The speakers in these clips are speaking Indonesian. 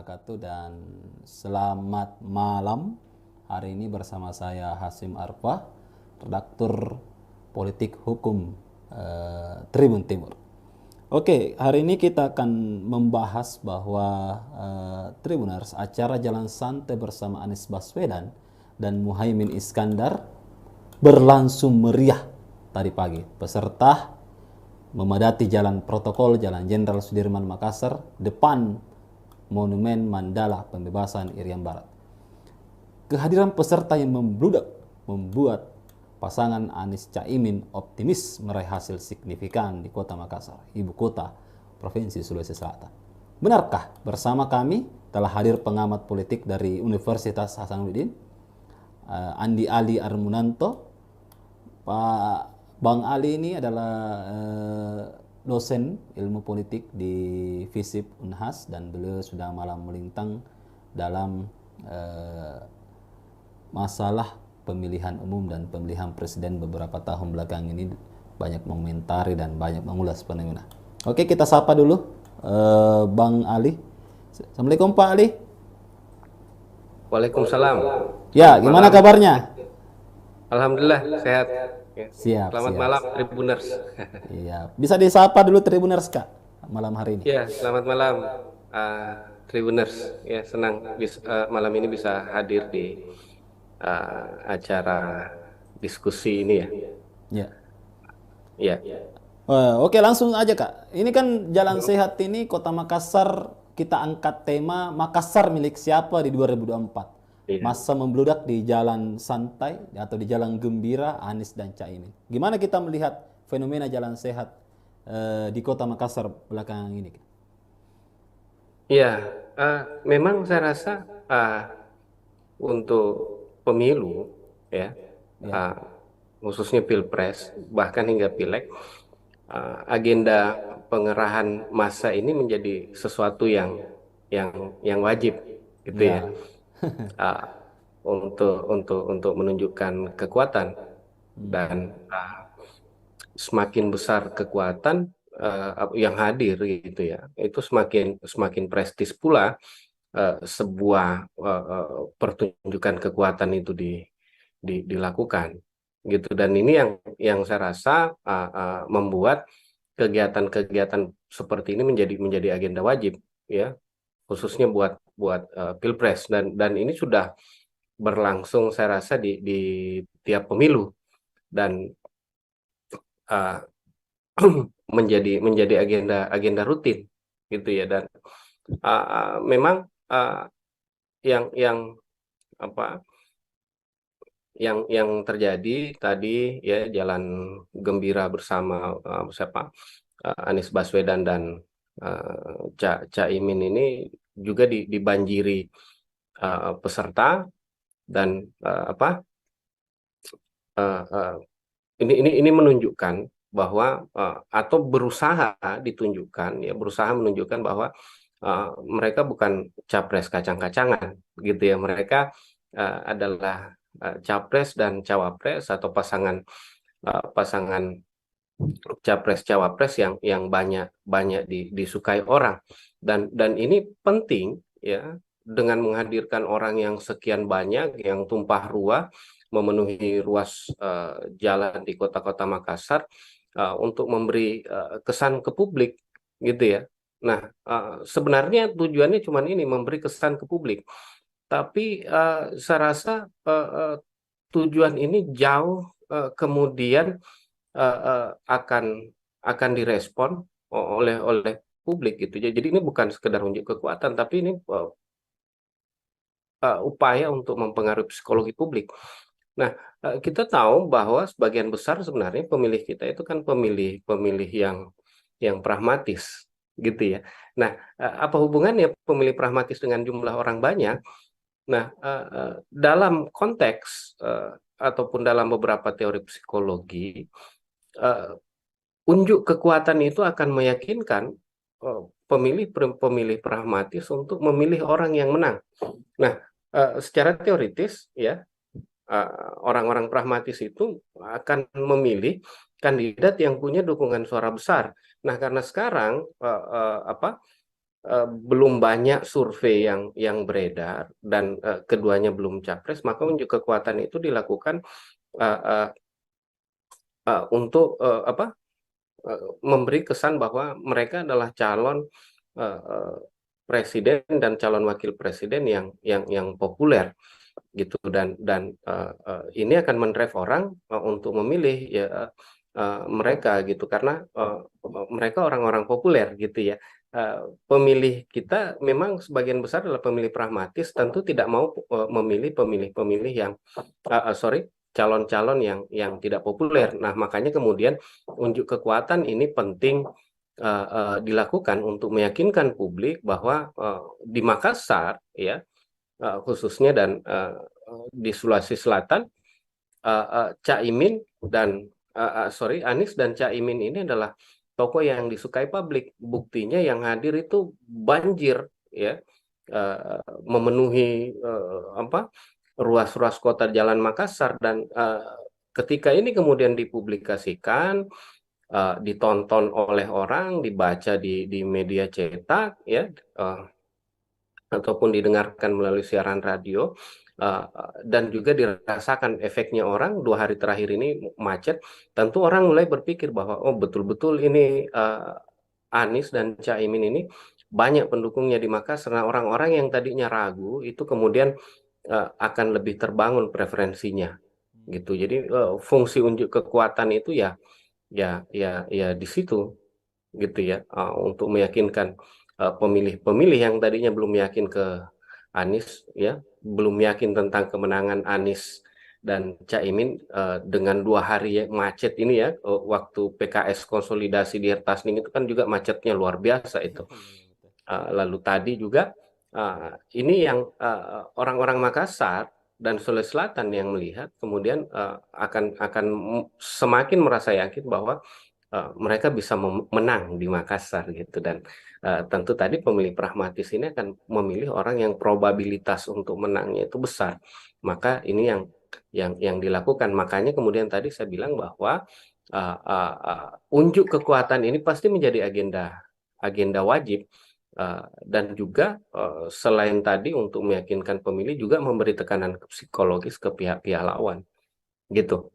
wabarakatuh dan selamat malam. Hari ini bersama saya Hasim Arfah, redaktur politik hukum Tribun Timur. Oke, hari ini kita akan membahas bahwa Tribuners, acara Jalan Santai bersama Anies Baswedan dan Muhaimin Iskandar berlangsung meriah tadi pagi. Peserta memadati jalan protokol Jalan Jenderal Sudirman Makassar depan Monumen Mandala Pembebasan Irian Barat. Kehadiran peserta yang membludak membuat pasangan Anies Caimin optimis meraih hasil signifikan di Kota Makassar, ibu kota Provinsi Sulawesi Selatan. Benarkah? Bersama kami telah hadir pengamat politik dari Universitas Hasanuddin, Andi Ali Armunanto. Pak Bang Ali ini adalah dosen ilmu politik di FISIP Unhas dan beliau sudah malam melintang dalam masalah pemilihan umum dan pemilihan presiden beberapa tahun belakang ini, banyak mengomentari dan banyak mengulas fenomena. Oke, kita sapa dulu Bang Ali. Assalamualaikum Pak Ali. Waalaikumsalam. Ya, gimana Malam. kabarnya? Alhamdulillah sehat. Ya. Siap, Selamat siap. malam Tribuners. Iya, bisa disapa dulu Tribuners Kak malam hari ini. Ya, selamat malam Tribuners. Ya, senang malam ini bisa hadir di acara diskusi ini ya. Ya. Ya. Oke, langsung aja Kak. Ini kan Jalan Sehat ini Kota Makassar, kita angkat tema Makassar milik siapa di 2024. Iya. Masa membludak di jalan santai atau di jalan gembira Anies dan Caimin. Gimana kita melihat fenomena Jalan Sehat di Kota Makassar belakangan ini? Ya, memang saya rasa untuk pemilu ya, Ya, khususnya Pilpres bahkan hingga Pileg, agenda pengerahan massa ini menjadi sesuatu yang wajib gitu ya, ya, uh, untuk menunjukkan kekuatan dan semakin besar kekuatan yang hadir gitu ya, itu semakin semakin prestis pula sebuah pertunjukan kekuatan itu dilakukan gitu. Dan ini yang saya rasa membuat kegiatan-kegiatan seperti ini menjadi agenda wajib ya, khususnya buat buat Pilpres, dan ini sudah berlangsung saya rasa di tiap pemilu dan uh, menjadi agenda agenda rutin gitu ya. Dan memang yang apa yang terjadi tadi ya, jalan gembira bersama Anies Baswedan dan Caimin ini juga dibanjiri peserta dan uh, uh, ini menunjukkan bahwa atau berusaha ditunjukkan ya, berusaha menunjukkan bahwa mereka bukan capres kacang-kacangan gitu ya. Mereka adalah capres dan cawapres atau pasangan capres cawapres yang banyak banyak disukai orang, dan ini penting ya, dengan menghadirkan orang yang sekian banyak yang tumpah ruah memenuhi ruas jalan di kota-kota Makassar untuk memberi kesan ke publik gitu ya. Nah, sebenarnya tujuannya cuma ini, memberi kesan ke publik, tapi saya rasa tujuan ini jauh kemudian akan direspon oleh publik gitu. Jadi ini bukan sekedar unjuk kekuatan, tapi ini upaya untuk mempengaruhi psikologi publik. Nah, kita tahu bahwa sebagian besar sebenarnya pemilih kita itu kan pemilih yang pragmatis gitu ya. Nah, apa hubungannya pemilih pragmatis dengan jumlah orang banyak? Nah, dalam konteks ataupun dalam beberapa teori psikologi, unjuk kekuatan itu akan meyakinkan pemilih pragmatis untuk memilih orang yang menang. Nah, secara teoritis ya, orang-orang pragmatis itu akan memilih kandidat yang punya dukungan suara besar. Nah, karena sekarang belum banyak survei yang beredar dan keduanya belum capres, maka unjuk kekuatan itu dilakukan uh, uh, untuk memberi kesan bahwa mereka adalah calon uh, presiden dan calon wakil presiden yang populer gitu, dan ini akan mendrive orang untuk memilih ya mereka gitu, karena mereka orang-orang populer gitu ya. Pemilih kita memang sebagian besar adalah pemilih pragmatis, tentu tidak mau memilih pemilih-pemilih yang sorry, calon-calon yang tidak populer. Nah, makanya kemudian unjuk kekuatan ini penting dilakukan untuk meyakinkan publik bahwa di Makassar ya, khususnya dan di Sulawesi Selatan, Caimin dan Anies dan Caimin ini adalah tokoh yang disukai publik. Buktinya yang hadir itu banjir ya, memenuhi ruas-ruas kota Jalan Makassar, dan ketika ini kemudian dipublikasikan, ditonton oleh orang, dibaca di media cetak ya, ataupun didengarkan melalui siaran radio, dan juga dirasakan efeknya orang 2 hari terakhir ini macet, tentu orang mulai berpikir bahwa oh betul-betul ini Anies dan Caimin ini banyak pendukungnya di Makassar. Nah, orang-orang yang tadinya ragu itu kemudian akan lebih terbangun preferensinya gitu. Jadi fungsi unjuk kekuatan itu ya di situ gitu ya, untuk meyakinkan pemilih-pemilih yang tadinya belum yakin ke Anies ya, belum yakin tentang kemenangan Anies dan Caimin dengan 2 hari ya, macet ini ya, waktu PKS konsolidasi di Hertasning itu kan juga macetnya luar biasa itu. Lalu tadi juga ini yang orang-orang Makassar dan Sulawesi Selatan yang melihat kemudian akan semakin merasa yakin bahwa mereka bisa menang di Makassar gitu, dan tentu tadi pemilih pragmatis ini akan memilih orang yang probabilitas untuk menangnya itu besar. Maka ini yang dilakukan. Makanya kemudian tadi saya bilang bahwa unjuk kekuatan ini pasti menjadi agenda wajib, dan juga selain tadi untuk meyakinkan pemilih juga memberi tekanan psikologis ke pihak-pihak lawan gitu.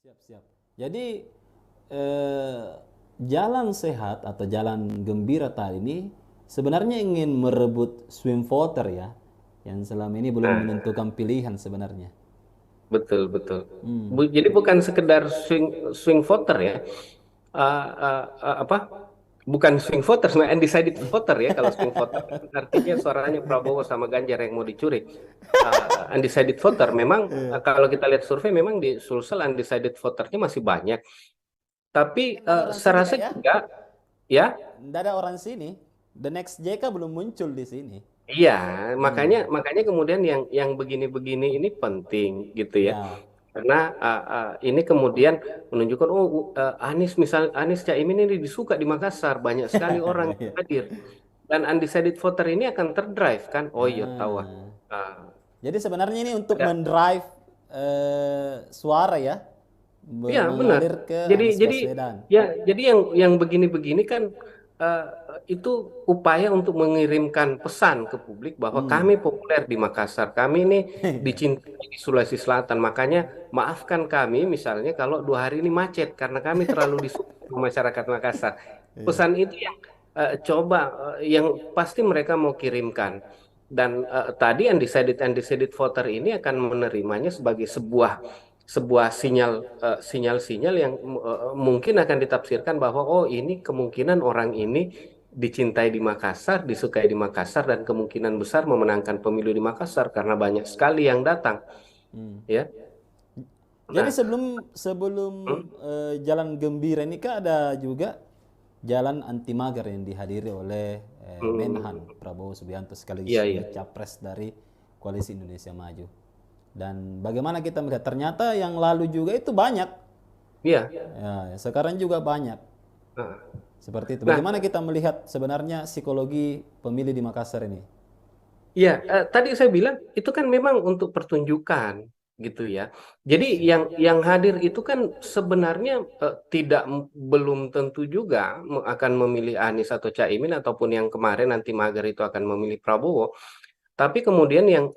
Siap, siap. Jadi eh, jalan sehat atau jalan gembira tadi ini sebenarnya ingin merebut swing voter ya, yang selama ini belum Nah, menentukan pilihan sebenarnya. betul, betul. Hmm. Jadi bukan sekedar swing swing voter ya. Apa? Bukan swing voter, sebenarnya undecided voter ya. Kalau swing voter artinya suaranya Prabowo sama Ganjar yang mau dicuri. Undecided voter memang kalau kita lihat survei memang di Sulsel undecided voternya masih banyak. Tapi Kan ada orang saya sini rasa kak ya? juga ya. Tidak ada orang sini. The next JK belum muncul di sini. Iya, makanya Hmm. makanya kemudian yang begini-begini ini penting gitu ya. Ya. Karena ini kemudian menunjukkan oh Anies Caimin ini disuka di Makassar, banyak sekali orang yang Ya. hadir, dan undecided voter ini akan terdrive kan. Oh iya tahu. Ah. Ah, Jadi sebenarnya ini untuk ada. mendrive suara ya, Iya benar. mengalir ke Jadi Anies jadi Baswedan. ya jadi yang begini-begini kan eh, itu upaya untuk mengirimkan pesan ke publik bahwa Hmm. kami populer di Makassar, kami ini dicintai di Sulawesi Selatan. Makanya maafkan kami misalnya kalau 2 hari ini macet karena kami terlalu disukai sama masyarakat Makassar. Iya. Pesan itu yang coba yang pasti mereka mau kirimkan. Dan tadi undecided voter ini akan menerimanya sebagai sebuah sebuah sinyal-sinyal yang mungkin akan ditafsirkan bahwa oh ini kemungkinan orang ini dicintai di Makassar, disukai di Makassar, dan kemungkinan besar memenangkan pemilu di Makassar karena banyak sekali yang datang, Hmm. ya. Jadi Nah, sebelum sebelum hmm, jalan gembira ini kan ada juga jalan anti mager yang dihadiri oleh Menhan hmm, Prabowo Subianto sekaligus iya iya, juga capres dari Koalisi Indonesia Maju. Dan bagaimana kita melihat ternyata yang lalu juga itu banyak, iya. ya, sekarang juga banyak Nah, seperti itu. nah, Bagaimana kita melihat sebenarnya psikologi pemilih di Makassar ini? iya, tadi saya bilang itu kan memang untuk pertunjukan, gitu ya. Jadi yang hadir itu kan sebenarnya belum tentu juga akan memilih Anies atau Caimin, ataupun yang kemarin nanti mager itu akan memilih Prabowo. Tapi kemudian yang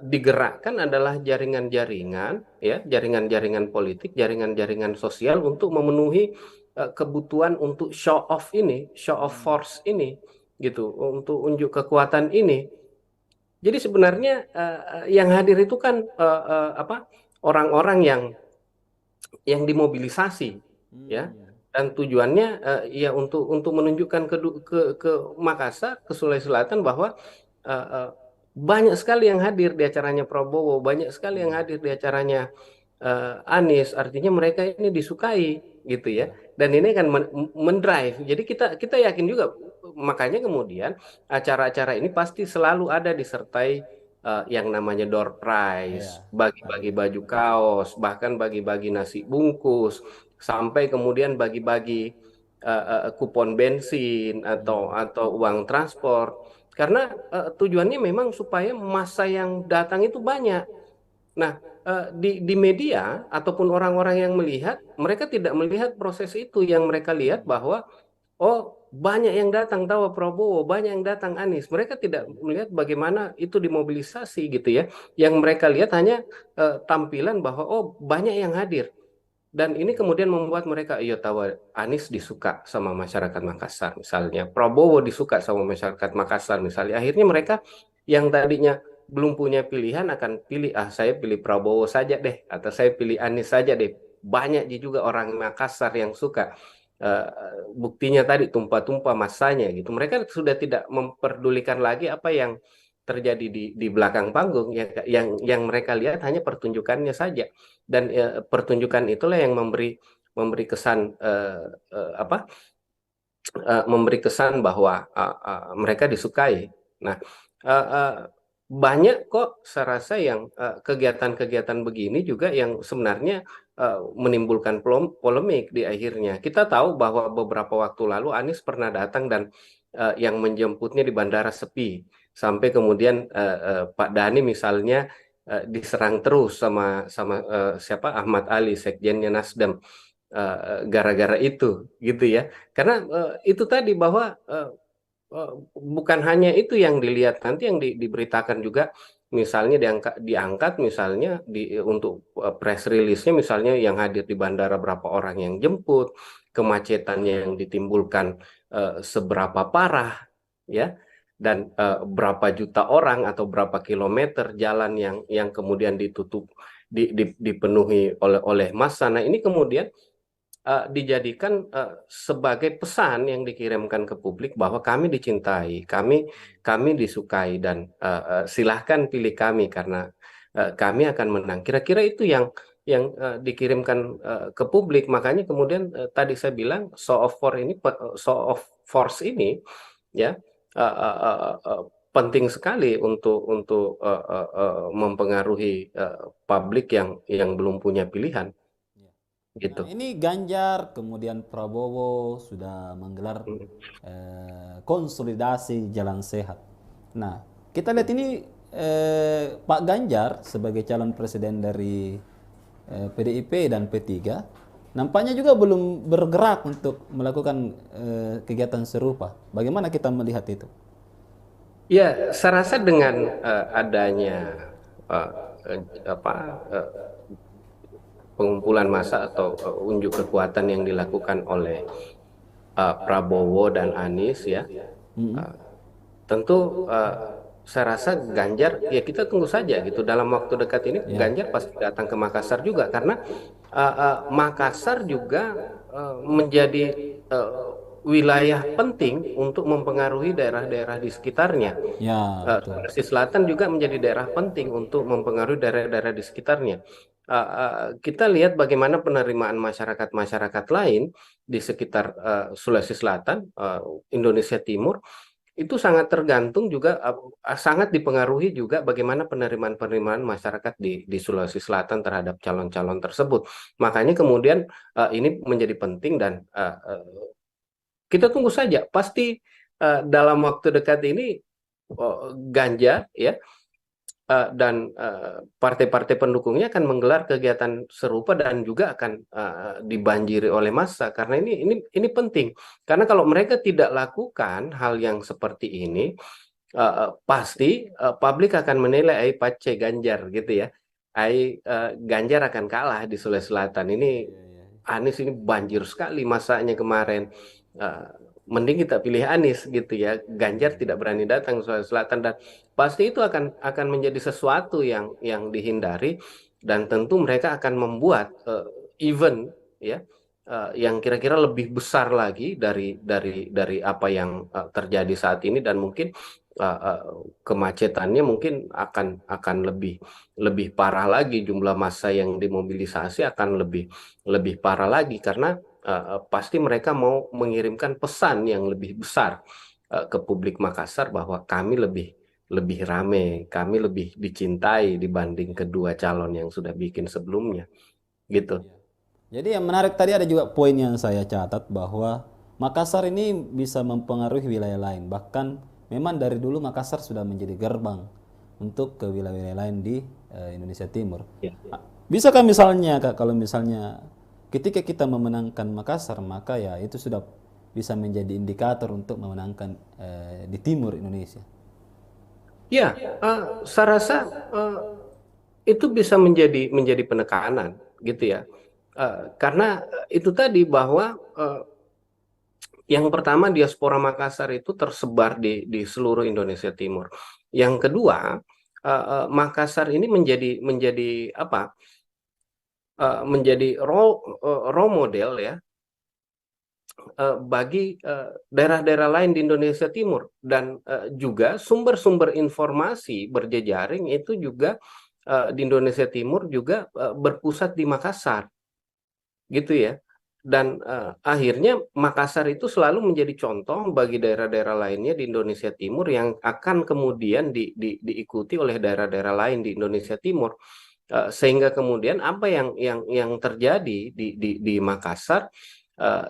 digerakkan adalah jaringan-jaringan, ya, jaringan-jaringan politik, jaringan-jaringan sosial untuk memenuhi kebutuhan untuk show off ini, show off force ini, gitu, untuk unjuk kekuatan ini. Jadi sebenarnya yang hadir itu kan apa, orang-orang yang dimobilisasi, ya, Hmm. dan tujuannya ya untuk menunjukkan ke Makassar, ke Sulawesi Selatan, bahwa eh, eh, banyak sekali yang hadir di acaranya Prabowo, banyak sekali yang Hmm. hadir di acaranya Anies. Artinya mereka ini disukai, gitu ya. Ya. Dan ini akan mendrive. Jadi kita kita yakin juga, makanya kemudian acara-acara ini pasti selalu ada disertai yang namanya door prize, Ya. bagi-bagi Hadiah. baju kaos, bahkan bagi-bagi nasi bungkus, sampai kemudian bagi-bagi kupon bensin atau Hmm. uang transport. Karena tujuannya memang supaya massa yang datang itu banyak. Nah, di media ataupun orang-orang yang melihat, mereka tidak melihat proses itu. Yang mereka lihat bahwa, oh, banyak yang datang tahu Prabowo, banyak yang datang Anies. Mereka tidak melihat bagaimana itu dimobilisasi, gitu ya. Yang mereka lihat hanya tampilan bahwa, oh, banyak yang hadir. Dan ini kemudian membuat mereka, iya, tahu Anies disuka sama masyarakat Makassar misalnya, Prabowo disuka sama masyarakat Makassar misalnya. Akhirnya mereka yang tadinya belum punya pilihan akan pilih, ah, saya pilih Prabowo saja deh, atau saya pilih Anies saja deh. Banyak juga orang Makassar yang suka. Eh, Buktinya tadi tumpah-tumpah masanya, gitu. Mereka sudah tidak memperdulikan lagi apa yang terjadi di belakang panggung. Yang mereka lihat hanya pertunjukannya saja. Dan pertunjukan itulah yang memberi kesan apa, memberi kesan bahwa mereka disukai. Nah, uh, uh, banyak kok saya rasa yang kegiatan-kegiatan begini juga yang sebenarnya menimbulkan polemik di akhirnya. Kita tahu bahwa beberapa waktu lalu Anies pernah datang dan yang menjemputnya di bandara sepi, sampai kemudian Pak Dhani misalnya diserang terus sama sama siapa, Ahmad Ali, sekjennya Nasdem, gara-gara itu, gitu ya. Karena itu tadi bahwa bukan hanya itu yang dilihat, nanti yang diberitakan juga, misalnya diangkat misalnya untuk press release-nya, misalnya yang hadir di bandara berapa orang yang jemput, kemacetannya yang ditimbulkan seberapa parah, ya, dan berapa juta orang atau berapa kilometer jalan yang kemudian ditutup, dipenuhi oleh massa. Nah, ini kemudian dijadikan sebagai pesan yang dikirimkan ke publik bahwa kami dicintai, kami kami disukai, dan silahkan pilih kami karena kami akan menang. Kira-kira itu yang dikirimkan ke publik. Makanya kemudian tadi saya bilang show of force ini, ya, penting sekali untuk mempengaruhi publik yang belum punya pilihan, Ya. Nah, gitu. ini Ganjar, kemudian Prabowo sudah menggelar konsolidasi jalan sehat. Nah, kita lihat ini Pak Ganjar sebagai calon presiden dari PDIP dan P3 nampaknya juga belum bergerak untuk melakukan kegiatan serupa. Bagaimana kita melihat itu? Ya, saya rasa dengan adanya eh, apa, eh, pengumpulan massa atau unjuk kekuatan yang dilakukan oleh Prabowo dan Anies, ya, Mm-mm. eh, tentu saya rasa Ganjar, ya, kita tunggu saja, gitu. Dalam waktu dekat ini Ya. Ganjar pasti datang ke Makassar juga, karena Makassar juga menjadi eh, wilayah penting untuk mempengaruhi daerah-daerah di sekitarnya. Ya, betul. Sulawesi Selatan juga menjadi daerah penting untuk mempengaruhi daerah-daerah di sekitarnya. Kita lihat bagaimana penerimaan masyarakat-masyarakat lain di sekitar Sulawesi Selatan, Indonesia Timur, itu sangat tergantung juga, sangat dipengaruhi juga bagaimana penerimaan-penerimaan masyarakat di Sulawesi Selatan terhadap calon-calon tersebut. Makanya kemudian ini menjadi penting, dan kita tunggu saja. Pasti dalam waktu dekat ini Ganjar, ya, partai-partai pendukungnya akan menggelar kegiatan serupa dan juga akan dibanjiri oleh massa, karena ini penting, karena kalau mereka tidak lakukan hal yang seperti ini, pasti publik akan menilai pace Ganjar gitu ya. Ganjar akan kalah di Sulawesi Selatan ini. Iya, iya. Anies ini banjir sekali masanya kemarin. Eh, Mending kita pilih Anies gitu ya. Ganjar Iya. tidak berani datang ke Sulawesi Selatan, dan pasti itu akan menjadi sesuatu yang dihindari, dan tentu mereka akan membuat event ya, yang kira-kira lebih besar lagi dari apa yang terjadi saat ini, dan mungkin uh, uh, kemacetannya mungkin akan lebih parah lagi, jumlah massa yang dimobilisasi akan lebih parah lagi, karena pasti mereka mau mengirimkan pesan yang lebih besar ke publik Makassar bahwa kami lebih rame, kami lebih dicintai dibanding Iya. kedua calon yang sudah bikin sebelumnya, gitu. Iya. Jadi yang menarik tadi ada juga poin yang saya catat bahwa Makassar ini bisa mempengaruhi wilayah lain. Bahkan memang dari dulu Makassar sudah menjadi gerbang untuk ke wilayah-wilayah lain di Indonesia Timur. Ya. Bisakah misalnya Kak, kalau misalnya ketika kita memenangkan Makassar, maka ya itu sudah bisa menjadi indikator untuk memenangkan di timur Indonesia. Ya, saya rasa eh, itu bisa menjadi penekanan gitu ya. Karena itu tadi bahwa yang pertama, diaspora Makassar itu tersebar di seluruh Indonesia Timur. Yang kedua, Makassar ini menjadi apa? Menjadi role model ya, bagi daerah-daerah lain di Indonesia Timur, dan juga sumber-sumber informasi berjejaring itu juga di Indonesia Timur juga berpusat di Makassar, gitu ya. Dan akhirnya Makassar itu selalu menjadi contoh bagi daerah-daerah lainnya di Indonesia Timur, yang akan kemudian diikuti oleh daerah-daerah lain di Indonesia Timur. Sehingga kemudian apa yang terjadi di Makassar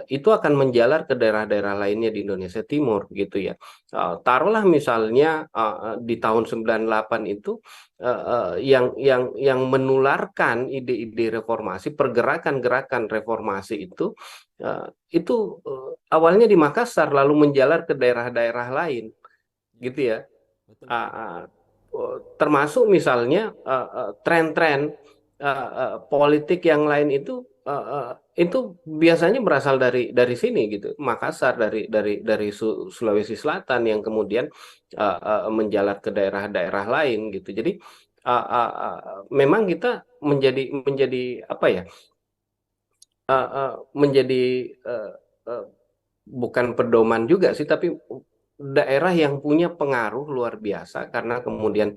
itu akan menjalar ke daerah-daerah lainnya di Indonesia Timur gitu ya. Taruhlah misalnya di tahun 98 itu yang menularkan ide-ide reformasi, pergerakan-gerakan reformasi itu awalnya di Makassar lalu menjalar ke daerah-daerah lain Ya, gitu ya. betul Ah, betul. ah, Termasuk misalnya tren-tren politik yang lain itu biasanya berasal dari sini gitu, Makassar, dari Sulawesi Selatan, yang kemudian menjalar ke daerah-daerah lain gitu. Jadi memang kita menjadi apa ya, menjadi uh, uh, bukan pedoman juga sih, tapi daerah yang punya pengaruh luar biasa, karena kemudian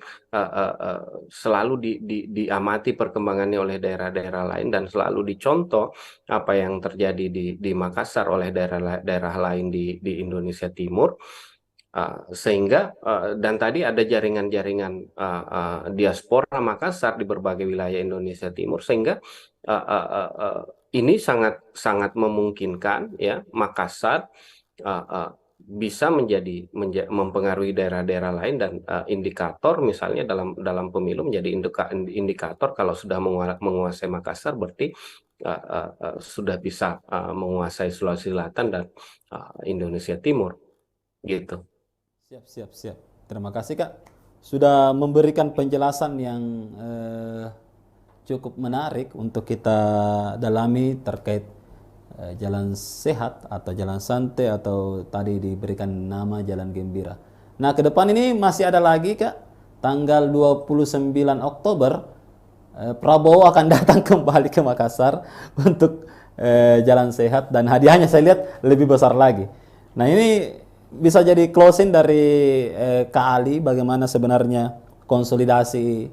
selalu diamati perkembangannya oleh daerah-daerah lain, dan selalu dicontoh apa yang terjadi di Makassar oleh daerah-daerah lain di Indonesia Timur. Sehingga dan tadi ada jaringan-jaringan diaspora Makassar di berbagai wilayah Indonesia Timur, sehingga uh, uh, uh, uh, ini sangat sangat memungkinkan ya Makassar uh, uh, bisa mempengaruhi daerah-daerah lain, dan indikator misalnya dalam dalam pemilu menjadi indikator, kalau sudah menguasai Makassar berarti sudah bisa menguasai Sulawesi Selatan dan Indonesia Timur gitu. Siap, siap, siap. Terima kasih Kak sudah memberikan penjelasan yang cukup menarik untuk kita dalami terkait jalan sehat atau jalan santai atau tadi diberikan nama jalan gembira. Nah, ke depan ini masih ada lagi Kak, tanggal 29 Oktober Prabowo akan datang kembali ke Makassar untuk jalan sehat, dan hadiahnya saya lihat lebih besar lagi. Nah, ini bisa jadi closing dari Kak Ali bagaimana sebenarnya konsolidasi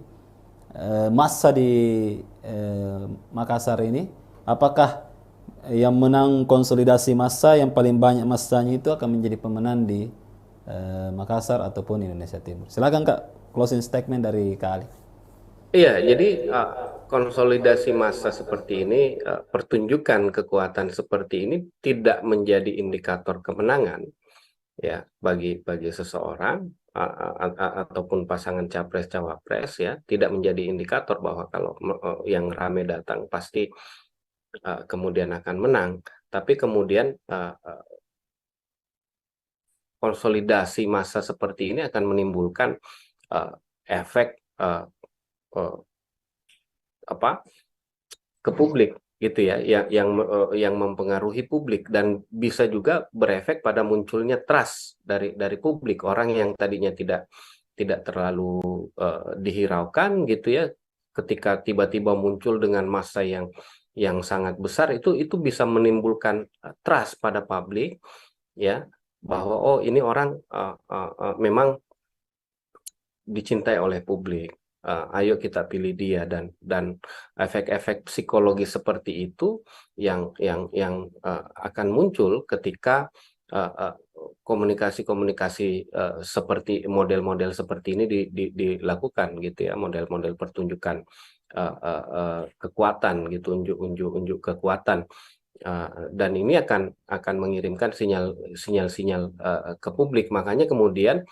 massa di Makassar ini. Apakah yang menang konsolidasi massa yang paling banyak massanya itu akan menjadi pemenang di Makassar ataupun Indonesia Timur? Silakan Kak, closing statement dari Kak Ali. Iya, jadi konsolidasi massa seperti ini, pertunjukan kekuatan seperti ini tidak menjadi indikator kemenangan ya bagi seseorang. ataupun pasangan capres cawapres ya tidak menjadi indikator bahwa kalau yang rame datang pasti kemudian akan menang, tapi kemudian konsolidasi massa seperti ini akan menimbulkan efek apa ke publik gitu ya, yang mempengaruhi publik dan bisa juga berefek pada munculnya trust dari publik, orang yang tadinya tidak terlalu dihiraukan gitu ya, ketika tiba-tiba muncul dengan massa yang sangat besar, itu bisa menimbulkan trust pada publik ya, bahwa oh ini orang memang dicintai oleh publik. Ayo kita pilih dia, dan efek-efek psikologi seperti itu yang akan muncul ketika komunikasi-komunikasi seperti model-model seperti ini dilakukan gitu ya, model-model pertunjukan kekuatan gitu, unjuk kekuatan, dan ini akan mengirimkan sinyal-sinyal ke publik. Makanya kemudian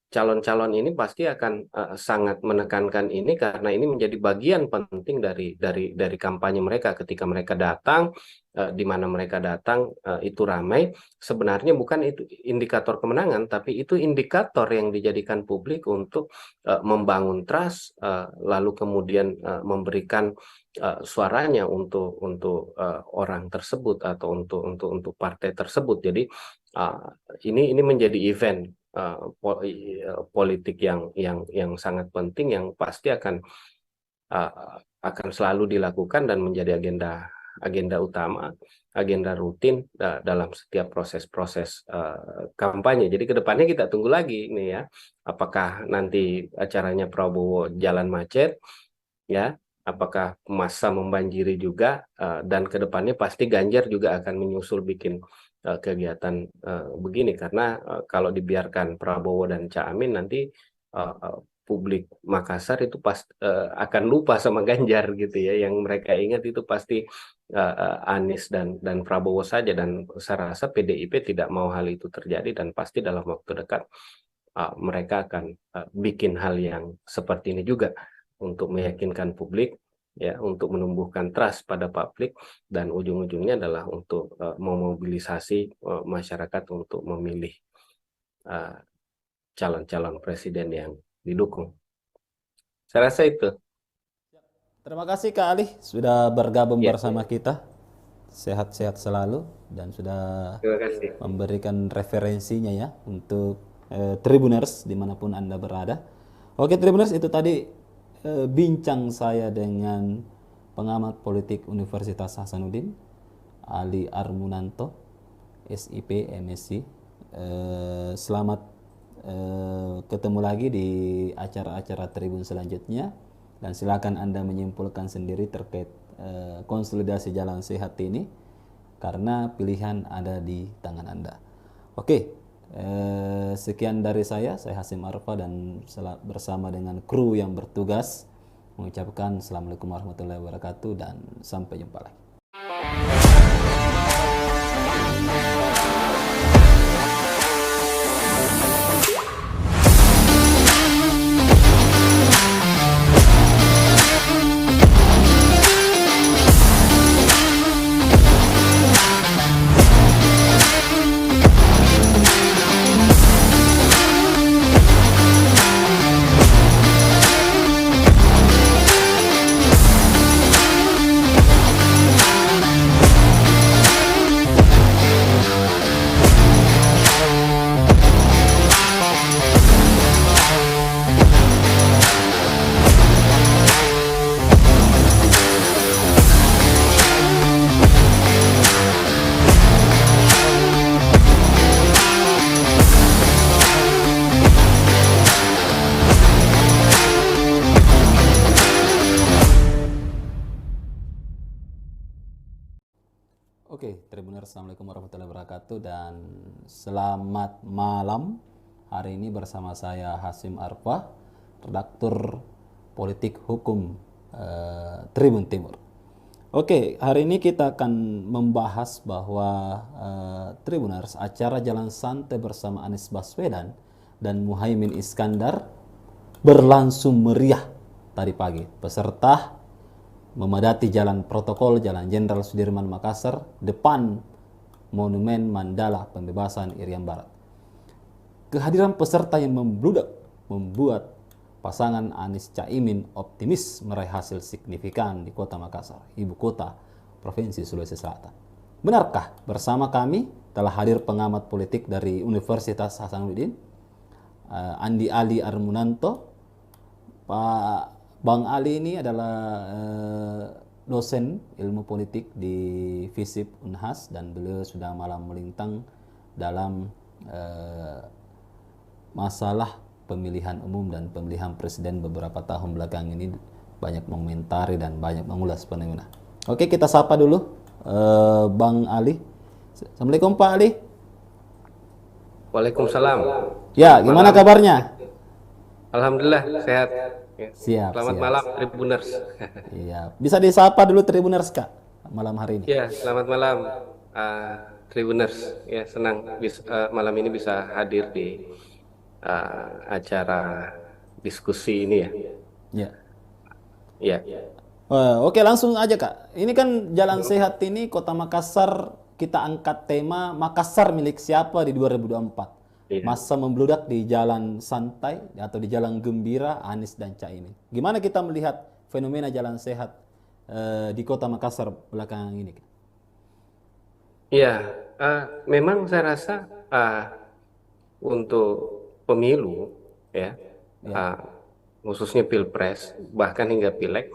calon-calon ini pasti akan sangat menekankan ini, karena ini menjadi bagian penting dari kampanye mereka. Ketika mereka datang, di mana mereka datang itu ramai, sebenarnya bukan itu indikator kemenangan, tapi itu indikator yang dijadikan publik untuk membangun trust, lalu kemudian memberikan suaranya untuk orang tersebut atau untuk partai tersebut. Jadi ini menjadi event politik yang sangat penting, yang pasti akan selalu dilakukan dan menjadi agenda utama, agenda rutin dalam setiap proses-proses kampanye. Jadi kedepannya kita tunggu lagi nih ya, apakah nanti acaranya Prabowo jalan macet ya, apakah massa membanjiri juga, dan kedepannya pasti Ganjar juga akan menyusul bikin kegiatan begini, karena kalau dibiarkan Prabowo dan Caimin nanti publik Makassar itu akan lupa sama Ganjar gitu ya, yang mereka ingat itu pasti Anies dan Prabowo saja, dan saya rasa PDIP tidak mau hal itu terjadi, dan pasti dalam waktu dekat mereka akan bikin hal yang seperti ini juga untuk meyakinkan publik ya, untuk menumbuhkan trust pada publik, dan ujung-ujungnya adalah untuk memobilisasi masyarakat untuk memilih calon-calon presiden yang didukung. Saya rasa itu. Terima kasih Kak Ali sudah bergabung Ya, bersama kita. Sehat-sehat selalu dan sudah terima kasih. memberikan referensinya ya untuk Tribuners dimanapun Anda berada. Oke Tribuners, itu tadi bincang saya dengan pengamat politik Universitas Hasanuddin, Ali Armunanto, SIP, MSc. Selamat ketemu lagi di acara-acara Tribun selanjutnya, dan silakan Anda menyimpulkan sendiri terkait konsolidasi jalan sehat ini, karena pilihan ada di tangan Anda. Oke, sekian dari saya Hasim Arfa, dan bersama dengan kru yang bertugas mengucapkan Assalamualaikum warahmatullahi wabarakatuh, dan sampai jumpa lagi. Oke, Tribuners, Assalamualaikum warahmatullahi wabarakatuh, dan selamat malam. Hari ini bersama saya Hasim Arfa, redaktur politik hukum Tribun Timur. Oke, hari ini kita akan membahas bahwa Tribuners, acara Jalan Santai bersama Anies Baswedan dan Muhaimin Iskandar berlangsung meriah tadi pagi. Peserta memadati jalan protokol Jalan Jenderal Sudirman Makassar depan Monumen Mandala Pembebasan Irian Barat. Kehadiran peserta yang membludak membuat pasangan Anies Caimin optimis meraih hasil signifikan di Kota Makassar, ibu kota Provinsi Sulawesi Selatan. Benarkah? Bersama kami telah hadir pengamat politik dari Universitas Hasanuddin, Andi Ali Armunanto. Pak Bang Ali ini adalah dosen ilmu politik di FISIP Unhas dan beliau sudah malam melintang dalam masalah pemilihan umum dan pemilihan presiden beberapa tahun belakang ini, banyak mengomentari dan banyak mengulas fenomena. Oke, kita sapa dulu Bang Ali. Assalamualaikum Pak Ali. Waalaikumsalam. Ya, Selamat gimana malam. kabarnya? Alhamdulillah sehat. Ya. Siap, Selamat siap. malam Tribuners. Iya, bisa disapa dulu Tribuners Kak malam hari ini. Ya, selamat malam Tribuners. Ya, senang malam ini bisa hadir di acara diskusi ini ya. Ya. Ya, Oke, langsung aja Kak. Ini kan Jalan Sehat ini Kota Makassar, kita angkat tema Makassar milik siapa di 2024. iya. Masa membludak di jalan santai atau di jalan gembira Anies dan Caimin. Gimana kita melihat fenomena Jalan Sehat di Kota Makassar belakangan ini? Ya, memang saya rasa untuk pemilu ya, Ya, uh, khususnya Pilpres bahkan hingga Pileg,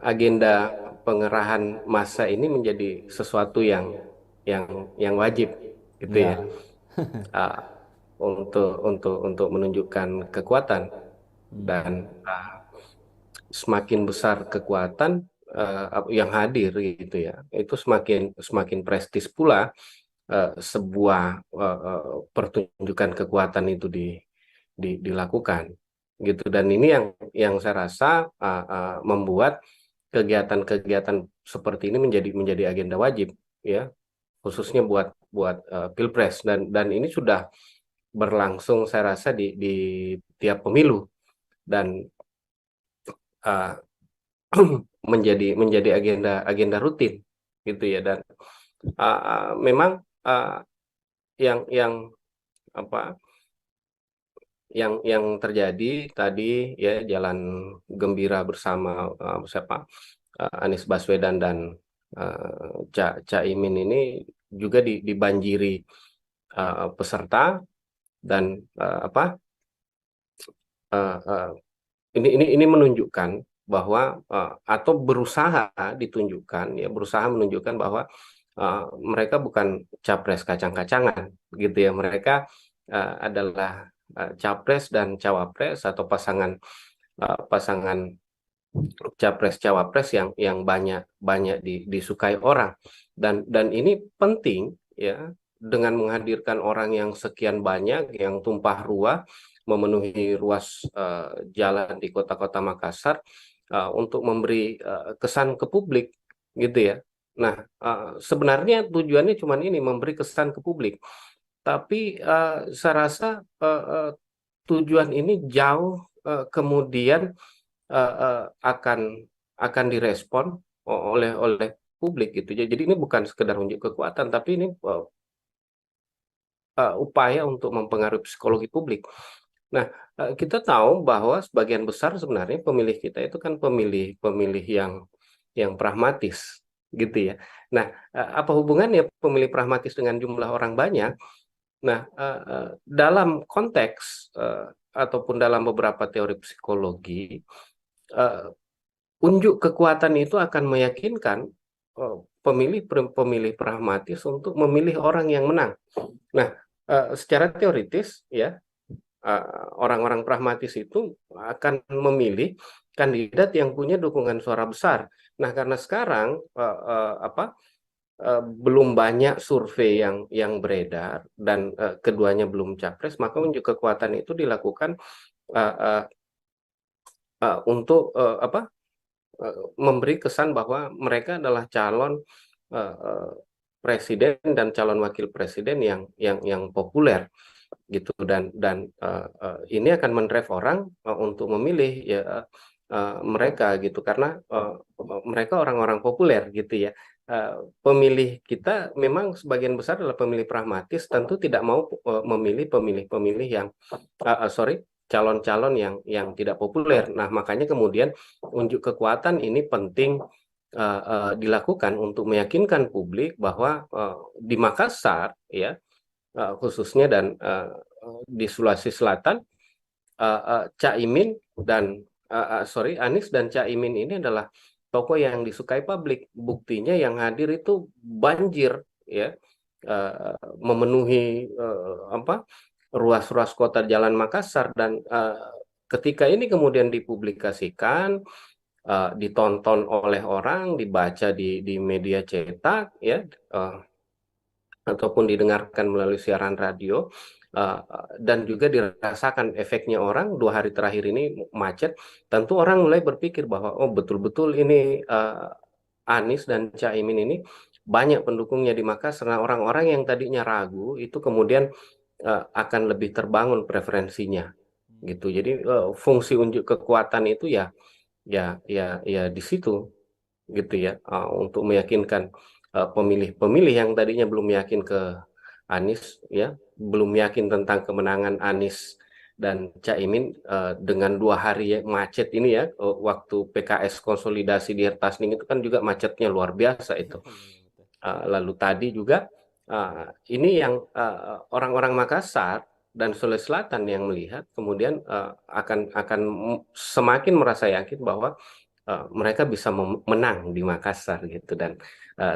agenda pengerahan massa ini menjadi sesuatu yang wajib gitu ya, ya, uh, untuk menunjukkan kekuatan dan semakin besar kekuatan yang hadir gitu ya, itu semakin semakin prestis pula sebuah pertunjukan kekuatan itu dilakukan gitu. Dan ini yang saya rasa membuat kegiatan-kegiatan seperti ini menjadi agenda wajib ya, khususnya buat buat Pilpres, dan ini sudah berlangsung saya rasa di tiap pemilu, dan uh, menjadi agenda rutin gitu ya. Dan memang yang apa yang terjadi tadi ya, jalan gembira bersama Anies Baswedan dan Caimin ini juga dibanjiri peserta, dan uh, uh, ini menunjukkan bahwa atau berusaha menunjukkan bahwa mereka bukan capres kacang-kacangan gitu ya. Mereka adalah capres dan cawapres, atau pasangan capres cawapres yang banyak banyak disukai orang, dan ini penting ya, dengan menghadirkan orang yang sekian banyak, yang tumpah ruah memenuhi ruas jalan di kota-kota Makassar, untuk memberi kesan ke publik gitu ya. Nah, sebenarnya tujuannya cuma ini, memberi kesan ke publik, tapi saya rasa tujuan ini jauh kemudian akan direspon oleh publik gitu. Jadi ini bukan sekedar unjuk kekuatan, tapi ini upaya untuk mempengaruhi psikologi publik. Nah, kita tahu bahwa sebagian besar sebenarnya pemilih kita itu kan pemilih yang pragmatis gitu ya. Nah, apa hubungannya pemilih pragmatis dengan jumlah orang banyak? Nah, dalam konteks ataupun dalam beberapa teori psikologi, unjuk kekuatan itu akan meyakinkan pemilih pragmatis untuk memilih orang yang menang. Nah, secara teoritis ya, orang-orang pragmatis itu akan memilih kandidat yang punya dukungan suara besar. Nah, karena sekarang belum banyak survei yang beredar, dan keduanya belum capres, maka unjuk kekuatan itu dilakukan untuk memberi kesan bahwa mereka adalah calon eh, eh, presiden dan calon wakil presiden yang populer gitu, dan ini akan mendrive orang untuk memilih ya mereka gitu, karena mereka orang-orang populer gitu ya. Pemilih kita memang sebagian besar adalah pemilih pragmatis, tentu tidak mau memilih pemilih-pemilih yang sorry, calon-calon yang tidak populer. Nah, makanya kemudian unjuk kekuatan ini penting dilakukan untuk meyakinkan publik bahwa di Makassar ya, khususnya dan di Sulawesi Selatan, Caimin dan sorry, Anies dan Caimin ini adalah tokoh yang disukai publik. Buktinya yang hadir itu banjir ya, memenuhi apa, ruas-ruas kota Jalan Makassar, dan ketika ini kemudian dipublikasikan, ditonton oleh orang, dibaca di media cetak ya, ataupun didengarkan melalui siaran radio, dan juga dirasakan efeknya orang 2 hari terakhir ini macet, tentu orang mulai berpikir bahwa oh betul-betul ini Anies dan Caimin ini banyak pendukungnya di Makassar. Nah, orang-orang yang tadinya ragu itu kemudian akan lebih terbangun preferensinya gitu. Jadi fungsi unjuk kekuatan itu ya di situ gitu ya, untuk meyakinkan pemilih-pemilih yang tadinya belum yakin ke Anies ya, belum yakin tentang kemenangan Anies dan Caimin, dengan 2 hari macet ini ya, waktu PKS konsolidasi di Hertasning itu kan juga macetnya luar biasa itu. Lalu tadi juga ini yang orang-orang Makassar dan Sulawesi Selatan yang melihat kemudian akan semakin merasa yakin bahwa mereka bisa menang di Makassar gitu, dan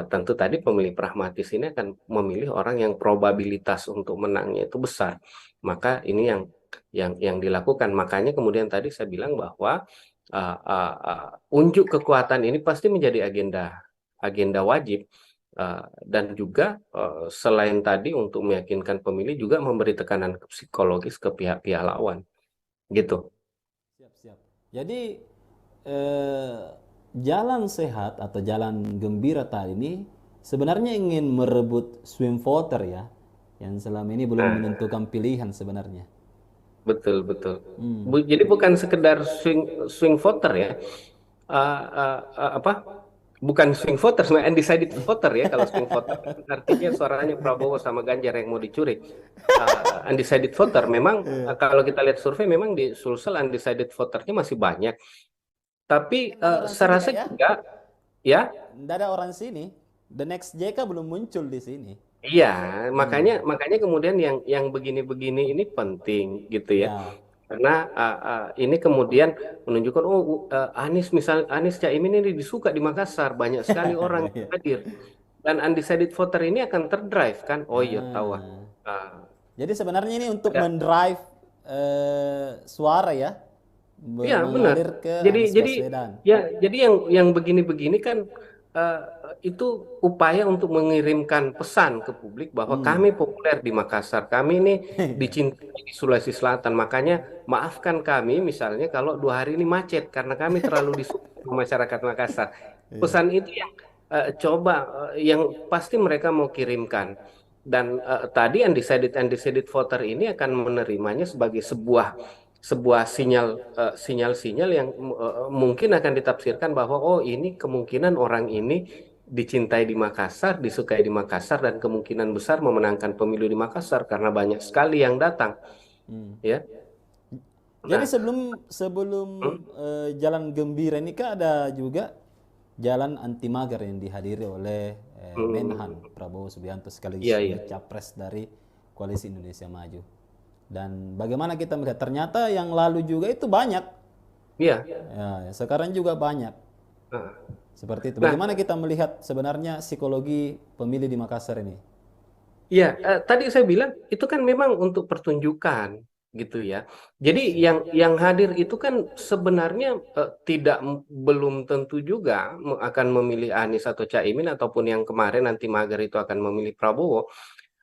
tentu tadi pemilih pragmatis ini akan memilih orang yang probabilitas untuk menangnya itu besar. Maka ini yang dilakukan. Makanya kemudian tadi saya bilang bahwa unjuk kekuatan ini pasti menjadi agenda wajib, dan juga selain tadi untuk meyakinkan pemilih juga memberi tekanan psikologis ke pihak-pihak lawan gitu. Siap, siap. Jadi eh, jalan sehat atau jalan gembira tadi ini sebenarnya ingin merebut swing voter ya, yang selama ini belum Nah, menentukan pilihan sebenarnya. betul, betul. Hmm. Jadi bukan sekedar swing swing voter ya. Apa? Bukan swing voter, sebenarnya undecided voter ya. Kalau swing voter kan artinya suaranya Prabowo sama Ganjar yang mau dicuri. Undecided voter memang, kalau kita lihat survei memang di Sulsel undecided voternya masih banyak. Tapi Nggak ada orang saya sini rasa kak ya? juga ya. Nggak ada orang sini. The next JK belum muncul di sini. Iya, makanya Hmm. makanya kemudian yang begini-begini ini penting gitu ya. Ya. Karena ini kemudian menunjukkan oh, Anies, misal Anies Caimin ini disuka di Makassar, banyak sekali orang yang Ya. hadir, dan undecided voter ini akan terdrive kan. Oh iya, tahu. Ah. Ah, Jadi sebenarnya ini untuk ada. mendrive suara ya, Iya, benar. mengalir ke Jadi Anies jadi Baswedan. ya jadi yang begini-begini kan eh, itu upaya untuk mengirimkan pesan ke publik bahwa Hmm. kami populer di Makassar, kami ini dicintai di Sulawesi Selatan. Makanya maafkan kami misalnya kalau 2 hari ini macet karena kami terlalu disukai masyarakat Makassar. Iya. Pesan itu yang coba yang pasti mereka mau kirimkan. Dan tadi undecided undecided voter ini akan menerimanya sebagai sebuah sebuah sinyal-sinyal yang mungkin akan ditafsirkan bahwa oh ini kemungkinan orang ini dicintai di Makassar, disukai di Makassar, dan kemungkinan besar memenangkan pemilu di Makassar karena banyak sekali yang datang, Hmm. ya. Jadi Nah, sebelum sebelum hmm, jalan gembira ini kan ada juga jalan anti magar yang dihadiri oleh Menhan hmm, Prabowo Subianto sekaligus iya iya juga capres dari Koalisi Indonesia Maju. Dan bagaimana kita melihat ternyata yang lalu juga itu banyak, iya. ya, sekarang juga banyak Nah, seperti itu. nah, Bagaimana kita melihat sebenarnya psikologi pemilih di Makassar ini? iya, tadi saya bilang itu kan memang untuk pertunjukan gitu ya. Jadi Siap. yang hadir itu kan sebenarnya tidak belum tentu juga akan memilih Anies atau Caimin, ataupun yang kemarin nanti mager itu akan memilih Prabowo.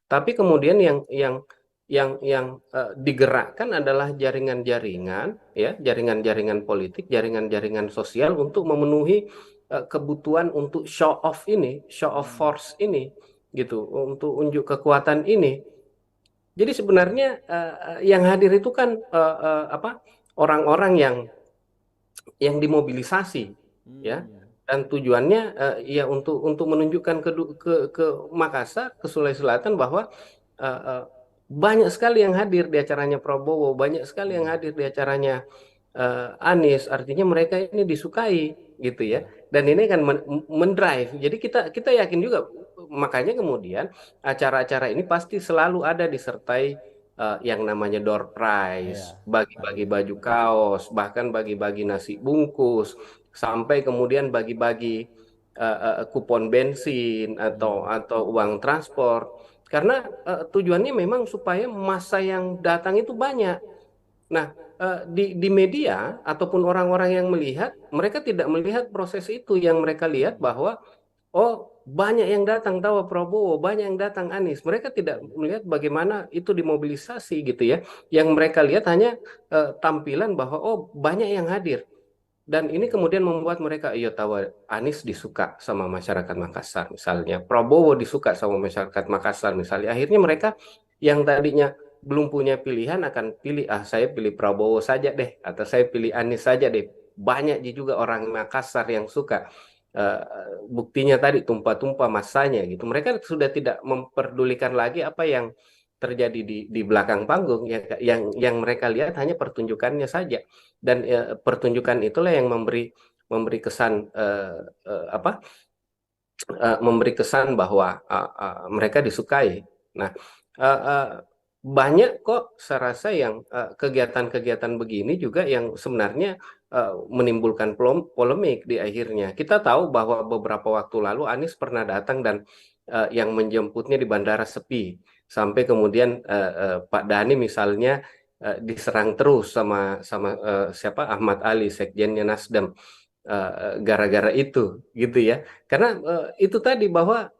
Tapi kemudian yang yang digerakkan adalah jaringan-jaringan, ya, jaringan-jaringan politik, jaringan-jaringan sosial untuk memenuhi kebutuhan untuk show off ini, show off force ini, gitu, untuk unjuk kekuatan ini. Jadi sebenarnya yang hadir itu kan apa, orang-orang yang dimobilisasi, ya, Hmm. dan tujuannya ya untuk menunjukkan ke Makassar, ke Sulawesi Selatan bahwa eh, eh, banyak sekali yang hadir di acaranya Prabowo, banyak sekali yang Hmm. hadir di acaranya Anies, artinya mereka ini disukai, gitu ya. Ya. Dan ini kan mendrive. Jadi kita kita yakin juga, makanya kemudian acara-acara ini pasti selalu ada disertai yang namanya door prize, Ya. bagi-bagi Hadiah. baju kaos, bahkan bagi-bagi nasi bungkus, sampai kemudian bagi-bagi kupon bensin Hmm. atau uang transport. Karena tujuannya memang supaya massa yang datang itu banyak. Nah, di media ataupun orang-orang yang melihat, mereka tidak melihat proses itu. Yang mereka lihat Hmm. bahwa, oh, banyak yang datang tahu Prabowo, banyak yang datang Anies. Mereka tidak melihat bagaimana itu dimobilisasi, gitu ya. Yang mereka lihat hanya tampilan bahwa, oh, banyak yang hadir. Dan ini kemudian membuat mereka, iya, tahu Anies disuka sama masyarakat Makassar misalnya, Prabowo disuka sama masyarakat Makassar misalnya. Akhirnya mereka yang tadinya belum punya pilihan akan pilih, ah, saya pilih Prabowo saja deh, atau saya pilih Anies saja deh. Banyak juga orang Makassar yang suka. Eh, Buktinya tadi tumpah-tumpah masanya gitu. Mereka sudah tidak memperdulikan lagi apa yang terjadi di belakang panggung. Yang mereka lihat hanya pertunjukannya saja. Dan pertunjukan itulah yang memberi kesan apa, memberi kesan bahwa mereka disukai. Nah, uh, uh, banyak kok saya rasa yang kegiatan-kegiatan begini juga yang sebenarnya menimbulkan polemik di akhirnya. Kita tahu bahwa beberapa waktu lalu Anies pernah datang dan yang menjemputnya di bandara sepi, sampai kemudian Pak Dhani misalnya diserang terus sama sama siapa, Ahmad Ali, sekjennya Nasdem, gara-gara itu, gitu ya. Karena itu tadi bahwa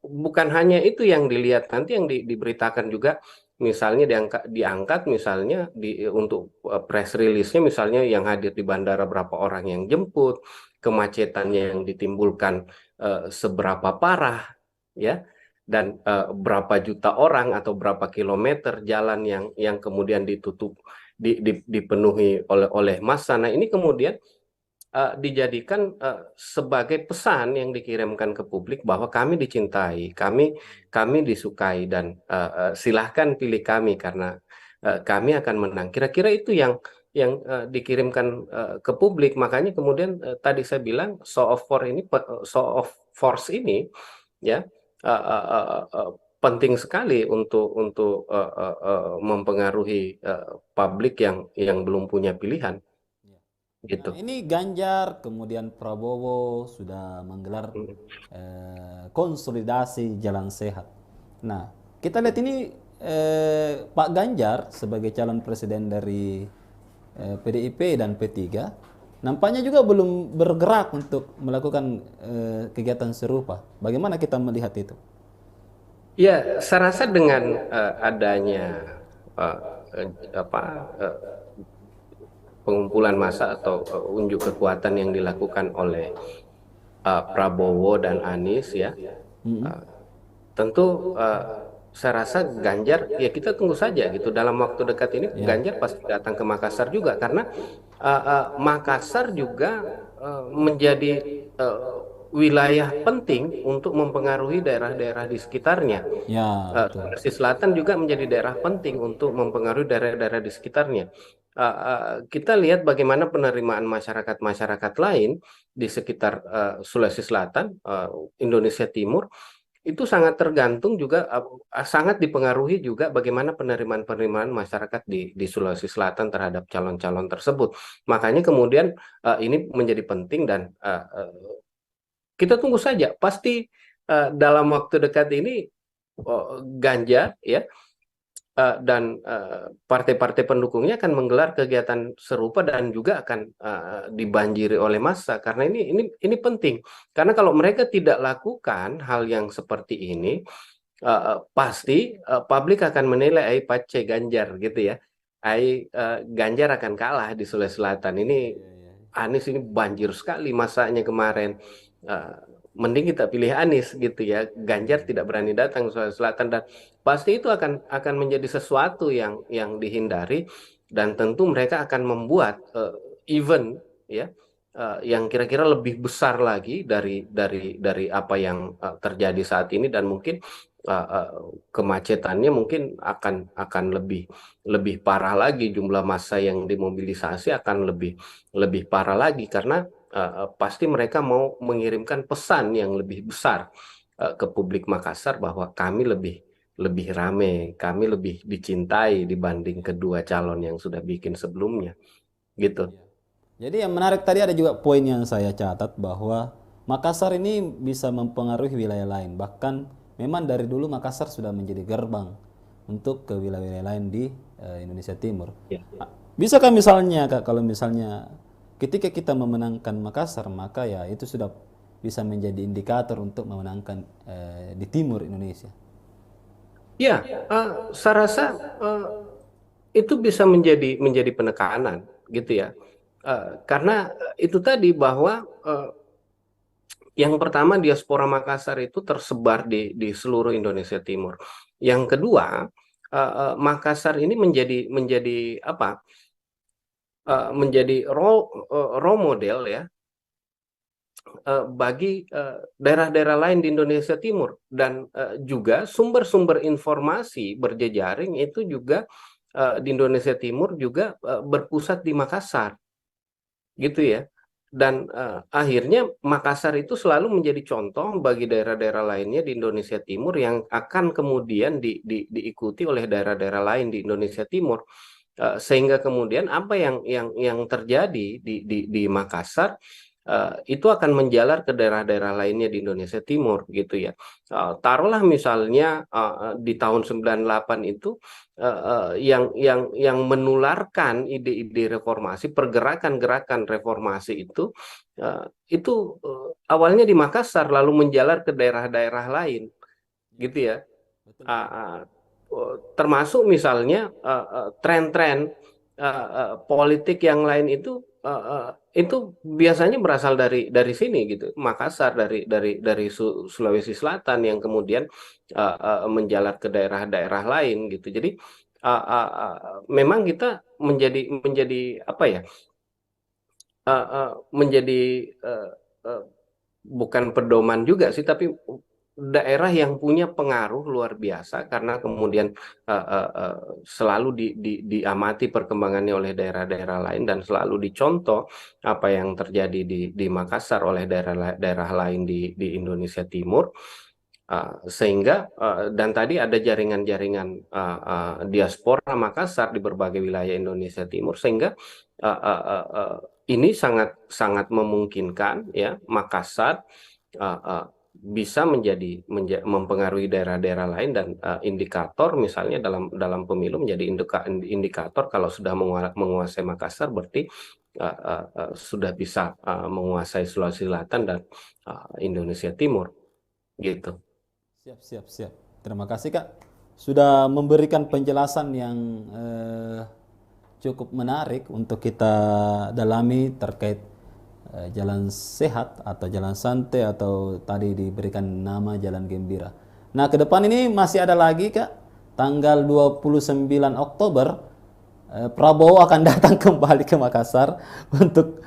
bukan hanya itu yang dilihat, nanti yang diberitakan juga, misalnya diangkat misalnya untuk press release-nya, misalnya yang hadir di bandara berapa orang yang jemput, kemacetannya yang ditimbulkan seberapa parah, ya, dan berapa juta orang atau berapa kilometer jalan yang kemudian ditutup, dipenuhi oleh massa. Nah, ini kemudian dijadikan sebagai pesan yang dikirimkan ke publik bahwa kami dicintai, kami disukai, dan silahkan pilih kami karena kami akan menang. Kira-kira itu yang dikirimkan ke publik. Makanya kemudian tadi saya bilang show of force ini, ya, uh, uh, uh, uh, penting sekali untuk mempengaruhi publik yang belum punya pilihan, Ya. Nah, gitu. ini Ganjar, kemudian Prabowo sudah menggelar konsolidasi jalan sehat. Nah, kita lihat ini Pak Ganjar sebagai calon presiden dari PDIP dan P3 nampaknya juga belum bergerak untuk melakukan kegiatan serupa. Bagaimana kita melihat itu? Ya, saya rasa dengan adanya eh, apa, eh, pengumpulan massa atau unjuk kekuatan yang dilakukan oleh Prabowo dan Anies, ya, Mm-mm. eh, tentu saya rasa Ganjar, ya, kita tunggu saja gitu, dalam waktu dekat ini Ya. Ganjar pasti datang ke Makassar juga, karena Makassar juga menjadi eh, wilayah penting untuk mempengaruhi daerah-daerah di sekitarnya. Ya, betul. Sulawesi Selatan juga menjadi daerah penting untuk mempengaruhi daerah-daerah di sekitarnya. Kita lihat bagaimana penerimaan masyarakat-masyarakat lain di sekitar Sulawesi Selatan, Indonesia Timur, itu sangat tergantung juga, sangat dipengaruhi juga bagaimana penerimaan-penerimaan masyarakat di Sulawesi Selatan terhadap calon-calon tersebut. Makanya kemudian ini menjadi penting, dan kita tunggu saja. Pasti dalam waktu dekat ini Ganjar, ya, dan partai-partai pendukungnya akan menggelar kegiatan serupa dan juga akan dibanjiri oleh massa, karena ini penting. Karena kalau mereka tidak lakukan hal yang seperti ini, pasti publik akan menilai ai pace Ganjar gitu ya. Ganjar akan kalah di Sulawesi Selatan. Ini Iya, iya, iya. Anies ini banjir sekali masanya kemarin. Eh, Mending kita pilih Anies gitu ya. Ganjar tidak berani datang ke Sulawesi Selatan, dan pasti itu akan menjadi sesuatu yang dihindari, dan tentu mereka akan membuat event ya, yang kira-kira lebih besar lagi dari apa yang terjadi saat ini, dan mungkin kemacetannya mungkin akan lebih lebih parah lagi, jumlah massa yang dimobilisasi akan lebih lebih parah lagi, karena pasti mereka mau mengirimkan pesan yang lebih besar ke publik Makassar bahwa kami lebih lebih rame, kami lebih dicintai dibanding kedua calon yang sudah bikin sebelumnya, gitu. Iya. Jadi yang menarik tadi ada juga poin yang saya catat bahwa Makassar ini bisa mempengaruhi wilayah lain. Bahkan memang dari dulu Makassar sudah menjadi gerbang untuk ke wilayah-wilayah lain di Indonesia Timur. Ya. Bisakah misalnya Kak, kalau misalnya ketika kita memenangkan Makassar, maka ya itu sudah bisa menjadi indikator untuk memenangkan di timur Indonesia. Ya, saya rasa eh, itu bisa menjadi penekanan gitu ya. Karena itu tadi bahwa yang pertama, diaspora Makassar itu tersebar di seluruh Indonesia Timur. Yang kedua, Makassar ini menjadi apa? Menjadi role model ya, bagi daerah-daerah lain di Indonesia Timur, dan juga sumber-sumber informasi berjejaring itu juga di Indonesia Timur juga berpusat di Makassar gitu ya. Dan akhirnya Makassar itu selalu menjadi contoh bagi daerah-daerah lainnya di Indonesia Timur, yang akan kemudian diikuti oleh daerah-daerah lain di Indonesia Timur. Sehingga kemudian apa yang terjadi di Makassar itu akan menjalar ke daerah-daerah lainnya di Indonesia Timur gitu ya. Taruhlah misalnya di tahun 98 itu yang menularkan ide-ide reformasi, pergerakan-gerakan reformasi itu awalnya di Makassar lalu menjalar ke daerah-daerah lain Ya, gitu ya. betul Ah, betul. ah, Termasuk misalnya tren-tren politik yang lain itu biasanya berasal dari sini gitu, Makassar, dari Sulawesi Selatan, yang kemudian menjalar ke daerah-daerah lain gitu. Jadi memang kita menjadi menjadi apa ya, menjadi uh, uh, bukan pedoman juga sih, tapi daerah yang punya pengaruh luar biasa, karena kemudian selalu diamati perkembangannya oleh daerah-daerah lain, dan selalu dicontoh apa yang terjadi di Makassar oleh daerah-daerah lain di Indonesia Timur. Sehingga dan tadi ada jaringan-jaringan diaspora Makassar di berbagai wilayah Indonesia Timur, sehingga uh, uh, uh, uh, ini sangat sangat memungkinkan ya Makassar uh, uh, bisa mempengaruhi daerah-daerah lain, dan indikator misalnya dalam dalam pemilu menjadi indikator, kalau sudah menguasai Makassar berarti sudah bisa menguasai Sulawesi Selatan dan Indonesia Timur gitu. Siap, siap, siap. Terima kasih Kak sudah memberikan penjelasan yang cukup menarik untuk kita dalami terkait jalan sehat atau jalan santai atau tadi diberikan nama jalan gembira. Nah, ke depan ini masih ada lagi Kak. Tanggal 29 Oktober Prabowo akan datang kembali ke Makassar untuk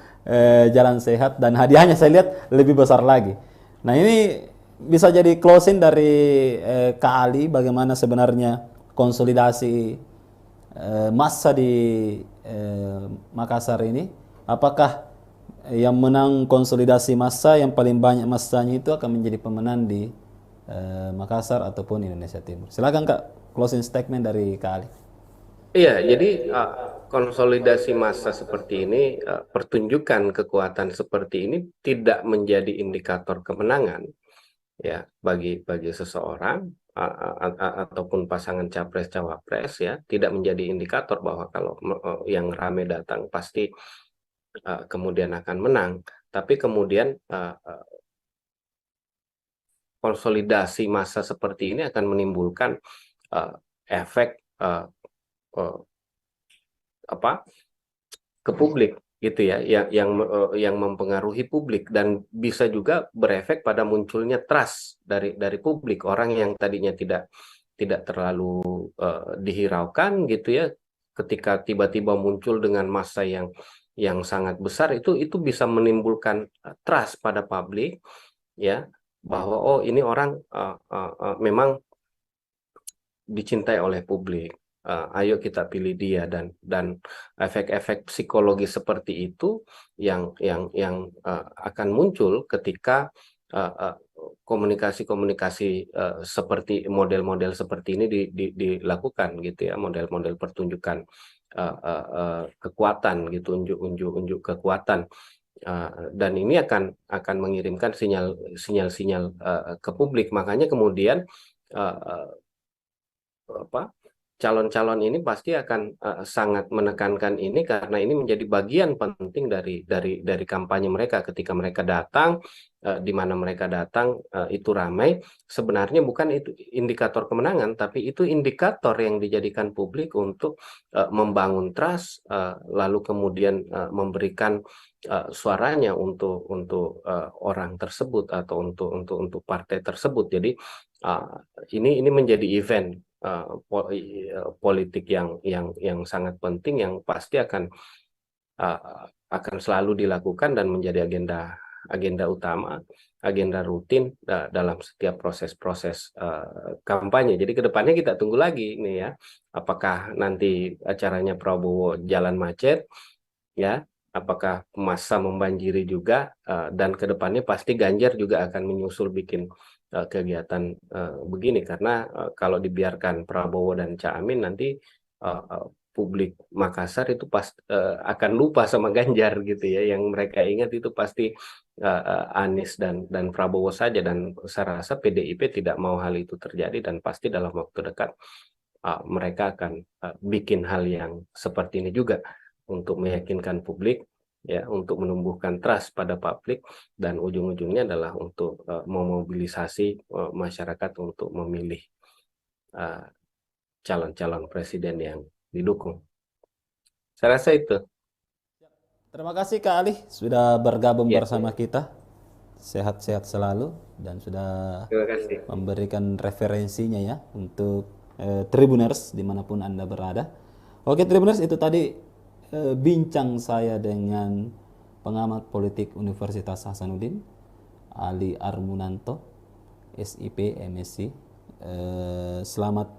jalan sehat dan hadiahnya saya lihat lebih besar lagi. Nah, ini bisa jadi closing dari Kak Ali bagaimana sebenarnya konsolidasi massa di Makassar ini. Apakah yang menang konsolidasi massa yang paling banyak massanya itu akan menjadi pemenang di Makassar ataupun Indonesia Timur. Silakan Kak, closing statement dari Kak Ali. Iya, jadi konsolidasi massa seperti ini, pertunjukan kekuatan seperti ini tidak menjadi indikator kemenangan ya bagi seseorang, ataupun pasangan capres cawapres ya, tidak menjadi indikator bahwa kalau yang rame datang pasti kemudian akan menang. Tapi kemudian konsolidasi massa seperti ini akan menimbulkan efek apa ke publik gitu ya, yang mempengaruhi publik dan bisa juga berefek pada munculnya trust dari publik, orang yang tadinya tidak terlalu dihiraukan gitu ya, ketika tiba-tiba muncul dengan massa yang sangat besar, itu bisa menimbulkan trust pada publik ya, bahwa oh ini orang memang dicintai oleh publik. Ayo kita pilih dia, dan efek-efek psikologi seperti itu yang akan muncul ketika komunikasi-komunikasi seperti model-model seperti ini dilakukan gitu ya, model-model pertunjukan kekuatan gitu, unjuk kekuatan. Dan ini akan mengirimkan sinyal-sinyal ke publik. Makanya kemudian calon-calon ini pasti akan sangat menekankan ini, karena ini menjadi bagian penting dari kampanye mereka. Ketika mereka datang, di mana mereka datang itu ramai, sebenarnya bukan itu indikator kemenangan, tapi itu indikator yang dijadikan publik untuk membangun trust, lalu kemudian memberikan suaranya untuk orang tersebut atau untuk partai tersebut. Jadi ini menjadi event politik yang sangat penting, yang pasti akan selalu dilakukan dan menjadi agenda utama, agenda rutin dalam setiap proses-proses kampanye. Jadi kedepannya kita tunggu lagi nih ya, apakah nanti acaranya Prabowo jalan macet ya, apakah massa membanjiri juga, dan kedepannya pasti Ganjar juga akan menyusul bikin kegiatan begini, karena kalau dibiarkan Prabowo dan Caimin, nanti publik Makassar itu akan lupa sama Ganjar gitu ya. Yang mereka ingat itu pasti Anies dan Prabowo saja, dan saya rasa PDIP tidak mau hal itu terjadi, dan pasti dalam waktu dekat mereka akan bikin hal yang seperti ini juga untuk meyakinkan publik ya, untuk menumbuhkan trust pada publik, dan ujung-ujungnya adalah untuk memobilisasi masyarakat untuk memilih calon-calon presiden yang didukung. Saya rasa itu. Terima kasih Kak Ali sudah bergabung Ya, bersama kita. Sehat-sehat selalu dan sudah terima kasih. memberikan referensinya ya untuk Tribuners dimanapun Anda berada. Oke Tribuners, itu tadi bincang saya dengan pengamat politik Universitas Hasanuddin, Ali Armunanto, SIP, MSc. Selamat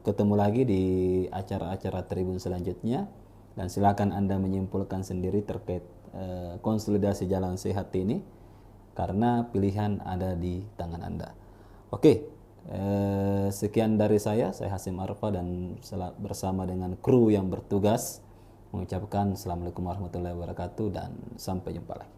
ketemu lagi di acara-acara Tribun selanjutnya, dan silakan Anda menyimpulkan sendiri terkait konsolidasi jalan sehat ini, karena pilihan ada di tangan Anda. Oke. Sekian dari saya Hasim Arfa, dan bersama dengan kru yang bertugas mengucapkan Assalamualaikum warahmatullahi wabarakatuh, dan sampai jumpa lagi.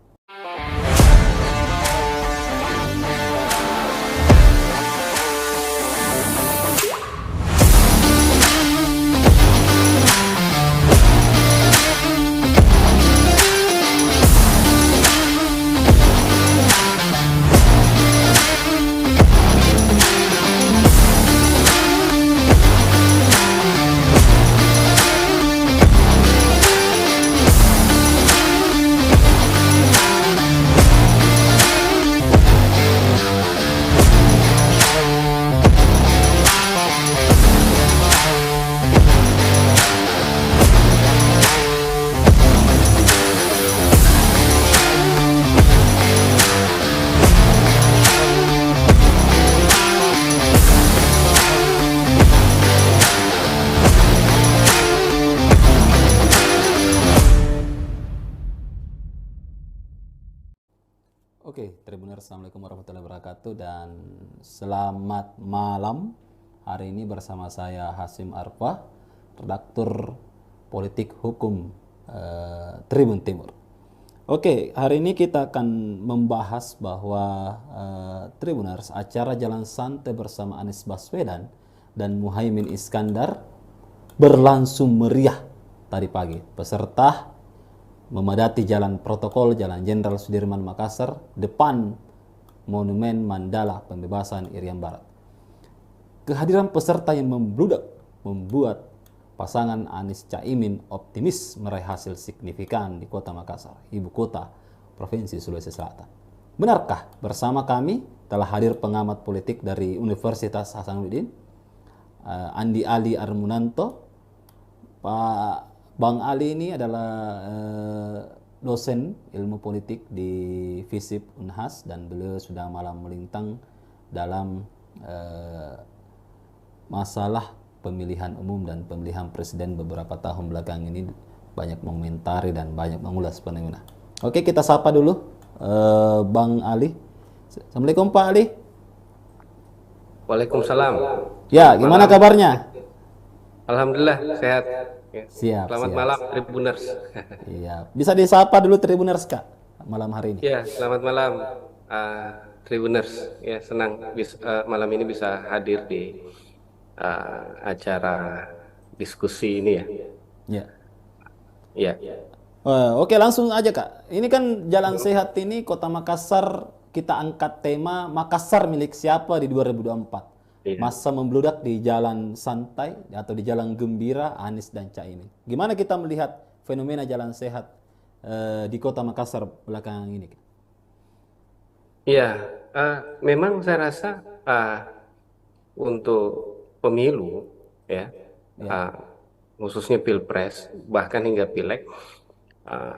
Oke, Tribuners, Assalamualaikum warahmatullahi wabarakatuh, dan selamat malam. Hari ini bersama saya Hasim Arfa, redaktur politik hukum Tribun Timur. Oke, hari ini kita akan membahas bahwa Tribuners, acara Jalan Santai bersama Anies Baswedan dan Muhaimin Iskandar berlangsung meriah tadi pagi. Peserta memadati jalan protokol Jalan Jenderal Sudirman Makassar depan Monumen Mandala Pembebasan Irian Barat. Kehadiran peserta yang membludak membuat pasangan Anies Caimin optimis meraih hasil signifikan di Kota Makassar, ibu kota Provinsi Sulawesi Selatan. Benarkah? Bersama kami telah hadir pengamat politik dari Universitas Hasanuddin, Andi Ali Armunanto. Pak Bang Ali ini adalah dosen ilmu politik di FISIP Unhas, dan beliau sudah malam melintang dalam masalah pemilihan umum dan pemilihan presiden beberapa tahun belakang ini, banyak mengomentari dan banyak mengulas fenomena. Oke, kita sapa dulu Bang Ali. Assalamualaikum Pak Ali. Waalaikumsalam. Ya, gimana Malam. kabarnya? Alhamdulillah sehat. Ya. Siap. Selamat malam Tribuners. Iya, bisa disapa dulu Tribuners Kak malam hari ini. Ya, selamat malam Tribuners. Ya, senang malam ini bisa hadir di acara diskusi ini ya. Ya. Ya. Oke, langsung aja Kak. Ini kan Jalan Sehat ini Kota Makassar, kita angkat tema Makassar milik siapa di 2024. Iya. Masa membludak di jalan santai atau di jalan gembira Anies dan Caimin. Gimana kita melihat fenomena Jalan Sehat di Kota Makassar belakangan ini? Iya, memang saya rasa untuk pemilu ya, khususnya Pilpres bahkan hingga Pileg,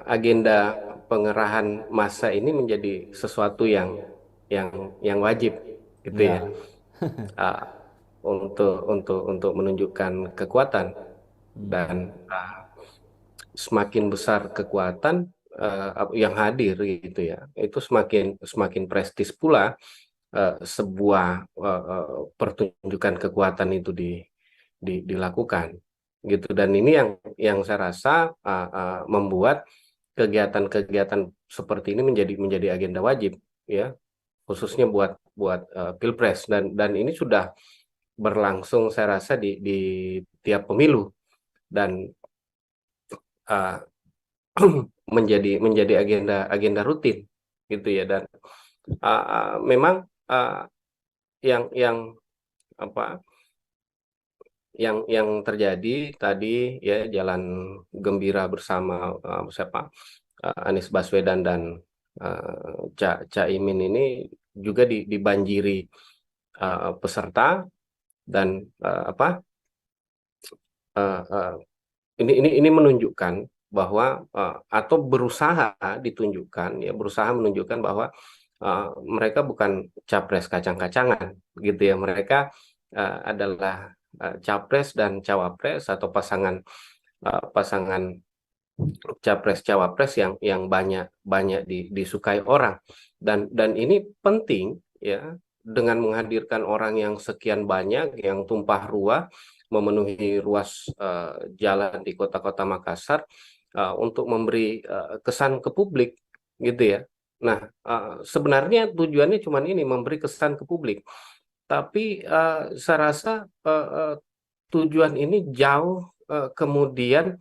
agenda pengerahan massa ini menjadi sesuatu yang wajib gitu ya. Untuk menunjukkan kekuatan, dan semakin besar kekuatan yang hadir gitu ya, itu semakin prestis pula sebuah pertunjukan kekuatan itu dilakukan gitu. Dan ini yang saya rasa membuat kegiatan-kegiatan seperti ini menjadi agenda wajib ya, khususnya buat Pilpres, dan ini sudah berlangsung saya rasa di tiap pemilu, dan menjadi agenda rutin gitu ya. Dan memang yang terjadi tadi ya, jalan gembira bersama Anies Baswedan dan Caimin ini juga dibanjiri peserta, dan ini menunjukkan bahwa atau berusaha menunjukkan bahwa mereka bukan capres kacang-kacangan gitu ya. Mereka adalah capres dan cawapres, atau pasangan capres cawapres yang banyak disukai orang, dan ini penting ya, dengan menghadirkan orang yang sekian banyak, yang tumpah ruah memenuhi ruas jalan di kota-kota Makassar untuk memberi kesan ke publik gitu ya. Nah, sebenarnya tujuannya cuma ini, memberi kesan ke publik, tapi saya rasa tujuan ini jauh kemudian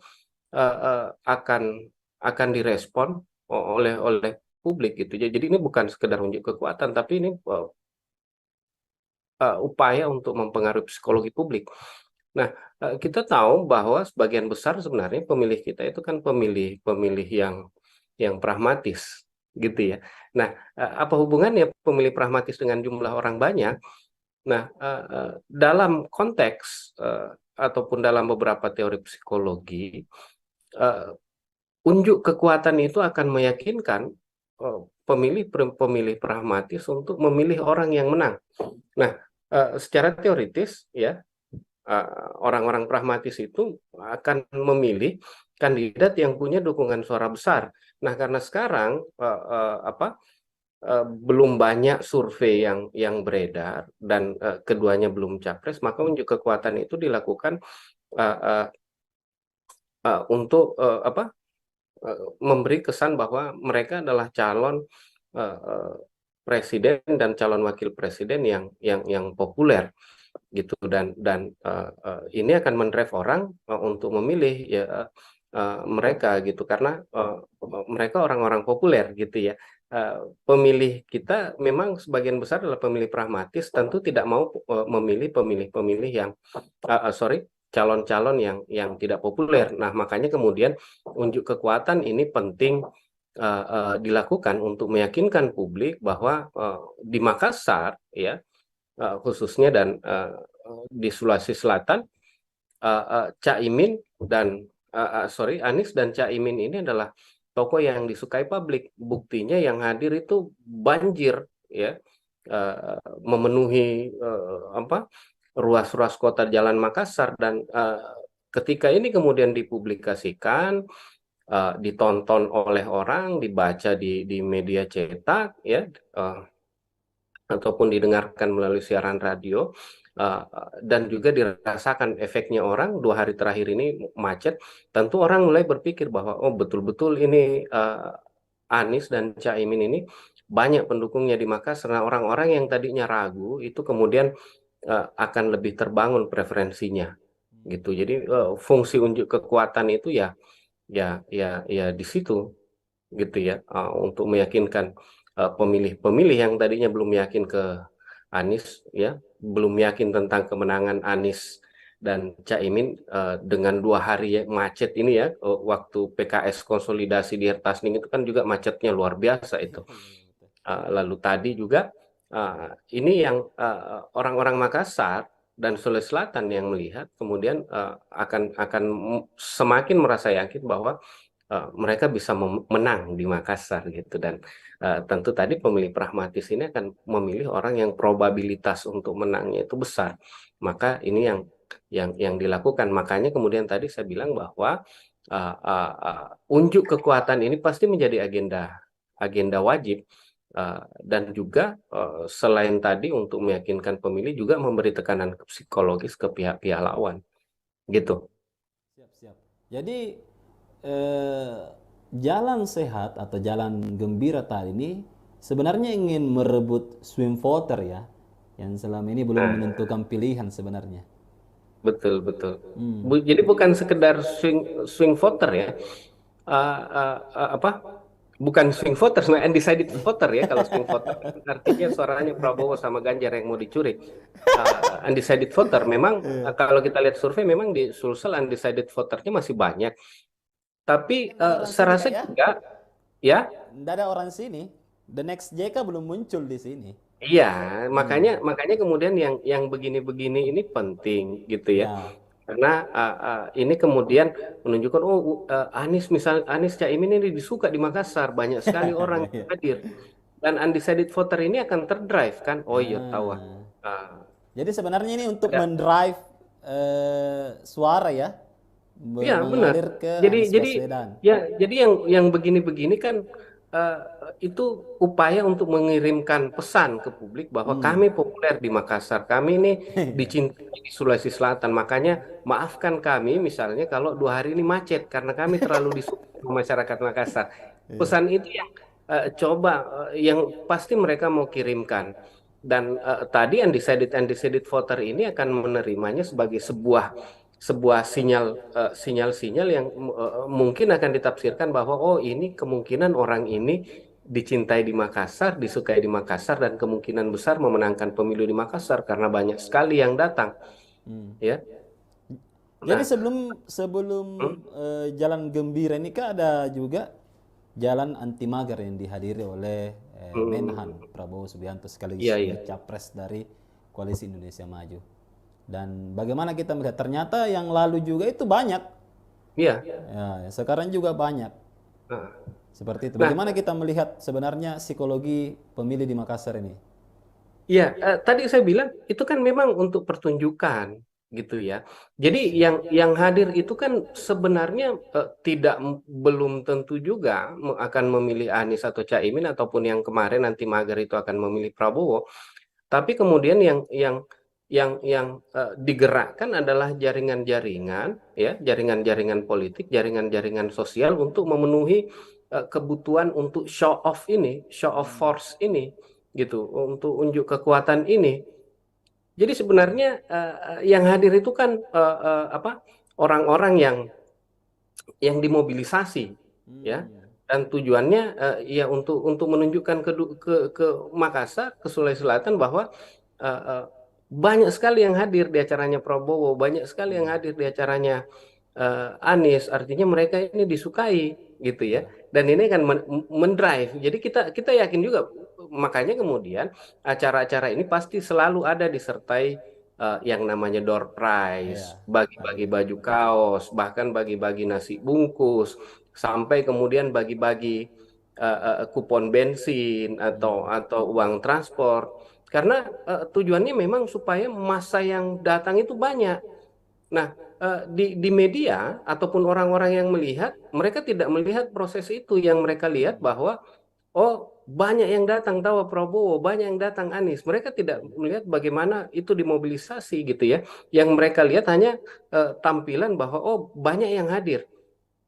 akan direspon oleh publik gitu. Jadi ini bukan sekedar unjuk kekuatan, tapi ini upaya untuk mempengaruhi psikologi publik. Nah, kita tahu bahwa sebagian besar sebenarnya pemilih kita itu kan pemilih yang pragmatis gitu ya. Nah, apa hubungannya pemilih pragmatis dengan jumlah orang banyak? Nah, dalam konteks ataupun dalam beberapa teori psikologi, unjuk kekuatan itu akan meyakinkan pemilih pragmatis untuk memilih orang yang menang. Nah, secara teoritis ya, orang-orang pragmatis itu akan memilih kandidat yang punya dukungan suara besar. Nah, karena sekarang belum banyak survei yang beredar, dan keduanya belum capres, maka unjuk kekuatan itu dilakukan untuk memberi kesan bahwa mereka adalah calon presiden dan calon wakil presiden yang populer gitu, dan ini akan mendrive orang untuk memilih ya mereka gitu, karena mereka orang-orang populer gitu ya. pemilih kita memang sebagian besar adalah pemilih pragmatis, tentu tidak mau memilih pemilih-pemilih yang calon-calon yang tidak populer. Nah, makanya kemudian unjuk kekuatan ini penting dilakukan untuk meyakinkan publik bahwa di Makassar ya, khususnya dan di Sulawesi Selatan, Caimin dan Anies dan Caimin ini adalah tokoh yang disukai publik. Buktinya yang hadir itu banjir ya, memenuhi ruas-ruas kota Jalan Makassar, dan ketika ini kemudian dipublikasikan, ditonton oleh orang, dibaca di media cetak ya, ataupun didengarkan melalui siaran radio, dan juga dirasakan efeknya orang 2 hari terakhir ini macet, tentu orang mulai berpikir bahwa oh betul-betul ini Anies dan Caimin ini banyak pendukungnya di Makassar. Nah, orang-orang yang tadinya ragu itu kemudian akan lebih terbangun preferensinya gitu. Jadi fungsi unjuk kekuatan itu ya di situ gitu ya, untuk meyakinkan pemilih-pemilih yang tadinya belum yakin ke Anies ya, belum yakin tentang kemenangan Anies dan Caimin, dengan 2 hari macet ini ya, waktu PKS konsolidasi di Hertasning itu kan juga macetnya luar biasa itu. Lalu tadi juga ini yang orang-orang Makassar dan Sulawesi Selatan yang melihat kemudian akan semakin merasa yakin bahwa mereka bisa menang di Makassar gitu, dan tentu tadi pemilih pragmatis ini akan memilih orang yang probabilitas untuk menangnya itu besar. Maka ini yang dilakukan. Makanya kemudian tadi saya bilang bahwa unjuk kekuatan ini pasti menjadi agenda wajib, dan juga selain tadi untuk meyakinkan pemilih juga memberi tekanan psikologis ke pihak-pihak lawan gitu. Siap, siap. Jadi eh, jalan sehat atau jalan gembira tadi ini sebenarnya ingin merebut swing voter ya, yang selama ini belum Nah, menentukan pilihan sebenarnya. betul betul. Hmm. Jadi bukan sekedar swing swing voter ya, apa? Bukan swing voter, sebenarnya undecided voter ya. Kalau swing voter artinya suaranya Prabowo sama Ganjar yang mau dicuri. Undecided voter memang, kalau kita lihat survei memang di Sulsel undecided voternya masih banyak. Tapi Nggak ada orang saya sini rasa kak ya? juga ya. Nggak ada orang sini. The next JK belum muncul di sini. Iya, makanya Hmm. makanya kemudian yang begini-begini ini penting gitu ya. Ya. Karena ini kemudian menunjukkan oh, Anies Caimin ini disuka di Makassar, banyak sekali orang yang hadir, dan undecided voter ini akan terdrive kan. Oh iya tahu. Ah. Ah, Jadi sebenarnya ini untuk ada. mendrive suara ya, Iya benar. mengalir ke Jadi Anies jadi Baswedan. ya jadi yang begini-begini kan, eh, itu upaya untuk mengirimkan pesan ke publik bahwa Hmm. kami populer di Makassar, kami ini dicintai di Sulawesi Selatan. Makanya maafkan kami misalnya kalau 2 hari ini macet karena kami terlalu disukai sama masyarakat Makassar. Pesan itu yang coba yang pasti mereka mau kirimkan. Dan tadi undecided voter ini akan menerimanya sebagai sebuah sebuah sinyal-sinyal yang mungkin akan ditafsirkan bahwa oh ini kemungkinan orang ini dicintai di Makassar, disukai di Makassar, dan kemungkinan besar memenangkan pemilu di Makassar karena banyak sekali yang datang, Hmm. ya. Jadi Nah, sebelum sebelum hmm, jalan gembira ini kan ada juga jalan anti mager yang dihadiri oleh Menhan hmm, Prabowo Subianto sekaligus iya iya, juga capres dari Koalisi Indonesia Maju. Dan bagaimana kita melihat ternyata yang lalu juga itu banyak, iya. ya, sekarang juga banyak Nah, seperti itu. nah, Bagaimana kita melihat sebenarnya psikologi pemilih di Makassar ini? iya, tadi saya bilang itu kan memang untuk pertunjukan gitu ya. Jadi yang hadir itu kan sebenarnya tidak belum tentu juga akan memilih Anies atau Caimin, ataupun yang kemarin nanti mager itu akan memilih Prabowo. Tapi kemudian yang digerakkan adalah jaringan-jaringan ya, jaringan-jaringan politik, jaringan-jaringan sosial untuk memenuhi kebutuhan untuk show off ini, show of force ini gitu, untuk unjuk kekuatan ini. Jadi sebenarnya yang hadir itu kan apa, orang-orang yang dimobilisasi ya, Hmm. dan tujuannya ya untuk menunjukkan ke Makassar, ke Sulawesi Selatan bahwa eh, eh, banyak sekali yang hadir di acaranya Prabowo, banyak sekali yang hadir di acaranya Anies, artinya mereka ini disukai gitu ya. Ya, Dan ini akan mendrive. Jadi kita kita yakin juga, makanya kemudian acara-acara ini pasti selalu ada disertai yang namanya door prize, ya, bagi-bagi hadiah. baju kaos, bahkan bagi-bagi nasi bungkus, sampai kemudian bagi-bagi kupon bensin Hmm. atau uang transport. Karena tujuannya memang supaya masa yang datang itu banyak. Nah, di media ataupun orang-orang yang melihat, mereka tidak melihat proses itu. Yang mereka lihat bahwa, oh, banyak yang datang tawa Prabowo, banyak yang datang Anies. Mereka tidak melihat bagaimana itu dimobilisasi gitu ya. Yang mereka lihat hanya tampilan bahwa, oh, banyak yang hadir.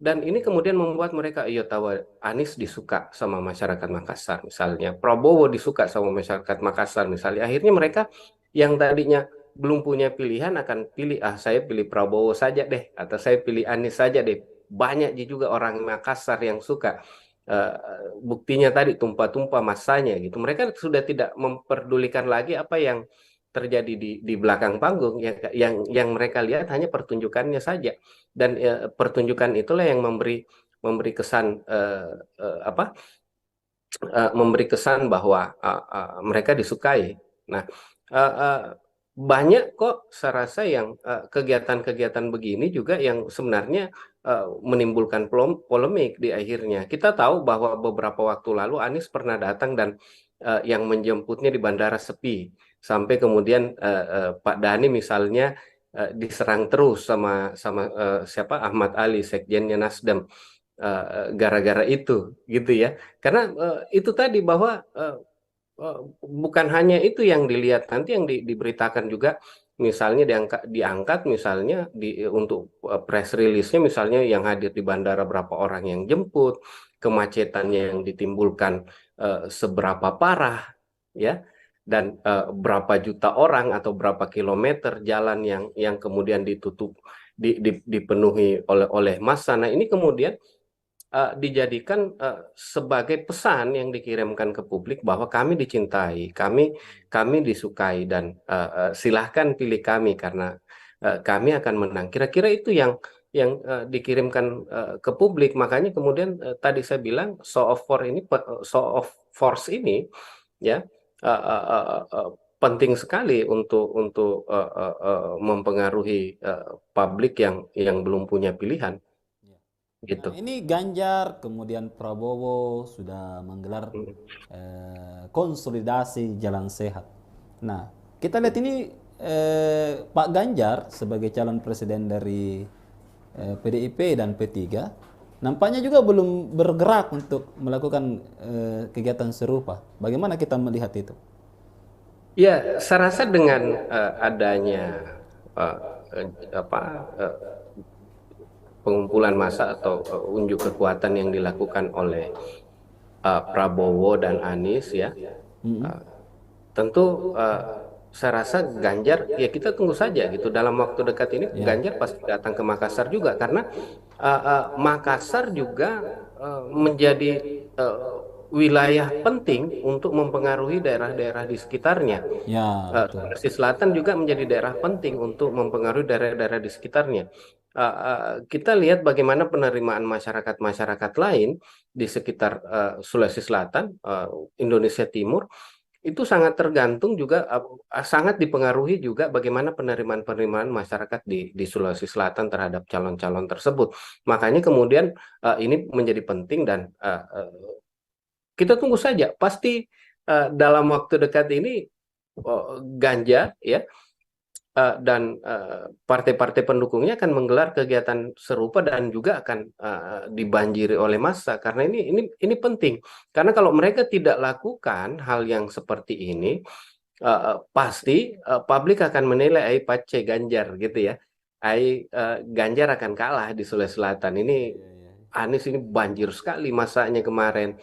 Dan ini kemudian membuat mereka, iya tahu, Anies disuka sama masyarakat Makassar misalnya, Prabowo disuka sama masyarakat Makassar misalnya. Akhirnya mereka yang tadinya belum punya pilihan akan pilih, ah saya pilih Prabowo saja deh, atau saya pilih Anies saja deh. Banyak juga orang Makassar yang suka. Eh, Buktinya tadi tumpah-tumpah masanya gitu. Mereka sudah tidak memperdulikan lagi apa yang terjadi di belakang panggung. Yang mereka lihat hanya pertunjukannya saja, dan pertunjukan itulah yang memberi memberi kesan apa memberi kesan bahwa mereka disukai. Nah, uh, uh, banyak kok saya rasa yang kegiatan-kegiatan begini juga yang sebenarnya menimbulkan polemik di akhirnya. Kita tahu bahwa beberapa waktu lalu Anies pernah datang dan yang menjemputnya di bandara sepi, sampai kemudian Pak Dhani misalnya diserang terus sama sama siapa, Ahmad Ali, sekjennya Nasdem, gara-gara itu gitu ya. Karena itu tadi bahwa bukan hanya itu yang dilihat, nanti yang diberitakan juga, misalnya diangkat misalnya untuk press release-nya, misalnya yang hadir di bandara berapa orang yang jemput, kemacetannya yang ditimbulkan seberapa parah ya, dan berapa juta orang atau berapa kilometer jalan yang kemudian ditutup, dipenuhi oleh massa. Nah, ini kemudian dijadikan sebagai pesan yang dikirimkan ke publik bahwa kami dicintai, kami kami disukai, dan silahkan pilih kami karena kami akan menang. Kira-kira itu yang dikirimkan ke publik. Makanya kemudian tadi saya bilang show of force ini ya uh, uh, uh, uh, penting sekali untuk mempengaruhi publik yang belum punya pilihan Ya. Nah, gitu. ini Ganjar, kemudian Prabowo sudah menggelar konsolidasi jalan sehat. Nah, kita lihat ini Pak Ganjar sebagai calon presiden dari PDIP dan P3 nampaknya juga belum bergerak untuk melakukan kegiatan serupa. Bagaimana kita melihat itu? Ya, saya rasa dengan adanya eh, apa eh, pengumpulan massa atau unjuk kekuatan yang dilakukan oleh Prabowo dan Anies ya, Mm-mm. eh, tentu saya rasa Ganjar, ya kita tunggu saja gitu, dalam waktu dekat ini Ya. Ganjar pasti datang ke Makassar juga, karena Makassar juga menjadi eh, wilayah penting untuk mempengaruhi daerah-daerah di sekitarnya. Ya, betul. Sulawesi Selatan juga menjadi daerah penting untuk mempengaruhi daerah-daerah di sekitarnya. Kita lihat bagaimana penerimaan masyarakat-masyarakat lain di sekitar Sulawesi Selatan, Indonesia Timur, itu sangat tergantung juga, sangat dipengaruhi juga bagaimana penerimaan-penerimaan masyarakat di Sulawesi Selatan terhadap calon-calon tersebut. Makanya kemudian ini menjadi penting, dan kita tunggu saja. Pasti dalam waktu dekat ini Ganjar ya, dan partai-partai pendukungnya akan menggelar kegiatan serupa dan juga akan dibanjiri oleh massa, karena ini penting. Karena kalau mereka tidak lakukan hal yang seperti ini, pasti publik akan menilai ai pace Ganjar gitu ya. Ganjar akan kalah di Sulawesi Selatan ini. Anies ini banjir sekali masanya kemarin.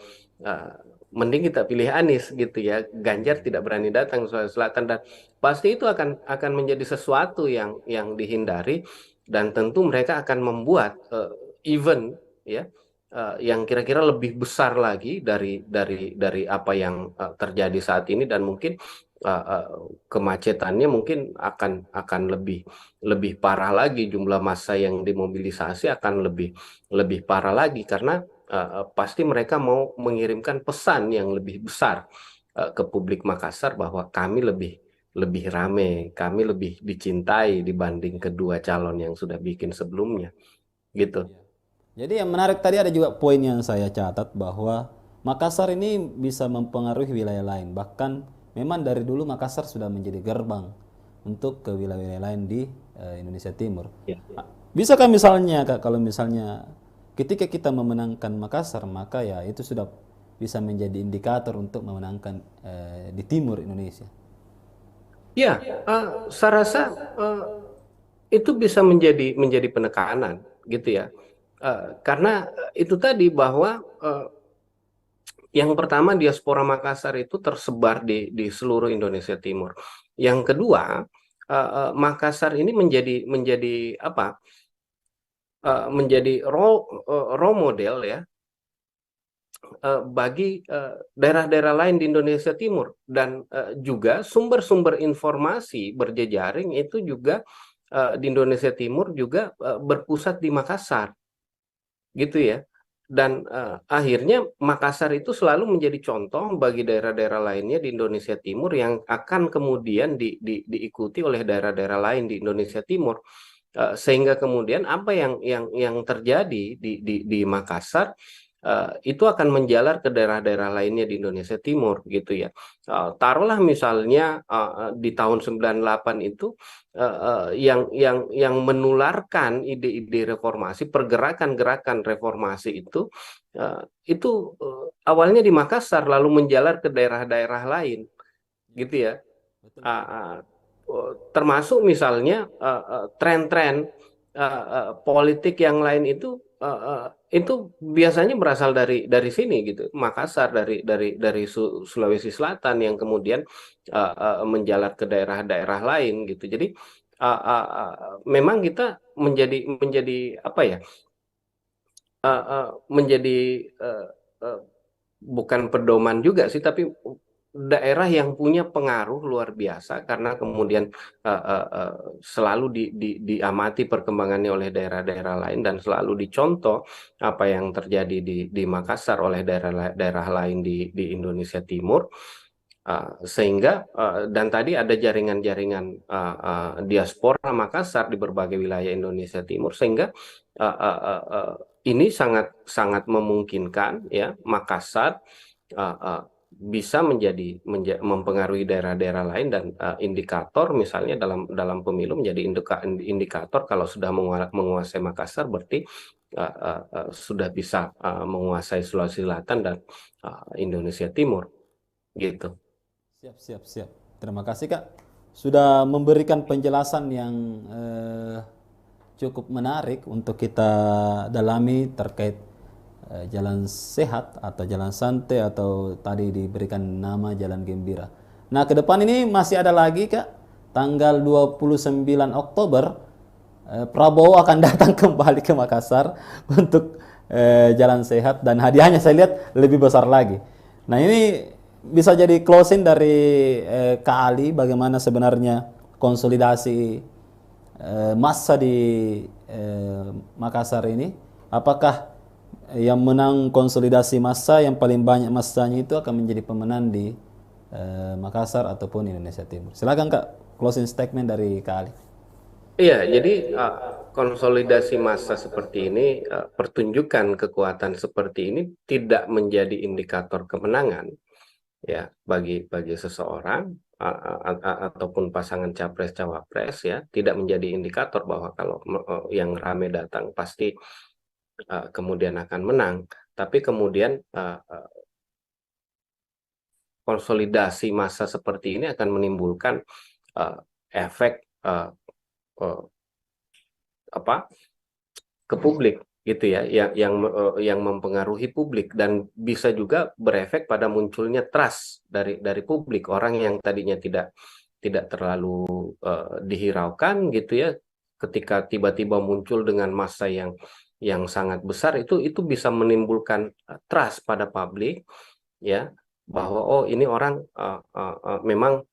Eh, Mending kita pilih Anies gitu ya. Ganjar tidak berani datang ke Sulawesi Selatan, dan pasti itu akan menjadi sesuatu yang dihindari, dan tentu mereka akan membuat event ya, yang kira-kira lebih besar lagi dari apa yang terjadi saat ini, dan mungkin kemacetannya mungkin akan lebih parah lagi, jumlah massa yang dimobilisasi akan lebih parah lagi, karena pasti mereka mau mengirimkan pesan yang lebih besar ke publik Makassar bahwa kami lebih rame, kami lebih dicintai dibanding kedua calon yang sudah bikin sebelumnya, gitu. Jadi yang menarik tadi ada juga poin yang saya catat bahwa Makassar ini bisa mempengaruhi wilayah lain. Bahkan memang dari dulu Makassar sudah menjadi gerbang untuk ke wilayah-wilayah lain di Indonesia Timur. Ya. Bisakah misalnya Kak, kalau misalnya ketika kita memenangkan Makassar, maka ya itu sudah bisa menjadi indikator untuk memenangkan di timur Indonesia. Ya, saya rasa eh, itu bisa menjadi penekanan, gitu ya. Karena itu tadi bahwa yang pertama, diaspora Makassar itu tersebar di seluruh Indonesia Timur. Yang kedua, Makassar ini menjadi apa? Menjadi role model ya, bagi daerah-daerah lain di Indonesia Timur, dan juga sumber-sumber informasi berjejaring itu juga di Indonesia Timur juga berpusat di Makassar, gitu ya. Dan akhirnya Makassar itu selalu menjadi contoh bagi daerah-daerah lainnya di Indonesia Timur, yang akan kemudian diikuti oleh daerah-daerah lain di Indonesia Timur. Sehingga kemudian apa yang terjadi di Makassar itu akan menjalar ke daerah-daerah lainnya di Indonesia Timur, gitu ya. Taruhlah misalnya di tahun 98 itu yang menularkan ide-ide reformasi, pergerakan-gerakan reformasi itu awalnya di Makassar lalu menjalar ke daerah-daerah lain, Ya, gitu ya. betul Ah, betul. ah, Termasuk misalnya tren-tren politik yang lain itu biasanya berasal dari sini, gitu, Makassar, dari Sulawesi Selatan, yang kemudian menjalar ke daerah-daerah lain, gitu. Jadi memang kita menjadi apa ya, menjadi uh, uh, bukan pedoman juga sih, tapi daerah yang punya pengaruh luar biasa, karena kemudian selalu diamati perkembangannya oleh daerah-daerah lain, dan selalu dicontoh apa yang terjadi di Makassar oleh daerah-daerah lain di Indonesia Timur. Sehingga dan tadi ada jaringan-jaringan diaspora Makassar di berbagai wilayah Indonesia Timur, sehingga uh, uh, uh, uh, ini sangat sangat memungkinkan ya Makassar uh, uh, bisa mempengaruhi daerah-daerah lain, dan indikator misalnya dalam dalam pemilu menjadi indikator, kalau sudah menguasai Makassar berarti sudah bisa menguasai Sulawesi Selatan dan Indonesia Timur, gitu. Siap, siap, siap. Terima kasih Kak. Sudah memberikan penjelasan yang cukup menarik untuk kita dalami terkait jalan sehat atau jalan santai atau tadi diberikan nama jalan gembira. Nah, ke depan ini masih ada lagi Kak. Tanggal 29 Oktober Prabowo akan datang kembali ke Makassar untuk jalan sehat, dan hadiahnya saya lihat lebih besar lagi. Nah, ini bisa jadi closing dari Kak Ali, bagaimana sebenarnya konsolidasi massa di Makassar ini. Apakah yang menang konsolidasi massa yang paling banyak massanya itu akan menjadi pemenang di Makassar ataupun Indonesia Timur? Silakan Kak, closing statement dari Kak Ali. Iya, jadi konsolidasi massa seperti ini, pertunjukan kekuatan seperti ini tidak menjadi indikator kemenangan ya bagi seseorang, ataupun pasangan capres cawapres, ya, tidak menjadi indikator bahwa kalau yang rame datang pasti kemudian akan menang. Tapi kemudian konsolidasi massa seperti ini akan menimbulkan efek uh, apa ke publik, gitu ya, yang mempengaruhi publik, dan bisa juga berefek pada munculnya trust dari publik, orang yang tadinya tidak terlalu dihiraukan, gitu ya, ketika tiba-tiba muncul dengan massa yang yang sangat besar, itu bisa menimbulkan trust pada publik, ya, bahwa oh ini orang memang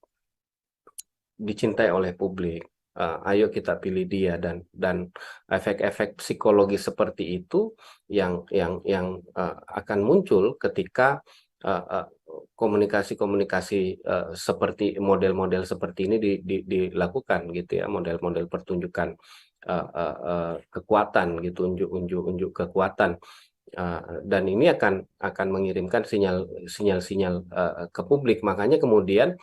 dicintai oleh publik. Ayo kita pilih dia, dan efek-efek psikologi seperti itu yang akan muncul ketika komunikasi-komunikasi seperti model-model seperti ini dilakukan gitu ya, model-model pertunjukan kekuatan gitu, unjuk kekuatan. Dan ini akan mengirimkan sinyal-sinyal ke publik. Makanya kemudian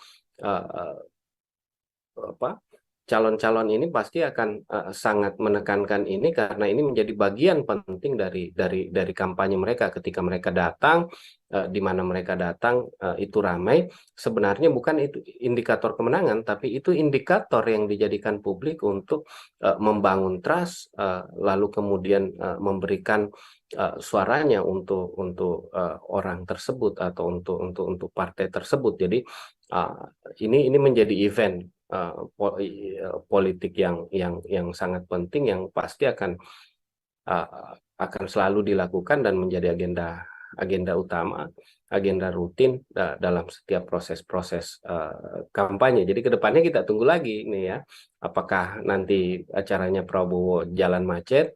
calon-calon ini pasti akan sangat menekankan ini, karena ini menjadi bagian penting dari kampanye mereka. Ketika mereka datang, di mana mereka datang itu ramai, sebenarnya bukan itu indikator kemenangan, tapi itu indikator yang dijadikan publik untuk membangun trust, lalu kemudian memberikan suaranya untuk orang tersebut, atau untuk partai tersebut. Jadi ini menjadi event politik yang sangat penting, yang pasti akan selalu dilakukan dan menjadi agenda utama, agenda rutin dalam setiap proses-proses kampanye. Jadi kedepannya kita tunggu lagi nih ya, apakah nanti acaranya Prabowo jalan macet,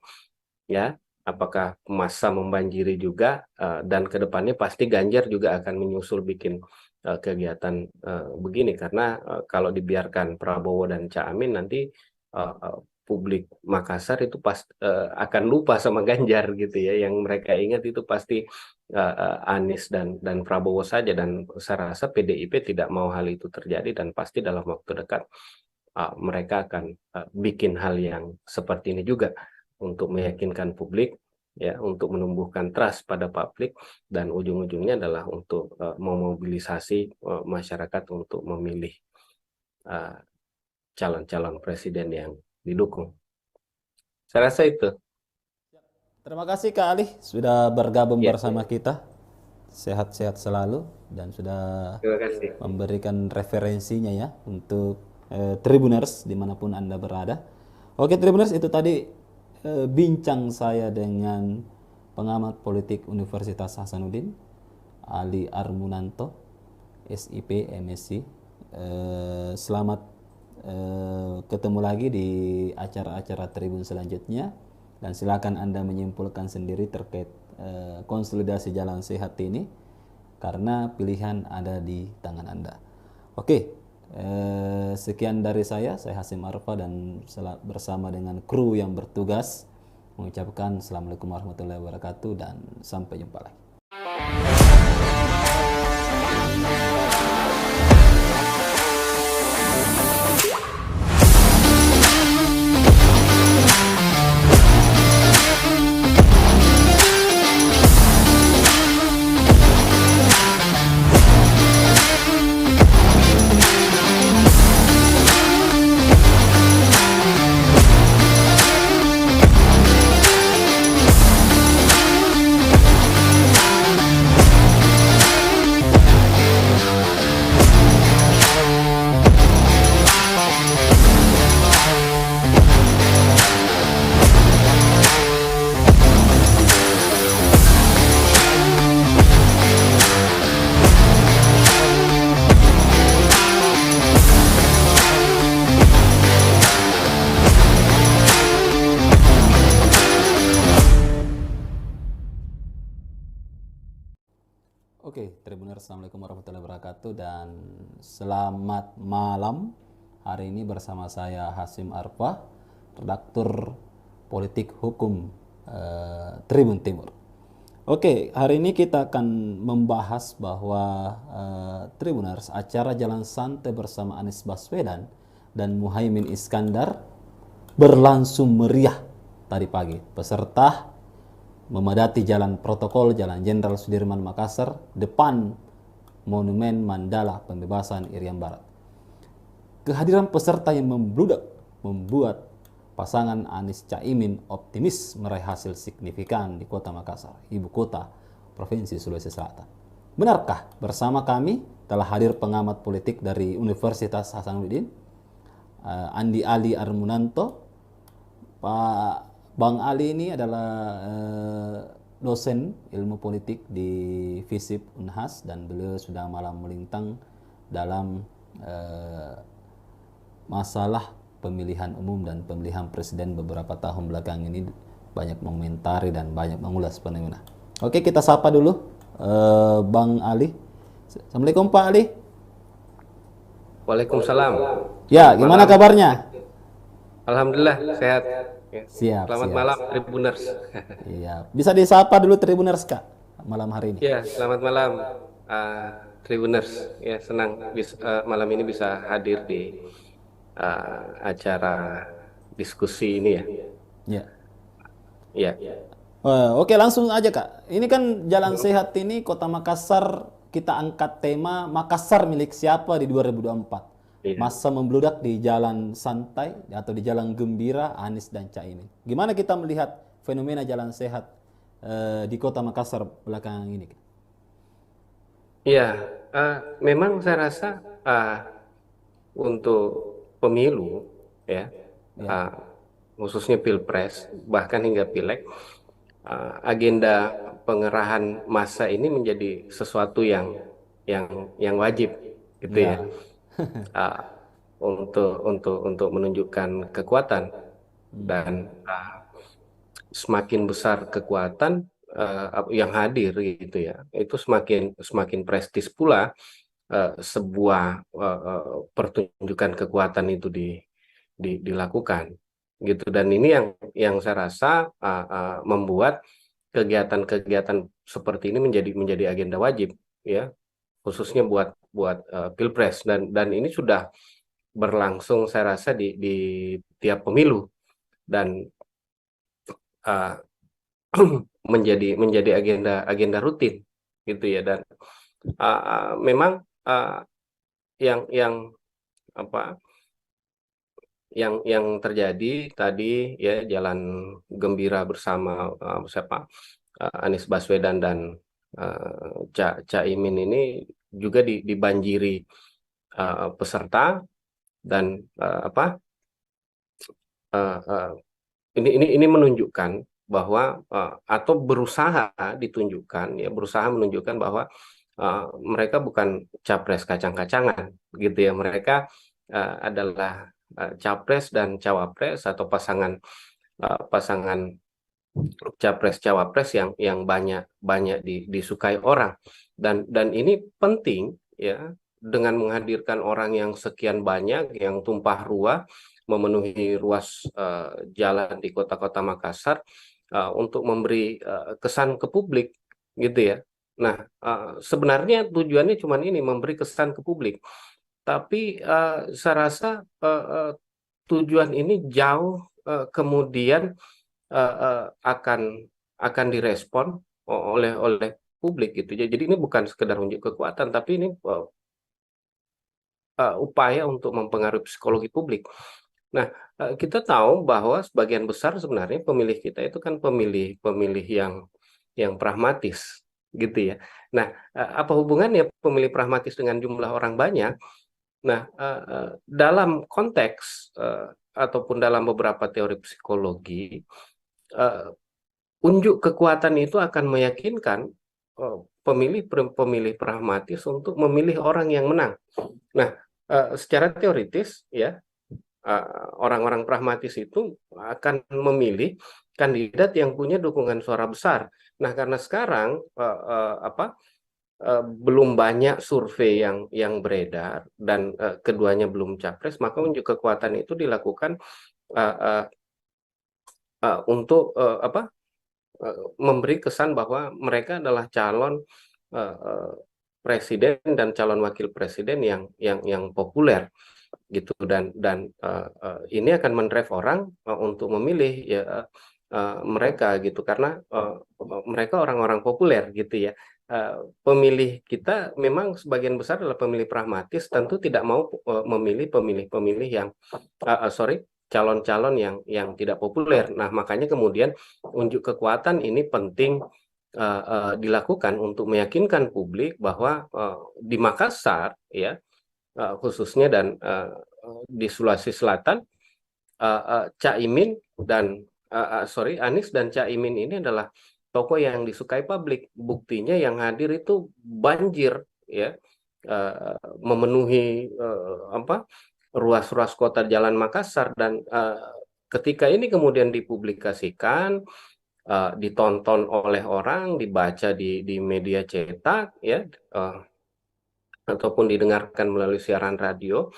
ya, apakah massa membanjiri juga, dan kedepannya pasti Ganjar juga akan menyusul bikin kegiatan begini, karena kalau dibiarkan Prabowo dan Caimin, nanti publik Makassar itu akan lupa sama Ganjar gitu ya. Yang mereka ingat itu pasti Anies dan Prabowo saja, dan saya rasa PDIP tidak mau hal itu terjadi, dan pasti dalam waktu dekat mereka akan bikin hal yang seperti ini juga untuk meyakinkan publik, ya, untuk menumbuhkan trust pada publik, dan ujung-ujungnya adalah untuk memobilisasi masyarakat untuk memilih calon-calon presiden yang didukung. Saya rasa itu. Terima kasih Kak Ali sudah bergabung Ya, bersama kita. Sehat-sehat selalu dan sudah terima kasih. memberikan referensinya ya untuk Tribuners dimanapun Anda berada. Oke Tribuners, itu tadi bincang saya dengan pengamat politik Universitas Hasanuddin, Ali Armunanto, SIP, MSc. Selamat ketemu lagi di acara-acara Tribun selanjutnya, dan silakan Anda menyimpulkan sendiri terkait konsolidasi jalan sehat ini, karena pilihan ada di tangan Anda. Oke, sekian dari saya Hasim Arfa, dan bersama dengan kru yang bertugas mengucapkan Assalamualaikum warahmatullahi wabarakatuh, dan sampai jumpa lagi. Oke, Tribuners, Assalamualaikum warahmatullahi wabarakatuh, dan selamat malam. Hari ini bersama saya Hasim Arfa, redaktur politik hukum Tribun Timur. Oke, hari ini kita akan membahas bahwa Tribuners, acara Jalan Santai bersama Anies Baswedan dan Muhaimin Iskandar berlangsung meriah tadi pagi. Peserta memadati jalan protokol Jalan Jenderal Sudirman Makassar depan Monumen Mandala Pembebasan Irian Barat. Kehadiran peserta yang membludak membuat pasangan Anies Caimin optimis meraih hasil signifikan di Kota Makassar, ibu kota Provinsi Sulawesi Selatan. Benarkah? Bersama kami telah hadir pengamat politik dari Universitas Hasanuddin, Andi Ali Armunanto, Pak Bang Ali ini adalah dosen ilmu politik di FISIP Unhas dan beliau sudah malang melintang dalam eh, masalah pemilihan umum dan pemilihan presiden beberapa tahun belakang ini, banyak mengomentari dan banyak mengulas fenomena. Oke, kita sapa dulu Bang Ali. Assalamualaikum Pak Ali. Waalaikumsalam. Ya, Selamat gimana malam. kabarnya? Alhamdulillah sehat. Ya. Siap, Selamat siap. malam Tribuners. Iya, bisa disapa dulu Tribuners Kak malam hari ini. Ya, selamat malam Tribuners. Ya, senang malam ini bisa hadir di acara diskusi ini ya. Ya. Ya. Oke, langsung aja Kak. Ini kan Jalan Sehat ini Kota Makassar, kita angkat tema Makassar milik siapa di 2024. Iya. Masa membludak di jalan santai atau di jalan gembira Anies dan Caimin. Gimana kita melihat fenomena Jalan Sehat di Kota Makassar belakangan ini? Iya, memang saya rasa untuk pemilu ya, Ya, uh, khususnya Pilpres bahkan hingga Pileg, agenda pengerahan massa ini menjadi sesuatu yang wajib gitu ya, ya, uh, untuk menunjukkan kekuatan dan semakin besar kekuatan yang hadir gitu ya, itu semakin semakin prestis pula sebuah pertunjukan kekuatan itu dilakukan gitu. Dan ini yang saya rasa membuat kegiatan-kegiatan seperti ini menjadi agenda wajib ya, khususnya buat buat Pilpres, dan ini sudah berlangsung saya rasa di tiap pemilu, dan uh, menjadi agenda rutin gitu ya. Dan memang yang apa yang terjadi tadi ya, jalan gembira bersama Anies Baswedan dan Caimin ini juga dibanjiri peserta, dan uh, uh, ini menunjukkan bahwa atau berusaha ditunjukkan ya, berusaha menunjukkan bahwa mereka bukan capres kacang-kacangan gitu ya. Mereka adalah capres dan cawapres, atau pasangan capres cawapres yang banyak banyak disukai orang, dan ini penting ya, dengan menghadirkan orang yang sekian banyak, yang tumpah ruah memenuhi ruas jalan di kota-kota Makassar, untuk memberi kesan ke publik gitu ya. Nah, sebenarnya tujuannya cuma ini, memberi kesan ke publik, tapi saya rasa tujuan ini jauh kemudian akan direspon oleh publik gitu. Jadi ini bukan sekedar unjuk kekuatan, tapi ini upaya untuk mempengaruhi psikologi publik. Nah, kita tahu bahwa sebagian besar sebenarnya pemilih kita itu kan pemilih yang pragmatis gitu ya. Nah, apa hubungannya pemilih pragmatis dengan jumlah orang banyak? Nah, dalam konteks ataupun dalam beberapa teori psikologi, unjuk kekuatan itu akan meyakinkan pemilih pragmatis untuk memilih orang yang menang. Nah, secara teoritis ya, orang-orang pragmatis itu akan memilih kandidat yang punya dukungan suara besar. Nah, karena sekarang belum banyak survei yang beredar, dan keduanya belum capres, maka unjuk kekuatan itu dilakukan untuk memberi kesan bahwa mereka adalah calon presiden dan calon wakil presiden yang populer gitu, dan ini akan mendrive orang untuk memilih ya mereka gitu, karena mereka orang-orang populer gitu ya. Pemilih kita memang sebagian besar adalah pemilih pragmatis, tentu tidak mau memilih pemilih-pemilih yang calon-calon yang tidak populer. Nah, makanya kemudian unjuk kekuatan ini penting dilakukan untuk meyakinkan publik bahwa di Makassar ya, khususnya, dan di Sulawesi Selatan, Caimin dan sorry, Anies dan Caimin ini adalah tokoh yang disukai publik. Buktinya yang hadir itu banjir, ya, memenuhi apa ruas-ruas kota Jalan Makassar, dan ketika ini kemudian dipublikasikan, ditonton oleh orang, dibaca di media cetak, ya, ataupun didengarkan melalui siaran radio,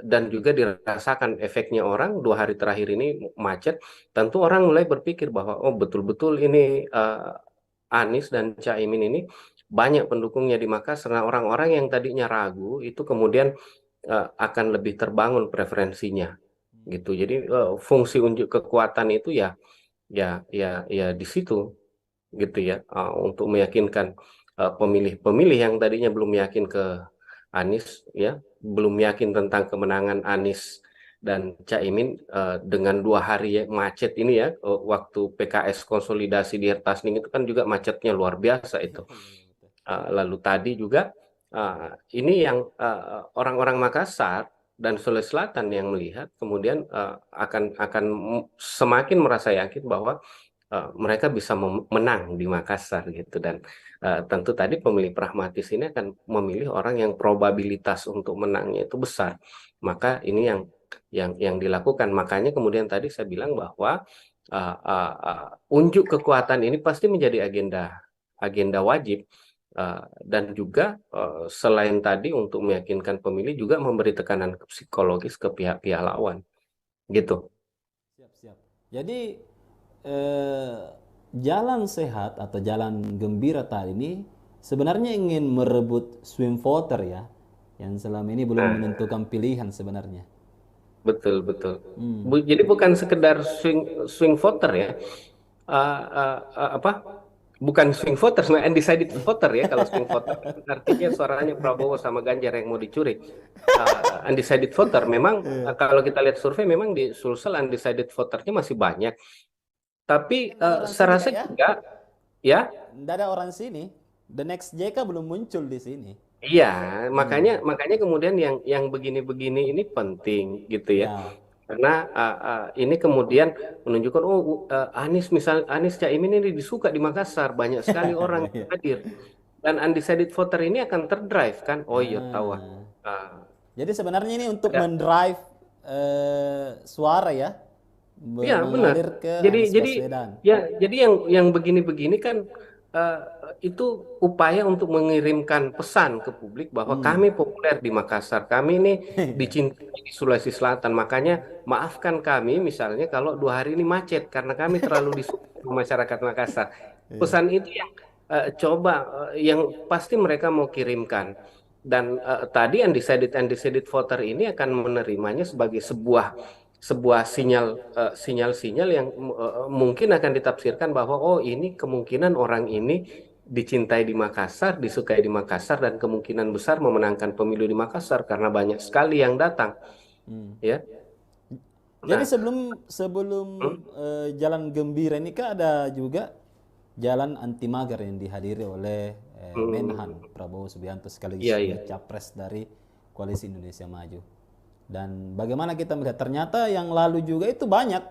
dan juga dirasakan efeknya orang 2 hari terakhir ini macet, tentu orang mulai berpikir bahwa oh betul-betul ini Anies dan Caimin ini banyak pendukungnya di Makassar. Nah, orang-orang yang tadinya ragu itu kemudian akan lebih terbangun preferensinya, gitu. Jadi fungsi unjuk kekuatan itu ya di situ, gitu ya, untuk meyakinkan pemilih-pemilih yang tadinya belum yakin ke Anies, ya, belum yakin tentang kemenangan Anies dan Caimin, dengan 2 hari ya, macet ini ya, waktu PKS konsolidasi di Hertasning itu kan juga macetnya luar biasa itu. Lalu tadi juga ini yang orang-orang Makassar dan Sulawesi Selatan yang melihat kemudian akan semakin merasa yakin bahwa mereka bisa menang di Makassar, gitu. Dan tentu tadi pemilih pragmatis ini akan memilih orang yang probabilitas untuk menangnya itu besar. Maka ini yang dilakukan. Makanya kemudian tadi saya bilang bahwa unjuk kekuatan ini pasti menjadi agenda wajib, dan juga selain tadi untuk meyakinkan pemilih juga memberi tekanan psikologis ke pihak-pihak lawan, gitu. Siap, siap. Jadi eh, jalan sehat atau jalan gembira tadi ini sebenarnya ingin merebut swing voter ya, yang selama ini belum Nah, menentukan pilihan sebenarnya. betul, betul. Hmm. Jadi bukan sekedar swing swing voter ya. Apa? Bukan swing voter, sebenarnya undecided voter ya. Kalau swing voter artinya suaranya Prabowo sama Ganjar yang mau dicuri. Undecided voter memang, kalau kita lihat survei memang di Sulsel undecided voternya masih banyak. Tapi Nggak ada orang saya sini rasa kak ya? juga ya. Nggak ada orang sini. The next JK belum muncul di sini. Iya, makanya Hmm. makanya kemudian yang begini-begini ini penting, gitu ya. Ya. Karena ini kemudian menunjukkan oh, Anies Caimin ini disuka di Makassar, banyak sekali orang yang Ya. hadir, dan undecided voter ini akan terdrive kan. Oh iya, tahu. Ah. Ah, Jadi sebenarnya ini untuk ada. mendrive suara ya, Iya, benar. mengalir ke Jadi Anies jadi Baswedan. ya jadi yang begini-begini kan, eh, itu upaya untuk mengirimkan pesan ke publik bahwa Hmm. kami populer di Makassar, kami ini dicintai di Sulawesi Selatan. Makanya maafkan kami misalnya kalau 2 hari ini macet karena kami terlalu disukai sama masyarakat Makassar. Iya. Pesan itu yang coba yang pasti mereka mau kirimkan. Dan tadi undecided voter ini akan menerimanya sebagai sebuah sebuah sinyal-sinyal yang mungkin akan ditafsirkan bahwa oh ini kemungkinan orang ini dicintai di Makassar, disukai di Makassar, dan kemungkinan besar memenangkan pemilu di Makassar karena banyak sekali yang datang, Hmm. ya. Jadi Nah, sebelum sebelum hmm, jalan gembira ini kan ada juga jalan anti mager yang dihadiri oleh Menhan hmm, Prabowo Subianto sekaligus iya, iya, juga capres dari Koalisi Indonesia Maju. Dan bagaimana kita melihat ternyata yang lalu juga itu banyak,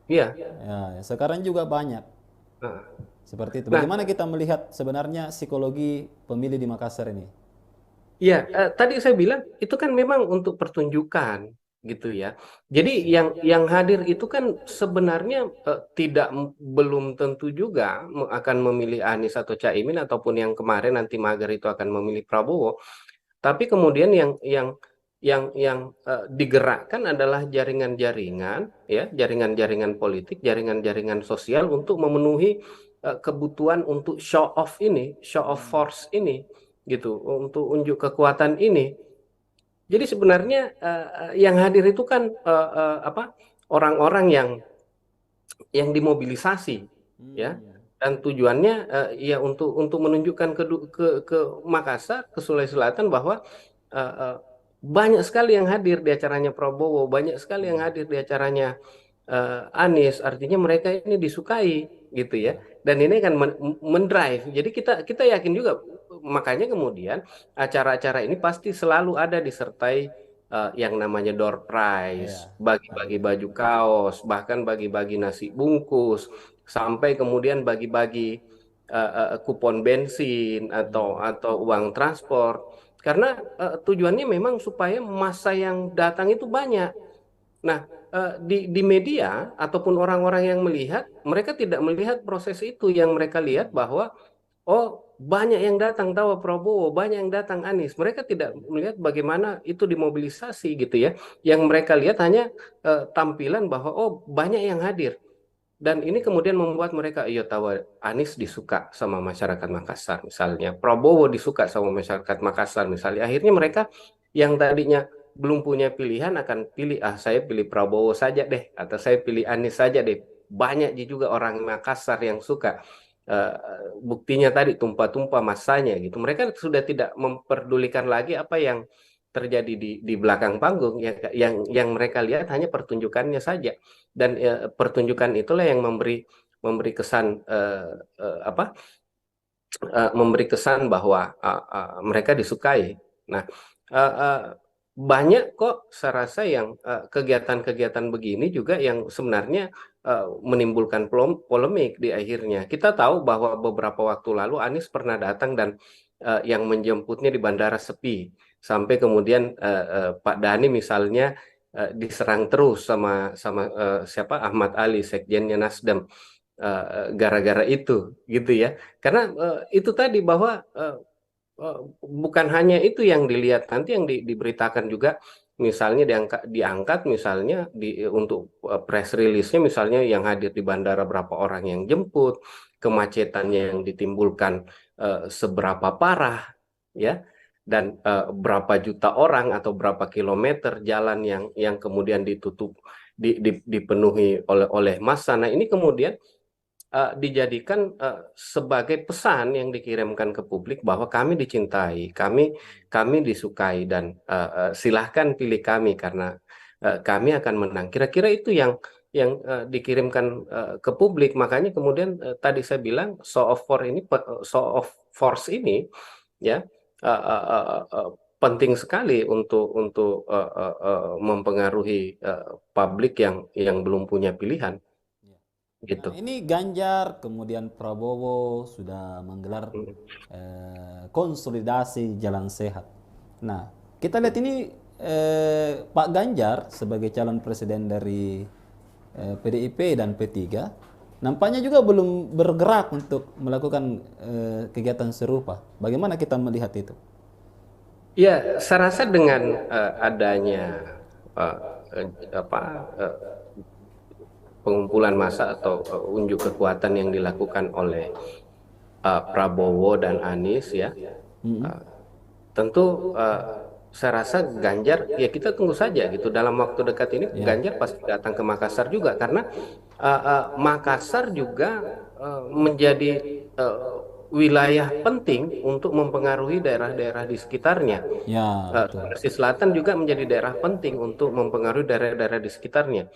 iya. ya, sekarang juga banyak seperti itu. Nah, Bagaimana kita melihat sebenarnya psikologi pemilih di Makassar ini? ya, tadi saya bilang itu kan memang untuk pertunjukan, gitu ya. Jadi yang hadir itu kan sebenarnya tidak belum tentu juga akan memilih Anies atau Caimin, ataupun yang kemarin nanti mager itu akan memilih Prabowo. Tapi kemudian yang digerakkan adalah jaringan-jaringan, ya, jaringan-jaringan politik, jaringan-jaringan sosial untuk memenuhi kebutuhan untuk show of force ini, gitu, untuk unjuk kekuatan ini. Jadi sebenarnya yang hadir itu kan apa, orang-orang yang dimobilisasi, ya, Hmm. dan tujuannya ya untuk menunjukkan ke Makassar, ke Sulawesi Selatan bahwa eh, eh, banyak sekali yang hadir di acaranya Prabowo, banyak sekali yang hadir di acaranya Anies. Artinya mereka ini disukai, gitu ya, Ya. dan ini akan mendrive. Jadi kita kita yakin juga, makanya kemudian acara-acara ini pasti selalu ada disertai yang namanya door prize, Iya, bagi-bagi bagi-bagi. baju kaos, bahkan bagi-bagi nasi bungkus, sampai kemudian bagi-bagi kupon bensin Hmm. atau uang transport. Karena tujuannya memang supaya massa yang datang itu banyak. Nah, di media ataupun orang-orang yang melihat, mereka tidak melihat proses itu. Yang mereka lihat bahwa oh, banyak yang datang tahu Prabowo, banyak yang datang Anies. Mereka tidak melihat bagaimana itu dimobilisasi gitu ya. Yang mereka lihat hanya tampilan bahwa oh, banyak yang hadir. Dan ini kemudian membuat mereka, iya tahu Anies disuka sama masyarakat Makassar misalnya, Prabowo disuka sama masyarakat Makassar misalnya. Akhirnya mereka yang tadinya belum punya pilihan akan pilih, ah saya pilih Prabowo saja deh, atau saya pilih Anies saja deh. Banyak juga orang Makassar yang suka. Eh, Buktinya tadi tumpah-tumpah masanya gitu. Mereka sudah tidak memperdulikan lagi apa yang terjadi di belakang panggung. Yang mereka lihat hanya pertunjukannya saja. Dan pertunjukan itulah yang memberi kesan apa memberi kesan bahwa mereka disukai. Nah, uh, uh, banyak kok saya rasa yang kegiatan-kegiatan begini juga yang sebenarnya menimbulkan polemik di akhirnya. Kita tahu bahwa beberapa waktu lalu Anies pernah datang dan yang menjemputnya di bandara sepi, sampai kemudian Pak Dhani misalnya diserang terus sama sama siapa Ahmad Ali, sekjennya Nasdem, gara-gara itu gitu ya. Karena itu tadi bahwa bukan hanya itu yang dilihat, nanti yang diberitakan juga misalnya diangkat misalnya untuk press release-nya misalnya yang hadir di bandara berapa orang yang jemput, kemacetannya yang ditimbulkan seberapa parah ya, dan berapa juta orang atau berapa kilometer jalan yang kemudian ditutup dipenuhi oleh massa. Nah, ini kemudian dijadikan sebagai pesan yang dikirimkan ke publik bahwa kami dicintai, kami disukai, dan silahkan pilih kami karena kami akan menang. Kira-kira itu yang dikirimkan ke publik. Makanya kemudian tadi saya bilang show of force ini ya penting sekali untuk mempengaruhi publik yang belum punya pilihan Ya. Nah, gitu. ini Ganjar, kemudian Prabowo sudah menggelar konsolidasi jalan sehat. Nah, kita lihat ini Pak Ganjar sebagai calon presiden dari PDIP dan P3 nampaknya juga belum bergerak untuk melakukan kegiatan serupa. Bagaimana kita melihat itu? Ya, saya rasa dengan adanya eh, apa pengumpulan massa atau unjuk kekuatan yang dilakukan oleh Prabowo dan Anies ya, Mm-mm. eh, tentu saya rasa Ganjar ya kita tunggu saja gitu dalam waktu dekat ini Ya. Ganjar pasti datang ke Makassar juga karena Makassar juga menjadi eh, wilayah penting untuk mempengaruhi daerah-daerah di sekitarnya. Ya, betul. Sulawesi Selatan juga menjadi daerah penting untuk mempengaruhi daerah-daerah di sekitarnya.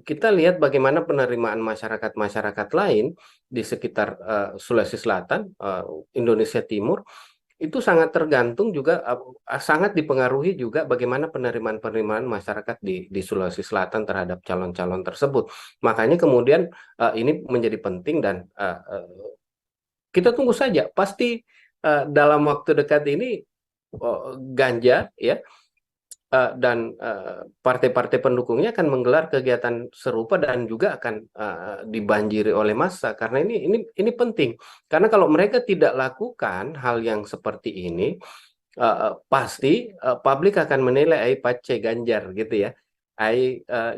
Kita lihat bagaimana penerimaan masyarakat-masyarakat lain di sekitar Sulawesi Selatan, Indonesia Timur, itu sangat tergantung juga, sangat dipengaruhi juga bagaimana penerimaan-penerimaan masyarakat di Sulawesi Selatan terhadap calon-calon tersebut. Makanya kemudian ini menjadi penting dan kita tunggu saja. Pasti dalam waktu dekat ini Ganjar ya dan partai-partai pendukungnya akan menggelar kegiatan serupa dan juga akan dibanjiri oleh massa karena ini penting karena kalau mereka tidak lakukan hal yang seperti ini pasti publik akan menilai ai pace Ganjar gitu ya,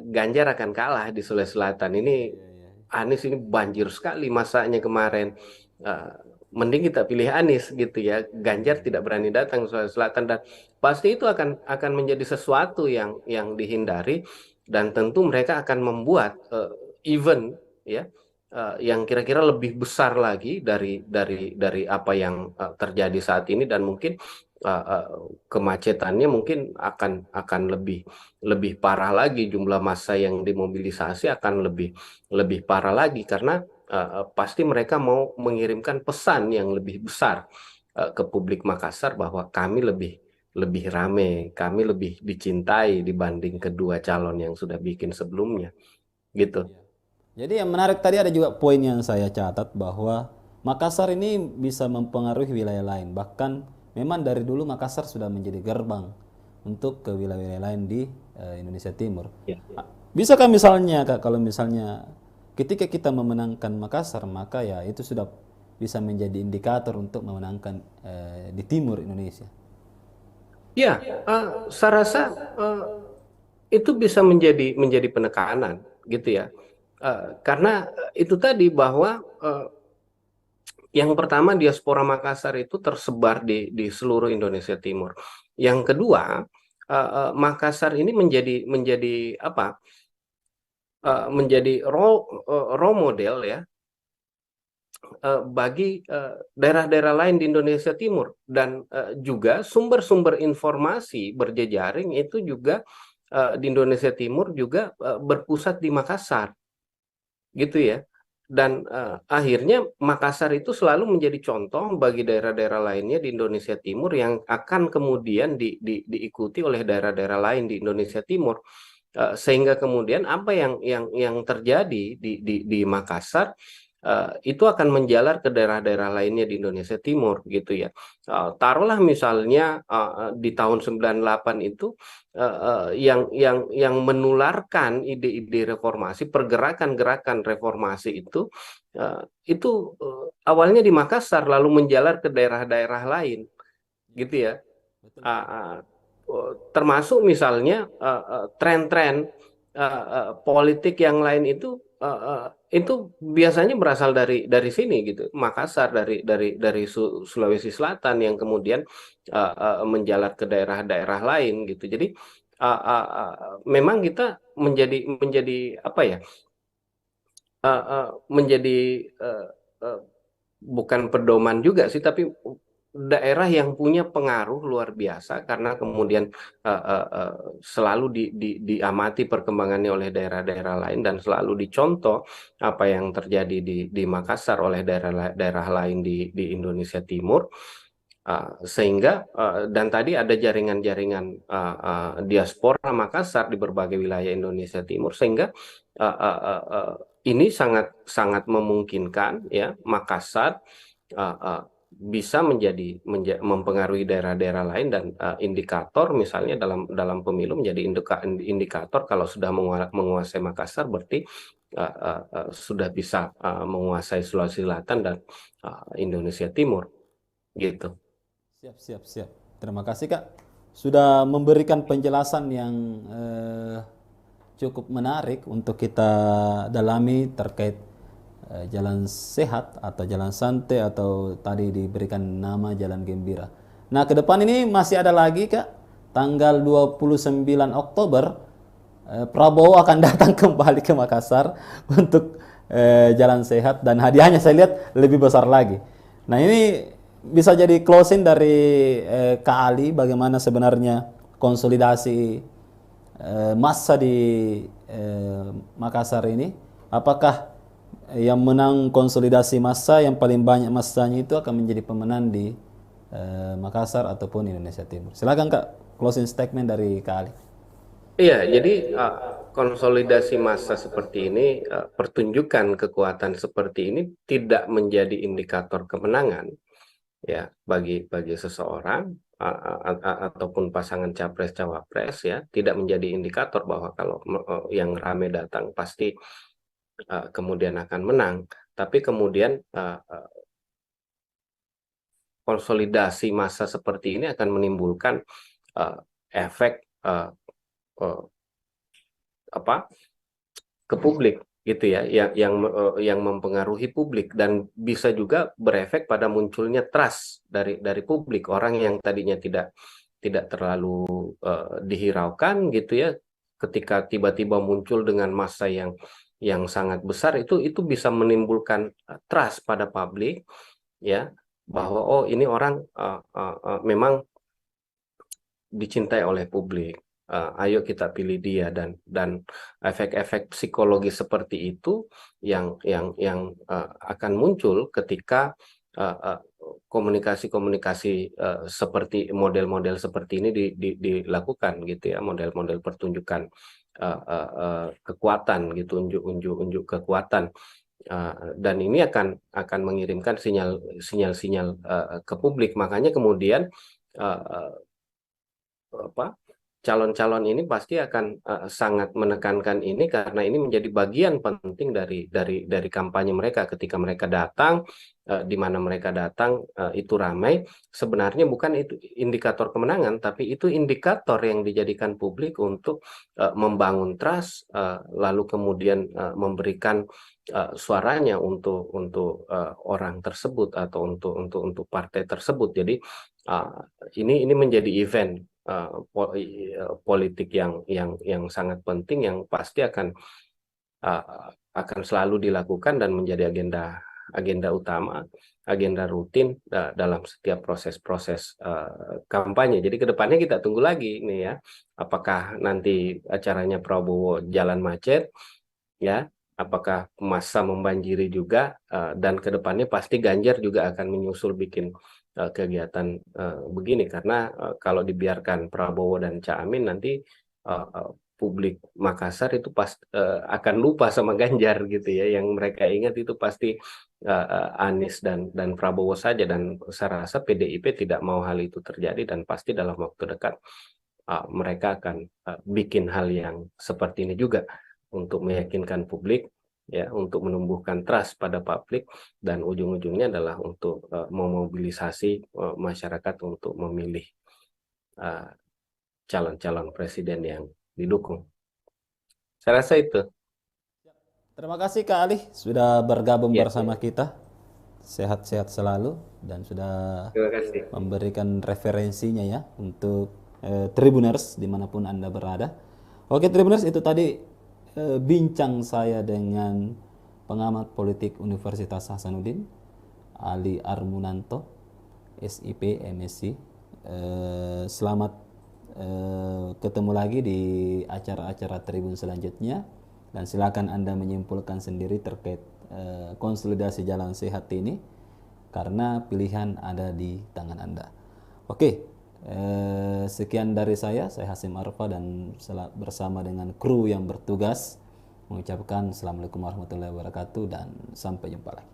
Ganjar akan kalah di Sulawesi Selatan ini. Iya, iya, iya. Anies ini banjir sekali masanya kemarin. Eh, Mending kita pilih Anies gitu ya. Ganjar tidak berani datang ke Sulawesi Selatan dan pasti itu akan menjadi sesuatu yang dihindari dan tentu mereka akan membuat event ya yang kira-kira lebih besar lagi dari apa yang terjadi saat ini dan mungkin uh, uh, kemacetannya mungkin akan lebih lebih parah lagi, jumlah massa yang dimobilisasi akan lebih lebih parah lagi karena pasti mereka mau mengirimkan pesan yang lebih besar ke publik Makassar bahwa kami lebih lebih rame, kami lebih dicintai dibanding kedua calon yang sudah bikin sebelumnya, gitu. Iya. Jadi yang menarik tadi ada juga poin yang saya catat bahwa Makassar ini bisa mempengaruhi wilayah lain. Bahkan memang dari dulu Makassar sudah menjadi gerbang untuk ke wilayah-wilayah lain di Indonesia Timur. Ya. Bisakah misalnya Kak, kalau misalnya ketika kita memenangkan Makassar, maka ya itu sudah bisa menjadi indikator untuk memenangkan di timur Indonesia. Ya, saya rasa eh, itu bisa menjadi penekanan, gitu ya. Karena itu tadi bahwa yang pertama diaspora Makassar itu tersebar di seluruh Indonesia Timur. Yang kedua, Makassar ini menjadi apa? Menjadi role model ya bagi daerah-daerah lain di Indonesia Timur, dan juga sumber-sumber informasi berjejaring itu juga di Indonesia Timur juga berpusat di Makassar, gitu ya. Dan akhirnya Makassar itu selalu menjadi contoh bagi daerah-daerah lainnya di Indonesia Timur yang akan kemudian diikuti oleh daerah-daerah lain di Indonesia Timur. Sehingga kemudian apa yang terjadi di Makassar itu akan menjalar ke daerah-daerah lainnya di Indonesia Timur, gitu ya. Taruhlah misalnya di tahun 98 itu yang menularkan ide-ide reformasi, pergerakan-gerakan reformasi itu awalnya di Makassar lalu menjalar ke daerah-daerah lain, Ya, gitu ya. betul Ah, betul. ah, Termasuk misalnya tren-tren politik yang lain itu biasanya berasal dari sini, gitu, Makassar, dari Sulawesi Selatan yang kemudian menjalar ke daerah-daerah lain, gitu. Jadi memang kita menjadi apa ya, menjadi uh, uh, bukan pedoman juga sih, tapi daerah yang punya pengaruh luar biasa karena kemudian selalu diamati perkembangannya oleh daerah-daerah lain dan selalu dicontoh apa yang terjadi di Makassar oleh daerah-daerah lain di Indonesia Timur. Sehingga dan tadi ada jaringan-jaringan diaspora Makassar di berbagai wilayah Indonesia Timur, sehingga uh, uh, uh, uh, ini sangat sangat memungkinkan ya Makassar uh, uh, bisa mempengaruhi daerah-daerah lain, dan indikator misalnya dalam dalam pemilu menjadi indikator kalau sudah menguasai Makassar berarti sudah bisa menguasai Sulawesi Selatan dan Indonesia Timur, gitu. Siap, siap, siap. Terima kasih Kak sudah memberikan penjelasan yang cukup menarik untuk kita dalami terkait jalan sehat atau jalan santai atau tadi diberikan nama jalan gembira. Nah, ke depan ini masih ada lagi Kak, tanggal 29 Oktober Prabowo akan datang kembali ke Makassar untuk jalan sehat dan hadiahnya saya lihat lebih besar lagi. Nah, ini bisa jadi closing dari Kak Ali bagaimana sebenarnya konsolidasi massa di Makassar ini. Apakah yang menang konsolidasi massa yang paling banyak massanya itu akan menjadi pemenang di Makassar ataupun Indonesia Timur. Silakan Kak, closing statement dari Kak Ali. Iya, jadi konsolidasi massa seperti ini, pertunjukan kekuatan seperti ini tidak menjadi indikator kemenangan ya bagi seseorang ataupun pasangan capres cawapres, ya, tidak menjadi indikator bahwa kalau yang rame datang pasti kemudian akan menang. Tapi kemudian konsolidasi massa seperti ini akan menimbulkan efek uh, apa ke publik, gitu ya, yang mempengaruhi publik dan bisa juga berefek pada munculnya trust dari publik, orang yang tadinya tidak terlalu dihiraukan, gitu ya, ketika tiba-tiba muncul dengan massa yang sangat besar, itu bisa menimbulkan trust pada publik, ya, bahwa oh ini orang memang dicintai oleh publik. Ayo kita pilih dia, dan efek-efek psikologi seperti itu yang akan muncul ketika komunikasi-komunikasi seperti model-model seperti ini dilakukan gitu ya, model-model pertunjukan kekuatan gitu, unjuk kekuatan. Dan ini akan mengirimkan sinyal-sinyal ke publik. Makanya kemudian calon-calon ini pasti akan sangat menekankan ini, karena ini menjadi bagian penting dari kampanye mereka. Ketika mereka datang, di mana mereka datang itu ramai, sebenarnya bukan itu indikator kemenangan, tapi itu indikator yang dijadikan publik untuk membangun trust, lalu kemudian memberikan suaranya untuk orang tersebut atau untuk partai tersebut. Jadi ini menjadi event politik yang sangat penting, yang pasti akan selalu dilakukan dan menjadi agenda utama, agenda rutin dalam setiap proses-proses kampanye. Jadi kedepannya kita tunggu lagi nih ya, apakah nanti acaranya Prabowo jalan macet ya, apakah massa membanjiri juga, dan kedepannya pasti Ganjar juga akan menyusul bikin kegiatan begini, karena kalau dibiarkan Prabowo dan Caimin nanti publik Makassar itu akan lupa sama Ganjar gitu ya. Yang mereka ingat itu pasti Anies dan Prabowo saja, dan saya rasa PDIP tidak mau hal itu terjadi, dan pasti dalam waktu dekat mereka akan bikin hal yang seperti ini juga untuk meyakinkan publik ya, untuk menumbuhkan trust pada publik, dan ujung-ujungnya adalah untuk memobilisasi masyarakat untuk memilih calon-calon presiden yang didukung. Saya rasa itu. Terima kasih Kak Ali sudah bergabung Ya, bersama kita. Sehat-sehat selalu dan sudah terima kasih. memberikan referensinya ya untuk Tribuners dimanapun Anda berada. Oke Tribuners, itu tadi bincang saya dengan pengamat politik Universitas Hasanuddin, Ali Armunanto, SIP, MSc. Selamat ketemu lagi di acara-acara Tribun selanjutnya, dan silakan Anda menyimpulkan sendiri terkait konsolidasi jalan sehat ini, karena pilihan ada di tangan Anda. Oke, sekian dari saya Hasim Arfa, dan bersama dengan kru yang bertugas mengucapkan Assalamualaikum warahmatullahi wabarakatuh, dan sampai jumpa lagi.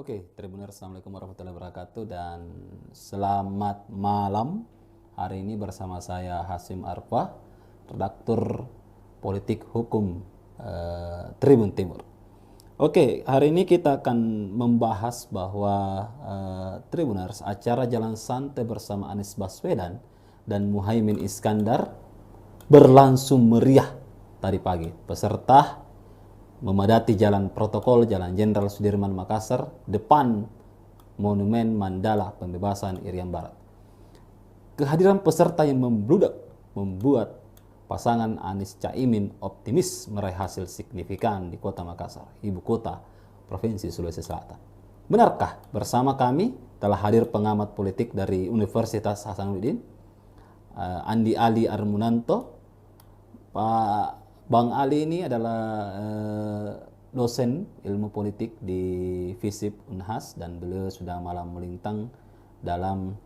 Oke, Tribuners, Assalamualaikum warahmatullahi wabarakatuh, dan selamat malam. Hari ini bersama saya Hasim Arfa, redaktur politik hukum Tribun Timur. Oke, hari ini kita akan membahas bahwa Tribuners, acara Jalan Santai bersama Anies Baswedan dan Muhaimin Iskandar berlangsung meriah tadi pagi. Peserta memadati jalan protokol Jalan Jenderal Sudirman Makassar depan Monumen Mandala Pembebasan Irian Barat. Kehadiran peserta yang membludak membuat pasangan Anies Caimin optimis meraih hasil signifikan di Kota Makassar, ibu kota Provinsi Sulawesi Selatan. Benarkah? Bersama kami telah hadir pengamat politik dari Universitas Hasanuddin, Andi Ali Armunanto. Pak Bang Ali ini adalah dosen ilmu politik di FISIP Unhas, dan beliau sudah malam melintang dalam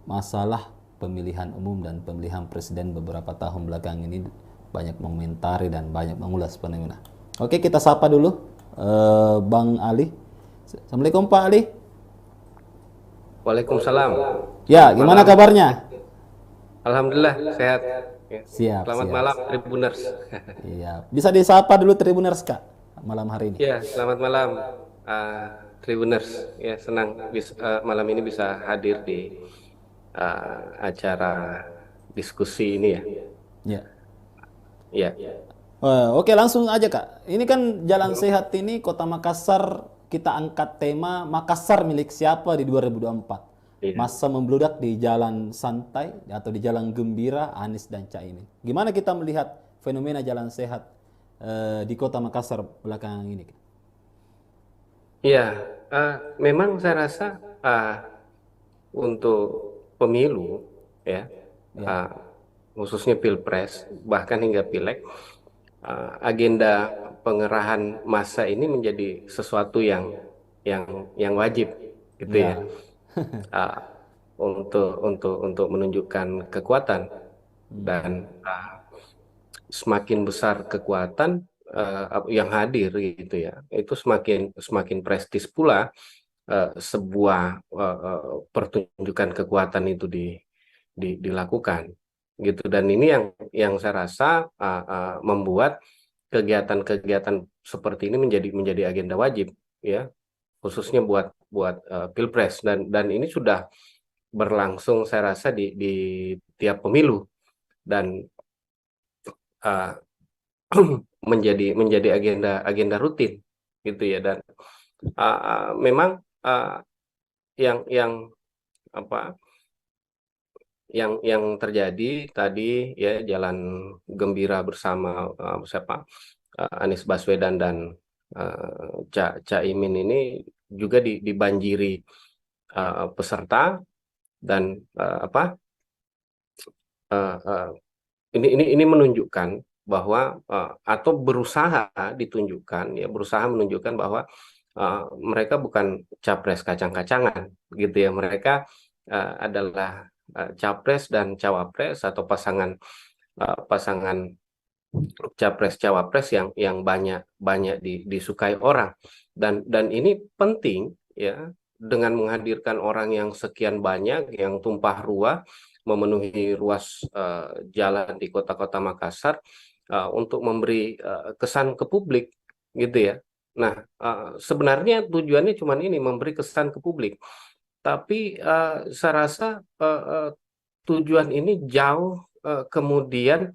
masalah pemilihan umum dan pemilihan presiden beberapa tahun belakang ini, banyak mengomentari dan banyak mengulas fenomena. Oke, kita sapa dulu Bang Ali. Assalamualaikum Pak Ali. Waalaikumsalam. Ya, Selamat gimana malam. kabarnya? Alhamdulillah sehat. Ya. Siap, Selamat siap, malam siap. Tribuners. Iya, bisa disapa dulu Tribuners Kak malam hari ini. Ya, selamat malam uh, Tribuners. Ya, senang malam ini bisa hadir di acara diskusi ini ya. Ya. Ya. Oke, langsung aja Kak. Ini kan Jalan Sehat ini Kota Makassar kita angkat tema Makassar milik siapa di 2024. Iya. Masa membludak di jalan santai atau di jalan gembira Anies dan Caimin. Gimana kita melihat fenomena Jalan Sehat di Kota Makassar belakangan ini? Ya, memang saya rasa untuk pemilu ya, Ya, uh, khususnya Pilpres bahkan hingga Pileg, agenda pengerahan massa ini menjadi sesuatu yang wajib gitu ya, ya, uh, untuk menunjukkan kekuatan dan semakin besar kekuatan yang hadir gitu ya, itu semakin semakin prestis pula sebuah pertunjukan kekuatan itu dilakukan gitu. Dan ini yang saya rasa membuat kegiatan-kegiatan seperti ini menjadi agenda wajib ya, khususnya buat buat Pilpres, dan ini sudah berlangsung saya rasa di tiap pemilu, dan uh, menjadi agenda agenda rutin gitu ya. Dan memang yang apa yang terjadi tadi ya, jalan gembira bersama siapa, Anies Baswedan dan Caimin ini juga dibanjiri peserta, dan uh, uh, ini menunjukkan bahwa atau berusaha ditunjukkan ya, berusaha menunjukkan bahwa mereka bukan capres kacang-kacangan gitu ya. Mereka adalah capres dan cawapres, atau pasangan capres cawapres yang banyak banyak disukai orang, dan ini penting ya, dengan menghadirkan orang yang sekian banyak, yang tumpah ruah memenuhi ruas jalan di kota-kota Makassar, untuk memberi kesan ke publik gitu ya. Nah, sebenarnya tujuannya cuma ini, memberi kesan ke publik, tapi saya rasa tujuan ini jauh kemudian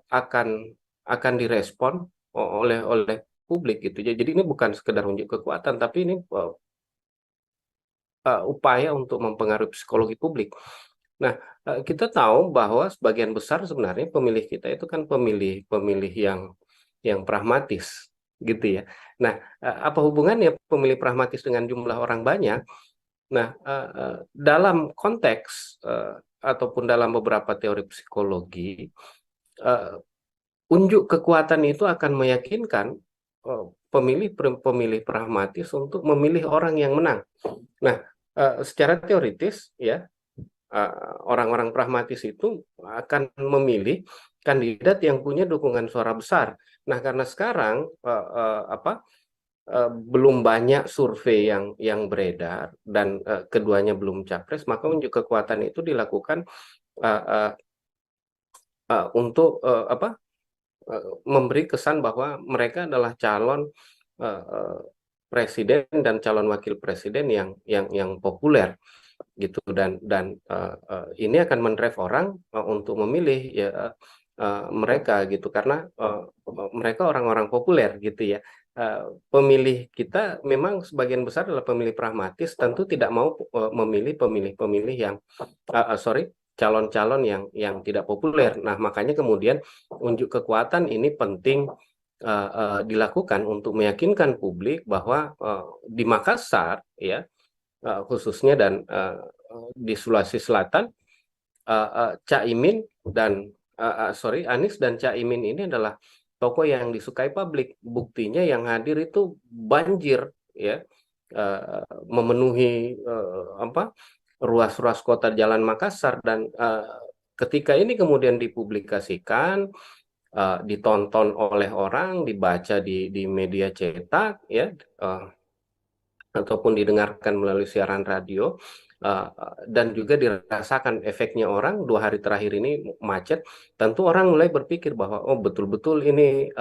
akan direspon oleh publik gitu. Jadi ini bukan sekedar unjuk kekuatan, tapi ini upaya untuk mempengaruhi psikologi publik. Nah, kita tahu bahwa sebagian besar sebenarnya pemilih kita itu kan pemilih yang pragmatis gitu ya. Nah, apa hubungannya pemilih pragmatis dengan jumlah orang banyak? Nah, dalam konteks ataupun dalam beberapa teori psikologi, uh, unjuk kekuatan itu akan meyakinkan pemilih pragmatis untuk memilih orang yang menang. Nah, secara teoritis ya, orang-orang pragmatis itu akan memilih kandidat yang punya dukungan suara besar. Nah, karena sekarang belum banyak survei yang beredar, dan keduanya belum capres, maka unjuk kekuatan itu dilakukan uh, uh, untuk memberi kesan bahwa mereka adalah calon presiden dan calon wakil presiden yang populer gitu, dan ini akan mendrive orang untuk memilih ya mereka gitu, karena mereka orang-orang populer gitu ya. Pemilih kita memang sebagian besar adalah pemilih pragmatis, tentu tidak mau memilih pemilih-pemilih yang calon-calon yang tidak populer. Nah, makanya kemudian unjuk kekuatan ini penting dilakukan untuk meyakinkan publik bahwa di Makassar ya, khususnya, dan di Sulawesi Selatan, Caimin dan Anies dan Caimin ini adalah tokoh yang disukai publik. Buktinya yang hadir itu banjir ya, memenuhi ruas-ruas kota jalan Makassar, dan ketika ini kemudian dipublikasikan, ditonton oleh orang, dibaca di media cetak ya, ataupun didengarkan melalui siaran radio, dan juga dirasakan efeknya orang 2 hari terakhir ini macet, tentu orang mulai berpikir bahwa oh betul-betul ini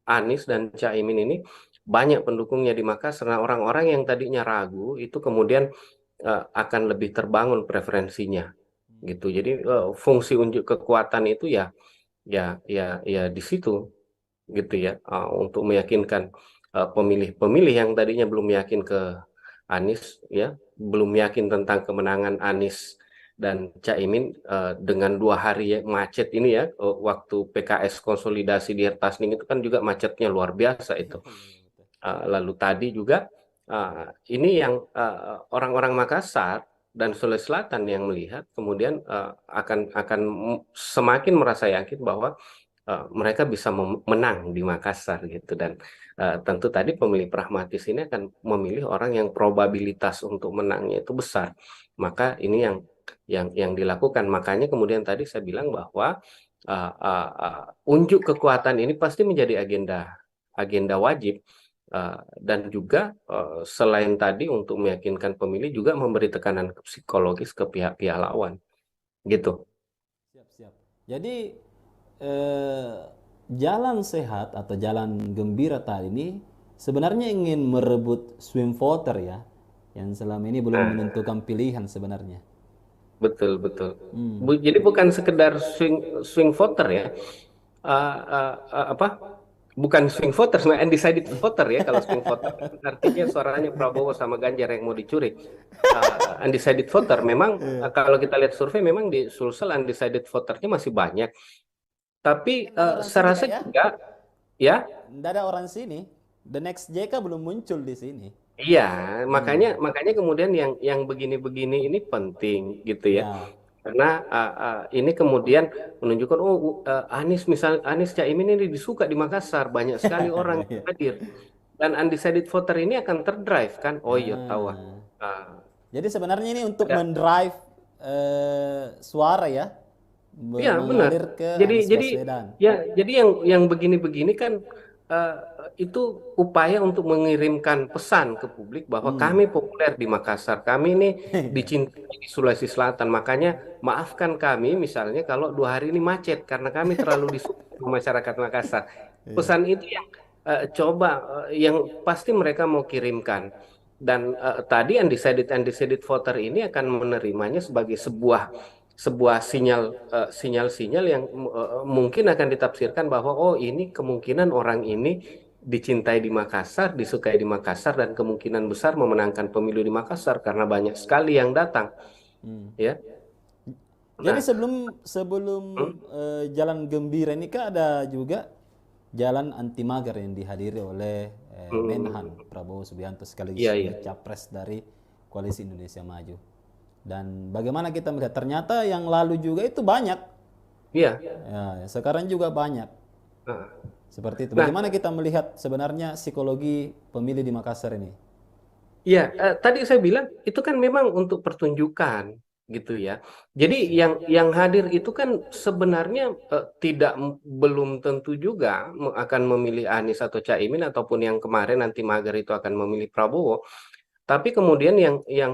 Anies dan Caimin ini banyak pendukungnya di Makassar. Nah, orang-orang yang tadinya ragu itu kemudian akan lebih terbangun preferensinya gitu. Jadi fungsi unjuk kekuatan itu ya di situ gitu ya, untuk meyakinkan pemilih-pemilih yang tadinya belum yakin ke Anies ya, belum yakin tentang kemenangan Anies dan Caimin, dengan 2 hari macet ini ya, waktu PKS konsolidasi di Hertasning itu kan juga macetnya luar biasa itu. Iya, iya, iya, betul. Lalu tadi juga ini yang orang-orang Makassar dan Sulawesi Selatan yang melihat kemudian akan semakin merasa yakin bahwa mereka bisa menang di Makassar gitu, dan tentu tadi pemilih pragmatis ini akan memilih orang yang probabilitas untuk menangnya itu besar. Maka ini yang dilakukan. Makanya kemudian tadi saya bilang bahwa unjuk kekuatan ini pasti menjadi agenda agenda wajib, dan juga selain tadi untuk meyakinkan pemilih juga memberi tekanan psikologis ke pihak-pihak lawan gitu. Siap, siap. Jadi eh, jalan sehat atau jalan gembira tadi ini sebenarnya ingin merebut swing voter ya, yang selama ini belum Nah, menentukan pilihan sebenarnya. betul betul. Hmm. Jadi bukan sekedar swing swing voter ya. Apa? Bukan swing voter, sebenarnya undecided voter ya. Kalau swing voter kan artinya suaranya Prabowo sama Ganjar yang mau dicuri. Undecided voter memang, kalau kita lihat survei memang di Sulsel undecided voternya masih banyak. Tapi Nggak ada orang saya sini rasa kak ya? juga ya. Nggak ada orang sini. The next JK belum muncul di sini. Iya, makanya Hmm. makanya kemudian yang begini-begini ini penting gitu ya. Ya. Karena ini kemudian menunjukkan oh, Anies misal Anies Caimin ini disuka di Makassar, banyak sekali orang yang Ya. hadir, dan undecided voter ini akan terdrive kan. Oh iya tahu. Ah. Ah, Jadi sebenarnya ini untuk ada. mendrive suara ya, Iya benar. mengalir ke Jadi Anies jadi Baswedan. ya jadi yang begini-begini kan, eh, itu upaya untuk mengirimkan pesan ke publik bahwa Hmm. kami populer di Makassar, kami ini Iya. dicintai di Sulawesi Selatan. Makanya maafkan kami misalnya kalau 2 hari ini macet karena kami terlalu disukai sama masyarakat Makassar. Iya. Pesan itu yang coba, yang pasti mereka mau kirimkan. Dan tadi undecided undecided voter ini akan menerimanya sebagai sebuah sebuah sinyal-sinyal yang mungkin akan ditafsirkan bahwa oh ini kemungkinan orang ini dicintai di Makassar, disukai di Makassar, dan kemungkinan besar memenangkan pemilu di Makassar karena banyak sekali yang datang, Hmm. ya. Jadi Nah, sebelum sebelum hmm, jalan gembira ini kan ada juga jalan anti mager yang dihadiri oleh Menhan hmm, Prabowo Subianto sekaligus iya iya juga capres dari Koalisi Indonesia Maju. Dan bagaimana kita melihat ternyata yang lalu juga itu banyak, iya. ya, sekarang juga banyak seperti itu. Nah, Bagaimana kita melihat sebenarnya psikologi pemilih di Makassar ini? iya, tadi saya bilang itu kan memang untuk pertunjukan gitu ya. Jadi Siap. yang hadir itu kan sebenarnya tidak belum tentu juga akan memilih Anies atau Caimin, ataupun yang kemarin nanti mager itu akan memilih Prabowo. Tapi kemudian yang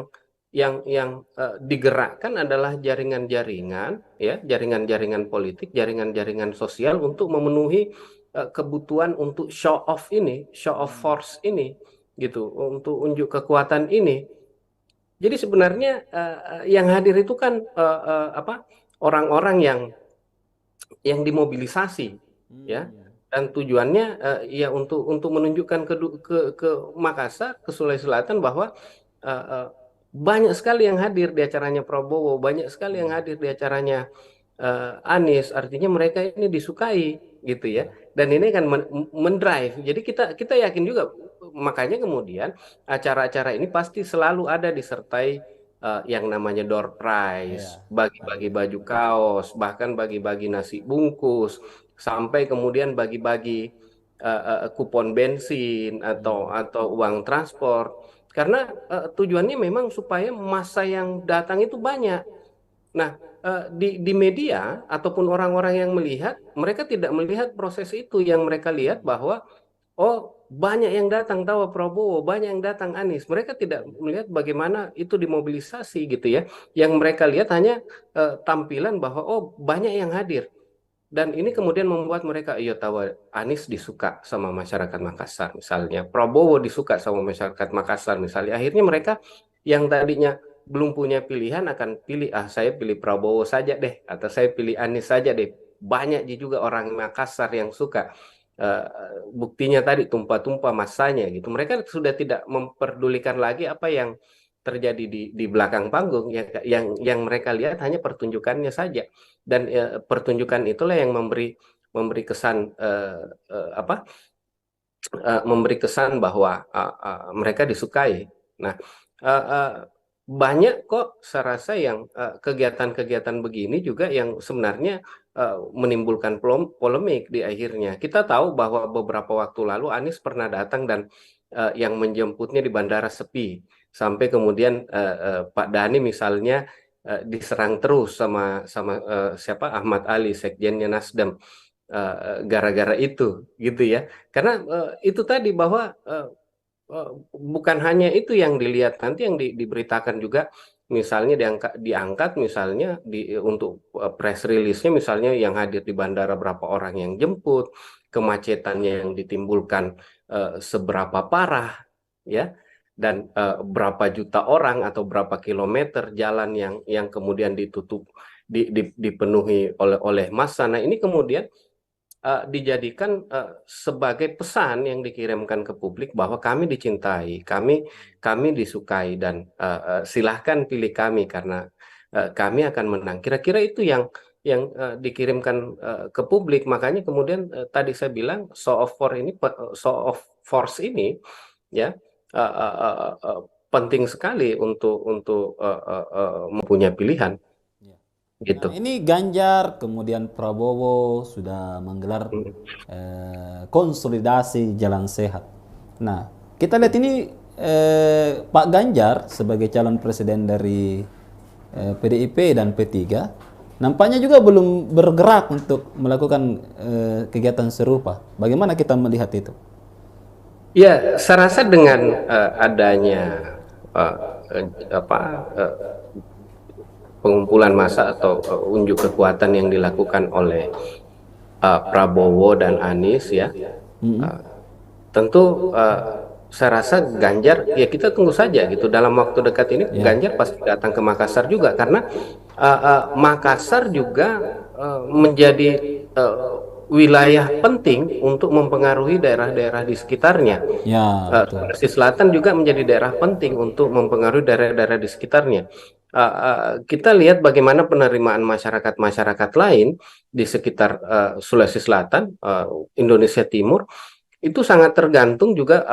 digerakkan adalah jaringan-jaringan ya, jaringan-jaringan politik, jaringan-jaringan sosial untuk memenuhi kebutuhan untuk show off ini, show off force ini gitu, untuk unjuk kekuatan ini. Jadi sebenarnya yang hadir itu kan apa, orang-orang yang dimobilisasi ya, Hmm. dan tujuannya ya untuk menunjukkan ke Makassar, ke Sulawesi Selatan bahwa eh, eh, banyak sekali yang hadir di acaranya Prabowo, banyak sekali yang Hmm. hadir di acaranya Anies, artinya mereka ini disukai gitu ya, Ya. dan ini kan mendrive. Jadi kita kita yakin juga, makanya kemudian acara-acara ini pasti selalu ada disertai yang namanya door prize, Ya. bagi-bagi Hadiah. baju kaos, bahkan bagi-bagi nasi bungkus, sampai kemudian bagi-bagi kupon bensin atau Hmm. uang transport. Karena tujuannya memang supaya massa yang datang itu banyak. Nah, di media ataupun orang-orang yang melihat, mereka tidak melihat proses itu. Yang mereka lihat bahwa oh, banyak yang datang tawa Prabowo, banyak yang datang Anies. Mereka tidak melihat bagaimana itu dimobilisasi gitu ya. Yang mereka lihat hanya tampilan bahwa oh banyak yang hadir. Dan ini kemudian membuat mereka, iya tahu Anies disuka sama masyarakat Makassar misalnya, Prabowo disuka sama masyarakat Makassar misalnya. Akhirnya mereka yang tadinya belum punya pilihan akan pilih, ah saya pilih Prabowo saja deh, atau saya pilih Anies saja deh. Banyak juga orang Makassar yang suka. Eh, Buktinya tadi tumpah-tumpah masanya gitu. Mereka sudah tidak memperdulikan lagi apa yang terjadi di belakang panggung. Yang mereka lihat hanya pertunjukannya saja. Dan pertunjukan itulah yang memberi kesan apa memberi kesan bahwa mereka disukai. Nah, uh, uh, banyak kok saya rasa yang kegiatan-kegiatan begini juga yang sebenarnya menimbulkan polemik di akhirnya. Kita tahu bahwa beberapa waktu lalu Anies pernah datang dan yang menjemputnya di bandara sepi, sampai kemudian Pak Dhani misalnya diserang terus sama sama siapa Ahmad Ali, sekjennya Nasdem, gara-gara itu gitu ya, karena itu tadi bahwa bukan hanya itu yang dilihat, nanti yang diberitakan juga misalnya diangkat misalnya untuk press release-nya misalnya yang hadir di bandara berapa orang yang jemput, kemacetannya yang ditimbulkan seberapa parah ya, dan berapa juta orang atau berapa kilometer jalan yang kemudian ditutup dipenuhi oleh massa. Nah, ini kemudian dijadikan sebagai pesan yang dikirimkan ke publik bahwa kami dicintai, kami disukai, dan silahkan pilih kami karena kami akan menang. Kira-kira itu yang dikirimkan ke publik. Makanya kemudian tadi saya bilang show of force ini ya penting sekali untuk mempunyai pilihan Nah, gitu. ini Ganjar, kemudian Prabowo sudah menggelar konsolidasi jalan sehat. Nah, kita lihat ini Pak Ganjar sebagai calon presiden dari PDIP dan P3 nampaknya juga belum bergerak untuk melakukan kegiatan serupa. Bagaimana kita melihat itu? Ya, saya rasa dengan adanya uh, apa pengumpulan massa atau unjuk kekuatan yang dilakukan oleh Prabowo dan Anies ya, uh, tentu saya rasa Ganjar ya kita tunggu saja gitu, dalam waktu dekat ini Ganjar pasti datang ke Makassar juga, karena Makassar juga menjadi wilayah penting untuk mempengaruhi daerah-daerah di sekitarnya. Ya, betul. Sulawesi Selatan juga menjadi daerah penting untuk mempengaruhi daerah-daerah di sekitarnya. Kita lihat bagaimana penerimaan masyarakat-masyarakat lain di sekitar Sulawesi Selatan, Indonesia Timur, itu sangat tergantung juga,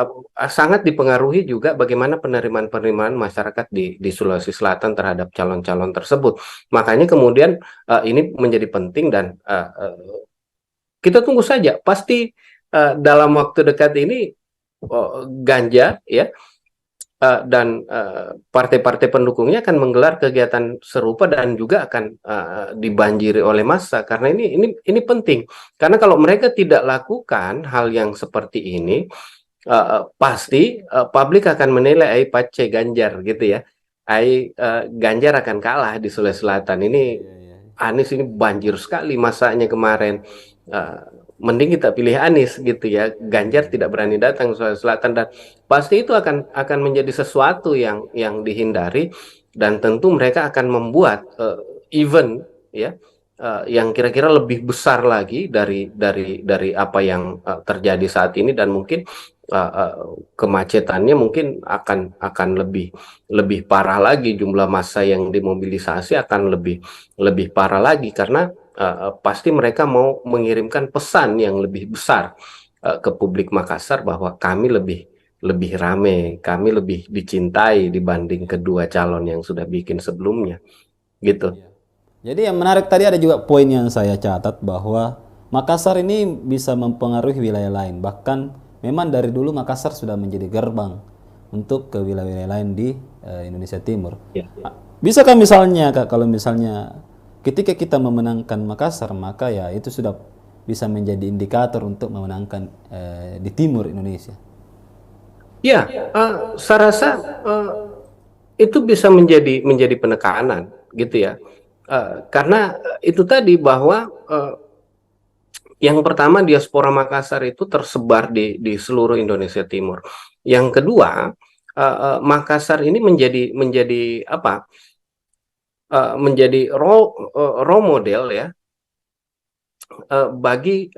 sangat dipengaruhi juga bagaimana penerimaan-penerimaan masyarakat di Sulawesi Selatan terhadap calon-calon tersebut. Makanya kemudian ini menjadi penting, dan kita tunggu saja. Pasti dalam waktu dekat ini Ganjar ya dan partai-partai pendukungnya akan menggelar kegiatan serupa dan juga akan dibanjiri oleh massa, karena ini penting. Karena kalau mereka tidak lakukan hal yang seperti ini, pasti publik akan menilai ai pace Ganjar gitu ya. Ganjar akan kalah di Sulawesi Selatan ini. Anies ini banjir sekali masanya kemarin. Uh, Mending kita pilih Anies gitu ya. Ganjar tidak berani datang ke Sulawesi Selatan, dan pasti itu akan menjadi sesuatu yang dihindari, dan tentu mereka akan membuat event ya yang kira-kira lebih besar lagi dari apa yang terjadi saat ini, dan mungkin kemacetannya mungkin akan lebih parah lagi, jumlah massa yang dimobilisasi akan lebih parah lagi, karena pasti mereka mau mengirimkan pesan yang lebih besar ke publik Makassar bahwa kami lebih rame, kami lebih dicintai dibanding kedua calon yang sudah bikin sebelumnya, gitu. Jadi yang menarik tadi ada juga poin yang saya catat bahwa Makassar ini bisa mempengaruhi wilayah lain. Bahkan memang dari dulu Makassar sudah menjadi gerbang untuk ke wilayah-wilayah lain di Indonesia Timur. Ya. Bisakah misalnya Kak, kalau misalnya ketika kita memenangkan Makassar, maka ya itu sudah bisa menjadi indikator untuk memenangkan di timur Indonesia? Ya, saya rasa itu bisa menjadi penekanan gitu ya. Karena itu tadi bahwa yang pertama diaspora Makassar itu tersebar di seluruh Indonesia Timur. Yang kedua, Makassar ini menjadi apa? Menjadi role model ya bagi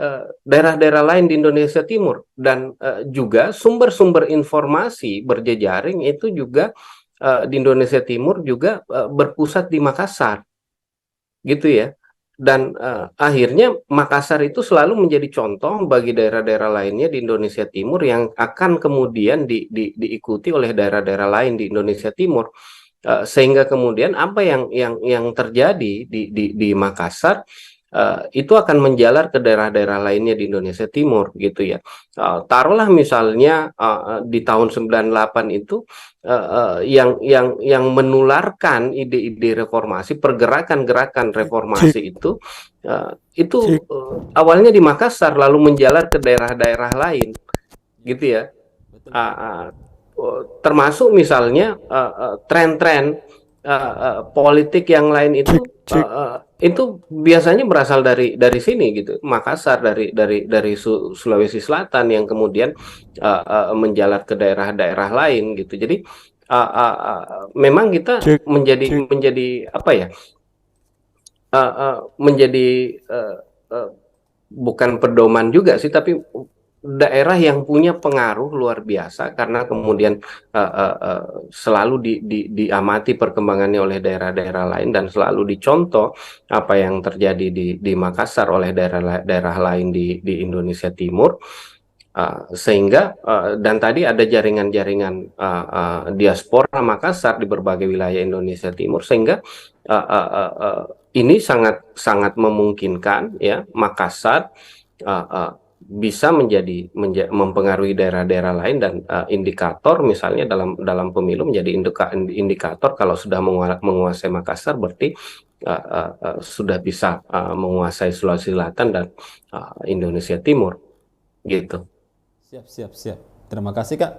daerah-daerah lain di Indonesia Timur, dan juga sumber-sumber informasi berjejaring itu juga di Indonesia Timur juga berpusat di Makassar gitu ya. Dan akhirnya Makassar itu selalu menjadi contoh bagi daerah-daerah lainnya di Indonesia Timur yang akan kemudian diikuti oleh daerah-daerah lain di Indonesia Timur. Sehingga kemudian apa yang terjadi di Makassar itu akan menjalar ke daerah-daerah lainnya di Indonesia Timur gitu ya. Taruhlah misalnya di tahun 98 itu yang menularkan ide-ide reformasi, pergerakan-gerakan reformasi itu awalnya di Makassar lalu menjalar ke daerah-daerah lain gitu ya. Termasuk misalnya tren-tren politik yang lain itu biasanya berasal dari sini gitu, Makassar, dari Sulawesi Selatan yang kemudian menjalar ke daerah-daerah lain gitu. Jadi memang kita menjadi apa ya, menjadi bukan pedoman juga sih, tapi daerah yang punya pengaruh luar biasa karena kemudian selalu diamati perkembangannya oleh daerah-daerah lain dan selalu dicontoh apa yang terjadi di Makassar oleh daerah-daerah lain di Indonesia Timur. Sehingga dan tadi ada jaringan-jaringan diaspora Makassar di berbagai wilayah Indonesia Timur, sehingga ini sangat sangat memungkinkan ya Makassar bisa mempengaruhi daerah-daerah lain, dan indikator misalnya dalam pemilu menjadi indikator kalau sudah menguasai Makassar berarti sudah bisa menguasai Sulawesi Selatan dan Indonesia Timur gitu. Siap. Terima kasih Kak,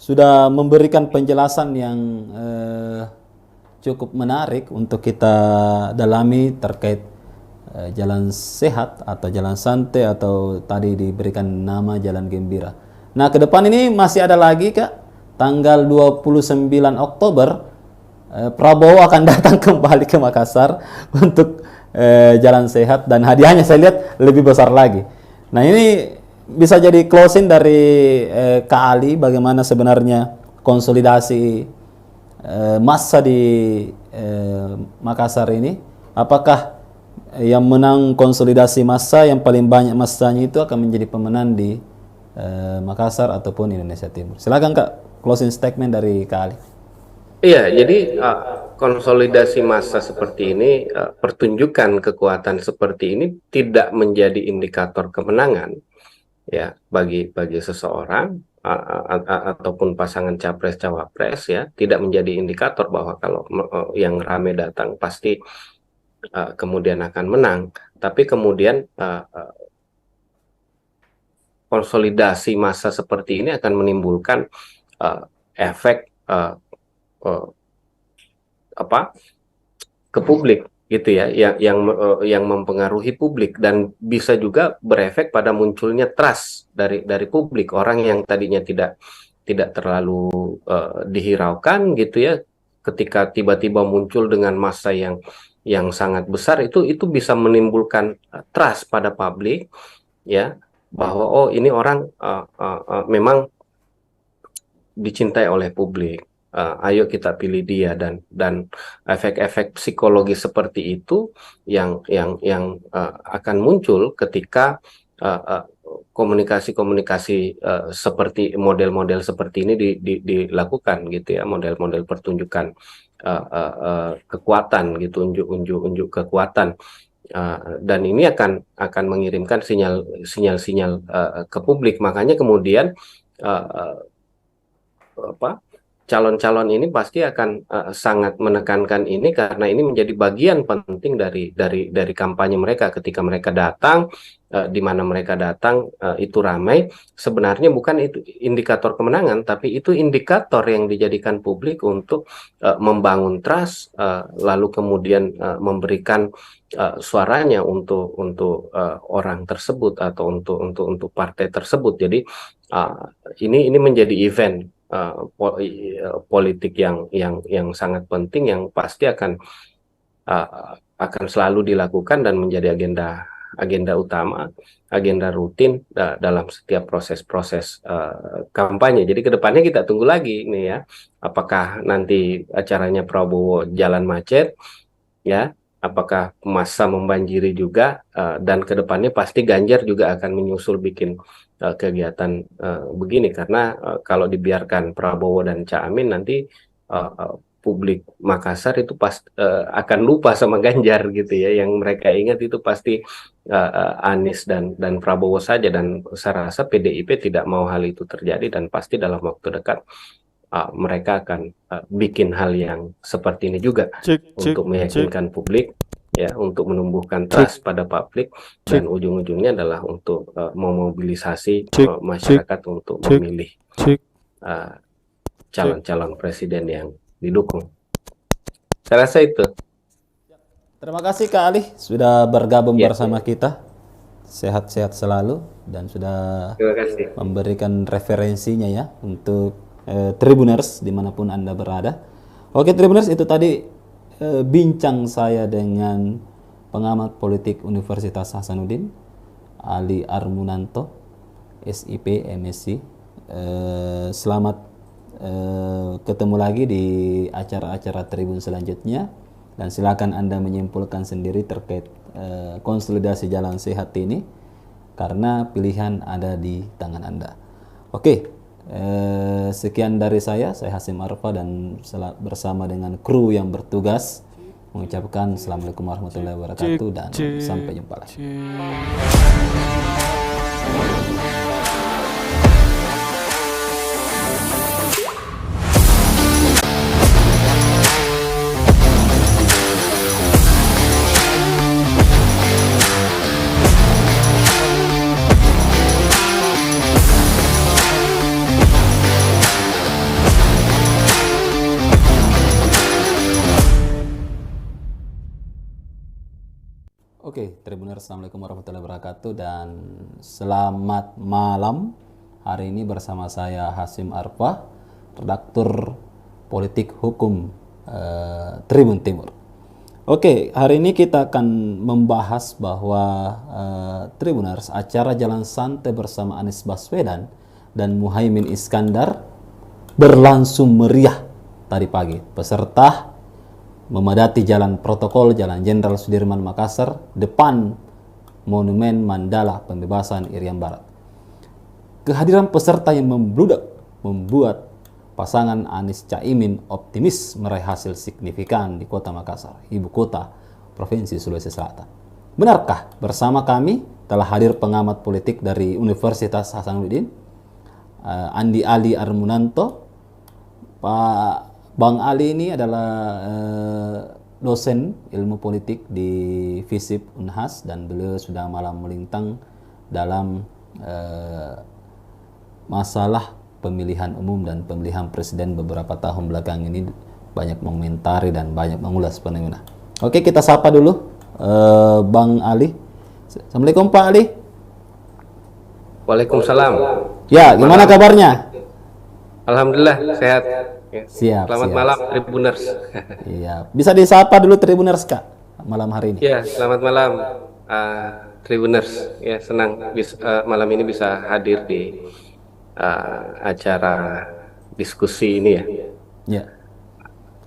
sudah memberikan penjelasan yang cukup menarik untuk kita dalami terkait jalan sehat atau jalan santai, atau tadi diberikan nama jalan gembira. Nah, ke depan ini masih ada lagi Kak, tanggal 29 Oktober Prabowo akan datang kembali ke Makassar untuk jalan sehat, dan hadiahnya saya lihat lebih besar lagi. Nah, ini bisa jadi closing dari Kak Ali, bagaimana sebenarnya konsolidasi massa di Makassar ini. Apakah yang menang konsolidasi massa yang paling banyak massanya itu akan menjadi pemenang di Makassar ataupun Indonesia Timur? Silakan Kak, closing statement dari Kak Ali. Iya, jadi konsolidasi massa seperti ini, pertunjukan kekuatan seperti ini tidak menjadi indikator kemenangan ya bagi seseorang ataupun pasangan capres cawapres ya, tidak menjadi indikator bahwa kalau yang rame datang pasti kemudian akan menang. Tapi kemudian konsolidasi massa seperti ini akan menimbulkan efek ke publik gitu ya, yang mempengaruhi publik, dan bisa juga berefek pada munculnya trust dari publik. Orang yang tadinya tidak terlalu dihiraukan gitu ya, ketika tiba-tiba muncul dengan massa yang sangat besar, itu bisa menimbulkan trust pada publik ya, bahwa oh ini orang memang dicintai oleh publik. Ayo kita pilih dia, dan efek-efek psikologi seperti itu yang akan muncul ketika komunikasi-komunikasi seperti model-model seperti ini dilakukan gitu ya, model-model pertunjukan kekuatan gitu, unjuk kekuatan, dan ini akan mengirimkan sinyal ke publik. Makanya kemudian calon-calon ini pasti akan sangat menekankan ini karena ini menjadi bagian penting dari kampanye mereka. Ketika mereka datang, di mana mereka datang itu ramai, sebenarnya bukan itu indikator kemenangan, tapi itu indikator yang dijadikan publik untuk membangun trust, lalu kemudian memberikan suaranya untuk orang tersebut atau untuk partai tersebut. Jadi uh, ini menjadi event politik yang sangat penting yang pasti akan selalu dilakukan dan menjadi agenda utama, agenda rutin dalam setiap proses-proses kampanye. Jadi kedepannya kita tunggu lagi nih ya, apakah nanti acaranya Prabowo jalan macet, ya, apakah massa membanjiri juga, dan kedepannya pasti Ganjar juga akan menyusul bikin kegiatan begini karena kalau dibiarkan Prabowo dan Cak Amin nanti publik Makassar itu akan lupa sama Ganjar gitu ya, yang mereka ingat itu pasti Anies dan Prabowo saja, dan saya rasa PDIP tidak mau hal itu terjadi dan pasti dalam waktu dekat mereka akan bikin hal yang seperti ini juga untuk meyakinkan publik, ya, untuk menumbuhkan trust pada publik, dan ujung-ujungnya adalah untuk memobilisasi masyarakat untuk memilih calon-calon presiden yang didukung. Saya rasa itu. Terima kasih Kak Ali sudah bergabung Ya. bersama kita. Sehat-sehat selalu dan sudah Terima kasih. memberikan referensinya ya untuk Tribuners dimanapun Anda berada. Oke Tribuners, itu tadi bincang saya dengan pengamat politik Universitas Hasanuddin, Ali Armunanto, SIP, MSc. Selamat ketemu lagi di acara-acara Tribun selanjutnya, dan silakan Anda menyimpulkan sendiri terkait konsolidasi jalan sehat ini karena pilihan ada di tangan Anda. Oke, sekian dari saya Hasim Arfa, dan bersama dengan kru yang bertugas mengucapkan Assalamualaikum warahmatullahi wabarakatuh dan sampai jumpa lagi. Oke, Tribuners, Assalamualaikum warahmatullahi wabarakatuh dan selamat malam. Hari ini bersama saya Hasim Arfa, redaktur politik hukum Tribun Timur. Oke, hari ini kita akan membahas bahwa Tribuners, acara Jalan Santai bersama Anies Baswedan dan Muhaimin Iskandar berlangsung meriah tadi pagi. Peserta memadati jalan protokol Jalan Jenderal Sudirman Makassar depan Monumen Mandala Pembebasan Irian Barat. Kehadiran peserta yang membludak membuat pasangan Anies Caimin optimis meraih hasil signifikan di Kota Makassar, ibu kota Provinsi Sulawesi Selatan. Benarkah? Bersama kami telah hadir pengamat politik dari Universitas Hasanuddin, Andi Ali Armunanto. Pak Bang Ali ini adalah dosen ilmu politik di FISIP Unhas, dan beliau sudah malam melintang dalam masalah pemilihan umum dan pemilihan presiden beberapa tahun belakang ini, banyak mengomentari dan banyak mengulas fenomena. Oke, kita sapa dulu Bang Ali. Assalamualaikum Pak Ali. Waalaikumsalam. Ya, gimana kabarnya? Alhamdulillah sehat. Ya. Siap. Selamat malam Tribuners. Iya, bisa disapa dulu Tribuners Kak malam hari ini. Ya, selamat malam Tribuners. Ya, senang malam ini bisa hadir di acara diskusi ini ya. Ya.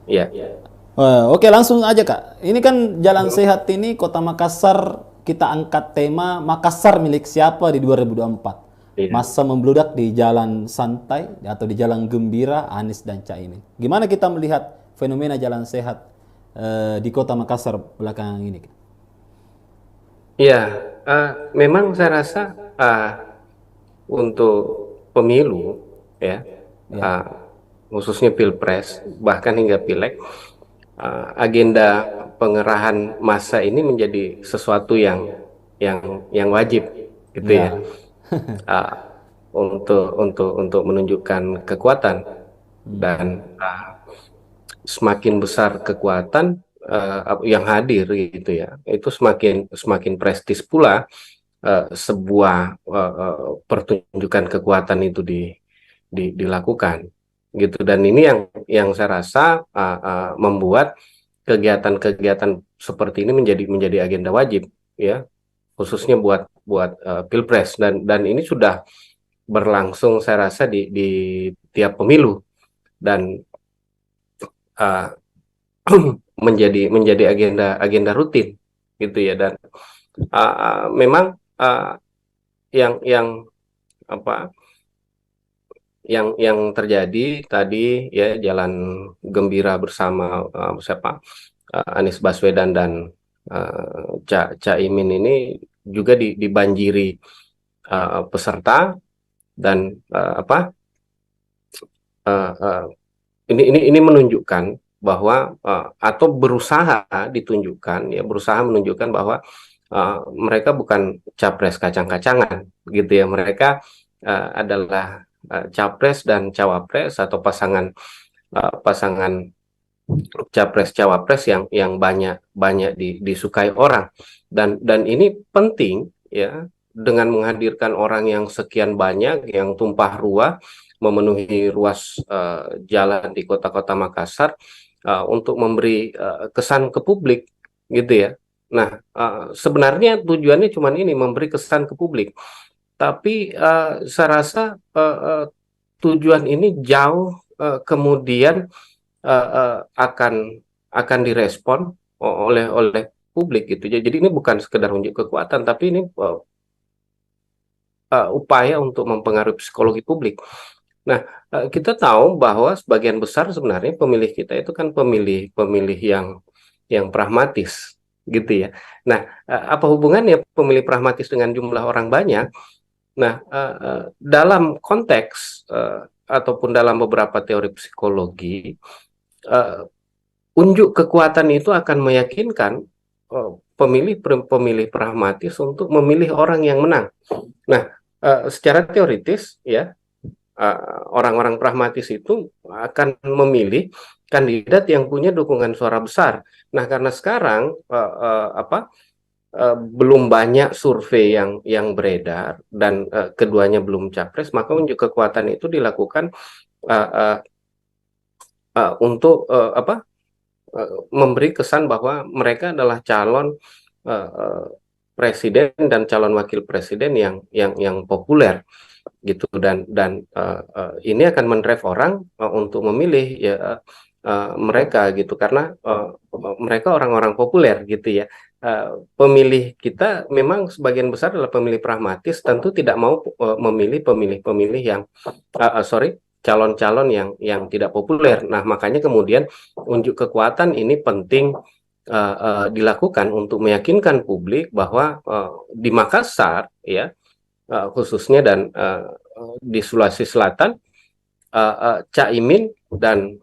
Ya. Oke, langsung aja Kak. Ini kan Jalan Sehat ini Kota Makassar, kita angkat tema Makassar milik siapa di 2024. Iya. Masa membludak di jalan santai atau di jalan gembira Anies dan Caimin. Gimana kita melihat fenomena jalan sehat di Kota Makassar belakangan ini? Ya, memang saya rasa untuk pemilu ya, khususnya Pilpres, bahkan hingga Pileg, agenda pengerahan massa ini menjadi sesuatu yang wajib gitu ya, Ya. uh, untuk menunjukkan kekuatan dan semakin besar kekuatan yang hadir gitu ya, itu semakin semakin prestis pula sebuah pertunjukan kekuatan itu dilakukan gitu. Dan ini yang saya rasa membuat kegiatan-kegiatan seperti ini menjadi agenda wajib ya, khususnya buat buat Pilpres, dan ini sudah berlangsung saya rasa di tiap pemilu, dan uh, menjadi agenda agenda rutin gitu ya. Dan memang yang apa yang terjadi tadi ya, jalan gembira bersama siapa, Anies Baswedan dan Caimin ini juga dibanjiri peserta, dan uh, uh, ini menunjukkan bahwa atau berusaha ditunjukkan ya, berusaha menunjukkan bahwa mereka bukan capres kacang-kacangan gitu ya. Mereka adalah capres dan cawapres, atau pasangan capres cawapres yang banyak banyak disukai orang, dan ini penting ya, dengan menghadirkan orang yang sekian banyak, yang tumpah ruah memenuhi ruas jalan di kota-kota Makassar, untuk memberi kesan ke publik gitu ya. Nah, sebenarnya tujuannya cuma ini, memberi kesan ke publik, tapi saya rasa tujuan ini jauh kemudian akan direspon oleh publik gitu. Jadi ini bukan sekedar unjuk kekuatan, tapi ini upaya untuk mempengaruhi psikologi publik. Nah, kita tahu bahwa sebagian besar sebenarnya pemilih kita itu kan pemilih yang pragmatis gitu ya. Nah, apa hubungannya pemilih pragmatis dengan jumlah orang banyak? Nah, dalam konteks ataupun dalam beberapa teori psikologi, uh, unjuk kekuatan itu akan meyakinkan pemilih pragmatis untuk memilih orang yang menang. Nah, secara teoritis ya, orang-orang pragmatis itu akan memilih kandidat yang punya dukungan suara besar. Nah, karena sekarang belum banyak survei yang beredar, dan keduanya belum capres, maka unjuk kekuatan itu dilakukan uh, uh, untuk memberi kesan bahwa mereka adalah calon presiden dan calon wakil presiden yang populer gitu. Dan ini akan mendrive orang untuk memilih ya mereka gitu, karena mereka orang-orang populer gitu ya. Pemilih kita memang sebagian besar adalah pemilih pragmatis, tentu tidak mau memilih pemilih-pemilih yang sorry, calon-calon yang tidak populer. Nah, makanya kemudian unjuk kekuatan ini penting dilakukan untuk meyakinkan publik bahwa di Makassar ya, khususnya, dan di Sulawesi Selatan, Caimin dan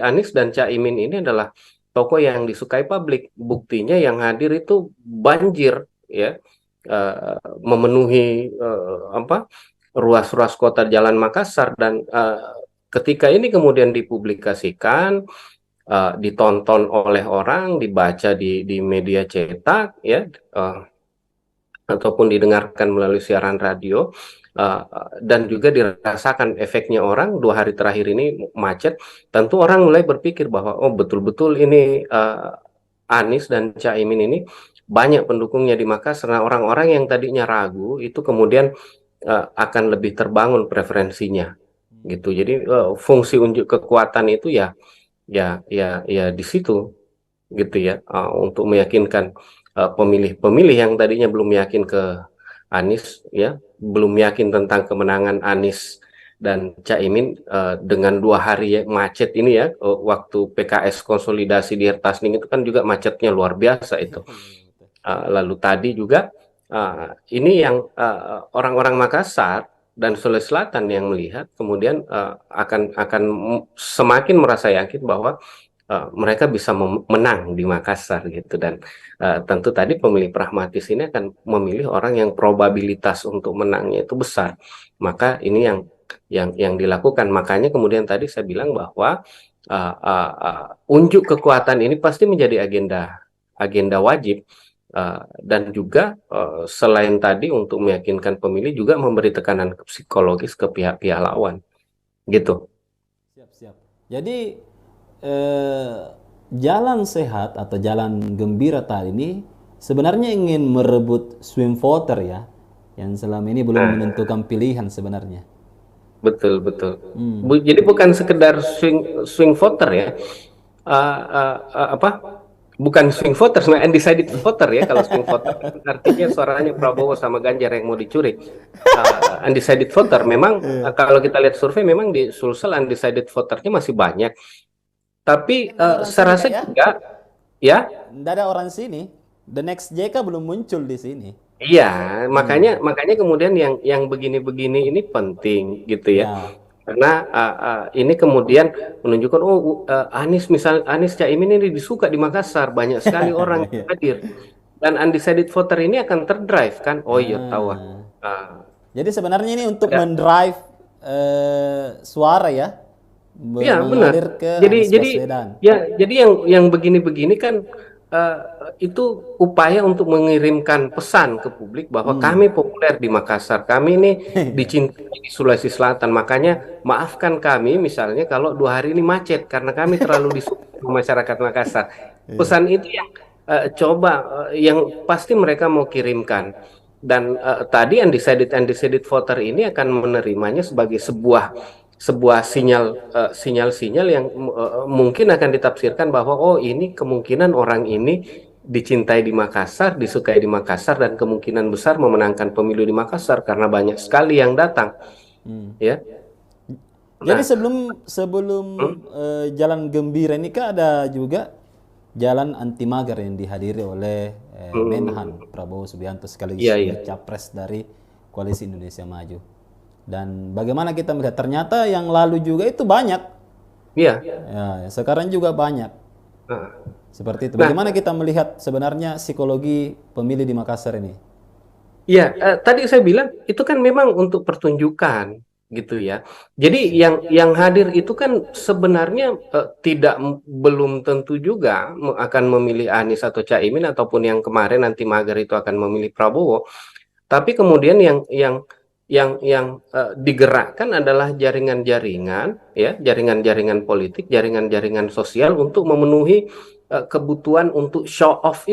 Anies dan Caimin ini adalah tokoh yang disukai publik. Buktinya yang hadir itu banjir ya, memenuhi ruas-ruas kota jalan Makassar, dan ketika ini kemudian dipublikasikan, ditonton oleh orang, dibaca di media cetak ya, ataupun didengarkan melalui siaran radio, dan juga dirasakan efeknya orang 2 hari terakhir ini macet, tentu orang mulai berpikir bahwa oh, betul-betul ini Anies dan Caimin ini banyak pendukungnya di Makassar. Nah, orang-orang yang tadinya ragu itu kemudian akan lebih terbangun preferensinya gitu. Jadi fungsi unjuk kekuatan itu ya di situ gitu ya, untuk meyakinkan pemilih-pemilih yang tadinya belum yakin ke Anies ya, belum yakin tentang kemenangan Anies dan Caimin, dengan 2 hari macet ini ya, waktu PKS konsolidasi di Ertasning itu kan juga macetnya luar biasa itu. Lalu tadi juga ini yang orang-orang Makassar dan Sulawesi Selatan yang melihat, kemudian akan semakin merasa yakin bahwa mereka bisa menang di Makassar gitu. Dan tentu tadi pemilih pragmatis ini akan memilih orang yang probabilitas untuk menangnya itu besar. Maka ini yang dilakukan. Makanya kemudian tadi saya bilang bahwa unjuk kekuatan ini pasti menjadi agenda wajib. Dan juga selain tadi untuk meyakinkan pemilih, juga memberi tekanan psikologis ke pihak-pihak lawan gitu. Siap-siap. Jadi eh, jalan sehat atau jalan gembira tadi ini sebenarnya ingin merebut swing voter ya, yang selama ini belum Nah, menentukan pilihan sebenarnya. betul betul. Hmm. Jadi bukan sekedar swing swing voter ya. Apa? Bukan swing voter, sebenarnya undecided voter ya. Kalau swing voter kan artinya suaranya Prabowo sama Ganjar yang mau dicuri. Undecided voter memang kalau kita lihat survei memang di Sulsel undecided voternya masih banyak. Tapi Nggak ada orang saya sini rasa kak ya? juga ya. Nggak ada orang sini. The next JK belum muncul di sini. Iya, makanya Hmm. makanya kemudian yang begini-begini ini penting gitu ya. Ya. Karena ini kemudian menunjukkan Anies, misal Anies Caimin ini disuka di Makassar, banyak sekali orang yang Ya. hadir, dan undecided voter ini akan terdrive kan. Oh iya tahu. Ah. Ah, Jadi sebenarnya ini untuk ada. mendrive suara ya, Iya benar. mengalir ke Jadi Anies jadi Baswedan. ya jadi yang begini-begini kan eh, itu upaya untuk mengirimkan pesan ke publik bahwa Hmm. kami populer di Makassar, kami ini dicintai di Sulawesi Selatan. Makanya maafkan kami misalnya kalau 2 hari ini macet karena kami terlalu disukai masyarakat Makassar. Pesan itu yang coba yang pasti mereka mau kirimkan. Dan tadi undecided undecided voter ini akan menerimanya sebagai sebuah sinyal-sinyal yang mungkin akan ditafsirkan bahwa oh ini kemungkinan orang ini dicintai di Makassar, disukai di Makassar, dan kemungkinan besar memenangkan pemilu di Makassar karena banyak sekali yang datang, Hmm. ya. Jadi Nah, sebelum sebelum hmm, jalan gembira ini kan ada juga jalan anti mager yang dihadiri oleh Menhan hmm, Prabowo Subianto sekaligus iya iya, juga capres dari Koalisi Indonesia Maju. Dan bagaimana kita melihat ternyata yang lalu juga itu banyak, iya. ya sekarang juga banyak seperti itu. Nah, Bagaimana kita melihat sebenarnya psikologi pemilih di Makassar ini? iya, tadi saya bilang itu kan memang untuk pertunjukan gitu ya. Jadi Siap. yang hadir itu kan sebenarnya tidak belum tentu juga akan memilih Anies atau Caimin, ataupun yang kemarin nanti mager itu akan memilih Prabowo. Tapi kemudian yang digerakkan adalah jaringan-jaringan ya, jaringan-jaringan politik, jaringan-jaringan sosial untuk memenuhi kebutuhan untuk show off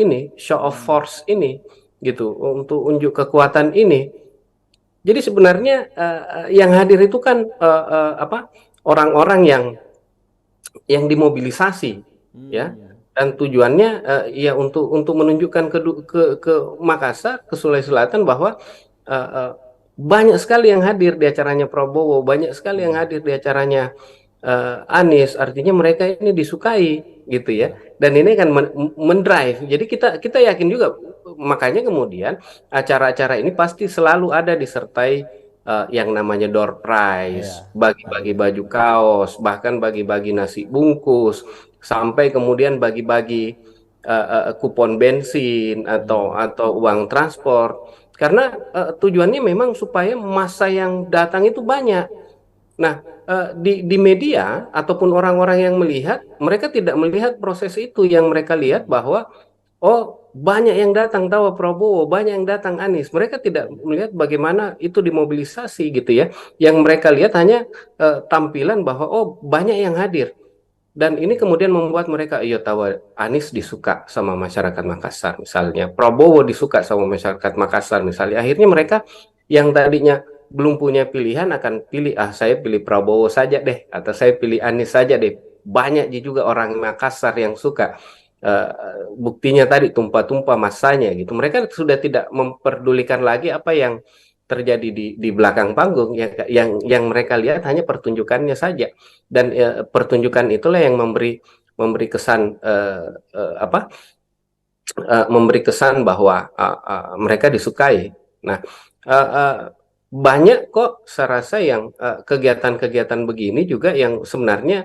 force ini gitu, untuk unjuk kekuatan ini. Jadi sebenarnya yang hadir itu kan apa, orang-orang yang dimobilisasi ya, Hmm. dan tujuannya ya untuk menunjukkan ke Makassar, ke Sulawesi Selatan bahwa uh, uh, banyak sekali yang hadir di acaranya Prabowo, banyak sekali yang Hmm. hadir di acaranya Anies. Artinya mereka ini disukai gitu ya, Ya. dan ini kan mendrive. Jadi kita kita yakin juga, makanya kemudian acara-acara ini pasti selalu ada disertai yang namanya door prize, Ya. bagi-bagi Hadiah. baju kaos, bahkan bagi-bagi nasi bungkus, sampai kemudian bagi-bagi kupon bensin atau Hmm. uang transport. Karena tujuannya memang supaya massa yang datang itu banyak. Nah, di media ataupun orang-orang yang melihat, mereka tidak melihat proses itu. Yang mereka lihat bahwa oh, banyak yang datang tahu Prabowo, banyak yang datang Anies. Mereka tidak melihat bagaimana itu dimobilisasi gitu ya. Yang mereka lihat hanya tampilan bahwa oh, banyak yang hadir. Dan ini kemudian membuat mereka, iya tahu Anies disuka sama masyarakat Makassar misalnya, Prabowo disuka sama masyarakat Makassar misalnya. Akhirnya mereka yang tadinya belum punya pilihan akan pilih, saya pilih Prabowo saja deh, atau saya pilih Anies saja deh. Banyak juga orang Makassar yang suka. Buktinya tadi tumpah-tumpah masanya gitu. Mereka sudah tidak memperdulikan lagi apa yang terjadi di belakang panggung. Yang mereka lihat hanya pertunjukannya saja, dan pertunjukan itulah yang memberi kesan apa, memberi kesan bahwa mereka disukai. Nah, uh, uh, banyak kok saya rasa yang kegiatan-kegiatan begini juga yang sebenarnya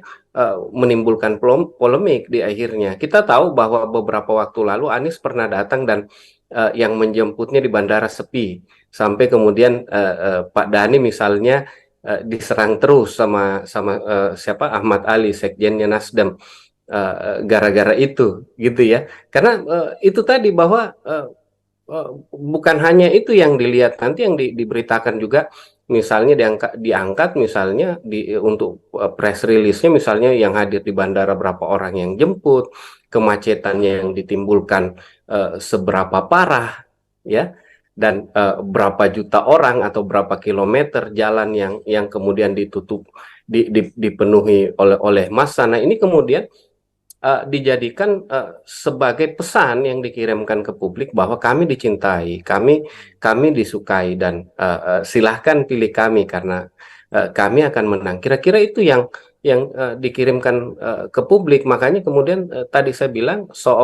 menimbulkan polemik di akhirnya. Kita tahu bahwa beberapa waktu lalu Anies pernah datang dan yang menjemputnya di bandara sepi, sampai kemudian Pak Dhani misalnya diserang terus sama sama siapa, Ahmad Ali, sekjennya Nasdem, gara-gara itu gitu ya. Karena itu tadi bahwa bukan hanya itu yang dilihat, nanti yang diberitakan juga, misalnya diangkat misalnya untuk press release-nya, misalnya yang hadir di bandara berapa orang yang jemput, kemacetannya yang ditimbulkan seberapa parah ya, dan berapa juta orang atau berapa kilometer jalan yang kemudian ditutup, dipenuhi oleh massa. Nah, ini kemudian dijadikan sebagai pesan yang dikirimkan ke publik bahwa kami dicintai, kami disukai, dan silahkan pilih kami karena kami akan menang. Kira-kira itu yang dikirimkan ke publik. Makanya kemudian tadi saya bilang show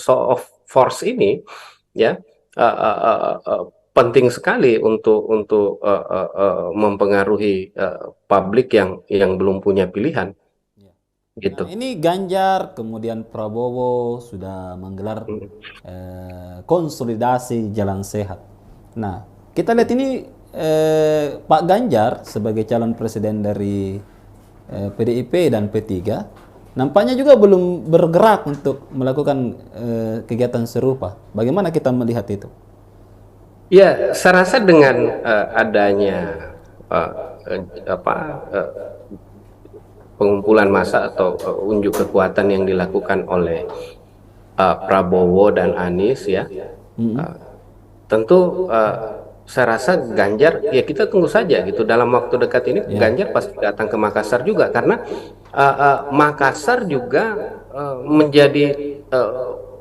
of force ini ya penting sekali untuk mempengaruhi publik yang belum punya pilihan Nah, gitu. ini Ganjar, kemudian Prabowo sudah menggelar konsolidasi jalan sehat. Nah, kita lihat ini Pak Ganjar sebagai calon presiden dari PDIP dan P3 nampaknya juga belum bergerak untuk melakukan kegiatan serupa. Bagaimana kita melihat itu? Ya, saya rasa dengan adanya eh, apa pengumpulan massa atau unjuk kekuatan yang dilakukan oleh Prabowo dan Anies ya, uh, tentu saya rasa Ganjar, ya kita tunggu saja gitu, dalam waktu dekat ini Ya, Ganjar pasti datang ke Makassar juga, karena Makassar juga menjadi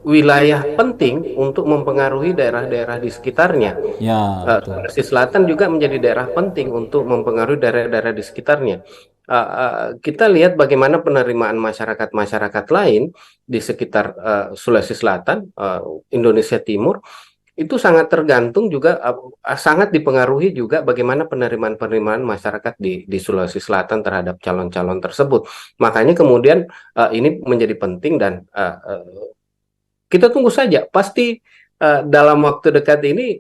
wilayah penting untuk mempengaruhi daerah-daerah di sekitarnya. ya betul. Sulawesi Selatan juga menjadi daerah penting untuk mempengaruhi daerah-daerah di sekitarnya. Kita lihat bagaimana penerimaan masyarakat-masyarakat lain di sekitar Sulawesi Selatan, Indonesia Timur, itu sangat tergantung juga, sangat dipengaruhi juga bagaimana penerimaan-penerimaan masyarakat di Sulawesi Selatan terhadap calon-calon tersebut. Makanya kemudian ini menjadi penting, dan kita tunggu saja. Pasti dalam waktu dekat ini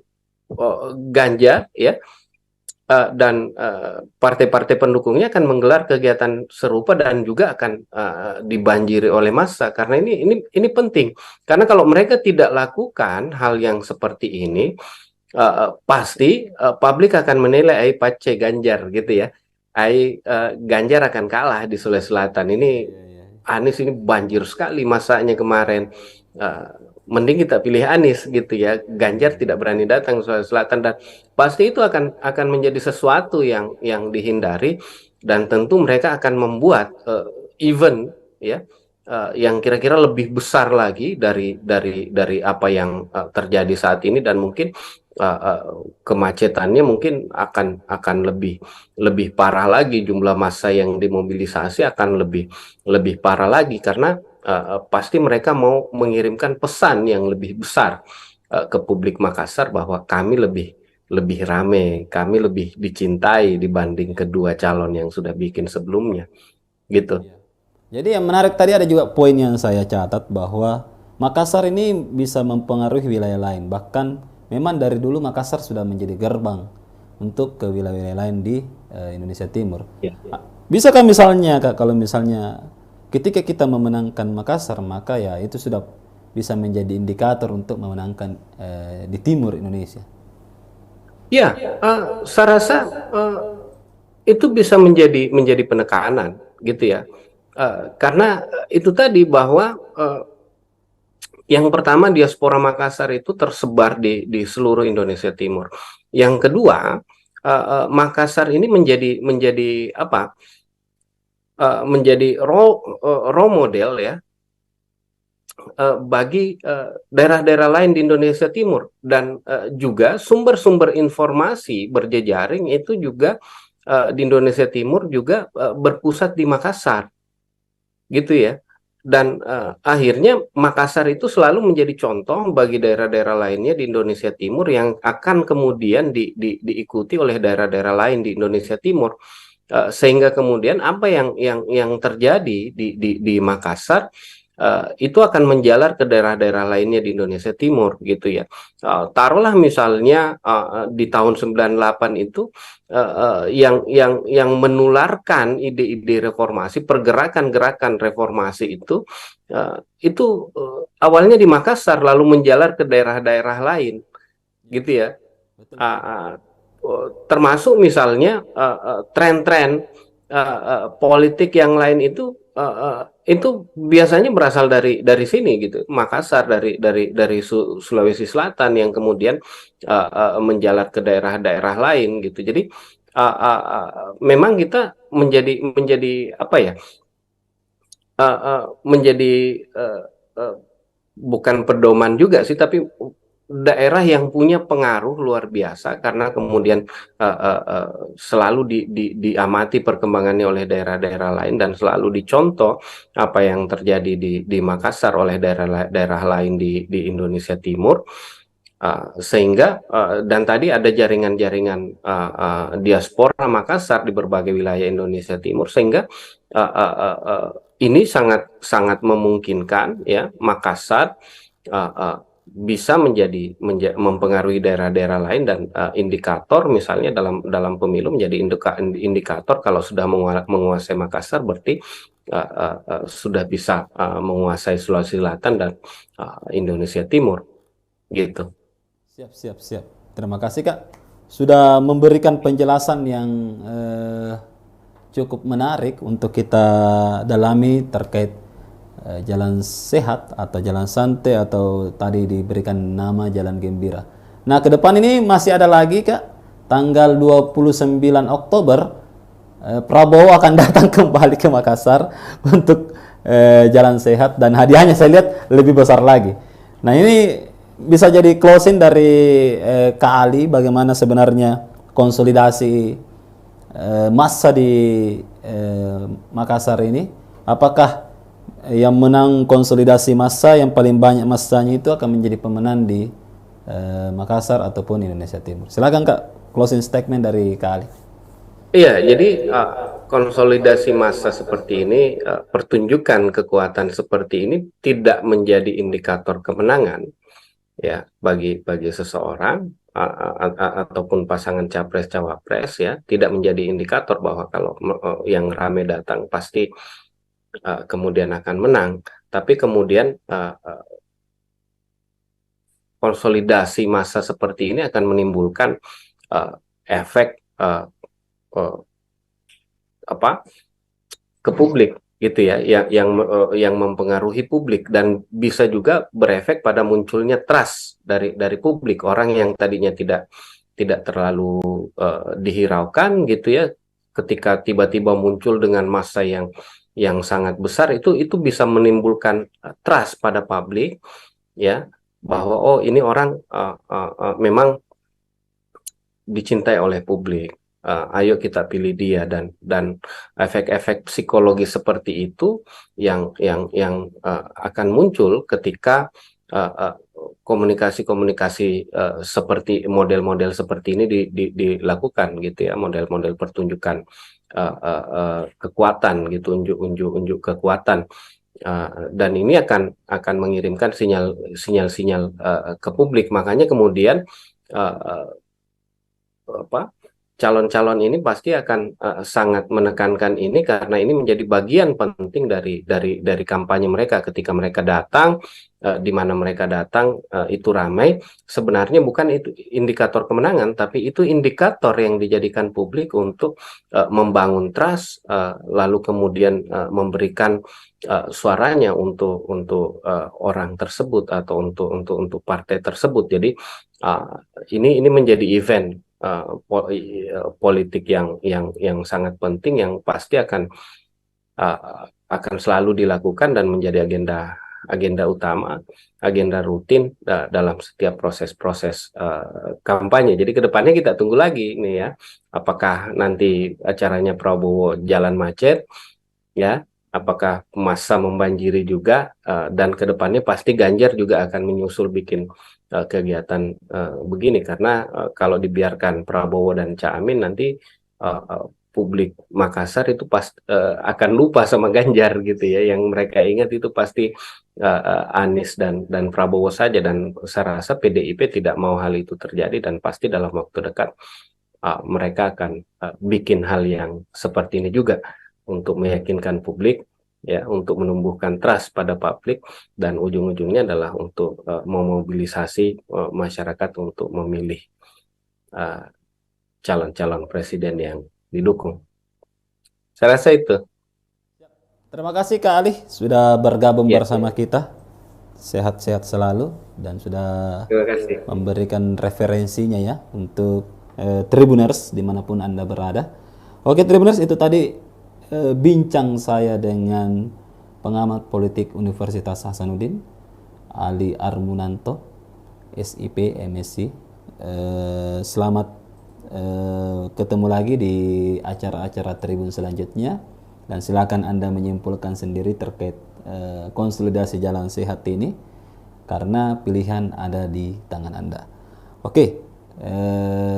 Ganjar ya dan partai-partai pendukungnya akan menggelar kegiatan serupa dan juga akan dibanjiri oleh massa, karena ini penting, karena kalau mereka tidak lakukan hal yang seperti ini, pasti publik akan menilai ai pace Ganjar gitu ya, Ganjar akan kalah di Sulawesi Selatan ini. Anies ini banjir sekali masanya kemarin. Uh, Mending kita pilih Anies gitu ya. Ganjar tidak berani datang ke Sulawesi Selatan, dan pasti itu akan menjadi sesuatu yang dihindari, dan tentu mereka akan membuat event ya yang kira-kira lebih besar lagi dari apa yang terjadi saat ini, dan mungkin kemacetannya mungkin akan lebih parah lagi, jumlah massa yang dimobilisasi akan lebih parah lagi, karena pasti mereka mau mengirimkan pesan yang lebih besar ke publik Makassar bahwa kami lebih rame, kami lebih dicintai dibanding kedua calon yang sudah bikin sebelumnya, gitu. Jadi yang menarik tadi ada juga poin yang saya catat bahwa Makassar ini bisa mempengaruhi wilayah lain. Bahkan memang dari dulu Makassar sudah menjadi gerbang untuk ke wilayah-wilayah lain di Indonesia Timur. Ya. Bisakah misalnya Kak, kalau misalnya ketika kita memenangkan Makassar, maka ya itu sudah bisa menjadi indikator untuk memenangkan di timur Indonesia. Ya, saya rasa itu bisa menjadi penekanan gitu ya. Karena itu tadi bahwa yang pertama, diaspora Makassar itu tersebar di seluruh Indonesia Timur. Yang kedua, Makassar ini menjadi apa? Menjadi role model ya bagi daerah-daerah lain di Indonesia Timur, dan juga sumber-sumber informasi berjejaring itu juga di Indonesia Timur juga berpusat di Makassar gitu ya. akhirnya Makassar itu selalu menjadi contoh bagi daerah-daerah lainnya di Indonesia Timur yang akan kemudian diikuti oleh daerah-daerah lain di Indonesia Timur. Sehingga kemudian apa yang terjadi di Makassar itu akan menjalar ke daerah-daerah lainnya di Indonesia Timur gitu ya. Taruhlah misalnya di tahun 98 itu yang menularkan ide-ide reformasi, pergerakan-gerakan reformasi itu awalnya di Makassar lalu menjalar ke daerah-daerah lain Ya, gitu ya. betul Uh, betul. uh, Termasuk misalnya tren-tren politik yang lain itu biasanya berasal dari sini gitu, Makassar, dari Sulawesi Selatan yang kemudian menjalar ke daerah-daerah lain gitu. Jadi memang kita menjadi apa ya, menjadi uh, uh, bukan pedoman juga sih, tapi daerah yang punya pengaruh luar biasa karena kemudian selalu diamati perkembangannya oleh daerah-daerah lain dan selalu dicontoh apa yang terjadi di Makassar oleh daerah-daerah lain di Indonesia Timur. Sehingga dan tadi ada jaringan-jaringan diaspora Makassar di berbagai wilayah Indonesia Timur, sehingga ini sangat sangat memungkinkan ya Makassar bisa mempengaruhi daerah-daerah lain, dan indikator misalnya dalam dalam pemilu menjadi indikator kalau sudah menguasai Makassar berarti sudah bisa menguasai Sulawesi Selatan dan Indonesia Timur gitu. Siap, siap, siap. Terima kasih Kak sudah memberikan penjelasan yang cukup menarik untuk kita dalami terkait jalan sehat atau jalan santai atau tadi diberikan nama jalan gembira. Nah, ke depan ini masih ada lagi Kak, tanggal 29 Oktober Prabowo akan datang kembali ke Makassar untuk jalan sehat dan hadiahnya saya lihat lebih besar lagi. Nah, ini bisa jadi closing dari Kak Ali bagaimana sebenarnya konsolidasi massa di Makassar ini. Apakah yang menang konsolidasi massa yang paling banyak massanya itu akan menjadi pemenang di Makassar ataupun Indonesia Timur? Silakan Kak, closing statement dari Kak Ali. Iya, jadi konsolidasi massa seperti ini, pertunjukan kekuatan seperti ini tidak menjadi indikator kemenangan ya bagi seseorang ataupun pasangan capres cawapres ya, tidak menjadi indikator bahwa kalau yang rame datang pasti kemudian akan menang, tapi kemudian konsolidasi massa seperti ini akan menimbulkan efek uh, apa ke publik gitu ya, yang mempengaruhi publik dan bisa juga berefek pada munculnya trust dari publik, orang yang tadinya tidak terlalu dihiraukan gitu ya, ketika tiba-tiba muncul dengan massa yang sangat besar, itu bisa menimbulkan trust pada publik ya, bahwa oh ini orang memang dicintai oleh publik. Ayo kita pilih dia, dan efek-efek psikologi seperti itu yang akan muncul ketika komunikasi-komunikasi seperti model-model seperti ini dilakukan gitu ya, model-model pertunjukan kekuatan gitu, unjuk kekuatan. Dan ini akan mengirimkan sinyal-sinyal ke publik. Makanya kemudian calon-calon ini pasti akan sangat menekankan ini, karena ini menjadi bagian penting dari kampanye mereka. Ketika mereka datang, di mana mereka datang itu ramai, sebenarnya bukan itu indikator kemenangan, tapi itu indikator yang dijadikan publik untuk membangun trust, lalu kemudian memberikan suaranya untuk orang tersebut atau untuk partai tersebut. Jadi ini menjadi event politik yang sangat penting, yang pasti akan selalu dilakukan dan menjadi agenda utama, agenda rutin dalam setiap proses-proses kampanye. Jadi kedepannya kita tunggu lagi nih ya, apakah nanti acaranya Prabowo jalan macet ya, apakah massa membanjiri juga, dan kedepannya pasti Ganjar juga akan menyusul bikin kegiatan begini, karena kalau dibiarkan Prabowo dan Caimin nanti publik Makassar itu akan lupa sama Ganjar gitu ya. Yang mereka ingat itu pasti Anies dan Prabowo saja, dan saya rasa PDIP tidak mau hal itu terjadi, dan pasti dalam waktu dekat mereka akan bikin hal yang seperti ini juga untuk meyakinkan publik, ya, untuk menumbuhkan trust pada publik, dan ujung-ujungnya adalah untuk memobilisasi masyarakat untuk memilih uh, calon-calon presiden yang didukung. Saya rasa itu. Terima kasih Kak Ali sudah bergabung Ya, bersama kita. Sehat-sehat selalu dan sudah terima kasih. memberikan referensinya ya untuk Tribuners dimanapun Anda berada. Oke Tribuners, itu tadi bincang saya dengan pengamat politik Universitas Hasanuddin, Ali Armunanto, SIP, MSc. Selamat ketemu lagi di acara-acara Tribun selanjutnya, dan silakan Anda menyimpulkan sendiri terkait konsolidasi jalan sehat ini, karena pilihan ada di tangan Anda. Oke,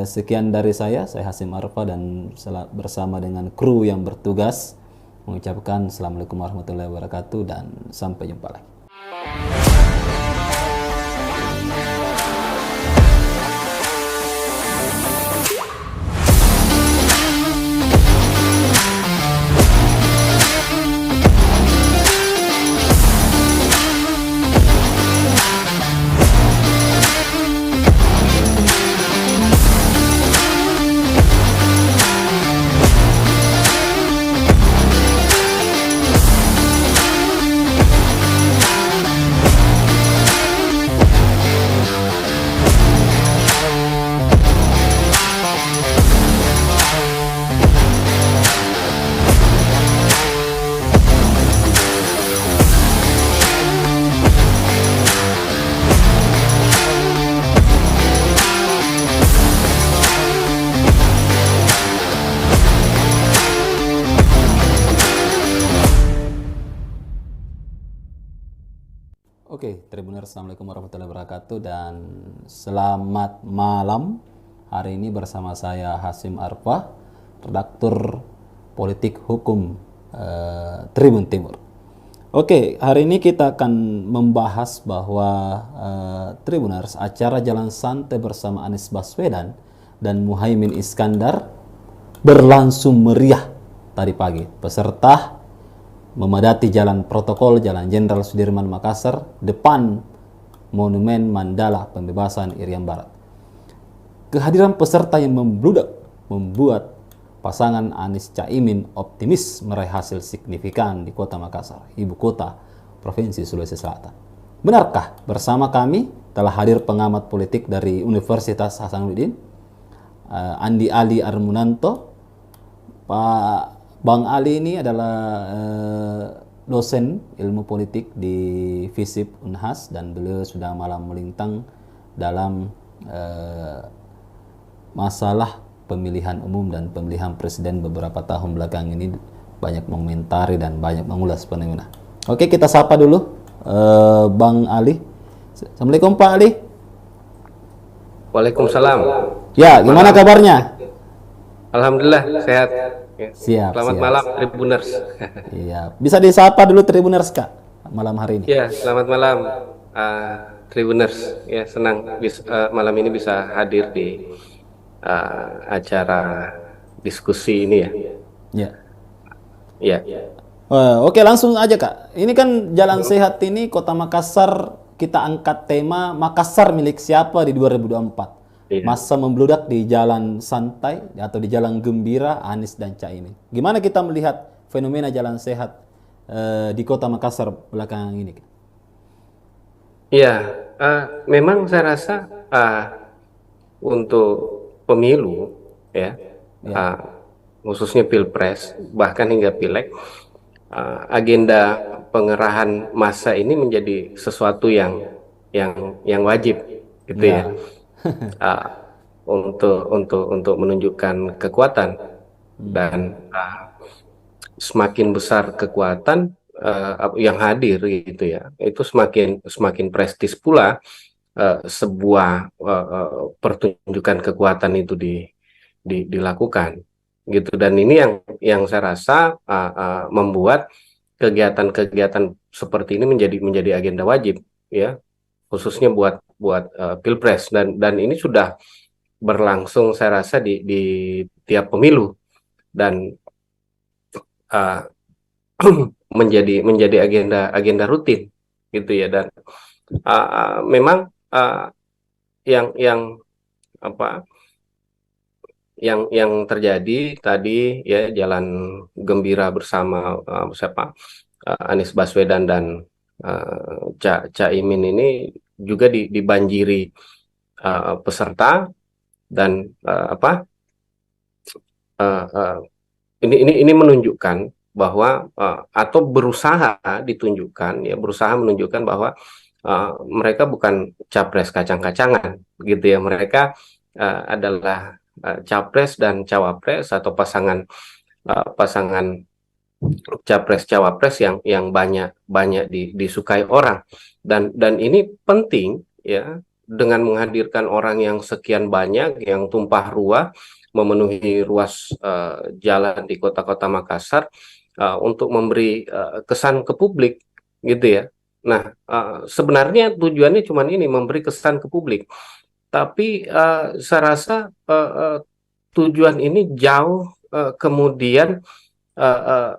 sekian dari saya Hasim Arfa, dan bersama dengan kru yang bertugas mengucapkan Assalamualaikum warahmatullahi wabarakatuh dan sampai jumpa lagi. Oke, Tribuners, Assalamualaikum warahmatullahi wabarakatuh dan selamat malam. Hari ini bersama saya Hasim Arfa, redaktur politik hukum Tribun Timur. Oke, hari ini kita akan membahas bahwa Tribuners, acara Jalan Santai bersama Anies Baswedan dan Muhaimin Iskandar berlangsung meriah tadi pagi. Peserta memadati jalan protokol Jalan Jenderal Sudirman Makassar depan Monumen Mandala Pembebasan Irian Barat. Kehadiran peserta yang membludak membuat pasangan Anies Caimin optimis meraih hasil signifikan di Kota Makassar, ibu kota Provinsi Sulawesi Selatan. Benarkah? Bersama kami telah hadir pengamat politik dari Universitas Hasanuddin, Andi Ali Armunanto. Pak Bang Ali ini adalah dosen ilmu politik di FISIP Unhas, dan beliau sudah malam melintang dalam masalah pemilihan umum dan pemilihan presiden beberapa tahun belakang ini, banyak mengomentari dan banyak mengulas fenomena. Oke, kita sapa dulu Bang Ali. Assalamualaikum Pak Ali. Waalaikumsalam. Ya, gimana kabarnya? Alhamdulillah sehat. Siap. Selamat malam Tribuners. Iya, bisa disapa dulu Tribuners Kak malam hari ini. Ya, selamat malam Tribuners. Ya, senang malam ini bisa hadir di acara diskusi ini ya. Ya. Ya. Oke, langsung aja Kak. Ini kan Jalan Sehat ini Kota Makassar, kita angkat tema Makassar milik siapa di 2024. Iya. Masa membludak di jalan santai atau di jalan gembira Anies dan Caimin. Gimana kita melihat fenomena jalan sehat di Kota Makassar belakangan ini? Ya, memang saya rasa untuk pemilu ya, khususnya Pilpres bahkan hingga Pileg, agenda pengerahan massa ini menjadi sesuatu yang wajib gitu ya. Untuk menunjukkan kekuatan dan semakin besar kekuatan yang hadir gitu ya, itu semakin semakin prestis pula sebuah pertunjukan kekuatan itu dilakukan gitu. Dan ini yang saya rasa membuat kegiatan-kegiatan seperti ini menjadi agenda wajib ya, khususnya buat buat pilpres. Dan ini sudah berlangsung saya rasa di tiap pemilu, dan uh, menjadi agenda agenda rutin gitu ya. Dan memang yang apa yang terjadi tadi ya, jalan gembira bersama siapa, Anies Baswedan dan Caimin ini juga dibanjiri peserta. Dan uh, uh, ini menunjukkan bahwa atau berusaha ditunjukkan ya, berusaha menunjukkan bahwa mereka bukan capres kacang-kacangan gitu ya. Mereka adalah capres dan cawapres, atau pasangan capres cawapres yang banyak banyak disukai orang. Dan ini penting ya, dengan menghadirkan orang yang sekian banyak, yang tumpah ruah memenuhi ruas jalan di kota-kota Makassar untuk memberi kesan ke publik gitu ya. Nah, sebenarnya tujuannya cuma ini, memberi kesan ke publik. Tapi saya rasa tujuan ini jauh kemudian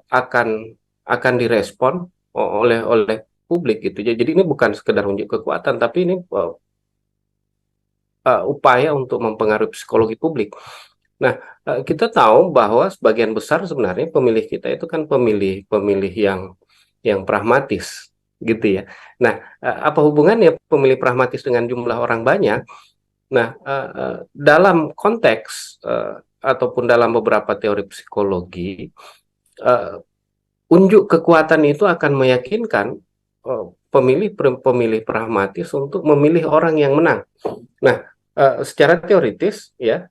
akan direspon oleh publik gitu. Jadi ini bukan sekedar unjuk kekuatan, tapi ini upaya untuk mempengaruhi psikologi publik. Nah, kita tahu bahwa sebagian besar sebenarnya pemilih kita itu kan pemilih yang pragmatis gitu ya. Nah, apa hubungannya pemilih pragmatis dengan jumlah orang banyak? Nah, dalam konteks ataupun dalam beberapa teori psikologi, unjuk kekuatan itu akan meyakinkan pemilih pragmatis untuk memilih orang yang menang. Nah, secara teoritis ya,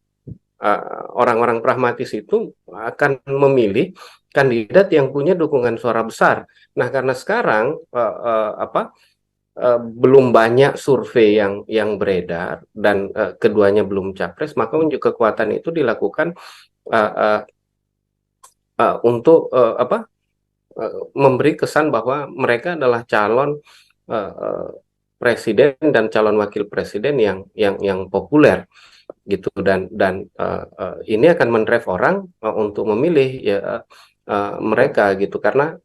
orang-orang pragmatis itu akan memilih kandidat yang punya dukungan suara besar. Nah, karena sekarang belum banyak survei yang beredar, dan keduanya belum capres, maka unjuk kekuatan itu dilakukan untuk memberi kesan bahwa mereka adalah calon presiden dan calon wakil presiden yang populer gitu. Dan ini akan mendrive orang untuk memilih ya mereka gitu, karena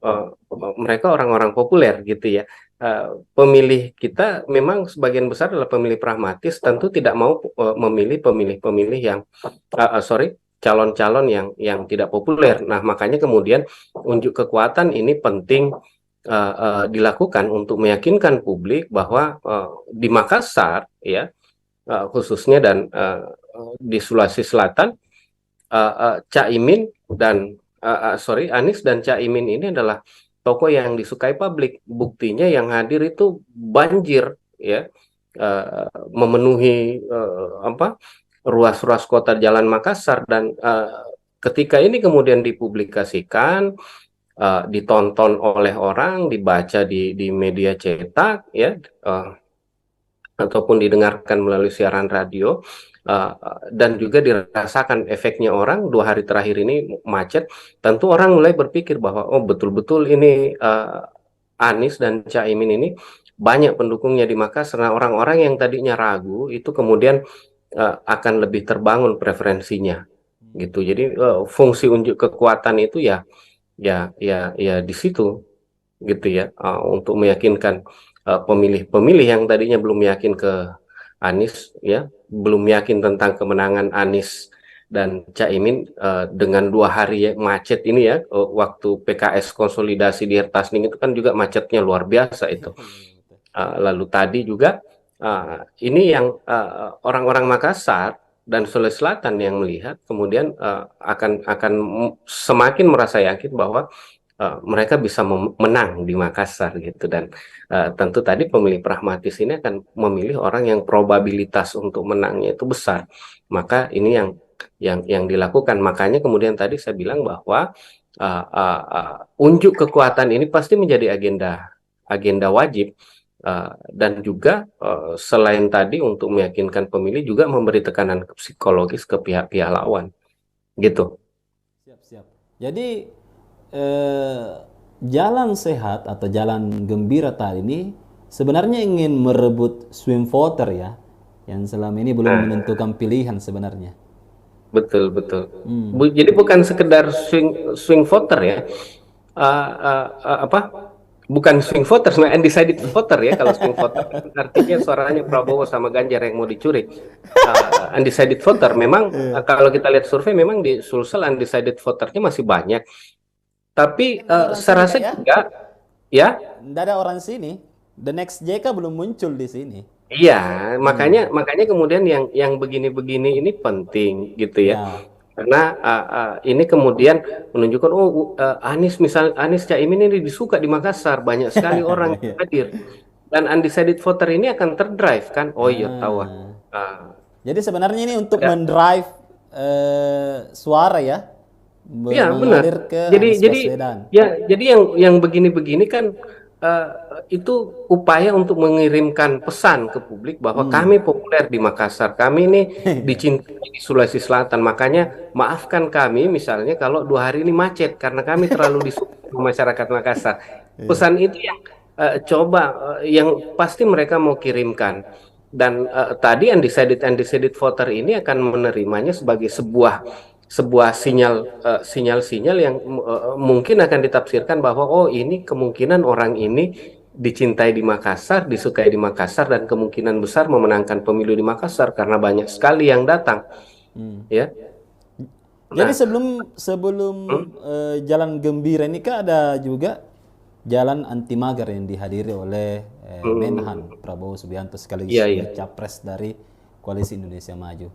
mereka orang-orang populer gitu ya. Pemilih kita memang sebagian besar adalah pemilih pragmatis, tentu tidak mau memilih pemilih-pemilih yang calon-calon yang tidak populer. Nah, makanya kemudian unjuk kekuatan ini penting dilakukan untuk meyakinkan publik bahwa di Makassar ya, khususnya, dan di Sulawesi Selatan, Caimin dan Anies dan Caimin ini adalah tokoh yang disukai publik. Buktinya yang hadir itu banjir ya, memenuhi ruas-ruas kota jalan Makassar. Dan ketika ini kemudian dipublikasikan, ditonton oleh orang, dibaca di media cetak ya, ataupun didengarkan melalui siaran radio, dan juga dirasakan efeknya orang 2 hari terakhir ini macet, tentu orang mulai berpikir bahwa oh, betul-betul ini Anies dan Caimin ini banyak pendukungnya di Makassar. Nah, orang-orang yang tadinya ragu itu kemudian akan lebih terbangun preferensinya gitu. Jadi fungsi unjuk kekuatan itu ya di situ gitu ya, untuk meyakinkan pemilih-pemilih yang tadinya belum yakin ke Anies ya, belum yakin tentang kemenangan Anies dan Caimin, dengan 2 hari macet ini ya, waktu PKS konsolidasi di Hertasning itu kan juga macetnya luar biasa itu. Lalu tadi juga ini yang orang-orang Makassar dan Sulawesi Selatan yang melihat kemudian akan semakin merasa yakin bahwa mereka bisa menang di Makassar gitu. Dan tentu tadi pemilih pragmatis ini akan memilih orang yang probabilitas untuk menangnya itu besar. Maka ini yang dilakukan. Makanya kemudian tadi saya bilang bahwa unjuk kekuatan ini pasti menjadi agenda wajib, dan juga selain tadi untuk meyakinkan pemilih juga memberi tekanan psikologis ke pihak-pihak lawan gitu. Siap, siap. Jadi eh, jalan sehat atau jalan gembira tadi ini sebenarnya ingin merebut swing voter ya, yang selama ini belum Nah, menentukan pilihan sebenarnya. betul betul. Jadi bukan sekedar swing voter ya. Apa? Bukan swing voter, sebenarnya undecided voter ya. Kalau swing voter artinya suaranya Prabowo sama Ganjar yang mau dicuri. Undecided voter memang kalau kita lihat survei memang di Sulsel undecided voternya masih banyak. Tapi Nggak ada orang sini saya kak rasa ya? juga ya. Nggak ada orang sini. The next JK belum muncul di sini. Iya, makanya makanya kemudian yang begini-begini ini penting gitu ya. Ya, Karena ini kemudian menunjukkan Anies Anies Caimin ini disuka di Makassar, banyak sekali orang yang ya. hadir dan undecided voter ini akan terdrive kan. Oh iya tahu. Ah. Ah, Jadi sebenarnya ini untuk ada. mendrive suara ya, Iya benar. mengalir ke Jadi Anies jadi Baswedan. ya jadi yang begini-begini kan eh, itu upaya untuk mengirimkan pesan ke publik bahwa kami populer di Makassar, kami ini dicintai di Sulawesi Selatan. Makanya maafkan kami misalnya kalau 2 hari ini macet karena kami terlalu disukai masyarakat Makassar. Iya. Pesan itu yang coba yang pasti mereka mau kirimkan. Dan tadi undecided voter ini akan menerimanya sebagai sebuah sinyal-sinyal yang mungkin akan ditafsirkan bahwa oh ini kemungkinan orang ini dicintai di Makassar, disukai di Makassar dan kemungkinan besar memenangkan pemilu di Makassar karena banyak sekali yang datang, Hmm. ya. Jadi Nah, sebelum sebelum hmm, jalan gembira ini kan ada juga jalan anti magar yang dihadiri oleh Menhan hmm, Prabowo Subianto sekaligus iya iya, sebagai capres dari Koalisi Indonesia Maju.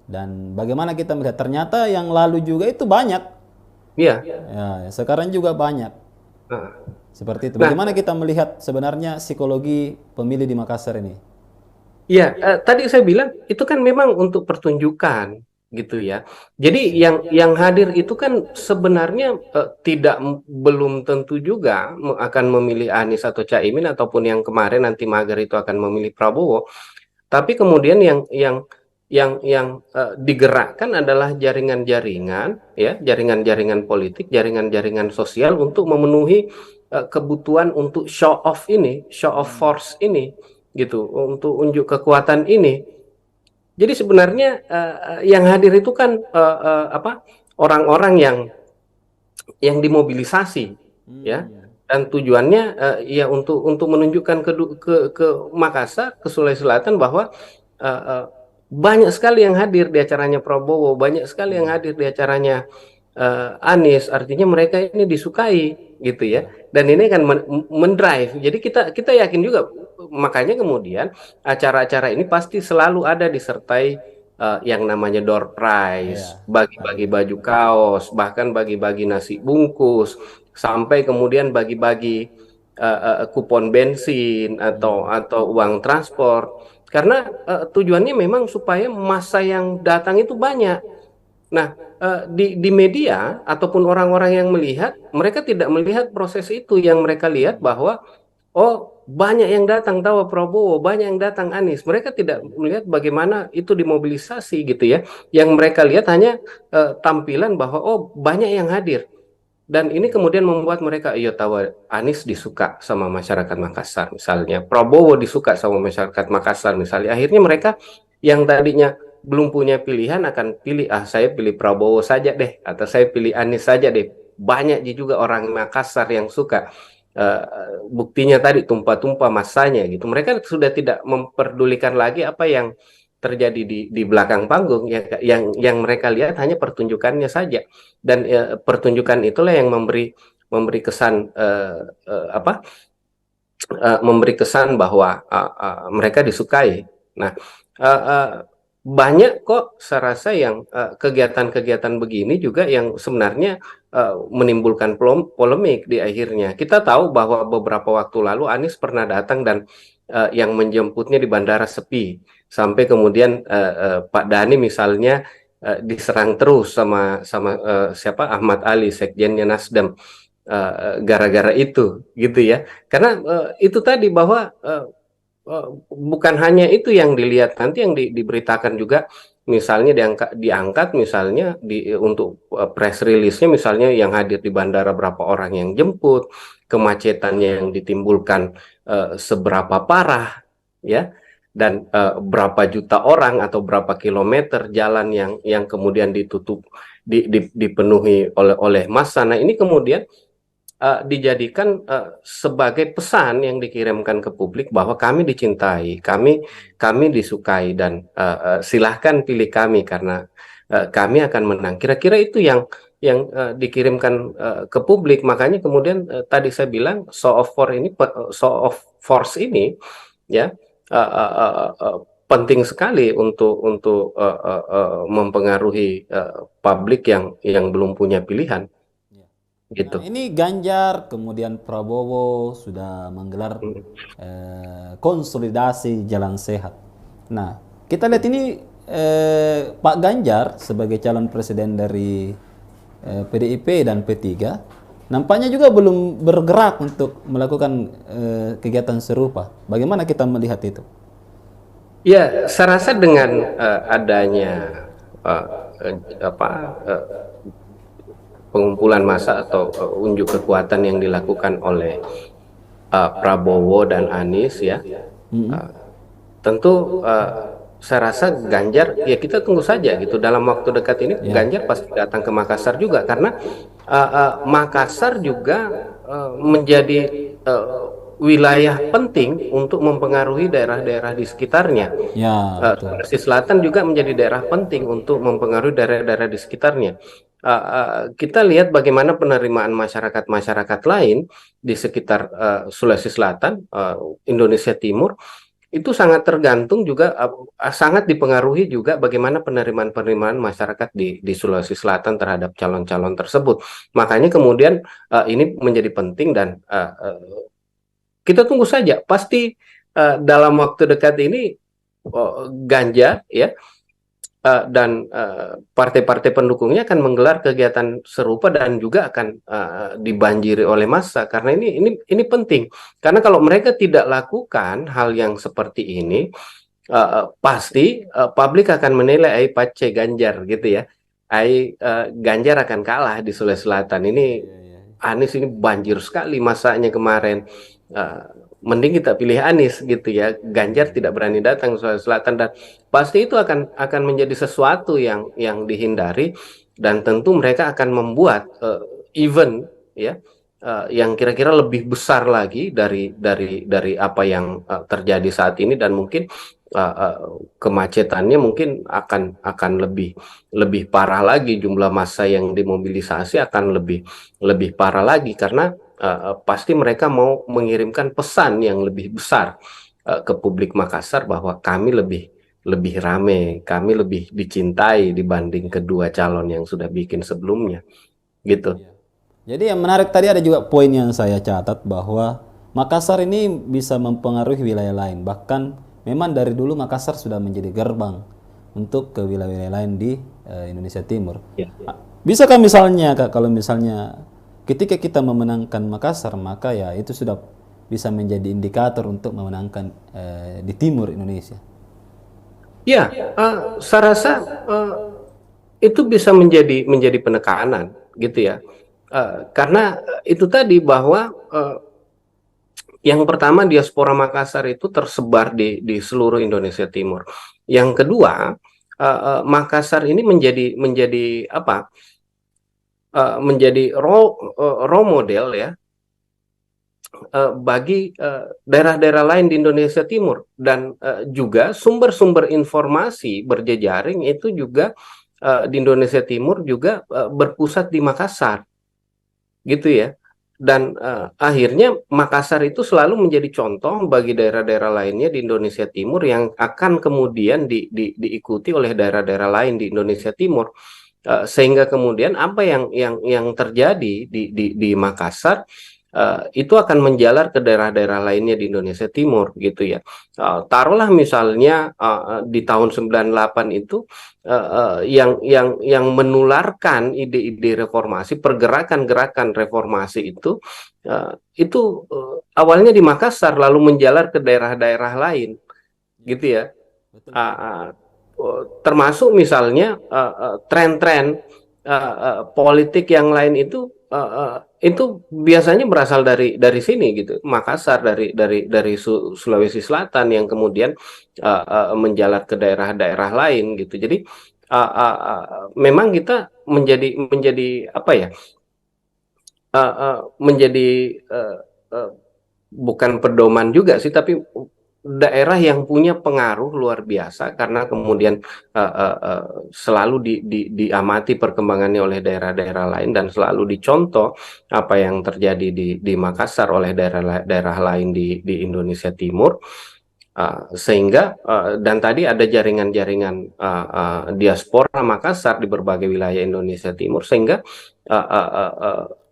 Dan bagaimana kita melihat ternyata yang lalu juga itu banyak. iya. Ya, sekarang juga banyak. Seperti itu. Nah, Bagaimana kita melihat sebenarnya psikologi pemilih di Makassar ini? iya, tadi saya bilang itu kan memang untuk pertunjukan gitu ya. Jadi yang hadir itu kan sebenarnya belum tentu juga akan memilih Anies atau Caimin ataupun yang kemarin nanti mager itu akan memilih Prabowo. Tapi kemudian yang digerakkan adalah jaringan-jaringan ya, jaringan-jaringan politik, jaringan-jaringan sosial untuk memenuhi kebutuhan untuk show off ini, show off force ini gitu, untuk unjuk kekuatan ini. Jadi sebenarnya yang hadir itu kan apa? Orang-orang yang dimobilisasi ya, dan tujuannya ya untuk menunjukkan ke Makassar, ke Sulawesi Selatan bahwa uh, uh, banyak sekali yang hadir di acaranya Prabowo, banyak sekali yang hadir di acaranya Anies, artinya mereka ini disukai gitu ya, Ya. dan ini akan mendrive. Jadi kita yakin juga, makanya kemudian acara-acara ini pasti selalu ada disertai yang namanya door prize, Ya. bagi-bagi Hadiah. baju kaos, bahkan bagi-bagi nasi bungkus, sampai kemudian bagi-bagi kupon bensin atau uang transport. Karena tujuannya memang supaya massa yang datang itu banyak. Nah, di media ataupun orang-orang yang melihat, mereka tidak melihat proses itu. Yang mereka lihat bahwa oh banyak yang datang tahu Prabowo, banyak yang datang Anies. Mereka tidak melihat bagaimana itu dimobilisasi gitu ya. Yang mereka lihat hanya tampilan bahwa oh banyak yang hadir. Dan ini kemudian membuat mereka, iya tahu Anies disuka sama masyarakat Makassar misalnya, Prabowo disuka sama masyarakat Makassar misalnya. Akhirnya mereka yang tadinya belum punya pilihan akan pilih, saya pilih Prabowo saja deh, atau saya pilih Anies saja deh. Banyak juga orang Makassar yang suka. Eh, Buktinya tadi tumpah-tumpah masanya gitu. Mereka sudah tidak memperdulikan lagi apa yang terjadi di belakang panggung. Yang mereka lihat hanya pertunjukannya saja, dan pertunjukan itulah yang memberi kesan apa memberi kesan bahwa mereka disukai. Nah, uh, uh, banyak kok saya rasa yang kegiatan-kegiatan begini juga yang sebenarnya menimbulkan polemik di akhirnya. Kita tahu bahwa beberapa waktu lalu Anies pernah datang dan yang menjemputnya di bandara sepi, sampai kemudian Pak Dhani misalnya diserang terus sama sama siapa, Ahmad Ali, sekjennya Nasdem, gara-gara itu, gitu ya. Karena itu tadi bahwa bukan hanya itu yang dilihat, nanti yang diberitakan juga, misalnya diangkat misalnya untuk press release-nya, misalnya yang hadir di bandara berapa orang yang jemput, kemacetannya yang ditimbulkan seberapa parah, ya, dan berapa juta orang atau berapa kilometer jalan yang kemudian ditutup, dipenuhi oleh massa. Nah, ini kemudian dijadikan sebagai pesan yang dikirimkan ke publik bahwa kami dicintai, kami disukai, dan silahkan pilih kami karena kami akan menang. Kira-kira itu yang dikirimkan ke publik. Makanya kemudian tadi saya bilang show of force ini, ya, uh, uh, uh, uh, penting sekali untuk mempengaruhi publik yang belum punya pilihan, Nah, gitu. ini Ganjar, kemudian Prabowo sudah menggelar konsolidasi jalan sehat. Nah, kita lihat ini Pak Ganjar sebagai calon presiden dari PDIP dan P3 nampaknya juga belum bergerak untuk melakukan kegiatan serupa. Bagaimana kita melihat itu? Ya, saya rasa dengan adanya uh, apa pengumpulan massa atau unjuk kekuatan yang dilakukan oleh Prabowo dan Anies, ya, uh, tentu saya rasa Ganjar, ya kita tunggu saja gitu, dalam waktu dekat ini Ganjar pasti datang ke Makassar juga, karena Makassar juga menjadi wilayah penting untuk mempengaruhi daerah-daerah di sekitarnya. Ya, betul. Sulawesi Selatan juga menjadi daerah penting untuk mempengaruhi daerah-daerah di sekitarnya. Kita lihat bagaimana penerimaan masyarakat-masyarakat lain di sekitar Sulawesi Selatan, Indonesia Timur, itu sangat tergantung juga, sangat dipengaruhi juga bagaimana penerimaan-penerimaan masyarakat di Sulawesi Selatan terhadap calon-calon tersebut. Makanya kemudian ini menjadi penting, dan kita tunggu saja. Pasti dalam waktu dekat ini Ganjar, ya, dan partai-partai pendukungnya akan menggelar kegiatan serupa dan juga akan dibanjiri oleh massa, karena ini penting. Karena kalau mereka tidak lakukan hal yang seperti ini, pasti publik akan menilai ai pace Ganjar, gitu ya. Ganjar akan kalah di Sulawesi Selatan ini. Anies ini banjir sekali masanya kemarin. Uh, Mending kita pilih Anies, gitu ya. Ganjar tidak berani datang ke Sulawesi Selatan, dan pasti itu akan menjadi sesuatu yang dihindari, dan tentu mereka akan membuat event, ya, yang kira-kira lebih besar lagi dari apa yang terjadi saat ini, dan mungkin kemacetannya mungkin akan lebih parah lagi, jumlah massa yang dimobilisasi akan lebih parah lagi, karena pasti mereka mau mengirimkan pesan yang lebih besar ke publik Makassar bahwa kami lebih rame, kami lebih dicintai dibanding kedua calon yang sudah bikin sebelumnya, gitu. Jadi yang menarik tadi ada juga poin yang saya catat bahwa Makassar ini bisa mempengaruhi wilayah lain. Bahkan memang dari dulu Makassar sudah menjadi gerbang untuk ke wilayah-wilayah lain di Indonesia Timur. Ya. Bisakah misalnya Kak, kalau misalnya ketika kita memenangkan Makassar, maka ya itu sudah bisa menjadi indikator untuk memenangkan di timur Indonesia. Ya, saya rasa itu bisa menjadi penekanan, gitu ya. Karena itu tadi bahwa yang pertama, diaspora Makassar itu tersebar di seluruh Indonesia Timur. Yang kedua, Makassar ini menjadi apa? Menjadi role model, ya, bagi daerah-daerah lain di Indonesia Timur, dan juga sumber-sumber informasi berjejaring itu juga di Indonesia Timur juga berpusat di Makassar, gitu ya. Dan akhirnya Makassar itu selalu menjadi contoh bagi daerah-daerah lainnya di Indonesia Timur, yang akan kemudian diikuti oleh daerah-daerah lain di Indonesia Timur. Sehingga kemudian apa yang terjadi di Makassar itu akan menjalar ke daerah-daerah lainnya di Indonesia Timur gitu ya. Taruhlah misalnya di tahun 98 itu yang menularkan ide-ide reformasi, pergerakan-gerakan reformasi itu awalnya di Makassar lalu menjalar ke daerah-daerah lain gitu ya. Betul, Ah, betul. ah, Termasuk misalnya tren-tren politik yang lain itu biasanya berasal dari sini gitu, Makassar, dari Sulawesi Selatan yang kemudian menjalar ke daerah-daerah lain gitu. Jadi memang kita menjadi apa ya, menjadi uh, bukan pedoman juga sih, tapi daerah yang punya pengaruh luar biasa karena kemudian selalu diamati perkembangannya oleh daerah-daerah lain dan selalu dicontoh apa yang terjadi di Makassar oleh daerah-daerah lain di Indonesia Timur. Sehingga dan tadi ada jaringan-jaringan diaspora Makassar di berbagai wilayah Indonesia Timur, sehingga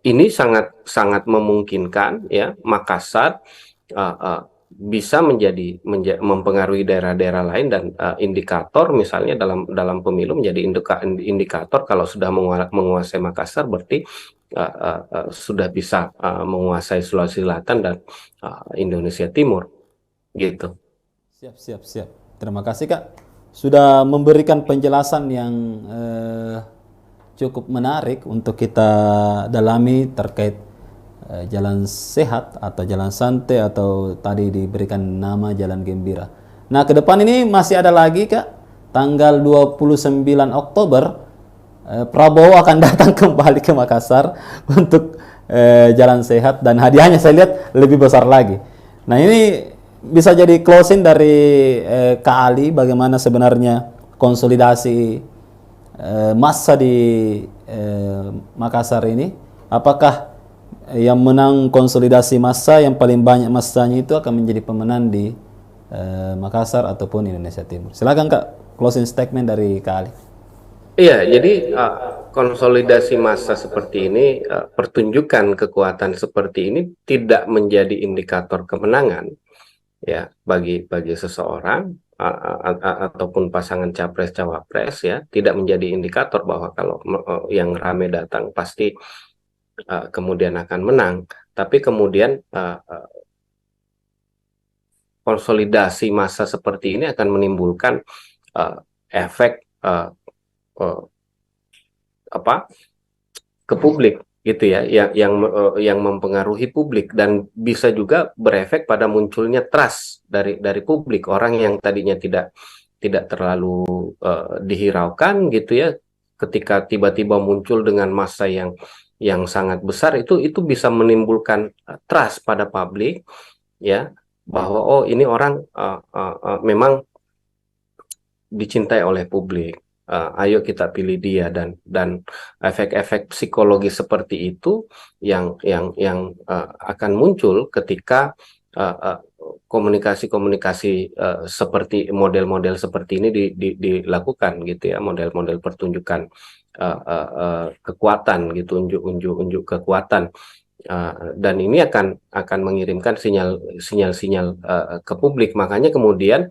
ini sangat sangat memungkinkan ya Makassar bisa mempengaruhi daerah-daerah lain, dan indikator misalnya dalam pemilu menjadi indikator kalau sudah menguasai Makassar berarti sudah bisa menguasai Sulawesi Selatan dan Indonesia Timur gitu. Siap, siap, siap. Terima kasih Kak sudah memberikan penjelasan yang cukup menarik untuk kita dalami terkait jalan sehat atau jalan santai atau tadi diberikan nama jalan gembira. Nah, ke depan ini masih ada lagi Kak, tanggal 29 Oktober Prabowo akan datang kembali ke Makassar untuk jalan sehat dan hadiahnya saya lihat lebih besar lagi. Nah, ini bisa jadi closing dari Kak Ali bagaimana sebenarnya konsolidasi massa di Makassar ini. Apakah yang menang konsolidasi massa yang paling banyak massanya itu akan menjadi pemenang di Makassar ataupun Indonesia Timur? Silakan Kak, closing statement dari Kak Ali. Iya, jadi konsolidasi massa seperti ini, pertunjukan kekuatan seperti ini tidak menjadi indikator kemenangan ya bagi seseorang ataupun pasangan capres cawapres, ya, tidak menjadi indikator bahwa kalau yang rame datang pasti kemudian akan menang. Tapi kemudian konsolidasi massa seperti ini akan menimbulkan efek apa ke publik gitu ya, yang mempengaruhi publik dan bisa juga berefek pada munculnya trust dari publik. Orang yang tadinya tidak terlalu dihiraukan gitu ya, ketika tiba-tiba muncul dengan massa yang sangat besar, itu bisa menimbulkan trust pada publik ya, bahwa oh ini orang memang dicintai oleh publik. Ayo kita pilih dia, dan efek-efek psikologi seperti itu yang akan muncul ketika komunikasi-komunikasi seperti model-model seperti ini dilakukan gitu ya, model-model pertunjukan kekuatan gitu, unjuk kekuatan. Dan ini akan mengirimkan sinyal-sinyal ke publik. Makanya kemudian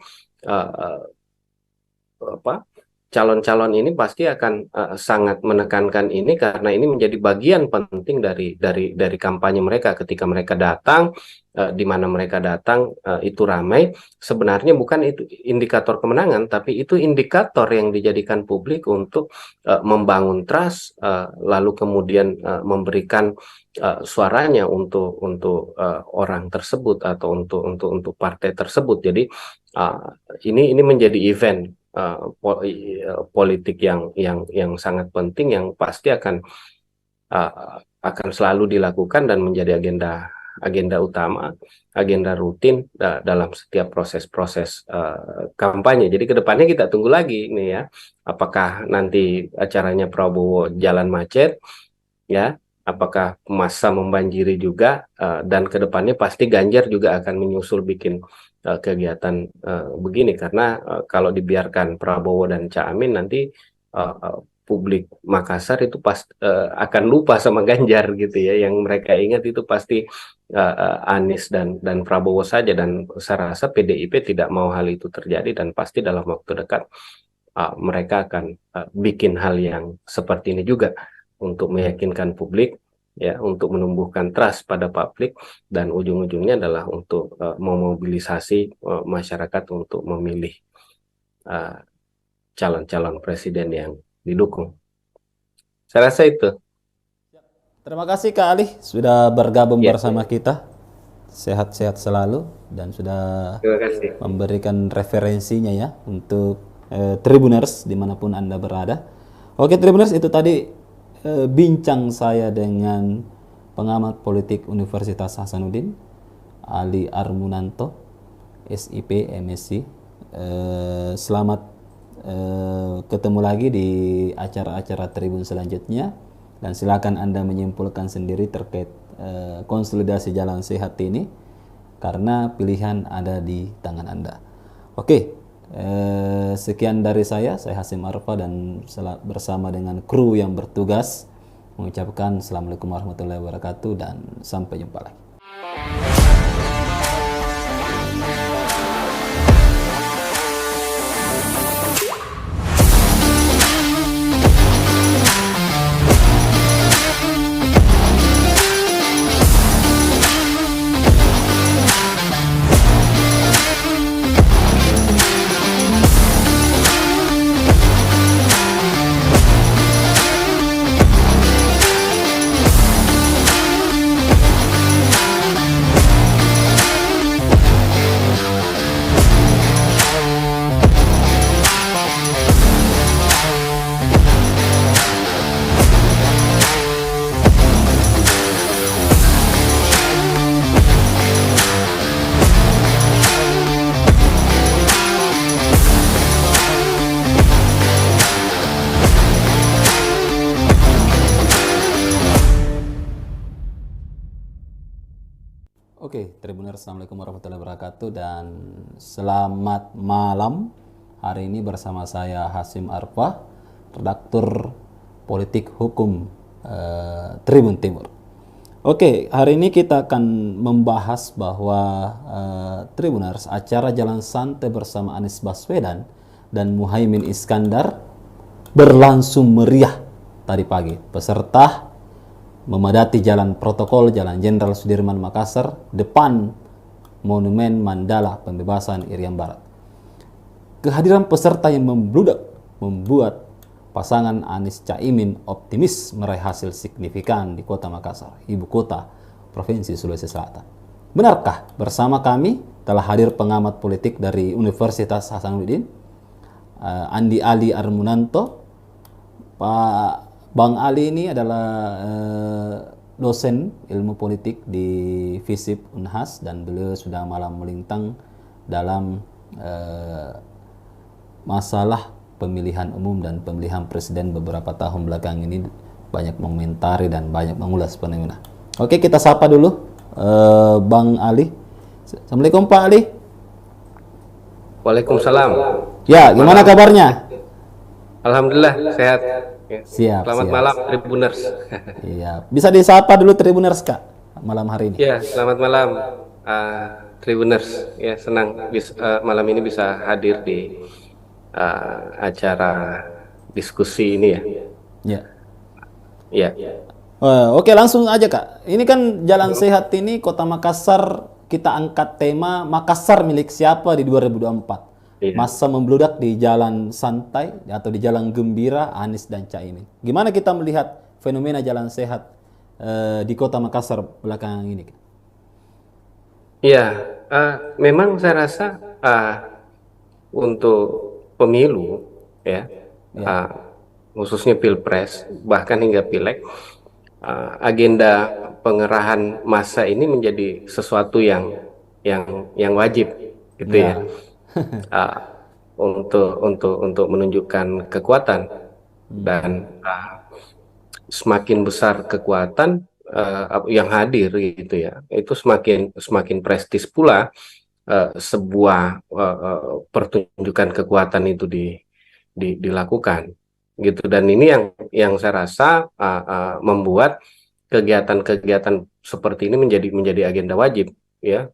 calon-calon ini pasti akan sangat menekankan ini, karena ini menjadi bagian penting dari kampanye mereka. Ketika mereka datang, di mana mereka datang itu ramai, sebenarnya bukan itu indikator kemenangan, tapi itu indikator yang dijadikan publik untuk membangun trust, lalu kemudian memberikan suaranya untuk orang tersebut atau untuk partai tersebut. Jadi ini menjadi event politik yang sangat penting, yang pasti akan selalu dilakukan dan menjadi agenda utama, agenda rutin dalam setiap proses-proses kampanye. Jadi kedepannya kita tunggu lagi nih ya, apakah nanti acaranya Prabowo jalan macet ya, apakah massa membanjiri juga, dan kedepannya pasti Ganjar juga akan menyusul bikin kegiatan begini, karena kalau dibiarkan Prabowo dan Caimin nanti publik Makassar itu akan lupa sama Ganjar gitu ya. Yang mereka ingat itu pasti Anies dan Prabowo saja, dan saya rasa PDIP tidak mau hal itu terjadi, dan pasti dalam waktu dekat mereka akan bikin hal yang seperti ini juga untuk meyakinkan publik, ya, untuk menumbuhkan trust pada publik, dan ujung-ujungnya adalah untuk memobilisasi masyarakat untuk memilih uh, calon-calon presiden yang didukung. Saya rasa itu. Terima kasih Kak Ali sudah bergabung Ya, bersama kita. Sehat-sehat selalu dan sudah terima kasih. memberikan referensinya ya untuk Tribuners dimanapun Anda berada. Oke Tribuners, itu tadi bincang saya dengan pengamat politik Universitas Hasanuddin, Ali Armunanto, SIP, MSc. Selamat ketemu lagi di acara-acara Tribun selanjutnya, dan silakan Anda menyimpulkan sendiri terkait konsolidasi jalan sehat ini, karena pilihan ada di tangan Anda. Oke, sekian dari saya Hasim Arfa, dan bersama dengan kru yang bertugas mengucapkan Assalamualaikum warahmatullahi wabarakatuh dan sampai jumpa lagi. Oke, Tribuners, Assalamualaikum warahmatullahi wabarakatuh dan selamat malam. Hari ini bersama saya Hasim Arfa, redaktur politik hukum Tribun Timur. Oke, hari ini kita akan membahas bahwa Tribuners, acara Jalan Santai bersama Anies Baswedan dan Muhaimin Iskandar berlangsung meriah tadi pagi. Peserta memadati jalan protokol Jalan Jenderal Sudirman Makassar depan Monumen Mandala Pembebasan Irian Barat. Kehadiran peserta yang membludak membuat pasangan Anies Caimin optimis meraih hasil signifikan di Kota Makassar, ibu kota Provinsi Sulawesi Selatan. Benarkah? Bersama kami telah hadir pengamat politik dari Universitas Hasanuddin, Andi Ali Armunanto. Pak Bang Ali ini adalah dosen ilmu politik di FISIP Unhas, dan beliau sudah malam melintang dalam masalah pemilihan umum dan pemilihan presiden beberapa tahun belakang ini, banyak mengomentari dan banyak mengulas fenomena. Oke, kita sapa dulu Bang Ali. Assalamualaikum Pak Ali. Waalaikumsalam. Ya, gimana kabarnya? Alhamdulillah sehat. Siap. Selamat malam Tribuners. Iya, bisa disapa dulu Tribuners Kak malam hari ini. Ya, selamat malam Tribuners. Ya, senang malam ini bisa hadir di acara diskusi ini ya. Ya. Ya. Oke, langsung aja Kak. Ini kan Jalan Sehat ini Kota Makassar, kita angkat tema Makassar milik siapa di 2024. Iya. Masa membludak di jalan santai atau di jalan gembira Anies dan Caimin. Gimana kita melihat fenomena jalan sehat di Kota Makassar belakangan ini? Iya, memang saya rasa untuk pemilu ya, khususnya Pilpres bahkan hingga Pileg, agenda pengerahan massa ini menjadi sesuatu yang wajib gitu ya. Untuk menunjukkan kekuatan, dan semakin besar kekuatan yang hadir gitu ya, itu semakin prestis pula sebuah pertunjukan kekuatan itu dilakukan gitu. Dan ini yang saya rasa membuat kegiatan-kegiatan seperti ini menjadi agenda wajib, ya,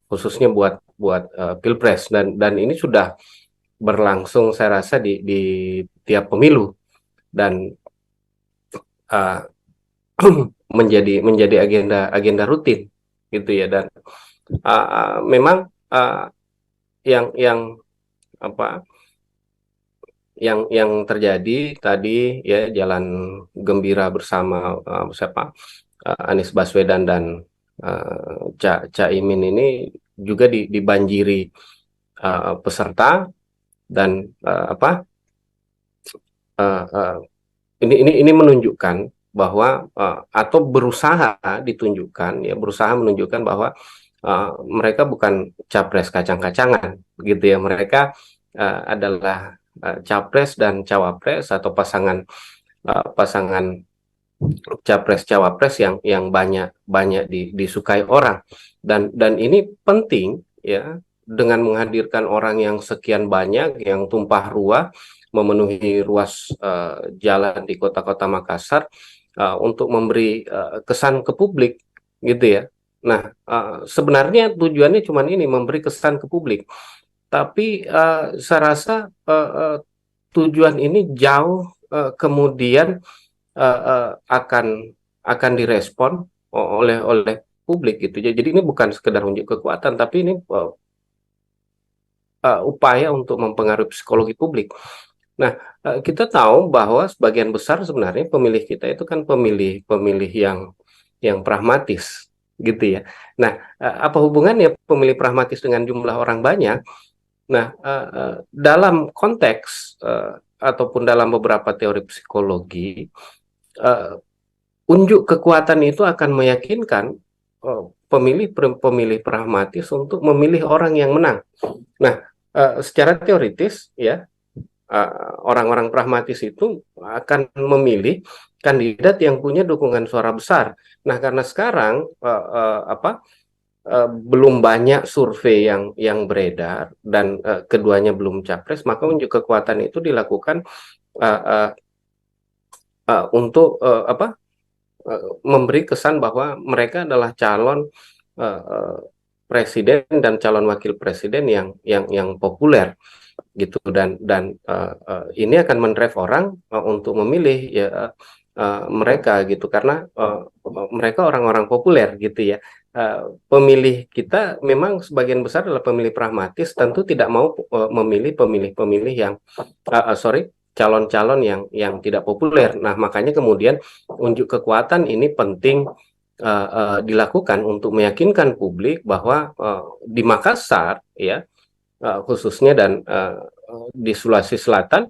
khususnya buat buat pilpres, dan ini sudah berlangsung saya rasa di tiap pemilu, dan uh, menjadi agenda agenda rutin gitu ya. Dan memang yang apa yang terjadi tadi ya, jalan gembira bersama Anies Baswedan dan Caimin ini juga dibanjiri peserta, dan uh, uh, ini menunjukkan bahwa atau berusaha ditunjukkan ya, berusaha menunjukkan bahwa mereka bukan capres kacang-kacangan gitu ya. Mereka adalah capres dan cawapres, atau pasangan capres cawapres yang banyak banyak disukai orang, dan ini penting ya, dengan menghadirkan orang yang sekian banyak, yang tumpah ruah memenuhi ruas jalan di kota-kota Makassar, untuk memberi kesan ke publik gitu ya. Nah, sebenarnya tujuannya cuma ini, memberi kesan ke publik, tapi saya rasa tujuan ini jauh kemudian akan direspon oleh publik gitu. Jadi ini bukan sekedar unjuk kekuatan, tapi ini upaya untuk mempengaruhi psikologi publik. Nah, kita tahu bahwa sebagian besar sebenarnya pemilih kita itu kan pemilih yang pragmatis gitu ya. Nah, apa hubungannya pemilih pragmatis dengan jumlah orang banyak? Nah, dalam konteks ataupun dalam beberapa teori psikologi, unjuk kekuatan itu akan meyakinkan pemilih pragmatis untuk memilih orang yang menang. Nah, secara teoritis ya, orang-orang pragmatis itu akan memilih kandidat yang punya dukungan suara besar. Nah, karena sekarang belum banyak survei yang beredar, dan keduanya belum capres, maka unjuk kekuatan itu dilakukan untuk memberi kesan bahwa mereka adalah calon presiden dan calon wakil presiden yang populer gitu, dan ini akan mendrive orang untuk memilih ya mereka gitu, karena mereka orang-orang populer gitu ya. Pemilih kita memang sebagian besar adalah pemilih pragmatis, tentu tidak mau memilih pemilih-pemilih yang calon-calon yang tidak populer. Nah, makanya kemudian unjuk kekuatan ini penting dilakukan untuk meyakinkan publik bahwa di Makassar ya, khususnya, dan di Sulawesi Selatan,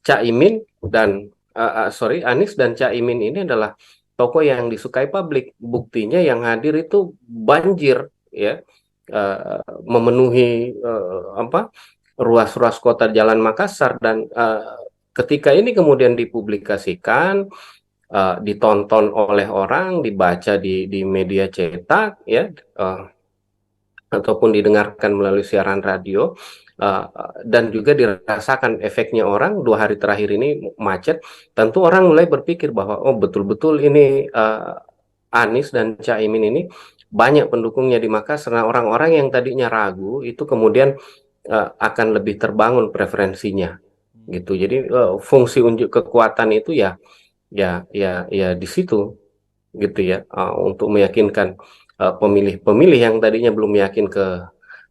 Caimin dan Anies dan Caimin ini adalah tokoh yang disukai publik. Buktinya yang hadir itu banjir ya, memenuhi ruas-ruas kota jalan Makassar, dan ketika ini kemudian dipublikasikan, ditonton oleh orang, dibaca di media cetak ya, ataupun didengarkan melalui siaran radio, dan juga dirasakan efeknya orang 2 hari terakhir ini macet, tentu orang mulai berpikir bahwa oh, betul-betul ini Anies dan Caimin ini banyak pendukungnya di Makassar. Nah, orang-orang yang tadinya ragu itu kemudian akan lebih terbangun preferensinya gitu. Jadi fungsi unjuk kekuatan itu ya di situ gitu ya, untuk meyakinkan pemilih-pemilih yang tadinya belum yakin ke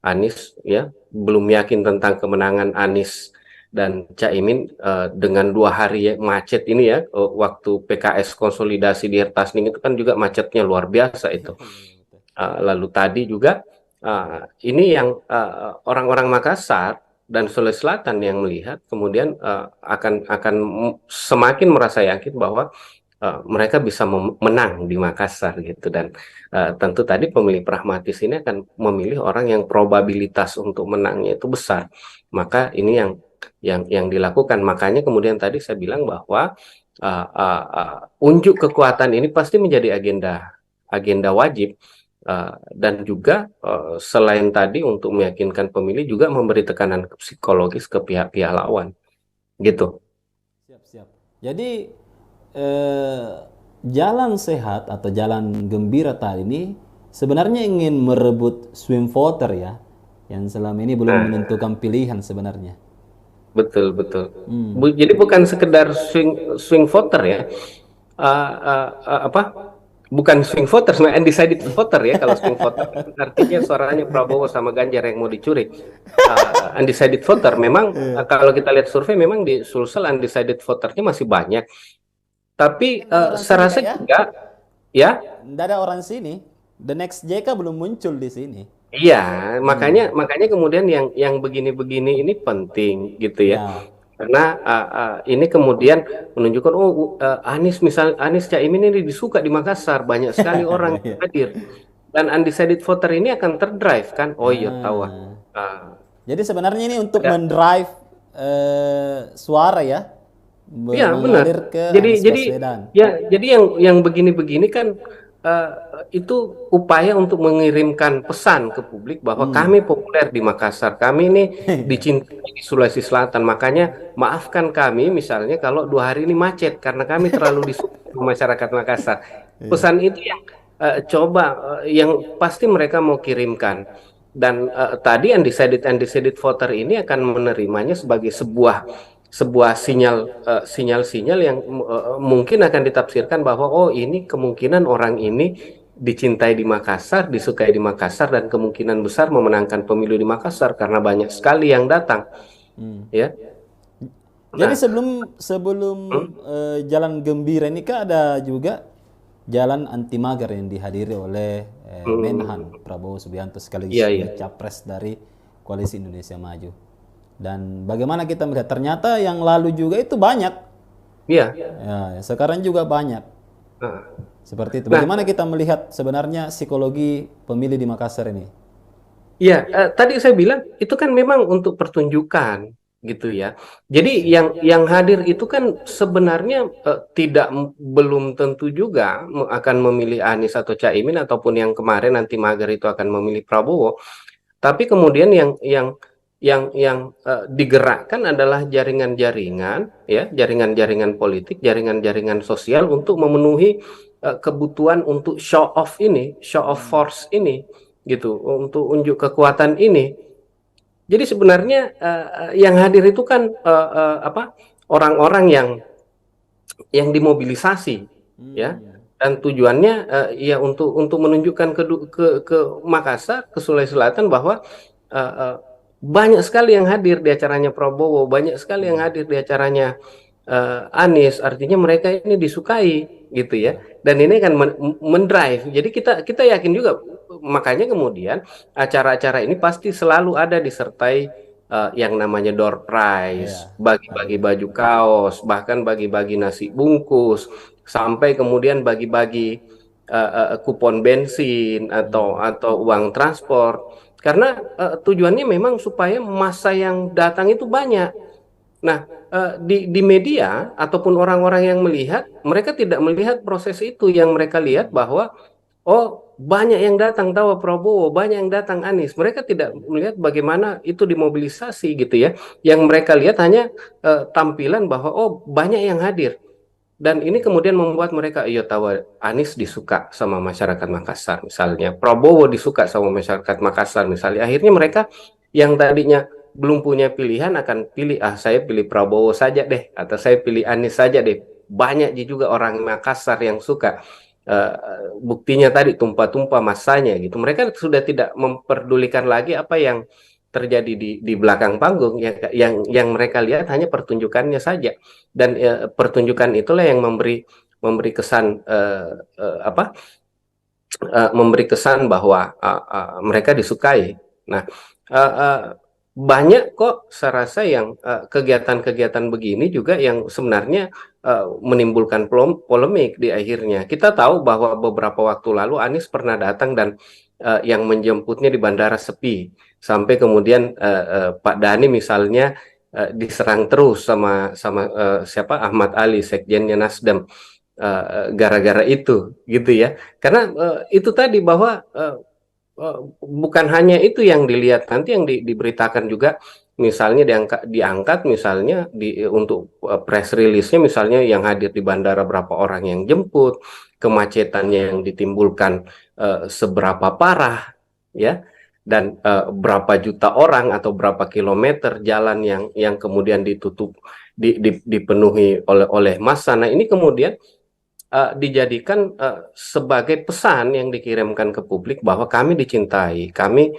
Anies ya, belum yakin tentang kemenangan Anies dan Caimin, dengan 2 hari macet ini ya, waktu PKS konsolidasi di Hertasning itu kan juga macetnya luar biasa itu. Lalu tadi juga ini yang orang-orang Makassar dan Sulawesi Selatan yang melihat kemudian akan semakin merasa yakin bahwa mereka bisa menang di Makassar gitu. Dan tentu tadi pemilih pragmatis ini akan memilih orang yang probabilitas untuk menangnya itu besar. Maka ini yang dilakukan. Makanya kemudian tadi saya bilang bahwa unjuk kekuatan ini pasti menjadi agenda wajib, dan juga selain tadi untuk meyakinkan pemilih, juga memberi tekanan psikologis ke pihak-pihak lawan gitu. Jadi eh, jalan sehat atau jalan gembira tadi ini sebenarnya ingin merebut swing voter ya, yang selama ini belum Nah, menentukan pilihan sebenarnya. betul betul. Hmm. Jadi bukan sekedar swing swing voter ya. Apa? Bukan swing voter, sebenarnya undecided voter ya. Kalau swing voter kan artinya suaranya Prabowo sama Ganjar yang mau dicuri. Undecided voter memang kalau kita lihat survei memang di Sulsel undecided voternya masih banyak. Tapi Kan ada orang saya sini rasa kak ya? juga ya. Tidak ada orang sini. The next JK belum muncul di sini. Iya, makanya Hmm. makanya kemudian yang begini-begini ini penting gitu ya. Ya. Karena ini kemudian menunjukkan Anies misal Anies Caimin ini disuka di Makassar, banyak sekali orang yang Ya. hadir dan undecided voter ini akan terdrive kan. Oh iya tahu. Ah. Ah, Jadi sebenarnya ini untuk ada. mendrive suara ya, Iya benar. mengalir ke Jadi Anies jadi Baswedan. ya jadi yang begini-begini kan eh, itu upaya untuk mengirimkan pesan ke publik bahwa kami Hmm. populer di Makassar, kami ini dicintai di Sulawesi Selatan. Makanya maafkan kami misalnya kalau 2 hari ini macet karena kami terlalu disukai sama masyarakat Makassar. Iya. Pesan itu yang coba yang pasti mereka mau kirimkan. Dan tadi undecided voter ini akan menerimanya sebagai sebuah sebuah sinyal-sinyal yang mungkin akan ditafsirkan bahwa oh ini kemungkinan orang ini dicintai di Makassar, disukai di Makassar dan kemungkinan besar memenangkan pemilu di Makassar karena banyak sekali yang datang, Hmm. ya. Jadi Nah, sebelum sebelum hmm, jalan gembira ini kan ada juga jalan anti mager yang dihadiri oleh Menhan hmm, Prabowo Subianto sekaligus iya iya, sebagai capres dari Koalisi Indonesia Maju. Dan bagaimana kita melihat ternyata yang lalu juga itu banyak, iya. ya, sekarang juga banyak. Nah, Seperti itu. nah, Bagaimana kita melihat sebenarnya psikologi pemilih di Makassar ini? iya, tadi saya bilang itu kan memang untuk pertunjukan gitu ya. Jadi yang hadir itu kan sebenarnya belum tentu juga akan memilih Anies atau Caimin ataupun yang kemarin nanti mager itu akan memilih Prabowo. Tapi kemudian yang digerakkan adalah jaringan-jaringan ya, jaringan-jaringan politik, jaringan-jaringan sosial untuk memenuhi kebutuhan untuk show off ini, show off force ini gitu, untuk unjuk kekuatan ini. Jadi sebenarnya yang hadir itu kan apa? Orang-orang yang dimobilisasi ya, Hmm. dan tujuannya ya untuk menunjukkan ke Makassar, ke Sulawesi Selatan bahwa eh, eh, banyak sekali yang hadir di acaranya Prabowo, banyak sekali yang Hmm. hadir di acaranya Anies, artinya mereka ini disukai gitu ya, Ya. dan ini akan mendrive. Jadi kita kita yakin juga, makanya kemudian acara-acara ini pasti selalu ada disertai yang namanya door prize, Ya. bagi-bagi Hadiah. baju kaos, bahkan bagi-bagi nasi bungkus, sampai kemudian bagi-bagi kupon bensin Hmm. atau uang transport. Karena tujuannya memang supaya massa yang datang itu banyak. Nah, di media ataupun orang-orang yang melihat, mereka tidak melihat proses itu. Yang mereka lihat bahwa oh, banyak yang datang tahu Prabowo, banyak yang datang Anies. Mereka tidak melihat bagaimana itu dimobilisasi gitu ya. Yang mereka lihat hanya tampilan bahwa oh, banyak yang hadir. Dan ini kemudian membuat mereka, iya tahu Anies disuka sama masyarakat Makassar misalnya, Prabowo disuka sama masyarakat Makassar misalnya. Akhirnya mereka yang tadinya belum punya pilihan akan pilih, saya pilih Prabowo saja deh, atau saya pilih Anies saja deh. Banyak juga orang Makassar yang suka. Eh, Buktinya tadi tumpah-tumpah masanya gitu. Mereka sudah tidak memperdulikan lagi apa yang terjadi di belakang panggung. Yang mereka lihat hanya pertunjukannya saja, dan pertunjukan itulah yang memberi kesan apa memberi kesan bahwa mereka disukai. Nah, uh, uh, banyak kok saya rasa yang kegiatan-kegiatan begini juga yang sebenarnya menimbulkan polemik di akhirnya. Kita tahu bahwa beberapa waktu lalu Anies pernah datang dan yang menjemputnya di bandara sepi, sampai kemudian Pak Dhani misalnya diserang terus sama sama siapa Ahmad Ali, sekjennya Nasdem, gara-gara itu gitu ya, karena itu tadi bahwa bukan hanya itu yang dilihat, nanti yang diberitakan juga misalnya diangkat misalnya untuk press release-nya misalnya yang hadir di bandara berapa orang yang jemput, kemacetannya yang ditimbulkan seberapa parah, ya, dan berapa juta orang atau berapa kilometer jalan yang kemudian ditutup, dipenuhi oleh massa. Nah, ini kemudian dijadikan sebagai pesan yang dikirimkan ke publik bahwa kami dicintai, kami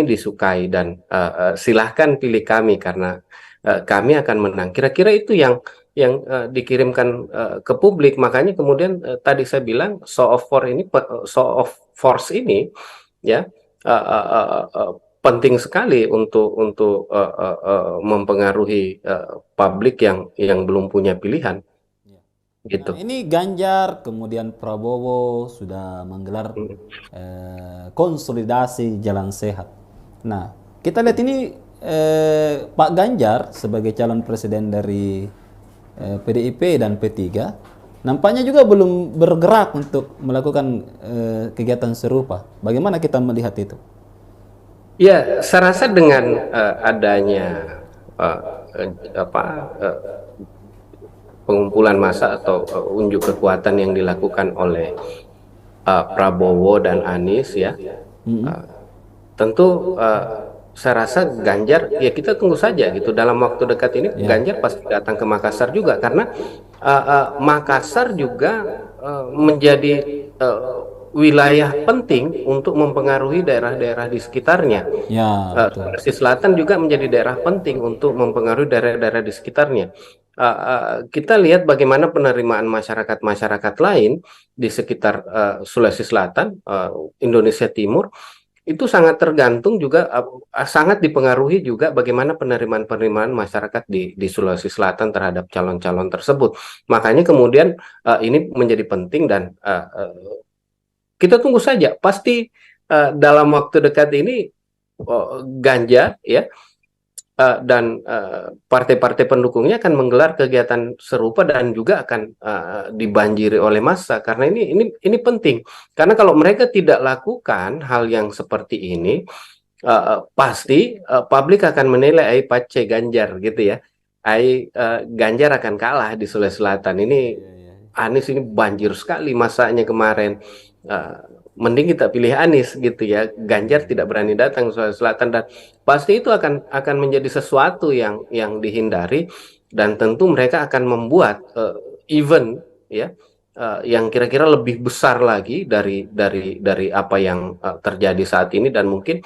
disukai, dan silahkan pilih kami karena kami akan menang. Kira-kira itu yang dikirimkan ke publik. Makanya kemudian tadi saya bilang show of force ini, ya, penting sekali untuk mempengaruhi publik yang belum punya pilihan, Nah, gitu. ini Ganjar, kemudian Prabowo sudah menggelar konsolidasi jalan sehat. Nah, kita lihat ini Pak Ganjar sebagai calon presiden dari PDIP dan P3 nampaknya juga belum bergerak untuk melakukan kegiatan serupa. Bagaimana kita melihat itu? Ya, saya rasa dengan adanya eh, apa pengumpulan massa atau unjuk kekuatan yang dilakukan oleh Prabowo dan Anies, ya, uh, tentu saya rasa Ganjar, ya kita tunggu saja gitu, dalam waktu dekat ini Ya, Ganjar pasti datang ke Makassar juga karena Makassar juga menjadi wilayah penting untuk mempengaruhi daerah-daerah di sekitarnya. ya betul. Sulawesi Selatan juga menjadi daerah penting untuk mempengaruhi daerah-daerah di sekitarnya. Kita lihat bagaimana penerimaan masyarakat-masyarakat lain di sekitar Sulawesi Selatan, Indonesia Timur, itu sangat tergantung juga, sangat dipengaruhi juga bagaimana penerimaan-penerimaan masyarakat di Sulawesi Selatan terhadap calon-calon tersebut. Makanya kemudian ini menjadi penting dan kita tunggu saja. Pasti dalam waktu dekat ini Ganjar, ya, dan partai-partai pendukungnya akan menggelar kegiatan serupa dan juga akan dibanjiri oleh massa karena ini penting. Karena kalau mereka tidak lakukan hal yang seperti ini, pasti publik akan menilai ai pace Ganjar gitu ya. Ganjar akan kalah di Sulawesi Selatan. Ini Anies ini banjir sekali masanya kemarin. Eh, Mending kita pilih Anies gitu ya. Ganjar tidak berani datang ke Sulawesi Selatan dan pasti itu akan menjadi sesuatu yang dihindari dan tentu mereka akan membuat event, ya, yang kira-kira lebih besar lagi dari apa yang terjadi saat ini dan mungkin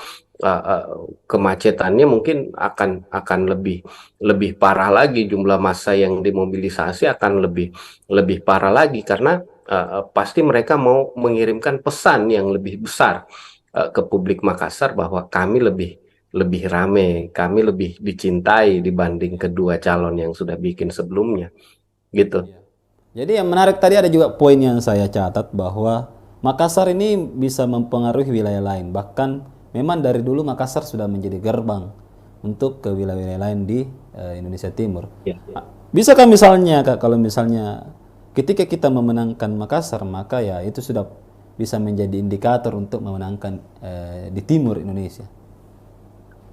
kemacetannya mungkin akan lebih parah lagi, jumlah massa yang dimobilisasi akan lebih parah lagi karena pasti mereka mau mengirimkan pesan yang lebih besar ke publik Makassar bahwa kami lebih rame, kami lebih dicintai dibanding kedua calon yang sudah bikin sebelumnya, gitu. Jadi yang menarik tadi ada juga poin yang saya catat bahwa Makassar ini bisa mempengaruhi wilayah lain. Bahkan memang dari dulu Makassar sudah menjadi gerbang untuk ke wilayah-wilayah lain di Indonesia Timur. Ya. Bisakah misalnya Kak, kalau misalnya ketika kita memenangkan Makassar, maka ya itu sudah bisa menjadi indikator untuk memenangkan di timur Indonesia.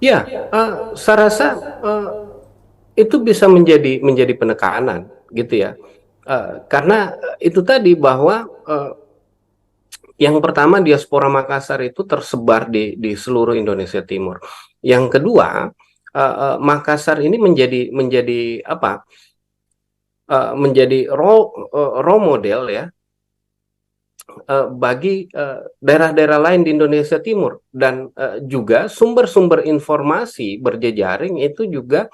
Ya, saya rasa eh, itu bisa menjadi penekanan, gitu ya. Karena itu tadi bahwa yang pertama diaspora Makassar itu tersebar di seluruh Indonesia Timur. Yang kedua, Makassar ini menjadi apa? Menjadi role model, ya, bagi daerah-daerah lain di Indonesia Timur dan juga sumber-sumber informasi berjejaring itu juga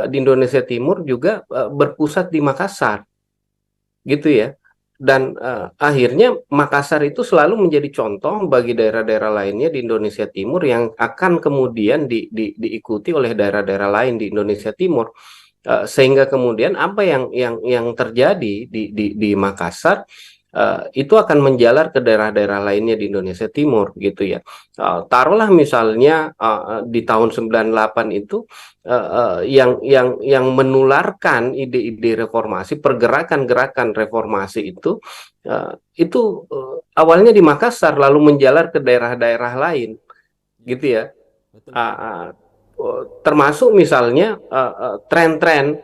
di Indonesia Timur juga berpusat di Makassar, gitu ya. Dan akhirnya Makassar itu selalu menjadi contoh bagi daerah-daerah lainnya di Indonesia Timur yang akan kemudian diikuti oleh daerah-daerah lain di Indonesia Timur. Sehingga kemudian apa yang terjadi di Makassar itu akan menjalar ke daerah-daerah lainnya di Indonesia Timur, gitu ya. Taruhlah misalnya di tahun 98 itu yang menularkan ide-ide reformasi, pergerakan-gerakan reformasi itu awalnya di Makassar lalu menjalar ke daerah-daerah lain, gitu ya. Betul, Ah, betul. ah. termasuk misalnya tren-tren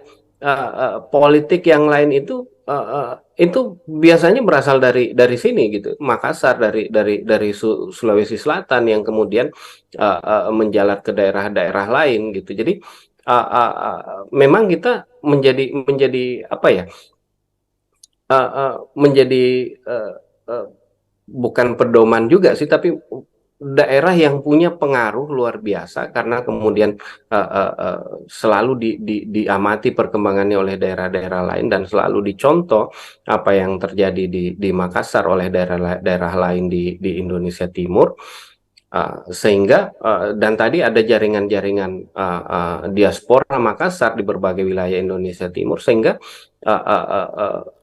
politik yang lain itu biasanya berasal dari sini gitu, Makassar, dari Sulawesi Selatan yang kemudian menjalar ke daerah-daerah lain gitu. Jadi memang kita menjadi apa ya, menjadi uh, uh, bukan pedoman juga sih, tapi daerah yang punya pengaruh luar biasa karena kemudian selalu diamati perkembangannya oleh daerah-daerah lain dan selalu dicontoh apa yang terjadi di Makassar oleh daerah-daerah lain di Indonesia Timur. Sehingga dan tadi ada jaringan-jaringan diaspora Makassar di berbagai wilayah Indonesia Timur, sehingga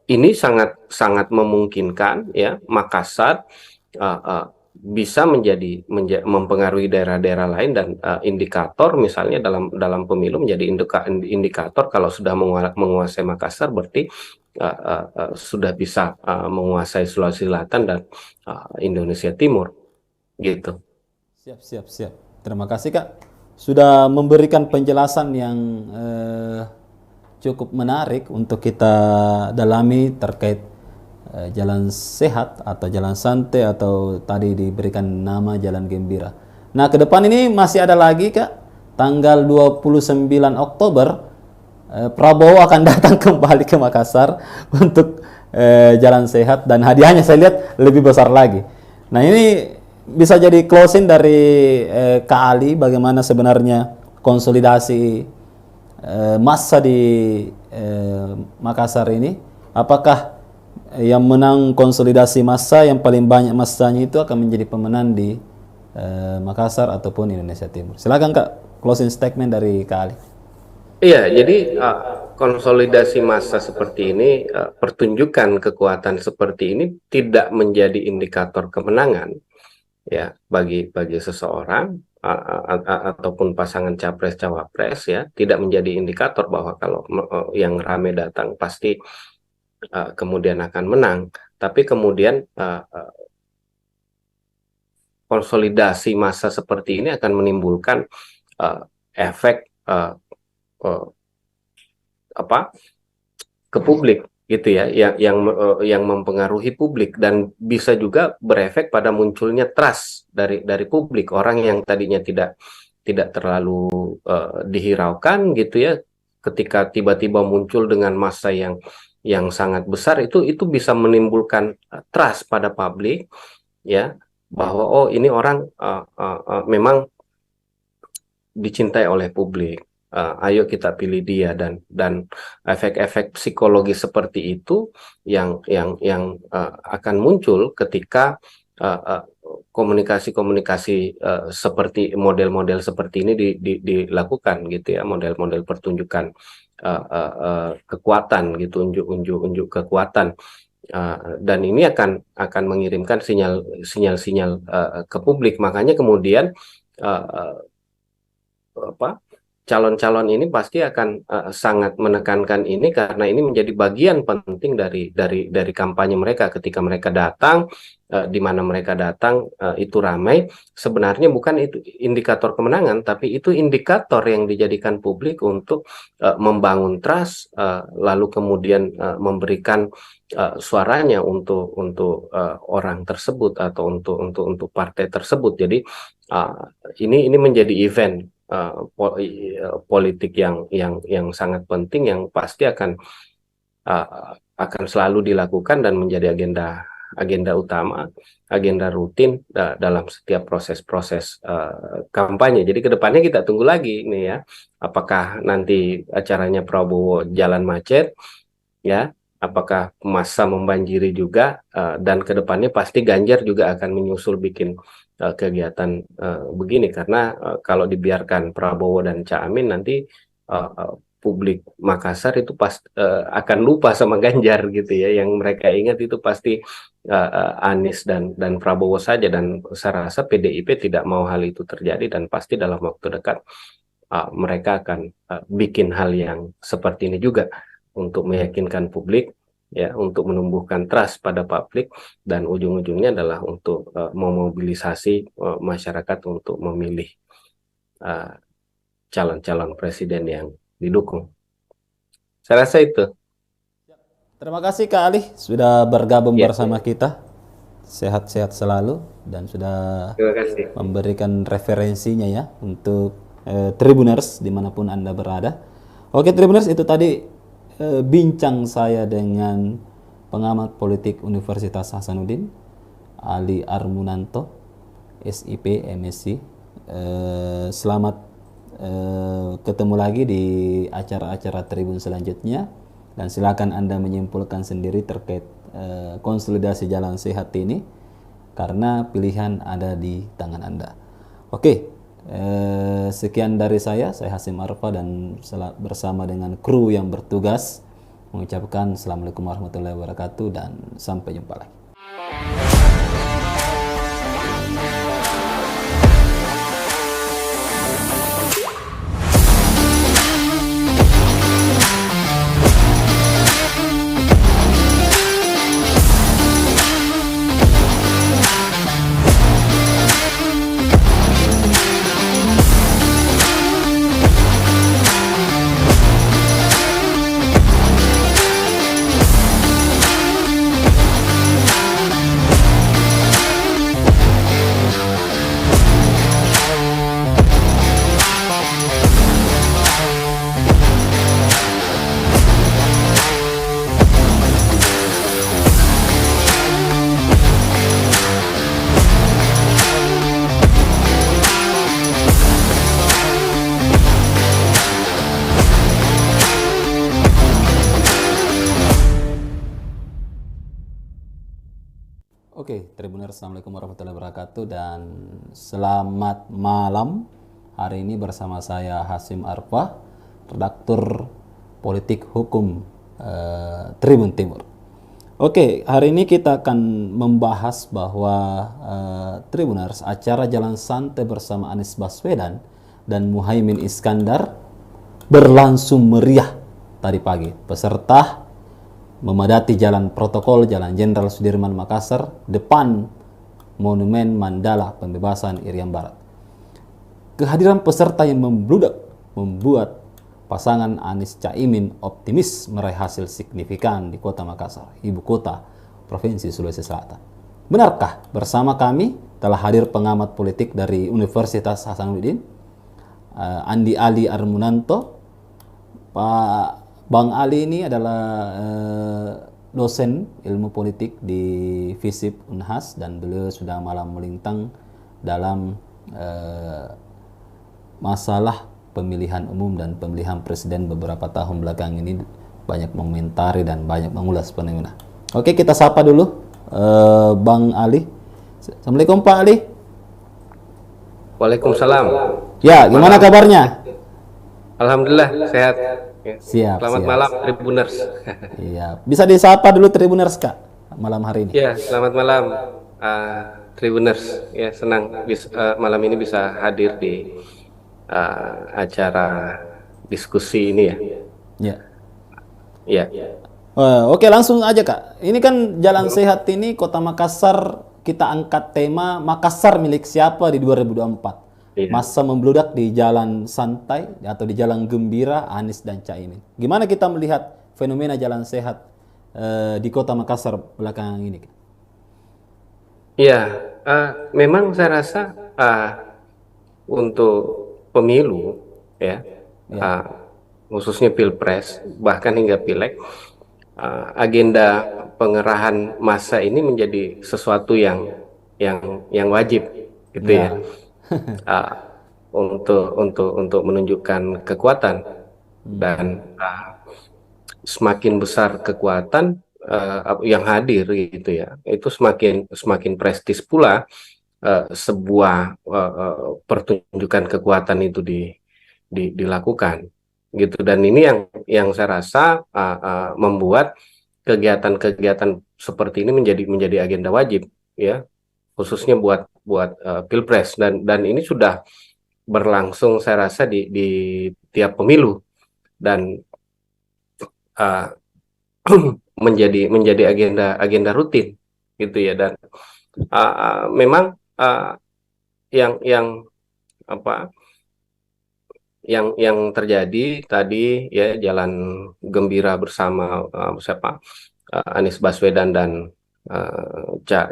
ini sangat sangat memungkinkan ya Makassar bisa mempengaruhi daerah-daerah lain, dan indikator misalnya dalam dalam pemilu menjadi indikator kalau sudah menguasai Makassar berarti sudah bisa menguasai Sulawesi Selatan dan Indonesia Timur gitu. Siap, siap, siap. Terima kasih Kak. Sudah memberikan penjelasan yang cukup menarik untuk kita dalami terkait jalan sehat atau jalan santai atau tadi diberikan nama jalan gembira. Nah, ke depan ini masih ada lagi Kak. Tanggal 29 Oktober Prabowo akan datang kembali ke Makassar untuk jalan sehat, dan hadiahnya saya lihat lebih besar lagi. Nah, ini bisa jadi closing dari Kak Ali, bagaimana sebenarnya konsolidasi massa di Makassar ini. Apakah yang menang konsolidasi massa yang paling banyak massanya itu akan menjadi pemenang di Makassar ataupun Indonesia Timur? Silakan Kak, closing statement dari Kak Ali. Iya, jadi konsolidasi massa seperti ini, pertunjukan kekuatan seperti ini tidak menjadi indikator kemenangan ya bagi seseorang ataupun pasangan capres cawapres, ya, tidak menjadi indikator bahwa kalau yang rame datang pasti kemudian akan menang. Tapi kemudian konsolidasi massa seperti ini akan menimbulkan efek apa ke publik gitu ya, yang mempengaruhi publik, dan bisa juga berefek pada munculnya trust dari publik. Orang yang tadinya tidak terlalu dihiraukan gitu ya, ketika tiba-tiba muncul dengan massa yang sangat besar, itu bisa menimbulkan trust pada publik ya, bahwa oh ini orang memang dicintai oleh publik. Ayo kita pilih dia, dan efek-efek psikologi seperti itu yang akan muncul ketika komunikasi-komunikasi seperti model-model seperti ini dilakukan gitu ya, model-model pertunjukan kekuatan gitu, unjuk kekuatan, dan ini akan mengirimkan sinyal-sinyal ke publik. Makanya kemudian calon-calon ini pasti akan sangat menekankan ini, karena ini menjadi bagian penting dari kampanye mereka. Ketika mereka datang, di mana mereka datang itu ramai, sebenarnya bukan itu indikator kemenangan, tapi itu indikator yang dijadikan publik untuk membangun trust, lalu kemudian memberikan suaranya untuk orang tersebut atau untuk partai tersebut. Jadi ini menjadi event politik yang sangat penting, yang pasti akan selalu dilakukan dan menjadi agenda utama, agenda rutin dalam setiap proses-proses kampanye. Jadi kedepannya kita tunggu lagi nih ya, apakah nanti acaranya Prabowo jalan macet ya, apakah massa membanjiri juga, dan kedepannya pasti Ganjar juga akan menyusul bikin kegiatan begini, karena kalau dibiarkan Prabowo dan Cak Amin, nanti publik Makassar itu akan lupa sama Ganjar gitu ya. Yang mereka ingat itu pasti Anies dan Prabowo saja, dan saya rasa PDIP tidak mau hal itu terjadi, dan pasti dalam waktu dekat mereka akan bikin hal yang seperti ini juga untuk meyakinkan publik ya, untuk menumbuhkan trust pada publik, dan ujung-ujungnya adalah untuk memobilisasi masyarakat untuk memilih calon-calon presiden yang didukung. Saya rasa itu. Terima kasih Kak Ali sudah bergabung Ya, bersama kita. Sehat-sehat selalu dan sudah terima kasih. memberikan referensinya ya untuk Tribuners dimanapun Anda berada. Oke Tribuners, itu tadi bincang saya dengan pengamat politik Universitas Hasanuddin, Ali Armunanto, SIP, MSc. Selamat ketemu lagi di acara-acara Tribun selanjutnya, dan silakan Anda menyimpulkan sendiri terkait konsolidasi jalan sehat ini, karena pilihan ada di tangan Anda. Oke, sekian dari saya Hasim Arfa, dan bersama dengan kru yang bertugas mengucapkan Assalamualaikum warahmatullahi wabarakatuh dan sampai jumpa lagi. Oke, Tribuners, Assalamualaikum warahmatullahi wabarakatuh dan selamat malam. Hari ini bersama saya Hasim Arfa, redaktur politik hukum Tribun Timur. Oke, hari ini kita akan membahas bahwa Tribuners, acara Jalan Santai bersama Anies Baswedan dan Muhaimin Iskandar berlangsung meriah tadi pagi. Peserta memadati jalan protokol Jalan Jenderal Sudirman Makassar depan Monumen Mandala Pembebasan Irian Barat. Kehadiran peserta yang membludak membuat pasangan Anies Caimin optimis meraih hasil signifikan di Kota Makassar, ibu kota Provinsi Sulawesi Selatan. Benarkah? Bersama kami telah hadir pengamat politik dari Universitas Hasanuddin, Andi Ali Armunanto. Pak Bang Ali ini adalah dosen ilmu politik di FISIP Unhas, dan beliau sudah malam melintang dalam masalah pemilihan umum dan pemilihan presiden beberapa tahun belakang ini, banyak mengomentari dan banyak mengulas fenomena. Oke, kita sapa dulu Bang Ali. Assalamualaikum Pak Ali. Waalaikumsalam. Ya, gimana kabarnya? Alhamdulillah sehat. Ya. Siap. Selamat malam Tribuners. Iya, bisa disapa dulu Tribuners Kak malam hari ini. Ya, selamat malam Tribuners. Ya, senang malam ini bisa hadir di acara diskusi ini ya. Ya. Ya. Oke, langsung aja Kak. Ini kan Jalan Sehat ini Kota Makassar, kita angkat tema Makassar milik siapa di 2024. Iya. Masa membludak di jalan santai atau di jalan gembira Anies dan Caimin. Gimana kita melihat fenomena jalan sehat di Kota Makassar belakangan ini? Ya, memang saya rasa untuk pemilu ya, khususnya Pilpres bahkan hingga Pileg, agenda pengerahan massa ini menjadi sesuatu yang wajib gitu ya. Untuk menunjukkan kekuatan, dan semakin besar kekuatan yang hadir gitu ya, itu semakin prestis pula sebuah pertunjukan kekuatan itu dilakukan gitu. Dan ini yang saya rasa membuat kegiatan-kegiatan seperti ini menjadi agenda wajib ya, khususnya buat Pilpres, dan ini sudah berlangsung saya rasa di tiap pemilu, dan menjadi agenda rutin gitu ya. Dan memang yang yang terjadi tadi ya jalan gembira bersama siapa Anies Baswedan dan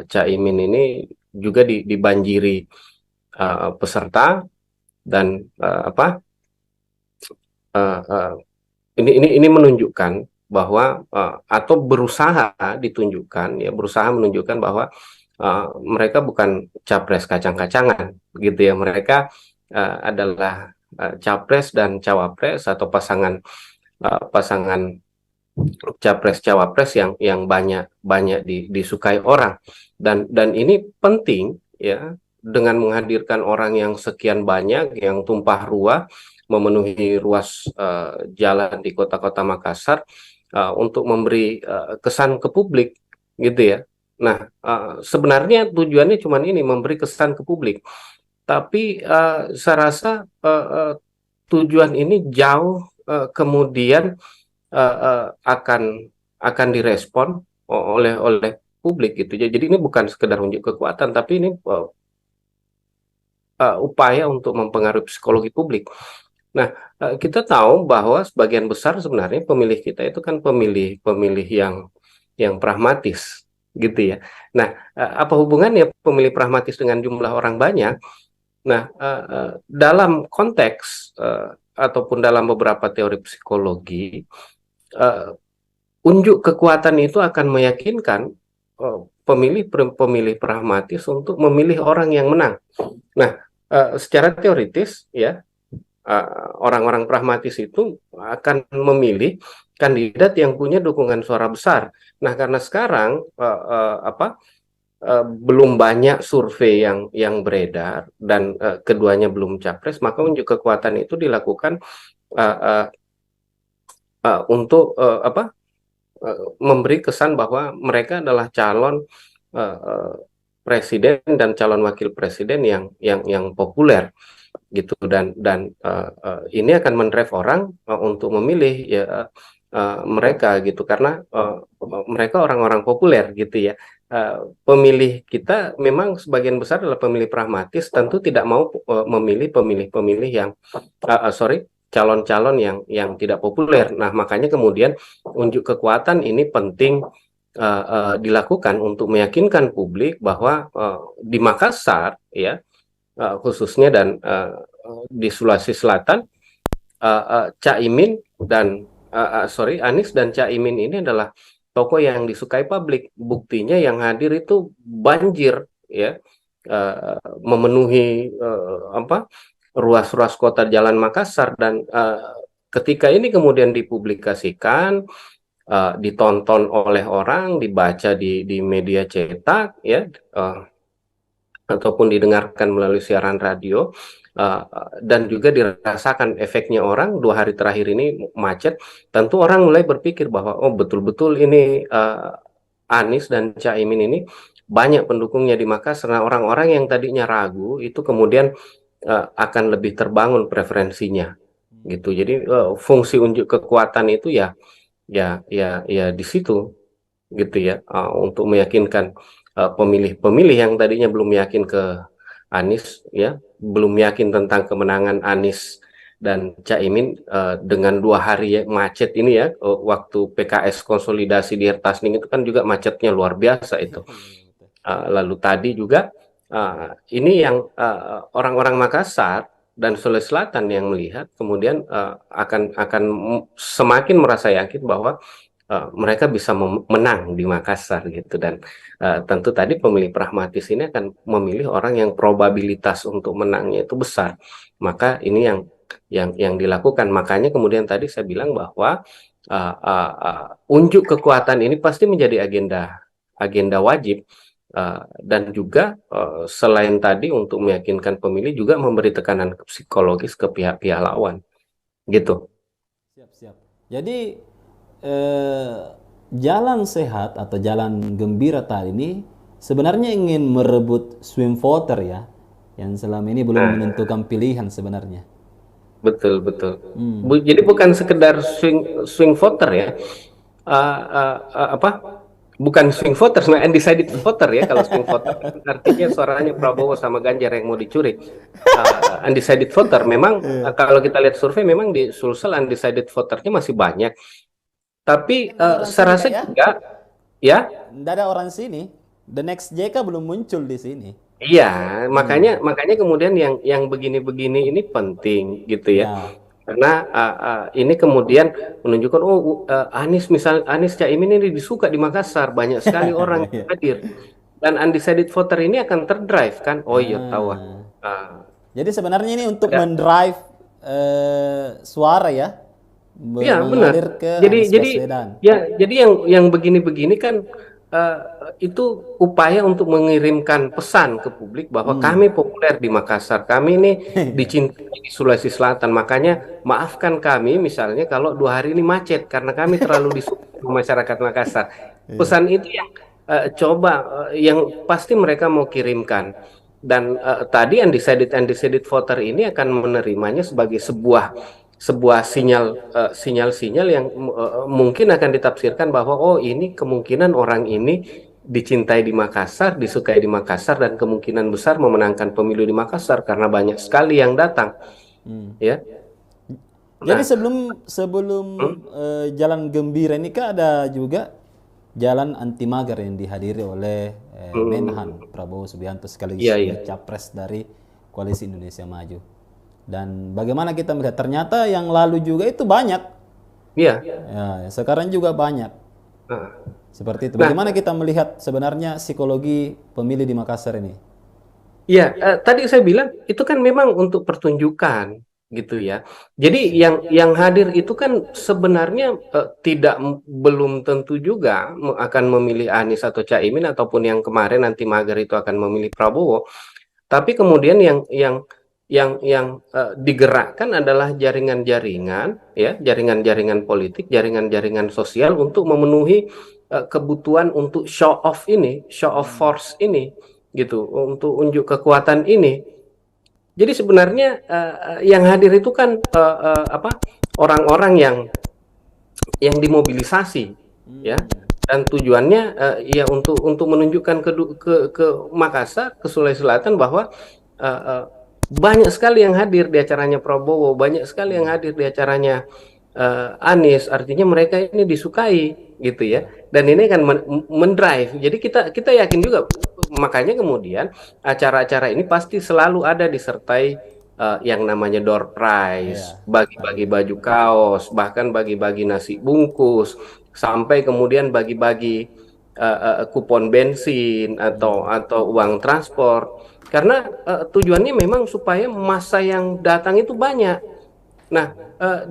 Caimin ini juga dibanjiri peserta dan uh, uh, ini menunjukkan bahwa atau berusaha ditunjukkan ya berusaha menunjukkan bahwa mereka bukan capres kacang-kacangan gitu ya mereka adalah capres dan cawapres atau pasangan capres cawapres yang banyak banyak disukai orang dan ini penting ya dengan menghadirkan orang yang sekian banyak yang tumpah ruah memenuhi ruas jalan di kota-kota Makassar untuk memberi kesan ke publik gitu ya. Nah, sebenarnya tujuannya cuma ini memberi kesan ke publik. Tapi saya rasa tujuan ini jauh kemudian akan direspon oleh publik gitu. Jadi ini bukan sekedar unjuk kekuatan, tapi ini upaya untuk mempengaruhi psikologi publik. Nah, kita tahu bahwa sebagian besar sebenarnya pemilih kita itu kan pemilih yang pragmatis, gitu ya. Nah, apa hubungannya pemilih pragmatis dengan jumlah orang banyak? Nah, dalam konteks ataupun dalam beberapa teori psikologi, unjuk kekuatan itu akan meyakinkan pemilih pragmatis untuk memilih orang yang menang. Nah, secara teoritis ya orang-orang pragmatis itu akan memilih kandidat yang punya dukungan suara besar. Nah, karena sekarang belum banyak survei yang beredar dan keduanya belum capres, maka unjuk kekuatan itu dilakukan uh, uh, untuk memberi kesan bahwa mereka adalah calon presiden dan calon wakil presiden yang populer gitu dan ini akan mendrive orang untuk memilih ya mereka gitu karena mereka orang-orang populer gitu ya. Pemilih kita memang sebagian besar adalah pemilih pragmatis, tentu tidak mau memilih pemilih-pemilih yang calon-calon yang tidak populer. Nah, makanya kemudian unjuk kekuatan ini penting dilakukan untuk meyakinkan publik bahwa di Makassar ya khususnya dan di Sulawesi Selatan Caimin dan Anies dan Caimin ini adalah tokoh yang disukai publik. Buktinya yang hadir itu banjir ya memenuhi ruas-ruas kota Jalan Makassar dan ketika ini kemudian dipublikasikan ditonton oleh orang, dibaca di media cetak ya ataupun didengarkan melalui siaran radio dan juga dirasakan efeknya orang 2 hari terakhir ini macet, tentu orang mulai berpikir bahwa oh betul-betul ini Anies dan Caimin ini banyak pendukungnya di Makassar. Nah, orang-orang yang tadinya ragu itu kemudian akan lebih terbangun preferensinya gitu. Jadi fungsi unjuk kekuatan itu ya di situ gitu ya untuk meyakinkan pemilih-pemilih yang tadinya belum yakin ke Anies ya belum yakin tentang kemenangan Anies dan Caimin dengan 2 hari macet ini ya waktu PKS konsolidasi di Hertasning itu kan juga macetnya luar biasa itu. Lalu tadi juga ini yang orang-orang Makassar dan Sulawesi Selatan yang melihat kemudian akan semakin merasa yakin bahwa mereka bisa menang di Makassar gitu dan tentu tadi pemilih pragmatis ini akan memilih orang yang probabilitas untuk menangnya itu besar. Maka ini yang dilakukan. Makanya kemudian tadi saya bilang bahwa unjuk kekuatan ini pasti menjadi agenda wajib dan juga selain tadi untuk meyakinkan pemilih juga memberi tekanan psikologis ke pihak-pihak lawan gitu. Siap. Jadi jalan sehat atau jalan gembira tadi ini sebenarnya ingin merebut swing voter ya, yang selama ini belum menentukan pilihan sebenarnya. Betul. Jadi bukan sekedar swing voter ya. Apa? bukan swing voters, nah undecided voter ya. Kalau swing voter artinya suaranya Prabowo sama Ganjar yang mau dicuri. Undecided voter memang kalau kita lihat survei memang di Sulsel undecided voternya masih banyak. Tapi Nggak ada orang sini saya rasa kak ya? juga ya. Nggak ada orang sini. The next JK belum muncul di sini. Iya, makanya makanya kemudian yang begini-begini ini penting gitu ya. Ya. Karena ini kemudian menunjukkan Anies Anies Caimin ini disuka di Makassar, banyak sekali orang yang Iya. hadir dan undecided voter ini akan terdrive kan. Oh iya tahu. Ah. Ah, Jadi sebenarnya ini untuk ada. mendrive suara ya, Iya benar. mengalir ke Anies Jadi Baswedan. ya jadi yang begini-begini kan eh, itu upaya untuk mengirimkan pesan ke publik bahwa kami populer di Makassar, kami ini dicintai di Sulawesi Selatan. Makanya maafkan kami misalnya kalau 2 hari ini macet karena kami terlalu disukai sama masyarakat Makassar. Pesan itu yang coba yang pasti mereka mau kirimkan. Dan tadi undecided voter ini akan menerimanya sebagai sebuah sinyal-sinyal yang mungkin akan ditafsirkan bahwa oh ini kemungkinan orang ini dicintai di Makassar, disukai di Makassar dan kemungkinan besar memenangkan pemilu di Makassar karena banyak sekali yang datang, ya. Jadi Nah, sebelum sebelum hmm, Jalan Gembira ini kan ada juga Jalan Anti Mager yang dihadiri oleh Menhan hmm, Prabowo Subianto iya sekaligus iya, juga capres dari Koalisi Indonesia Maju. Dan bagaimana kita melihat ternyata yang lalu juga itu banyak. iya. Ya, sekarang juga banyak. Nah, Seperti itu. nah, Bagaimana kita melihat sebenarnya psikologi pemilih di Makassar ini? iya, tadi saya bilang itu kan memang untuk pertunjukan gitu ya. Jadi yang hadir itu kan sebenarnya tidak belum tentu juga akan memilih Anies atau Caimin ataupun yang kemarin nanti mager itu akan memilih Prabowo. Tapi kemudian yang digerakkan adalah jaringan-jaringan ya, jaringan-jaringan politik, jaringan-jaringan sosial untuk memenuhi kebutuhan untuk show off ini, show off force ini gitu, untuk unjuk kekuatan ini. Jadi sebenarnya yang hadir itu kan apa? Orang-orang yang dimobilisasi ya, dan tujuannya ya untuk menunjukkan ke Makassar, ke Sulawesi Selatan bahwa uh, uh, banyak sekali yang hadir di acaranya Prabowo, banyak sekali yang hadir di acaranya Anies, artinya mereka ini disukai gitu ya, dan ini akan mendrive. Jadi kita kita yakin juga, makanya kemudian acara-acara ini pasti selalu ada disertai yang namanya door prize, Ya, bagi-bagi tadi. baju kaos, bahkan bagi-bagi nasi bungkus, sampai kemudian bagi-bagi kupon bensin atau uang transport. Karena tujuannya memang supaya massa yang datang itu banyak. Nah,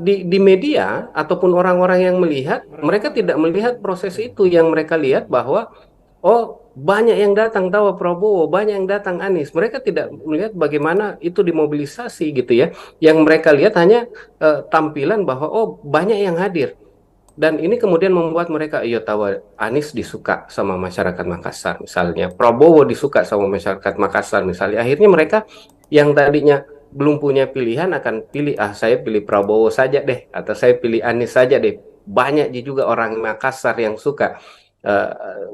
di media ataupun orang-orang yang melihat, mereka tidak melihat proses itu. Yang mereka lihat bahwa oh banyak yang datang tahu Prabowo, banyak yang datang Anies. Mereka tidak melihat bagaimana itu dimobilisasi gitu ya. Yang mereka lihat hanya tampilan bahwa oh banyak yang hadir. Dan ini kemudian membuat mereka, iya tahu Anies disuka sama masyarakat Makassar misalnya, Prabowo disuka sama masyarakat Makassar misalnya. Akhirnya mereka yang tadinya belum punya pilihan akan pilih, saya pilih Prabowo saja deh, atau saya pilih Anies saja deh. Banyak juga orang Makassar yang suka.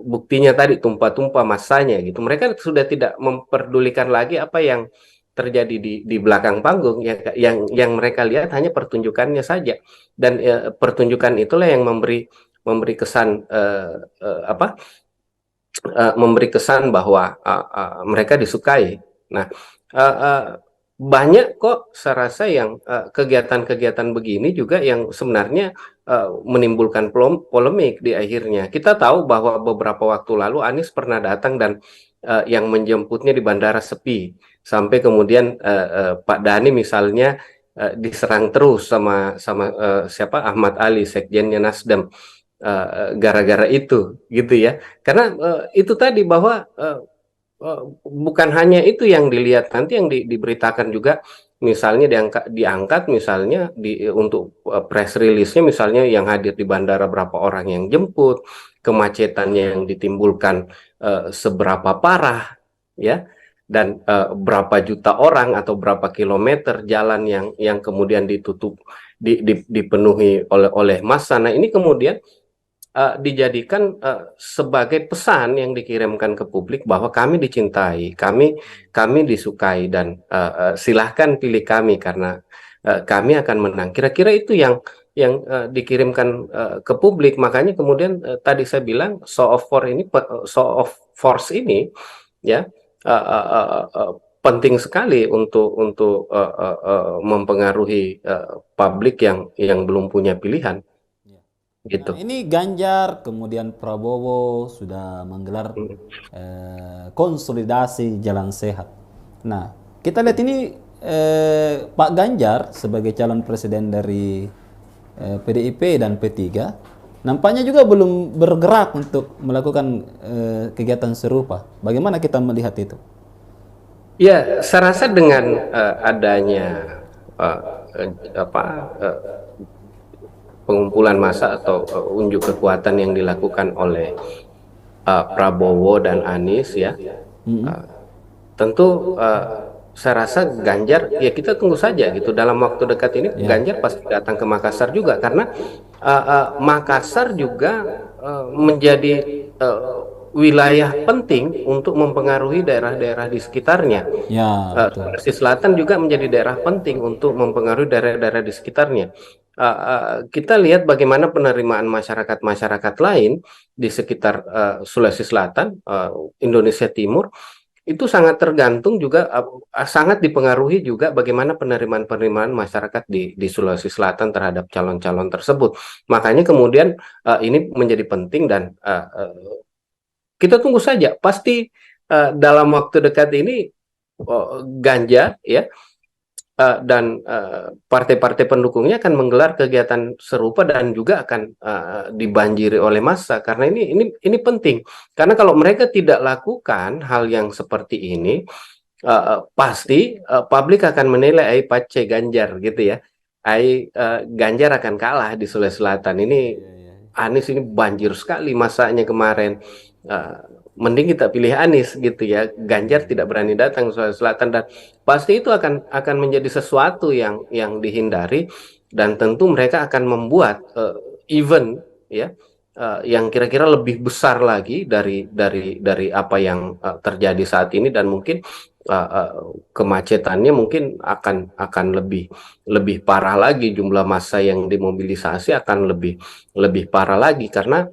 Buktinya tadi tumpah-tumpah masanya gitu. Mereka sudah tidak memperdulikan lagi apa yang terjadi di belakang panggung. Yang mereka lihat hanya pertunjukannya saja, dan pertunjukan itulah yang memberi kesan apa memberi kesan bahwa mereka disukai. Nah, uh, uh, banyak kok saya rasa yang kegiatan-kegiatan begini juga yang sebenarnya menimbulkan polemik di akhirnya. Kita tahu bahwa beberapa waktu lalu Anies pernah datang dan yang menjemputnya di bandara sepi, sampai kemudian Pak Dhani misalnya diserang terus sama sama siapa, Ahmad Ali, sekjennya Nasdem, gara-gara itu gitu ya, karena itu tadi bahwa bukan hanya itu yang dilihat, nanti yang diberitakan juga misalnya diangkat misalnya untuk press release-nya misalnya yang hadir di bandara berapa orang yang jemput, kemacetannya yang ditimbulkan seberapa parah ya, dan berapa juta orang atau berapa kilometer jalan yang kemudian ditutup, dipenuhi oleh massa. Nah ini kemudian dijadikan sebagai pesan yang dikirimkan ke publik bahwa kami dicintai, kami disukai, dan silahkan pilih kami karena kami akan menang. Kira-kira itu yang dikirimkan ke publik. Makanya kemudian tadi saya bilang show of force ini ya penting sekali untuk mempengaruhi publik yang belum punya pilihan Ya. Nah, gitu. ini Ganjar, kemudian Prabowo sudah menggelar konsolidasi jalan sehat. Nah, kita lihat ini Pak Ganjar sebagai calon presiden dari PDIP dan P3 nampaknya juga belum bergerak untuk melakukan kegiatan serupa. Bagaimana kita melihat itu? Ya, saya rasa dengan adanya eh, apa pengumpulan massa atau unjuk kekuatan yang dilakukan oleh Prabowo dan Anies ya, uh, tentu saya rasa Ganjar ya kita tunggu saja gitu dalam waktu dekat ini Ya. Ganjar pasti datang ke Makassar juga karena Makassar juga menjadi wilayah penting untuk mempengaruhi daerah-daerah di sekitarnya. Ya, betul. Sulawesi Selatan juga menjadi daerah penting untuk mempengaruhi daerah-daerah di sekitarnya. Kita lihat bagaimana penerimaan masyarakat-masyarakat lain di sekitar Sulawesi Selatan, Indonesia Timur, itu sangat tergantung juga, sangat dipengaruhi juga bagaimana penerimaan-penerimaan masyarakat di Sulawesi Selatan terhadap calon-calon tersebut. Makanya kemudian ini menjadi penting dan kita tunggu saja. Pasti dalam waktu dekat ini Ganjar ya dan partai-partai pendukungnya akan menggelar kegiatan serupa dan juga akan dibanjiri oleh massa karena ini penting karena kalau mereka tidak lakukan hal yang seperti ini pasti publik akan menilai ai pace Ganjar gitu ya, Ganjar akan kalah di Sulawesi Selatan ini. Anies ini banjir sekali masanya kemarin. Uh, Mending kita pilih Anies gitu ya. Ganjar tidak berani datang ke Sulawesi Selatan dan pasti itu akan menjadi sesuatu yang dihindari dan tentu mereka akan membuat event ya yang kira-kira lebih besar lagi dari apa yang terjadi saat ini dan mungkin kemacetannya mungkin akan lebih parah lagi, jumlah massa yang dimobilisasi akan lebih parah lagi karena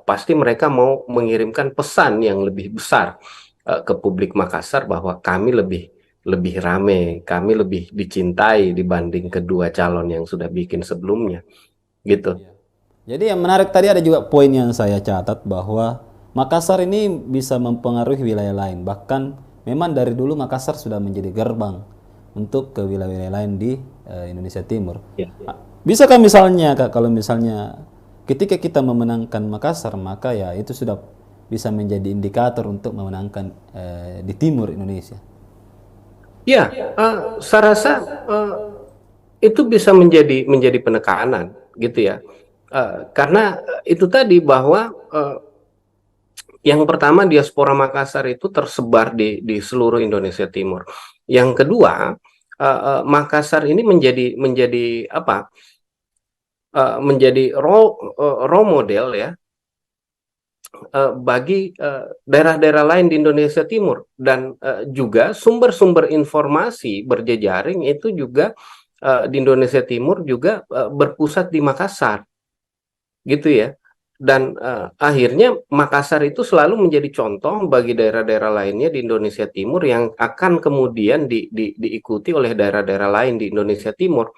pasti mereka mau mengirimkan pesan yang lebih besar ke publik Makassar bahwa kami lebih rame, kami lebih dicintai dibanding kedua calon yang sudah bikin sebelumnya, gitu. Jadi yang menarik tadi ada juga poin yang saya catat bahwa Makassar ini bisa mempengaruhi wilayah lain. Bahkan memang dari dulu Makassar sudah menjadi gerbang untuk ke wilayah-wilayah lain di Indonesia Timur. Ya. Bisakah misalnya Kak, kalau misalnya ketika kita memenangkan Makassar, maka ya itu sudah bisa menjadi indikator untuk memenangkan di timur Indonesia. Ya, saya rasa itu bisa menjadi penekanan, gitu ya. Karena itu tadi bahwa yang pertama diaspora Makassar itu tersebar di seluruh Indonesia Timur. Yang kedua, Makassar ini menjadi apa? Menjadi role model ya bagi daerah-daerah lain di Indonesia Timur dan juga sumber-sumber informasi berjejaring itu juga di Indonesia Timur juga berpusat di Makassar, gitu ya. Dan akhirnya Makassar itu selalu menjadi contoh bagi daerah-daerah lainnya di Indonesia Timur yang akan kemudian diikuti oleh daerah-daerah lain di Indonesia Timur.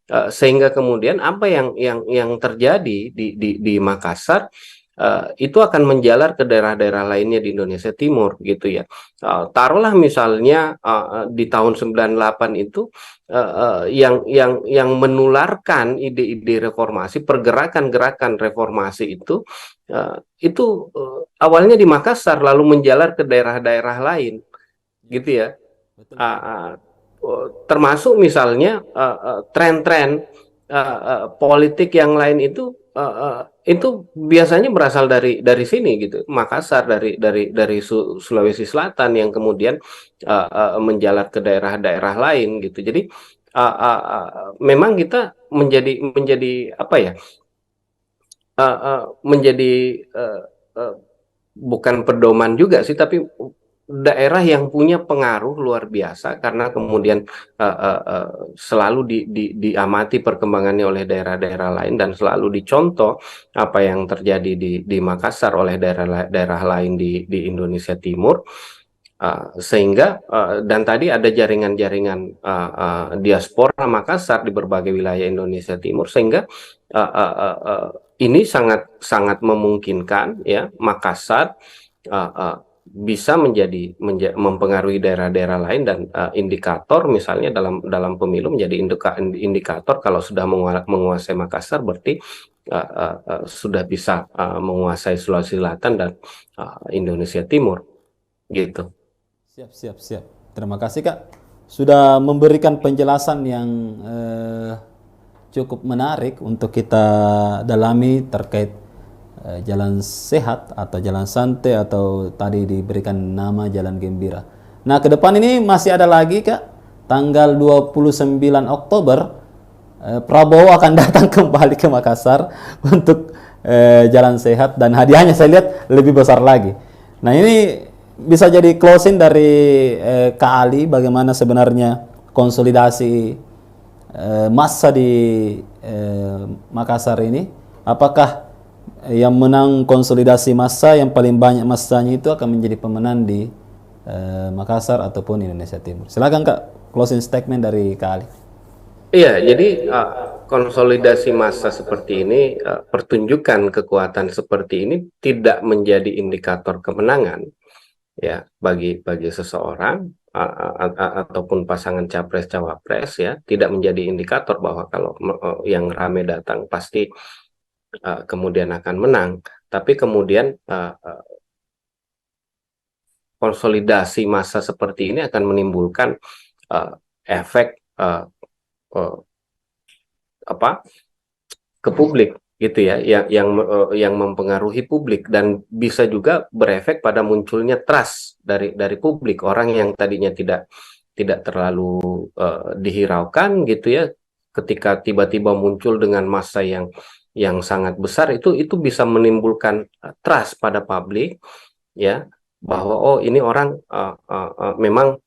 Sehingga kemudian apa yang terjadi di Makassar itu akan menjalar ke daerah-daerah lainnya di Indonesia Timur gitu ya. Taruhlah misalnya di tahun 98 itu yang menularkan ide-ide reformasi, pergerakan-gerakan reformasi itu awalnya di Makassar lalu menjalar ke daerah-daerah lain gitu ya. Betul, Uh, betul. uh, Termasuk misalnya tren-tren politik yang lain itu biasanya berasal dari sini gitu, Makassar, dari Sulawesi Selatan yang kemudian menjalar ke daerah-daerah lain gitu. Jadi memang kita menjadi apa ya? menjadi uh, uh, bukan pedoman juga sih, tapi daerah yang punya pengaruh luar biasa karena kemudian selalu diamati perkembangannya oleh daerah-daerah lain dan selalu dicontoh apa yang terjadi di Makassar oleh daerah-daerah lain di Indonesia Timur. Sehingga dan tadi ada jaringan-jaringan diaspora Makassar di berbagai wilayah Indonesia Timur, sehingga ini sangat sangat memungkinkan ya Makassar uh, uh, bisa mempengaruhi daerah-daerah lain, dan indikator misalnya dalam dalam pemilu menjadi indikator kalau sudah menguasai Makassar berarti sudah bisa menguasai Sulawesi Selatan dan Indonesia Timur gitu. Siap, siap, siap. Terima kasih Kak. Sudah memberikan penjelasan yang cukup menarik untuk kita dalami terkait jalan sehat atau jalan santai atau tadi diberikan nama jalan gembira. Nah, ke depan ini masih ada lagi Kak. Tanggal 29 Oktober Prabowo akan datang kembali ke Makassar untuk jalan sehat, dan hadiahnya saya lihat lebih besar lagi. Nah, ini bisa jadi closing dari Kak Ali, bagaimana sebenarnya konsolidasi massa di Makassar ini. Apakah yang menang konsolidasi massa yang paling banyak massanya itu akan menjadi pemenang di Makassar ataupun Indonesia Timur? Silakan Kak, closing statement dari Kak Ali. Iya, jadi konsolidasi massa seperti ini, pertunjukan kekuatan seperti ini tidak menjadi indikator kemenangan ya bagi seseorang ataupun pasangan capres cawapres, ya, tidak menjadi indikator bahwa kalau yang rame datang pasti kemudian akan menang, tapi kemudian konsolidasi massa seperti ini akan menimbulkan efek apa ke publik gitu ya, yang mempengaruhi publik dan bisa juga berefek pada munculnya trust dari publik. Orang yang tadinya tidak terlalu dihiraukan gitu ya, ketika tiba-tiba muncul dengan massa yang sangat besar, itu bisa menimbulkan trust pada publik ya, bahwa oh ini orang memang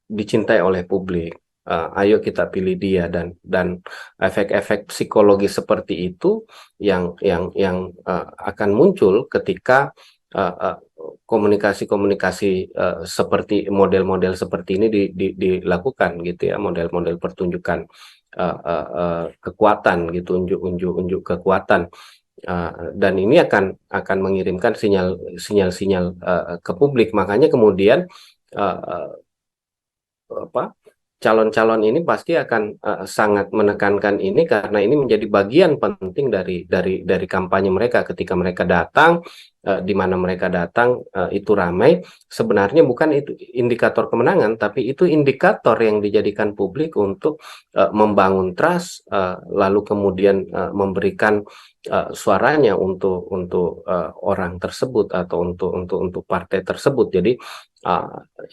dicintai oleh publik. Ayo kita pilih dia, dan efek-efek psikologi seperti itu yang akan muncul ketika komunikasi-komunikasi seperti model-model seperti ini dilakukan gitu ya, model-model pertunjukan kekuatan gitu, unjuk kekuatan, dan ini akan mengirimkan sinyal-sinyal ke publik. Makanya kemudian calon-calon ini pasti akan sangat menekankan ini, karena ini menjadi bagian penting dari kampanye mereka. Ketika mereka datang, di mana mereka datang itu ramai, sebenarnya bukan itu indikator kemenangan, tapi itu indikator yang dijadikan publik untuk membangun trust, lalu kemudian memberikan suaranya untuk orang tersebut atau untuk partai tersebut. Jadi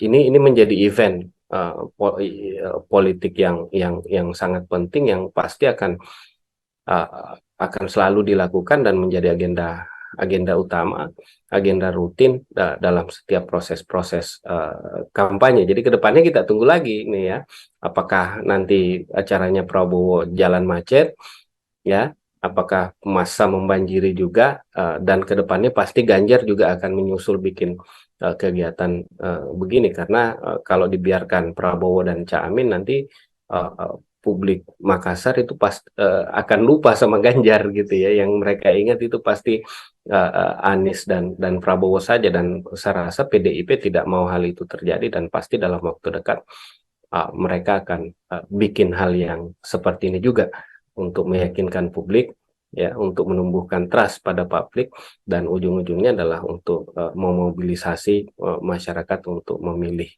ini menjadi event politik yang sangat penting, yang pasti akan selalu dilakukan dan menjadi agenda utama, agenda rutin dalam setiap proses-proses kampanye. Jadi kedepannya kita tunggu lagi nih ya, apakah nanti acaranya Prabowo jalan macet ya, apakah massa membanjiri juga, dan kedepannya pasti Ganjar juga akan menyusul bikin kegiatan begini, karena kalau dibiarkan Prabowo dan Caimin nanti publik Makassar itu akan lupa sama Ganjar gitu ya, yang mereka ingat itu pasti Anies dan Prabowo saja, dan saya rasa PDIP tidak mau hal itu terjadi, dan pasti dalam waktu dekat mereka akan bikin hal yang seperti ini juga untuk meyakinkan publik ya, untuk menumbuhkan trust pada publik, dan ujung-ujungnya adalah untuk memobilisasi masyarakat untuk memilih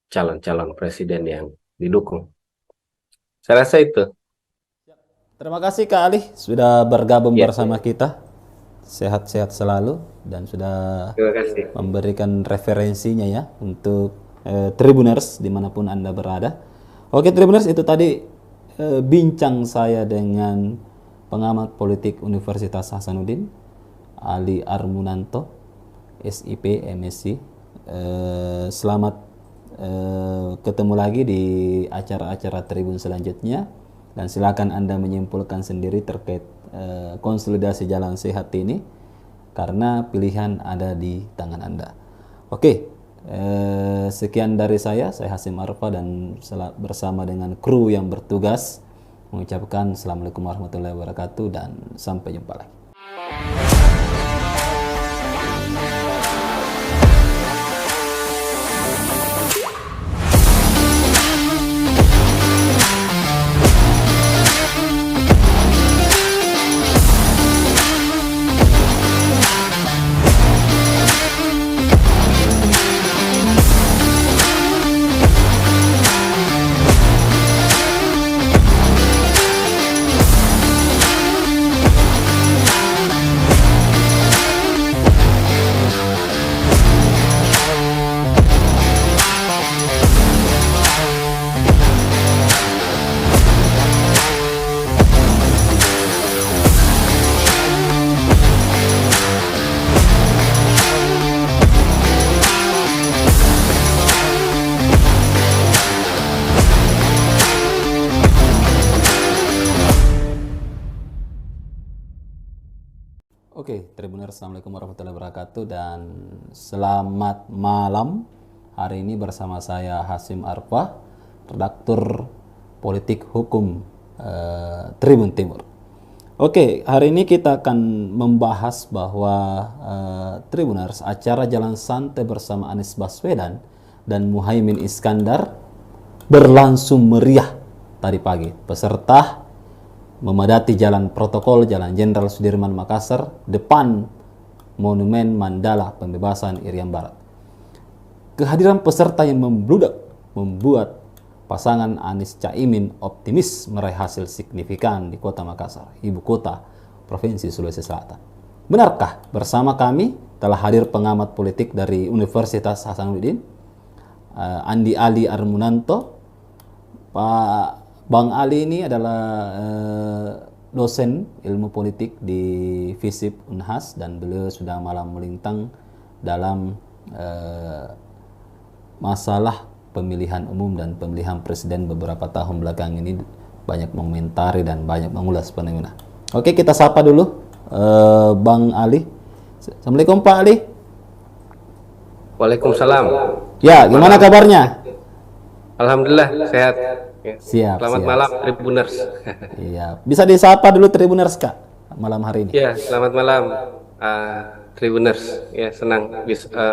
calon-calon presiden yang didukung. Saya rasa itu. Terima kasih Kak Ali sudah bergabung Ya, bersama kita. Sehat-sehat selalu, dan sudah terima kasih. memberikan referensinya ya untuk Tribuners dimanapun Anda berada. Oke Tribuners, itu tadi bincang saya dengan pengamat politik Universitas Hasanuddin, Ali Armunanto, SIP, MSc. Selamat ketemu lagi di acara-acara Tribun selanjutnya, dan silakan Anda menyimpulkan sendiri terkait konsolidasi jalan sehat ini, karena pilihan ada di tangan Anda. Oke, sekian dari saya Hasim Arfa, dan bersama dengan kru yang bertugas mengucapkan Assalamualaikum warahmatullahi wabarakatuh, dan sampai jumpa lagi. Oke, Tribuners, Assalamualaikum warahmatullahi wabarakatuh, dan selamat malam. Hari ini bersama saya Hasim Arfa, redaktur politik hukum Tribun Timur. Oke, hari ini kita akan membahas bahwa Tribuners, acara Jalan Santai bersama Anies Baswedan dan Muhaimin Iskandar berlangsung meriah tadi pagi. Peserta memadati jalan protokol Jalan Jenderal Sudirman Makassar depan Monumen Mandala Pembebasan Irian Barat. Kehadiran peserta yang membludak membuat pasangan Anies Caimin optimis meraih hasil signifikan di Kota Makassar, ibu kota Provinsi Sulawesi Selatan. Benarkah? Bersama kami telah hadir pengamat politik dari Universitas Hasanuddin, Andi Ali Armunanto. Pak Bang Ali ini adalah dosen ilmu politik di FISIP Unhas, dan beliau sudah malam melintang dalam masalah pemilihan umum dan pemilihan presiden beberapa tahun belakang ini, banyak mengomentari dan banyak mengulas fenomena. Oke, kita sapa dulu Bang Ali. Assalamualaikum Pak Ali. Waalaikumsalam. Ya, gimana kabarnya? Alhamdulillah sehat. Siap. Selamat malam Tribuners. Iya, bisa disapa dulu Tribuners Kak malam hari ini. Ya, selamat malam Tribuners. Ya, senang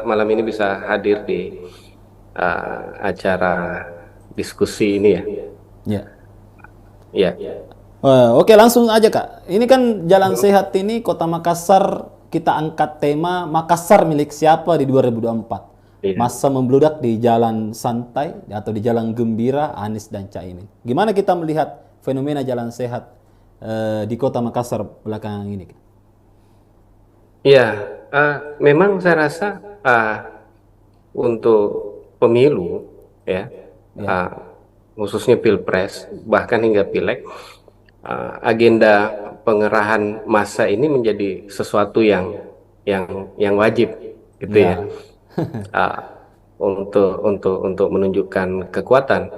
malam ini bisa hadir di acara diskusi ini ya. Ya. Ya. Oke, langsung aja Kak. Ini kan Jalan Sehat ini Kota Makassar, kita angkat tema Makassar milik siapa di 2024. Iya. Masa membludak di jalan santai atau di jalan gembira Anies dan Caimin. Gimana kita melihat fenomena Jalan Sehat di Kota Makassar belakangan ini? Ya, memang saya rasa untuk pemilu ya, khususnya Pilpres bahkan hingga Pileg, agenda pengerahan massa ini menjadi sesuatu yang wajib gitu ya. Untuk menunjukkan kekuatan,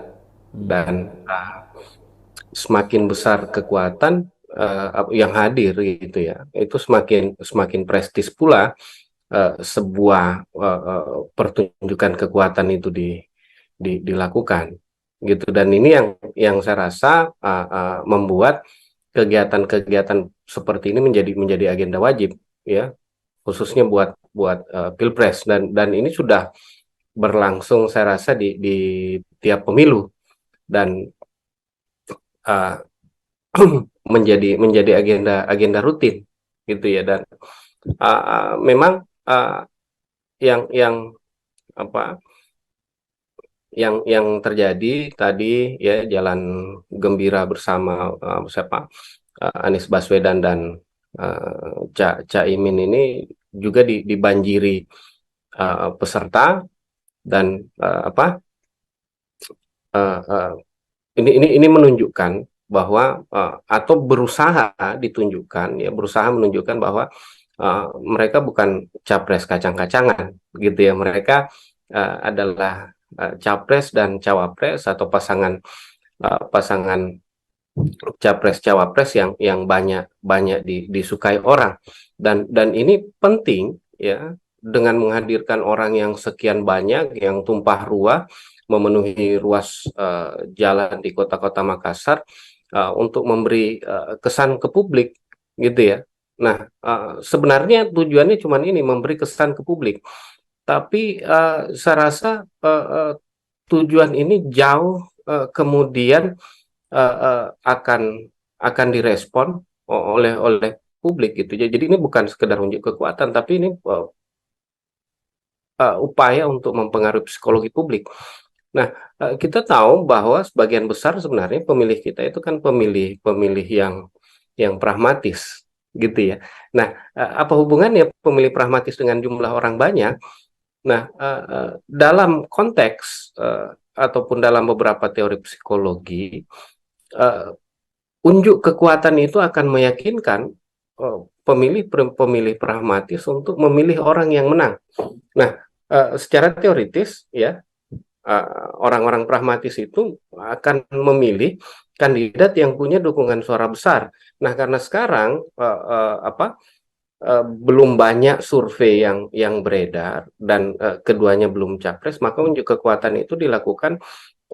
dan semakin besar kekuatan yang hadir gitu ya, itu semakin prestis pula sebuah pertunjukan kekuatan itu dilakukan gitu. Dan ini yang saya rasa membuat kegiatan-kegiatan seperti ini menjadi agenda wajib ya, khususnya buat Pilpres, dan ini sudah berlangsung saya rasa di tiap pemilu, dan menjadi agenda rutin gitu ya. Dan memang yang terjadi tadi ya, jalan gembira bersama Anies Baswedan dan Caimin ini juga dibanjiri peserta, dan ini menunjukkan bahwa atau berusaha ditunjukkan ya, berusaha menunjukkan bahwa mereka bukan capres kacang-kacangan gitu ya. Mereka adalah capres dan cawapres atau pasangan capres cawapres yang banyak banyak disukai orang, dan ini penting ya, dengan menghadirkan orang yang sekian banyak yang tumpah ruah memenuhi ruas jalan di kota-kota Makassar untuk memberi kesan ke publik gitu ya. Nah, sebenarnya tujuannya cuma ini, memberi kesan ke publik, tapi saya rasa tujuan ini jauh kemudian akan direspon oleh publik gitu. Jadi ini bukan sekedar unjuk kekuatan, tapi ini upaya untuk mempengaruhi psikologi publik. Nah, kita tahu bahwa sebagian besar sebenarnya pemilih kita itu kan pemilih yang pragmatis gitu ya. Nah, apa hubungannya pemilih pragmatis dengan jumlah orang banyak? Nah, dalam konteks ataupun dalam beberapa teori psikologi, uh, unjuk kekuatan itu akan meyakinkan pemilih pragmatis untuk memilih orang yang menang. Nah, secara teoritis ya, orang-orang pragmatis itu akan memilih kandidat yang punya dukungan suara besar. Nah, karena sekarang belum banyak survei yang beredar dan keduanya belum capres, maka unjuk kekuatan itu dilakukan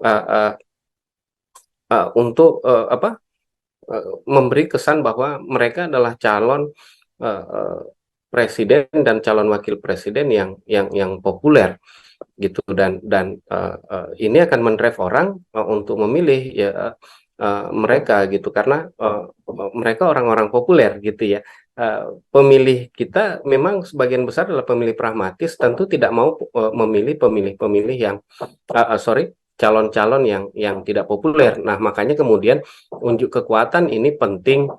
uh, uh, untuk memberi kesan bahwa mereka adalah calon presiden dan calon wakil presiden yang populer gitu, dan ini akan mendrive orang untuk memilih ya mereka gitu, karena mereka orang-orang populer gitu ya. Pemilih kita memang sebagian besar adalah pemilih pragmatis, tentu tidak mau memilih pemilih-pemilih yang calon-calon yang tidak populer. Nah, makanya kemudian unjuk kekuatan ini penting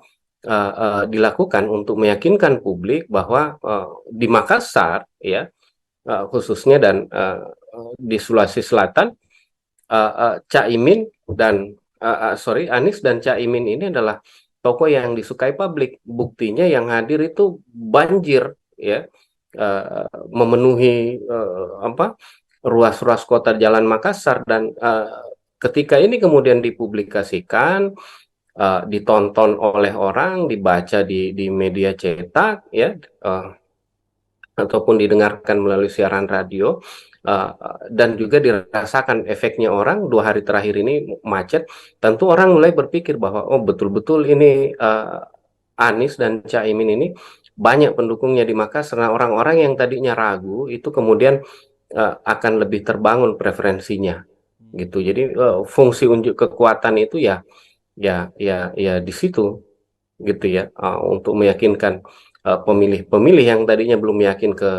dilakukan untuk meyakinkan publik bahwa di Makassar ya, khususnya dan di Sulawesi Selatan, Caimin dan Anies dan Caimin ini adalah tokoh yang disukai publik. Buktinya yang hadir itu banjir ya, memenuhi ruas-ruas kota jalan Makassar, dan ketika ini kemudian dipublikasikan, ditonton oleh orang, dibaca di media cetak ya, ataupun didengarkan melalui siaran radio, dan juga dirasakan efeknya orang 2 hari terakhir ini macet, tentu orang mulai berpikir bahwa oh betul-betul ini Anies dan Caimin ini banyak pendukungnya di Makassar. Nah, orang-orang yang tadinya ragu itu kemudian akan lebih terbangun preferensinya gitu. Jadi fungsi unjuk kekuatan itu ya di situ gitu ya, untuk meyakinkan pemilih-pemilih yang tadinya belum yakin ke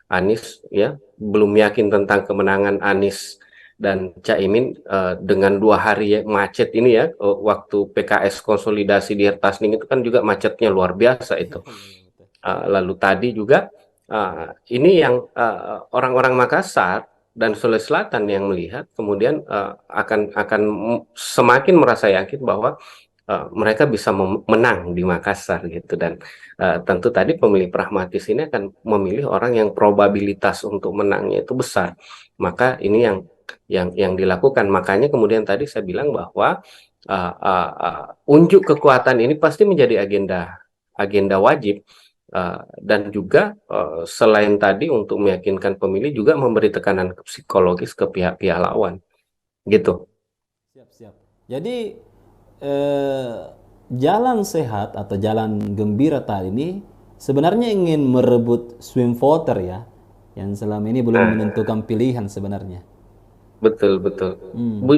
Anies ya, belum yakin tentang kemenangan Anies dan Caimin, dengan 2 hari macet ini ya, waktu PKS konsolidasi di Hertasning itu kan juga macetnya luar biasa itu. Lalu tadi juga ini yang orang-orang Makassar dan Sulawesi Selatan yang melihat kemudian akan semakin merasa yakin bahwa mereka bisa menang di Makassar gitu, dan tentu tadi pemilih pragmatis ini akan memilih orang yang probabilitas untuk menangnya itu besar. Maka ini yang dilakukan. Makanya kemudian tadi saya bilang bahwa unjuk kekuatan ini pasti menjadi agenda wajib, dan juga selain tadi untuk meyakinkan pemilih juga memberi tekanan psikologis ke pihak-pihak lawan gitu. Siap. Jadi jalan sehat atau jalan gembira tadi ini sebenarnya ingin merebut swing voter ya, yang selama ini belum menentukan pilihan sebenarnya. Betul.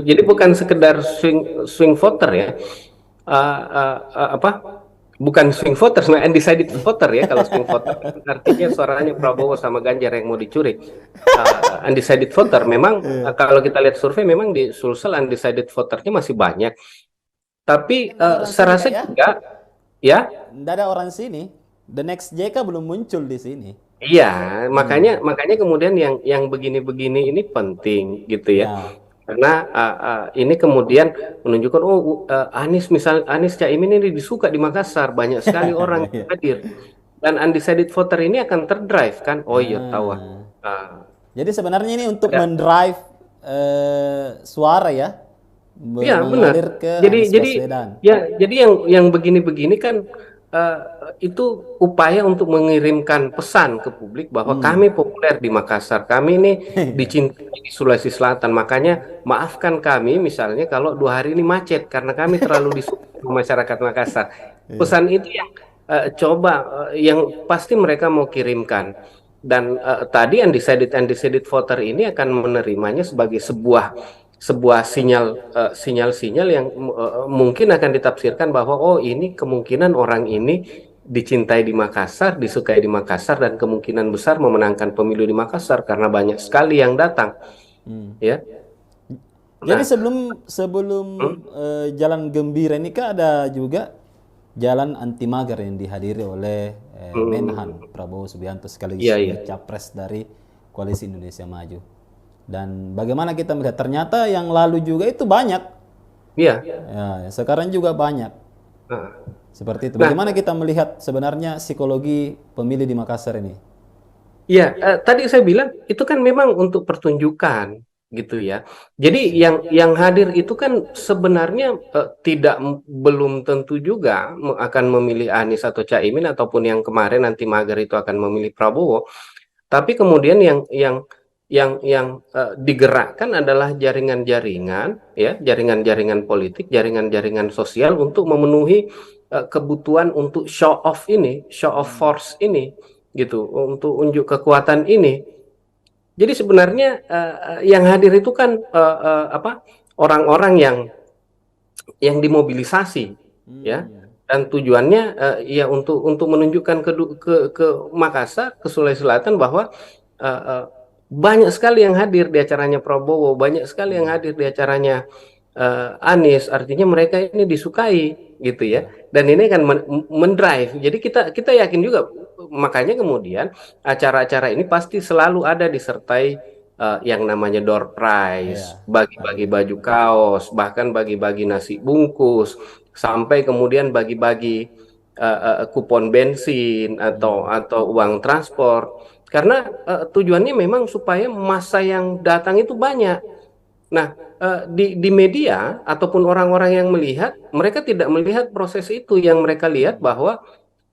Jadi bukan sekedar swing voter ya, bukan swing voter, sebenarnya undecided voter ya. Kalau swing voter artinya suaranya Prabowo sama Ganjar yang mau dicuri. Undecided voter memang kalau kita lihat survei memang di Sulsel undecided voternya masih banyak. Tapi saya rasa juga ya. Tidak ada orang sini. The next JK belum muncul di sini. Iya, makanya kemudian yang begini-begini ini penting gitu ya. Karena ini kemudian menunjukkan Anies Anies Caimin ini disuka di Makassar, banyak sekali orang yang Iya. hadir dan undecided voter ini akan terdrive kan. Oh iya tahu. Ah. Ah, Jadi sebenarnya ini untuk ada. mendrive suara ya, Iya benar. mengalir ke Jadi Anies jadi Baswedan. ya jadi yang begini-begini kan eh, itu upaya untuk mengirimkan pesan ke publik bahwa kami populer di Makassar, kami ini Iya. dicintai di Sulawesi Selatan. Makanya maafkan kami misalnya kalau 2 hari ini macet karena kami terlalu disukai masyarakat Makassar. Iya. Pesan itu yang coba yang pasti mereka mau kirimkan. Dan tadi undecided undecided voter ini akan menerimanya sebagai sebuah sebuah sinyal-sinyal yang mungkin akan ditafsirkan bahwa oh ini kemungkinan orang ini dicintai di Makassar, disukai di Makassar dan kemungkinan besar memenangkan pemilu di Makassar karena banyak sekali yang datang, ya. Jadi Nah, sebelum sebelum hmm, Jalan Gembira ini kan ada juga Jalan Anti Magar yang dihadiri oleh Menhan hmm, Prabowo Subianto sekaligus iya iya, juga capres dari Koalisi Indonesia Maju. Dan bagaimana kita melihat ternyata yang lalu juga itu banyak, iya. ya, sekarang juga banyak Nah, seperti itu. nah, Bagaimana kita melihat sebenarnya psikologi pemilih di Makassar ini? iya, tadi saya bilang itu kan memang untuk pertunjukan gitu ya. Jadi yang hadir itu kan sebenarnya tidak belum tentu juga akan memilih Anies atau Caimin ataupun yang kemarin nanti mager itu akan memilih Prabowo. Tapi kemudian yang digerakkan adalah jaringan-jaringan ya, jaringan-jaringan politik, jaringan-jaringan sosial untuk memenuhi kebutuhan untuk show off ini, show off force ini gitu, untuk unjuk kekuatan ini. Jadi sebenarnya yang hadir itu kan apa? Orang-orang yang dimobilisasi ya, dan tujuannya ya untuk menunjukkan ke Makassar, ke Sulawesi Selatan bahwa uh, uh, banyak sekali yang hadir di acaranya Prabowo, banyak sekali yang hadir di acaranya Anies, artinya mereka ini disukai gitu ya, dan ini kan mendrive. Jadi kita kita yakin juga, makanya kemudian acara-acara ini pasti selalu ada disertai yang namanya door prize, Ya, bagi-bagi ada. baju kaos, bahkan bagi-bagi nasi bungkus, sampai kemudian bagi-bagi kupon bensin atau uang transport. Karena tujuannya memang supaya massa yang datang itu banyak. Nah, di media ataupun orang-orang yang melihat, mereka tidak melihat proses itu. Yang mereka lihat bahwa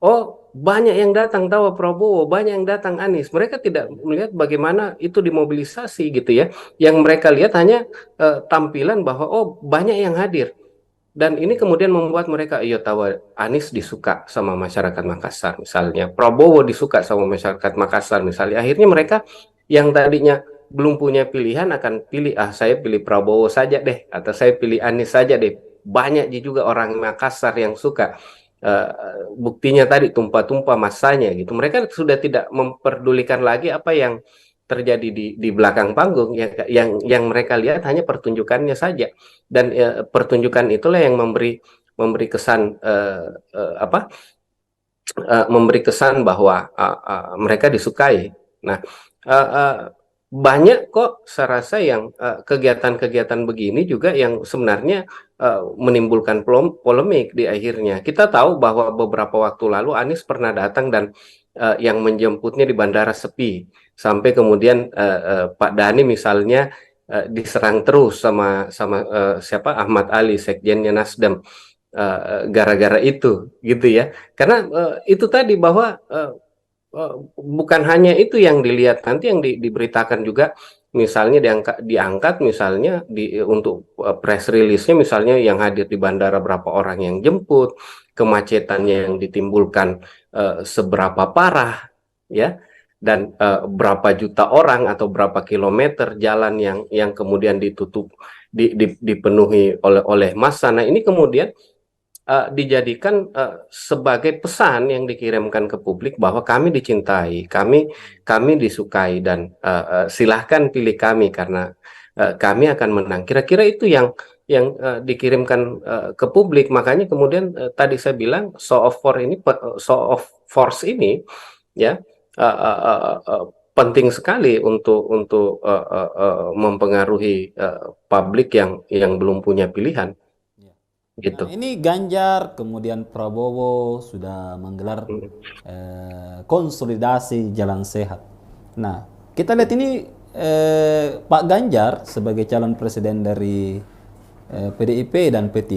oh banyak yang datang tahu Prabowo, banyak yang datang Anies. Mereka tidak melihat bagaimana itu dimobilisasi gitu ya. Yang mereka lihat hanya tampilan bahwa oh banyak yang hadir. Dan ini kemudian membuat mereka, iya tahu Anies disuka sama masyarakat Makassar misalnya, Prabowo disuka sama masyarakat Makassar misalnya. Akhirnya mereka yang tadinya belum punya pilihan akan pilih, saya pilih Prabowo saja deh, atau saya pilih Anies saja deh. Banyak juga orang Makassar yang suka. Eh, Buktinya tadi tumpah-tumpah masanya gitu. Mereka sudah tidak memperdulikan lagi apa yang terjadi di belakang panggung. Yang mereka lihat hanya pertunjukannya saja, dan pertunjukan itulah yang memberi memberi kesan apa memberi kesan bahwa mereka disukai. Nah, uh, uh, banyak kok saya rasa yang kegiatan-kegiatan begini juga yang sebenarnya menimbulkan polemik di akhirnya. Kita tahu bahwa beberapa waktu lalu Anies pernah datang dan yang menjemputnya di bandara sepi, sampai kemudian Pak Dhani misalnya diserang terus sama sama siapa, Ahmad Ali, sekjennya Nasdem, gara-gara itu gitu ya, karena itu tadi bahwa bukan hanya itu yang dilihat, nanti yang diberitakan juga, misalnya diangkat misalnya untuk press release-nya misalnya yang hadir di bandara berapa orang yang jemput, kemacetannya yang ditimbulkan seberapa parah ya, dan berapa juta orang atau berapa kilometer jalan yang kemudian ditutup, dipenuhi oleh massa. Nah ini kemudian dijadikan sebagai pesan yang dikirimkan ke publik bahwa kami dicintai, kami disukai, dan silahkan pilih kami karena kami akan menang. Kira-kira itu yang dikirimkan ke publik. Makanya kemudian tadi saya bilang show of force ini ya, penting sekali untuk mempengaruhi publik yang belum punya pilihan Ya. Nah, gitu. ini Ganjar, kemudian Prabowo sudah menggelar Mm. konsolidasi jalan sehat. Nah, kita lihat ini Pak Ganjar sebagai calon presiden dari PDIP dan P3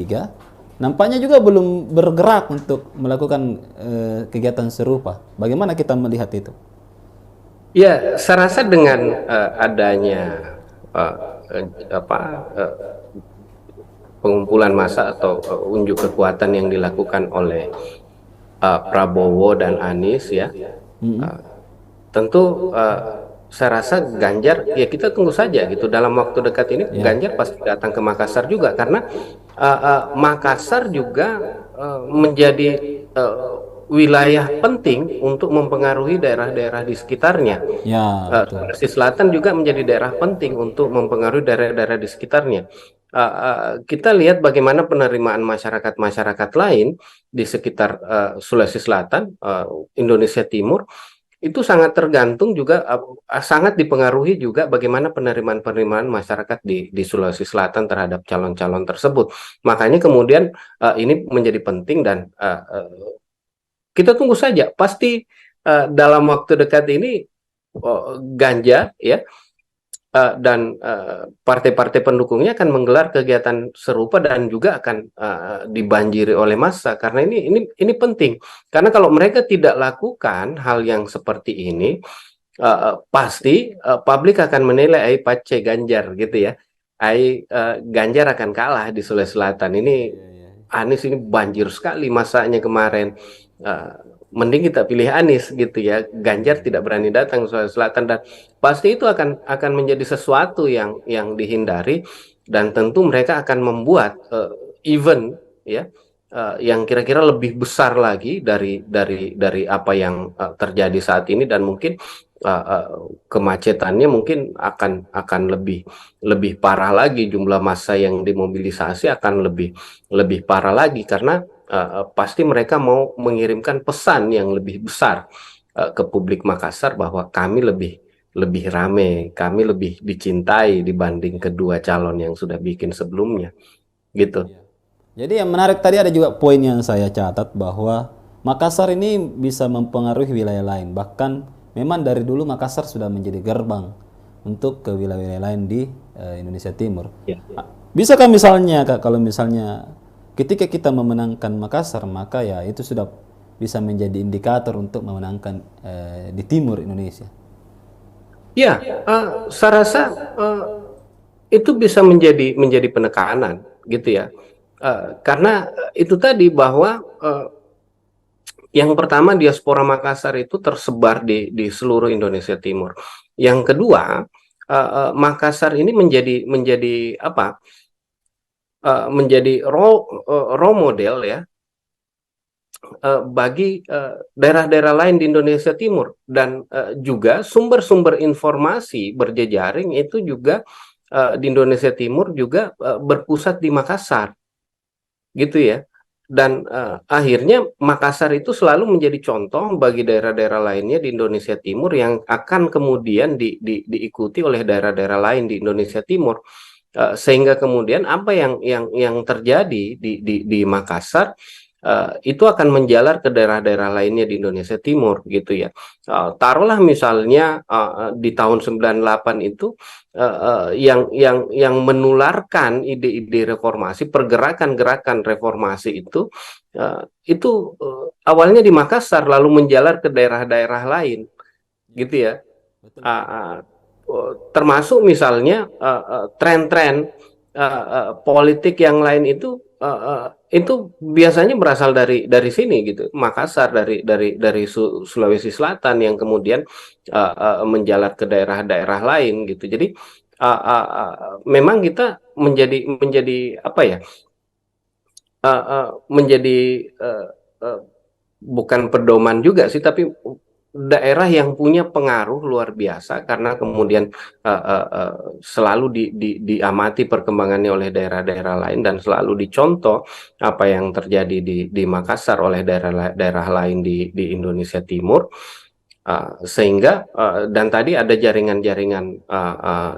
nampaknya juga belum bergerak untuk melakukan kegiatan serupa. Bagaimana kita melihat itu? Ya, saya rasa dengan adanya eh, apa pengumpulan massa atau unjuk kekuatan yang dilakukan oleh Prabowo dan Anies ya, Mm-mm. uh, tentu saya rasa Ganjar ya kita tunggu saja gitu dalam waktu dekat ini Ya. Ganjar pasti datang ke Makassar juga karena Makassar juga menjadi wilayah penting untuk mempengaruhi daerah-daerah di sekitarnya. Ya, betul. Sulawesi Selatan juga menjadi daerah penting untuk mempengaruhi daerah-daerah di sekitarnya. Kita lihat bagaimana penerimaan masyarakat-masyarakat lain di sekitar Sulawesi Selatan, Indonesia Timur, itu sangat tergantung juga, sangat dipengaruhi juga bagaimana penerimaan-penerimaan masyarakat di Sulawesi Selatan terhadap calon-calon tersebut. Makanya kemudian ini menjadi penting dan kita tunggu saja. Pasti dalam waktu dekat ini Ganjar ya dan partai-partai pendukungnya akan menggelar kegiatan serupa dan juga akan dibanjiri oleh massa karena ini penting karena kalau mereka tidak lakukan hal yang seperti ini pasti publik akan menilai ai pace Ganjar gitu ya, Ganjar akan kalah di Sulawesi Selatan ini. Iya, iya. Anies ini banjir sekali masanya kemarin. Eh, Mending kita pilih Anies gitu ya. Ganjar tidak berani datang ke Sulawesi Selatan dan pasti itu akan menjadi sesuatu yang dihindari dan tentu mereka akan membuat event ya yang kira-kira lebih besar lagi dari apa yang terjadi saat ini dan mungkin kemacetannya mungkin akan lebih parah lagi, jumlah massa yang dimobilisasi akan lebih parah lagi karena pasti mereka mau mengirimkan pesan yang lebih besar ke publik Makassar bahwa kami lebih rame, kami lebih dicintai dibanding Iya. kedua calon yang sudah bikin sebelumnya, gitu. Iya. Jadi yang menarik tadi ada juga poin yang saya catat bahwa Makassar ini bisa mempengaruhi wilayah lain. Bahkan memang dari dulu Makassar sudah menjadi gerbang untuk ke wilayah-wilayah lain di Indonesia Timur. Ya. Bisakah misalnya Kak, kalau misalnya ketika kita memenangkan Makassar, maka ya itu sudah bisa menjadi indikator untuk memenangkan di timur Indonesia. Ya, saya rasa itu bisa menjadi penekanan, gitu ya. Karena itu tadi bahwa yang pertama diaspora Makassar itu tersebar di seluruh Indonesia Timur. Yang kedua, Makassar ini menjadi apa? Menjadi role model ya bagi daerah-daerah lain di Indonesia Timur dan juga sumber-sumber informasi berjejaring itu juga di Indonesia Timur juga berpusat di Makassar gitu ya. Dan akhirnya Makassar itu selalu menjadi contoh bagi daerah-daerah lainnya di Indonesia Timur yang akan kemudian diikuti oleh daerah-daerah lain di Indonesia Timur. Sehingga kemudian apa yang terjadi di Makassar itu akan menjalar ke daerah-daerah lainnya di Indonesia Timur gitu ya. Taruhlah misalnya di tahun 98 itu yang menularkan ide-ide reformasi, pergerakan-gerakan reformasi itu awalnya di Makassar lalu menjalar ke daerah-daerah lain Ya, gitu ya. betul Uh, betul. uh, Termasuk misalnya tren-tren politik yang lain itu biasanya berasal dari sini gitu, Makassar dari Sulawesi Selatan yang kemudian menjalar ke daerah-daerah lain gitu. Jadi memang kita menjadi apa ya? Menjadi uh, uh, bukan pedoman juga sih, tapi daerah yang punya pengaruh luar biasa karena kemudian selalu diamati perkembangannya oleh daerah-daerah lain dan selalu dicontoh apa yang terjadi di Makassar oleh daerah-daerah lain di Indonesia Timur. Sehingga dan tadi ada jaringan-jaringan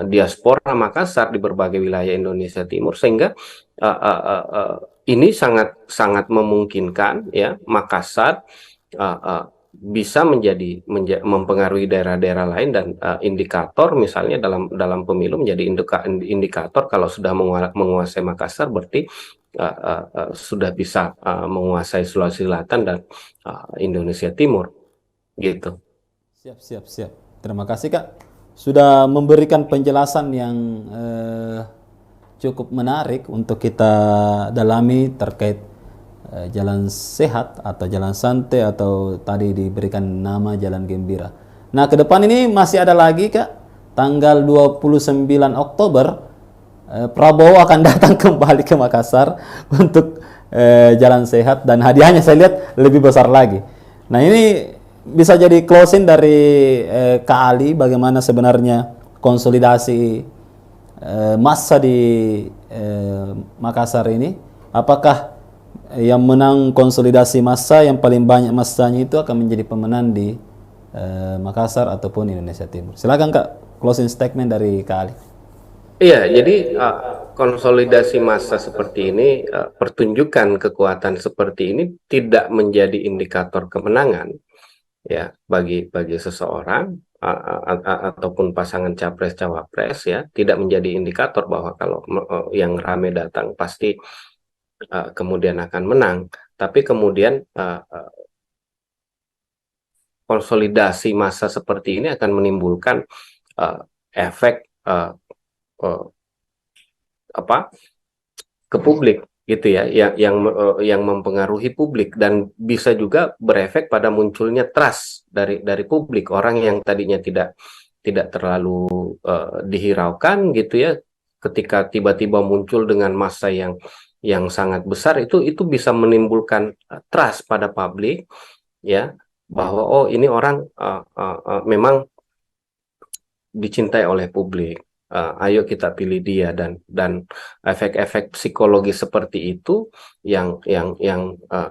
diaspora Makassar di berbagai wilayah Indonesia Timur, sehingga ini sangat sangat memungkinkan ya Makassar bisa mempengaruhi daerah-daerah lain, dan indikator misalnya dalam pemilu menjadi indikator kalau sudah menguasai Makassar berarti sudah bisa menguasai Sulawesi Selatan dan Indonesia Timur gitu. Siap, siap, siap. Terima kasih Kak sudah memberikan penjelasan yang cukup menarik untuk kita dalami terkait jalan sehat atau jalan santai atau tadi diberikan nama jalan gembira. Nah, ke depan ini masih ada lagi Kak, tanggal 29 Oktober Prabowo akan datang kembali ke Makassar untuk jalan sehat, dan hadiahnya saya lihat lebih besar lagi. Nah, ini bisa jadi closing dari Kak Ali bagaimana sebenarnya konsolidasi massa di Makassar ini. Apakah yang menang konsolidasi massa yang paling banyak massanya itu akan menjadi pemenang di Makassar ataupun Indonesia Timur? Silakan Kak, closing statement dari Kak Ali. Iya, jadi konsolidasi massa seperti ini, pertunjukan kekuatan seperti ini tidak menjadi indikator kemenangan ya bagi seseorang ataupun pasangan capres cawapres, ya, tidak menjadi indikator bahwa kalau yang rame datang pasti kemudian akan menang, tapi kemudian konsolidasi massa seperti ini akan menimbulkan efek apa ke publik gitu ya, yang mempengaruhi publik, dan bisa juga berefek pada munculnya trust dari publik. Orang yang tadinya tidak terlalu dihiraukan gitu ya, ketika tiba-tiba muncul dengan massa yang sangat besar, itu bisa menimbulkan trust pada publik ya, bahwa oh ini orang memang dicintai oleh publik. Ayo kita pilih dia, dan efek-efek psikologi seperti itu yang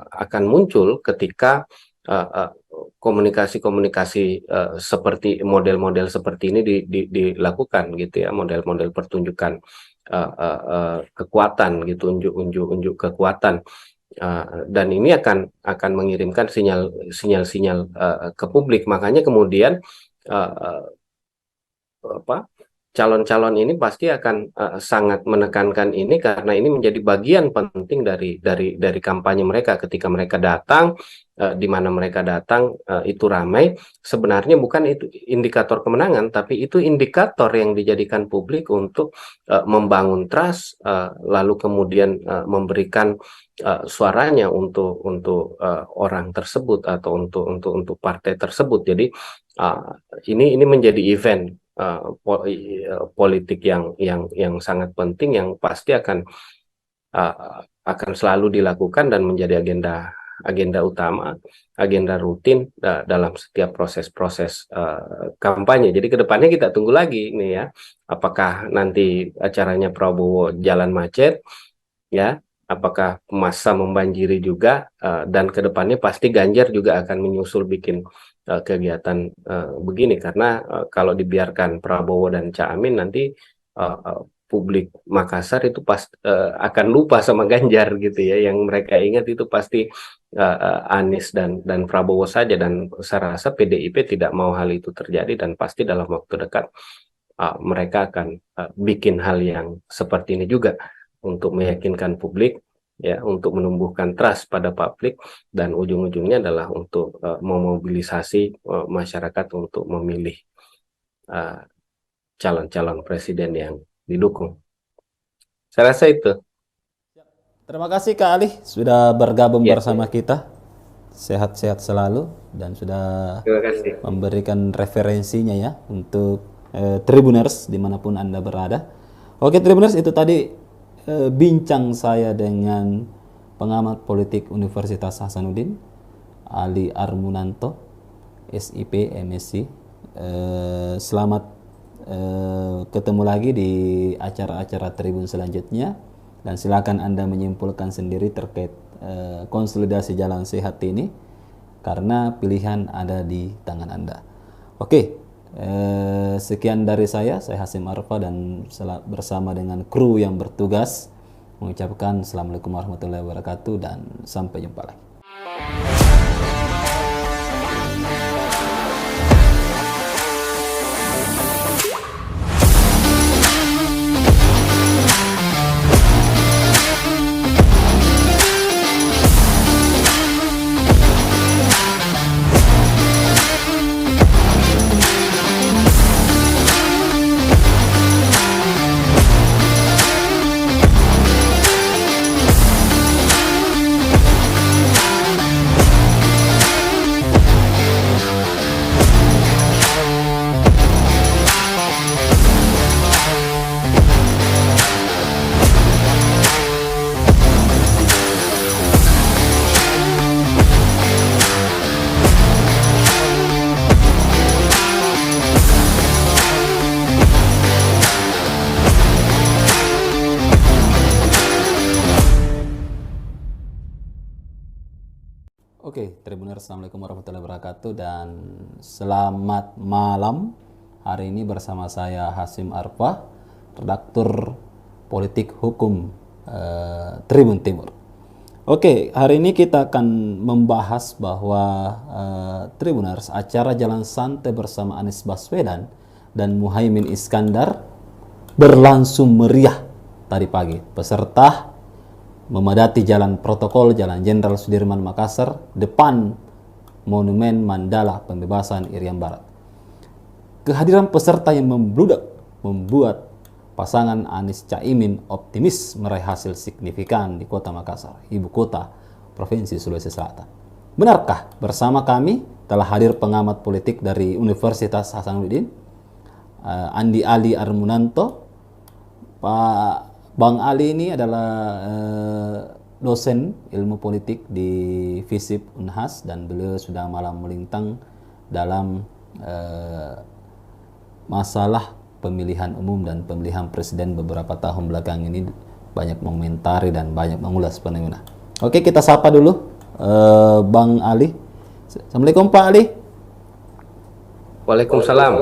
akan muncul ketika komunikasi-komunikasi seperti model-model seperti ini dilakukan gitu ya, model-model pertunjukan kekuatan gitu, unjuk kekuatan, dan ini akan mengirimkan sinyal-sinyal ke publik. Makanya kemudian calon-calon ini pasti akan sangat menekankan ini, karena ini menjadi bagian penting dari kampanye mereka. Ketika mereka datang, di mana mereka datang itu ramai, sebenarnya bukan itu indikator kemenangan, tapi itu indikator yang dijadikan publik untuk membangun trust, lalu kemudian memberikan suaranya untuk orang tersebut atau untuk partai tersebut. Jadi ini menjadi event politik yang sangat penting, yang pasti akan selalu dilakukan dan menjadi agenda utama, agenda rutin dalam setiap proses-proses kampanye. Jadi kedepannya kita tunggu lagi nih ya, apakah nanti acaranya Prabowo jalan macet ya, apakah massa membanjiri juga, dan kedepannya pasti Ganjar juga akan menyusul bikin kegiatan begini, karena kalau dibiarkan Prabowo dan Caimin nanti publik Makassar itu akan lupa sama Ganjar gitu ya, yang mereka ingat itu pasti Anies dan Prabowo saja, dan saya rasa PDIP tidak mau hal itu terjadi, dan pasti dalam waktu dekat mereka akan bikin hal yang seperti ini juga untuk meyakinkan publik ya, untuk menumbuhkan trust pada publik, dan ujung-ujungnya adalah untuk memobilisasi masyarakat untuk memilih calon-calon presiden yang didukung. Saya rasa itu. Terima kasih Kak Ali sudah bergabung Ya, bersama kita. Sehat-sehat selalu dan sudah terima kasih. memberikan referensinya ya untuk Tribuners dimanapun Anda berada. Oke Tribuners, itu tadi bincang saya dengan pengamat politik Universitas Hasanuddin, Ali Armunanto, SIP, MSc. Selamat ketemu lagi di acara-acara Tribun selanjutnya, dan silakan Anda menyimpulkan sendiri terkait konsolidasi jalan sehat ini. karena pilihan ada di tangan Anda. Oke, sekian dari saya Hasim Arfa, dan bersama dengan kru yang bertugas mengucapkan Assalamualaikum warahmatullahi wabarakatuh dan sampai jumpa lagi. Oke, Tribuners, Assalamualaikum warahmatullahi wabarakatuh dan selamat malam. Hari ini bersama saya Hasim Arfa, redaktur politik hukum Tribun Timur. Oke, hari ini kita akan membahas bahwa Tribuners, acara Jalan Santai bersama Anies Baswedan dan Muhaimin Iskandar berlangsung meriah tadi pagi. Peserta memadati jalan protokol Jalan Jenderal Sudirman Makassar depan Monumen Mandala Pembebasan Irian Barat. Kehadiran peserta yang membludak membuat pasangan Anies Caimin optimis meraih hasil signifikan di Kota Makassar, ibu kota Provinsi Sulawesi Selatan. Benarkah? Bersama kami telah hadir pengamat politik dari Universitas Hasanuddin, Andi Ali Armunanto. Pak Bang Ali ini adalah dosen ilmu politik di FISIP Unhas, dan beliau sudah malam melintang dalam masalah pemilihan umum dan pemilihan presiden beberapa tahun belakang ini, banyak mengomentari dan banyak mengulas fenomena. Oke, kita sapa dulu Bang Ali. Assalamualaikum Pak Ali. Waalaikumsalam.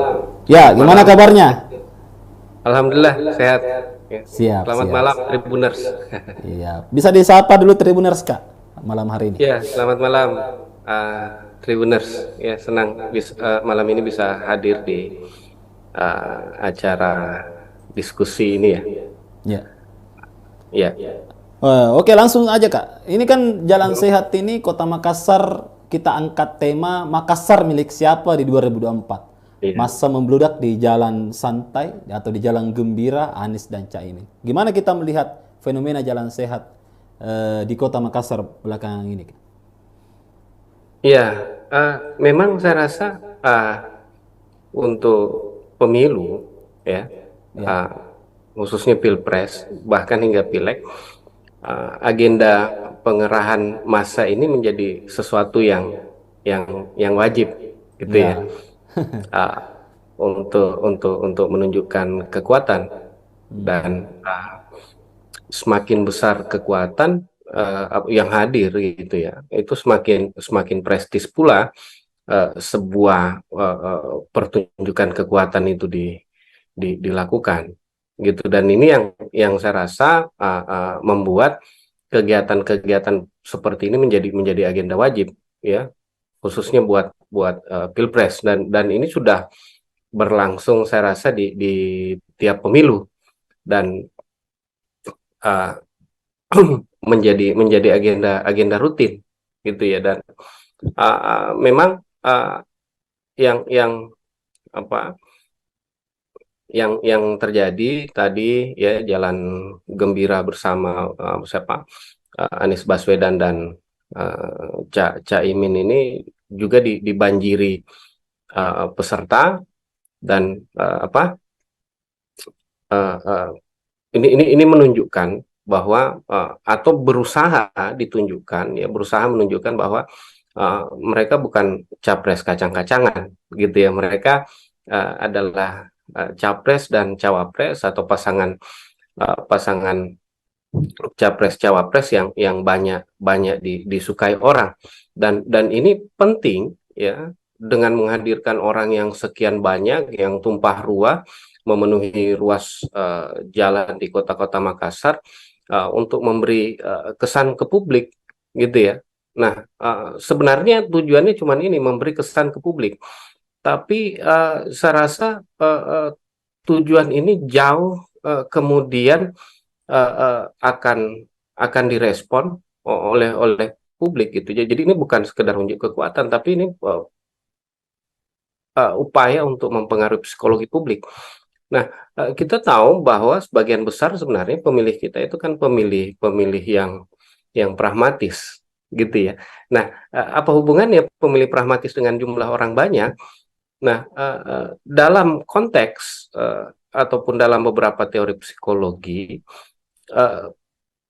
Ya, gimana kabarnya? Alhamdulillah sehat. Siap. Selamat malam Tribuners. Iya, bisa disapa dulu Tribuners Kak malam hari ini. Ya, selamat malam Tribuners. Ya, senang malam ini bisa hadir di acara diskusi ini ya. Ya. Ya. Oke, langsung aja Kak. Ini kan Jalan Sehat ini Kota Makassar, kita angkat tema Makassar milik siapa di 2024. Iya. Masa membludak di jalan santai atau di jalan gembira Anies dan Caimin. Gimana kita melihat fenomena jalan sehat di Kota Makassar belakangan ini? Iya, memang saya rasa untuk pemilu ya, khususnya pilpres bahkan hingga pileg, agenda pengerahan massa ini menjadi sesuatu yang wajib gitu ya. Untuk menunjukkan kekuatan, dan semakin besar kekuatan yang hadir gitu ya, itu semakin prestis pula sebuah pertunjukan kekuatan itu dilakukan gitu. Dan ini yang saya rasa membuat kegiatan-kegiatan seperti ini menjadi agenda wajib ya, khususnya buat pilpres, dan ini sudah berlangsung saya rasa di tiap pemilu, dan menjadi agenda rutin gitu ya. Dan memang yang terjadi tadi ya, jalan gembira bersama Anies Baswedan dan Caimin ini juga dibanjiri peserta, dan ini menunjukkan bahwa atau berusaha menunjukkan bahwa mereka bukan capres kacang-kacangan gitu ya. Mereka adalah capres dan cawapres atau pasangan capres cawapres yang banyak disukai orang, dan ini penting ya, dengan menghadirkan orang yang sekian banyak yang tumpah ruah memenuhi ruas jalan di kota-kota Makassar untuk memberi kesan ke publik gitu ya. Nah, sebenarnya tujuannya cuma ini, memberi kesan ke publik, tapi saya rasa tujuan ini jauh kemudian akan direspon oleh publik gitu. Jadi ini bukan sekedar unjuk kekuatan, tapi ini upaya untuk mempengaruhi psikologi publik. Nah, kita tahu bahwa sebagian besar sebenarnya pemilih kita itu kan pemilih yang pragmatis gitu ya. Nah, apa hubungannya pemilih pragmatis dengan jumlah orang banyak? Nah, dalam konteks ataupun dalam beberapa teori psikologi, uh,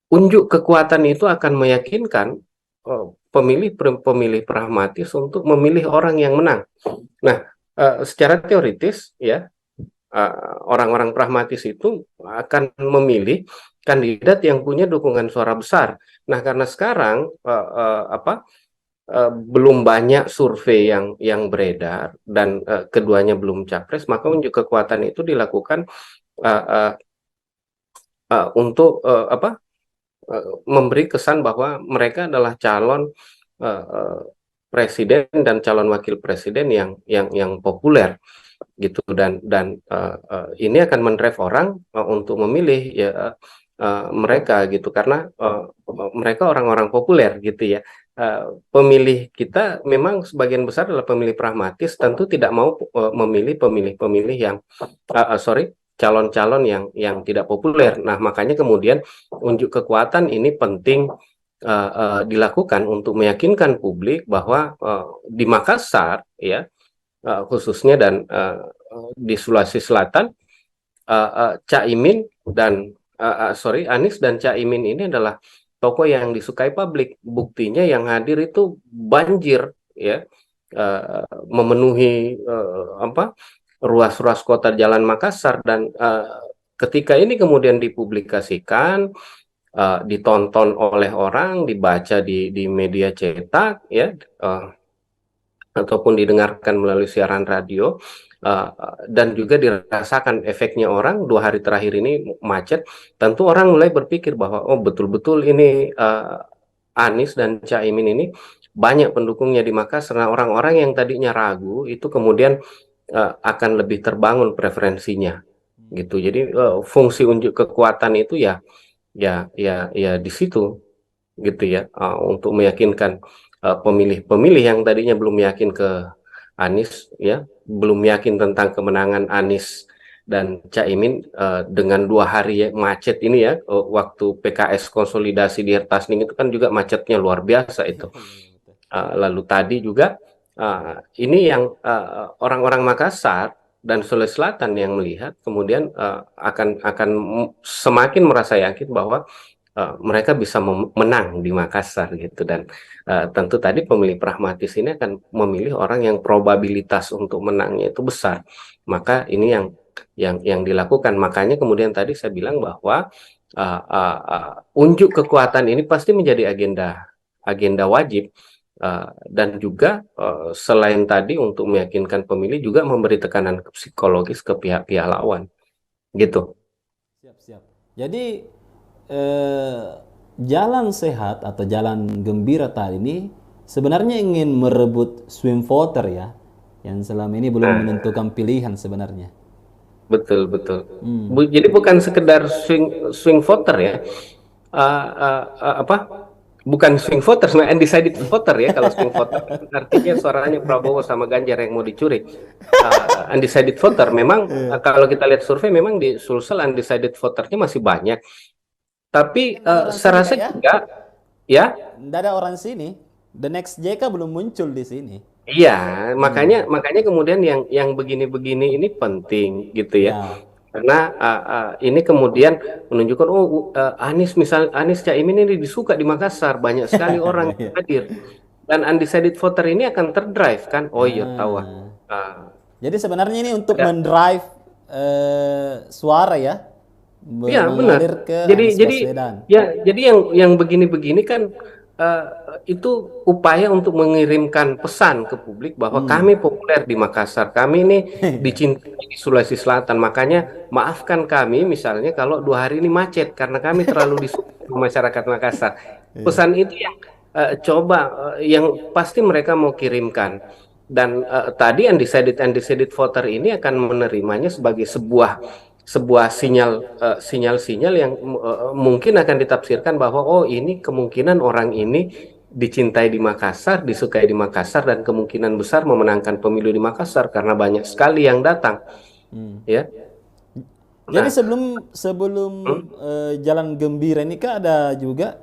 unjuk kekuatan itu akan meyakinkan pemilih pragmatis untuk memilih orang yang menang. Nah, secara teoritis ya, orang-orang pragmatis itu akan memilih kandidat yang punya dukungan suara besar. Nah, karena sekarang belum banyak survei yang beredar dan keduanya belum capres, maka unjuk kekuatan itu dilakukan untuk memberi kesan bahwa mereka adalah calon presiden dan calon wakil presiden yang populer gitu, dan ini akan mendrive orang untuk memilih ya mereka gitu, karena mereka orang-orang populer gitu ya. Pemilih kita memang sebagian besar adalah pemilih pragmatis, tentu tidak mau memilih pemilih-pemilih yang calon-calon yang tidak populer. Nah, makanya kemudian unjuk kekuatan ini penting dilakukan untuk meyakinkan publik bahwa di Makassar ya, khususnya dan di Sulawesi Selatan, Caimin dan Anies dan Caimin ini adalah tokoh yang disukai publik. Buktinya yang hadir itu banjir ya, memenuhi ruas-ruas kota Jalan Makassar, dan ketika ini kemudian dipublikasikan, ditonton oleh orang, dibaca di media cetak ya, ataupun didengarkan melalui siaran radio, dan juga dirasakan efeknya orang 2 hari terakhir ini macet, tentu orang mulai berpikir bahwa oh betul-betul ini Anies dan Caimin ini banyak pendukungnya di Makassar. Nah, orang-orang yang tadinya ragu itu kemudian akan lebih terbangun preferensinya gitu. Jadi fungsi unjuk kekuatan itu ya di situ gitu ya, untuk meyakinkan pemilih-pemilih yang tadinya belum yakin ke Anies ya, belum yakin tentang kemenangan Anies dan Caimin dengan 2 hari macet ini ya, waktu PKS konsolidasi di Hertasning itu kan juga macetnya luar biasa itu. Lalu tadi juga ini yang orang-orang Makassar dan Sulawesi Selatan yang melihat kemudian akan semakin merasa yakin bahwa mereka bisa menang di Makassar gitu, dan tentu tadi pemilih pragmatis ini akan memilih orang yang probabilitas untuk menangnya itu besar. Maka ini yang dilakukan. Makanya kemudian tadi saya bilang bahwa unjuk kekuatan ini pasti menjadi agenda wajib, dan juga selain tadi untuk meyakinkan pemilih juga memberi tekanan psikologis ke pihak-pihak lawan gitu. Siap. Jadi jalan sehat atau jalan gembira tadi ini sebenarnya ingin merebut swing voter ya, yang selama ini belum menentukan pilihan sebenarnya. Betul. Jadi bukan sekedar swing voter ya, bukan swing voter, sebenarnya undecided voter ya. Kalau swing voter artinya suaranya Prabowo sama Ganjar yang mau dicuri. Undecided voter memang kalau kita lihat survei memang di Sulsel undecided voternya masih banyak. Tapi saya rasa juga ya. Tidak ada orang sini. The next JK belum muncul di sini. Iya, makanya kemudian yang begini-begini ini penting gitu ya. Karena ini kemudian menunjukkan Anies Caimin ini disuka di Makassar, banyak sekali orang yang hadir. Dan undecided voter ini akan terdrive kan. Oh iya tahu. Jadi sebenarnya ini untuk mendrive suara ya Iya, benar. mengalir ke Jadi Anies jadi Baswedan. ya jadi yang begini-begini kan eh, itu upaya untuk mengirimkan pesan ke publik bahwa Hmm. kami populer di Makassar, kami ini dicintai di Sulawesi Selatan. Makanya maafkan kami misalnya kalau 2 hari ini macet karena kami terlalu disukai masyarakat Makassar. Iya. Pesan itu yang coba yang pasti mereka mau kirimkan. Dan tadi undecided voter ini akan menerimanya sebagai sebuah sebuah sinyal-sinyal yang mungkin akan ditafsirkan bahwa oh ini kemungkinan orang ini dicintai di Makassar, disukai di Makassar dan kemungkinan besar memenangkan pemilu di Makassar karena banyak sekali yang datang, Hmm. ya. Jadi Nah, sebelum sebelum hmm, Jalan Gembira ini kan ada juga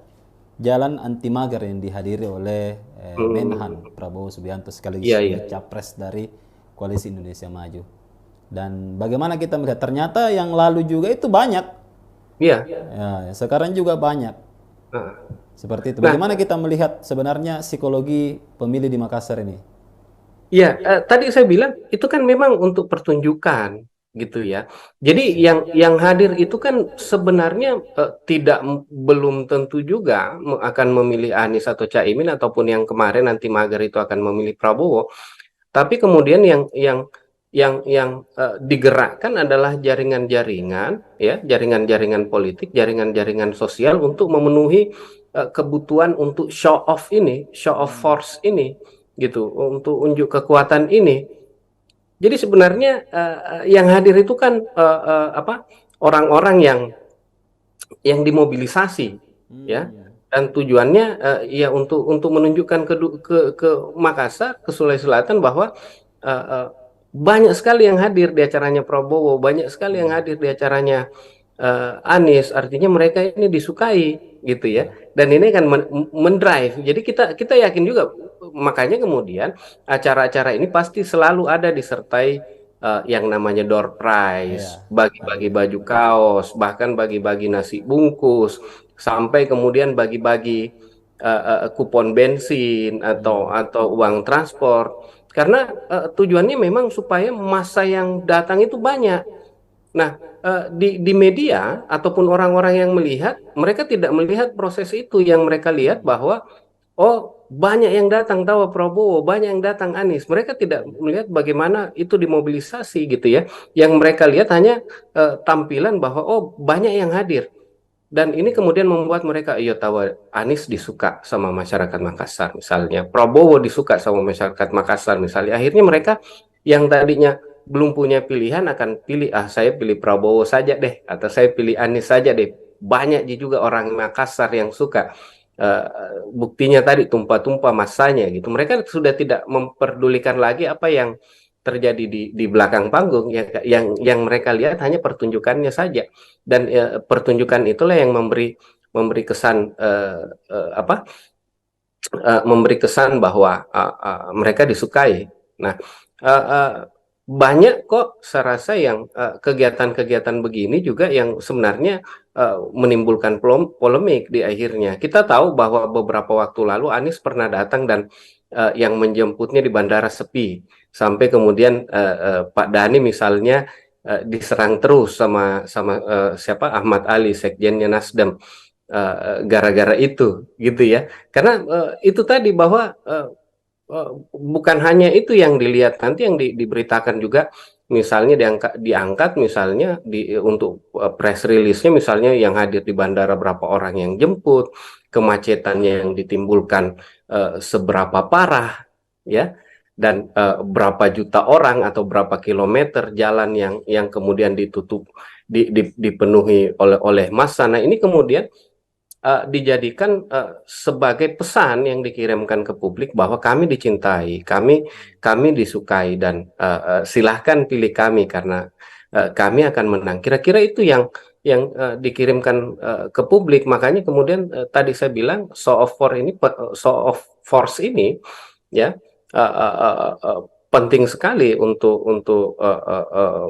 Jalan Anti Mager yang dihadiri oleh Menhan hmm, Prabowo Subianto sekaligus iya iya, sebagai capres dari Koalisi Indonesia Maju. Dan bagaimana kita melihat ternyata yang lalu juga itu banyak, iya. ya, sekarang juga banyak seperti itu. Nah, Bagaimana kita melihat sebenarnya psikologi pemilih di Makassar ini? iya, tadi saya bilang itu kan memang untuk pertunjukan gitu ya. Jadi yang hadir itu kan sebenarnya belum tentu juga akan memilih Anies atau Caimin ataupun yang kemarin nanti mager itu akan memilih Prabowo. Tapi kemudian yang digerakkan adalah jaringan-jaringan ya, jaringan-jaringan politik, jaringan-jaringan sosial untuk memenuhi kebutuhan untuk show off ini, show off force ini gitu, untuk unjuk kekuatan ini. Jadi sebenarnya yang hadir itu kan apa? Orang-orang yang dimobilisasi ya, Hmm. dan tujuannya ya untuk menunjukkan ke Makassar, ke Sulawesi Selatan bahwa eh, eh, banyak sekali yang hadir di acaranya Prabowo, banyak sekali yang hadir di acaranya Anies, artinya mereka ini disukai gitu ya, Ya. dan ini akan mendrive. Jadi kita kita yakin juga, makanya kemudian acara-acara ini pasti selalu ada disertai yang namanya door prize, Ya. bagi-bagi Ada. baju kaos, bahkan bagi-bagi nasi bungkus, sampai kemudian bagi-bagi kupon bensin atau uang transport. Karena tujuannya memang supaya massa yang datang itu banyak. Nah, di media ataupun orang-orang yang melihat, mereka tidak melihat proses itu. Yang mereka lihat bahwa oh, banyak yang datang tahu Prabowo, banyak yang datang Anies. Mereka tidak melihat bagaimana itu dimobilisasi gitu ya. Yang mereka lihat hanya tampilan bahwa oh, banyak yang hadir. Dan ini kemudian membuat mereka, iya tahu Anies disuka sama masyarakat Makassar misalnya, Prabowo disuka sama masyarakat Makassar misalnya. Akhirnya mereka yang tadinya belum punya pilihan akan pilih, ah saya pilih Prabowo saja deh, atau saya pilih Anies saja deh. Banyak juga orang Makassar yang suka. Eh, Buktinya tadi tumpah-tumpah masanya gitu. Mereka sudah tidak memperdulikan lagi apa yang terjadi di belakang panggung. Yang mereka lihat hanya pertunjukannya saja, dan pertunjukan itulah yang memberi kesan apa memberi kesan bahwa mereka disukai. Nah, uh, uh, banyak kok saya rasa yang kegiatan-kegiatan begini juga yang sebenarnya menimbulkan polemik di akhirnya. Kita tahu bahwa beberapa waktu lalu Anies pernah datang dan yang menjemputnya di bandara sepi, sampai kemudian Pak Dhani misalnya diserang terus sama sama siapa, Ahmad Ali, sekjennya Nasdem, gara-gara itu gitu ya, karena itu tadi bahwa bukan hanya itu yang dilihat, nanti yang diberitakan juga, misalnya diangkat misalnya untuk press release-nya misalnya yang hadir di bandara berapa orang yang jemput, kemacetannya yang ditimbulkan seberapa parah ya, dan berapa juta orang atau berapa kilometer jalan yang kemudian ditutup, dipenuhi oleh massa. Nah, ini kemudian dijadikan sebagai pesan yang dikirimkan ke publik bahwa kami dicintai, kami disukai, dan silahkan pilih kami karena kami akan menang. Kira-kira itu yang dikirimkan ke publik. Makanya kemudian tadi saya bilang show of force ini ya penting sekali untuk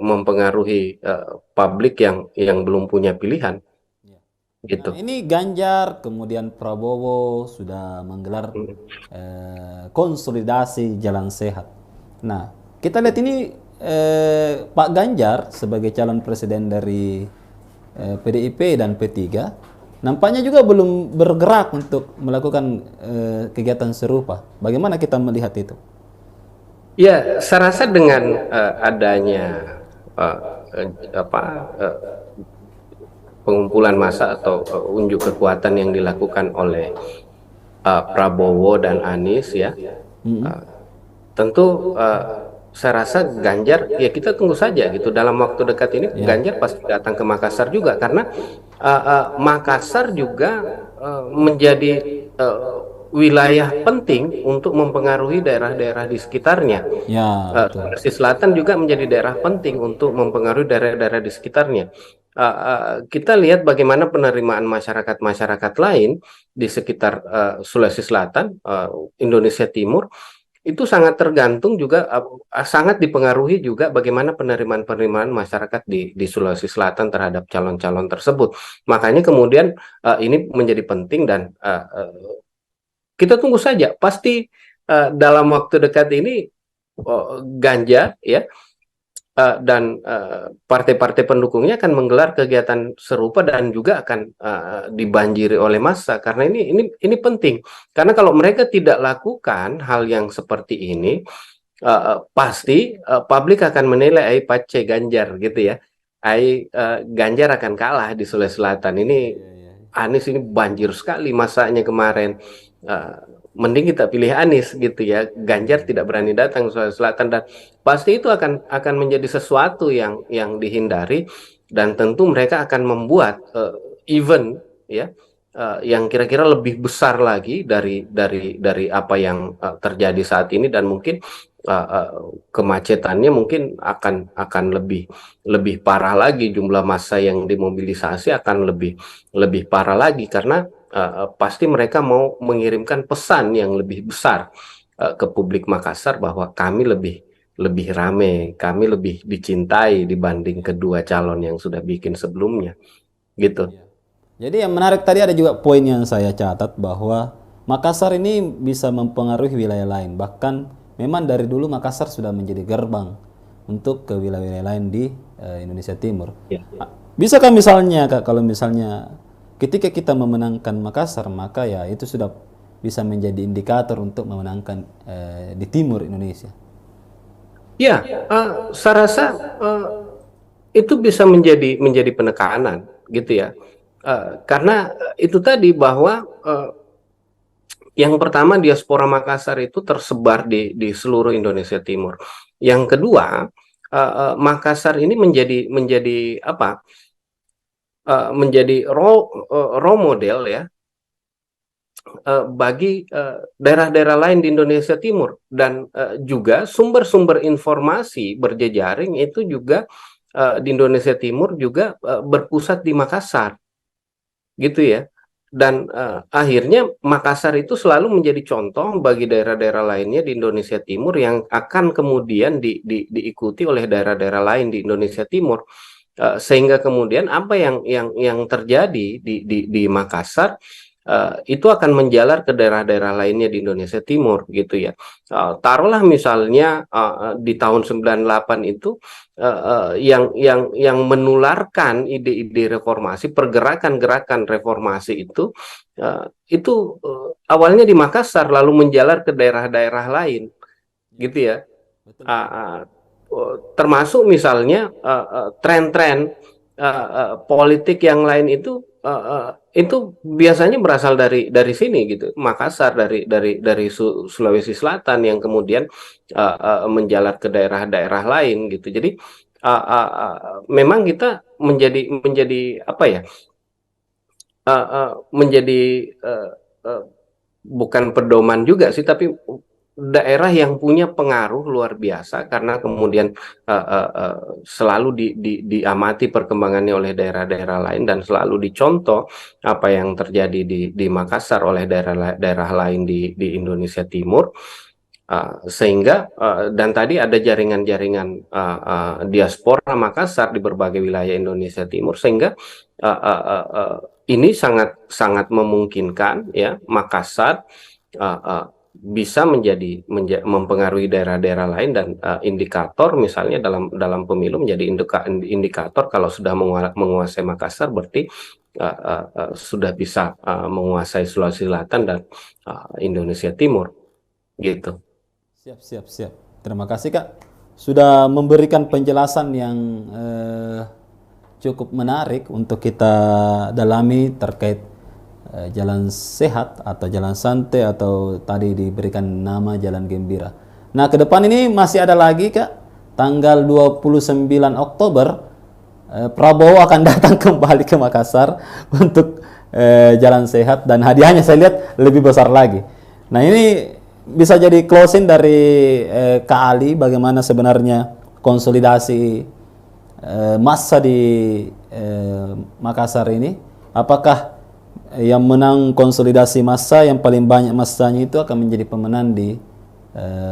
mempengaruhi publik yang belum punya pilihan Nah, gitu. ini Ganjar, kemudian Prabowo sudah menggelar konsolidasi jalan sehat. Nah, kita lihat ini Pak Ganjar sebagai calon presiden dari PDIP dan P3 nampaknya juga belum bergerak untuk melakukan kegiatan serupa. Bagaimana kita melihat itu? Ya, saya rasa dengan adanya eh, apa pengumpulan massa atau unjuk kekuatan yang dilakukan oleh Prabowo dan Anies ya, uh, tentu saya rasa Ganjar ya kita tunggu saja gitu dalam waktu dekat ini Ganjar pasti datang ke Makassar juga karena Makassar juga menjadi wilayah penting untuk mempengaruhi daerah-daerah di sekitarnya. Ya, betul. Sulawesi Selatan juga menjadi daerah penting untuk mempengaruhi daerah-daerah di sekitarnya. Kita lihat bagaimana penerimaan masyarakat-masyarakat lain di sekitar Sulawesi Selatan, Indonesia Timur, itu sangat tergantung juga, sangat dipengaruhi juga bagaimana penerimaan-penerimaan masyarakat di Sulawesi Selatan terhadap calon-calon tersebut. Makanya kemudian ini menjadi penting dan kita tunggu saja. Pasti dalam waktu dekat ini Ganjar ya dan partai-partai pendukungnya akan menggelar kegiatan serupa dan juga akan dibanjiri oleh massa karena ini penting karena kalau mereka tidak lakukan hal yang seperti ini pasti publik akan menilai ai pace Ganjar gitu ya, ai Ganjar akan kalah di Sulawesi Selatan ini. Anies ini banjir sekali masanya kemarin. Uh, Mending kita pilih Anies gitu ya. Ganjar tidak berani datang ke Sulawesi Selatan dan pasti itu akan menjadi sesuatu yang dihindari dan tentu mereka akan membuat event ya yang kira-kira lebih besar lagi dari apa yang terjadi saat ini dan mungkin kemacetannya mungkin akan lebih parah lagi, jumlah massa yang dimobilisasi akan lebih parah lagi karena pasti mereka mau mengirimkan pesan yang lebih besar ke publik Makassar bahwa kami lebih rame, kami lebih dicintai dibanding kedua calon yang sudah bikin sebelumnya, gitu. Jadi yang menarik tadi ada juga poin yang saya catat bahwa Makassar ini bisa mempengaruhi wilayah lain. Bahkan memang dari dulu Makassar sudah menjadi gerbang untuk ke wilayah-wilayah lain di Indonesia Timur. Ya. Bisakah misalnya Kak, kalau misalnya ketika kita memenangkan Makassar, maka ya itu sudah bisa menjadi indikator untuk memenangkan di timur Indonesia. Ya, saya rasa itu bisa menjadi penekanan, gitu ya. Karena itu tadi bahwa yang pertama diaspora Makassar itu tersebar di seluruh Indonesia Timur. Yang kedua, Makassar ini menjadi apa? Menjadi role model ya bagi daerah-daerah lain di Indonesia Timur dan juga sumber-sumber informasi berjejaring itu juga di Indonesia Timur juga berpusat di Makassar, gitu ya. Dan akhirnya Makassar itu selalu menjadi contoh bagi daerah-daerah lainnya di Indonesia Timur yang akan kemudian diikuti oleh daerah-daerah lain di Indonesia Timur. Sehingga kemudian apa yang terjadi di Makassar itu akan menjalar ke daerah-daerah lainnya di Indonesia Timur gitu ya. Taruhlah misalnya di tahun 98 itu yang menularkan ide-ide reformasi, pergerakan-gerakan reformasi itu awalnya di Makassar lalu menjalar ke daerah-daerah lain gitu ya. Termasuk misalnya tren-tren politik yang lain itu biasanya berasal dari sini gitu, Makassar, dari Sulawesi Selatan yang kemudian menjalar ke daerah-daerah lain gitu. Jadi memang kita menjadi apa ya? Menjadi bukan pedoman juga sih, tapi daerah yang punya pengaruh luar biasa karena kemudian selalu diamati perkembangannya oleh daerah-daerah lain dan selalu dicontoh apa yang terjadi di Makassar oleh daerah-daerah lain di Indonesia Timur. Sehingga dan tadi ada jaringan-jaringan diaspora Makassar di berbagai wilayah Indonesia Timur sehingga ini sangat memungkinkan ya Makassar bisa mempengaruhi daerah-daerah lain, dan indikator misalnya dalam pemilu menjadi indikator kalau sudah menguasai Makassar berarti sudah bisa menguasai Sulawesi Selatan dan Indonesia Timur gitu. Siap, siap, siap. Terima kasih Kak sudah memberikan penjelasan yang cukup menarik untuk kita dalami terkait jalan sehat atau jalan santai atau tadi diberikan nama jalan gembira. Nah, ke depan ini masih ada lagi Kak, tanggal 29 Oktober Prabowo akan datang kembali ke Makassar untuk jalan sehat dan hadiahnya saya lihat lebih besar lagi. Nah, ini bisa jadi closing dari Kak Ali bagaimana sebenarnya konsolidasi massa di Makassar ini. Apakah yang menang konsolidasi massa yang paling banyak massanya itu akan menjadi pemenang di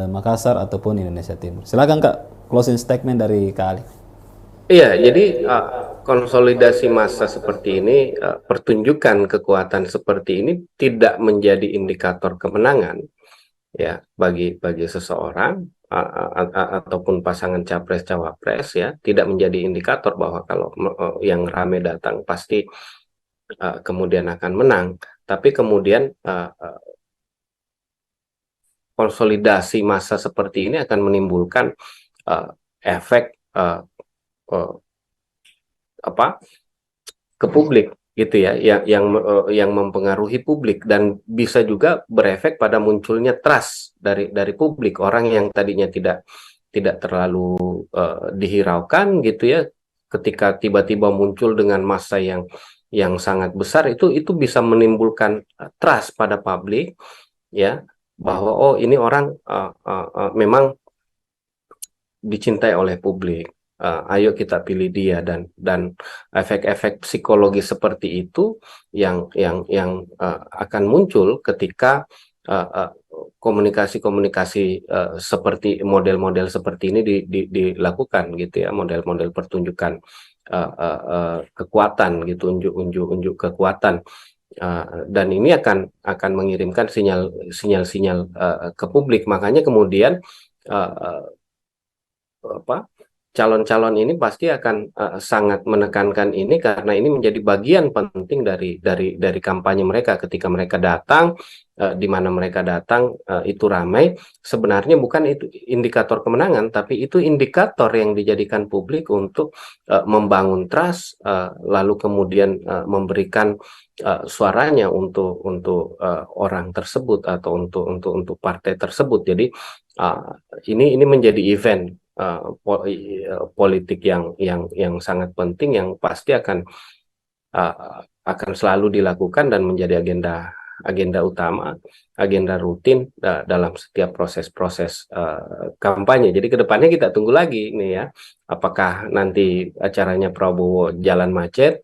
Makassar ataupun Indonesia Timur? Silakan Kak, closing statement dari Kak Ali. Iya, jadi konsolidasi massa seperti ini, pertunjukan kekuatan seperti ini tidak menjadi indikator kemenangan ya bagi seseorang ataupun pasangan capres cawapres, ya, tidak menjadi indikator bahwa kalau yang rame datang pasti kemudian akan menang, tapi kemudian konsolidasi massa seperti ini akan menimbulkan efek ke publik gitu ya, yang mempengaruhi publik dan bisa juga berefek pada munculnya trust dari publik. Orang yang tadinya tidak terlalu dihiraukan gitu ya, ketika tiba-tiba muncul dengan massa yang sangat besar, itu bisa menimbulkan trust pada publik ya, bahwa oh ini orang memang dicintai oleh publik. Ayo kita pilih dia, dan efek-efek psikologi seperti itu yang akan muncul ketika komunikasi-komunikasi seperti model-model seperti ini dilakukan gitu ya, model-model pertunjukan kekuatan gitu, unjuk kekuatan, dan ini akan mengirimkan sinyal-sinyal ke publik. Makanya kemudian calon-calon ini pasti akan sangat menekankan ini, karena ini menjadi bagian penting dari kampanye mereka. Ketika mereka datang, di mana mereka datang itu ramai, sebenarnya bukan itu indikator kemenangan, tapi itu indikator yang dijadikan publik untuk membangun trust, lalu kemudian memberikan suaranya untuk orang tersebut atau untuk partai tersebut. Jadi ini menjadi event politik yang sangat penting, yang pasti akan selalu dilakukan dan menjadi agenda utama, agenda rutin dalam setiap proses-proses kampanye. Jadi kedepannya kita tunggu lagi nih ya, apakah nanti acaranya Prabowo jalan macet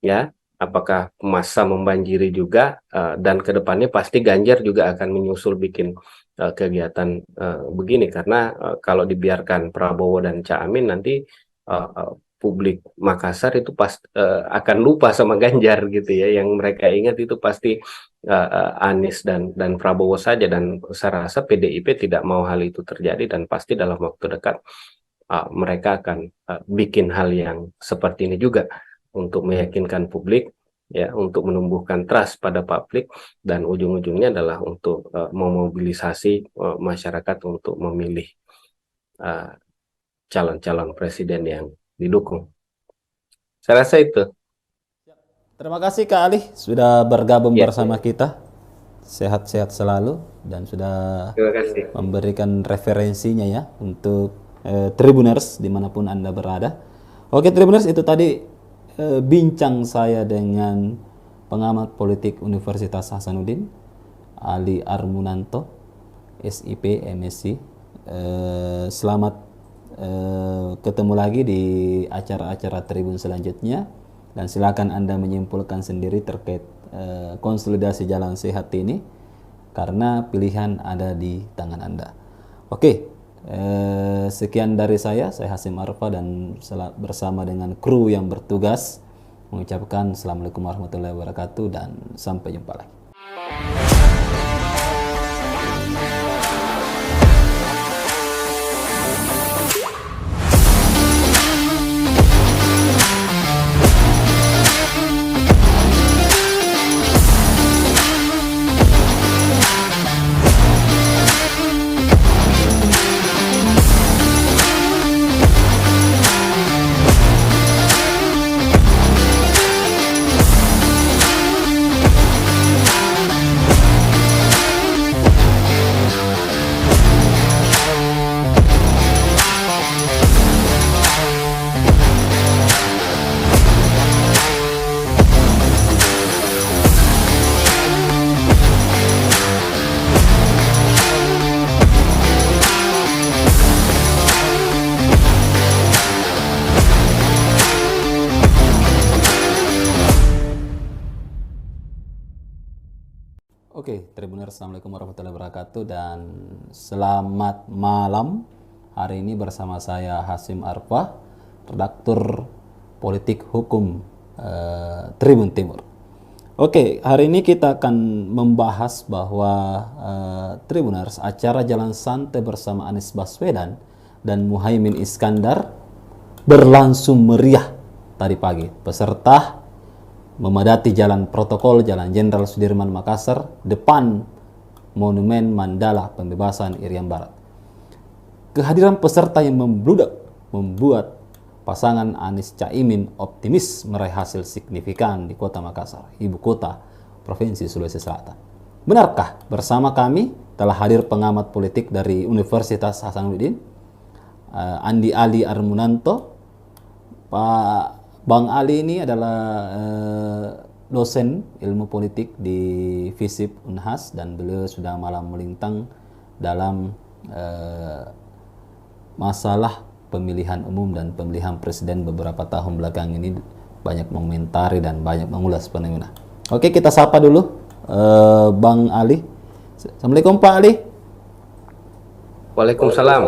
ya, apakah massa membanjiri juga, dan kedepannya pasti Ganjar juga akan menyusul bikin kegiatan begini, karena kalau dibiarkan Prabowo dan Cak Amin, nanti publik Makassar itu akan lupa sama Ganjar gitu ya. Yang mereka ingat itu pasti Anies dan Prabowo saja, dan saya rasa PDIP tidak mau hal itu terjadi, dan pasti dalam waktu dekat mereka akan bikin hal yang seperti ini juga untuk meyakinkan publik ya, untuk menumbuhkan trust pada publik, dan ujung-ujungnya adalah untuk memobilisasi masyarakat untuk memilih calon-calon presiden yang didukung. Saya rasa itu. Terima kasih Kak Ali sudah bergabung Ya, bersama kita. Sehat-sehat selalu dan sudah terima kasih. memberikan referensinya ya untuk Tribuners dimanapun Anda berada. Oke Tribuners, itu tadi bincang saya dengan pengamat politik Universitas Hasanuddin, Ali Armunanto, SIP, MSc. Selamat ketemu lagi di acara-acara Tribun selanjutnya, dan silakan Anda menyimpulkan sendiri terkait konsolidasi jalan sehat ini, karena pilihan ada di tangan Anda. Oke, sekian dari saya Hasim Arfa, dan bersama dengan kru yang bertugas mengucapkan Assalamualaikum warahmatullahi wabarakatuh dan sampai jumpa lagi. Oke, Tribuners, Assalamualaikum warahmatullahi wabarakatuh dan selamat malam. Hari ini bersama saya Hasim Arfah, redaktur politik hukum Tribun Timur. Oke, hari ini kita akan membahas bahwa Tribuners, acara Jalan Santai bersama Anies Baswedan dan Muhaimin Iskandar berlangsung meriah tadi pagi. Peserta memadati jalan protokol Jalan Jenderal Sudirman Makassar depan Monumen Mandala Pembebasan Irian Barat. Kehadiran peserta yang membludak membuat pasangan Anies Caimin optimis meraih hasil signifikan di Kota Makassar, ibu kota Provinsi Sulawesi Selatan. Benarkah? Bersama kami telah hadir pengamat politik dari Universitas Hasanuddin, Andi Ali Armunanto. Pak Bang Ali ini adalah dosen ilmu politik di FISIP Unhas dan beliau sudah malam melintang dalam masalah pemilihan umum dan pemilihan presiden beberapa tahun belakang ini, banyak mengomentari dan banyak mengulas fenomena. Oke, kita sapa dulu Bang Ali. Assalamualaikum Pak Ali. Waalaikumsalam.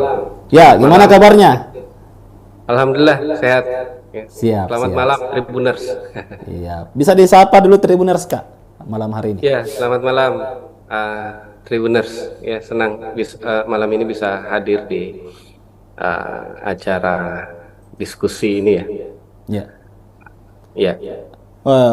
Ya, gimana kabarnya? Alhamdulillah sehat. Ya. Siap. Selamat malam Tribuners. Iya, bisa disapa dulu Tribuners Kak malam hari ini. Ya, selamat malam Tribuners. Ya, senang malam ini bisa hadir di acara diskusi ini ya. Ya. Ya.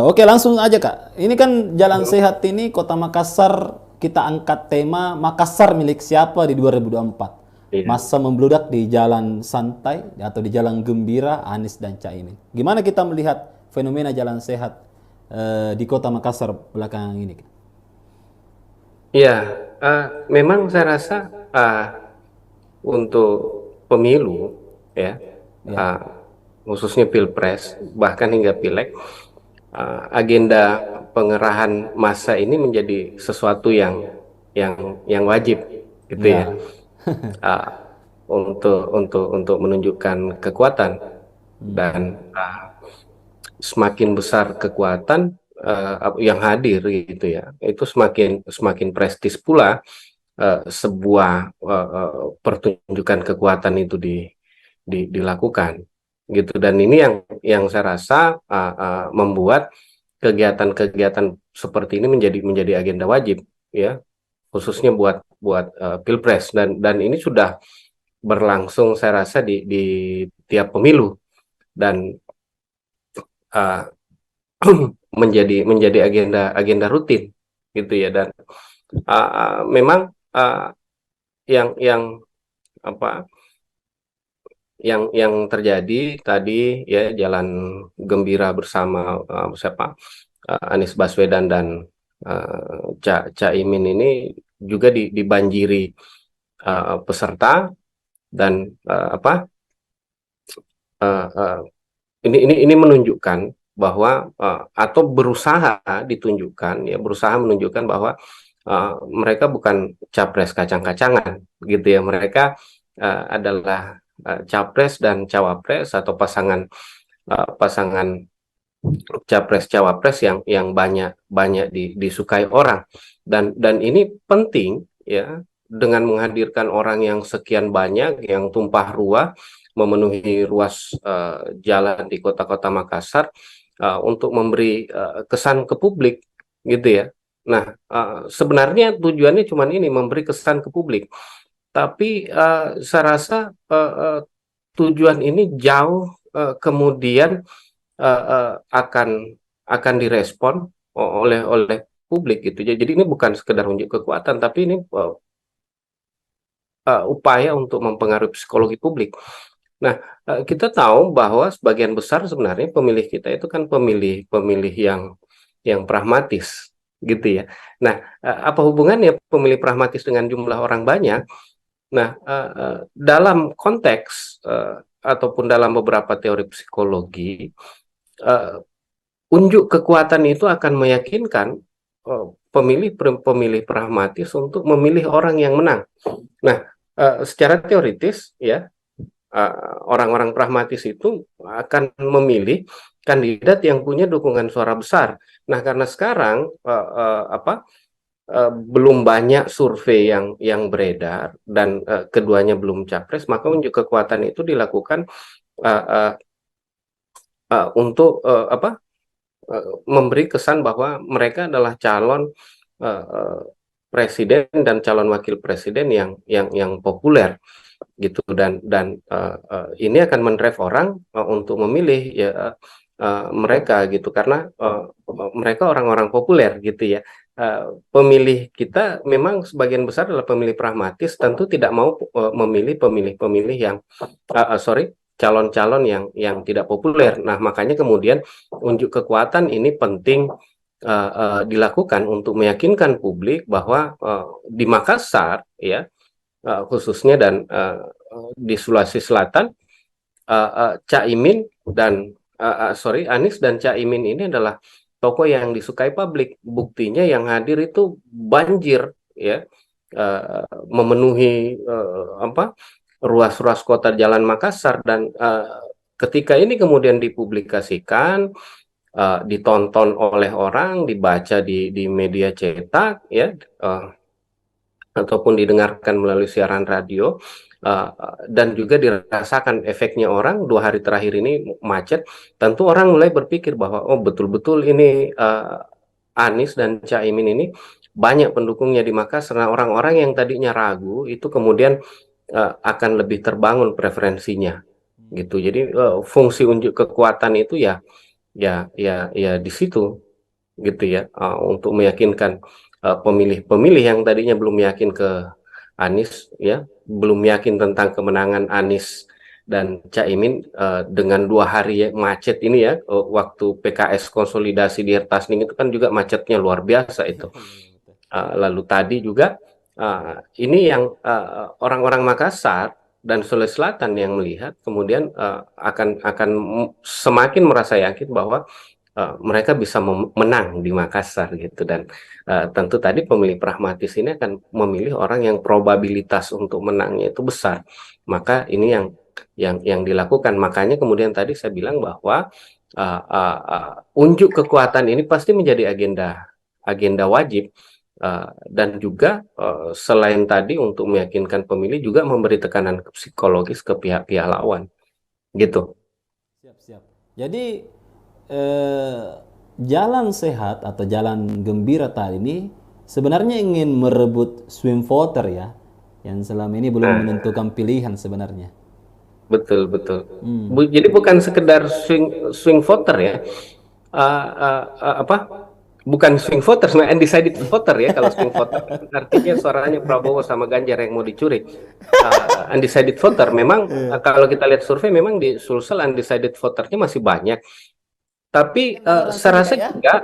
Oke, langsung aja Kak. Ini kan Jalan Sehat ini Kota Makassar, kita angkat tema Makassar milik siapa di 2024. Iya. Masa membludak di jalan santai atau di jalan gembira Anies dan Caimin. Gimana kita melihat fenomena Jalan Sehat di Kota Makassar belakangan ini? Ya, memang saya rasa untuk pemilu ya, khususnya Pilpres bahkan hingga Pileg, agenda pengerahan massa ini menjadi sesuatu yang wajib gitu ya. Untuk menunjukkan kekuatan dan semakin besar kekuatan yang hadir gitu ya, itu semakin prestis pula sebuah pertunjukan kekuatan itu dilakukan gitu. Dan ini yang saya rasa membuat kegiatan-kegiatan seperti ini menjadi agenda wajib ya, khususnya buat Pilpres, dan ini sudah berlangsung saya rasa di tiap pemilu dan menjadi agenda rutin gitu ya. Dan memang yang terjadi tadi ya, jalan gembira bersama Anies Baswedan dan Caimin ini juga dibanjiri peserta dan ini menunjukkan bahwa atau berusaha menunjukkan bahwa mereka bukan capres kacang-kacangan gitu ya. Mereka adalah capres dan cawapres atau pasangan capres cawapres yang banyak disukai orang, dan ini penting ya, dengan menghadirkan orang yang sekian banyak, yang tumpah ruah memenuhi ruas jalan di kota-kota Makassar untuk memberi kesan ke publik gitu ya. Nah, sebenarnya tujuannya cuma ini, memberi kesan ke publik, tapi saya rasa tujuan ini jauh kemudian akan direspon oleh publik gitu. Jadi ini bukan sekedar unjuk kekuatan, tapi ini upaya untuk mempengaruhi psikologi publik. Nah, kita tahu bahwa sebagian besar sebenarnya pemilih kita itu kan pemilih yang pragmatis gitu ya. Nah, apa hubungannya pemilih pragmatis dengan jumlah orang banyak? Nah, dalam konteks ataupun dalam beberapa teori psikologi, unjuk kekuatan itu akan meyakinkan pemilih pragmatis untuk memilih orang yang menang. Nah, secara teoritis ya, orang-orang pragmatis itu akan memilih kandidat yang punya dukungan suara besar. Nah, karena sekarang belum banyak survei yang beredar dan keduanya belum capres, maka unjuk kekuatan itu dilakukan uh, uh, untuk memberi kesan bahwa mereka adalah calon uh, presiden dan calon wakil presiden yang populer gitu, dan ini akan mendrive orang untuk memilih ya mereka gitu, karena mereka orang-orang populer gitu ya. Pemilih kita memang sebagian besar adalah pemilih pragmatis, tentu tidak mau memilih pemilih-pemilih yang sorry, calon-calon yang tidak populer. Nah, makanya kemudian unjuk kekuatan ini penting dilakukan untuk meyakinkan publik bahwa di Makassar ya, khususnya dan di Sulawesi Selatan, Caimin dan Anies dan Caimin ini adalah tokoh yang disukai publik. Buktinya yang hadir itu banjir ya, memenuhi ruas-ruas kota Jalan Makassar, dan ketika ini kemudian dipublikasikan, ditonton oleh orang, dibaca di media cetak ya, ataupun didengarkan melalui siaran radio, dan juga dirasakan efeknya orang 2 hari terakhir ini macet, tentu orang mulai berpikir bahwa oh betul-betul ini Anies dan Caimin ini banyak pendukungnya di Makassar. Nah, orang-orang yang tadinya ragu itu kemudian akan lebih terbangun preferensinya gitu. Jadi fungsi unjuk kekuatan itu ya di situ gitu ya, untuk meyakinkan pemilih-pemilih yang tadinya belum yakin ke Anies ya, belum yakin tentang kemenangan Anies dan Caimin dengan 2 hari macet ini ya, waktu PKS konsolidasi di Hertasning itu kan juga macetnya luar biasa itu. Lalu tadi juga ini yang orang-orang Makassar dan Sulawesi Selatan yang melihat kemudian akan semakin merasa yakin bahwa mereka bisa menang di Makassar gitu, dan tentu tadi pemilih pragmatis ini akan memilih orang yang probabilitas untuk menangnya itu besar. Maka ini yang dilakukan. Makanya kemudian tadi saya bilang bahwa unjuk kekuatan ini pasti menjadi agenda wajib, dan juga selain tadi untuk meyakinkan pemilih juga memberi tekanan psikologis ke pihak-pihak lawan gitu. Siap-siap. Jadi eh, jalan sehat atau jalan gembira tadi ini sebenarnya ingin merebut swing voter ya, yang selama ini belum Nah, menentukan pilihan sebenarnya. betul betul. Jadi bukan sekedar swing voter ya. Apa? Bukan swing voter, sebenarnya undecided voter ya. Kalau swing voter artinya suaranya Prabowo sama Ganjar yang mau dicuri. Undecided voter memang kalau kita lihat survei memang di Sulsel undecided voternya masih banyak. Tapi Nggak ada orang saya sini rasa kak ya? juga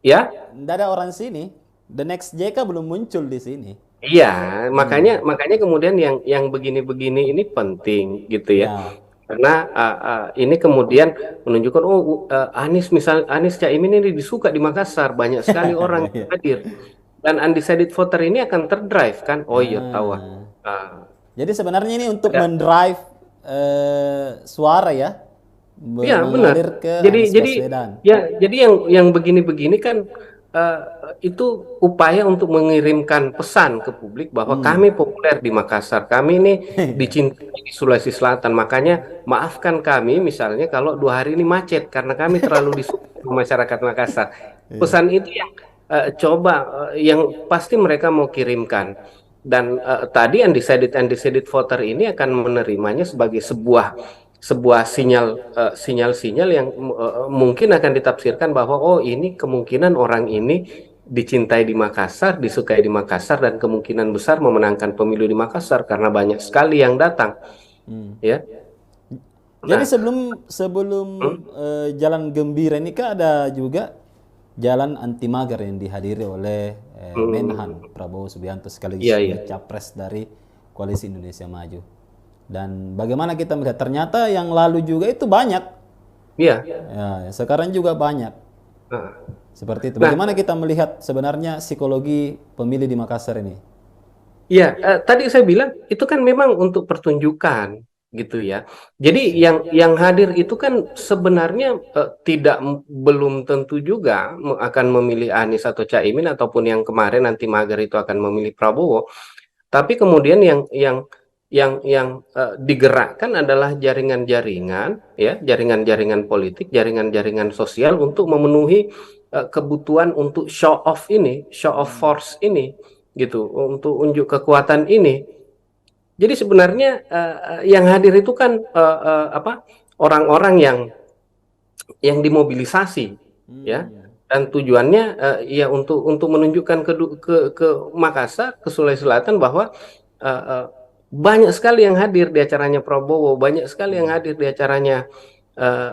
ya. Nggak ada orang sini. The next JK belum muncul di sini. Iya, makanya kemudian yang begini-begini ini penting gitu ya. Ya. Karena ini kemudian menunjukkan oh Anies Caimin ini disuka di Makassar, banyak sekali orang yang hadir, dan undecided voter ini akan terdrive kan. Oh iya tahu. Ah. Ah, Jadi sebenarnya ini untuk ada. mendrive suara ya, Iya benar. mengalir ke Jadi Anies jadi Baswedan. ya jadi yang begini-begini kan eh, itu upaya untuk mengirimkan pesan ke publik bahwa kami populer di Makassar, kami ini dicintai di Sulawesi Selatan. Makanya maafkan kami misalnya kalau 2 hari ini macet karena kami terlalu disukai sama masyarakat Makassar. Pesan itu yang coba yang pasti mereka mau kirimkan. Dan tadi undecided voter ini akan menerimanya sebagai sebuah sinyal-sinyal yang mungkin akan ditafsirkan bahwa oh ini kemungkinan orang ini dicintai di Makassar, disukai di Makassar, dan kemungkinan besar memenangkan pemilu di Makassar karena banyak sekali yang datang, ya. Jadi Nah, sebelum sebelum jalan gembira ini kan ada juga jalan anti mager yang dihadiri oleh Menhan Prabowo Subianto sekaligus iya iya, juga capres dari Koalisi Indonesia Maju. Dan bagaimana kita melihat ternyata yang lalu juga itu banyak. iya. Ya, sekarang juga banyak. Nah, Seperti itu. nah, Bagaimana kita melihat sebenarnya psikologi pemilih di Makassar ini? iya. Tadi saya bilang itu kan memang untuk pertunjukan, gitu ya. Jadi yang hadir itu kan sebenarnya belum tentu juga akan memilih Anies atau Caimin, ataupun yang kemarin nanti mager itu akan memilih Prabowo. Tapi kemudian yang digerakkan adalah jaringan-jaringan, ya, jaringan-jaringan politik, jaringan-jaringan sosial untuk memenuhi kebutuhan untuk show off ini, show off force ini, gitu, untuk unjuk kekuatan ini. Jadi sebenarnya yang hadir itu kan orang-orang yang dimobilisasi, ya, dan tujuannya ya untuk menunjukkan ke Makassar, ke Sulawesi Selatan, bahwa uh, uh, banyak sekali yang hadir di acaranya Prabowo, banyak sekali yang hadir di acaranya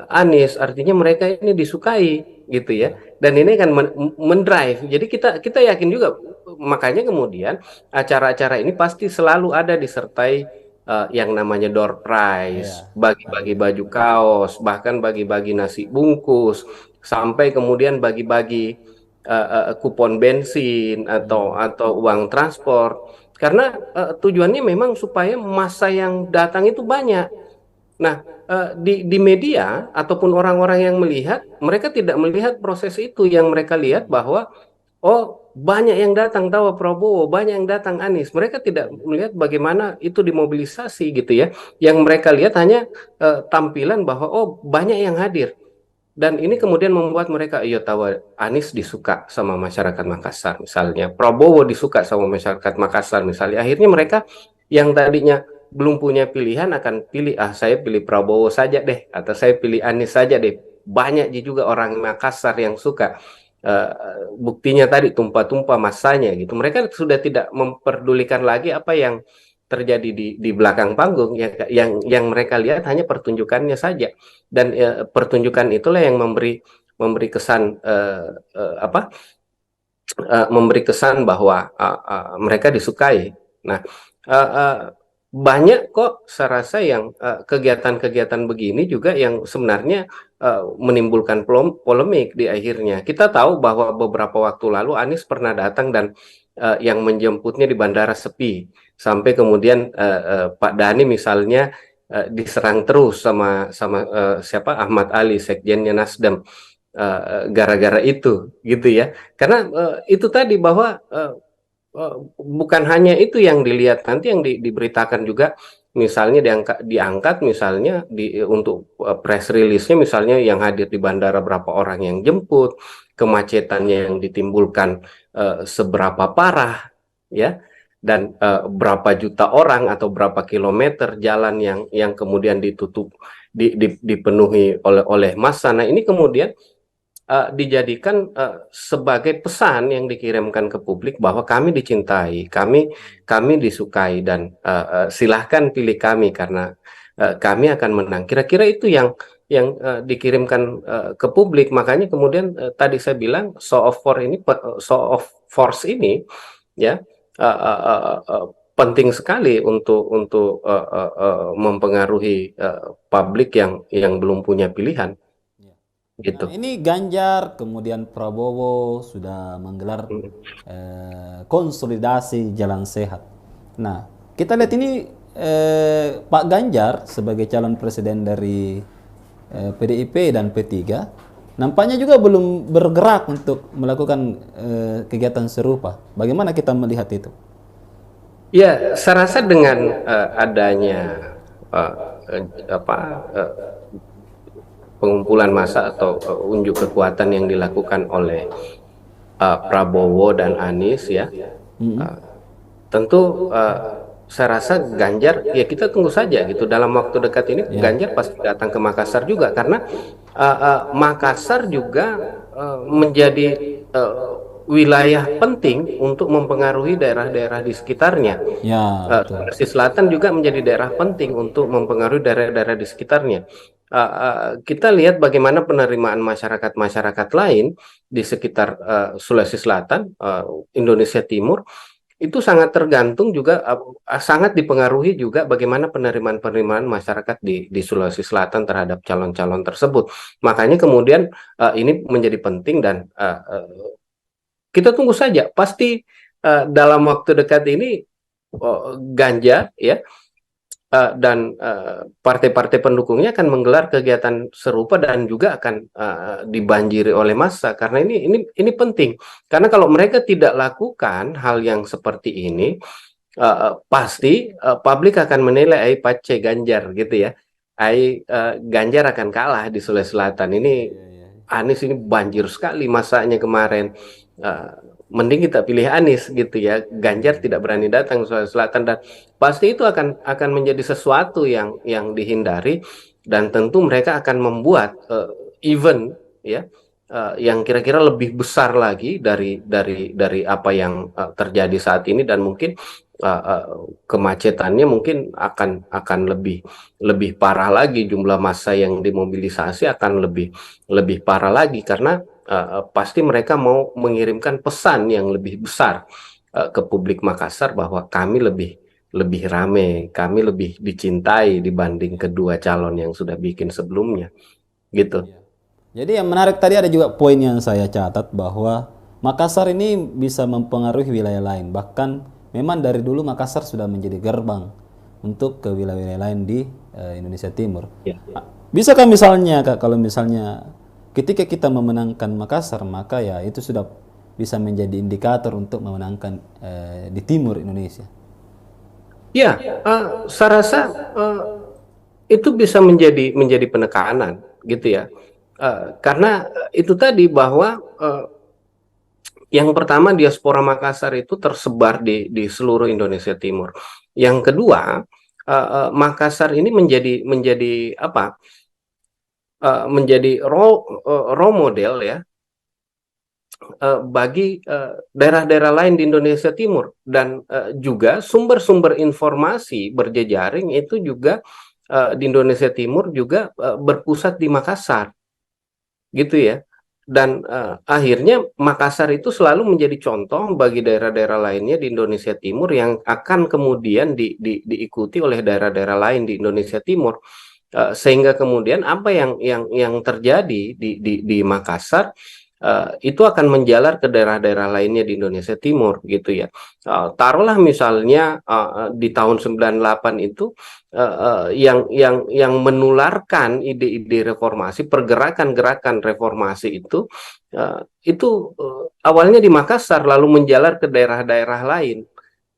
Anies. Artinya mereka ini disukai, gitu ya, dan ini kan mendrive. Jadi kita yakin juga, makanya kemudian acara-acara ini pasti selalu ada disertai yang namanya door prize, bagi-bagi baju kaos, bahkan bagi-bagi nasi bungkus, sampai kemudian bagi-bagi kupon bensin atau uang transport, karena tujuannya memang supaya massa yang datang itu banyak. Nah, di media ataupun orang-orang yang melihat, mereka tidak melihat proses itu. Yang mereka lihat bahwa, oh, banyak yang datang tahu Prabowo, banyak yang datang Anies. Mereka tidak melihat bagaimana itu dimobilisasi, gitu ya. Yang mereka lihat hanya tampilan bahwa, oh, banyak yang hadir. Dan ini kemudian membuat mereka, iya, tahu Anies disuka sama masyarakat Makassar misalnya, Prabowo disuka sama masyarakat Makassar misalnya. Akhirnya mereka yang tadinya belum punya pilihan akan pilih, saya pilih Prabowo saja deh, atau saya pilih Anies saja deh. Banyak juga orang Makassar yang suka. Buktinya tadi tumpah-tumpah masanya, gitu. Mereka sudah tidak memperdulikan lagi apa yang terjadi di belakang panggung. Yang mereka lihat hanya pertunjukannya saja, dan pertunjukan itulah yang memberi kesan memberi kesan bahwa mereka disukai. Nah, uh, uh, banyak kok saya rasa yang kegiatan-kegiatan begini juga yang sebenarnya menimbulkan polemik di akhirnya. Kita tahu bahwa beberapa waktu lalu Anies pernah datang, dan yang menjemputnya di bandara sepi, sampai kemudian Pak Dhani misalnya diserang terus sama siapa, Ahmad Ali, sekjennya Nasdem, gara-gara itu, gitu ya. Karena itu tadi, bahwa bukan hanya itu yang dilihat, nanti yang diberitakan juga, misalnya diangkat misalnya untuk press release-nya, misalnya yang hadir di bandara berapa orang yang jemput, kemacetannya yang ditimbulkan seberapa parah, ya, dan berapa juta orang atau berapa kilometer jalan yang kemudian ditutup, dipenuhi oleh massa. Nah, ini kemudian dijadikan sebagai pesan yang dikirimkan ke publik bahwa kami dicintai, kami disukai, dan silahkan pilih kami karena kami akan menang. Kira-kira itu yang dikirimkan ke publik. Makanya kemudian tadi saya bilang show of force ini, ya, penting sekali untuk mempengaruhi publik yang belum punya pilihan, Nah, gitu. ini Ganjar, kemudian Prabowo sudah menggelar konsolidasi jalan sehat. Nah, kita lihat ini Pak Ganjar sebagai calon presiden dari PDIP dan P3 nampaknya juga belum bergerak untuk melakukan kegiatan serupa. Bagaimana kita melihat itu? Ya, saya rasa dengan adanya eh, apa pengumpulan massa atau unjuk kekuatan yang dilakukan oleh Prabowo dan Anies, ya, tentu saya rasa Ganjar, ya, kita tunggu saja, gitu, dalam waktu dekat ini Ganjar pasti datang ke Makassar juga, karena Makassar juga menjadi wilayah penting untuk mempengaruhi daerah-daerah di sekitarnya. Ya, betul. Sulawesi Selatan juga menjadi daerah penting untuk mempengaruhi daerah-daerah di sekitarnya. Kita lihat bagaimana penerimaan masyarakat-masyarakat lain di sekitar Sulawesi Selatan, Indonesia Timur, itu sangat tergantung juga, sangat dipengaruhi juga bagaimana penerimaan-penerimaan masyarakat di Sulawesi Selatan terhadap calon-calon tersebut. Makanya kemudian ini menjadi penting, dan kita tunggu saja, pasti dalam waktu dekat ini Ganjar, ya, dan partai-partai pendukungnya akan menggelar kegiatan serupa dan juga akan dibanjiri oleh massa, karena ini penting, karena kalau mereka tidak lakukan hal yang seperti ini, pasti publik akan menilai ai pace Ganjar gitu ya, Ganjar akan kalah di Sulawesi Selatan ini. Iya, iya. Anies ini banjir sekali masanya kemarin. Eh, Mending kita pilih Anies gitu ya. Ganjar tidak berani datang ke Sulawesi Selatan, dan pasti itu akan menjadi sesuatu yang dihindari, dan tentu mereka akan membuat event ya, yang kira-kira lebih besar lagi dari apa yang terjadi saat ini, dan mungkin kemacetannya mungkin akan lebih parah lagi, jumlah massa yang dimobilisasi akan lebih parah lagi, karena pasti mereka mau mengirimkan pesan yang lebih besar ke publik Makassar bahwa kami lebih rame, kami lebih dicintai dibanding kedua calon yang sudah bikin sebelumnya, gitu. Iya. Jadi yang menarik tadi ada juga poin yang saya catat bahwa Makassar ini bisa mempengaruhi wilayah lain. Bahkan memang dari dulu Makassar sudah menjadi gerbang untuk ke wilayah-wilayah lain di Indonesia Timur. Ya. Bisakah misalnya Kak, kalau misalnya ketika kita memenangkan Makassar, maka ya itu sudah bisa menjadi indikator untuk memenangkan di timur Indonesia. Ya, saya rasa itu bisa menjadi penekanan gitu ya. Karena itu tadi bahwa yang pertama, diaspora Makassar itu tersebar di seluruh Indonesia Timur. Yang kedua, Makassar ini menjadi apa? Menjadi role model ya, bagi daerah-daerah lain di Indonesia Timur, dan juga sumber-sumber informasi berjejaring itu juga di Indonesia Timur juga berpusat di Makassar, gitu ya. Dan akhirnya Makassar itu selalu menjadi contoh bagi daerah-daerah lainnya di Indonesia Timur, yang akan kemudian diikuti oleh daerah-daerah lain di Indonesia Timur. Sehingga kemudian apa yang terjadi di Makassar itu akan menjalar ke daerah-daerah lainnya di Indonesia Timur, gitu ya. Taruhlah misalnya di tahun 98 itu yang menularkan ide-ide reformasi, pergerakan-gerakan reformasi itu awalnya di Makassar lalu menjalar ke daerah-daerah lain,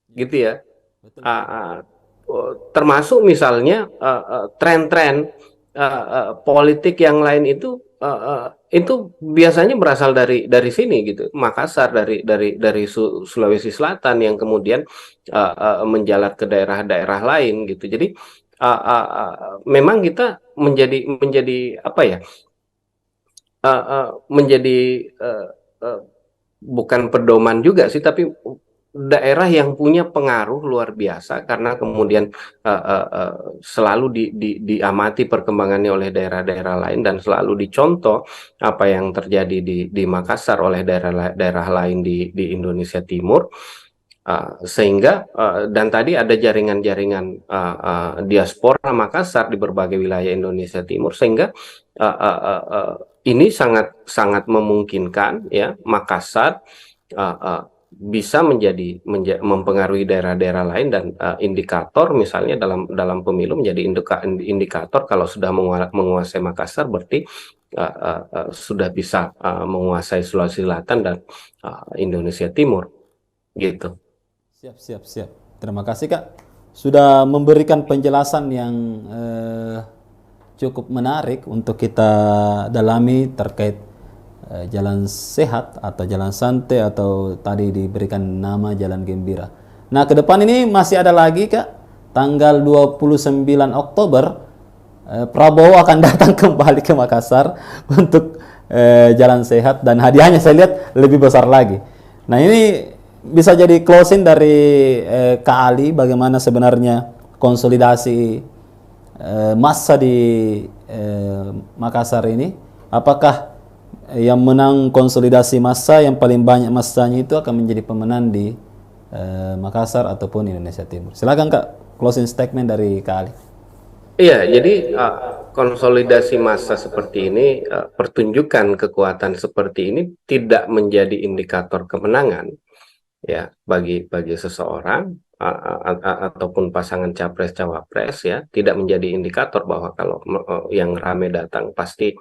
gitu ya. Betul, Uh, betul. uh, Termasuk misalnya tren-tren politik yang lain itu biasanya berasal dari sini gitu, Makassar, dari Sulawesi Selatan, yang kemudian menjalar ke daerah-daerah lain gitu. Jadi memang kita menjadi apa ya, menjadi uh, bukan pedoman juga sih, tapi daerah yang punya pengaruh luar biasa, karena kemudian selalu diamati perkembangannya oleh daerah-daerah lain, dan selalu dicontoh apa yang terjadi di Makassar oleh daerah-daerah lain di Indonesia Timur. Sehingga dan tadi ada jaringan-jaringan diaspora Makassar di berbagai wilayah Indonesia Timur, sehingga ini sangat sangat memungkinkan ya Makassar bisa mempengaruhi daerah-daerah lain, dan indikator misalnya dalam pemilu menjadi indikator, kalau sudah menguasai Makassar berarti sudah bisa menguasai Sulawesi Selatan dan Indonesia Timur, gitu. Siap, siap, siap. Terima kasih Kak sudah memberikan penjelasan yang cukup menarik untuk kita dalami terkait jalan sehat atau jalan santai, atau tadi diberikan nama jalan gembira. Nah, ke depan ini masih ada lagi Kak, tanggal 29 Oktober Prabowo akan datang kembali ke Makassar untuk jalan sehat, dan hadiahnya saya lihat lebih besar lagi. Nah, ini bisa jadi closing dari Kak Ali, bagaimana sebenarnya konsolidasi massa di Makassar ini. Apakah yang menang konsolidasi massa yang paling banyak massanya itu akan menjadi pemenang di Makassar ataupun Indonesia Timur? Silakan Kak, closing statement dari Kak Ali. Iya, jadi konsolidasi massa seperti ini, pertunjukan kekuatan seperti ini tidak menjadi indikator kemenangan ya bagi seseorang, ataupun pasangan capres cawapres ya tidak menjadi indikator bahwa kalau yang rame datang pasti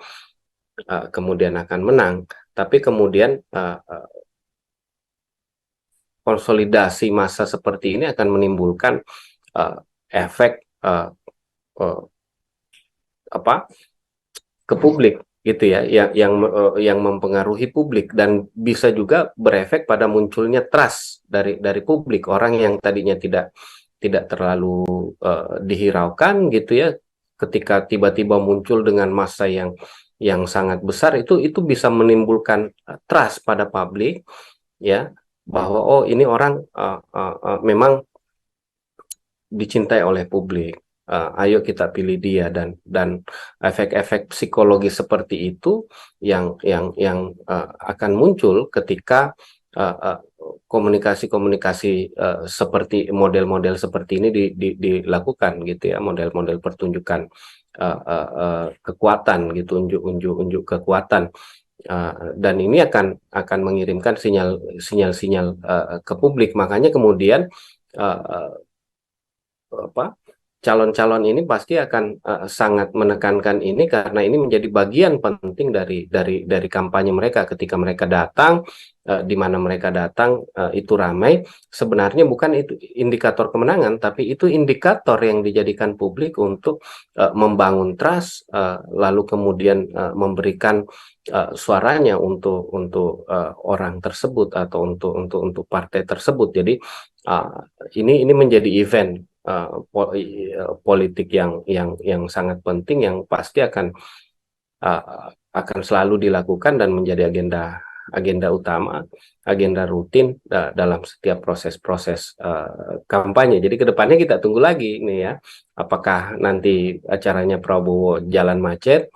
kemudian akan menang, tapi kemudian konsolidasi massa seperti ini akan menimbulkan efek apa ke publik gitu ya, yang mempengaruhi publik dan bisa juga berefek pada munculnya trust dari publik, orang yang tadinya tidak terlalu dihiraukan gitu ya, ketika tiba-tiba muncul dengan massa yang sangat besar, itu bisa menimbulkan trust pada publik ya, bahwa oh ini orang memang dicintai oleh publik. Ayo kita pilih dia, dan efek-efek psikologi seperti itu yang akan muncul ketika komunikasi-komunikasi seperti model-model seperti ini dilakukan gitu ya, model-model pertunjukan kekuatan gitu, unjuk kekuatan. Dan ini akan mengirimkan sinyal-sinyal ke publik. Makanya kemudian calon-calon ini pasti akan sangat menekankan ini, karena ini menjadi bagian penting dari kampanye mereka. Ketika mereka datang, di mana mereka datang itu ramai, sebenarnya bukan itu indikator kemenangan, tapi itu indikator yang dijadikan publik untuk membangun trust, lalu kemudian memberikan suaranya untuk orang tersebut atau untuk partai tersebut. Jadi ini menjadi event politik yang sangat penting, yang pasti akan selalu dilakukan dan menjadi agenda utama, agenda rutin dalam setiap proses-proses kampanye. Jadi kedepannya kita tunggu lagi nih ya, apakah nanti acaranya Prabowo jalan macet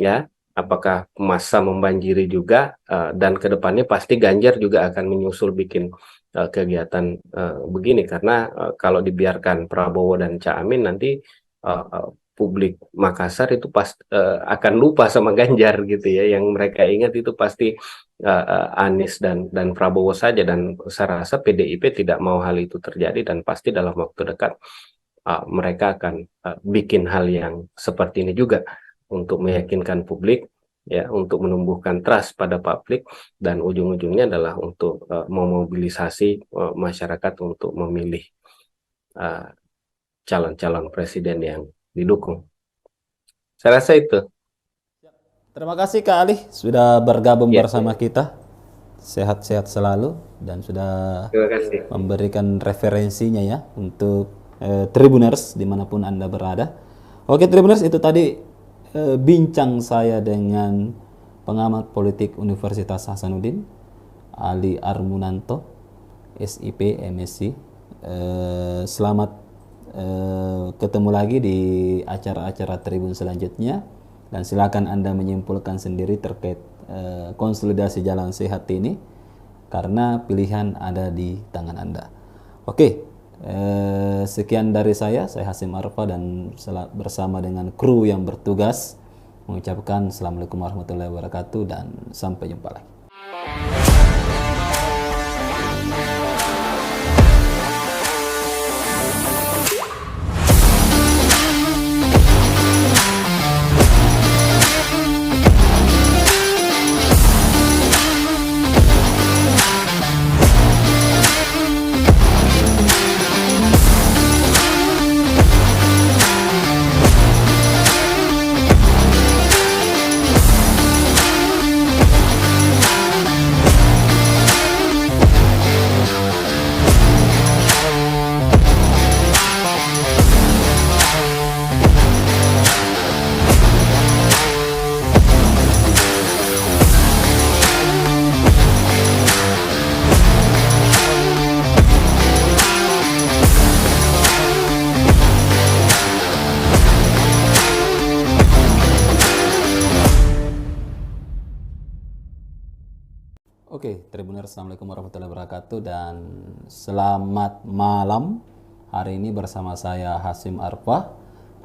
ya, apakah massa membanjiri juga, dan kedepannya pasti Ganjar juga akan menyusul bikin kegiatan begini, karena kalau dibiarkan Prabowo dan Caimin nanti publik Makassar itu akan lupa sama Ganjar gitu ya, yang mereka ingat itu pasti Anies dan Prabowo saja, dan saya rasa PDIP tidak mau hal itu terjadi, dan pasti dalam waktu dekat mereka akan bikin hal yang seperti ini juga untuk meyakinkan publik ya, untuk menumbuhkan trust pada publik, dan ujung-ujungnya adalah untuk memobilisasi masyarakat untuk memilih calon-calon presiden yang didukung. Saya rasa itu. Terima kasih Kak Ali sudah bergabung Ya, bersama kita. Sehat-sehat selalu dan sudah terima kasih. memberikan referensinya ya untuk Tribuners dimanapun Anda berada. Oke Tribuners, itu tadi bincang saya dengan pengamat politik Universitas Hasanuddin, Ali Armunanto, SIP, MSc. Selamat ketemu lagi di acara-acara Tribun selanjutnya, dan silakan Anda menyimpulkan sendiri terkait konsolidasi jalan sehat ini, karena pilihan ada di tangan Anda. Oke, sekian dari saya Hasim Arfa, dan bersama dengan kru yang bertugas mengucapkan Assalamualaikum warahmatullahi wabarakatuh, dan sampai jumpa lagi. Oke, Tribuners, Assalamualaikum warahmatullahi wabarakatuh, dan selamat malam. Hari ini bersama saya Hasim Arfa,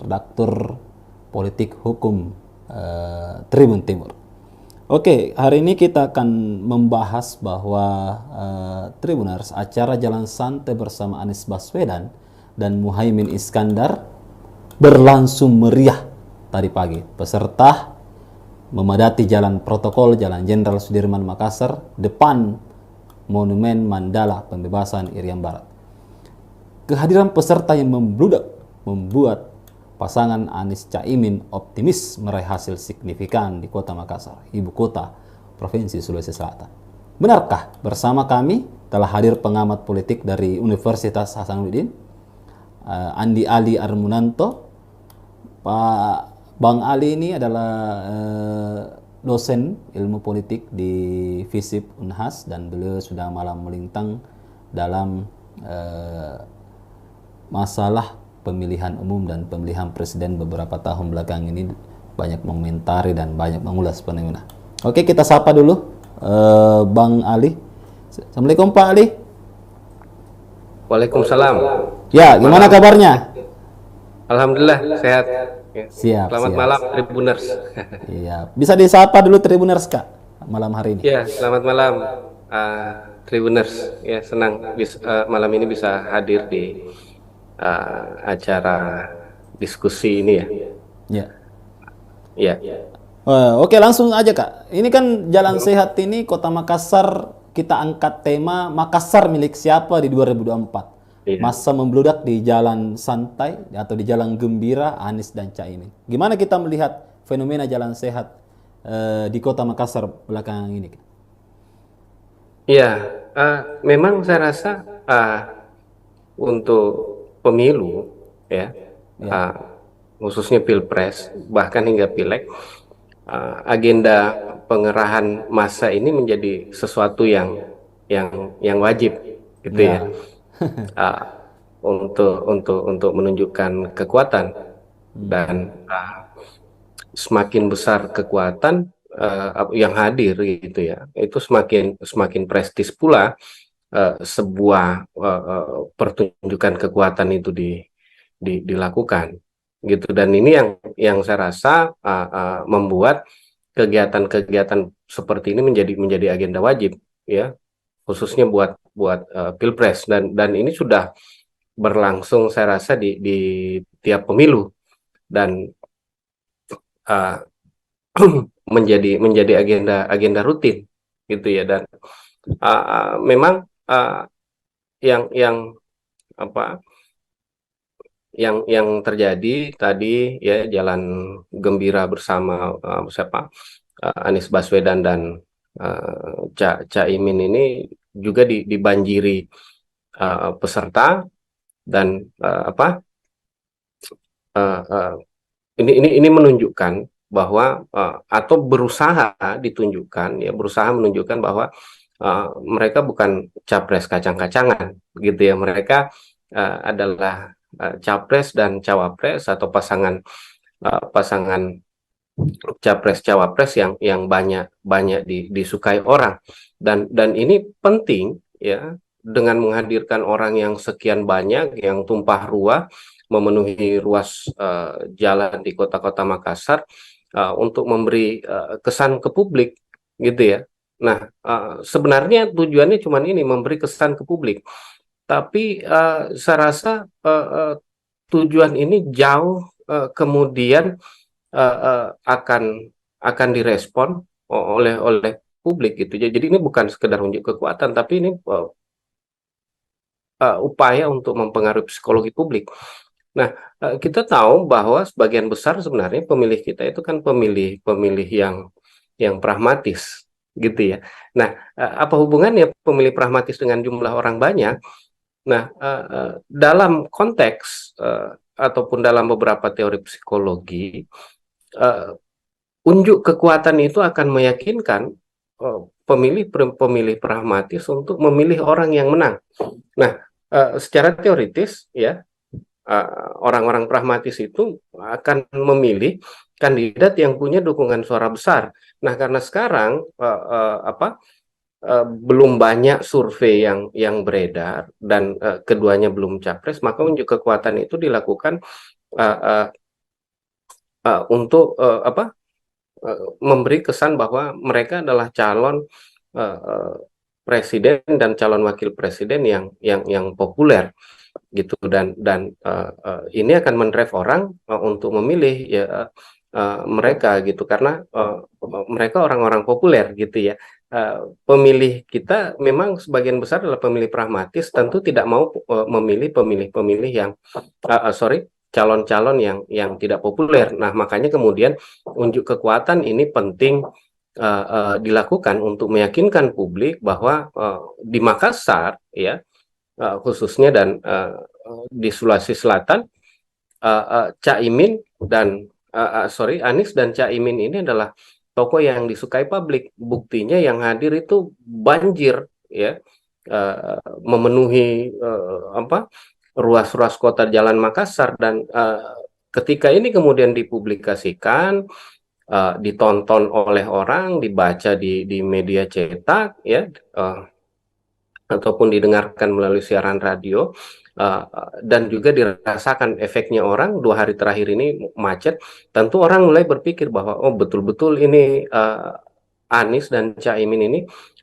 redaktur politik hukum Tribun Timur. Oke, hari ini kita akan membahas bahwa Tribuners, acara Jalan Santai bersama Anies Baswedan dan Muhaimin Iskandar berlangsung meriah tadi pagi. Peserta memadati jalan protokol Jalan Jenderal Sudirman Makassar depan Monumen Mandala Pembebasan Irian Barat. Kehadiran peserta yang membludak membuat pasangan Anies Caimin optimis meraih hasil signifikan di Kota Makassar, ibu kota Provinsi Sulawesi Selatan. Benarkah? Bersama kami telah hadir pengamat politik dari Universitas Hasanuddin, Andi Ali Armunanto. Pak Bang Ali ini adalah dosen ilmu politik di FISIP Unhas dan beliau sudah malam melintang dalam masalah pemilihan umum dan pemilihan presiden beberapa tahun belakang ini, banyak mengomentari dan banyak mengulas fenomena. Oke, kita sapa dulu Bang Ali. Assalamualaikum Pak Ali. Waalaikumsalam. Ya, gimana kabarnya? Alhamdulillah sehat. Ya. Siap. Selamat malam Tribuners. Iya, bisa disapa dulu Tribuners Kak malam hari ini. Ya, selamat malam Tribuners. Ya, senang malam ini bisa hadir di acara diskusi ini ya. Ya. Ya. Oke, langsung aja Kak. Ini kan Jalan Sehat ini Kota Makassar, kita angkat tema Makassar milik siapa di 2024. Iya. Masa membludak di jalan santai atau di jalan gembira Anies dan Caimin. Gimana kita melihat fenomena Jalan Sehat di Kota Makassar belakangan ini? Ya, memang saya rasa untuk pemilu ya, khususnya Pilpres bahkan hingga Pileg, agenda pengerahan massa ini menjadi sesuatu yang wajib gitu ya. Untuk menunjukkan kekuatan dan semakin besar kekuatan yang hadir gitu ya, itu semakin prestis pula sebuah pertunjukan kekuatan itu dilakukan gitu. Dan ini yang saya rasa membuat kegiatan-kegiatan seperti ini menjadi agenda wajib ya, khususnya buat Pilpres, dan ini sudah berlangsung saya rasa di tiap pemilu dan menjadi agenda rutin gitu ya. Dan memang yang terjadi tadi ya, jalan gembira bersama Anies Baswedan dan Caimin ini juga dibanjiri peserta dan ini menunjukkan bahwa atau berusaha menunjukkan bahwa mereka bukan capres kacang-kacangan gitu ya. Mereka adalah capres dan cawapres atau pasangan capres cawapres yang banyak disukai orang, dan ini penting ya, dengan menghadirkan orang yang sekian banyak yang tumpah ruah memenuhi ruas jalan di kota-kota Makassar untuk memberi kesan ke publik gitu ya. Nah, sebenarnya tujuannya cuma ini, memberi kesan ke publik, tapi saya rasa tujuan ini jauh kemudian akan direspon oleh publik gitu. Jadi ini bukan sekedar unjuk kekuatan, tapi ini upaya untuk mempengaruhi psikologi publik. Nah, kita tahu bahwa sebagian besar sebenarnya pemilih kita itu kan pemilih yang pragmatis gitu ya. Nah, apa hubungannya pemilih pragmatis dengan jumlah orang banyak? Nah, dalam konteks ataupun dalam beberapa teori psikologi, unjuk kekuatan itu akan meyakinkan pemilih pragmatis untuk memilih orang yang menang. Nah, secara teoritis ya, orang-orang pragmatis itu akan memilih kandidat yang punya dukungan suara besar. Nah, karena sekarang belum banyak survei yang beredar dan keduanya belum capres, maka unjuk kekuatan itu dilakukan untuk memberi kesan bahwa mereka adalah calon presiden dan calon wakil presiden yang populer gitu, ini akan mendrive orang untuk memilih ya mereka gitu, karena mereka orang-orang populer gitu ya. Pemilih kita memang sebagian besar adalah pemilih pragmatis, tentu tidak mau memilih pemilih-pemilih yang calon-calon yang tidak populer. Nah, makanya kemudian unjuk kekuatan ini penting dilakukan untuk meyakinkan publik bahwa di Makassar ya, khususnya dan di Sulawesi Selatan, Caimin dan Anies dan Caimin ini adalah tokoh yang disukai publik. Buktinya yang hadir itu banjir ya, memenuhi ruas-ruas kota Jalan Makassar, dan ketika ini kemudian dipublikasikan, ditonton oleh orang, dibaca di media cetak ya, ataupun didengarkan melalui siaran radio, dan juga dirasakan efeknya orang 2 hari terakhir ini macet, tentu orang mulai berpikir bahwa oh betul-betul ini Anies dan Caimin ini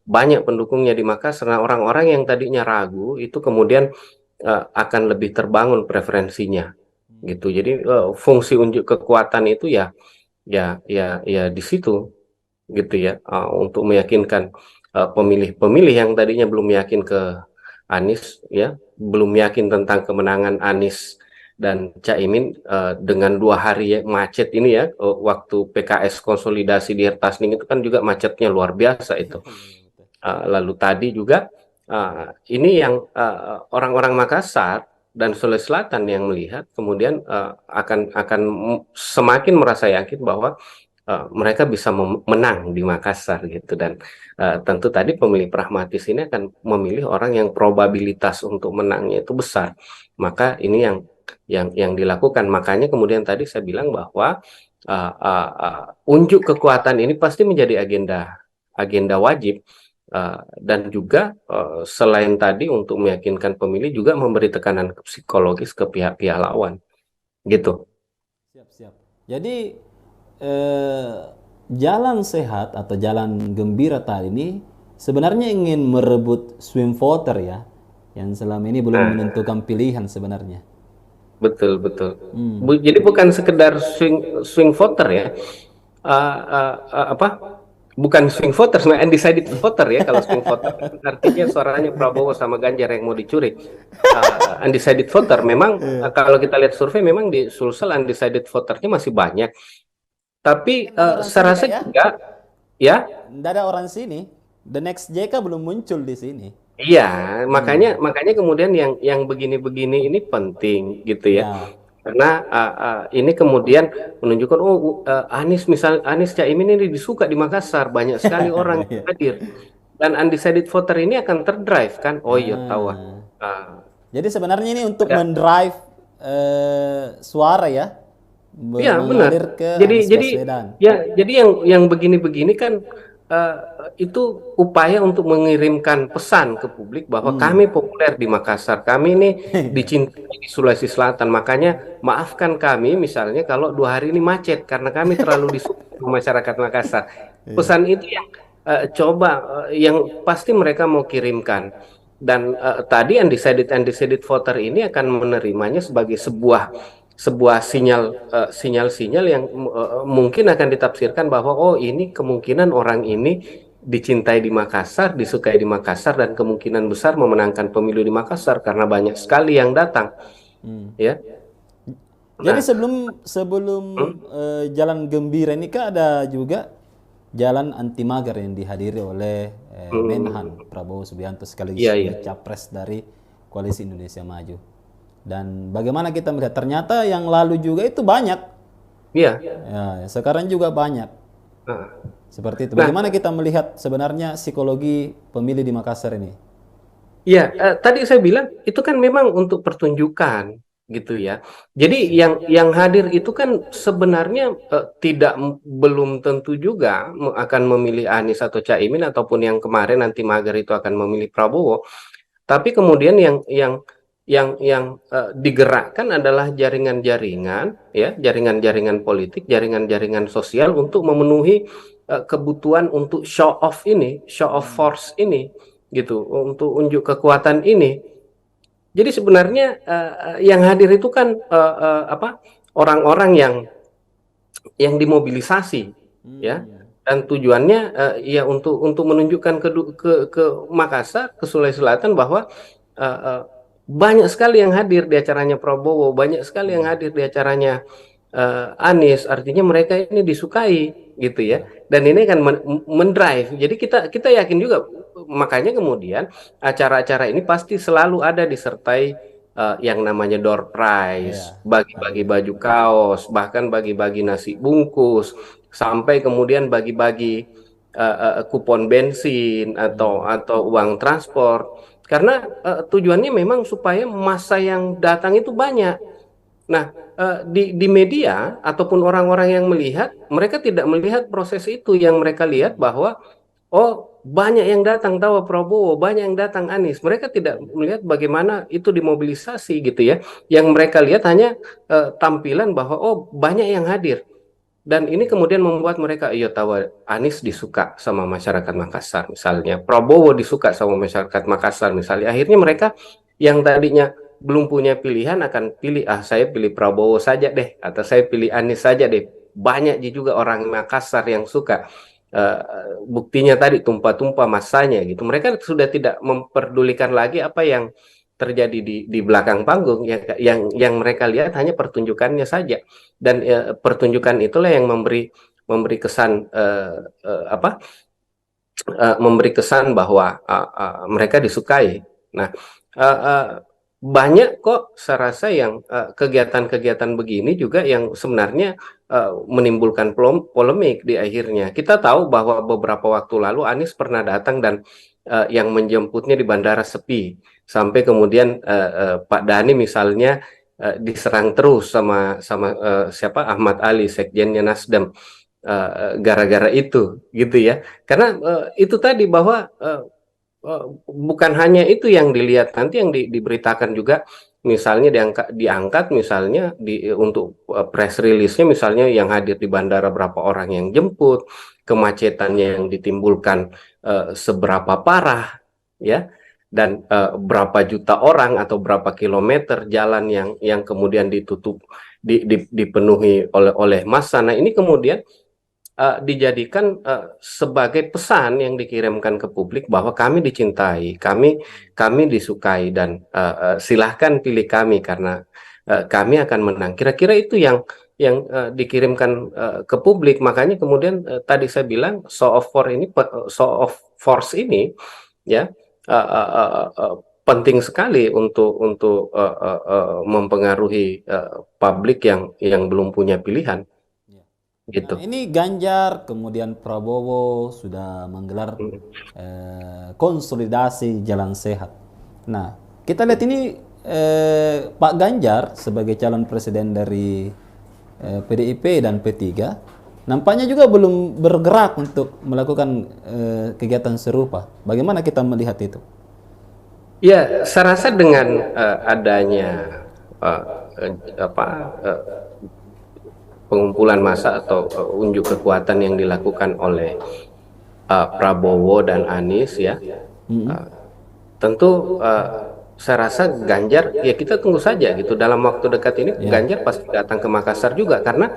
banyak pendukungnya di Makassar. Nah, orang-orang yang tadinya ragu itu kemudian akan lebih terbangun preferensinya gitu. Jadi fungsi unjuk kekuatan itu ya di situ gitu ya, untuk meyakinkan pemilih-pemilih yang tadinya belum yakin ke Anies ya, belum yakin tentang kemenangan Anies dan Caimin, dengan 2 hari macet ini ya, waktu PKS konsolidasi di Hertasning itu kan juga macetnya luar biasa itu. Lalu tadi juga ini yang orang-orang Makassar dan Sulawesi Selatan yang melihat kemudian akan semakin merasa yakin bahwa mereka bisa menang di Makassar gitu, dan tentu tadi pemilih pragmatis ini akan memilih orang yang probabilitas untuk menangnya itu besar. Maka ini yang dilakukan. Makanya kemudian tadi saya bilang bahwa unjuk kekuatan ini pasti menjadi agenda wajib, dan juga selain tadi untuk meyakinkan pemilih juga memberi tekanan psikologis ke pihak-pihak lawan gitu. Siap. Jadi jalan sehat atau jalan gembira tadi ini sebenarnya ingin merebut swing voter ya, yang selama ini belum menentukan pilihan sebenarnya. Betul. Jadi bukan sekedar swing voter ya, bukan swing voter, sebenarnya undecided voter ya. Kalau swing voter artinya suaranya Prabowo sama Ganjar yang mau dicuri. Undecided voter memang kalau kita lihat survei memang di Sulsel undecided voternya masih banyak. Tapi saya rasa juga ya. Tidak ada orang sini. The next JK belum muncul di sini. Iya, makanya kemudian yang begini-begini ini penting gitu ya. Karena ini kemudian menunjukkan Anies Caimin ini disuka di Makassar, banyak sekali orang yang hadir, dan undecided voter ini akan terdrive kan. Oh iya tahu. Jadi sebenarnya ini untuk mendrive suara ya. Iya benar. Jadi yang begini-begini kan itu upaya untuk mengirimkan pesan ke publik bahwa kami populer di Makassar, kami ini dicintai di Sulawesi Selatan, makanya maafkan kami misalnya kalau 2 hari ini macet karena kami terlalu disukai masyarakat Makassar. Pesan itu yang yang pasti mereka mau kirimkan, dan tadi undecided voter ini akan menerimanya sebagai sebuah sinyal-sinyal yang mungkin akan ditafsirkan bahwa oh ini kemungkinan orang ini dicintai di Makassar, disukai di Makassar, dan kemungkinan besar memenangkan pemilu di Makassar karena banyak sekali yang datang. Ya. Jadi sebelum jalan gembira ini kan ada juga jalan anti magar yang dihadiri oleh Menhan Prabowo Subianto sekaligus capres dari Koalisi Indonesia Maju. Dan bagaimana kita melihat ternyata yang lalu juga itu banyak. Iya. Ya, sekarang juga banyak. Seperti itu. Bagaimana kita melihat sebenarnya psikologi pemilih di Makassar ini? Iya, tadi saya bilang itu kan memang untuk pertunjukan gitu ya. Jadi yang hadir itu kan sebenarnya belum tentu juga akan memilih Anies atau Caimin, ataupun yang kemarin nanti mager itu akan memilih Prabowo. Tapi kemudian yang yang digerakkan adalah jaringan-jaringan, ya, jaringan-jaringan politik, jaringan-jaringan sosial untuk memenuhi kebutuhan untuk show off ini, show off force ini, gitu, untuk unjuk kekuatan ini. Jadi sebenarnya yang hadir itu kan apa, orang-orang yang dimobilisasi, ya, dan tujuannya ya untuk menunjukkan ke Makassar, ke Sulawesi Selatan bahwa uh, uh, banyak sekali yang hadir di acaranya Prabowo, banyak sekali yang hadir di acaranya Anies, artinya mereka ini disukai, gitu ya. Dan ini kan mendrive. Jadi kita kita yakin juga, makanya kemudian acara-acara ini pasti selalu ada disertai yang namanya door prize, Ya, bagi-bagi baju kaos, bahkan bagi-bagi nasi bungkus, sampai kemudian bagi-bagi kupon bensin atau uang transport. Karena tujuannya memang supaya massa yang datang itu banyak. Nah, di media ataupun orang-orang yang melihat, mereka tidak melihat proses itu. Yang mereka lihat bahwa, oh, banyak yang datang tahu Prabowo, banyak yang datang Anies. Mereka tidak melihat bagaimana itu dimobilisasi, gitu ya. Yang mereka lihat hanya tampilan bahwa, oh, banyak yang hadir. Dan ini kemudian membuat mereka, iya, tahu Anies disuka sama masyarakat Makassar misalnya, Prabowo disuka sama masyarakat Makassar misalnya. Akhirnya mereka yang tadinya belum punya pilihan akan pilih, ah, saya pilih Prabowo saja deh, atau saya pilih Anies saja deh. Banyak juga orang Makassar yang suka. Eh, Buktinya tadi tumpah-tumpah masanya gitu. Mereka sudah tidak memperdulikan lagi apa yang terjadi di belakang panggung. Yang mereka lihat hanya pertunjukannya saja. Dan pertunjukan itulah yang memberi memberi kesan apa, memberi kesan bahwa mereka disukai. Nah, uh, uh, banyak kok saya rasa yang kegiatan-kegiatan begini juga yang sebenarnya menimbulkan polemik di akhirnya. Kita tahu bahwa beberapa waktu lalu Anies pernah datang dan yang menjemputnya di bandara sepi, sampai kemudian Pak Dhani misalnya diserang terus sama sama siapa, Ahmad Ali, sekjennya Nasdem, gara-gara itu, gitu ya. Karena itu tadi bahwa bukan hanya itu yang dilihat, nanti yang diberitakan juga, misalnya diangkat misalnya untuk press release-nya, misalnya yang hadir di bandara berapa orang yang jemput, kemacetannya yang ditimbulkan seberapa parah, ya, dan berapa juta orang atau berapa kilometer jalan yang kemudian ditutup, dipenuhi oleh massa. Nah, ini kemudian dijadikan sebagai pesan yang dikirimkan ke publik bahwa kami dicintai, kami disukai, dan silahkan pilih kami karena kami akan menang. Kira-kira itu yang dikirimkan ke publik. Makanya kemudian tadi saya bilang show of force ini, ya, uh, uh, uh, uh, penting sekali untuk mempengaruhi publik yang belum punya pilihan, nah, gitu. ini Ganjar, kemudian Prabowo sudah menggelar konsolidasi jalan sehat. Nah, kita lihat ini Pak Ganjar sebagai calon presiden dari PDIP dan P3 nampaknya juga belum bergerak untuk melakukan kegiatan serupa. Bagaimana kita melihat itu? Ya, saya rasa dengan adanya uh, apa, pengumpulan massa atau unjuk kekuatan yang dilakukan oleh Prabowo dan Anies, ya, uh, tentu saya rasa Ganjar, ya, kita tunggu saja gitu, dalam waktu dekat ini Ya, Ganjar pasti datang ke Makassar juga, karena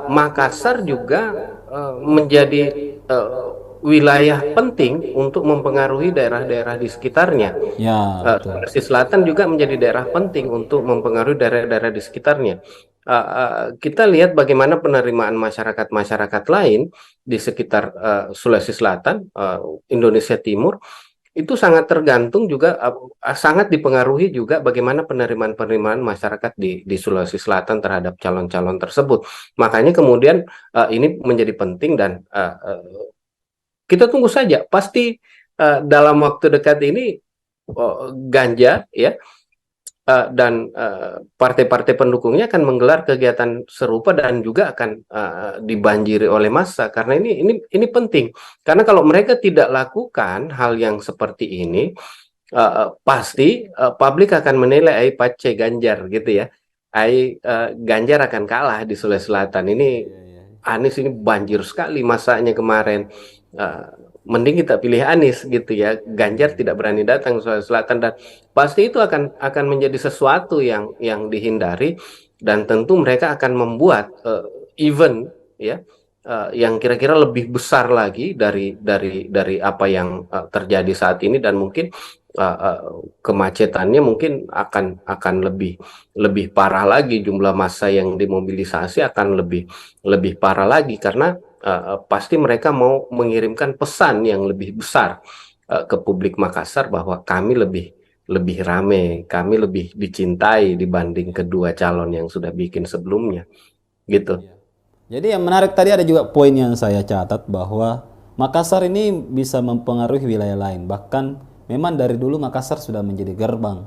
Makassar juga menjadi wilayah penting untuk mempengaruhi daerah-daerah di sekitarnya. ya betul. Sulawesi Selatan juga menjadi daerah penting untuk mempengaruhi daerah-daerah di sekitarnya. Kita lihat bagaimana penerimaan masyarakat-masyarakat lain di sekitar Sulawesi Selatan, Indonesia Timur, itu sangat tergantung juga, sangat dipengaruhi juga bagaimana penerimaan-penerimaan masyarakat di Sulawesi Selatan terhadap calon-calon tersebut. Makanya kemudian ini menjadi penting, dan kita tunggu saja. Pasti dalam waktu dekat ini Ganjar, ya, dan partai-partai pendukungnya akan menggelar kegiatan serupa dan juga akan dibanjiri oleh massa, karena ini penting. Karena kalau mereka tidak lakukan hal yang seperti ini, pasti publik akan menilai ai pace Ganjar gitu ya. Ganjar akan kalah di Sulawesi Selatan. Ini Iya, iya, iya. Anies ini banjir sekali masanya kemarin. Eh, Mending kita pilih Anies gitu ya. Ganjar tidak berani datang ke Sulawesi Selatan, dan pasti itu akan menjadi sesuatu yang dihindari, dan tentu mereka akan membuat event ya, yang kira-kira lebih besar lagi dari apa yang terjadi saat ini, dan mungkin kemacetannya mungkin akan lebih lebih parah lagi, jumlah massa yang dimobilisasi akan lebih lebih parah lagi, karena pasti mereka mau mengirimkan pesan yang lebih besar ke publik Makassar bahwa kami lebih lebih rame, kami lebih dicintai dibanding kedua calon yang sudah bikin sebelumnya, gitu. Iya. Jadi yang menarik tadi ada juga poin yang saya catat bahwa Makassar ini bisa mempengaruhi wilayah lain. Bahkan memang dari dulu Makassar sudah menjadi gerbang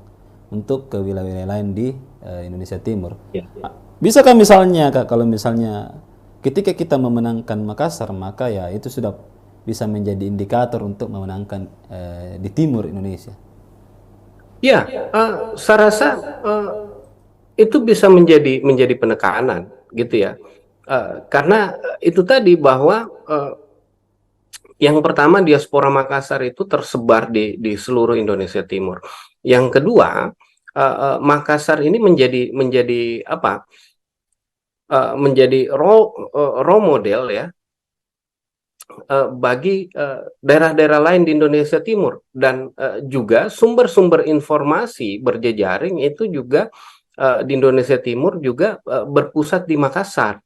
untuk ke wilayah-wilayah lain di Indonesia Timur. Ya. Bisakah misalnya Kak, kalau misalnya ketika kita memenangkan Makassar, maka ya itu sudah bisa menjadi indikator untuk memenangkan di timur Indonesia. Ya, saya rasa eh, itu bisa menjadi penekanan gitu ya. Karena itu tadi bahwa yang pertama, diaspora Makassar itu tersebar di seluruh Indonesia Timur. Yang kedua, Makassar ini menjadi apa? Menjadi role model ya, bagi daerah-daerah lain di Indonesia Timur, dan juga sumber-sumber informasi berjejaring itu juga di Indonesia Timur juga berpusat di Makassar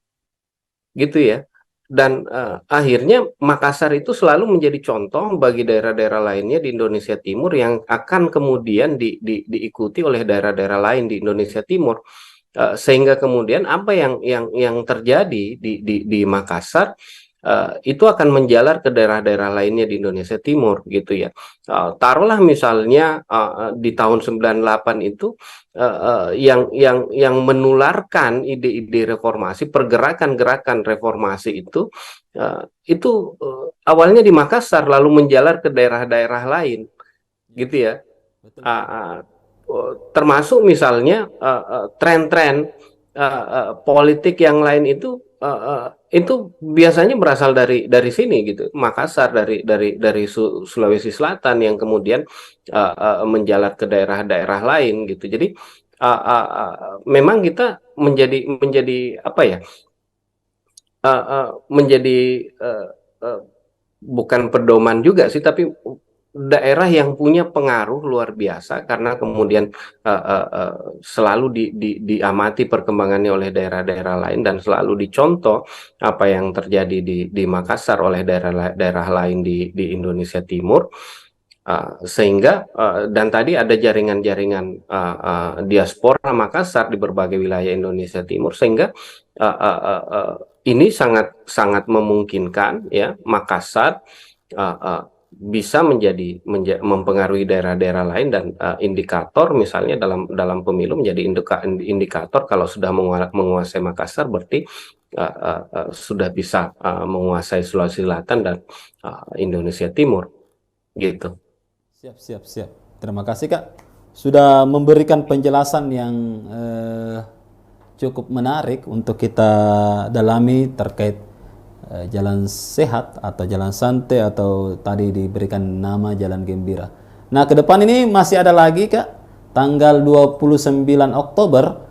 gitu ya. Dan akhirnya Makassar itu selalu menjadi contoh bagi daerah-daerah lainnya di Indonesia Timur, yang akan kemudian diikuti oleh daerah-daerah lain di Indonesia Timur. Sehingga kemudian apa yang terjadi di Makassar itu akan menjalar ke daerah-daerah lainnya di Indonesia Timur gitu ya. Taruhlah misalnya di tahun 98 itu yang menularkan ide-ide reformasi, pergerakan-gerakan reformasi itu awalnya di Makassar lalu menjalar ke daerah-daerah lain Ya, gitu ya. betul Uh, betul. uh, Termasuk misalnya tren-tren politik yang lain itu biasanya berasal dari sini gitu, Makassar, dari Sulawesi Selatan, yang kemudian menjalar ke daerah-daerah lain gitu. Jadi memang kita menjadi apa ya, menjadi uh, uh, bukan pedoman juga sih, tapi daerah yang punya pengaruh luar biasa, karena kemudian selalu diamati perkembangannya oleh daerah-daerah lain, dan selalu dicontoh apa yang terjadi di Makassar oleh daerah-daerah lain di Indonesia Timur. Sehingga dan tadi ada jaringan-jaringan diaspora Makassar di berbagai wilayah Indonesia Timur, sehingga uh, uh, uh, uh, ini sangat sangat memungkinkan ya Makassar uh, uh, bisa mempengaruhi daerah-daerah lain, dan indikator misalnya dalam dalam pemilu menjadi indikator, kalau sudah menguasai Makassar berarti sudah bisa menguasai Sulawesi Selatan dan Indonesia Timur gitu. Siap, siap, siap. Terima kasih Kak sudah memberikan penjelasan yang cukup menarik untuk kita dalami terkait jalan sehat atau jalan santai atau tadi diberikan nama jalan gembira. Nah, ke depan ini masih ada lagi Kak. Tanggal 29 Oktober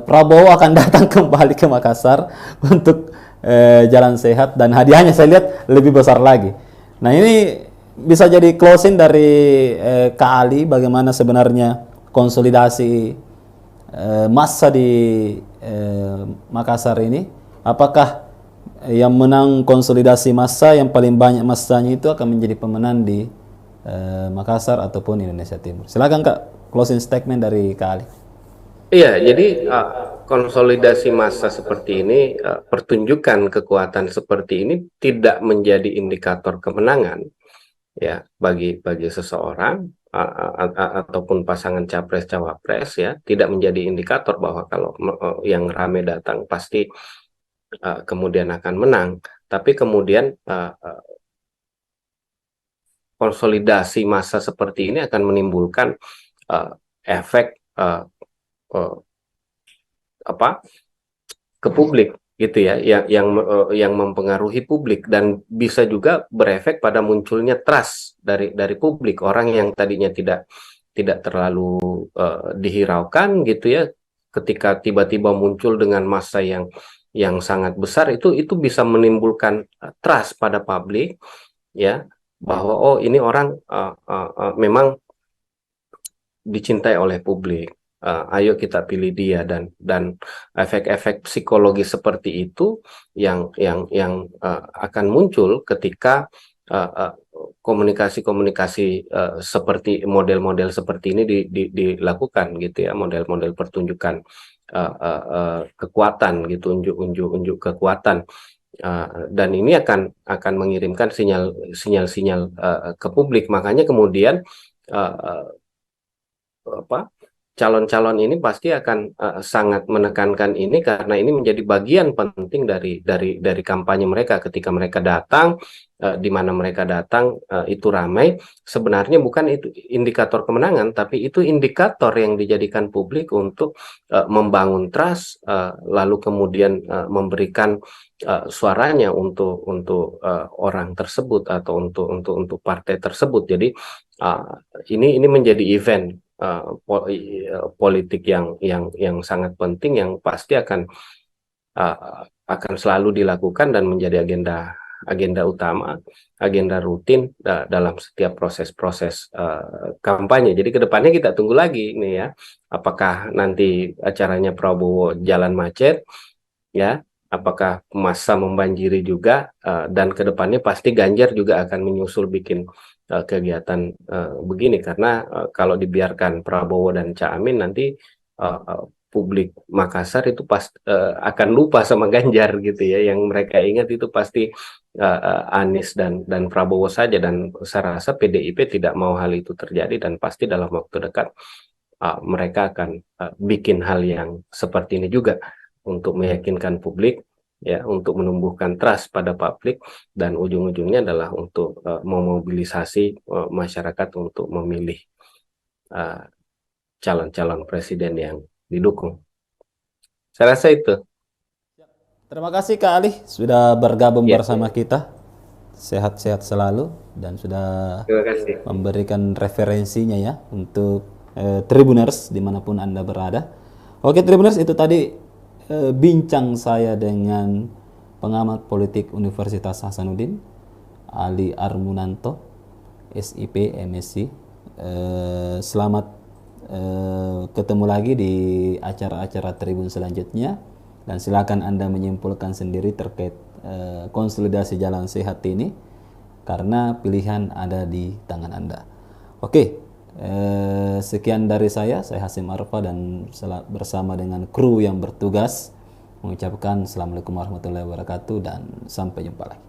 Prabowo akan datang kembali ke Makassar untuk jalan sehat, dan hadiahnya saya lihat lebih besar lagi. Nah, ini bisa jadi closing dari Kak Ali bagaimana sebenarnya konsolidasi massa di Makassar ini. Apakah yang menang konsolidasi massa yang paling banyak massanya itu akan menjadi pemenang di Makassar ataupun Indonesia Timur? Silakan Kak, closing statement dari Kak Ali. Iya, jadi konsolidasi massa seperti ini, pertunjukan kekuatan seperti ini tidak menjadi indikator kemenangan ya bagi seseorang, ataupun pasangan capres cawapres ya, tidak menjadi indikator bahwa kalau yang rame datang pasti kemudian akan menang. Tapi kemudian konsolidasi massa seperti ini akan menimbulkan efek apa ke publik gitu ya, yang mempengaruhi publik dan bisa juga berefek pada munculnya trust dari publik, orang yang tadinya tidak terlalu dihiraukan gitu ya, ketika tiba-tiba muncul dengan massa yang sangat besar, itu bisa menimbulkan trust pada publik ya, bahwa oh ini orang memang dicintai oleh publik. Ayo kita pilih dia, dan efek-efek psikologi seperti itu yang akan muncul ketika komunikasi-komunikasi seperti model-model seperti ini dilakukan gitu ya, model-model pertunjukan kekuatan gitu, unjuk kekuatan. Dan ini akan mengirimkan sinyal-sinyal ke publik. Makanya kemudian calon-calon ini pasti akan sangat menekankan ini, karena ini menjadi bagian penting dari kampanye mereka. Ketika mereka datang, di mana mereka datang itu ramai, sebenarnya bukan itu indikator kemenangan, tapi itu indikator yang dijadikan publik untuk membangun trust, lalu kemudian memberikan suaranya untuk orang tersebut atau untuk partai tersebut. Jadi ini menjadi event politik yang sangat penting, yang pasti akan selalu dilakukan dan menjadi agenda utama, agenda rutin dalam setiap proses-proses kampanye. Jadi kedepannya kita tunggu lagi nih ya, apakah nanti acaranya Prabowo jalan macet ya, apakah massa membanjiri juga, dan kedepannya pasti Ganjar juga akan menyusul bikin kegiatan begini, karena kalau dibiarkan Prabowo dan Caimin nanti publik Makassar itu akan lupa sama Ganjar gitu ya, yang mereka ingat itu pasti Anies dan Prabowo saja, dan saya rasa PDIP tidak mau hal itu terjadi, dan pasti dalam waktu dekat mereka akan bikin hal yang seperti ini juga untuk meyakinkan publik ya, untuk menumbuhkan trust pada publik, dan ujung-ujungnya adalah untuk memobilisasi masyarakat untuk memilih calon-calon presiden yang didukung. Saya rasa itu. Terima kasih Kak Ali sudah bergabung Ya, bersama kita. Sehat-sehat selalu dan sudah terima kasih. memberikan referensinya ya untuk Tribuners dimanapun Anda berada. Oke Tribuners, itu tadi bincang saya dengan pengamat politik Universitas Hasanuddin, Ali Armunanto, SIP, MSc. Selamat ketemu lagi di acara-acara Tribun selanjutnya, dan silakan Anda menyimpulkan sendiri terkait konsolidasi jalan sehat ini, karena pilihan ada di tangan Anda. Oke, sekian dari saya Hasim Arfa, dan bersama dengan kru yang bertugas mengucapkan Assalamualaikum warahmatullahi wabarakatuh, dan sampai jumpa lagi.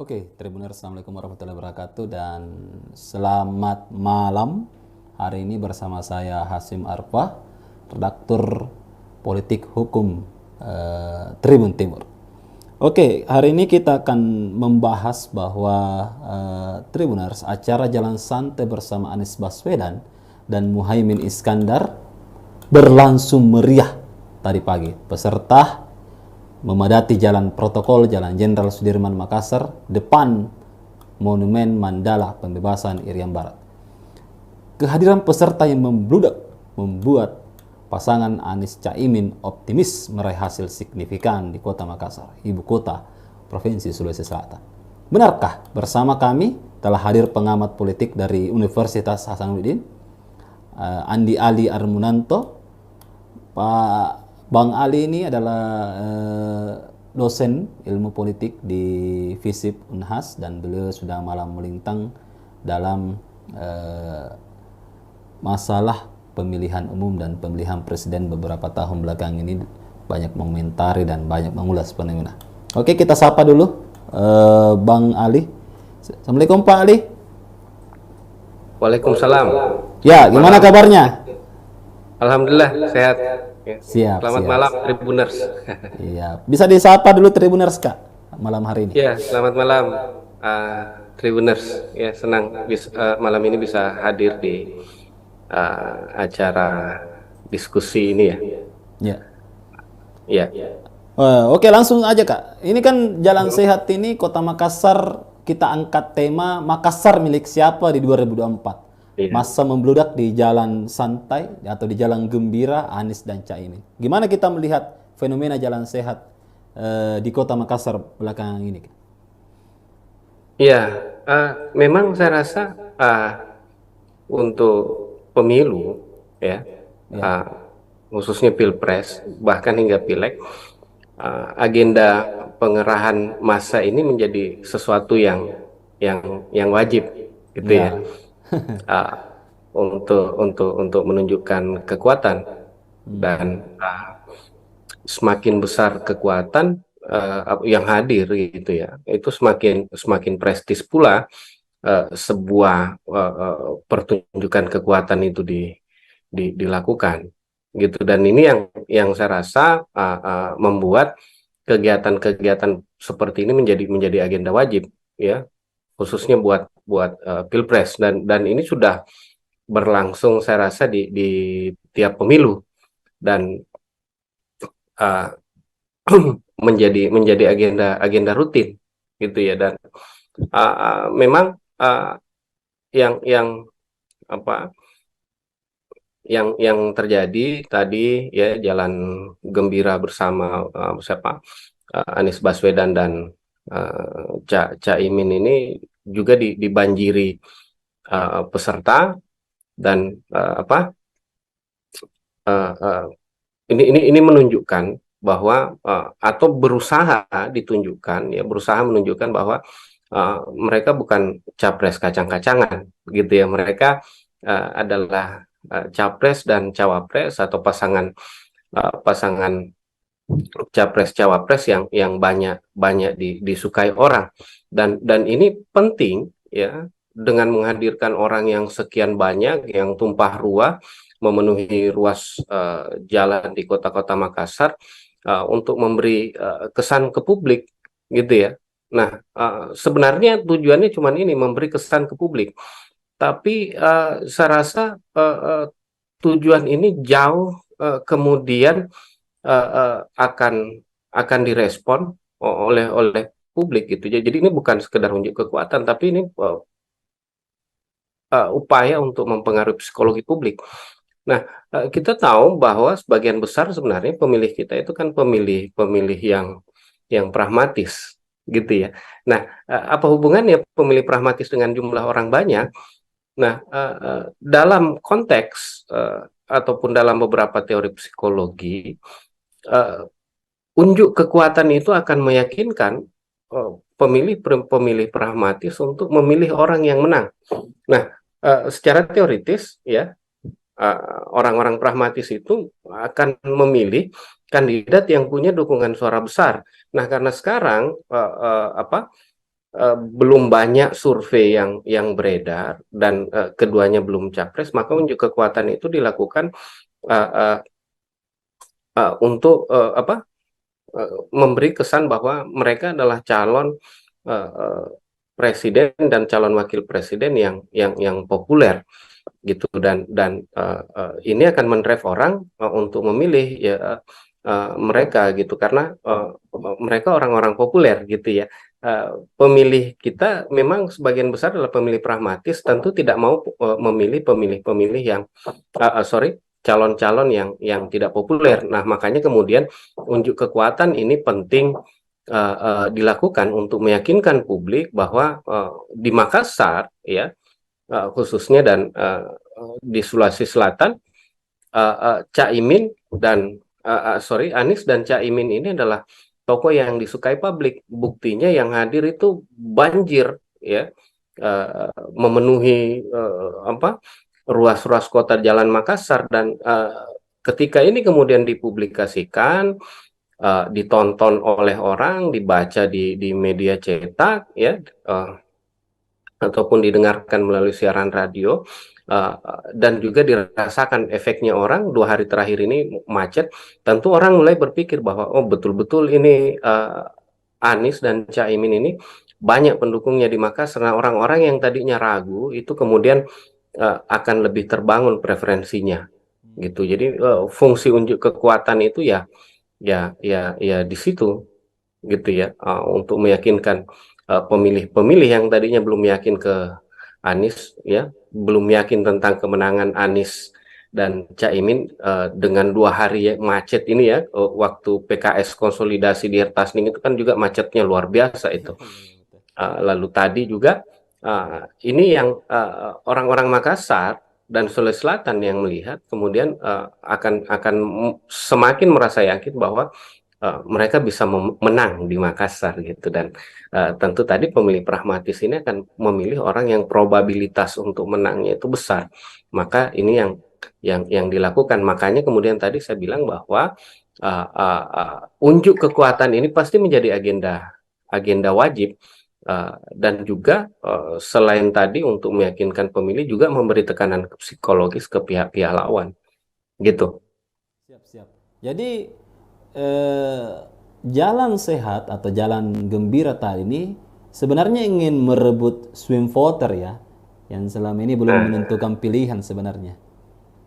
Oke, Tribuners, Assalamualaikum warahmatullahi wabarakatuh, dan selamat malam. Hari ini bersama saya Hasim Arfa, redaktur politik hukum Tribun Timur. Oke, hari ini kita akan membahas bahwa Tribuners, acara Jalan Santai bersama Anies Baswedan dan Muhaimin Iskandar berlangsung meriah tadi pagi. Peserta memadati jalan protokol Jalan Jenderal Sudirman Makassar, depan Monumen Mandala Pembebasan Irian Barat. Kehadiran peserta yang membludak membuat pasangan Anies Caimin optimis meraih hasil signifikan di Kota Makassar, ibu kota Provinsi Sulawesi Selatan. Benarkah? Bersama kami telah hadir pengamat politik dari Universitas Hasanuddin, Andi Ali Armunanto. Bang Ali ini adalah dosen ilmu politik di FISIP Unhas dan beliau sudah malam melintang dalam masalah pemilihan umum dan pemilihan presiden beberapa tahun belakang ini, banyak mengomentari dan banyak mengulas fenomena. Oke, kita sapa dulu Bang Ali. Assalamualaikum Pak Ali. Waalaikumsalam. Ya, gimana kabarnya? Alhamdulillah sehat. Ya. Siap. Selamat malam Tribuners. Iya, bisa disapa dulu Tribuners Kak malam hari ini. Ya, selamat malam Tribuners. Ya, senang malam ini bisa hadir di acara diskusi ini ya. Ya. Ya. Oke, langsung aja Kak. Ini kan Jalan Sehat ini Kota Makassar, kita angkat tema Makassar milik siapa di 2024. Iya. Masa membludak di jalan santai atau di jalan gembira Anies dan Caimin. Gimana kita melihat fenomena Jalan Sehat di Kota Makassar belakangan ini? Iya, memang saya rasa untuk pemilu ya, khususnya pilpres bahkan hingga pileg, agenda pengerahan massa ini menjadi sesuatu yang wajib gitu ya. Untuk menunjukkan kekuatan dan semakin besar kekuatan yang hadir gitu ya, itu semakin prestis pula sebuah pertunjukan kekuatan itu dilakukan gitu. Dan ini yang saya rasa membuat kegiatan-kegiatan seperti ini menjadi agenda wajib ya, khususnya buat pilpres, dan ini sudah berlangsung saya rasa di tiap pemilu dan menjadi agenda rutin gitu ya. Dan memang yang terjadi tadi ya, jalan gembira bersama Anies Baswedan dan Caimin ini juga dibanjiri peserta dan ini menunjukkan bahwa atau berusaha menunjukkan bahwa mereka bukan capres kacang-kacangan gitu ya. Mereka adalah capres dan cawapres atau pasangan capres cawapres yang banyak disukai orang, dan ini penting ya, dengan menghadirkan orang yang sekian banyak, yang tumpah ruah memenuhi ruas jalan di kota-kota Makassar untuk memberi kesan ke publik gitu ya. Nah, sebenarnya tujuannya cuma ini, memberi kesan ke publik, tapi saya rasa tujuan ini jauh kemudian akan direspon oleh publik gitu. Jadi ini bukan sekedar unjuk kekuatan, tapi ini upaya untuk mempengaruhi psikologi publik. Nah, kita tahu bahwa sebagian besar sebenarnya pemilih kita itu kan pemilih yang pragmatis gitu ya. Nah, apa hubungannya pemilih pragmatis dengan jumlah orang banyak? Nah, dalam konteks ataupun dalam beberapa teori psikologi, unjuk kekuatan itu akan meyakinkan pemilih pragmatis untuk memilih orang yang menang. Nah, secara teoritis ya, orang-orang pragmatis itu akan memilih kandidat yang punya dukungan suara besar. Nah, karena sekarang belum banyak survei yang beredar dan keduanya belum capres, maka unjuk kekuatan itu dilakukan untuk memberi kesan bahwa mereka adalah calon presiden dan calon wakil presiden yang populer gitu, dan ini akan mendrive orang untuk memilih ya mereka gitu, karena mereka orang-orang populer gitu ya. pemilih kita memang sebagian besar adalah pemilih pragmatis, tentu tidak mau memilih pemilih-pemilih yang calon-calon yang tidak populer. Nah, makanya kemudian unjuk kekuatan ini penting dilakukan untuk meyakinkan publik bahwa di Makassar, ya, khususnya dan di Sulawesi Selatan, Caimin dan Anies dan Caimin ini adalah tokoh yang disukai publik. Buktinya yang hadir itu banjir, ya, memenuhi ruas-ruas kota Jalan Makassar, dan ketika ini kemudian dipublikasikan, ditonton oleh orang, dibaca di media cetak, ya, ataupun didengarkan melalui siaran radio, dan juga dirasakan efeknya orang 2 hari terakhir ini macet, tentu orang mulai berpikir bahwa oh, betul-betul ini Anies dan Caimin ini banyak pendukungnya di Makassar. Nah, orang-orang yang tadinya ragu itu kemudian akan lebih terbangun preferensinya, gitu. Jadi fungsi unjuk kekuatan itu ya di situ, gitu ya, untuk meyakinkan pemilih-pemilih yang tadinya belum yakin ke Anies, ya, belum yakin tentang kemenangan Anies dan Caimin, dengan 2 hari macet ini, ya, waktu PKS konsolidasi di Ertasning itu kan juga macetnya luar biasa itu. Lalu tadi juga ini yang orang-orang Makassar dan Sulawesi Selatan yang melihat kemudian akan semakin merasa yakin bahwa mereka bisa menang di Makassar, gitu. Dan tentu tadi pemilih pragmatis ini akan memilih orang yang probabilitas untuk menangnya itu besar. Maka ini yang dilakukan. Makanya kemudian tadi saya bilang bahwa unjuk kekuatan ini pasti menjadi agenda wajib, dan juga selain tadi untuk meyakinkan pemilih juga memberi tekanan psikologis ke pihak-pihak lawan, gitu. Siap, siap. Jadi jalan sehat atau jalan gembira tadi ini sebenarnya ingin merebut swing voter ya, yang selama ini belum Nah, menentukan pilihan sebenarnya.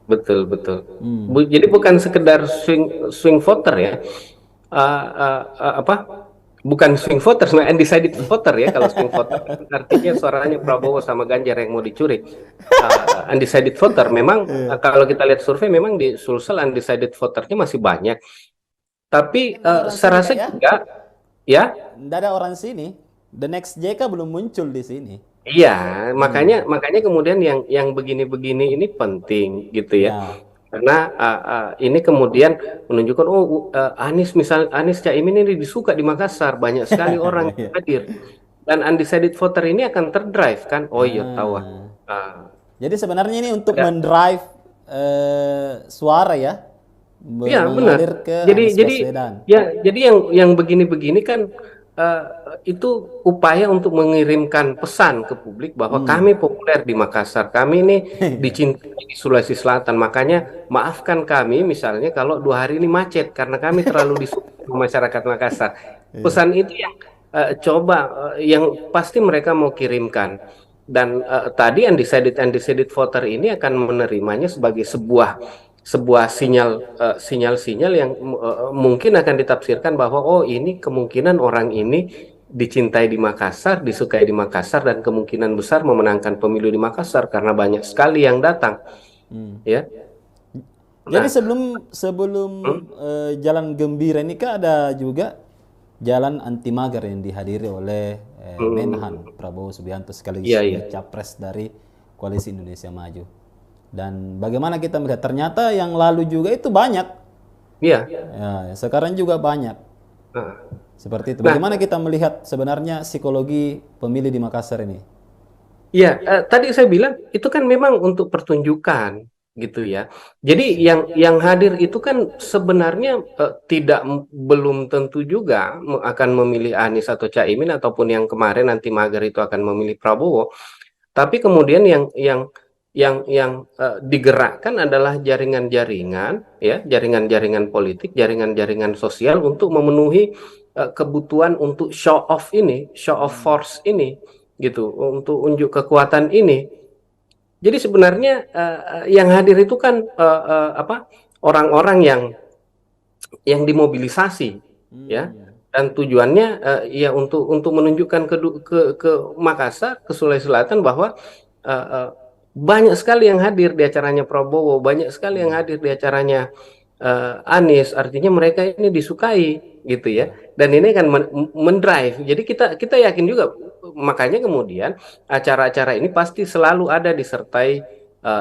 betul, betul. Jadi bukan sekedar swing voter, ya. Apa? Bukan swing voter, sebenarnya undecided voter, ya. Kalau swing voter kan artinya suaranya Prabowo sama Ganjar yang mau dicuri. Undecided voter memang, kalau kita lihat survei memang di Sulsel undecided voternya masih banyak. Tapi Nggak ada orang saya sini rasa kak ya? juga, ya. Nggak ada orang sini. The next JK belum muncul di sini. Iya, makanya kemudian yang begini-begini ini penting, gitu ya. Ya. Karena ini kemudian menunjukkan oh, Anies Caimin ini disuka di Makassar, banyak sekali orang yang Ya. hadir, dan undecided voter ini akan terdrive kan. Oh iya, tahu. Ah. Ah, Jadi sebenarnya ini untuk ada. mendrive suara ya, Iya, benar. mengalir ke Jadi Anies jadi Baswedan. ya jadi yang begini-begini kan eh, itu upaya untuk mengirimkan pesan ke publik bahwa kami populer di Makassar, kami ini dicintai di Sulawesi Selatan. Makanya maafkan kami misalnya kalau 2 hari ini macet karena kami terlalu disukai sama masyarakat Makassar. Pesan itu yang yang pasti mereka mau kirimkan. Dan tadi undecided voter ini akan menerimanya sebagai sebuah sinyal-sinyal yang mungkin akan ditafsirkan bahwa oh, ini kemungkinan orang ini dicintai di Makassar, disukai di Makassar, dan kemungkinan besar memenangkan pemilu di Makassar karena banyak sekali yang datang, ya. Jadi Nah, sebelum sebelum jalan gembira ini kan ada juga jalan anti mager yang dihadiri oleh Menhan Prabowo Subianto sekaligus iya, iya, sebagai capres dari Koalisi Indonesia Maju. Dan bagaimana kita melihat ternyata yang lalu juga itu banyak, iya. ya, sekarang juga banyak. Nah, Seperti itu. nah, Bagaimana kita melihat sebenarnya psikologi pemilih di Makassar ini? iya, tadi saya bilang itu kan memang untuk pertunjukan, gitu ya. Jadi yang hadir itu kan sebenarnya belum tentu juga akan memilih Anies atau Caimin, ataupun yang kemarin nanti mager itu akan memilih Prabowo. Tapi kemudian yang digerakkan adalah jaringan-jaringan, ya, jaringan-jaringan politik, jaringan-jaringan sosial untuk memenuhi kebutuhan untuk show off ini, show off force ini, gitu, untuk unjuk kekuatan ini. Jadi sebenarnya yang hadir itu kan orang-orang yang dimobilisasi, ya, dan tujuannya ya untuk menunjukkan ke Makassar, ke Sulawesi Selatan bahwa eh, eh, banyak sekali yang hadir di acaranya Prabowo, banyak sekali yang Hmm. hadir di acaranya Anies, artinya mereka ini disukai gitu ya. Ya, Dan ini akan mendrive. Jadi kita kita yakin juga, makanya kemudian acara-acara ini pasti selalu ada disertai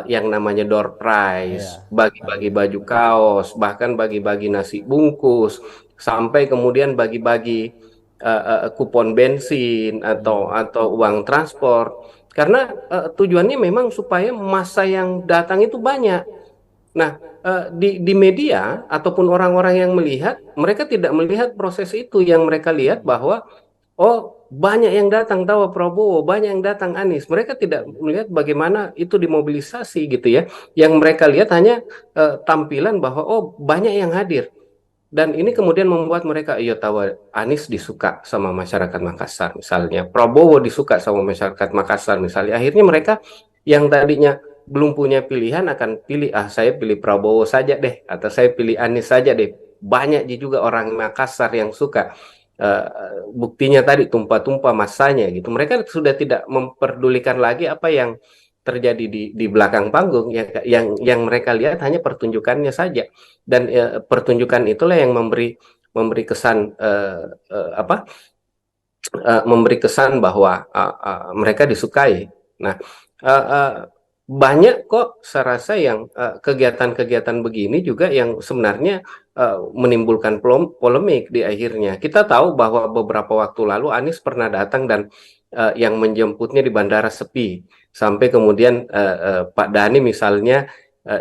yang namanya door prize, ya, bagi-bagi hadiah. baju kaos, bahkan bagi-bagi nasi bungkus, sampai kemudian bagi-bagi kupon bensin Hmm. atau uang transport. Karena tujuannya memang supaya massa yang datang itu banyak. Nah, di media ataupun orang-orang yang melihat, mereka tidak melihat proses itu. Yang mereka lihat bahwa, oh, banyak yang datang tahu Prabowo, banyak yang datang Anies. Mereka tidak melihat bagaimana itu dimobilisasi gitu ya. Yang mereka lihat hanya tampilan bahwa, oh, banyak yang hadir. Dan ini kemudian membuat mereka, iya tahu Anies disuka sama masyarakat Makassar misalnya, Prabowo disuka sama masyarakat Makassar misalnya. Akhirnya mereka yang tadinya belum punya pilihan akan pilih, ah saya pilih Prabowo saja deh, atau saya pilih Anies saja deh. Banyak juga orang Makassar yang suka. Eh, Buktinya tadi tumpah-tumpah masanya gitu. Mereka sudah tidak memperdulikan lagi apa yang terjadi di belakang panggung. Yang mereka lihat hanya pertunjukannya saja, dan pertunjukan itulah yang memberi kesan apa memberi kesan bahwa mereka disukai. Nah, uh, uh, banyak kok saya rasa yang kegiatan-kegiatan begini juga yang sebenarnya menimbulkan polemik di akhirnya. Kita tahu bahwa beberapa waktu lalu Anies pernah datang dan yang menjemputnya di bandara sepi, sampai kemudian Pak Dhani misalnya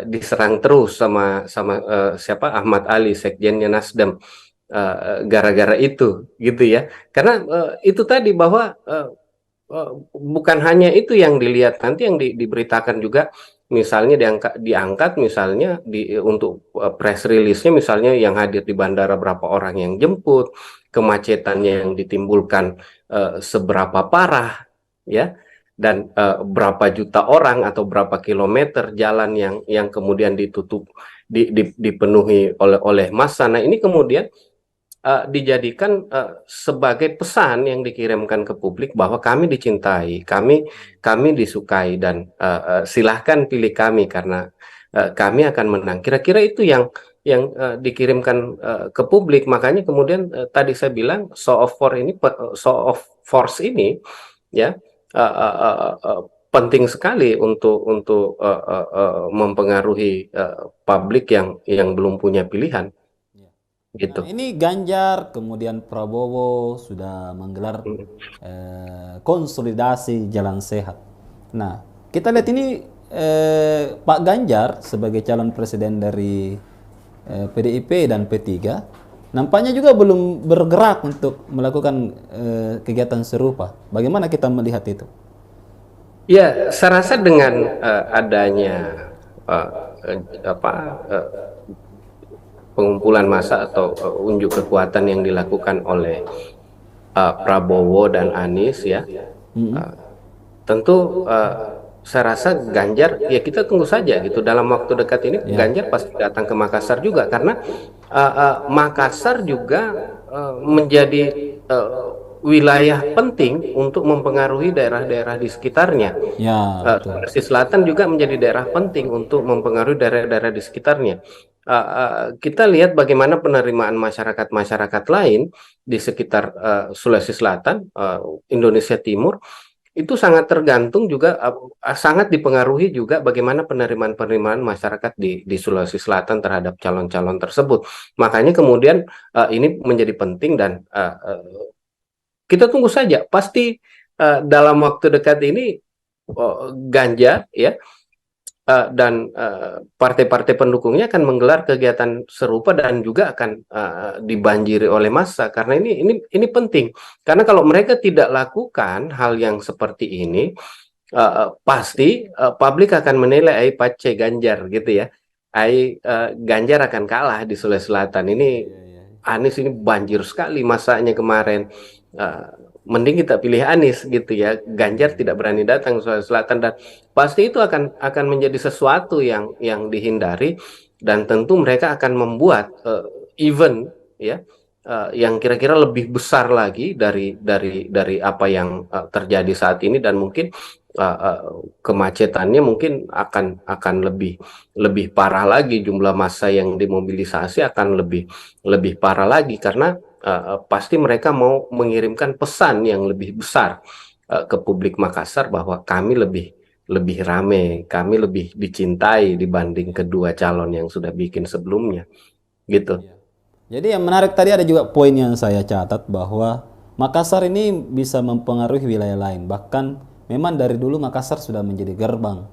diserang terus sama sama siapa, Ahmad Ali, sekjennya Nasdem, gara-gara itu gitu ya. Karena itu tadi bahwa bukan hanya itu yang dilihat, nanti yang diberitakan juga, misalnya diangkat misalnya untuk press release-nya, misalnya yang hadir di bandara berapa orang yang jemput, kemacetannya yang ditimbulkan seberapa parah ya, dan berapa juta orang atau berapa kilometer jalan yang kemudian ditutup, dipenuhi oleh massa. Nah, ini kemudian dijadikan sebagai pesan yang dikirimkan ke publik bahwa kami dicintai, kami disukai, dan silahkan pilih kami karena kami akan menang. Kira-kira itu yang dikirimkan ke publik. Makanya kemudian tadi saya bilang show of force ini ya penting sekali untuk mempengaruhi publik yang belum punya pilihan Ya. Nah, gitu. ini Ganjar, kemudian Prabowo sudah menggelar konsolidasi jalan sehat. Nah, kita lihat ini Pak Ganjar sebagai calon presiden dari PDIP dan P3 nampaknya juga belum bergerak untuk melakukan kegiatan serupa. Bagaimana kita melihat itu? Ya, saya rasa dengan adanya eh, apa pengumpulan massa atau unjuk kekuatan yang dilakukan oleh Prabowo dan Anies ya, Mm-mm. eh, tentu saya rasa Ganjar, ya kita tunggu saja gitu, dalam waktu dekat ini Ya. Ganjar pasti datang ke Makassar juga, karena Makassar juga menjadi uh, wilayah penting untuk mempengaruhi daerah-daerah di sekitarnya. Ya, betul. Sulawesi Selatan juga menjadi daerah penting untuk mempengaruhi daerah-daerah di sekitarnya. Kita lihat bagaimana penerimaan masyarakat-masyarakat lain di sekitar Sulawesi Selatan, Indonesia Timur, itu sangat tergantung juga, sangat dipengaruhi juga bagaimana penerimaan-penerimaan masyarakat di Sulawesi Selatan terhadap calon-calon tersebut. Makanya kemudian ini menjadi penting, dan kita tunggu saja. Pasti dalam waktu dekat ini Ganjar ya, dan partai-partai pendukungnya akan menggelar kegiatan serupa dan juga akan dibanjiri oleh massa, karena ini penting. Karena kalau mereka tidak lakukan hal yang seperti ini, pasti publik akan menilai ai pace Ganjar gitu ya. Ganjar akan kalah di Sulawesi Selatan ini. Iya, iya. Anies ini banjir sekali masanya kemarin. Eh, Mending kita pilih Anies gitu ya. Ganjar tidak berani datang ke Sulawesi Selatan, dan pasti itu akan menjadi sesuatu yang dihindari, dan tentu mereka akan membuat event ya, yang kira-kira lebih besar lagi dari apa yang terjadi saat ini, dan mungkin kemacetannya mungkin akan lebih parah lagi, jumlah massa yang dimobilisasi akan lebih parah lagi, karena pasti mereka mau mengirimkan pesan yang lebih besar ke publik Makassar bahwa kami lebih rame, kami lebih dicintai dibanding kedua calon yang sudah bikin sebelumnya, gitu. Iya. Jadi yang menarik tadi ada juga poin yang saya catat bahwa Makassar ini bisa mempengaruhi wilayah lain. Bahkan memang dari dulu Makassar sudah menjadi gerbang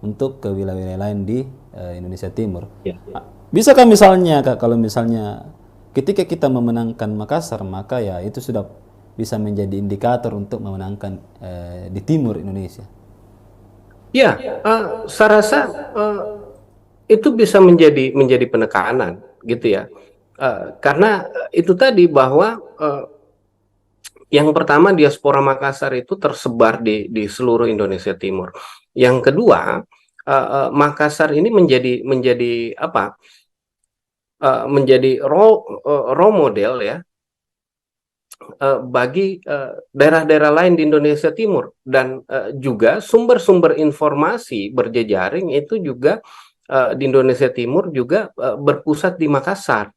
untuk ke wilayah-wilayah lain di Indonesia Timur. Ya. Bisakah misalnya Kak, kalau misalnya ketika kita memenangkan Makassar, maka ya itu sudah bisa menjadi indikator untuk memenangkan di timur Indonesia. Ya, saya rasa itu bisa menjadi penekanan, gitu ya. Karena itu tadi bahwa yang pertama, diaspora Makassar itu tersebar di seluruh Indonesia Timur. Yang kedua, Makassar ini menjadi apa? Menjadi role model ya, bagi daerah-daerah lain di Indonesia Timur, dan juga sumber-sumber informasi berjejaring itu juga di Indonesia Timur juga berpusat di Makassar,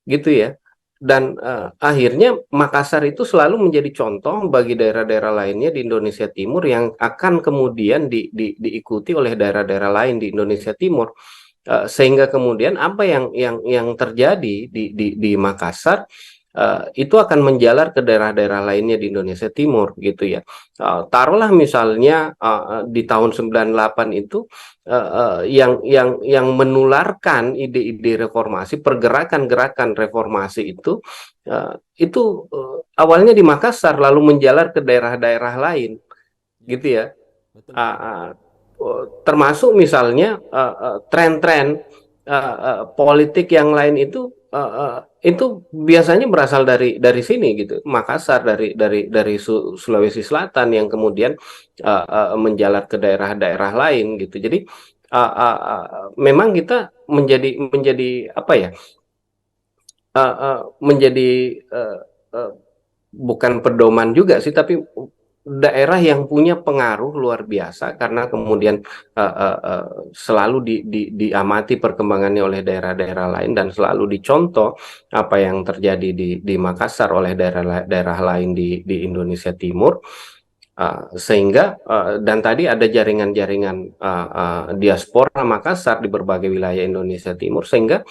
gitu ya. Dan akhirnya Makassar itu selalu menjadi contoh bagi daerah-daerah lainnya di Indonesia Timur, yang akan kemudian diikuti oleh daerah-daerah lain di Indonesia Timur. Sehingga kemudian apa yang terjadi di Makassar itu akan menjalar ke daerah-daerah lainnya di Indonesia Timur, gitu ya. Taruhlah misalnya di tahun 98 itu yang menularkan ide-ide reformasi, pergerakan-gerakan reformasi itu awalnya di Makassar lalu menjalar ke daerah-daerah lain, Ya, gitu ya. betul Uh, betul. uh, Termasuk misalnya tren-tren politik yang lain itu biasanya berasal dari sini, gitu, Makassar, dari Sulawesi Selatan, yang kemudian menjalar ke daerah-daerah lain, gitu. Jadi memang kita menjadi apa ya, menjadi uh, bukan pedoman juga sih, tapi daerah yang punya pengaruh luar biasa, karena kemudian selalu diamati perkembangannya oleh daerah-daerah lain, dan selalu dicontoh apa yang terjadi di Makassar oleh daerah-daerah lain di Indonesia Timur. Sehingga dan tadi ada jaringan-jaringan diaspora Makassar di berbagai wilayah Indonesia Timur, sehingga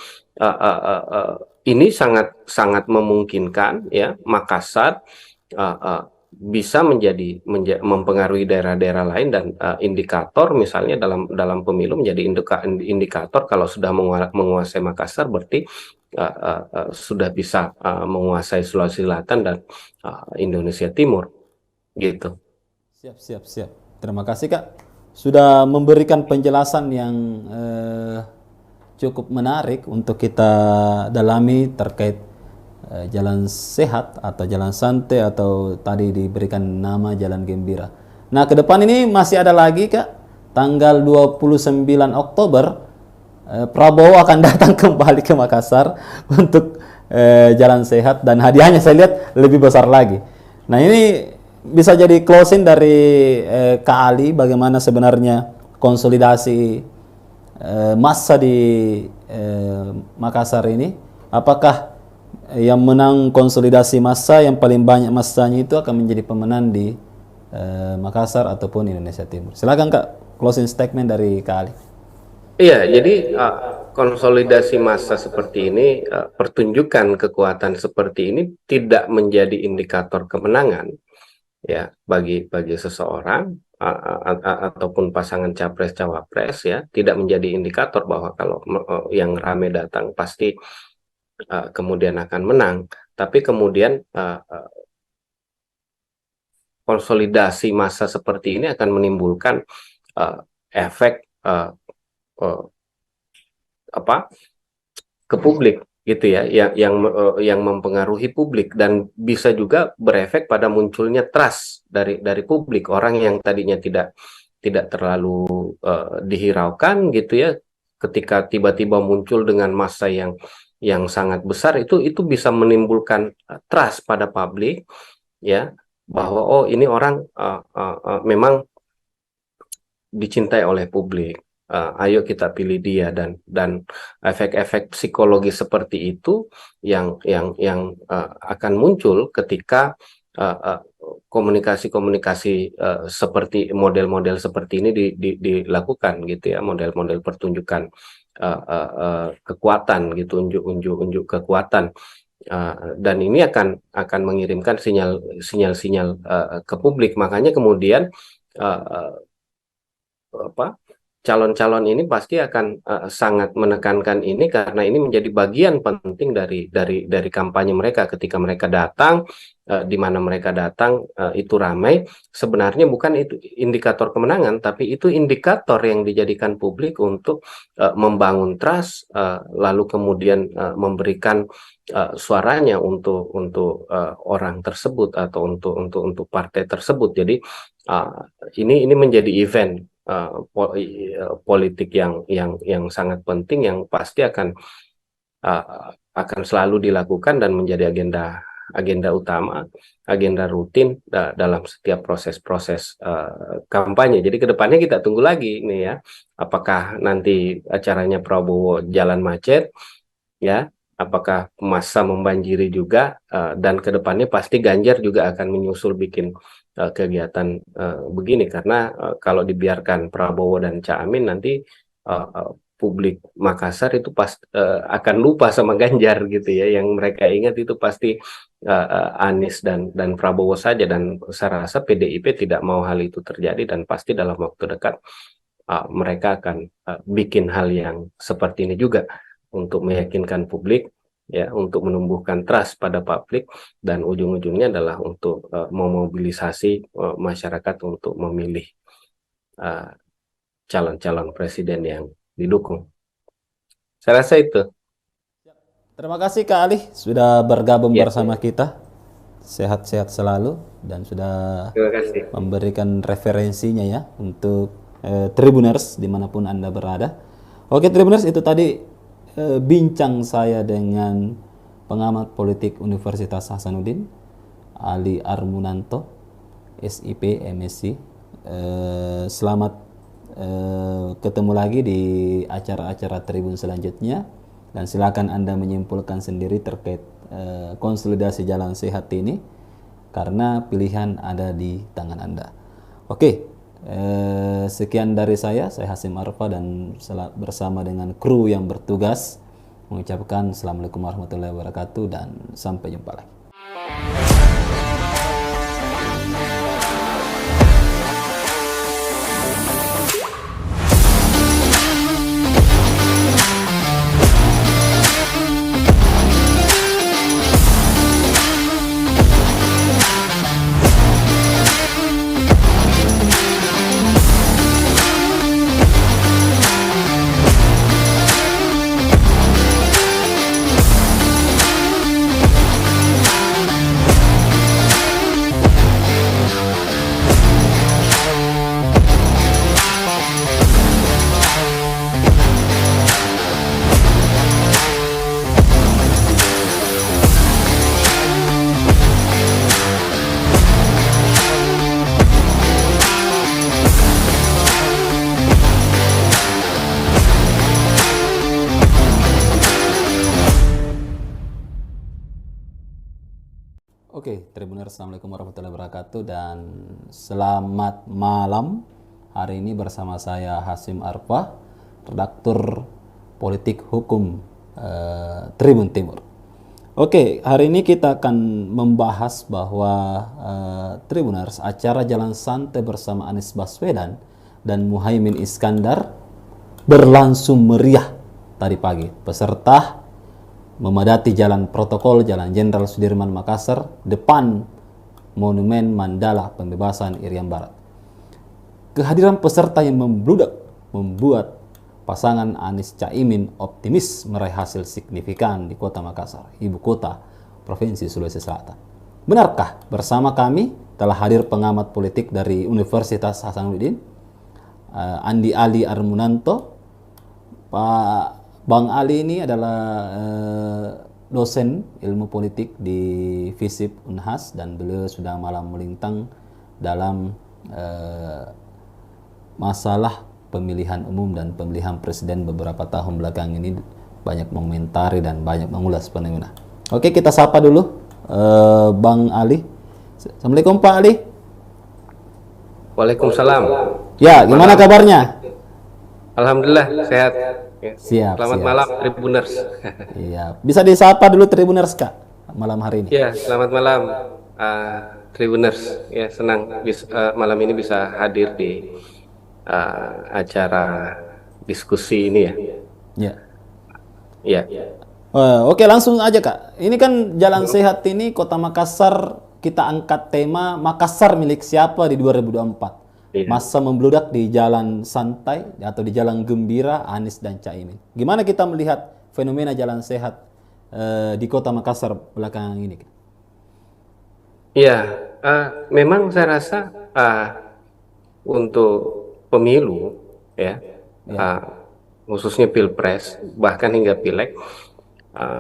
ini sangat sangat memungkinkan ya Makassar bisa mempengaruhi daerah-daerah lain, dan indikator misalnya dalam pemilu menjadi indikator, kalau sudah menguasai Makassar berarti sudah bisa menguasai Sulawesi Selatan dan Indonesia Timur, gitu. Siap, siap, siap. Terima kasih Kak sudah memberikan penjelasan yang cukup menarik untuk kita dalami terkait jalan sehat atau jalan santai atau tadi diberikan nama jalan gembira. Nah, ke depan ini masih ada lagi Kak, tanggal 29 Oktober Prabowo akan datang kembali ke Makassar untuk jalan sehat, dan hadiahnya saya lihat lebih besar lagi. Nah, ini bisa jadi closing dari Kak Ali, bagaimana sebenarnya konsolidasi massa di Makassar ini. Apakah yang menang konsolidasi massa yang paling banyak massanya itu akan menjadi pemenang di Makassar ataupun Indonesia Timur? Silakan Kak, closing statement dari Kak Ali. Iya, jadi konsolidasi massa seperti ini, pertunjukan kekuatan seperti ini tidak menjadi indikator kemenangan ya bagi seseorang ataupun pasangan capres cawapres, ya, tidak menjadi indikator bahwa kalau yang rame datang pasti kemudian akan menang. Tapi kemudian konsolidasi massa seperti ini akan menimbulkan efek apa ke publik, gitu ya, yang mempengaruhi publik, dan bisa juga berefek pada munculnya trust dari publik, orang yang tadinya tidak terlalu dihiraukan, gitu ya, ketika tiba-tiba muncul dengan massa yang yang sangat besar, itu bisa menimbulkan trust pada publik, ya, bahwa oh ini orang memang dicintai oleh publik. Ayo kita pilih dia, dan efek-efek psikologi seperti itu yang akan muncul ketika komunikasi-komunikasi seperti model-model seperti ini dilakukan gitu ya, model-model pertunjukan kekuatan gitu, unjuk kekuatan. Dan ini akan mengirimkan sinyal-sinyal ke publik. Makanya kemudian calon-calon ini pasti akan sangat menekankan ini, karena ini menjadi bagian penting dari kampanye mereka. Ketika mereka datang, di mana mereka datang itu ramai, sebenarnya bukan itu indikator kemenangan, tapi itu indikator yang dijadikan publik untuk membangun trust, lalu kemudian memberikan suaranya untuk orang tersebut atau untuk partai tersebut. Jadi ini menjadi event politik yang sangat penting, yang pasti akan selalu dilakukan dan menjadi agenda utama, agenda rutin dalam setiap proses-proses kampanye. Jadi kedepannya kita tunggu lagi nih ya, apakah nanti acaranya Prabowo jalan macet, ya, apakah massa membanjiri juga, dan kedepannya pasti Ganjar juga akan menyusul bikin kegiatan begini, karena kalau dibiarkan Prabowo dan Cak Amin, nanti publik Makassar itu akan lupa sama Ganjar gitu ya. Yang mereka ingat itu pasti Anies dan Prabowo saja, dan saya rasa PDIP tidak mau hal itu terjadi, dan pasti dalam waktu dekat mereka akan bikin hal yang seperti ini juga untuk meyakinkan publik, ya, untuk menumbuhkan trust pada publik, dan ujung-ujungnya adalah untuk memobilisasi masyarakat untuk memilih calon-calon presiden yang didukung. Saya rasa itu. Terima kasih Kak Ali sudah bergabung Ya, bersama kita. Sehat-sehat selalu dan sudah terima kasih. memberikan referensinya ya untuk Tribuners dimanapun Anda berada. Oke Tribuners, itu tadi bincang saya dengan pengamat politik Universitas Hasanuddin, Ali Armunanto, SIP, MSc. Selamat ketemu lagi di acara-acara Tribun selanjutnya, dan silakan Anda menyimpulkan sendiri terkait konsolidasi jalan sehat ini, karena pilihan ada di tangan Anda. Oke, sekian dari saya Hasim Arfa, dan bersama dengan kru yang bertugas mengucapkan Assalamualaikum warahmatullahi wabarakatuh, dan sampai jumpa lagi. Oke, Tribuners, Assalamualaikum warahmatullahi wabarakatuh, dan selamat malam. Hari ini bersama saya Hasim Arfa, redaktur politik hukum Tribun Timur. Oke, hari ini kita akan membahas bahwa Tribuners, acara Jalan Santai bersama Anies Baswedan dan Muhaimin Iskandar berlangsung meriah tadi pagi. Peserta memadati jalan protokol Jalan Jenderal Sudirman Makassar depan Monumen Mandala Pembebasan Irian Barat. Kehadiran peserta yang membludak membuat pasangan Anies Caimin optimis meraih hasil signifikan di Kota Makassar, ibu kota Provinsi Sulawesi Selatan. Benarkah? Bersama kami telah hadir pengamat politik dari Universitas Hasanuddin, Andi Ali Armunanto, Pak Bang Ali ini adalah dosen ilmu politik di FISIP Unhas dan beliau sudah malang melintang dalam masalah pemilihan umum dan pemilihan presiden beberapa tahun belakang ini, banyak mengomentari dan banyak mengulas fenomena. Oke, kita sapa dulu Bang Ali. Assalamualaikum Pak Ali. Waalaikumsalam. Ya, gimana kabarnya? Alhamdulillah sehat. Ya. Siap, Selamat siap. malam Tribuners. Iya, bisa disapa dulu Tribuners Kak malam hari ini. Ya, selamat malam Tribuners. Ya, senang malam ini bisa hadir di acara diskusi ini ya. Ya. Ya. Oke, langsung aja Kak. Ini kan Jalan Sehat ini Kota Makassar, kita angkat tema Makassar milik siapa di 2024. Iya. Masa membludak di jalan santai atau di jalan gembira Anies dan Caimin. Gimana kita melihat fenomena Jalan Sehat di Kota Makassar belakangan ini? Iya, memang saya rasa untuk pemilu ya, khususnya Pilpres bahkan hingga Pileg,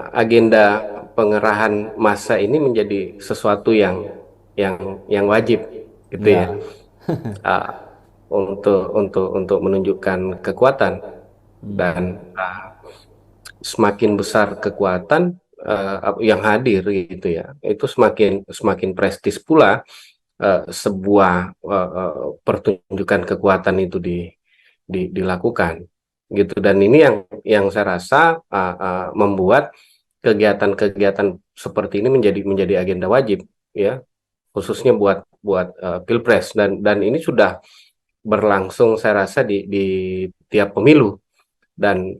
agenda pengerahan massa ini menjadi sesuatu yang wajib gitu ya. Untuk menunjukkan kekuatan dan semakin besar kekuatan yang hadir gitu ya, itu semakin prestis pula sebuah pertunjukan kekuatan itu dilakukan gitu. Dan ini yang saya rasa membuat kegiatan-kegiatan seperti ini menjadi agenda wajib ya, khususnya buat Pilpres, dan ini sudah berlangsung saya rasa di tiap pemilu dan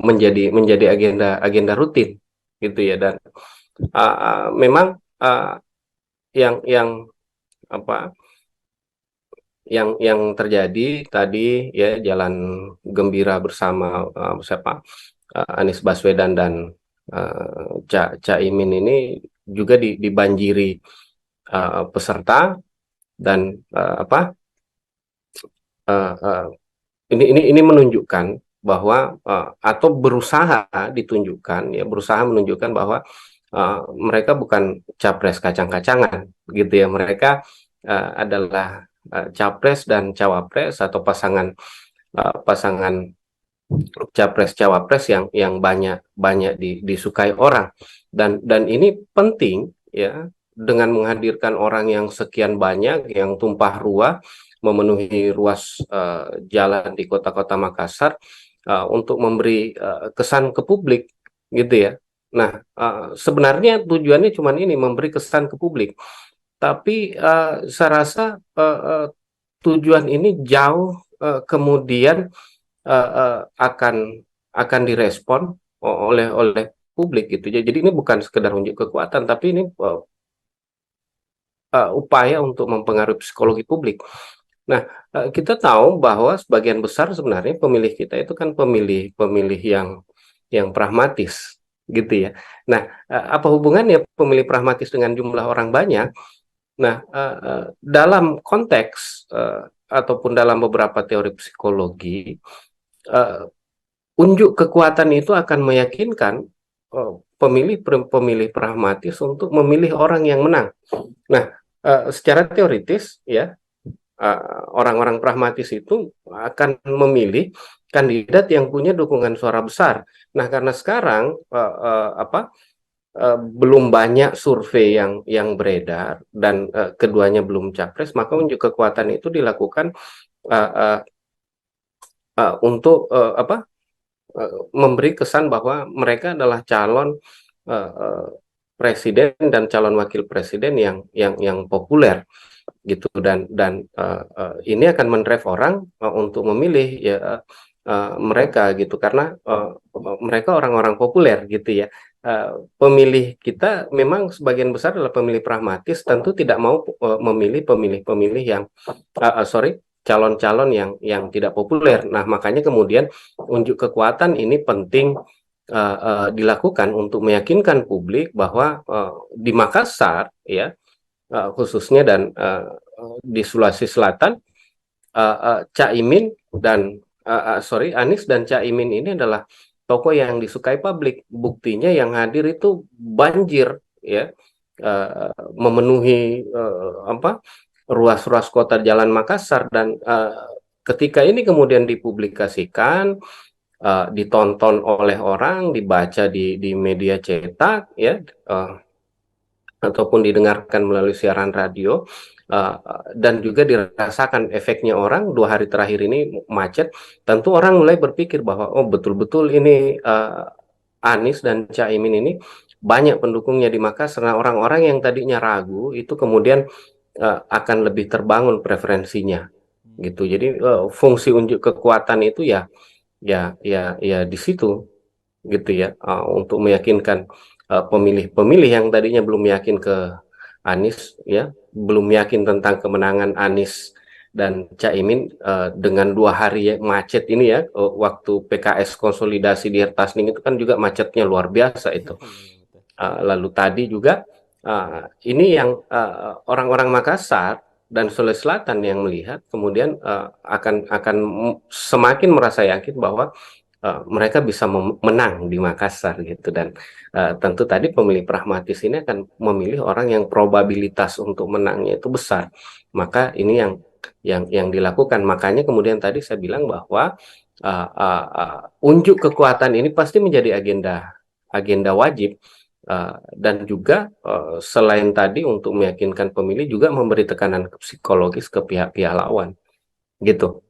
menjadi agenda rutin gitu ya. Dan memang yang apa yang terjadi tadi ya, jalan gembira bersama Anies Baswedan dan Caimin ini juga dibanjiri peserta dan ini menunjukkan bahwa atau berusaha menunjukkan bahwa mereka bukan capres kacang-kacangan gitu ya. Mereka adalah capres dan cawapres atau pasangan capres cawapres yang banyak disukai orang, dan ini penting ya, dengan menghadirkan orang yang sekian banyak, yang tumpah ruah memenuhi ruas jalan di kota-kota Makassar untuk memberi kesan ke publik gitu ya. Nah, sebenarnya tujuannya cuma ini, memberi kesan ke publik, tapi saya rasa tujuan ini jauh kemudian akan direspon oleh publik gitu. Jadi ini bukan sekedar unjuk kekuatan, tapi ini upaya untuk mempengaruhi psikologi publik. Nah, kita tahu bahwa sebagian besar sebenarnya pemilih kita itu kan pemilih yang pragmatis gitu ya. Nah, apa hubungannya pemilih pragmatis dengan jumlah orang banyak? Nah, dalam konteks ataupun dalam beberapa teori psikologi, unjuk kekuatan itu akan meyakinkan pemilih pragmatis untuk memilih orang yang menang. Nah, secara teoritis ya, orang-orang pragmatis itu akan memilih kandidat yang punya dukungan suara besar. Nah, karena sekarang belum banyak survei yang beredar dan keduanya belum capres, maka unjuk kekuatan itu dilakukan untuk memberi kesan bahwa mereka adalah calon presiden dan calon wakil presiden yang populer gitu, dan ini akan mendrive orang untuk memilih ya mereka gitu, karena mereka orang-orang populer gitu ya. Pemilih kita memang sebagian besar adalah pemilih pragmatis, tentu tidak mau memilih pemilih yang calon-calon yang tidak populer. Nah, makanya kemudian unjuk kekuatan ini penting dilakukan untuk meyakinkan publik bahwa di Makassar ya, khususnya, dan di Sulawesi Selatan, Caimin dan sorry, Anies dan Caimin ini adalah tokoh yang disukai publik. Buktinya yang hadir itu banjir, ya, memenuhi apa ruas-ruas kota Jalan Makassar, dan ketika ini kemudian dipublikasikan, ditonton oleh orang, dibaca di media cetak, ya, ataupun didengarkan melalui siaran radio, dan juga dirasakan efeknya orang 2 hari terakhir ini macet, tentu orang mulai berpikir bahwa oh betul-betul ini Anies dan Caimin ini banyak pendukungnya di Makassar. Nah, orang-orang yang tadinya ragu itu kemudian akan lebih terbangun preferensinya, gitu. Jadi fungsi unjuk kekuatan itu ya di situ, gitu ya, untuk meyakinkan pemilih-pemilih yang tadinya belum yakin ke Anies, ya, belum yakin tentang kemenangan Anies dan Caimin, dengan 2 hari ya, macet ini ya, waktu PKS konsolidasi di Hertasning itu kan juga macetnya luar biasa itu. Lalu tadi juga ini yang orang-orang Makassar dan Sulawesi Selatan yang melihat kemudian akan semakin merasa yakin bahwa mereka bisa menang di Makassar, gitu. Dan tentu tadi pemilih pragmatis ini akan memilih orang yang probabilitas untuk menangnya itu besar. Maka ini yang dilakukan. Makanya kemudian tadi saya bilang bahwa unjuk kekuatan ini pasti menjadi agenda wajib, dan juga selain tadi untuk meyakinkan pemilih juga memberi tekanan psikologis ke pihak-pihak lawan, gitu.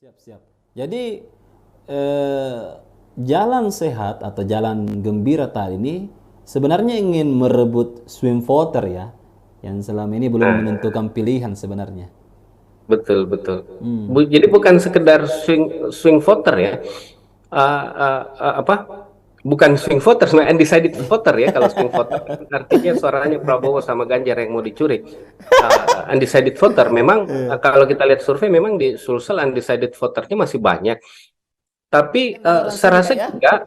Siap. Jadi jalan sehat atau jalan gembira tadi ini sebenarnya ingin merebut swing voter ya, yang selama ini belum menentukan pilihan sebenarnya. Betul, betul. Jadi bukan sekedar swing voter ya, apa? Bukan swing voter, sebenarnya undecided voter ya. Kalau swing voter artinya suaranya Prabowo sama Ganjar yang mau dicuri. Undecided voter memang kalau kita lihat survei memang di Sulsel undecided voternya masih banyak. Tapi saya rasa juga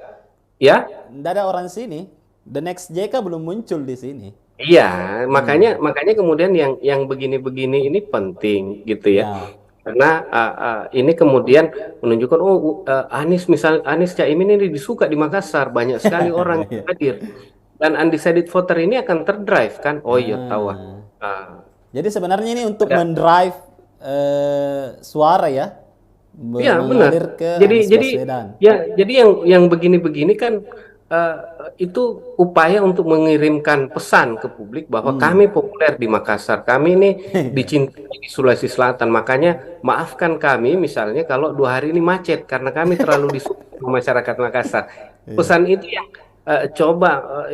ya. Tidak ada orang sini. The next JK belum muncul di sini. Iya, makanya kemudian yang begini-begini ini penting, gitu ya. Karena ini kemudian menunjukkan Anies Caimin ini disuka di Makassar, banyak sekali orang yang hadir, dan undecided voter ini akan terdrive kan. Oh iya, tahu. Jadi sebenarnya ini untuk mendrive suara ya. Iya, benar. Jadi yang begini-begini kan itu upaya untuk mengirimkan pesan ke publik bahwa kami populer di Makassar, kami ini dicintai di Sulawesi Selatan, makanya maafkan kami misalnya kalau 2 hari ini macet karena kami terlalu disukai masyarakat Makassar. Pesan itu yang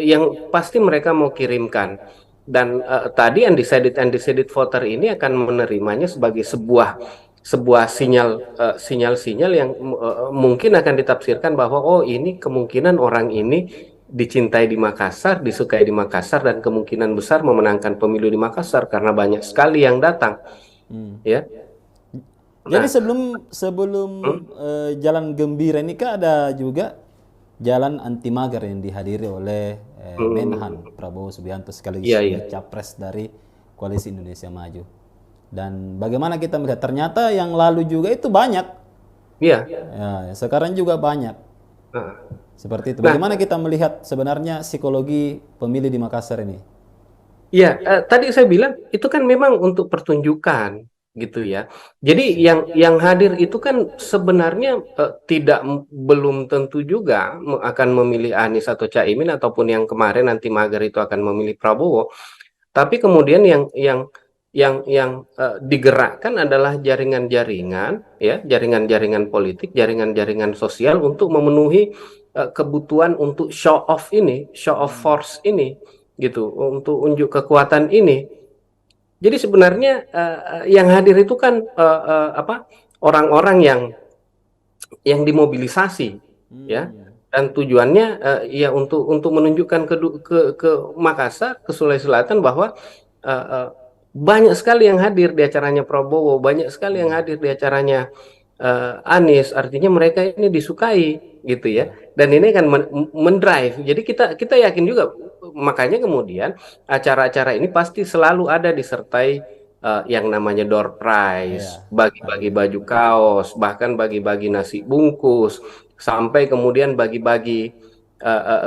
yang pasti mereka mau kirimkan. Dan tadi undecided voter ini akan menerimanya sebagai sebuah sinyal-sinyal yang mungkin akan ditafsirkan bahwa oh ini kemungkinan orang ini dicintai di Makassar, disukai di Makassar, dan kemungkinan besar memenangkan pemilu di Makassar karena banyak sekali yang datang. Ya. Jadi sebelum jalan gembira ini kan ada juga jalan anti mager yang dihadiri oleh Menhan Prabowo Subianto sekaligus capres dari Koalisi Indonesia Maju. Dan bagaimana kita melihat ternyata yang lalu juga itu banyak. Iya. Ya, sekarang juga banyak. Seperti itu. Bagaimana kita melihat sebenarnya psikologi pemilih di Makassar ini? Iya, tadi saya bilang itu kan memang untuk pertunjukan, gitu ya. Jadi yang hadir itu kan sebenarnya belum tentu juga akan memilih Anies atau Caimin, ataupun yang kemarin nanti mager itu akan memilih Prabowo. Tapi kemudian yang digerakkan adalah jaringan-jaringan, ya, jaringan-jaringan politik, jaringan-jaringan sosial untuk memenuhi kebutuhan untuk show off force ini, gitu, untuk unjuk kekuatan ini. Jadi sebenarnya yang hadir itu kan orang-orang yang dimobilisasi, ya, dan tujuannya ya untuk menunjukkan ke Makassar, ke Sulawesi Selatan bahwa banyak sekali yang hadir di acaranya Prabowo, banyak sekali yang hadir di acaranya Anies, artinya mereka ini disukai, gitu ya. Dan ini akan mendrive. Jadi kita yakin juga, makanya kemudian acara-acara ini pasti selalu ada disertai yang namanya door prize, Iya, bagi-bagi bagi-bagi baju baju. kaos, bahkan bagi-bagi nasi bungkus, sampai kemudian bagi-bagi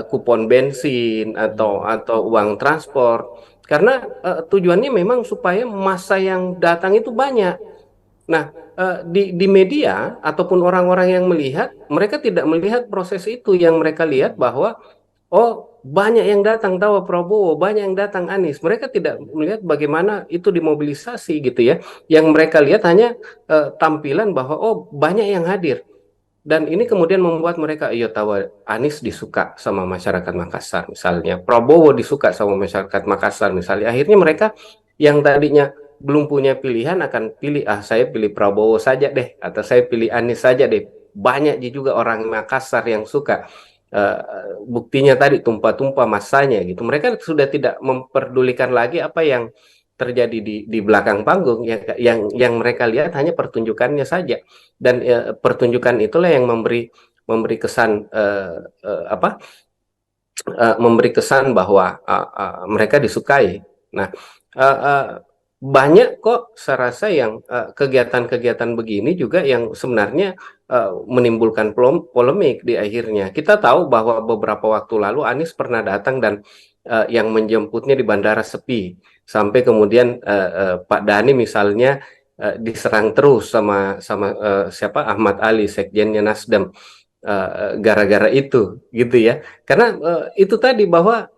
kupon bensin Hmm. atau uang transport. Karena tujuannya memang supaya massa yang datang itu banyak. Nah, di media ataupun orang-orang yang melihat, mereka tidak melihat proses itu. Yang mereka lihat bahwa oh, banyak yang datang tahu Prabowo, banyak yang datang Anies. Mereka tidak melihat bagaimana itu dimobilisasi gitu ya. Yang mereka lihat hanya tampilan bahwa oh, banyak yang hadir. Dan ini kemudian membuat mereka, iya tahu Anies disuka sama masyarakat Makassar misalnya, Prabowo disuka sama masyarakat Makassar misalnya. Akhirnya mereka yang tadinya belum punya pilihan akan pilih, ah saya pilih Prabowo saja deh, atau saya pilih Anies saja deh. Banyak juga orang Makassar yang suka. Eh, Buktinya tadi tumpah-tumpah masanya gitu. Mereka sudah tidak memperdulikan lagi apa yang terjadi di belakang panggung. Yang mereka lihat hanya pertunjukannya saja. Dan pertunjukan itulah yang memberi kesan apa memberi kesan bahwa mereka disukai. Nah, uh, uh, banyak kok saya rasa yang kegiatan-kegiatan begini juga yang sebenarnya menimbulkan polemik di akhirnya. Kita tahu bahwa beberapa waktu lalu Anies pernah datang dan yang menjemputnya di bandara sepi, sampai kemudian Pak Dhani misalnya diserang terus sama sama siapa Ahmad Ali, sekjennya Nasdem, gara-gara itu gitu ya. Karena itu tadi bahwa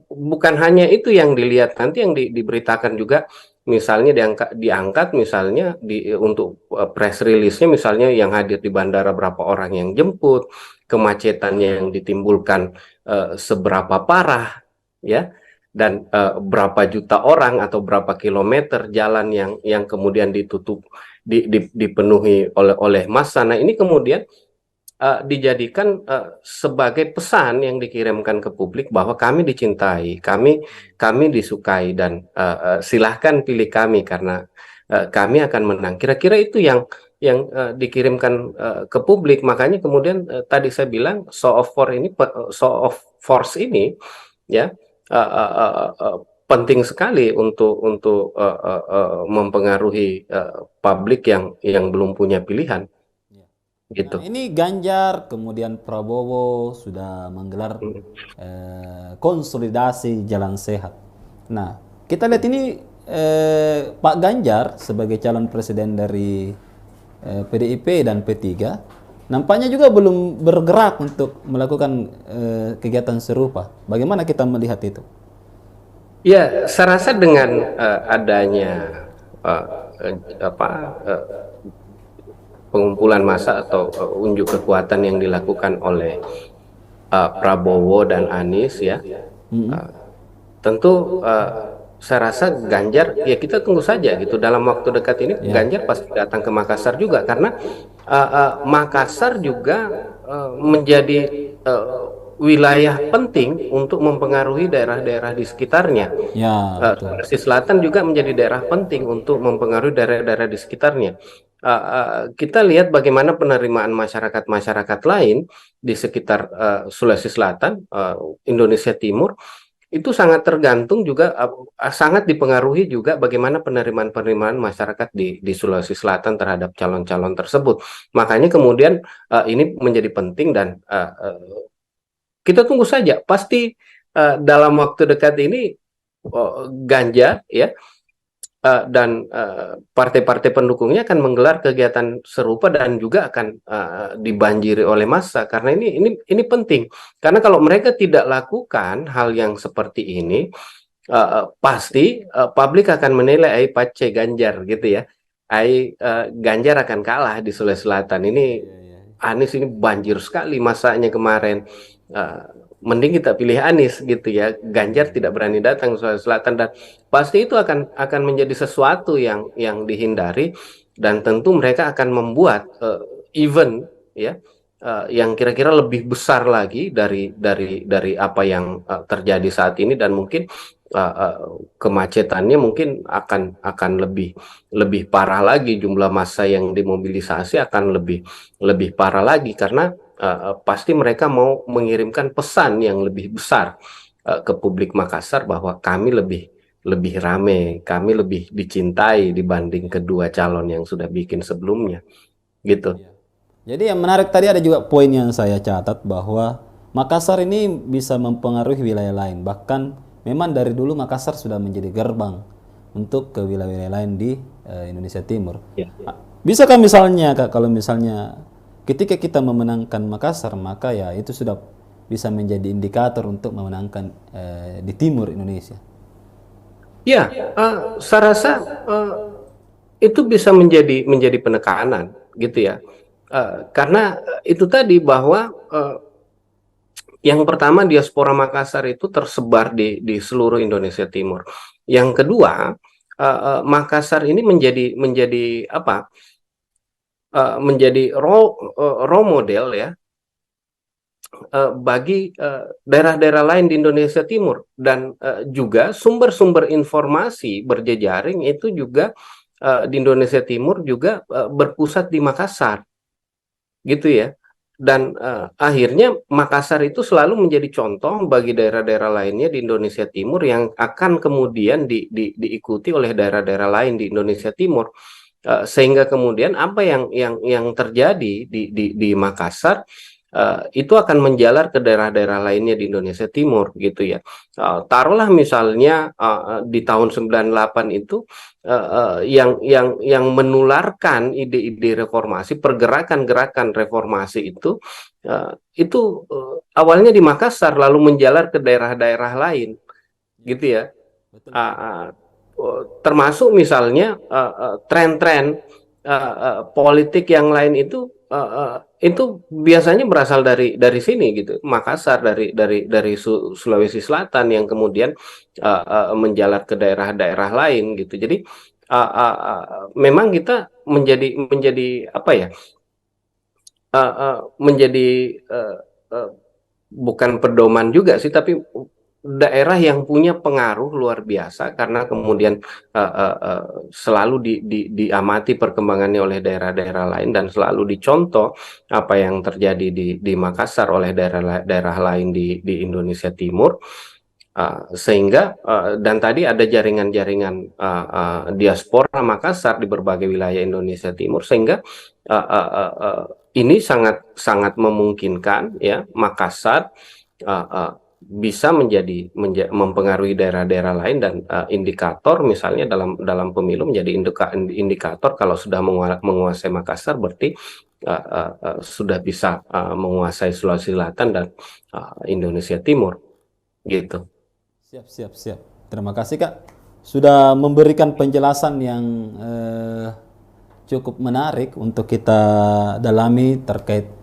bukan hanya itu yang dilihat, nanti yang diberitakan juga, misalnya diangkat misalnya untuk press release-nya misalnya yang hadir di bandara berapa orang yang jemput, kemacetannya yang ditimbulkan seberapa parah ya, dan berapa juta orang atau berapa kilometer jalan yang kemudian ditutup, dipenuhi oleh massa. Nah, ini kemudian dijadikan sebagai pesan yang dikirimkan ke publik bahwa kami dicintai, kami disukai, dan silahkan pilih kami karena kami akan menang. Kira-kira itu yang dikirimkan ke publik. Makanya kemudian tadi saya bilang show of force ini ya penting sekali untuk mempengaruhi publik yang belum punya pilihan Ya. Nah, gitu. ini Ganjar, kemudian Prabowo sudah menggelar konsolidasi jalan sehat. Nah, kita lihat ini Pak Ganjar sebagai calon presiden dari PDIP dan P3 nampaknya juga belum bergerak untuk melakukan kegiatan serupa. Bagaimana kita melihat itu? Ya, saya rasa dengan adanya eh, apa pengumpulan massa atau unjuk kekuatan yang dilakukan oleh Prabowo dan Anies ya, Mm-mm. uh, tentu saya rasa Ganjar ya kita tunggu saja gitu, dalam waktu dekat ini Ya. Ganjar pasti datang ke Makassar juga karena Makassar juga menjadi wilayah penting untuk mempengaruhi daerah-daerah di sekitarnya. Ya, betul. Sulawesi Selatan juga menjadi daerah penting untuk mempengaruhi daerah-daerah di sekitarnya. Kita lihat bagaimana penerimaan masyarakat-masyarakat lain di sekitar Sulawesi Selatan, Indonesia Timur, itu sangat tergantung juga, sangat dipengaruhi juga bagaimana penerimaan-penerimaan masyarakat di Sulawesi Selatan terhadap calon-calon tersebut. Makanya kemudian ini menjadi penting dan kita tunggu saja. Pasti dalam waktu dekat ini Ganjar ya dan partai-partai pendukungnya akan menggelar kegiatan serupa dan juga akan dibanjiri oleh massa, karena ini penting, karena kalau mereka tidak lakukan hal yang seperti ini pasti publik akan menilai ai pace Ganjar gitu ya, Ganjar akan kalah di Sulawesi Selatan ini. Iya, iya, iya. Anies ini banjir sekali masanya kemarin. Eh, Mending kita pilih Anies gitu ya. Ganjar tidak berani datang ke Sulawesi Selatan, dan pasti itu akan menjadi sesuatu yang dihindari, dan tentu mereka akan membuat event ya yang kira-kira lebih besar lagi dari apa yang terjadi saat ini, dan mungkin uh, uh, kemacetannya mungkin akan lebih lebih parah lagi, jumlah massa yang dimobilisasi akan lebih lebih parah lagi, karena pasti mereka mau mengirimkan pesan yang lebih besar ke publik Makassar bahwa kami lebih lebih rame, kami lebih dicintai dibanding kedua calon yang sudah bikin sebelumnya, gitu. Iya. Jadi yang menarik tadi ada juga poin yang saya catat bahwa Makassar ini bisa mempengaruhi wilayah lain. Bahkan memang dari dulu Makassar sudah menjadi gerbang untuk ke wilayah-wilayah lain di Indonesia Timur. Ya. Bisakah misalnya Kak, kalau misalnya ketika kita memenangkan Makassar, maka ya itu sudah bisa menjadi indikator untuk memenangkan di timur Indonesia. Ya, saya rasa itu bisa menjadi penekanan, gitu ya. Karena itu tadi bahwa yang pertama diaspora Makassar itu tersebar di seluruh Indonesia Timur. Yang kedua, Makassar ini menjadi apa? Menjadi role model ya bagi daerah-daerah lain di Indonesia Timur, dan juga sumber-sumber informasi berjejaring itu juga di Indonesia Timur juga berpusat di Makassar, gitu ya. Dan akhirnya Makassar itu selalu menjadi contoh bagi daerah-daerah lainnya di Indonesia Timur yang akan kemudian diikuti oleh daerah-daerah lain di Indonesia Timur. Sehingga kemudian apa yang terjadi di Makassar itu akan menjalar ke daerah-daerah lainnya di Indonesia Timur, gitu ya. Taruhlah misalnya di tahun 98 itu yang menularkan ide-ide reformasi, pergerakan-gerakan reformasi itu awalnya di Makassar lalu menjalar ke daerah-daerah lain, Ya, gitu ya. betul Uh, betul. uh, Termasuk misalnya tren-tren politik yang lain itu biasanya berasal dari sini, gitu, Makassar, dari Sulawesi Selatan yang kemudian menjalar ke daerah-daerah lain, gitu. Jadi memang kita menjadi apa ya, menjadi uh, uh, bukan pedoman juga sih, tapi daerah yang punya pengaruh luar biasa karena kemudian selalu diamati perkembangannya oleh daerah-daerah lain dan selalu dicontoh apa yang terjadi di Makassar oleh daerah-daerah lain di Indonesia Timur. Sehingga dan tadi ada jaringan-jaringan diaspora Makassar di berbagai wilayah Indonesia Timur, sehingga ini sangat sangat memungkinkan ya Makassar bisa mempengaruhi daerah-daerah lain, dan indikator misalnya dalam pemilu menjadi indikator kalau sudah menguasai Makassar berarti sudah bisa menguasai Sulawesi Selatan dan Indonesia Timur, gitu. Siap, siap, siap. Terima kasih Kak sudah memberikan penjelasan yang cukup menarik untuk kita dalami terkait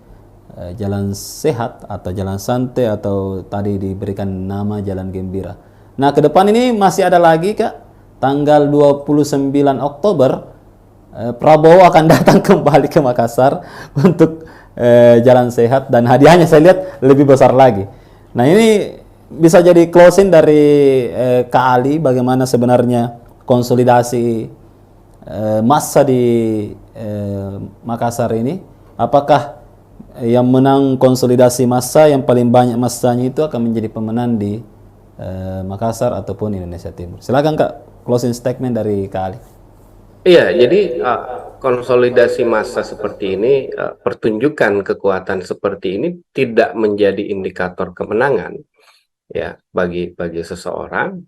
jalan sehat atau jalan santai atau tadi diberikan nama jalan gembira. Nah, ke depan ini masih ada lagi Kak, tanggal 29 Oktober Prabowo akan datang kembali ke Makassar untuk jalan sehat dan hadiahnya saya lihat lebih besar lagi. Nah, ini bisa jadi closing dari Kak Ali bagaimana sebenarnya konsolidasi massa di Makassar ini. Apakah yang menang konsolidasi massa yang paling banyak massanya itu akan menjadi pemenang di Makassar ataupun Indonesia Timur? Silakan Kak, closing statement dari Kak Ali. Iya, jadi konsolidasi massa seperti ini, pertunjukan kekuatan seperti ini tidak menjadi indikator kemenangan ya bagi seseorang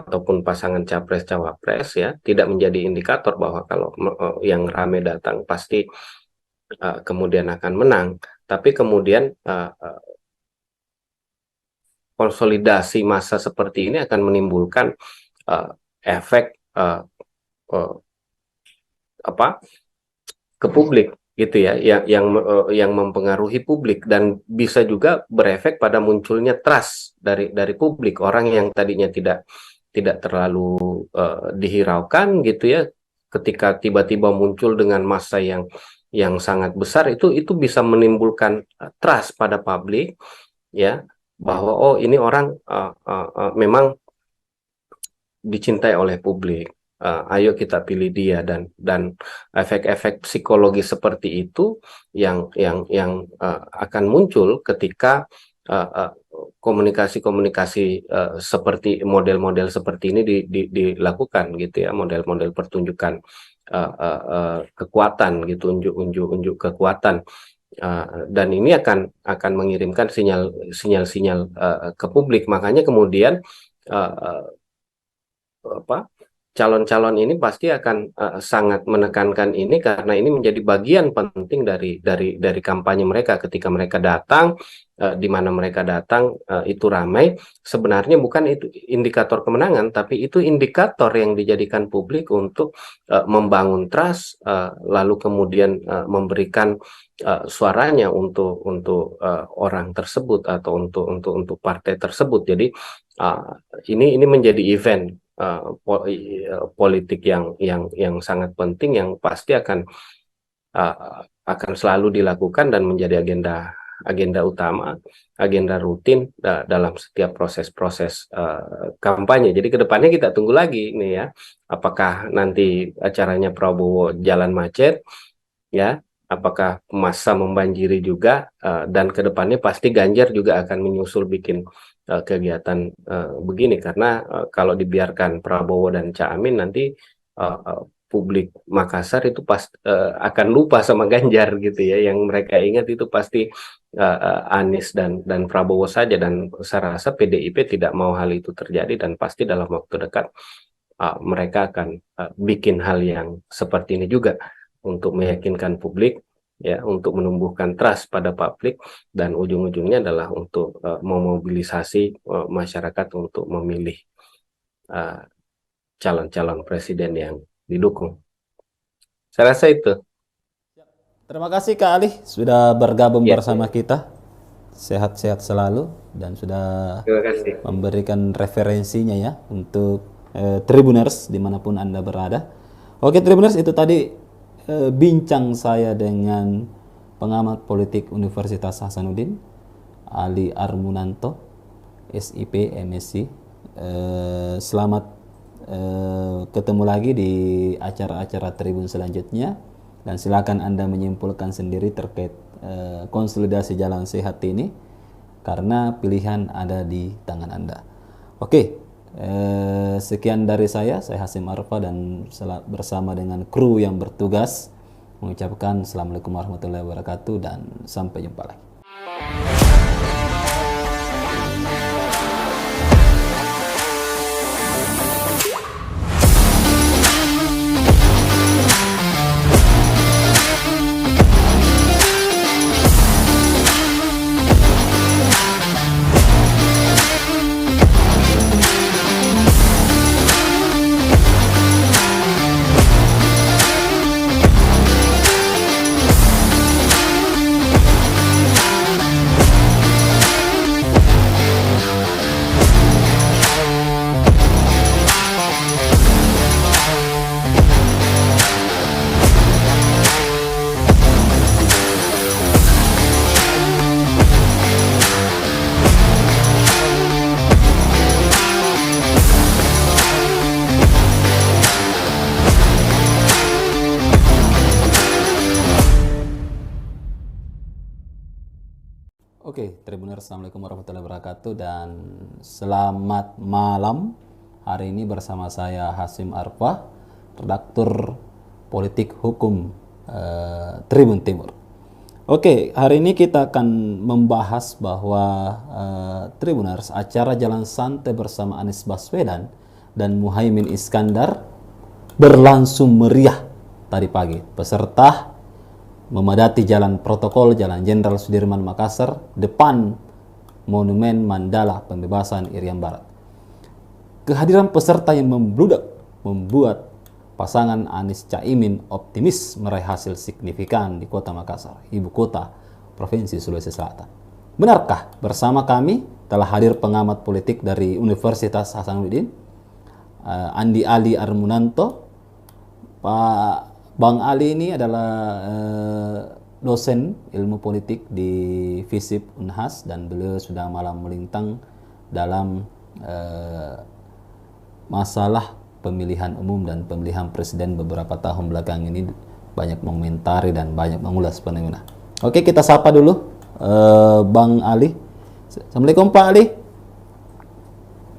ataupun pasangan capres cawapres, ya, tidak menjadi indikator bahwa kalau yang rame datang pasti kemudian akan menang, tapi kemudian konsolidasi massa seperti ini akan menimbulkan efek apa ke publik, gitu ya, yang mempengaruhi publik dan bisa juga berefek pada munculnya trust dari publik, orang yang tadinya tidak terlalu dihiraukan, gitu ya, ketika tiba-tiba muncul dengan massa yang sangat besar, itu bisa menimbulkan trust pada publik, ya, bahwa oh ini orang memang dicintai oleh publik. Ayo kita pilih dia, dan efek-efek psikologi seperti itu yang akan muncul ketika komunikasi-komunikasi seperti model-model seperti ini dilakukan gitu ya, model-model pertunjukan kekuatan gitu, unjuk kekuatan. Dan ini akan mengirimkan sinyal-sinyal ke publik. Makanya kemudian calon-calon ini pasti akan sangat menekankan ini, karena ini menjadi bagian penting dari kampanye mereka. Ketika mereka datang, di mana mereka datang itu ramai, sebenarnya bukan itu indikator kemenangan, tapi itu indikator yang dijadikan publik untuk membangun trust, lalu kemudian memberikan suaranya untuk orang tersebut atau untuk partai tersebut. Jadi ini menjadi event politik yang sangat penting, yang pasti akan selalu dilakukan dan menjadi agenda utama, agenda rutin dalam setiap proses-proses kampanye. Jadi kedepannya kita tunggu lagi nih ya, apakah nanti acaranya Prabowo jalan macet ya, apakah massa membanjiri juga, dan kedepannya pasti Ganjar juga akan menyusul bikin kegiatan begini, karena kalau dibiarkan Prabowo dan Caimin nanti publik Makassar itu akan lupa sama Ganjar gitu ya. Yang mereka ingat itu pasti Anies dan Prabowo saja, dan saya rasa PDIP tidak mau hal itu terjadi, dan pasti dalam waktu dekat mereka akan bikin hal yang seperti ini juga untuk meyakinkan publik ya, untuk menumbuhkan trust pada publik, dan ujung-ujungnya adalah untuk memobilisasi masyarakat untuk memilih calon-calon presiden yang didukung. Saya rasa itu. Terima kasih Kak Ali sudah bergabung Ya, bersama kita. Sehat-sehat selalu dan sudah terima kasih. memberikan referensinya ya untuk Tribuners dimanapun Anda berada. Oke Tribuners, itu tadi bincang saya dengan pengamat politik Universitas Hasanuddin, Ali Armunanto, SIP, MSc. Selamat ketemu lagi di acara-acara Tribun selanjutnya, dan silakan Anda menyimpulkan sendiri terkait konsolidasi jalan sehat ini, karena pilihan ada di tangan Anda. Oke, sekian dari saya Hasim Arfa, dan bersama dengan kru yang bertugas mengucapkan Assalamualaikum warahmatullahi wabarakatuh, dan sampai jumpa lagi. Oke, Tribuners, Assalamualaikum warahmatullahi wabarakatuh, dan selamat malam. Hari ini bersama saya Hasim Arfa, redaktur politik hukum Tribun Timur. Oke, hari ini kita akan membahas bahwa Tribuners, acara Jalan Santai bersama Anies Baswedan dan Muhaimin Iskandar berlangsung meriah tadi pagi. Peserta memadati jalan protokol Jalan Jenderal Sudirman Makassar depan Monumen Mandala Pembebasan Irian Barat. Kehadiran peserta yang membludak membuat pasangan Anies Caimin optimis meraih hasil signifikan di Kota Makassar, ibu kota Provinsi Sulawesi Selatan. Benarkah? Bersama kami telah hadir pengamat politik dari Universitas Hasanuddin, Andi Ali Armunanto. Pak Bang Ali ini adalah dosen ilmu politik di FISIP Unhas, dan beliau sudah malam melintang dalam masalah pemilihan umum dan pemilihan presiden beberapa tahun belakang ini, banyak mengomentari dan banyak mengulas fenomena. Oke, kita sapa dulu Bang Ali. Assalamualaikum Pak Ali.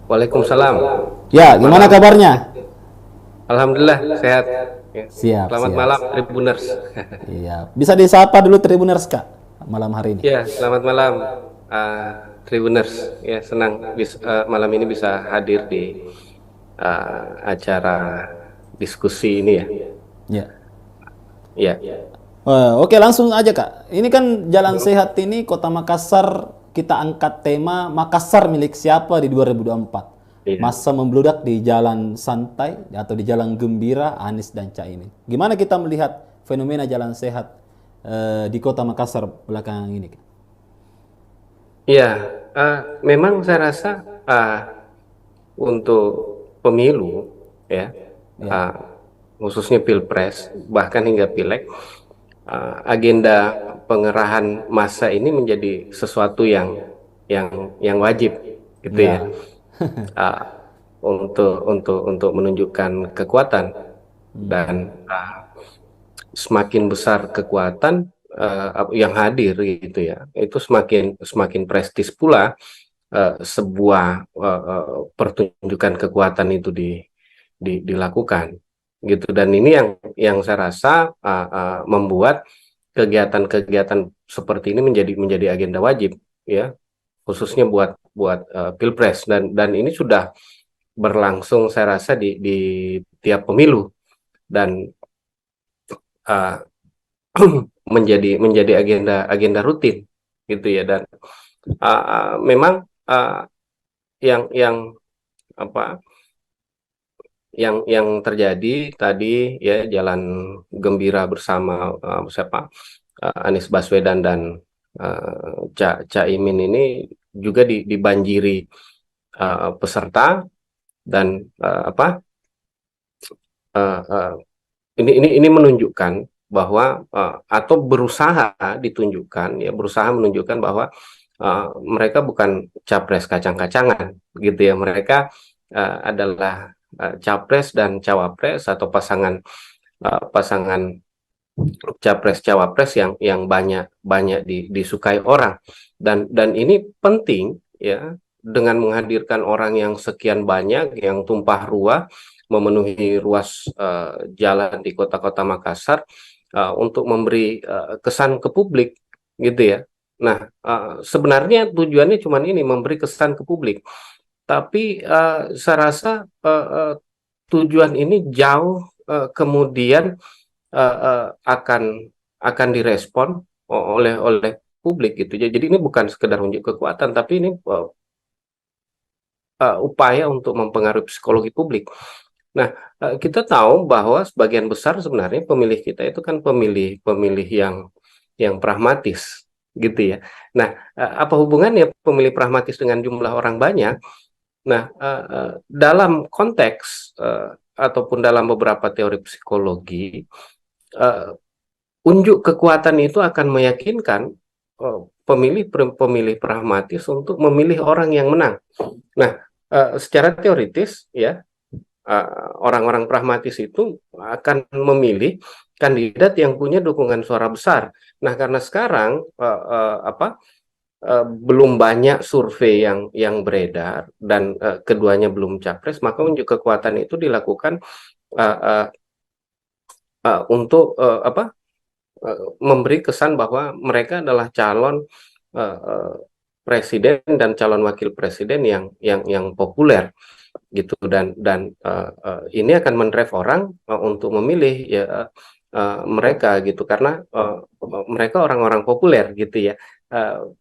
Waalaikumsalam. Ya, gimana Malam. kabarnya? Alhamdulillah sehat. Ya. Siap, Selamat siap. malam Tribuners. Iya, bisa disapa dulu Tribuners Kak malam hari ini. Ya, selamat malam Tribuners. Ya, senang malam ini bisa hadir di acara diskusi ini ya. Ya. Ya. Oke, langsung aja Kak. Ini kan Jalan Sehat ini Kota Makassar, kita angkat tema Makassar milik siapa di 2024. Iya. Masa membludak di jalan santai atau di jalan gembira Anies dan Caimin. Gimana kita melihat fenomena Jalan Sehat di Kota Makassar belakangan ini Kak? Ya, memang saya rasa untuk pemilu ya, Ya. khususnya pilpres bahkan hingga pileg, agenda pengerahan massa ini menjadi sesuatu yang wajib gitu ya, Ya. untuk menunjukkan kekuatan dan semakin besar kekuatan yang hadir gitu ya, itu semakin prestis pula sebuah pertunjukan kekuatan itu dilakukan gitu. Dan ini yang saya rasa membuat kegiatan-kegiatan seperti ini menjadi agenda wajib ya, khususnya buat pilpres, dan ini sudah berlangsung saya rasa di tiap pemilu, dan uh, menjadi agenda rutin gitu ya. Dan memang yang apa yang terjadi tadi ya, jalan gembira bersama Anies Baswedan dan Caimin ini juga dibanjiri peserta, dan ini menunjukkan bahwa atau berusaha menunjukkan bahwa mereka bukan capres kacang-kacangan gitu ya. Mereka adalah capres dan cawapres, atau pasangan capres cawapres yang banyak disukai orang, dan ini penting ya, dengan menghadirkan orang yang sekian banyak, yang tumpah ruah memenuhi ruas jalan di kota-kota Makassar, untuk memberi kesan ke publik gitu ya. Nah, sebenarnya tujuannya cuma ini, memberi kesan ke publik, tapi saya rasa tujuan ini jauh kemudian akan direspon oleh publik gitu. Jadi ini bukan sekedar unjuk kekuatan, tapi ini upaya untuk mempengaruhi psikologi publik. Nah, kita tahu bahwa sebagian besar sebenarnya pemilih kita itu kan pemilih yang pragmatis gitu ya. Nah, apa hubungannya pemilih pragmatis dengan jumlah orang banyak? Nah, dalam konteks ataupun dalam beberapa teori psikologi, unjuk kekuatan itu akan meyakinkan pemilih pragmatis untuk memilih orang yang menang. Nah, secara teoritis ya, orang-orang pragmatis itu akan memilih kandidat yang punya dukungan suara besar. Nah, karena sekarang belum banyak survei yang beredar, dan keduanya belum capres, maka unjuk kekuatan itu dilakukan untuk memberi kesan bahwa mereka adalah calon presiden dan calon wakil presiden yang populer gitu, dan ini akan mendrive orang untuk memilih ya mereka gitu, karena mereka orang-orang populer gitu ya.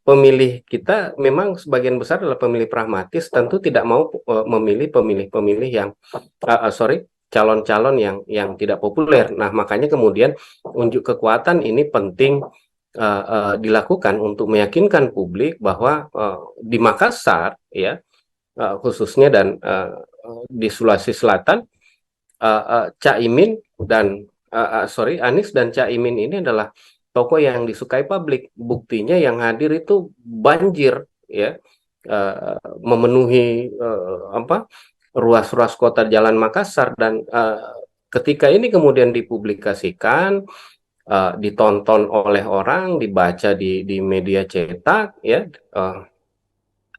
Pemilih kita memang sebagian besar adalah pemilih pragmatis, tentu tidak mau memilih pemilih yang calon-calon yang tidak populer. Nah, makanya kemudian unjuk kekuatan ini penting dilakukan untuk meyakinkan publik bahwa di Makassar ya, khususnya, dan di Sulawesi Selatan, Anies dan Caimin ini adalah tokoh yang disukai publik. Buktinya yang hadir itu banjir ya, memenuhi ruas-ruas kota jalan Makassar, dan ketika ini kemudian dipublikasikan, ditonton oleh orang, dibaca di media cetak ya,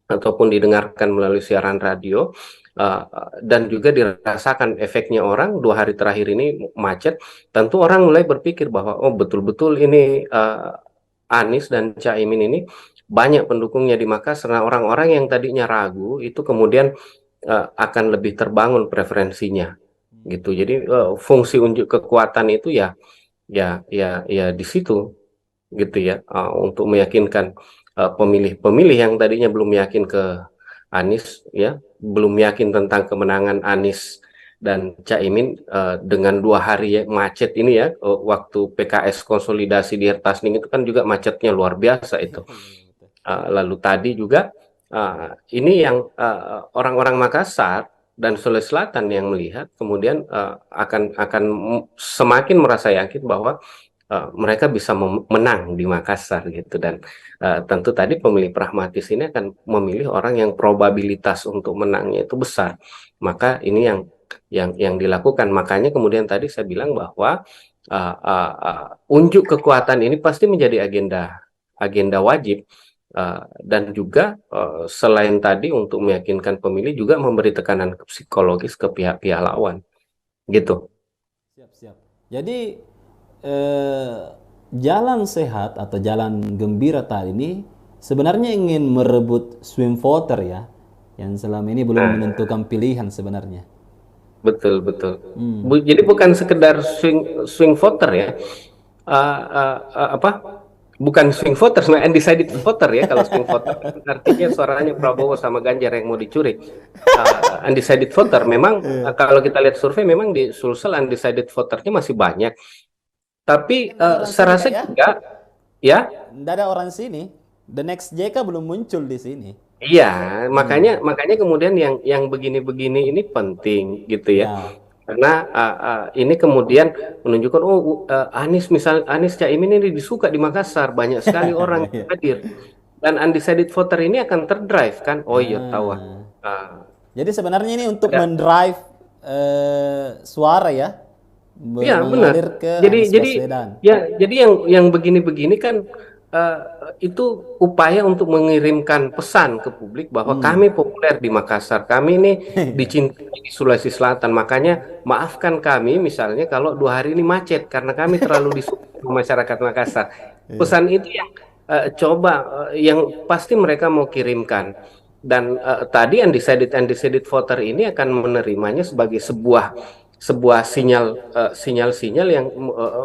ataupun didengarkan melalui siaran radio, dan juga dirasakan efeknya orang 2 hari terakhir ini macet, tentu orang mulai berpikir bahwa oh betul-betul ini Anies dan Caimin ini banyak pendukungnya di Makassar. Nah, orang-orang yang tadinya ragu itu kemudian akan lebih terbangun preferensinya gitu. Jadi fungsi unjuk kekuatan itu ya di situ gitu ya, untuk meyakinkan pemilih-pemilih yang tadinya belum yakin ke Anies, ya belum yakin tentang kemenangan Anies dan Caimin, dengan 2 hari macet ini ya, waktu PKS konsolidasi di Hertasning itu kan juga macetnya luar biasa Iya, itu. iya, iya, betul. Lalu tadi juga ini yang orang-orang Makassar dan Sulawesi Selatan yang melihat kemudian akan semakin merasa yakin bahwa mereka bisa menang di Makassar gitu. Dan tentu tadi pemilih pragmatis ini akan memilih orang yang probabilitas untuk menangnya itu besar. Maka ini yang dilakukan. Makanya kemudian tadi saya bilang bahwa unjuk kekuatan ini pasti menjadi agenda wajib. Dan juga selain tadi untuk meyakinkan pemilih juga memberi tekanan psikologis ke pihak-pihak lawan gitu. Siap, siap. Jadi eh, jalan sehat atau jalan gembira tadi ini sebenarnya ingin merebut swing voter ya, yang selama ini belum Nah, menentukan pilihan sebenarnya. betul betul. Hmm. Jadi bukan sekedar swing swing voter ya. Apa? Bukan swing voter, sebenarnya undecided voter ya. Kalau swing voter kan artinya suaranya Prabowo sama Ganjar yang mau dicuri. Undecided voter memang, kalau kita lihat survei memang di Sulsel undecided voternya masih banyak. Tapi Nggak ada orang saya sini rasa kak ya? juga ya. Nggak ada orang sini. The next JK belum muncul di sini. Iya, makanya Hmm. makanya kemudian yang begini-begini ini penting gitu ya. Ya. Karena ini kemudian menunjukkan oh Anies, misal Anies Caimin ini disuka di Makassar, banyak sekali orang yang Iya. hadir, dan undecided voter ini akan terdrive kan. Oh iya tahu. Ah. Ah, Jadi sebenarnya ini untuk ada. mendrive suara ya, Iya benar. mengalir ke Jadi Anies jadi Baswedan. ya jadi yang begini-begini kan eh, itu upaya untuk mengirimkan pesan ke publik bahwa Hmm. kami populer di Makassar, kami ini dicintai di Sulawesi Selatan. Makanya maafkan kami misalnya kalau 2 hari ini macet karena kami terlalu disukai masyarakat Makassar. Iya. Pesan itu yang coba yang pasti mereka mau kirimkan. Dan tadi undecided undecided voter ini akan menerimanya sebagai sebuah sebuah sinyal-sinyal yang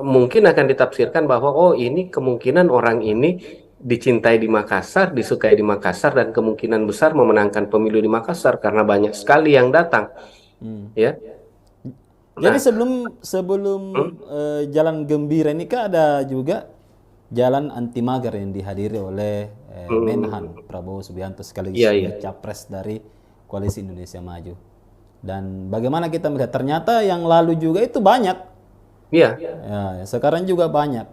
mungkin akan ditafsirkan bahwa oh ini kemungkinan orang ini dicintai di Makassar, disukai di Makassar, dan kemungkinan besar memenangkan pemilu di Makassar karena banyak sekali yang datang, Hmm. ya. Jadi Nah, sebelum sebelum hmm, jalan gembira ini kan ada juga jalan anti mager yang dihadiri oleh Menhan hmm, Prabowo Subianto sekaligus iya iya, juga capres dari Koalisi Indonesia Maju. Dan bagaimana kita melihat ternyata yang lalu juga itu banyak, iya. ya, sekarang juga banyak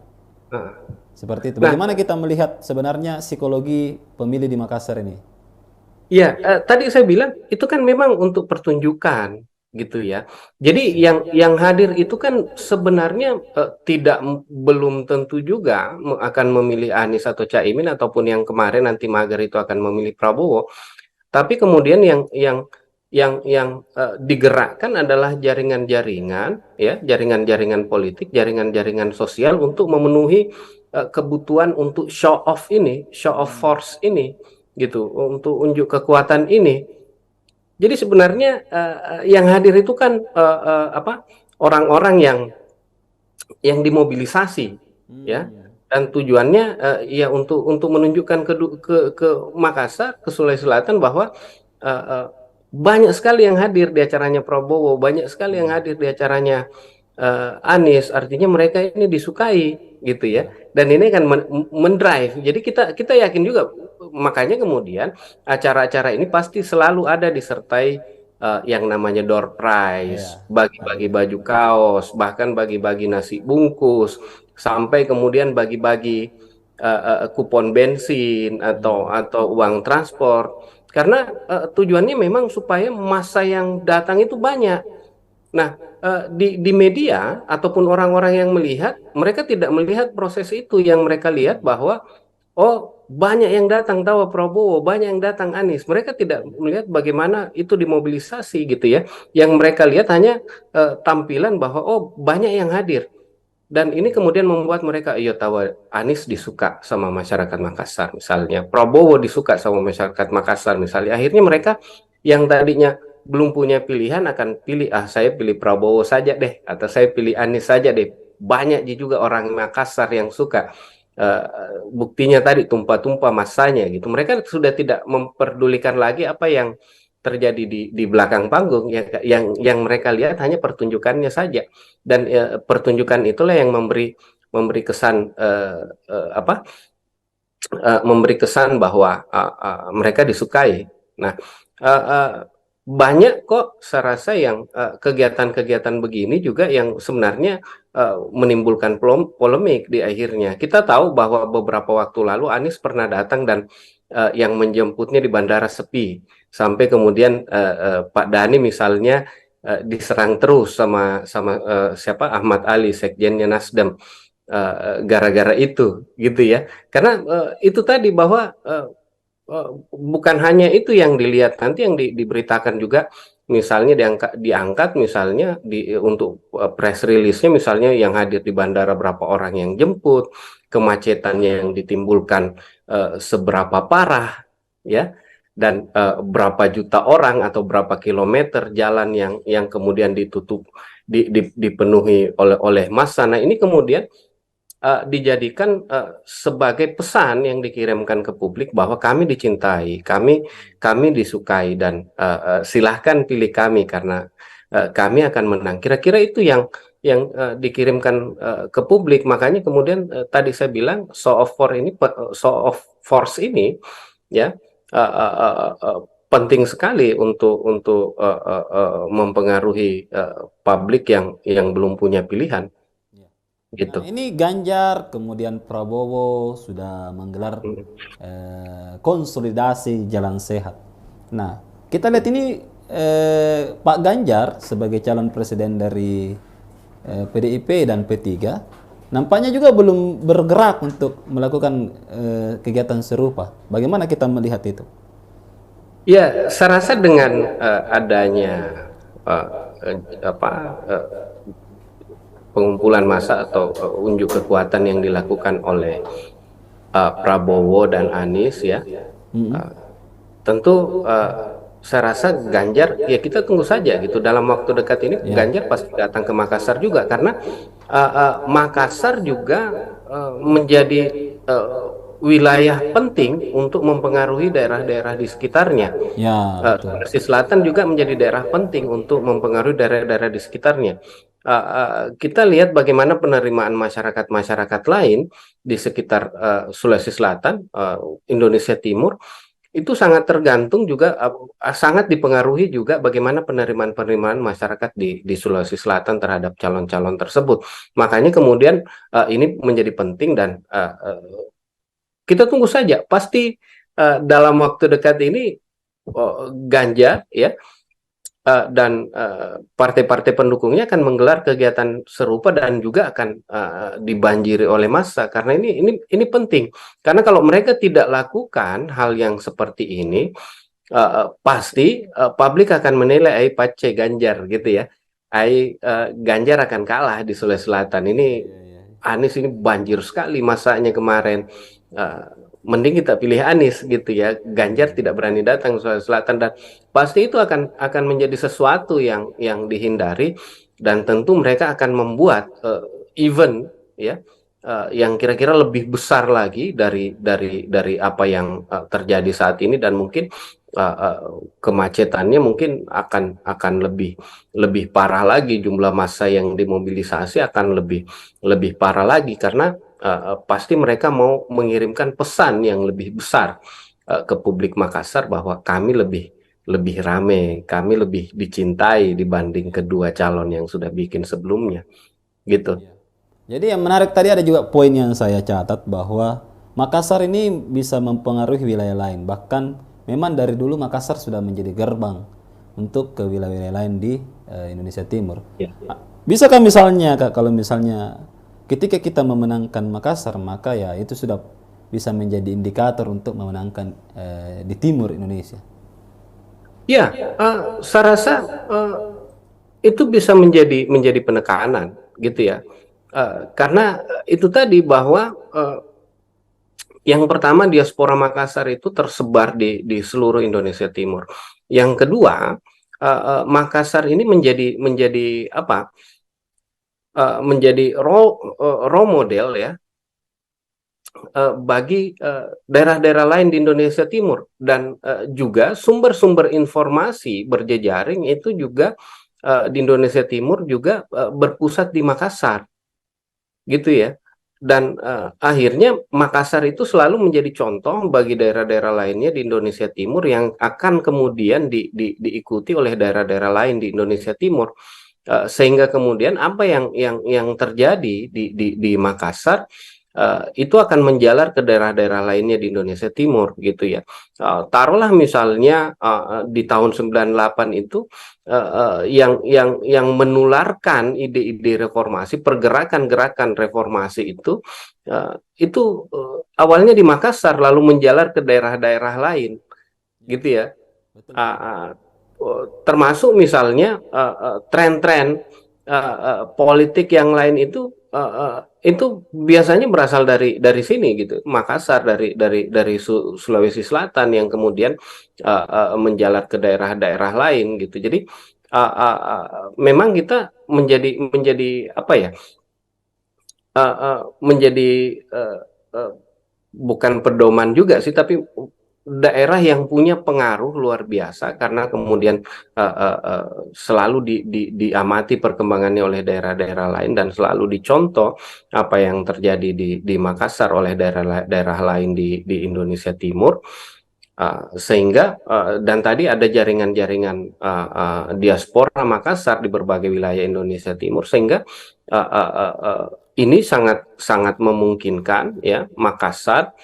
Nah, seperti itu. nah, Bagaimana kita melihat sebenarnya psikologi pemilih di Makassar ini? iya, tadi saya bilang itu kan memang untuk pertunjukan gitu ya. Jadi yang hadir itu kan sebenarnya tidak belum tentu juga akan memilih Anies atau Caimin, ataupun yang kemarin nanti mager itu akan memilih Prabowo. Tapi kemudian yang digerakkan adalah jaringan-jaringan ya, jaringan-jaringan politik, jaringan-jaringan sosial untuk memenuhi kebutuhan untuk show off ini, show off force ini gitu, untuk unjuk kekuatan ini. Jadi sebenarnya yang hadir itu kan apa? Orang-orang yang dimobilisasi ya, Hmm. dan tujuannya ya untuk menunjukkan ke Makassar, ke Sulawesi Selatan bahwa uh, uh, banyak sekali yang hadir di acaranya Prabowo, banyak sekali yang hadir di acaranya Anies. Artinya mereka ini disukai gitu ya, Ya. dan ini kan mendrive. Jadi kita kita yakin juga, makanya kemudian acara-acara ini pasti selalu ada disertai yang namanya door prize, Ya, bagi-bagi hadiah. baju kaos, bahkan bagi-bagi nasi bungkus, sampai kemudian bagi-bagi kupon bensin atau uang transport. Karena tujuannya memang supaya massa yang datang itu banyak. Nah, di media ataupun orang-orang yang melihat, mereka tidak melihat proses itu. Yang mereka lihat bahwa Oh, banyak yang datang tahu Prabowo, banyak yang datang Anies. Mereka tidak melihat bagaimana itu dimobilisasi gitu ya. Yang mereka lihat hanya tampilan bahwa oh banyak yang hadir. Dan ini kemudian membuat mereka, iya tahu Anies disuka sama masyarakat Makassar misalnya, Prabowo disuka sama masyarakat Makassar misalnya. Akhirnya mereka yang tadinya belum punya pilihan akan pilih, ah saya pilih Prabowo saja deh, atau saya pilih Anies saja deh. Banyak juga orang Makassar yang suka. Buktinya tadi tumpah-tumpah masanya gitu. Mereka sudah tidak memperdulikan lagi apa yang terjadi di belakang panggung. Yang mereka lihat hanya pertunjukannya saja. Dan pertunjukan itulah yang memberi kesan apa memberi kesan bahwa mereka disukai. Nah, uh, uh, banyak kok saya rasa yang kegiatan-kegiatan begini juga yang sebenarnya menimbulkan polemik di akhirnya. Kita tahu bahwa beberapa waktu lalu Anies pernah datang dan yang menjemputnya di bandara sepi, sampai kemudian Pak Dhani misalnya diserang terus sama sama siapa Ahmad Ali, sekjennya Nasdem, gara-gara itu gitu ya, karena itu tadi bahwa bukan hanya itu yang dilihat, nanti yang diberitakan juga misalnya diangkat misalnya untuk press release-nya misalnya yang hadir di bandara berapa orang yang jemput, kemacetannya yang ditimbulkan seberapa parah ya, dan berapa juta orang atau berapa kilometer jalan yang kemudian ditutup dipenuhi oleh massa. Nah, ini kemudian dijadikan sebagai pesan yang dikirimkan ke publik bahwa kami dicintai, kami disukai, dan silahkan pilih kami karena kami akan menang. Kira-kira itu yang dikirimkan ke publik. Makanya kemudian tadi saya bilang show of force ini ya penting sekali untuk mempengaruhi publik yang belum punya pilihan Nah, gitu. ini Ganjar, kemudian Prabowo sudah menggelar konsolidasi jalan sehat. Nah, kita lihat ini Pak Ganjar sebagai calon presiden dari PDIP dan P3 nampaknya juga belum bergerak untuk melakukan kegiatan serupa. Bagaimana kita melihat itu? Ya, saya rasa dengan adanya uh, apa pengumpulan massa atau unjuk kekuatan yang dilakukan oleh Prabowo dan Anies ya, uh, tentu saya rasa Ganjar ya kita tunggu saja gitu, dalam waktu dekat ini Ya, Ganjar pasti datang ke Makassar juga karena Makassar juga menjadi wilayah penting untuk mempengaruhi daerah-daerah di sekitarnya. ya betul. Sulawesi Selatan juga menjadi daerah penting untuk mempengaruhi daerah-daerah di sekitarnya. Kita lihat bagaimana penerimaan masyarakat-masyarakat lain di sekitar Sulawesi Selatan, Indonesia Timur, itu sangat tergantung juga, sangat dipengaruhi juga bagaimana penerimaan-penerimaan masyarakat di Sulawesi Selatan terhadap calon-calon tersebut. Makanya kemudian ini menjadi penting dan kita tunggu saja. Pasti dalam waktu dekat ini Ganjar ya dan partai-partai pendukungnya akan menggelar kegiatan serupa dan juga akan dibanjiri oleh massa, karena ini penting, karena kalau mereka tidak lakukan hal yang seperti ini pasti publik akan menilai ai pace Ganjar gitu ya, Ganjar akan kalah di Sulawesi Selatan ini. Anies ini banjir sekali masanya kemarin. Uh, Mending kita pilih Anies gitu ya. Ganjar tidak berani datang ke Sulawesi Selatan, dan pasti itu akan menjadi sesuatu yang dihindari, dan tentu mereka akan membuat event ya yang kira-kira lebih besar lagi dari apa yang terjadi saat ini, dan mungkin kemacetannya mungkin akan lebih parah lagi, jumlah massa yang dimobilisasi akan lebih parah lagi, karena pasti mereka mau mengirimkan pesan yang lebih besar ke publik Makassar bahwa kami lebih rame, kami lebih dicintai dibanding kedua calon yang sudah bikin sebelumnya, gitu. Jadi yang menarik tadi ada juga poin yang saya catat bahwa Makassar ini bisa mempengaruhi wilayah lain. Bahkan memang dari dulu Makassar sudah menjadi gerbang untuk ke wilayah-wilayah lain di Indonesia Timur. Ya. Bisakah misalnya Kak, kalau misalnya ketika kita memenangkan Makassar, maka ya itu sudah bisa menjadi indikator untuk memenangkan di timur Indonesia? Ya, saya rasa eh, itu bisa menjadi penekanan gitu ya. Karena itu tadi bahwa yang pertama diaspora Makassar itu tersebar di seluruh Indonesia Timur. Yang kedua, Makassar ini menjadi apa? Menjadi role model ya bagi daerah-daerah lain di Indonesia Timur, dan juga sumber-sumber informasi berjejaring itu juga di Indonesia Timur juga berpusat di Makassar gitu ya. Dan akhirnya Makassar itu selalu menjadi contoh bagi daerah-daerah lainnya di Indonesia Timur yang akan kemudian diikuti oleh daerah-daerah lain di Indonesia Timur. Sehingga kemudian apa yang terjadi di Makassar itu akan menjalar ke daerah-daerah lainnya di Indonesia Timur gitu ya. Taruhlah misalnya di tahun 98 itu yang menularkan ide-ide reformasi, pergerakan-gerakan reformasi itu awalnya di Makassar lalu menjalar ke daerah-daerah lain Ya, gitu ya. betul Uh, betul. uh, Termasuk misalnya tren-tren politik yang lain itu biasanya berasal dari sini gitu, Makassar, dari Sulawesi Selatan yang kemudian menjalar ke daerah-daerah lain gitu. Jadi memang kita menjadi apa ya, menjadi uh, uh, bukan pedoman juga sih, tapi daerah yang punya pengaruh luar biasa karena kemudian selalu diamati perkembangannya oleh daerah-daerah lain dan selalu dicontoh apa yang terjadi di Makassar oleh daerah-daerah lain di Indonesia Timur. Sehingga dan tadi ada jaringan-jaringan diaspora Makassar di berbagai wilayah Indonesia Timur, sehingga ini sangat sangat memungkinkan ya Makassar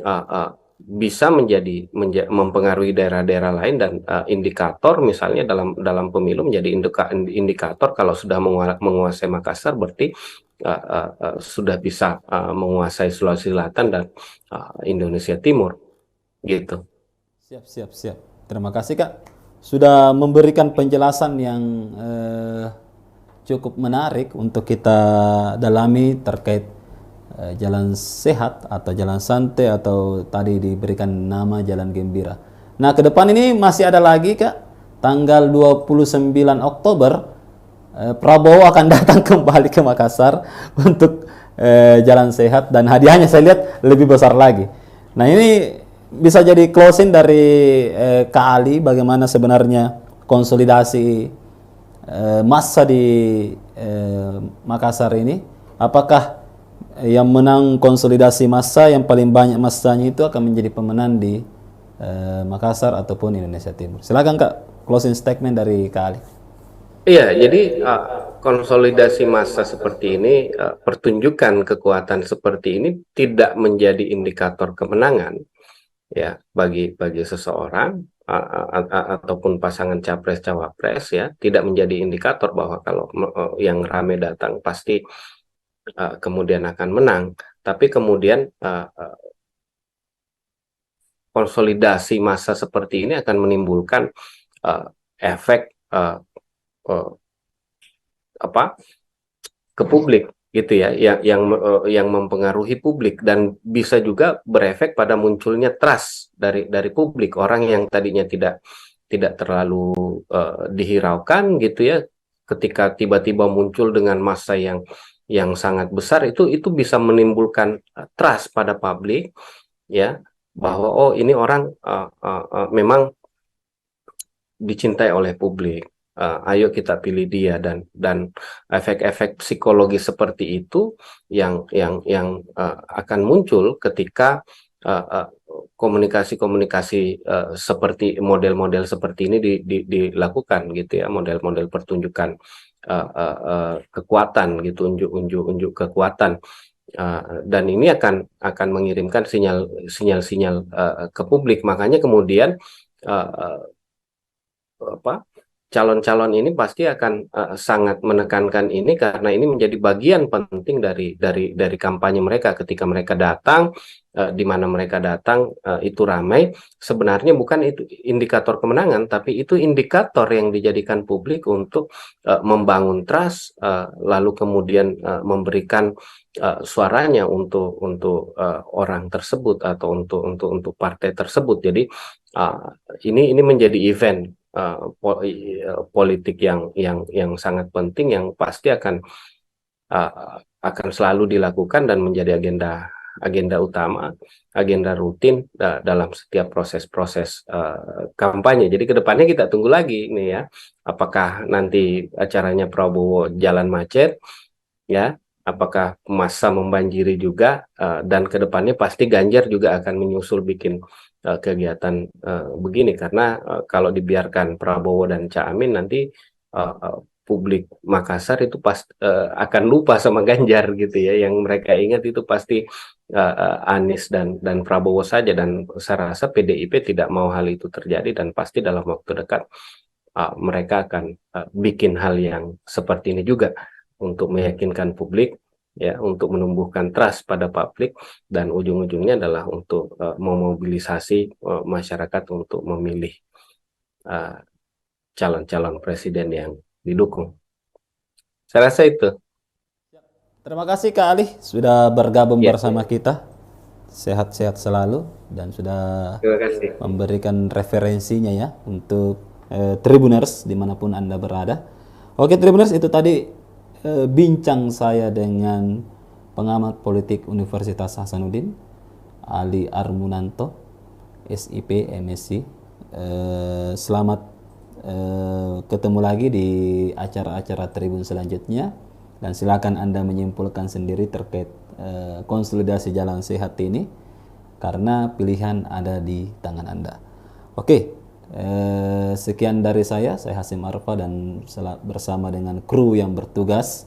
uh, uh, bisa mempengaruhi daerah-daerah lain, dan indikator misalnya dalam dalam pemilu menjadi indikator kalau sudah menguasai Makassar berarti sudah bisa menguasai Sulawesi Selatan dan Indonesia Timur gitu. Siap, siap, siap. Terima kasih Kak sudah memberikan penjelasan yang cukup menarik untuk kita dalami terkait jalan sehat atau jalan santai atau tadi diberikan nama jalan gembira. Nah, ke depan ini masih ada lagi Kak, tanggal 29 Oktober Prabowo akan datang kembali ke Makassar untuk jalan sehat, dan hadiahnya saya lihat lebih besar lagi. Nah, ini bisa jadi closing dari Kak Ali, bagaimana sebenarnya konsolidasi massa di Makassar ini. Apakah yang menang konsolidasi massa yang paling banyak massanya itu akan menjadi pemenang di Makassar ataupun Indonesia Timur? Silakan Kak, closing statement dari Kak Ali. Iya, jadi konsolidasi massa seperti ini, pertunjukan kekuatan seperti ini tidak menjadi indikator kemenangan ya bagi seseorang ataupun pasangan capres cawapres ya, tidak menjadi indikator bahwa kalau yang rame datang pasti kemudian akan menang, tapi kemudian konsolidasi massa seperti ini akan menimbulkan efek uh, apa ke publik gitu ya, yang mempengaruhi publik dan bisa juga berefek pada munculnya trust dari publik, orang yang tadinya tidak terlalu dihiraukan gitu ya, ketika tiba-tiba muncul dengan massa yang sangat besar, itu bisa menimbulkan trust pada publik ya, bahwa oh ini orang memang dicintai oleh publik. Ayo kita pilih dia, dan efek-efek psikologi seperti itu yang akan muncul ketika komunikasi-komunikasi seperti model-model seperti ini dilakukan gitu ya, model-model pertunjukan kekuatan gitu, unjuk kekuatan. Dan ini akan mengirimkan sinyal-sinyal ke publik. Makanya kemudian apa calon-calon ini pasti akan sangat menekankan ini karena ini menjadi bagian penting dari kampanye mereka ketika mereka datang, di mana mereka datang itu ramai. Sebenarnya bukan itu indikator kemenangan, tapi itu indikator yang dijadikan publik untuk membangun trust, lalu kemudian memberikan suaranya untuk orang tersebut atau untuk partai tersebut. Jadi ini menjadi event politik yang sangat penting yang pasti akan selalu dilakukan dan menjadi agenda utama, agenda rutin dalam setiap proses-proses kampanye. Jadi kedepannya kita tunggu lagi nih ya, apakah nanti acaranya Prabowo jalan macet, ya, apakah massa membanjiri juga, dan kedepannya pasti Ganjar juga akan menyusul bikin kegiatan begini karena kalau dibiarkan Prabowo dan Caimin nanti publik Makassar itu akan lupa sama Ganjar gitu ya, yang mereka ingat itu pasti Anies dan Prabowo saja, dan saya rasa PDIP tidak mau hal itu terjadi dan pasti dalam waktu dekat mereka akan bikin hal yang seperti ini juga untuk meyakinkan publik, ya, untuk menumbuhkan trust pada publik, dan ujung-ujungnya adalah untuk memobilisasi masyarakat untuk memilih calon-calon presiden yang didukung. Saya rasa itu. Terima kasih Kak Ali sudah bergabung Ya, bersama kita. Sehat-sehat selalu dan sudah terima kasih. memberikan referensinya ya untuk Tribuners dimanapun Anda berada. Oke Tribuners, itu tadi bincang saya dengan pengamat politik Universitas Hasanuddin, Ali Armunanto, SIP, MSc. Selamat ketemu lagi di acara-acara Tribun selanjutnya, dan silakan Anda menyimpulkan sendiri terkait konsolidasi jalan sehat ini karena pilihan ada di tangan Anda. Oke. Sekian dari saya Hasim Arfa, dan bersama dengan kru yang bertugas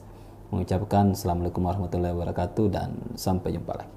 mengucapkan Assalamualaikum warahmatullahi wabarakatuh dan sampai jumpa lagi.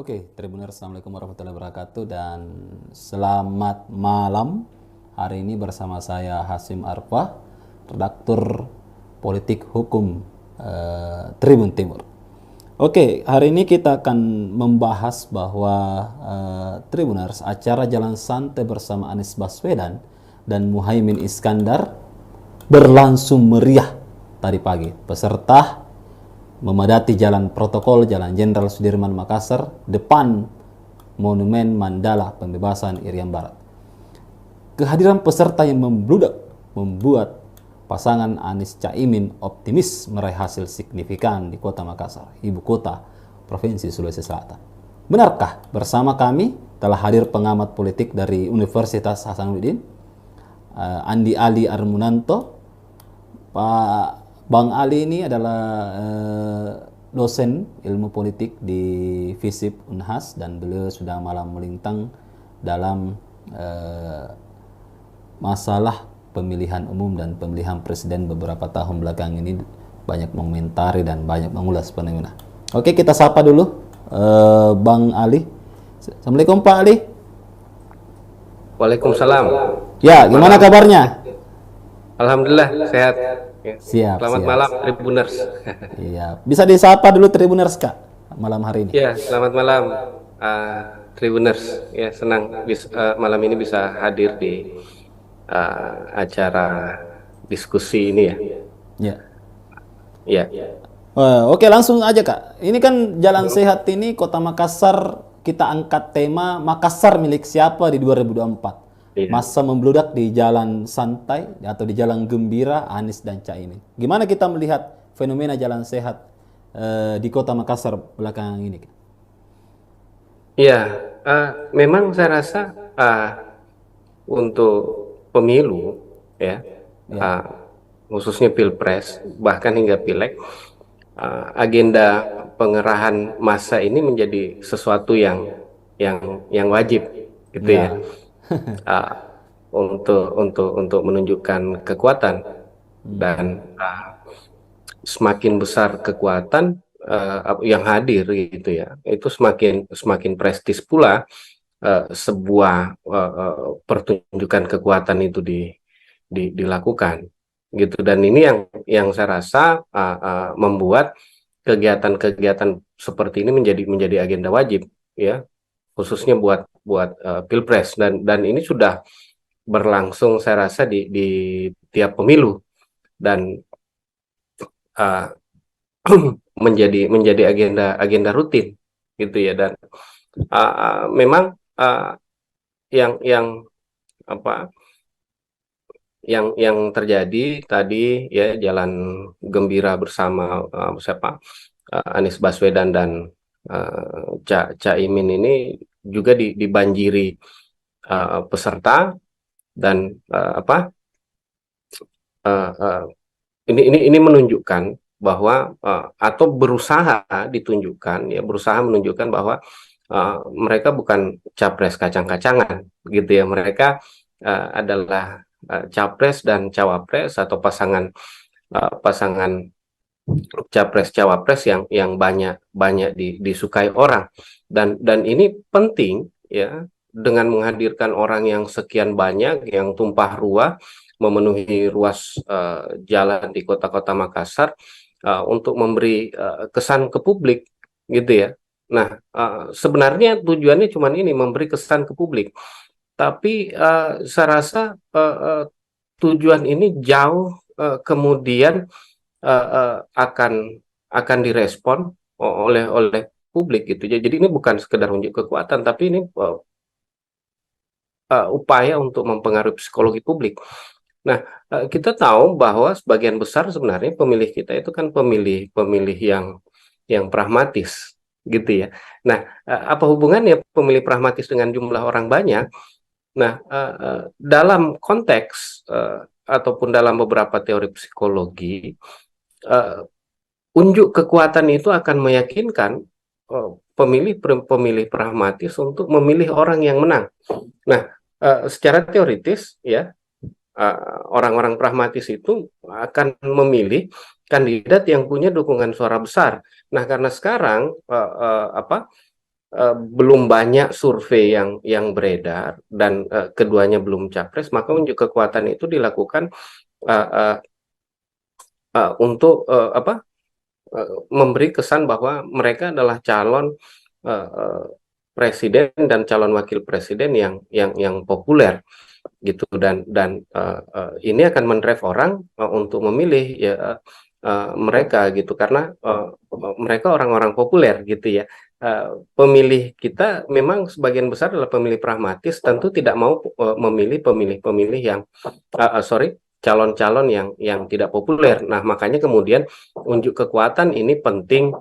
Oke, Tribuners, Assalamualaikum warahmatullahi wabarakatuh dan selamat malam. Hari ini bersama saya Hasim Arfa, redaktur politik hukum Tribun Timur. Oke, hari ini kita akan membahas bahwa Tribuners, acara Jalan Santai bersama Anies Baswedan dan Muhaimin Iskandar berlangsung meriah tadi pagi. Peserta memadati jalan protokol Jalan Jenderal Sudirman Makassar depan Monumen Mandala Pembebasan Irian Barat. Kehadiran peserta yang membludak membuat pasangan Anies Caimin optimis meraih hasil signifikan di Kota Makassar, ibu kota Provinsi Sulawesi Selatan. Benarkah? Bersama kami telah hadir pengamat politik dari Universitas Hasanuddin, Andi Ali Armunanto. Pak Bang Ali ini adalah dosen ilmu politik di FISIP Unhas, dan beliau sudah malam melintang dalam masalah pemilihan umum dan pemilihan presiden beberapa tahun belakang ini, banyak mengomentari dan banyak mengulas fenomena. Oke, kita sapa dulu Bang Ali. Assalamualaikum Pak Ali. Waalaikumsalam. Ya, gimana kabarnya? Alhamdulillah sehat. Siap. Selamat malam Tribuners. Iya, bisa disapa dulu Tribuners Kak malam hari ini. Ya, selamat malam Tribuners. Ya, senang malam ini bisa hadir di acara diskusi ini ya. Ya. Ya. Oke, langsung aja Kak. Ini kan Jalan Sehat ini Kota Makassar, kita angkat tema Makassar milik siapa di 2024. Iya. Masa membludak di jalan santai atau di jalan gembira Anies dan Caimin. Gimana kita melihat fenomena Jalan Sehat di Kota Makassar belakangan ini? Iya, memang saya rasa untuk pemilu ya, Ya, uh, khususnya pilpres bahkan hingga pileg, agenda pengerahan massa ini menjadi sesuatu yang wajib gitu ya, ya, uh, untuk menunjukkan kekuatan dan semakin besar kekuatan yang hadir gitu ya, itu semakin semakin prestis pula sebuah pertunjukan kekuatan itu dilakukan gitu. Dan ini yang saya rasa membuat kegiatan-kegiatan seperti ini menjadi agenda wajib ya, khususnya buat buat pilpres, dan ini sudah berlangsung saya rasa di tiap pemilu, dan uh, menjadi agenda agenda rutin gitu ya. Dan memang yang apa yang terjadi tadi ya, jalan gembira bersama siapa, Anies Baswedan dan Caimin ini juga dibanjiri peserta, dan uh, uh, ini menunjukkan bahwa atau berusaha ditunjukkan ya, berusaha menunjukkan bahwa mereka bukan capres kacang-kacangan gitu ya. Mereka adalah capres dan cawapres, atau pasangan capres cawapres yang banyak banyak disukai orang, dan ini penting ya, dengan menghadirkan orang yang sekian banyak, yang tumpah ruah memenuhi ruas jalan di kota-kota Makassar, untuk memberi kesan ke publik gitu ya. Nah, sebenarnya tujuannya cuma ini, memberi kesan ke publik, tapi saya rasa tujuan ini jauh kemudian akan direspon oleh publik gitu. Jadi ini bukan sekedar unjuk kekuatan, tapi ini upaya untuk mempengaruhi psikologi publik. Nah, kita tahu bahwa sebagian besar sebenarnya pemilih kita itu kan pemilih yang pragmatis gitu ya. Nah, apa hubungannya pemilih pragmatis dengan jumlah orang banyak? Nah, dalam konteks ataupun dalam beberapa teori psikologi, uh, unjuk kekuatan itu akan meyakinkan pemilih pragmatis untuk memilih orang yang menang. Nah, secara teoritis ya, orang-orang pragmatis itu akan memilih kandidat yang punya dukungan suara besar. Nah, karena sekarang belum banyak survei yang beredar, dan keduanya belum capres, maka unjuk kekuatan itu dilakukan uh, uh, untuk memberi kesan bahwa mereka adalah calon presiden dan calon wakil presiden yang populer gitu. Dan ini akan mendrive orang untuk memilih ya mereka gitu, karena mereka orang-orang populer gitu ya. Pemilih kita memang sebagian besar adalah pemilih pragmatis, tentu tidak mau memilih pemilih-pemilih yang calon-calon yang tidak populer. Nah, makanya kemudian unjuk kekuatan ini penting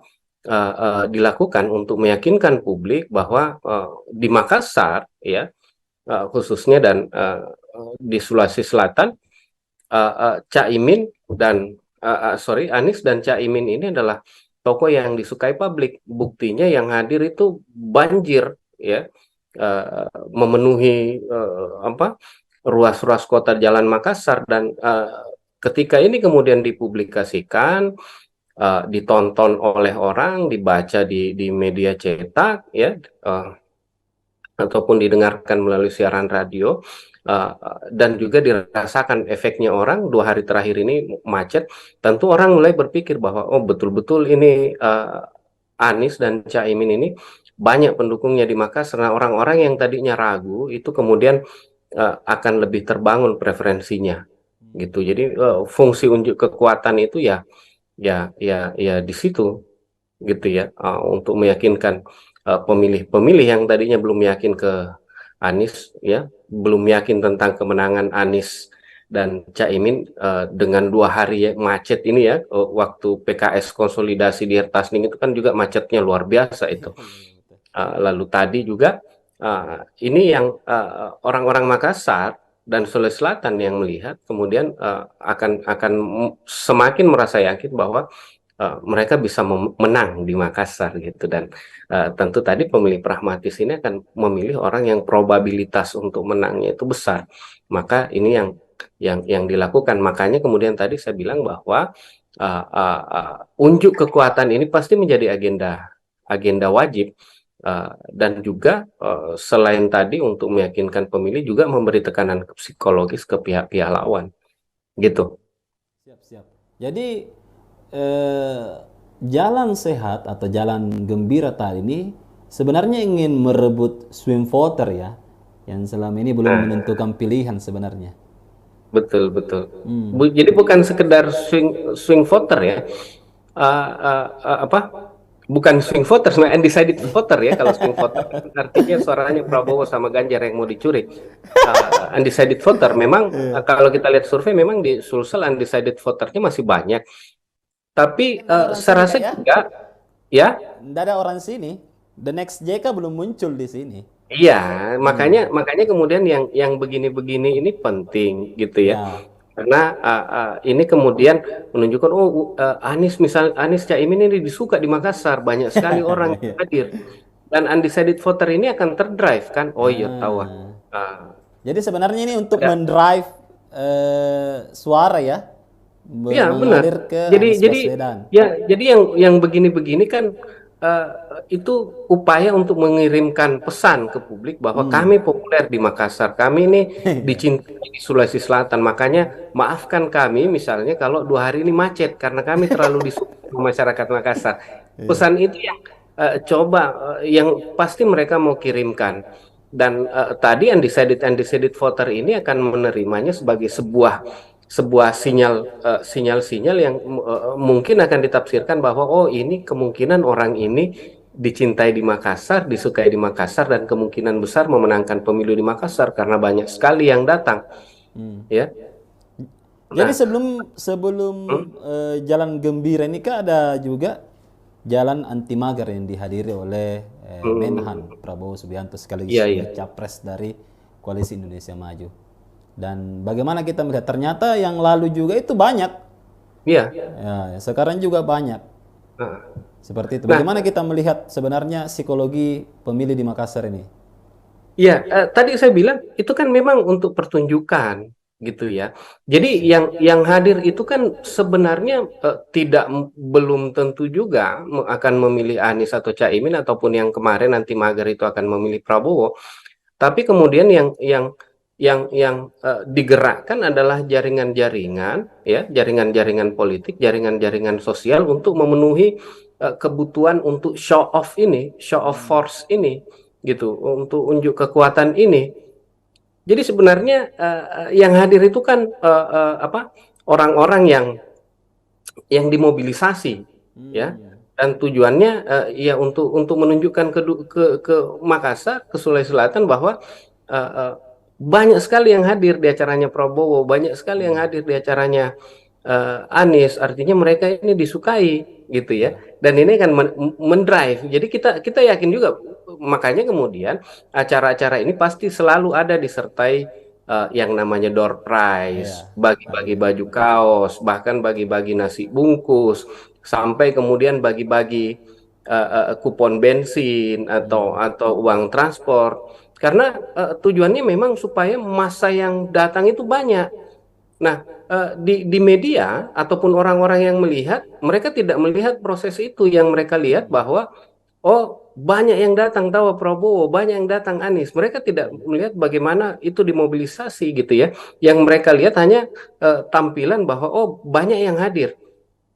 dilakukan untuk meyakinkan publik bahwa di Makassar ya, khususnya, dan di Sulawesi Selatan, Caimin dan Anies dan Caimin ini adalah tokoh yang disukai publik. Buktinya yang hadir itu banjir ya, memenuhi ruas-ruas kota jalan Makassar. Dan ketika ini kemudian dipublikasikan, ditonton oleh orang, dibaca di media cetak ya, ataupun didengarkan melalui siaran radio, dan juga dirasakan efeknya orang 2 hari terakhir ini macet, tentu orang mulai berpikir bahwa oh, betul-betul ini Anies dan Caimin ini banyak pendukungnya di Makassar. Nah, orang-orang yang tadinya ragu itu kemudian akan lebih terbangun preferensinya gitu. Jadi fungsi unjuk kekuatan itu ya di situ gitu ya, untuk meyakinkan pemilih-pemilih yang tadinya belum yakin ke Anies, ya belum yakin tentang kemenangan Anies dan Caimin, dengan 2 hari macet ini ya, waktu PKS konsolidasi di Hertasning itu kan juga macetnya luar biasa itu. Iya, iya, betul. Lalu tadi juga ini yang orang-orang Makassar dan Sulawesi Selatan yang melihat kemudian akan semakin merasa yakin bahwa mereka bisa menang di Makassar gitu. Dan tentu tadi pemilih pragmatis ini akan memilih orang yang probabilitas untuk menangnya itu besar. Maka ini yang dilakukan. Makanya kemudian tadi saya bilang bahwa unjuk kekuatan ini pasti menjadi agenda wajib. Dan juga selain tadi untuk meyakinkan pemilih juga memberi tekanan psikologis ke pihak-pihak lawan gitu. Siap, siap. Jadi eh, jalan sehat atau jalan gembira tadi ini sebenarnya ingin merebut swing voter ya, yang selama ini belum Nah, menentukan pilihan sebenarnya. betul betul. Hmm. Jadi bukan sekedar swing swing voter ya. Apa? Bukan swing voter, sebenarnya undecided voter ya. Kalau swing voter artinya suaranya Prabowo sama Ganjar yang mau dicuri. Undecided voter memang, kalau kita lihat survei memang di Sulsel undecided voternya masih banyak. Tapi Nggak ada orang sini saya kak rasa ya? juga ya. Nggak ada orang sini. The next JK belum muncul di sini. Iya, makanya Hmm. makanya kemudian yang begini-begini ini penting gitu ya. Ya. Karena ini kemudian menunjukkan Anies, misal Anies Caimin ini disuka di Makassar, banyak sekali orang yang Ya. hadir. Dan undecided voter ini akan terdrive kan. Oh iya tahu. Ah. Ah, Jadi sebenarnya ini untuk ada. mendrive suara ya, Iya benar. mengalir ke Jadi Anies jadi Baswedan. ya jadi yang begini-begini kan eh, itu upaya untuk mengirimkan pesan ke publik bahwa Hmm. kami populer di Makassar, kami ini dicintai di Sulawesi Selatan. Makanya maafkan kami misalnya kalau 2 hari ini macet karena kami terlalu disukai masyarakat Makassar. Iya. Pesan itu yang coba yang pasti mereka mau kirimkan. Dan tadi undecided voter ini akan menerimanya sebagai sebuah sinyal-sinyal yang mungkin akan ditafsirkan bahwa oh ini kemungkinan orang ini dicintai di Makassar, disukai di Makassar, dan kemungkinan besar memenangkan pemilu di Makassar karena banyak sekali yang datang, Hmm. ya. Jadi Nah, sebelum sebelum hmm, jalan gembira ini kan ada juga jalan anti magar yang dihadiri oleh Menhan hmm, Prabowo Subianto sekaligus iya iya, sebagai capres dari Koalisi Indonesia Maju. Dan bagaimana kita melihat ternyata yang lalu juga itu banyak, iya. ya, sekarang juga banyak. Nah, Seperti itu. nah, Bagaimana kita melihat sebenarnya psikologi pemilih di Makassar ini? iya, tadi saya bilang itu kan memang untuk pertunjukan gitu ya. Jadi yang hadir itu kan sebenarnya belum tentu juga akan memilih Anies atau Caimin, ataupun yang kemarin nanti mager itu akan memilih Prabowo. Tapi kemudian yang digerakkan adalah jaringan-jaringan, ya, jaringan-jaringan politik, jaringan-jaringan sosial untuk memenuhi kebutuhan untuk show off ini, show off force ini, gitu, untuk unjuk kekuatan ini. Jadi sebenarnya yang hadir itu kan apa, orang-orang yang dimobilisasi, ya, Hmm. dan tujuannya ya untuk menunjukkan ke Makassar, ke Sulawesi Selatan bahwa eh, eh, banyak sekali yang hadir di acaranya Prabowo, banyak sekali yang hadir di acaranya Anies. Artinya mereka ini disukai gitu ya, Ya. dan ini akan mendrive. Jadi kita kita yakin juga, makanya kemudian acara-acara ini pasti selalu ada disertai yang namanya door prize, Ya. bagi-bagi Hadiah. baju kaos, bahkan bagi-bagi nasi bungkus, sampai kemudian bagi-bagi kupon bensin Hmm. atau uang transport. Karena tujuannya memang supaya masa yang datang itu banyak. Nah, di media ataupun orang-orang yang melihat, mereka tidak melihat proses itu. Yang mereka lihat bahwa oh, banyak yang datang tahu Prabowo, banyak yang datang Anies. Mereka tidak melihat bagaimana itu dimobilisasi gitu ya. Yang mereka lihat hanya tampilan bahwa oh, banyak yang hadir.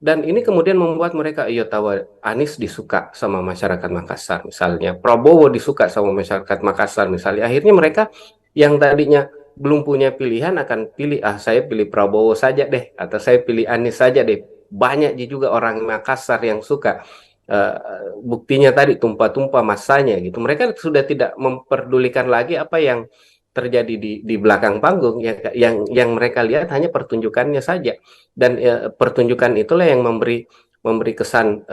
Dan ini kemudian membuat mereka, iya tahu Anies disuka sama masyarakat Makassar misalnya, Prabowo disuka sama masyarakat Makassar misalnya. Akhirnya mereka yang tadinya belum punya pilihan akan pilih, saya pilih Prabowo saja deh, atau saya pilih Anies saja deh. Banyak juga orang Makassar yang suka. Eh, Buktinya tadi tumpah-tumpah masanya gitu. Mereka sudah tidak memperdulikan lagi apa yang terjadi di belakang panggung. Yang mereka lihat hanya pertunjukannya saja. Dan pertunjukan itulah yang memberi kesan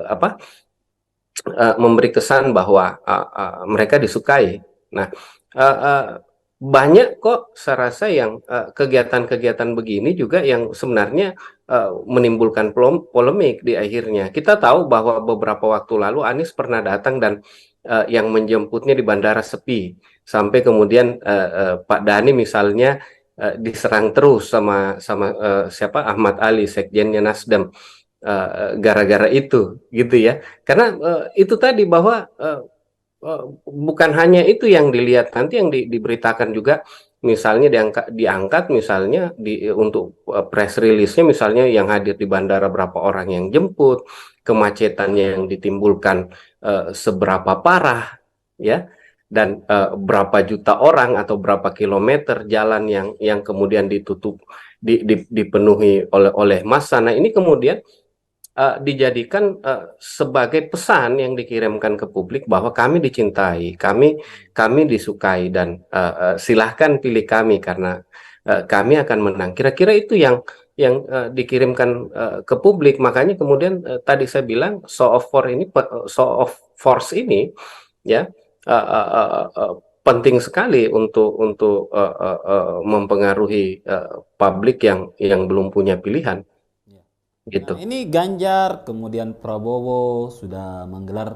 apa? Memberi kesan bahwa mereka disukai. Nah, uh, uh, banyak kok saya rasa yang kegiatan-kegiatan begini juga yang sebenarnya menimbulkan polemik di akhirnya. Kita tahu bahwa beberapa waktu lalu Anies pernah datang dan yang menjemputnya di bandara sepi, sampai kemudian Pak Dhani misalnya diserang terus sama sama siapa, Ahmad Ali, sekjennya Nasdem, gara-gara itu gitu ya, karena itu tadi bahwa bukan hanya itu yang dilihat, nanti yang diberitakan juga, misalnya diangkat misalnya untuk press release-nya, misalnya yang hadir di bandara berapa orang yang jemput, kemacetannya yang ditimbulkan seberapa parah ya, dan berapa juta orang atau berapa kilometer jalan yang kemudian ditutup, dipenuhi oleh massa. Nah, ini kemudian dijadikan sebagai pesan yang dikirimkan ke publik bahwa kami dicintai, kami disukai, dan silahkan pilih kami karena kami akan menang. Kira-kira itu yang dikirimkan ke publik. Makanya kemudian tadi saya bilang show of force ini ya penting sekali untuk mempengaruhi publik yang belum punya pilihan Nah, gitu. ini Ganjar, kemudian Prabowo sudah menggelar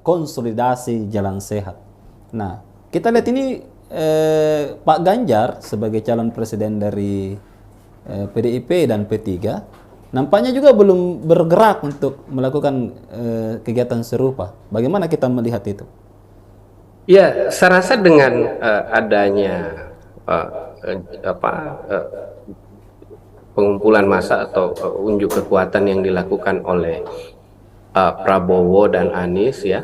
konsolidasi jalan sehat. Nah, kita lihat ini Pak Ganjar sebagai calon presiden dari PDIP dan P3 nampaknya juga belum bergerak untuk melakukan kegiatan serupa. Bagaimana kita melihat itu? Ya, saya rasa dengan adanya uh, apa pengumpulan massa atau unjuk kekuatan yang dilakukan oleh Prabowo dan Anies ya,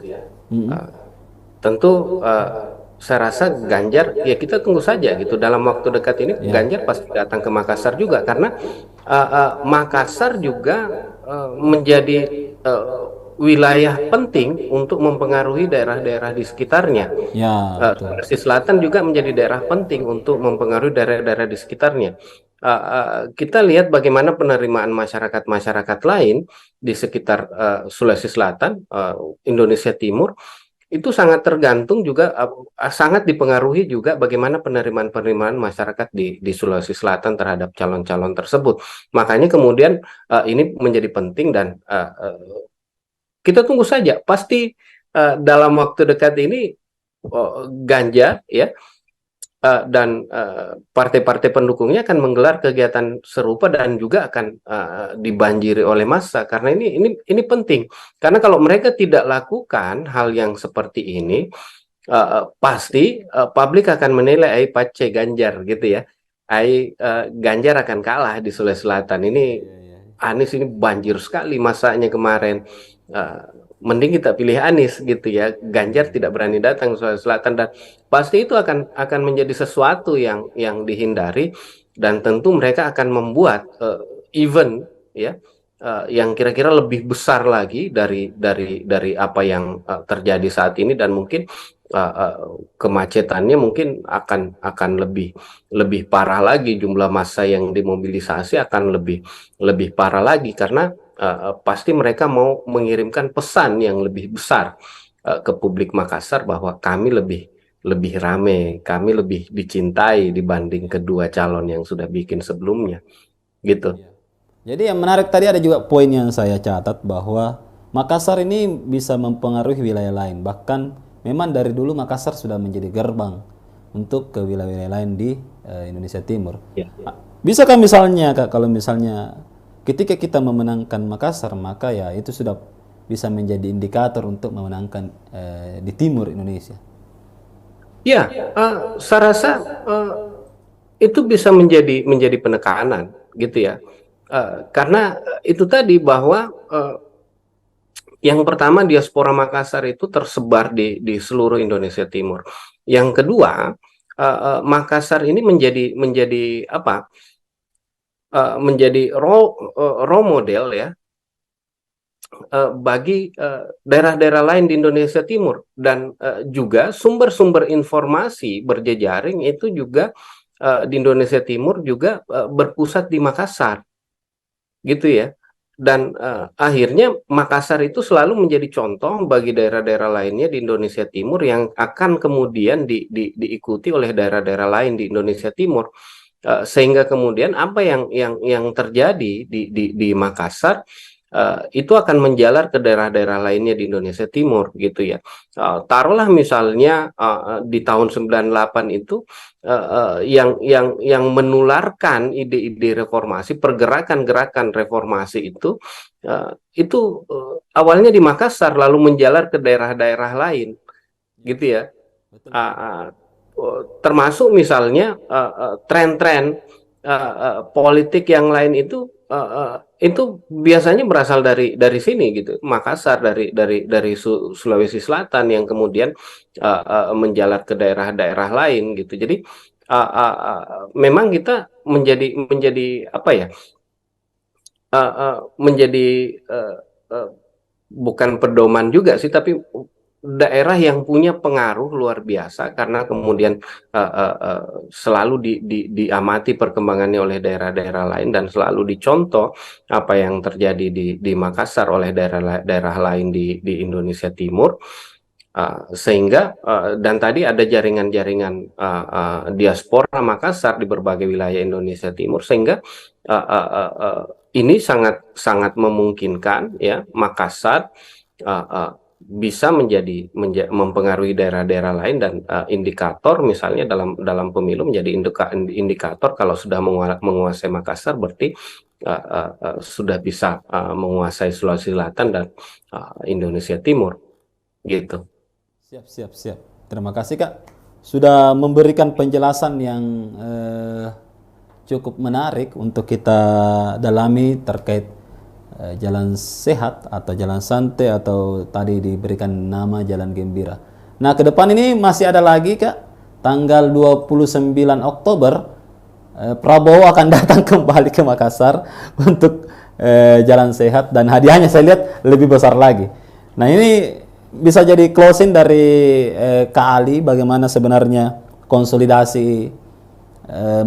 uh, tentu saya rasa Ganjar, ya kita tunggu saja gitu, dalam waktu dekat ini Ganjar pasti datang ke Makassar juga, karena Makassar juga menjadi wilayah penting untuk mempengaruhi daerah-daerah di sekitarnya. Ya, betul. Sulawesi Selatan juga menjadi daerah penting untuk mempengaruhi daerah-daerah di sekitarnya. Kita lihat bagaimana penerimaan masyarakat-masyarakat lain di sekitar Sulawesi Selatan, Indonesia Timur, itu sangat tergantung juga, sangat dipengaruhi juga bagaimana penerimaan masyarakat di Sulawesi Selatan terhadap calon-calon tersebut. Makanya kemudian ini menjadi penting, dan kita tunggu saja, pasti dalam waktu dekat ini Ganjar ya dan partai-partai pendukungnya akan menggelar kegiatan serupa dan juga akan dibanjiri oleh massa, karena ini penting, karena kalau mereka tidak lakukan hal yang seperti ini, pasti publik akan menilai ai pace Ganjar gitu ya, Ganjar akan kalah di Sulawesi Selatan ini. Anies ini banjir sekali masanya kemarin. Mending kita pilih Anies gitu ya. Ganjar tidak berani datang ke Sulawesi Selatan, dan pasti itu akan menjadi sesuatu yang dihindari, dan tentu mereka akan membuat event ya yang kira-kira lebih besar lagi dari apa yang terjadi saat ini, dan mungkin kemacetannya mungkin akan lebih parah lagi, jumlah massa yang dimobilisasi akan lebih parah lagi, karena pasti mereka mau mengirimkan pesan yang lebih besar ke publik Makassar bahwa kami lebih rame, kami lebih dicintai dibanding kedua calon yang sudah bikin sebelumnya, gitu. Jadi yang menarik tadi ada juga poin yang saya catat bahwa Makassar ini bisa mempengaruhi wilayah lain. Bahkan memang dari dulu Makassar sudah menjadi gerbang untuk ke wilayah-wilayah lain di Indonesia Timur. Ya. Bisakah misalnya Kak, kalau misalnya ketika kita memenangkan Makassar, maka ya itu sudah bisa menjadi indikator untuk memenangkan di timur Indonesia. Ya, saya rasa itu bisa menjadi penekanan gitu ya. Karena itu tadi bahwa yang pertama, diaspora Makassar itu tersebar di seluruh Indonesia Timur. Yang kedua, Makassar ini menjadi apa? Menjadi role model ya bagi daerah-daerah lain di Indonesia Timur, dan juga sumber-sumber informasi berjejaring itu juga di Indonesia Timur juga berpusat di Makassar gitu ya. Dan akhirnya Makassar itu selalu menjadi contoh bagi daerah-daerah lainnya di Indonesia Timur yang akan kemudian diikuti oleh daerah-daerah lain di Indonesia Timur. Sehingga kemudian apa yang terjadi di Makassar itu akan menjalar ke daerah-daerah lainnya di Indonesia Timur gitu ya. Taruhlah misalnya di tahun 98 itu yang menularkan ide-ide reformasi, pergerakan-gerakan reformasi itu awalnya di Makassar lalu menjalar ke daerah-daerah lain gitu ya. Betul, Uh, betul. uh, Termasuk misalnya tren-tren politik yang lain itu biasanya berasal dari sini gitu, Makassar, dari Sulawesi Selatan yang kemudian menjalar ke daerah-daerah lain gitu. Jadi memang kita menjadi apa ya, menjadi uh, bukan pedoman juga sih, tapi daerah yang punya pengaruh luar biasa karena kemudian selalu diamati perkembangannya oleh daerah-daerah lain dan selalu dicontoh apa yang terjadi di Makassar oleh daerah-daerah lain di Indonesia Timur. Sehingga dan tadi ada jaringan-jaringan diaspora Makassar di berbagai wilayah Indonesia Timur, sehingga ini sangat sangat memungkinkan ya Makassar bisa mempengaruhi daerah-daerah lain, dan indikator misalnya dalam pemilu menjadi indikator kalau sudah menguasai Makassar berarti sudah bisa menguasai Sulawesi Selatan dan Indonesia Timur gitu. Siap, siap, siap. Terima kasih Kak. Sudah memberikan penjelasan yang cukup menarik untuk kita dalami terkait jalan sehat atau jalan santai atau tadi diberikan nama jalan gembira. Nah, ke depan ini masih ada lagi Kak. Tanggal 29 Oktober Prabowo akan datang kembali ke Makassar untuk jalan sehat, dan hadiahnya saya lihat lebih besar lagi. Nah, ini bisa jadi closing dari Kak Ali, bagaimana sebenarnya konsolidasi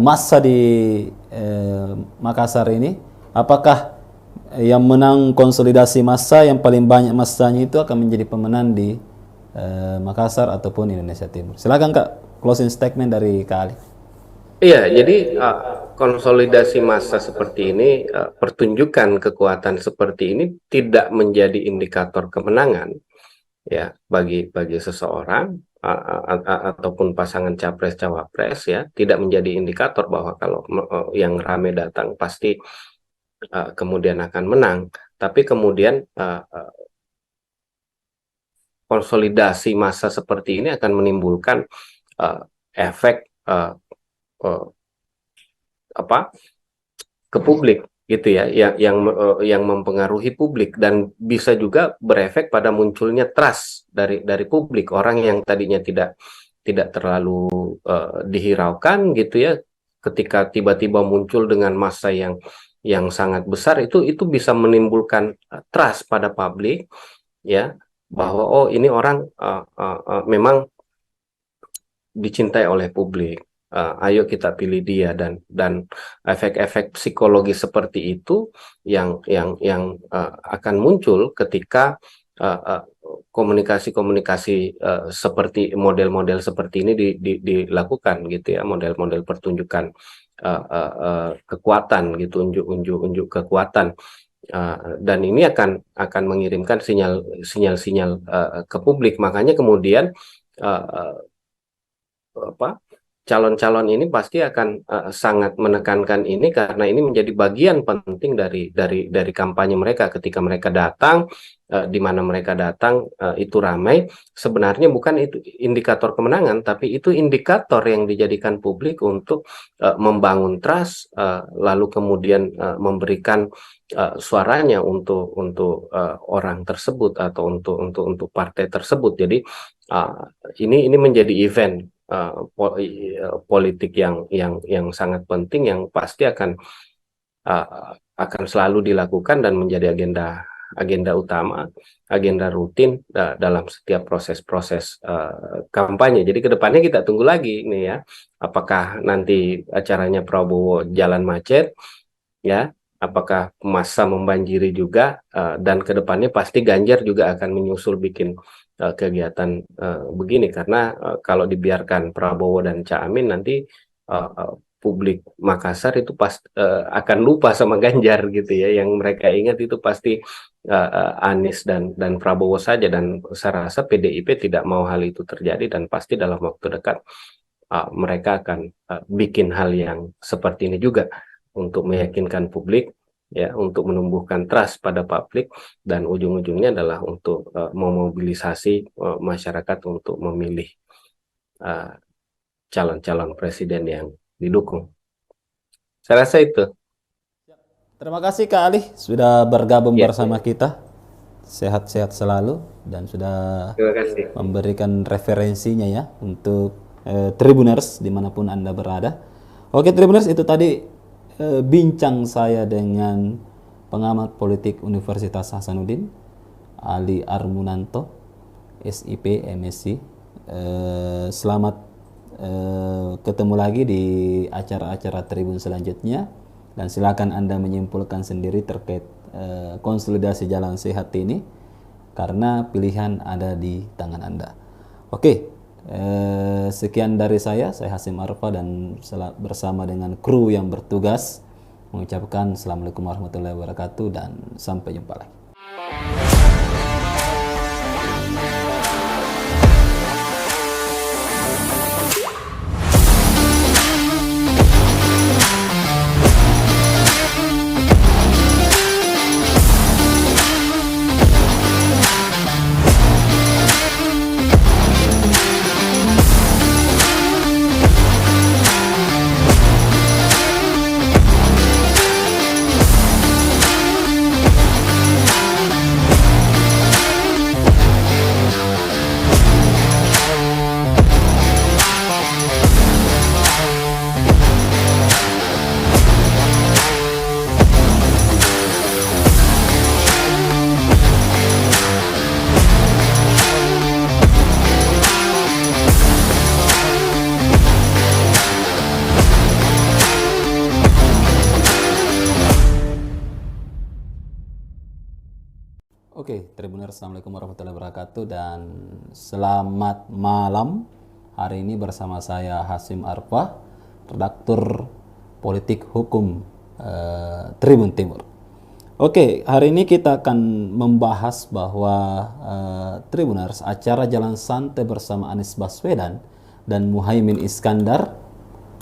massa di Makassar ini. Apakah yang menang konsolidasi massa yang paling banyak massanya itu akan menjadi pemenang di Makassar ataupun Indonesia Timur? Silakan Kak, closing statement dari Kak Ali. Iya, jadi konsolidasi massa seperti ini, pertunjukan kekuatan seperti ini tidak menjadi indikator kemenangan ya bagi seseorang ataupun pasangan capres cawapres ya, tidak menjadi indikator bahwa kalau yang rame datang pasti kemudian akan menang. Tapi kemudian konsolidasi massa seperti ini akan menimbulkan efek apa ke publik gitu ya, yang mempengaruhi publik dan bisa juga berefek pada munculnya trust dari publik. Orang yang tadinya tidak terlalu dihiraukan gitu ya, ketika tiba-tiba muncul dengan massa yang sangat besar, itu bisa menimbulkan trust pada publik ya, bahwa oh ini orang memang dicintai oleh publik. Ayo kita pilih dia, dan efek-efek psikologi seperti itu yang akan muncul ketika komunikasi-komunikasi seperti model-model seperti ini dilakukan gitu ya, model-model pertunjukan kekuatan gitu, unjuk kekuatan. Dan ini akan mengirimkan sinyal-sinyal ke publik. Makanya kemudian calon-calon ini pasti akan sangat menekankan ini, karena ini menjadi bagian penting dari kampanye mereka. Ketika mereka datang, di mana mereka datang itu ramai, sebenarnya bukan itu indikator kemenangan, tapi itu indikator yang dijadikan publik untuk membangun trust, lalu kemudian memberikan suaranya untuk orang tersebut atau untuk partai tersebut. Jadi ini menjadi event politik yang sangat penting yang pasti akan selalu dilakukan dan menjadi agenda utama, agenda rutin dalam setiap proses-proses kampanye. Jadi kedepannya kita tunggu lagi nih ya, apakah nanti acaranya Prabowo jalan macet, ya, apakah massa membanjiri juga, dan kedepannya pasti Ganjar juga akan menyusul bikin kegiatan begini karena kalau dibiarkan Prabowo dan Cak Amin nanti publik Makassar itu akan lupa sama Ganjar gitu ya. Yang mereka ingat itu pasti Anies dan Prabowo saja, dan saya rasa PDIP tidak mau hal itu terjadi dan pasti dalam waktu dekat mereka akan bikin hal yang seperti ini juga untuk meyakinkan publik, ya, untuk menumbuhkan trust pada publik, dan ujung-ujungnya adalah untuk memobilisasi masyarakat untuk memilih calon-calon presiden yang didukung. Saya rasa itu. Terima kasih Kak Ali sudah bergabung Ya, bersama kita. Sehat-sehat selalu dan sudah terima kasih. memberikan referensinya ya untuk Tribuners dimanapun Anda berada. Oke Tribuners, itu tadi bincang saya dengan pengamat politik Universitas Hasanuddin, Ali Armunanto, SIP, MSc. Selamat ketemu lagi di acara-acara Tribun selanjutnya, dan silakan Anda menyimpulkan sendiri terkait konsolidasi jalan sehat ini karena pilihan ada di tangan Anda. Oke, sekian dari saya Hasim Arfa, dan bersama dengan kru yang bertugas mengucapkan Assalamualaikum warahmatullahi wabarakatuh dan sampai jumpa lagi. Oke, Tribuners, Assalamualaikum warahmatullahi wabarakatuh dan selamat malam. Hari ini bersama saya Hasim Arfa, redaktur politik hukum Tribun Timur. Oke, hari ini kita akan membahas bahwa Tribuners, acara Jalan Santai bersama Anies Baswedan dan Muhaimin Iskandar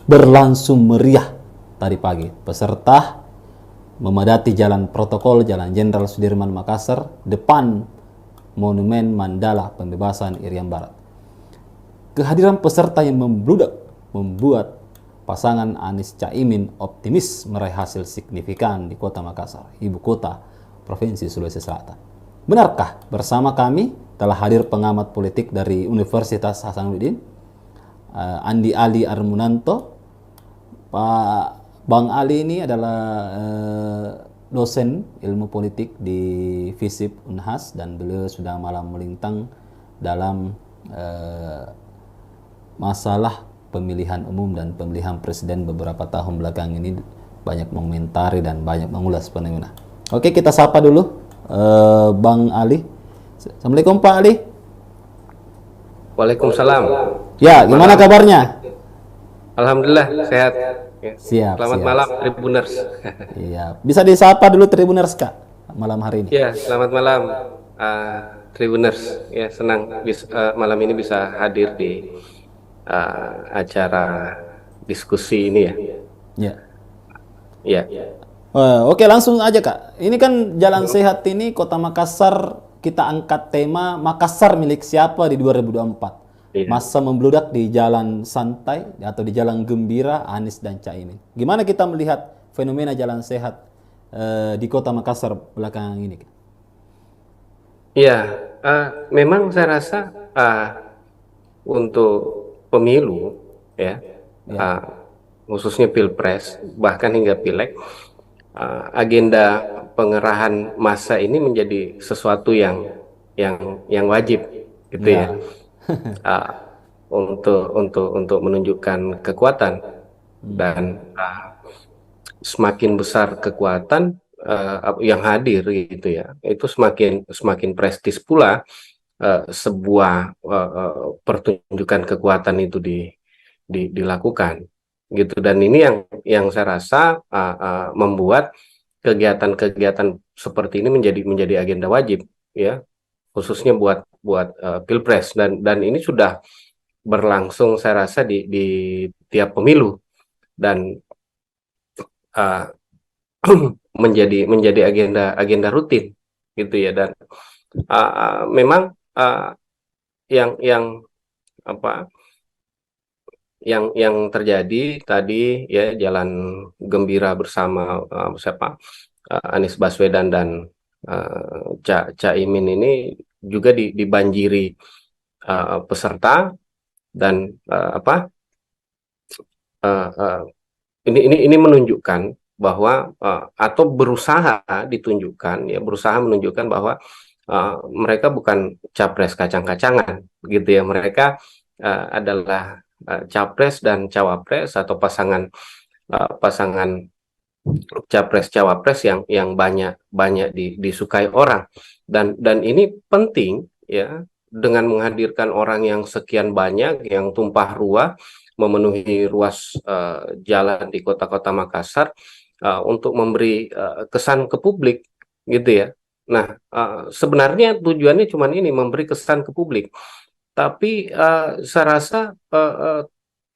berlangsung meriah tadi pagi. Peserta memadati jalan protokol Jalan Jenderal Sudirman Makassar depan Monumen Mandala Pembebasan Irian Barat. Kehadiran peserta yang membludak membuat pasangan Anies Caimin optimis meraih hasil signifikan di Kota Makassar, ibu kota Provinsi Sulawesi Selatan. Benarkah? Bersama kami telah hadir pengamat politik dari Universitas Hasanuddin, Andi Ali Armunanto. Pak Bang Ali ini adalah dosen ilmu politik di FISIP Unhas, dan beliau sudah malam melintang dalam masalah pemilihan umum dan pemilihan presiden beberapa tahun belakang ini, banyak mengomentari dan banyak mengulas fenomena. Oke, kita sapa dulu Bang Ali. Assalamualaikum Pak Ali. Waalaikumsalam. Ya, gimana kabarnya? Alhamdulillah sehat. Ya. Siap. Selamat malam Tribuners. Iya, bisa disapa dulu Tribuners Kak malam hari ini. Ya, selamat malam Tribuners. Ya, senang malam ini bisa hadir di acara diskusi ini ya. Ya. Ya. Oke, langsung aja Kak. Ini kan Jalan Sehat ini Kota Makassar, kita angkat tema Makassar milik siapa di 2024. Iya. Masa membludak di jalan santai atau di jalan gembira Anies dan Caimin. Gimana kita melihat fenomena jalan sehat di Kota Makassar belakangan ini? Iya, memang saya rasa untuk pemilu ya, Ya, uh, khususnya pilpres bahkan hingga pileg, agenda pengerahan massa ini menjadi sesuatu yang wajib gitu ya, ya, uh, untuk menunjukkan kekuatan dan semakin besar kekuatan yang hadir gitu ya, itu semakin semakin prestis pula sebuah pertunjukan kekuatan itu dilakukan gitu. Dan ini yang saya rasa membuat kegiatan-kegiatan seperti ini menjadi agenda wajib ya, khususnya buat buat pilpres, dan ini sudah berlangsung saya rasa di tiap pemilu, dan uh, menjadi agenda agenda rutin gitu ya. Dan memang uh, yang apa yang terjadi tadi ya, jalan gembira bersama Anies Baswedan dan Caimin ini juga dibanjiri peserta, dan uh, uh, ini menunjukkan bahwa atau berusaha ditunjukkan ya, berusaha menunjukkan bahwa mereka bukan capres kacang-kacangan gitu ya. Mereka adalah capres dan cawapres, atau pasangan capres cawapres yang banyak banyak disukai orang, dan ini penting ya, dengan menghadirkan orang yang sekian banyak, yang tumpah ruah memenuhi ruas jalan di kota-kota Makassar, untuk memberi kesan ke publik gitu ya. Nah, sebenarnya tujuannya cuma ini, memberi kesan ke publik, tapi saya rasa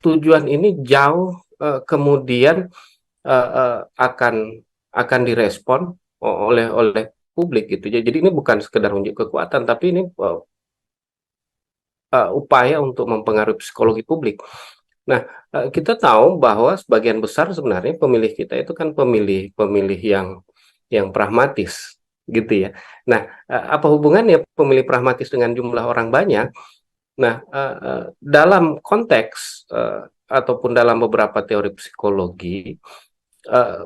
tujuan ini jauh kemudian akan direspon oleh publik gitu. Jadi ini bukan sekedar unjuk kekuatan, tapi ini upaya untuk mempengaruhi psikologi publik. Nah, kita tahu bahwa sebagian besar sebenarnya pemilih kita itu kan pemilih yang pragmatis gitu ya. Nah, apa hubungannya pemilih pragmatis dengan jumlah orang banyak? Nah, dalam konteks ataupun dalam beberapa teori psikologi, uh,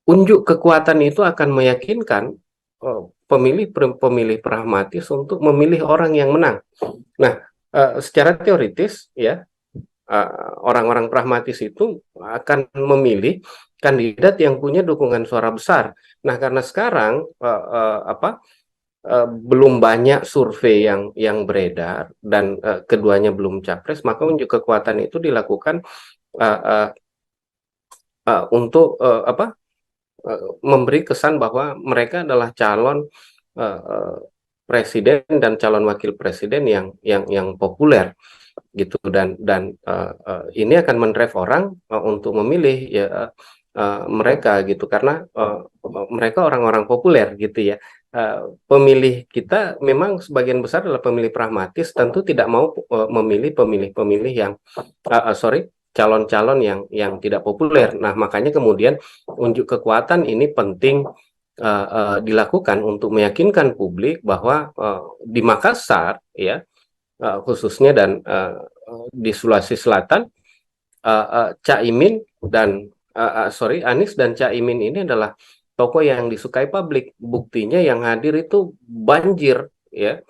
unjuk kekuatan itu akan meyakinkan pemilih pragmatis untuk memilih orang yang menang. Nah, secara teoritis ya, orang-orang pragmatis itu akan memilih kandidat yang punya dukungan suara besar. Nah, karena sekarang belum banyak survei yang beredar, dan keduanya belum capres, maka unjuk kekuatan itu dilakukan uh, uh, untuk memberi kesan bahwa mereka adalah calon presiden dan calon wakil presiden yang populer gitu, dan ini akan mendrive orang untuk memilih ya mereka gitu, karena mereka orang-orang populer gitu ya. Pemilih kita memang sebagian besar adalah pemilih pragmatis, tentu tidak mau memilih pemilih-pemilih yang calon-calon yang tidak populer. Nah, makanya kemudian unjuk kekuatan ini penting dilakukan untuk meyakinkan publik bahwa di Makassar ya, khususnya, dan di Sulawesi Selatan, Caimin dan Anies dan Caimin ini adalah tokoh yang disukai publik. Buktinya yang hadir itu banjir ya,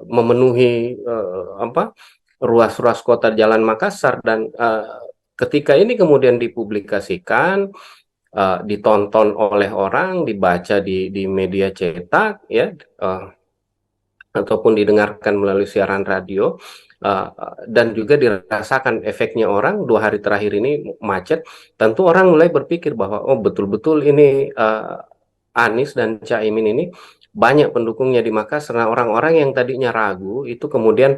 memenuhi ruas-ruas kota Jalan Makassar, dan ketika ini kemudian dipublikasikan, ditonton oleh orang, dibaca di media cetak ya, ataupun didengarkan melalui siaran radio, dan juga dirasakan efeknya orang 2 hari terakhir ini macet, tentu orang mulai berpikir bahwa oh, betul-betul ini Anies dan Caimin ini banyak pendukungnya di Makassar. Nah, orang-orang yang tadinya ragu itu kemudian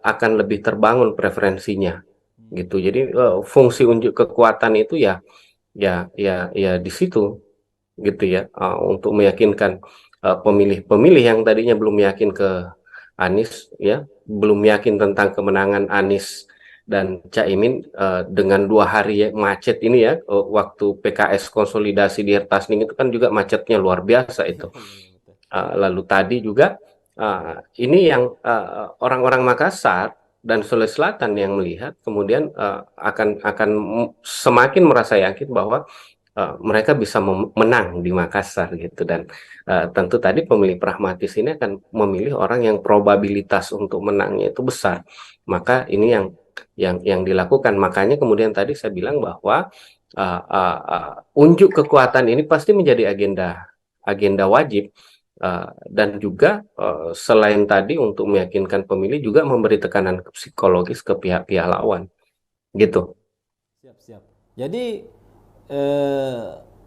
akan lebih terbangun preferensinya gitu. Jadi fungsi unjuk kekuatan itu ya di situ gitu ya, untuk meyakinkan pemilih-pemilih yang tadinya belum yakin ke Anies ya, belum yakin tentang kemenangan Anies dan Caimin, dengan 2 hari macet ini ya, waktu PKS konsolidasi di Hertasning itu kan juga macetnya luar biasa itu. Lalu tadi juga ini yang orang-orang Makassar dan Sulawesi Selatan yang melihat kemudian akan semakin merasa yakin bahwa mereka bisa menang di Makassar gitu. Dan tentu tadi pemilih pragmatis ini akan memilih orang yang probabilitas untuk menangnya itu besar. Maka ini yang dilakukan. Makanya kemudian tadi saya bilang bahwa unjuk kekuatan ini pasti menjadi agenda wajib. Dan juga selain tadi untuk meyakinkan pemilih juga memberi tekanan psikologis ke pihak-pihak lawan gitu. Siap, siap. Jadi eh,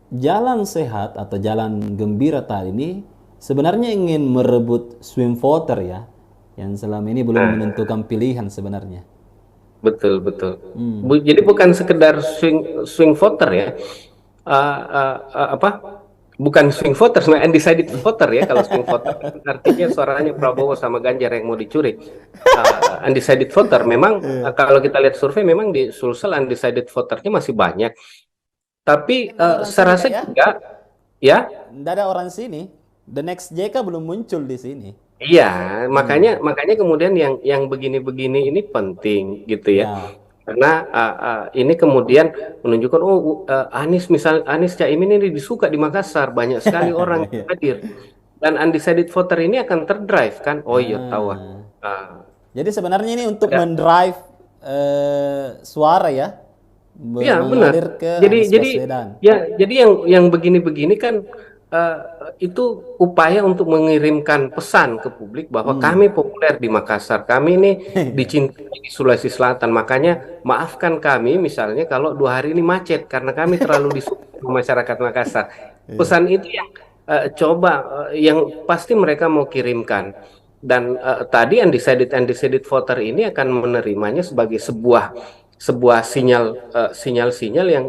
jalan sehat atau jalan gembira tadi ini sebenarnya ingin merebut swing voter ya, yang selama ini belum Nah, menentukan pilihan sebenarnya. betul betul. Hmm. Jadi bukan sekedar swing swing voter ya. Apa? Bukan swing voter, sebenarnya undecided voter ya. Kalau swing voter artinya suaranya Prabowo sama Ganjar yang mau dicuri. Undecided voter memang kalau kita lihat survei memang di Sulsel undecided voternya masih banyak. Tapi Nggak ada orang saya sini rasa kak ya? juga ya. Nggak ada orang sini. The next JK belum muncul di sini. Iya, makanya Hmm. makanya kemudian yang begini-begini ini penting gitu ya. Ya. Karena ini kemudian menunjukkan Anies misal Anies Caimin ini disuka di Makassar, banyak sekali orang Ya, yang ya. hadir. Dan undecided voter ini akan terdrive kan. Oh iya tahu. Ah. Ah, Jadi sebenarnya ini untuk ada. mendrive suara ya, Iya benar. mengalir ke Jadi Anies jadi Baswedan. ya jadi yang begini-begini kan eh, itu upaya untuk mengirimkan pesan ke publik bahwa Hmm. kami populer di Makassar, kami ini dicintai di Sulawesi Selatan. Makanya maafkan kami misalnya kalau 2 hari ini macet karena kami terlalu disukai sama masyarakat Makassar. Iya. Pesan itu yang coba yang pasti mereka mau kirimkan. Dan tadi undecided voter ini akan menerimanya sebagai sebuah sebuah sinyal-sinyal yang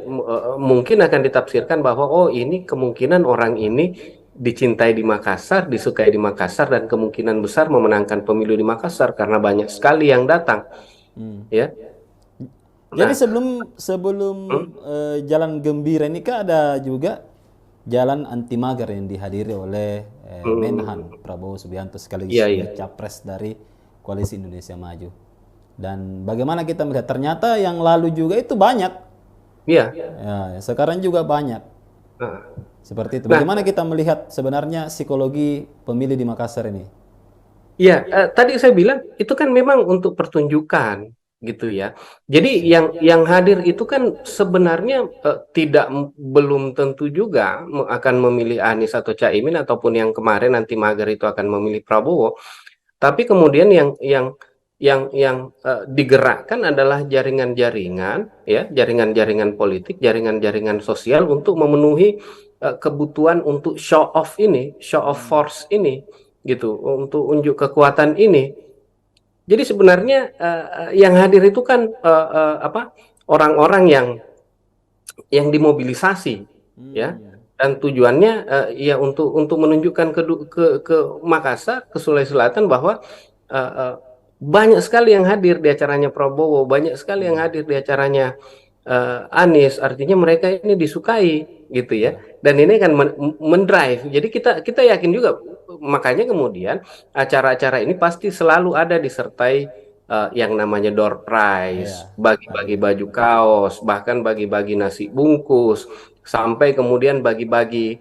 mungkin akan ditafsirkan bahwa oh ini kemungkinan orang ini dicintai di Makassar, disukai di Makassar dan kemungkinan besar memenangkan pemilu di Makassar karena banyak sekali yang datang, Hmm. ya. Jadi Nah, sebelum sebelum hmm, jalan gembira ini kan ada juga jalan anti mager yang dihadiri oleh Menhan hmm, Prabowo Subianto sekaligus iya iya, sebagai capres dari Koalisi Indonesia Maju. Dan bagaimana kita melihat ternyata yang lalu juga itu banyak, iya. ya, sekarang juga banyak. Nah, Seperti itu. nah, Bagaimana kita melihat sebenarnya psikologi pemilih di Makassar ini? iya, tadi saya bilang itu kan memang untuk pertunjukan gitu ya. Jadi Siap, siap. yang hadir itu kan sebenarnya tidak belum tentu juga akan memilih Anies atau Caimin ataupun yang kemarin nanti mager itu akan memilih Prabowo. Tapi kemudian yang digerakkan adalah jaringan-jaringan ya, jaringan-jaringan politik, jaringan-jaringan sosial untuk memenuhi kebutuhan untuk show off ini, show off Hmm. force ini gitu, untuk unjuk kekuatan ini. Jadi sebenarnya yang hadir itu kan apa? Orang-orang yang dimobilisasi ya, Hmm. dan tujuannya ya untuk menunjukkan ke Makassar, ke Sulawesi Selatan bahwa eh, eh, banyak sekali yang hadir di acaranya Prabowo, banyak sekali yang Hmm. hadir di acaranya Anies. Artinya mereka ini disukai gitu ya, Ya. dan ini akan mendrive. Jadi kita kita yakin juga, makanya kemudian acara-acara ini pasti selalu ada disertai yang namanya door Iya. prize, bagi-bagi Hadiah. baju kaos, bahkan bagi-bagi nasi bungkus, sampai kemudian bagi-bagi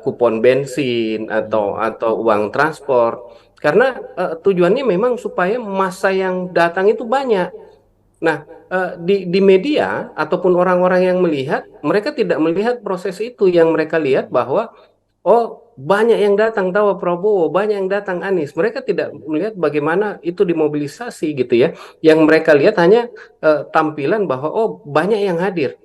kupon bensin Hmm. atau uang transport. Karena tujuannya memang supaya massa yang datang itu banyak. Nah, di media ataupun orang-orang yang melihat, mereka tidak melihat proses itu. Yang mereka lihat bahwa oh, banyak yang datang tawa Prabowo, banyak yang datang Anies. Mereka tidak melihat bagaimana itu dimobilisasi gitu ya. Yang mereka lihat hanya tampilan bahwa oh, banyak yang hadir.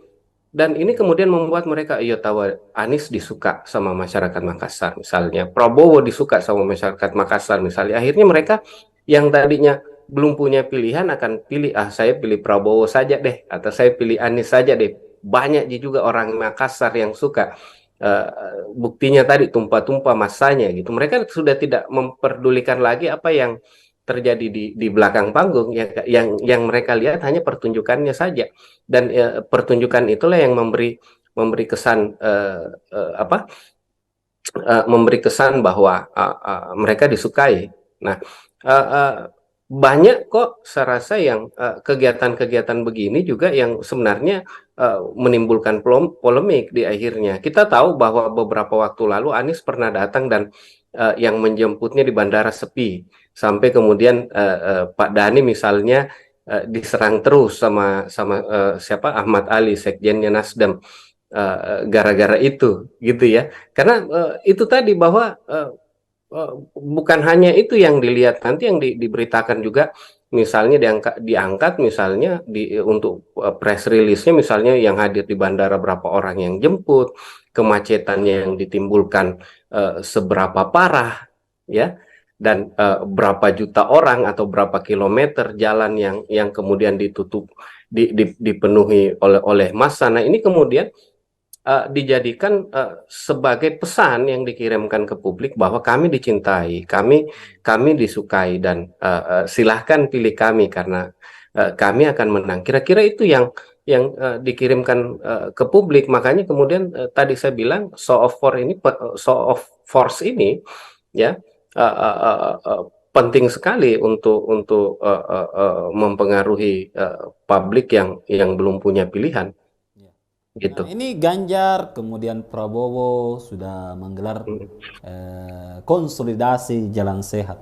Dan ini kemudian membuat mereka, iya tahu Anies disuka sama masyarakat Makassar misalnya, Prabowo disuka sama masyarakat Makassar misalnya. Akhirnya mereka yang tadinya belum punya pilihan akan pilih, saya pilih Prabowo saja deh, atau saya pilih Anies saja deh. Banyak juga orang Makassar yang suka. Eh, Buktinya tadi tumpah-tumpah masanya gitu. Mereka sudah tidak memperdulikan lagi apa yang terjadi di belakang panggung, ya, yang mereka lihat hanya pertunjukannya saja. Dan pertunjukan itulah yang memberi kesan apa memberi kesan bahwa mereka disukai. Nah, uh, uh, banyak kok saya rasa yang kegiatan-kegiatan begini juga yang sebenarnya menimbulkan polemik di akhirnya. Kita tahu bahwa beberapa waktu lalu Anies pernah datang dan yang menjemputnya di bandara sepi, sampai kemudian Pak Dhani misalnya diserang terus sama sama siapa, Ahmad Ali, sekjennya Nasdem, gara-gara itu gitu ya. Karena itu tadi bahwa bukan hanya itu yang dilihat, nanti yang diberitakan juga, misalnya diangkat misalnya untuk press release-nya, misalnya yang hadir di bandara berapa orang yang jemput, kemacetannya yang ditimbulkan seberapa parah ya, dan berapa juta orang atau berapa kilometer jalan yang kemudian ditutup, dipenuhi oleh massa. Nah, ini kemudian dijadikan sebagai pesan yang dikirimkan ke publik bahwa kami dicintai, kami disukai, dan silahkan pilih kami karena kami akan menang. Kira-kira itu yang dikirimkan ke publik. Makanya kemudian tadi saya bilang show of force ini ya penting sekali untuk mempengaruhi publik yang belum punya pilihan Nah, gitu. ini Ganjar, kemudian Prabowo sudah menggelar konsolidasi jalan sehat.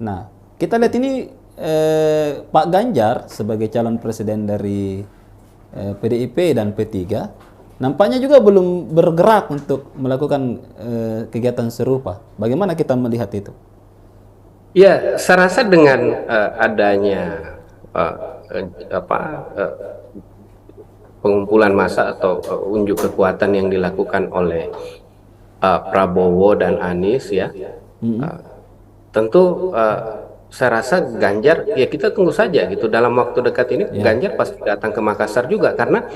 Nah, kita lihat ini Pak Ganjar sebagai calon presiden dari PDIP dan P3 nampaknya juga belum bergerak untuk melakukan kegiatan serupa. Bagaimana kita melihat itu? Ya, saya rasa dengan adanya eh, apa pengumpulan massa atau unjuk kekuatan yang dilakukan oleh Prabowo dan Anies ya, tentu saya rasa Ganjar, ya kita tunggu saja gitu, dalam waktu dekat ini Ya, Ganjar pasti datang ke Makassar juga, karena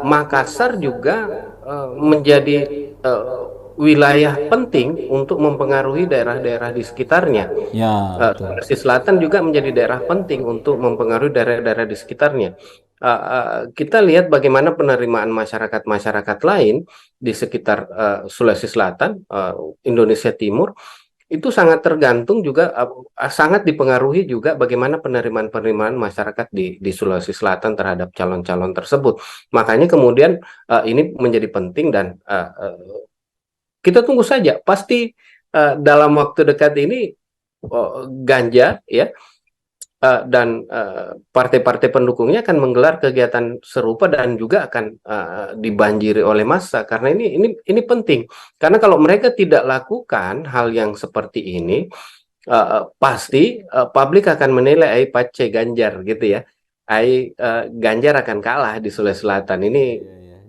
Makassar juga menjadi wilayah penting untuk mempengaruhi daerah-daerah di sekitarnya. ya betul. Sulawesi Selatan juga menjadi daerah penting untuk mempengaruhi daerah-daerah di sekitarnya. Kita lihat bagaimana penerimaan masyarakat-masyarakat lain di sekitar Sulawesi Selatan, Indonesia Timur, itu sangat tergantung juga, sangat dipengaruhi juga bagaimana penerimaan-penerimaan masyarakat di Sulawesi Selatan terhadap calon-calon tersebut. Makanya kemudian ini menjadi penting, dan kita tunggu saja. Pasti dalam waktu dekat ini Ganjar ya dan partai-partai pendukungnya akan menggelar kegiatan serupa dan juga akan dibanjiri oleh massa, karena ini penting. Karena kalau mereka tidak lakukan hal yang seperti ini, pasti publik akan menilai ai pace Ganjar gitu ya. Ganjar akan kalah di Sulawesi Selatan ini.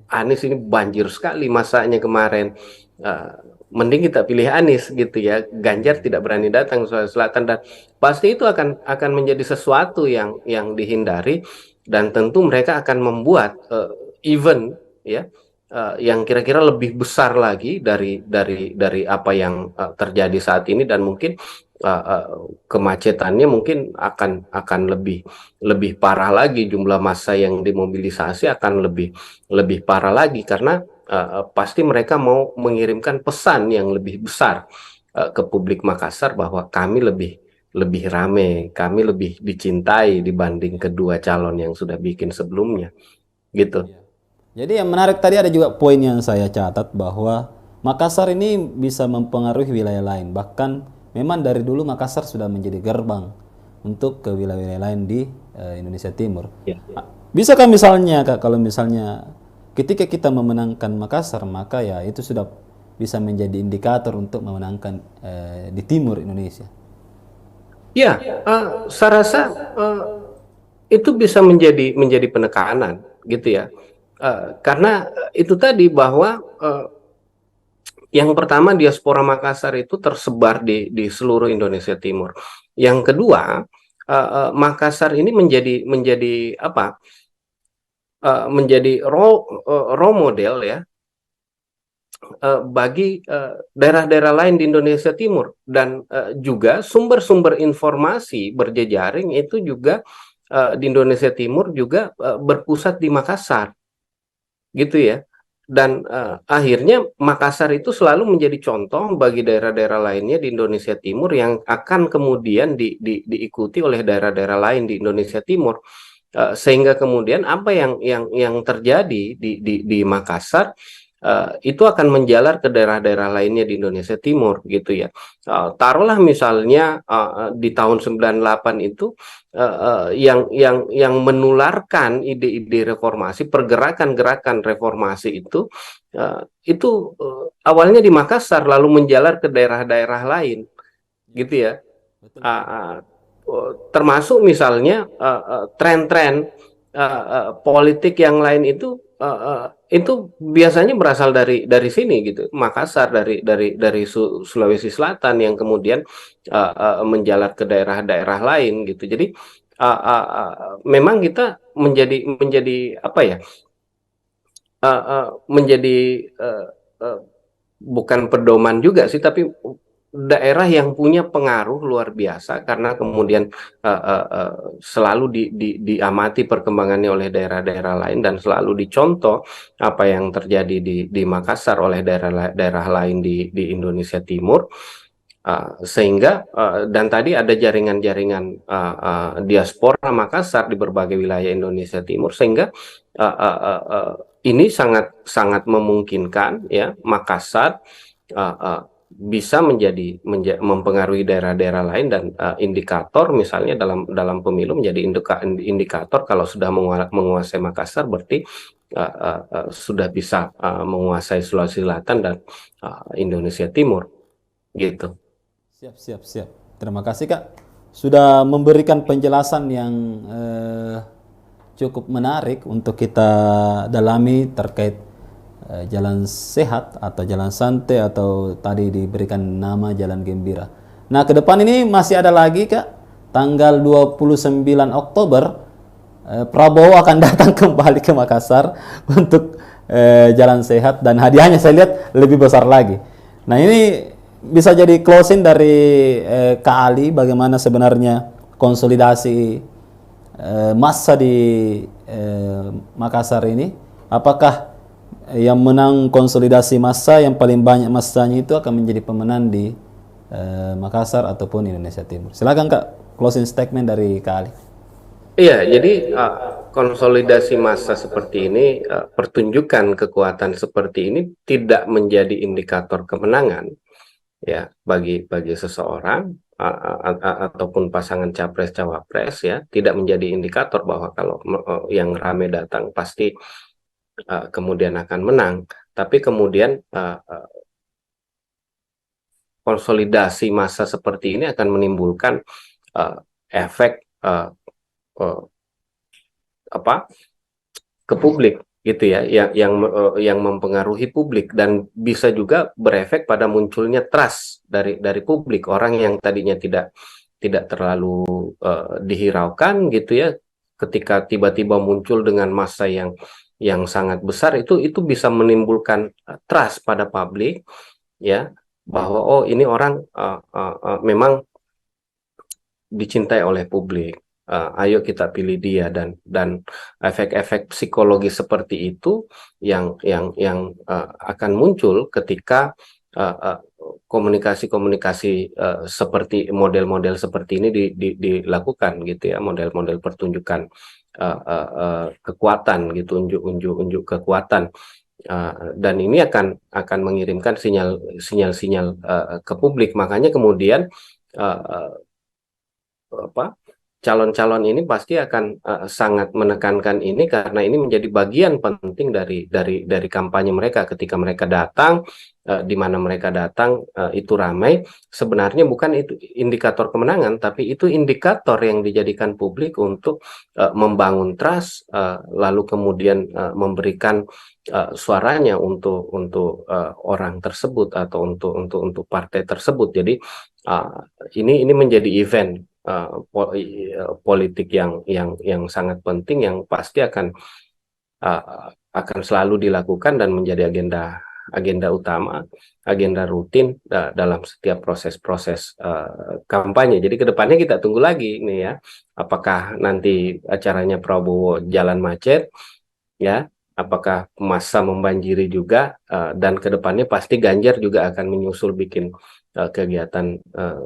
Anies ini banjir sekali masanya kemarin. Uh, Mending kita pilih Anies gitu ya. Ganjar tidak berani datang ke Sulawesi Selatan, dan pasti itu akan menjadi sesuatu yang dihindari, dan tentu mereka akan membuat event ya yang kira-kira lebih besar lagi dari apa yang terjadi saat ini, dan mungkin kemacetannya mungkin akan lebih parah lagi, jumlah massa yang dimobilisasi akan lebih parah lagi, karena pasti mereka mau mengirimkan pesan yang lebih besar ke publik Makassar bahwa kami lebih rame, kami lebih dicintai dibanding kedua calon yang sudah bikin sebelumnya, gitu. Jadi yang menarik tadi ada juga poin yang saya catat bahwa Makassar ini bisa mempengaruhi wilayah lain. Bahkan memang dari dulu Makassar sudah menjadi gerbang untuk ke wilayah-wilayah lain di Indonesia Timur. Ya. Bisakah misalnya Kak, kalau misalnya ketika kita memenangkan Makassar, maka ya itu sudah bisa menjadi indikator untuk memenangkan di timur Indonesia. Ya, saya rasa itu bisa menjadi penekanan, gitu ya. Karena itu tadi bahwa yang pertama, diaspora Makassar itu tersebar di seluruh Indonesia Timur. Yang kedua, Makassar ini menjadi apa? Menjadi role model ya bagi daerah-daerah lain di Indonesia Timur, dan juga sumber-sumber informasi berjejaring itu juga di Indonesia Timur juga berpusat di Makassar, gitu ya. akhirnya Makassar itu selalu menjadi contoh bagi daerah-daerah lainnya di Indonesia Timur yang akan kemudian diikuti oleh daerah-daerah lain di Indonesia Timur. Sehingga kemudian apa yang terjadi di Makassar itu akan menjalar ke daerah-daerah lainnya di Indonesia Timur gitu ya. Taruhlah misalnya di tahun 98 itu yang menularkan ide-ide reformasi, pergerakan-gerakan reformasi itu awalnya di Makassar lalu menjalar ke daerah-daerah lain Ya, gitu ya. betul Uh, betul. uh, Termasuk misalnya tren-tren politik yang lain itu biasanya berasal dari sini gitu, Makassar, dari Sulawesi Selatan yang kemudian menjalar ke daerah-daerah lain gitu. Jadi memang kita menjadi apa ya, menjadi uh, uh, bukan pedoman juga sih, tapi daerah yang punya pengaruh luar biasa karena kemudian selalu diamati perkembangannya oleh daerah-daerah lain dan selalu dicontoh apa yang terjadi di Makassar oleh daerah-daerah lain di Indonesia Timur. Sehingga dan tadi ada jaringan-jaringan diaspora Makassar di berbagai wilayah Indonesia Timur, sehingga ini sangat sangat memungkinkan ya Makassar bisa mempengaruhi daerah-daerah lain, dan indikator misalnya dalam dalam pemilu menjadi indikator kalau sudah menguasai Makassar berarti sudah bisa menguasai Sulawesi Selatan dan Indonesia Timur gitu. Siap, siap, siap. Terima kasih Kak sudah memberikan penjelasan yang cukup menarik untuk kita dalami terkait jalan sehat atau jalan santai atau tadi diberikan nama jalan gembira. Nah, ke depan ini masih ada lagi Kak, tanggal 29 Oktober Prabowo akan datang kembali ke Makassar untuk jalan sehat dan hadiahnya saya lihat lebih besar lagi. Nah, ini bisa jadi closing dari Kak Ali bagaimana sebenarnya konsolidasi massa di Makassar ini. Apakah yang menang konsolidasi massa yang paling banyak massanya itu akan menjadi pemenang di Makassar ataupun Indonesia Timur? Silakan Kak, closing statement dari Kak Ali. Iya, jadi konsolidasi massa seperti ini, pertunjukan kekuatan seperti ini tidak menjadi indikator kemenangan ya bagi seseorang ataupun pasangan capres cawapres, ya, tidak menjadi indikator bahwa kalau yang rame datang pasti kemudian akan menang. Tapi kemudian konsolidasi massa seperti ini akan menimbulkan efek apa ke publik gitu ya, yang mempengaruhi publik dan bisa juga berefek pada munculnya trust dari publik. Orang yang tadinya tidak terlalu dihiraukan gitu ya, ketika tiba-tiba muncul dengan massa yang sangat besar, itu bisa menimbulkan trust pada publik ya, bahwa oh ini orang memang dicintai oleh publik. Ayo kita pilih dia, dan efek-efek psikologi seperti itu yang akan muncul ketika komunikasi-komunikasi seperti model-model seperti ini dilakukan gitu ya, model-model pertunjukan kekuatan gitu, unjuk kekuatan. Dan ini akan mengirimkan sinyal-sinyal ke publik. Makanya kemudian calon-calon ini pasti akan sangat menekankan ini, karena ini menjadi bagian penting dari kampanye mereka. Ketika mereka datang, di mana mereka datang itu ramai, sebenarnya bukan itu indikator kemenangan, tapi itu indikator yang dijadikan publik untuk membangun trust, lalu kemudian memberikan suaranya untuk orang tersebut atau untuk partai tersebut. Jadi ini menjadi event politik yang sangat penting, yang pasti akan selalu dilakukan dan menjadi agenda utama, agenda rutin dalam setiap proses-proses kampanye. Jadi kedepannya kita tunggu lagi nih ya, apakah nanti acaranya Prabowo jalan macet ya, apakah massa membanjiri juga, dan kedepannya pasti Ganjar juga akan menyusul bikin kegiatan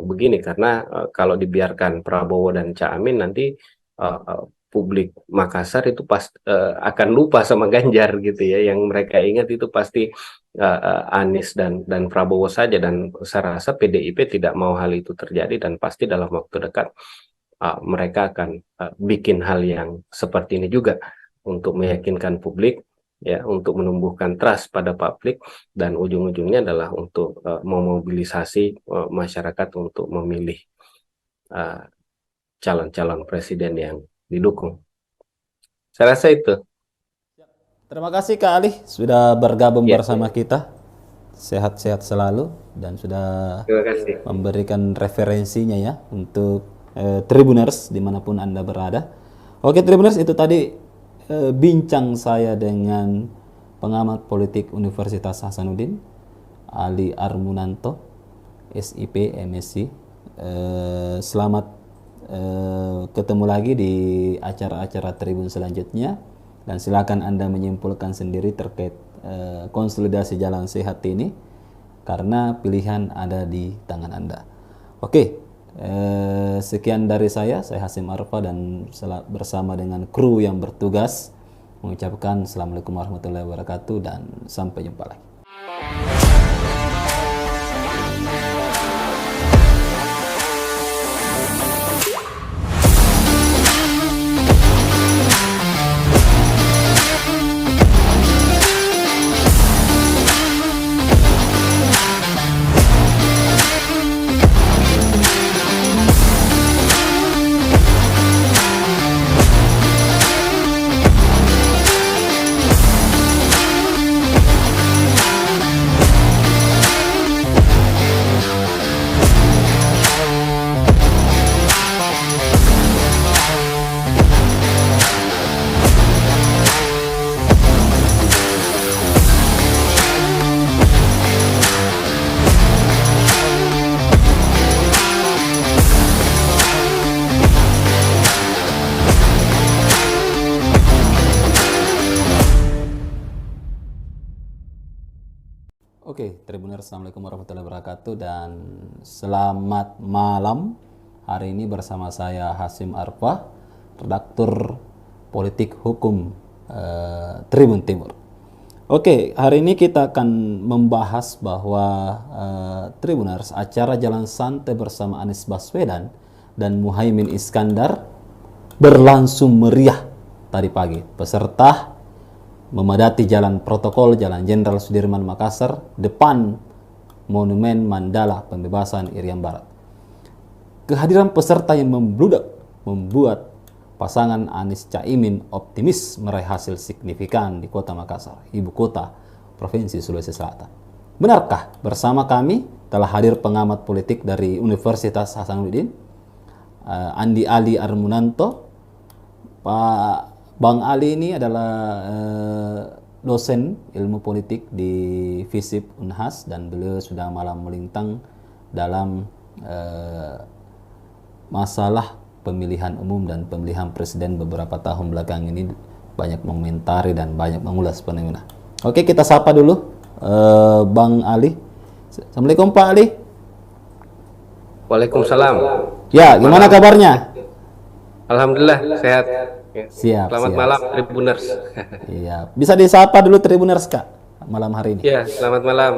begini, karena kalau dibiarkan Prabowo dan Caimin nanti publik Makassar itu akan lupa sama Ganjar gitu ya, yang mereka ingat itu pasti Anies dan Prabowo saja, dan saya rasa PDIP tidak mau hal itu terjadi, dan pasti dalam waktu dekat mereka akan bikin hal yang seperti ini juga untuk meyakinkan publik, ya, untuk menumbuhkan trust pada publik, dan ujung-ujungnya adalah untuk memobilisasi masyarakat untuk memilih calon-calon presiden yang didukung. Saya rasa itu. Terima kasih Kak Ali sudah bergabung Ya, bersama kita. Sehat-sehat selalu dan sudah terima kasih. memberikan referensinya ya untuk Tribuners dimanapun Anda berada. Oke Tribuners, itu tadi bincang saya dengan pengamat politik Universitas Hasanuddin, Ali Armunanto, SIP, MSc. Selamat ketemu lagi di acara-acara Tribun selanjutnya, dan silakan Anda menyimpulkan sendiri terkait konsolidasi jalan sehat ini, karena pilihan ada di tangan Anda. Oke, sekian dari saya Hasim Arfa, dan bersama dengan kru yang bertugas mengucapkan Assalamualaikum warahmatullahi wabarakatuh dan sampai jumpa lagi. Oke, Tribuners, Assalamualaikum warahmatullahi wabarakatuh dan selamat malam. Hari ini bersama saya Hasim Arfa, redaktur politik hukum Tribun Timur. Oke, hari ini kita akan membahas bahwa Tribuners, acara Jalan Santai bersama Anies Baswedan dan Muhaimin Iskandar berlangsung meriah tadi pagi. Peserta memadati jalan protokol Jalan Jenderal Sudirman Makassar depan Monumen Mandala Pembebasan Irian Barat. Kehadiran peserta yang membludak membuat pasangan Anies Caimin optimis meraih hasil signifikan di Kota Makassar, ibu kota Provinsi Sulawesi Selatan. Benarkah? Bersama kami telah hadir pengamat politik dari Universitas Hasanuddin, Andi Ali Armunanto. Pak Bang Ali ini adalah dosen ilmu politik di FISIP Unhas, dan beliau sudah malam melintang dalam masalah pemilihan umum dan pemilihan presiden beberapa tahun belakang ini, banyak mengomentari dan banyak mengulas fenomena. Oke, kita sapa dulu Bang Ali. Assalamualaikum Pak Ali. Waalaikumsalam. Ya, gimana kabarnya? Alhamdulillah sehat. Ya. Siap. Selamat malam Tribuners. Iya, bisa disapa dulu Tribuners Kak malam hari ini. Ya, selamat malam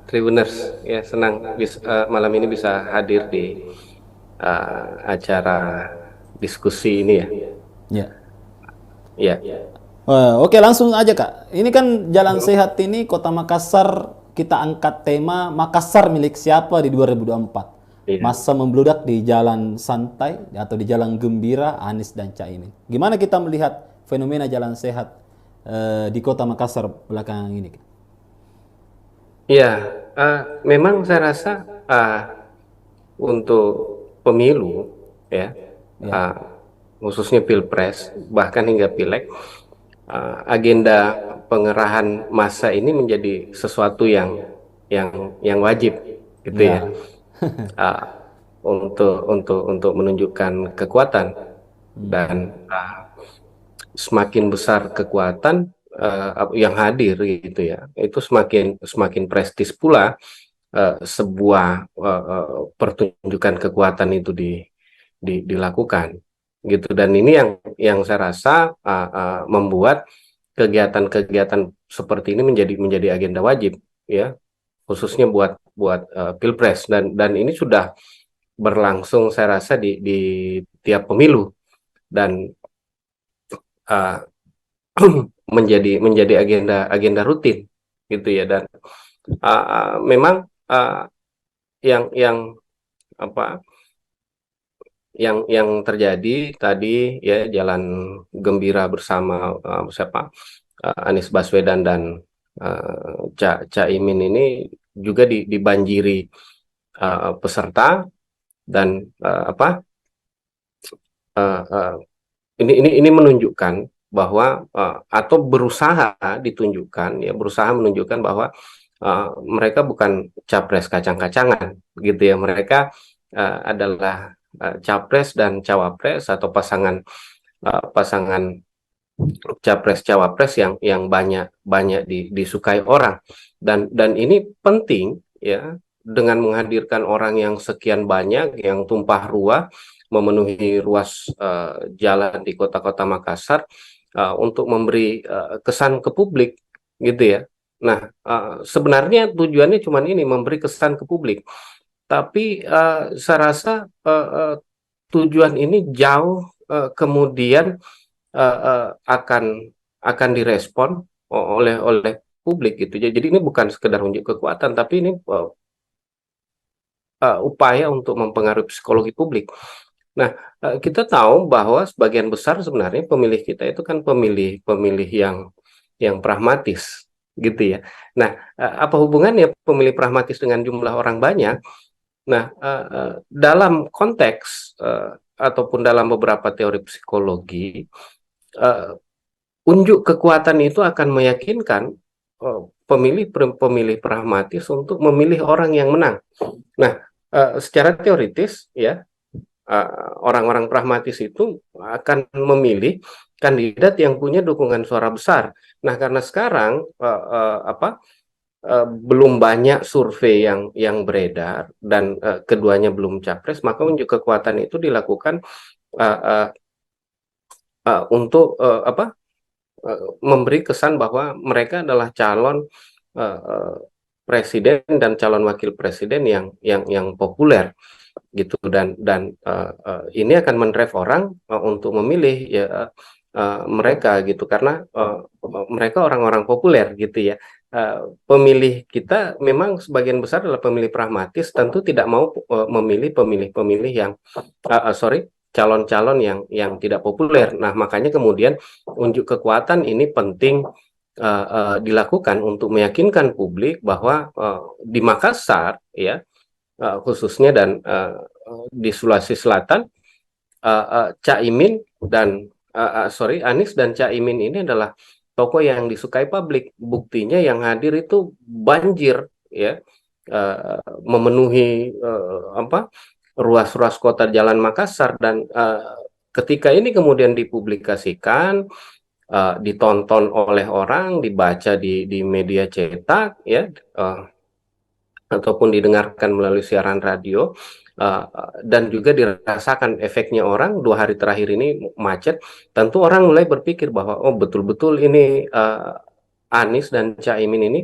Tribuners. Ya, senang malam ini bisa hadir di acara diskusi ini ya. Ya. Ya. Oke, langsung aja Kak. Ini kan Jalan Sehat ini Kota Makassar, kita angkat tema Makassar milik siapa di 2024. Iya. Masa membludak di jalan santai atau di jalan gembira Anies dan Caimin. Gimana kita melihat fenomena jalan sehat di Kota Makassar belakangan ini? Ya, memang saya rasa untuk pemilu ya, khususnya Pilpres bahkan hingga Pileg, agenda pengerahan massa ini menjadi sesuatu yang wajib gitu ya. Untuk menunjukkan kekuatan dan semakin besar kekuatan yang hadir gitu ya, itu semakin semakin prestis pula sebuah pertunjukan kekuatan itu dilakukan gitu. Dan ini yang saya rasa membuat kegiatan-kegiatan seperti ini menjadi agenda wajib ya, khususnya buat buat pilpres. Dan ini sudah berlangsung saya rasa di tiap pemilu, dan uh, menjadi agenda agenda rutin gitu ya. Dan memang yang apa yang terjadi tadi ya, jalan gembira bersama siapa, Anies Baswedan dan Caimin ini juga dibanjiri peserta. Dan uh, uh, ini menunjukkan bahwa atau berusaha ditunjukkan ya, berusaha menunjukkan bahwa mereka bukan capres kacang-kacangan gitu ya. Mereka adalah capres dan cawapres, atau pasangan capres cawapres yang banyak banyak disukai orang. Dan ini penting ya, dengan menghadirkan orang yang sekian banyak, yang tumpah ruah memenuhi ruas jalan di kota-kota Makassar, untuk memberi kesan ke publik gitu ya. Nah, sebenarnya tujuannya cuma ini, memberi kesan ke publik. Tapi saya rasa tujuan ini jauh kemudian akan direspon oleh publik gitu. Jadi ini bukan sekedar unjuk kekuatan, tapi ini upaya untuk mempengaruhi psikologi publik. Nah, kita tahu bahwa sebagian besar sebenarnya pemilih kita itu kan pemilih yang pragmatis gitu ya. Nah, apa hubungannya pemilih pragmatis dengan jumlah orang banyak? Nah, dalam konteks ataupun dalam beberapa teori psikologi, uh, unjuk kekuatan itu akan meyakinkan pemilih pragmatis untuk memilih orang yang menang. Nah, secara teoritis ya, orang-orang pragmatis itu akan memilih kandidat yang punya dukungan suara besar. Nah, karena sekarang belum banyak survei yang beredar, dan keduanya belum capres, maka unjuk kekuatan itu dilakukan uh, uh, untuk memberi kesan bahwa mereka adalah calon presiden dan calon wakil presiden yang populer gitu. Dan ini akan mendrive orang untuk memilih ya mereka gitu, karena mereka orang-orang populer gitu ya. Pemilih kita memang sebagian besar adalah pemilih pragmatis, tentu tidak mau memilih pemilih-pemilih yang sorry, calon-calon yang tidak populer. Nah, makanya kemudian unjuk kekuatan ini penting dilakukan untuk meyakinkan publik bahwa di Makassar ya, khususnya, dan di Sulawesi Selatan, Caimin dan Anies dan Caimin ini adalah tokoh yang disukai publik. Buktinya yang hadir itu banjir ya, memenuhi ruas-ruas kota jalan Makassar. Dan ketika ini kemudian dipublikasikan, ditonton oleh orang, dibaca di media cetak ya, ataupun didengarkan melalui siaran radio, dan juga dirasakan efeknya orang 2 hari terakhir ini macet, tentu orang mulai berpikir bahwa oh, betul-betul ini Anies dan Caimin ini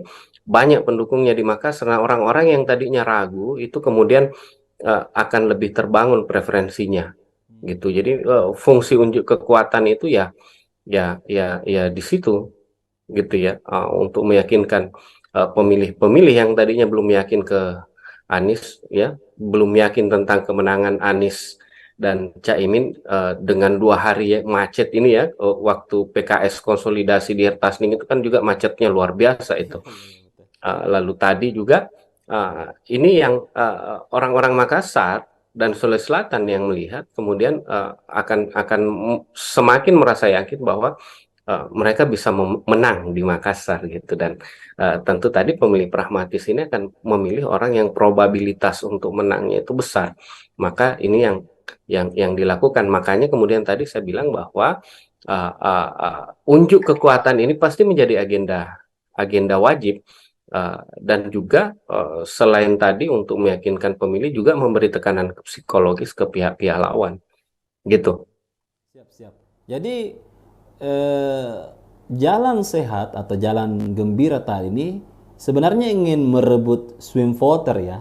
banyak pendukungnya di Makassar. Nah, orang-orang yang tadinya ragu itu kemudian akan lebih terbangun preferensinya gitu. Jadi fungsi unjuk kekuatan itu ya di situ gitu ya, untuk meyakinkan pemilih-pemilih yang tadinya belum yakin ke Anies ya, belum yakin tentang kemenangan Anies dan Caimin, dengan 2 hari macet ini ya, waktu PKS konsolidasi di Hertasning itu kan juga macetnya luar biasa itu. Lalu tadi juga ini yang orang-orang Makassar dan Sulawesi Selatan yang melihat kemudian akan semakin merasa yakin bahwa mereka bisa menang di Makassar gitu. Dan tentu tadi pemilih pragmatis ini akan memilih orang yang probabilitas untuk menangnya itu besar. Maka ini yang yang dilakukan. Makanya kemudian tadi saya bilang bahwa unjuk kekuatan ini pasti menjadi agenda wajib, dan juga selain tadi untuk meyakinkan pemilih juga memberi tekanan psikologis ke pihak-pihak lawan gitu. Siap-siap. Jadi eh, jalan sehat atau jalan gembira tadi ini sebenarnya ingin merebut swing voter ya,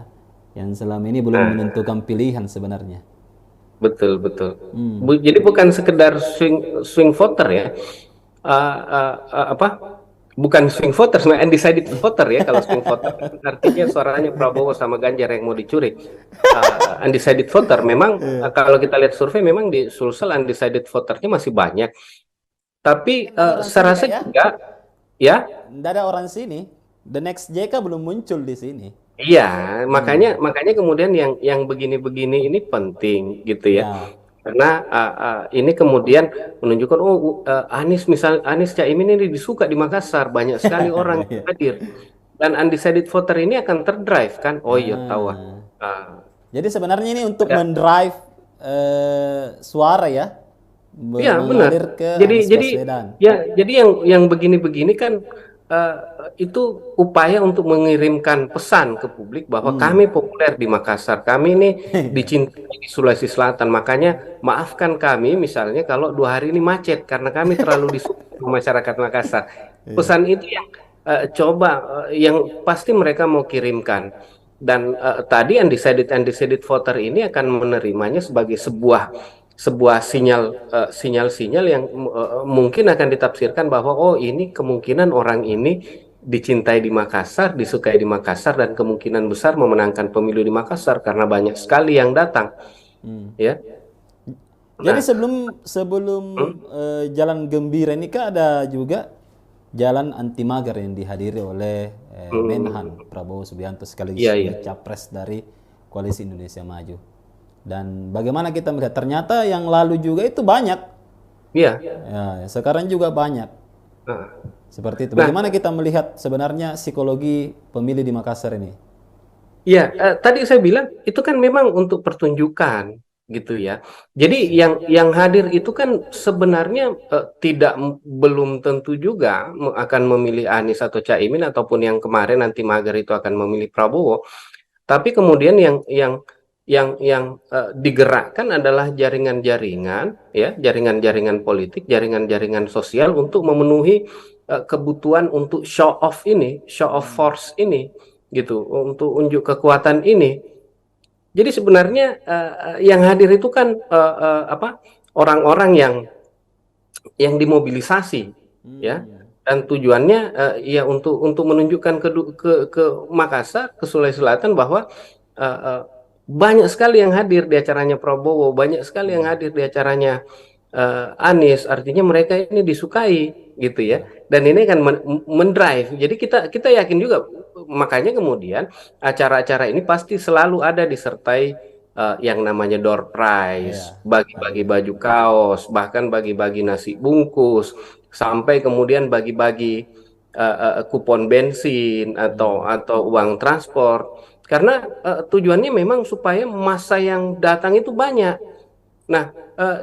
yang selama ini belum Nah, menentukan pilihan sebenarnya. betul betul. Hmm. Jadi bukan sekedar swing swing voter ya. Apa? Bukan swing voter, sebenarnya undecided voter ya. Kalau swing voter artinya suaranya Prabowo sama Ganjar yang mau dicuri. Undecided voter memang kalau kita lihat survei memang di Sulsel undecided voternya masih banyak. Tapi Nggak ada orang saya sini rasa kak ya? juga ya. Nggak ada orang sini. The next JK belum muncul di sini. Iya, makanya Hmm. makanya kemudian yang begini-begini ini penting gitu ya. Ya. Karena ini kemudian menunjukkan Anies misal Anies Caimin ini disuka di Makassar, banyak sekali orang yang Iya. hadir dan undecided voter ini akan terdrive kan. Oh iya tahu. Ah. Ah, Jadi sebenarnya ini untuk ada. mendrive suara ya, Iya benar. mengalir ke Anies Jadi Baswedan. ya jadi yang begini-begini kan eh, itu upaya untuk mengirimkan pesan ke publik bahwa Hmm. kami populer di Makassar, kami ini dicintai di Sulawesi Selatan. Makanya maafkan kami misalnya kalau 2 hari ini macet karena kami terlalu disukai sama masyarakat Makassar. Iya. Pesan itu yang coba yang pasti mereka mau kirimkan. Dan tadi undecided voter ini akan menerimanya sebagai sebuah sinyal-sinyal yang mungkin akan ditafsirkan bahwa oh ini kemungkinan orang ini dicintai di Makassar, disukai di Makassar dan kemungkinan besar memenangkan pemilu di Makassar karena banyak sekali yang datang, Hmm. ya. Jadi Nah, sebelum sebelum hmm, jalan gembira ini kan ada juga jalan anti mager yang dihadiri oleh Menhan hmm, Prabowo Subianto iya sekaligus iya, juga capres dari Koalisi Indonesia Maju. Dan bagaimana kita melihat ternyata yang lalu juga itu banyak. iya. Ya, sekarang juga banyak. Nah, Seperti itu. nah, Bagaimana kita melihat sebenarnya psikologi pemilih di Makassar ini? iya, tadi saya bilang itu kan memang untuk pertunjukan gitu ya. Jadi yang hadir itu kan sebenarnya tidak belum tentu juga akan memilih Anies atau Caimin ataupun yang kemarin nanti mager itu akan memilih Prabowo. Tapi kemudian yang digerakkan adalah jaringan-jaringan ya, jaringan-jaringan politik, jaringan-jaringan sosial untuk memenuhi kebutuhan untuk show off force ini gitu, untuk unjuk kekuatan ini. Jadi sebenarnya yang hadir itu kan apa? Orang-orang yang dimobilisasi ya, Hmm. dan tujuannya ya untuk menunjukkan ke Makassar, ke Sulawesi Selatan bahwa eh, eh, banyak sekali yang hadir di acaranya Prabowo, banyak sekali yang hadir di acaranya Anies. Artinya mereka ini disukai gitu ya, Ya. dan ini kan mendrive. Jadi kita kita yakin juga, makanya kemudian acara-acara ini pasti selalu ada disertai yang namanya door prize, Ya. bagi-bagi Hadiah. baju kaos, bahkan bagi-bagi nasi bungkus, sampai kemudian bagi-bagi kupon bensin Hmm. atau uang transport. Karena tujuannya memang supaya massa yang datang itu banyak. Nah,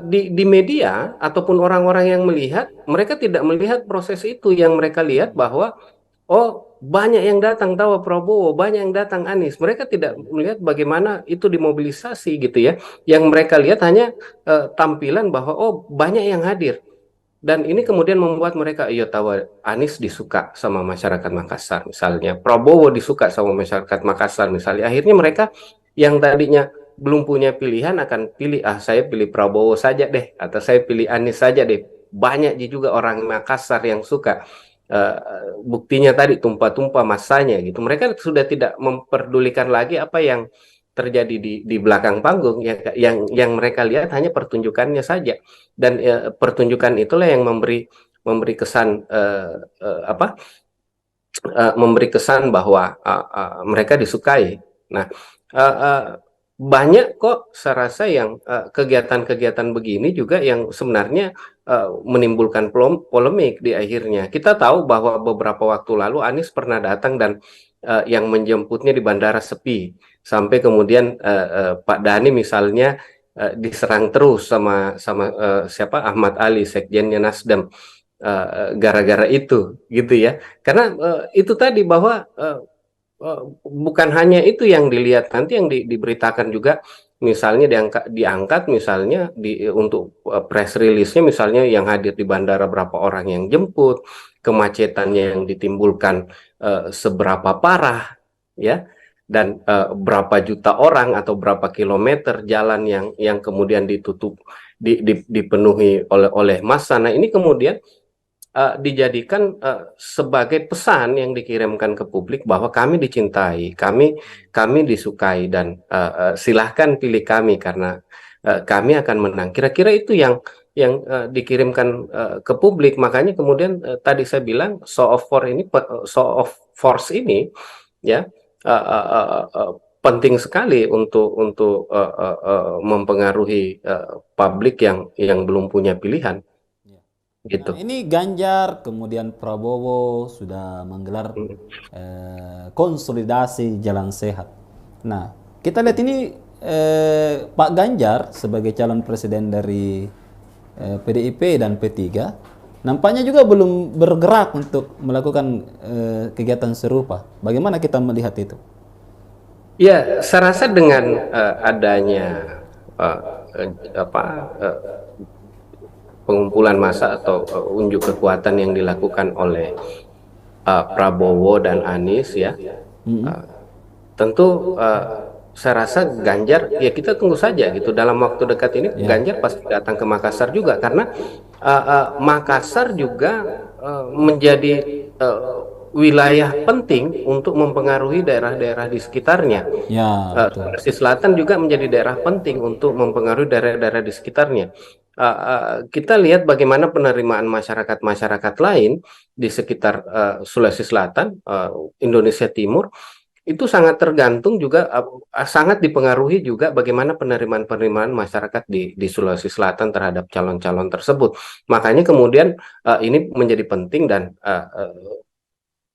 di media ataupun orang-orang yang melihat, mereka tidak melihat proses itu. Yang mereka lihat bahwa oh, banyak yang datang tahu Prabowo, banyak yang datang Anies. Mereka tidak melihat bagaimana itu dimobilisasi gitu ya. Yang mereka lihat hanya tampilan bahwa oh, banyak yang hadir. Dan ini kemudian membuat mereka, iya tahu Anies disuka sama masyarakat Makassar misalnya, Prabowo disuka sama masyarakat Makassar misalnya. Akhirnya mereka yang tadinya belum punya pilihan akan pilih, saya pilih Prabowo saja deh, atau saya pilih Anies saja deh. Banyak juga orang Makassar yang suka. Eh, Buktinya tadi tumpah-tumpah masanya gitu. Mereka sudah tidak memperdulikan lagi apa yang terjadi di belakang panggung. Yang mereka lihat hanya pertunjukannya saja, dan pertunjukan itulah yang memberi kesan apa memberi kesan bahwa mereka disukai. Nah, uh, uh, banyak kok saya rasa yang kegiatan-kegiatan begini juga yang sebenarnya menimbulkan polemik di akhirnya. Kita tahu bahwa beberapa waktu lalu Anies pernah datang dan yang menjemputnya di bandara sepi, sampai kemudian Pak Dhani misalnya diserang terus sama sama siapa, Ahmad Ali, sekjennya Nasdem, gara-gara itu, gitu ya. Karena itu tadi bahwa bukan hanya itu yang dilihat, nanti yang diberitakan juga, misalnya diangkat misalnya untuk press release-nya, misalnya yang hadir di bandara berapa orang yang jemput, kemacetannya yang ditimbulkan seberapa parah, ya, dan berapa juta orang atau berapa kilometer jalan yang kemudian ditutup, dipenuhi oleh massa. Nah, ini kemudian dijadikan sebagai pesan yang dikirimkan ke publik bahwa kami dicintai, kami disukai, dan silahkan pilih kami karena kami akan menang. Kira-kira itu yang dikirimkan ke publik. Makanya kemudian tadi saya bilang show of force ini, ya, penting sekali untuk mempengaruhi publik yang belum punya pilihan, Nah, gitu. ini Ganjar, kemudian Prabowo sudah menggelar konsolidasi jalan sehat. Nah, kita lihat ini Pak Ganjar sebagai calon presiden dari PDIP dan P3 nampaknya juga belum bergerak untuk melakukan kegiatan serupa. Bagaimana kita melihat itu? Ya, saya rasa dengan adanya eh, apa pengumpulan massa atau unjuk kekuatan yang dilakukan oleh Prabowo dan Anies, ya, uh, tentu saya rasa Ganjar, ya kita tunggu saja gitu, dalam waktu dekat ini Ya, Ganjar pasti datang ke Makassar juga, karena Makassar juga menjadi wilayah penting untuk mempengaruhi daerah-daerah di sekitarnya. ya betul. Sulawesi Selatan juga menjadi daerah penting untuk mempengaruhi daerah-daerah di sekitarnya. Kita lihat bagaimana penerimaan masyarakat-masyarakat lain di sekitar Sulawesi Selatan, Indonesia Timur, itu sangat tergantung juga, sangat dipengaruhi juga bagaimana penerimaan-penerimaan masyarakat di Sulawesi Selatan terhadap calon-calon tersebut. Makanya kemudian ini menjadi penting, dan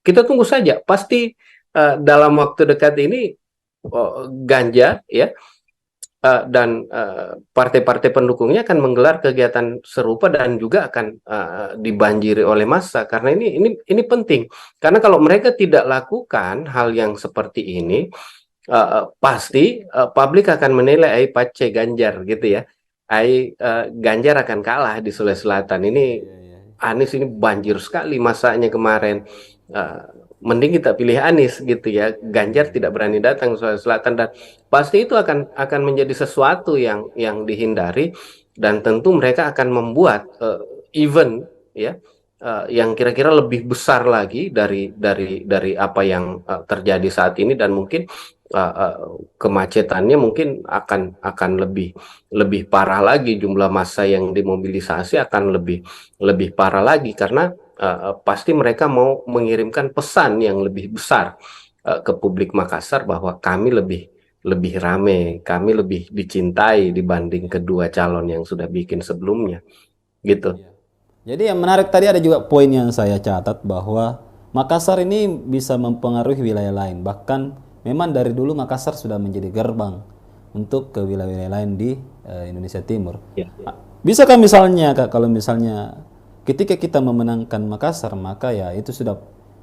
kita tunggu saja, pasti dalam waktu dekat ini Ganjar, ya, dan partai-partai pendukungnya akan menggelar kegiatan serupa dan juga akan dibanjiri oleh massa, karena ini penting, karena kalau mereka tidak lakukan hal yang seperti ini, pasti publik akan menilai ai pace Ganjar, gitu ya, Ganjar akan kalah di Sulawesi Selatan ini. Anies ini banjir sekali masanya kemarin. Uh, Mending kita pilih Anies, gitu ya. Ganjar tidak berani datang ke Sulawesi Selatan, dan pasti itu akan menjadi sesuatu yang dihindari, dan tentu mereka akan membuat event, ya, yang kira-kira lebih besar lagi dari apa yang terjadi saat ini, dan mungkin kemacetannya mungkin akan lebih parah lagi, jumlah massa yang dimobilisasi akan lebih parah lagi, karena pasti mereka mau mengirimkan pesan yang lebih besar ke publik Makassar bahwa kami lebih rame, kami lebih dicintai dibanding kedua calon yang sudah bikin sebelumnya, gitu. Jadi yang menarik tadi ada juga poin yang saya catat bahwa Makassar ini bisa mempengaruhi wilayah lain. Bahkan memang dari dulu Makassar sudah menjadi gerbang untuk ke wilayah-wilayah lain di Indonesia Timur. Ya. Bisakah misalnya Kak, kalau misalnya ketika kita memenangkan Makassar, maka ya itu sudah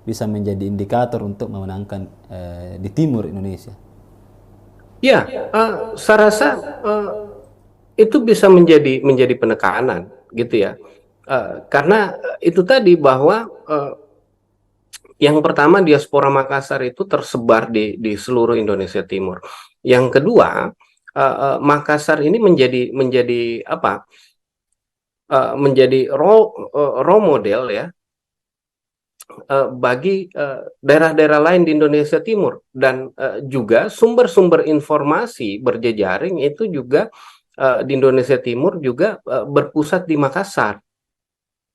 bisa menjadi indikator untuk memenangkan di timur Indonesia. Ya, saya rasa itu bisa menjadi penekanan, gitu ya. Karena itu tadi bahwa yang pertama, diaspora Makassar itu tersebar di seluruh Indonesia Timur. Yang kedua, Makassar ini menjadi apa? Menjadi role model, ya, bagi daerah-daerah lain di Indonesia Timur, dan juga sumber-sumber informasi berjejaring itu juga di Indonesia Timur juga berpusat di Makassar,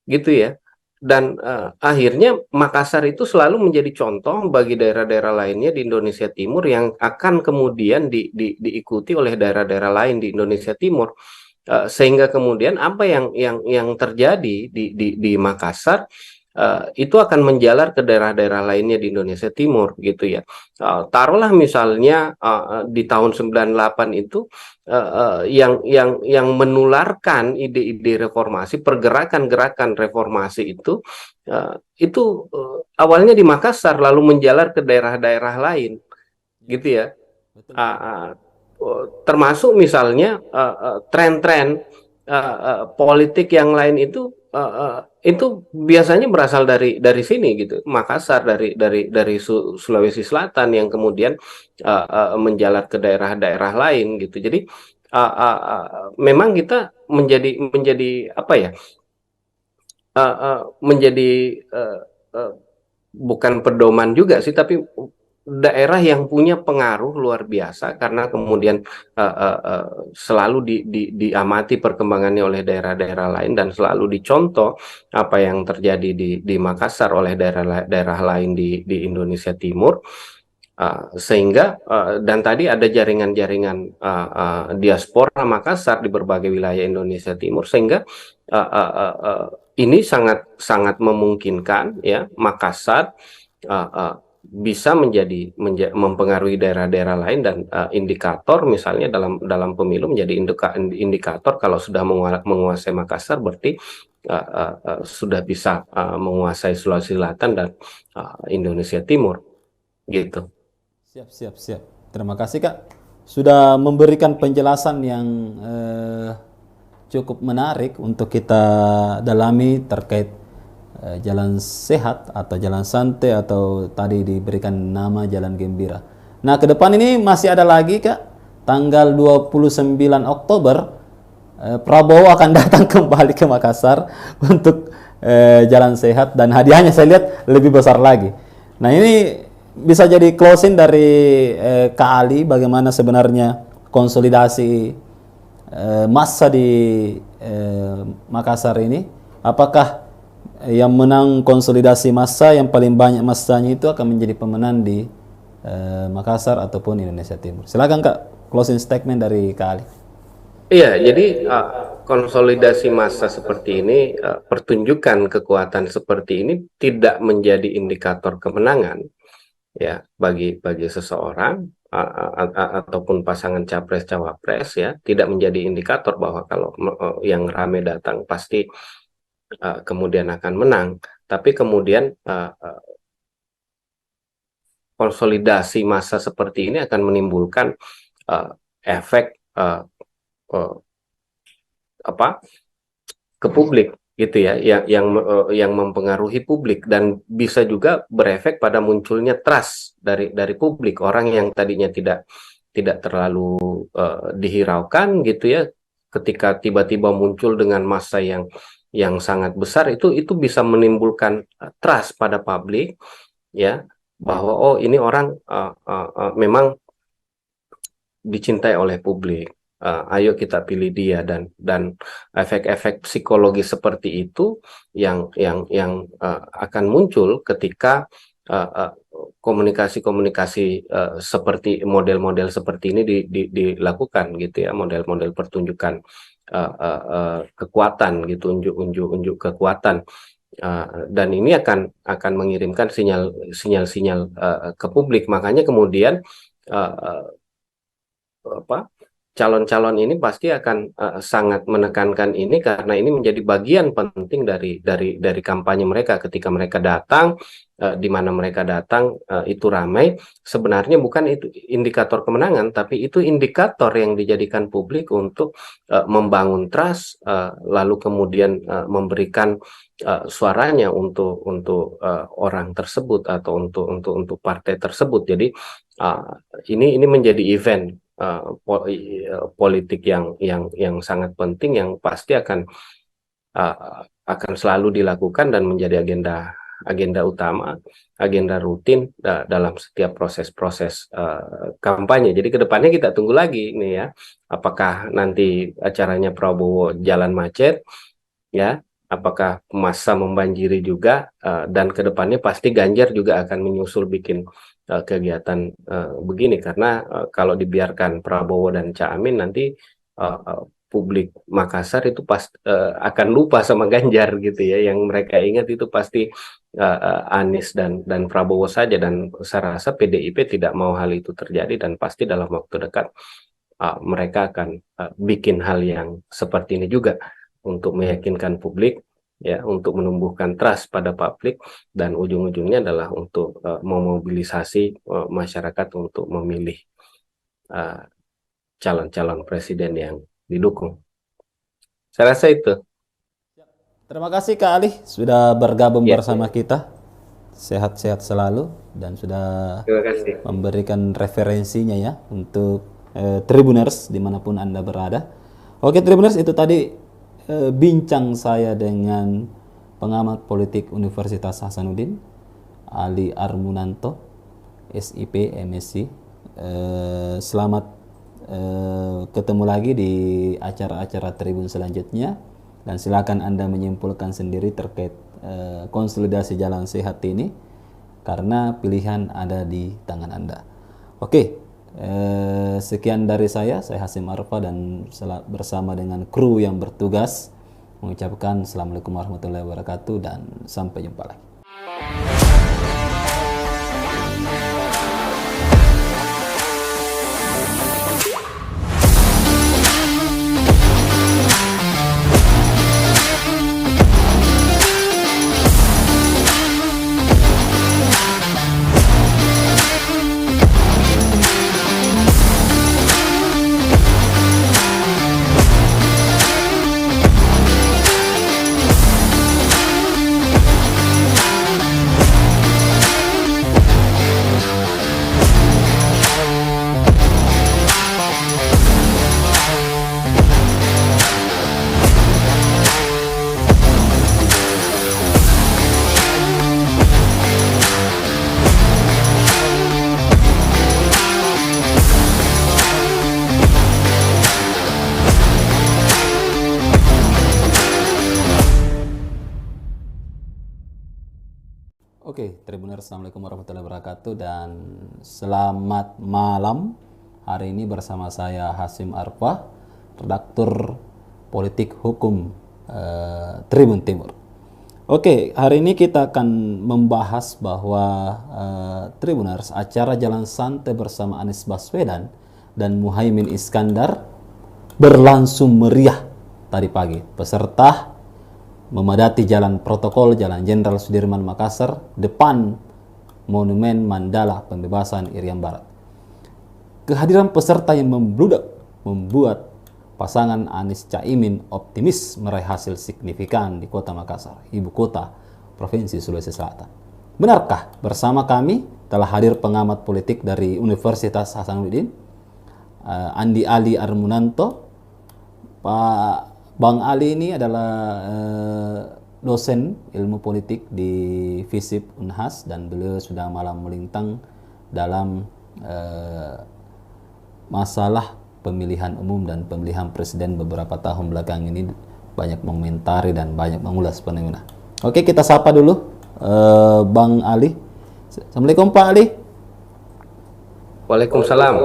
gitu ya. Dan akhirnya Makassar itu selalu menjadi contoh bagi daerah-daerah lainnya di Indonesia Timur, yang akan kemudian diikuti oleh daerah-daerah lain di Indonesia Timur. Sehingga kemudian apa yang terjadi di Makassar itu akan menjalar ke daerah-daerah lainnya di Indonesia Timur gitu ya. Taruhlah misalnya di tahun 98 itu yang menularkan ide-ide reformasi, pergerakan-gerakan reformasi itu awalnya di Makassar lalu menjalar ke daerah-daerah lain Yes, gitu ya. betul Ah, betul. ah, Termasuk misalnya tren-tren politik yang lain itu biasanya berasal dari sini gitu, Makassar, dari Sulawesi Selatan yang kemudian menjalar ke daerah-daerah lain gitu. Jadi memang kita menjadi menjadi apa ya, menjadi uh, uh, bukan pedoman juga sih, tapi daerah yang punya pengaruh luar biasa karena kemudian selalu diamati perkembangannya oleh daerah-daerah lain dan selalu dicontoh apa yang terjadi di Makassar oleh daerah-daerah lain di Indonesia Timur. Sehingga dan tadi ada jaringan-jaringan diaspora Makassar di berbagai wilayah Indonesia Timur, sehingga ini sangat sangat memungkinkan ya Makassar uh, uh, bisa mempengaruhi daerah-daerah lain, dan indikator misalnya dalam dalam pemilu menjadi indikator kalau sudah menguasai Makassar berarti sudah bisa menguasai Sulawesi Selatan dan Indonesia Timur gitu. Siap, siap, siap. Terima kasih Kak sudah memberikan penjelasan yang cukup menarik untuk kita dalami terkait jalan sehat atau jalan santai atau tadi diberikan nama jalan gembira. Nah, ke depan ini masih ada lagi Kak, tanggal 29 Oktober Prabowo akan datang kembali ke Makassar untuk jalan sehat dan hadiahnya saya lihat lebih besar lagi. Nah, ini bisa jadi closing dari Kak Ali bagaimana sebenarnya konsolidasi massa di Makassar ini. Apakah yang menang konsolidasi massa yang paling banyak massanya itu akan menjadi pemenang di Makassar ataupun Indonesia Timur? Silakan Kak, closing statement dari Kak Ali. Iya, jadi konsolidasi massa seperti ini, pertunjukan kekuatan seperti ini tidak menjadi indikator kemenangan ya bagi seseorang ataupun pasangan capres cawapres ya, tidak menjadi indikator bahwa kalau yang rame datang pasti kemudian akan menang, tapi kemudian konsolidasi massa seperti ini akan menimbulkan efek uh, apa ke publik gitu ya, yang mempengaruhi publik dan bisa juga berefek pada munculnya trust dari publik, orang yang tadinya tidak tidak terlalu dihiraukan gitu ya, ketika tiba-tiba muncul dengan massa yang sangat besar, itu bisa menimbulkan trust pada publik ya, bahwa oh ini orang memang dicintai oleh publik. Ayo kita pilih dia, dan efek-efek psikologi seperti itu yang akan muncul ketika komunikasi-komunikasi seperti model-model seperti ini dilakukan gitu ya, model-model pertunjukan kekuatan gitu, unjuk kekuatan, dan ini akan mengirimkan sinyal-sinyal ke publik. Makanya kemudian calon-calon ini pasti akan sangat menekankan ini, karena ini menjadi bagian penting dari kampanye mereka. Ketika mereka datang, di mana mereka datang itu ramai, sebenarnya bukan itu indikator kemenangan, tapi itu indikator yang dijadikan publik untuk membangun trust, lalu kemudian memberikan suaranya untuk orang tersebut atau untuk partai tersebut. Jadi ini menjadi event politik yang sangat penting, yang pasti akan selalu dilakukan dan menjadi agenda utama, agenda rutin dalam setiap proses-proses kampanye. Jadi kedepannya kita tunggu lagi nih ya, apakah nanti acaranya Prabowo jalan macet ya, apakah massa membanjiri juga, dan kedepannya pasti Ganjar juga akan menyusul bikin kegiatan begini, karena kalau dibiarkan Prabowo dan Caimin nanti publik Makassar itu akan lupa sama Ganjar gitu ya. Yang mereka ingat itu pasti Anies dan Prabowo saja, dan saya rasa PDIP tidak mau hal itu terjadi, dan pasti dalam waktu dekat mereka akan bikin hal yang seperti ini juga untuk meyakinkan publik, ya, untuk menumbuhkan trust pada publik, dan ujung-ujungnya adalah untuk memobilisasi masyarakat untuk memilih uh, calon-calon presiden yang didukung. Saya rasa itu. Terima kasih Kak Ali sudah bergabung Ya, bersama kita. Sehat-sehat selalu dan sudah terima kasih. memberikan referensinya ya untuk Tribuners dimanapun Anda berada. Oke Tribuners, itu tadi bincang saya dengan pengamat politik Universitas Hasanuddin, Ali Armunanto, SIP, MSc. Selamat ketemu lagi di acara-acara Tribun selanjutnya, dan silakan Anda menyimpulkan sendiri terkait konsolidasi jalan sehat ini, karena pilihan ada di tangan Anda. Oke, sekian dari saya Hasim Arfa, dan bersama dengan kru yang bertugas mengucapkan Assalamualaikum warahmatullahi wabarakatuh dan sampai jumpa lagi. Oke, Tribuners, Assalamualaikum warahmatullahi wabarakatuh dan selamat malam. Hari ini bersama saya Hasim Arfa, redaktur politik hukum Tribun Timur. Oke, hari ini kita akan membahas bahwa Tribuners, acara Jalan Santai bersama Anies Baswedan dan Muhaimin Iskandar berlangsung meriah tadi pagi. Peserta memadati jalan protokol Jalan Jenderal Sudirman Makassar depan Monumen Mandala Pembebasan Irian Barat. Kehadiran peserta yang membludak membuat pasangan Anies Caimin optimis meraih hasil signifikan di Kota Makassar, ibu kota Provinsi Sulawesi Selatan. Benarkah? Bersama kami telah hadir pengamat politik dari Universitas Hasanuddin, Andi Ali Armunanto. Pak Bang Ali ini adalah dosen ilmu politik di FISIP Unhas, dan beliau sudah malang melintang dalam masalah pemilihan umum dan pemilihan presiden beberapa tahun belakang ini, banyak mengomentari dan banyak mengulas fenomena. Oke, kita sapa dulu Bang Ali. Assalamualaikum Pak Ali. Waalaikumsalam.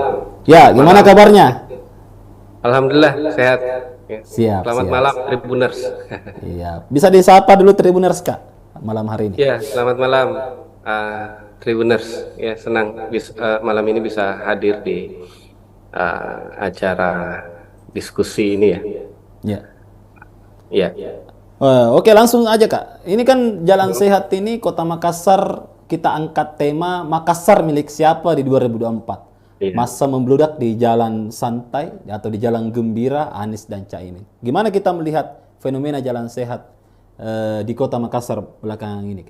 Ya, gimana kabarnya? Alhamdulillah sehat. Ya. Siap. Selamat malam Tribuners. Iya, bisa disapa dulu Tribuners Kak malam hari ini. Ya, selamat malam Tribuners. Ya, senang malam ini bisa hadir di acara diskusi ini ya. Ya. Ya. Oke, langsung aja Kak. Ini kan Jalan Sehat ini Kota Makassar, kita angkat tema Makassar milik siapa di 2024. Iya. Masa membludak di jalan santai atau di jalan gembira Anies dan Caimin. Gimana kita melihat fenomena Jalan Sehat di Kota Makassar belakangan ini?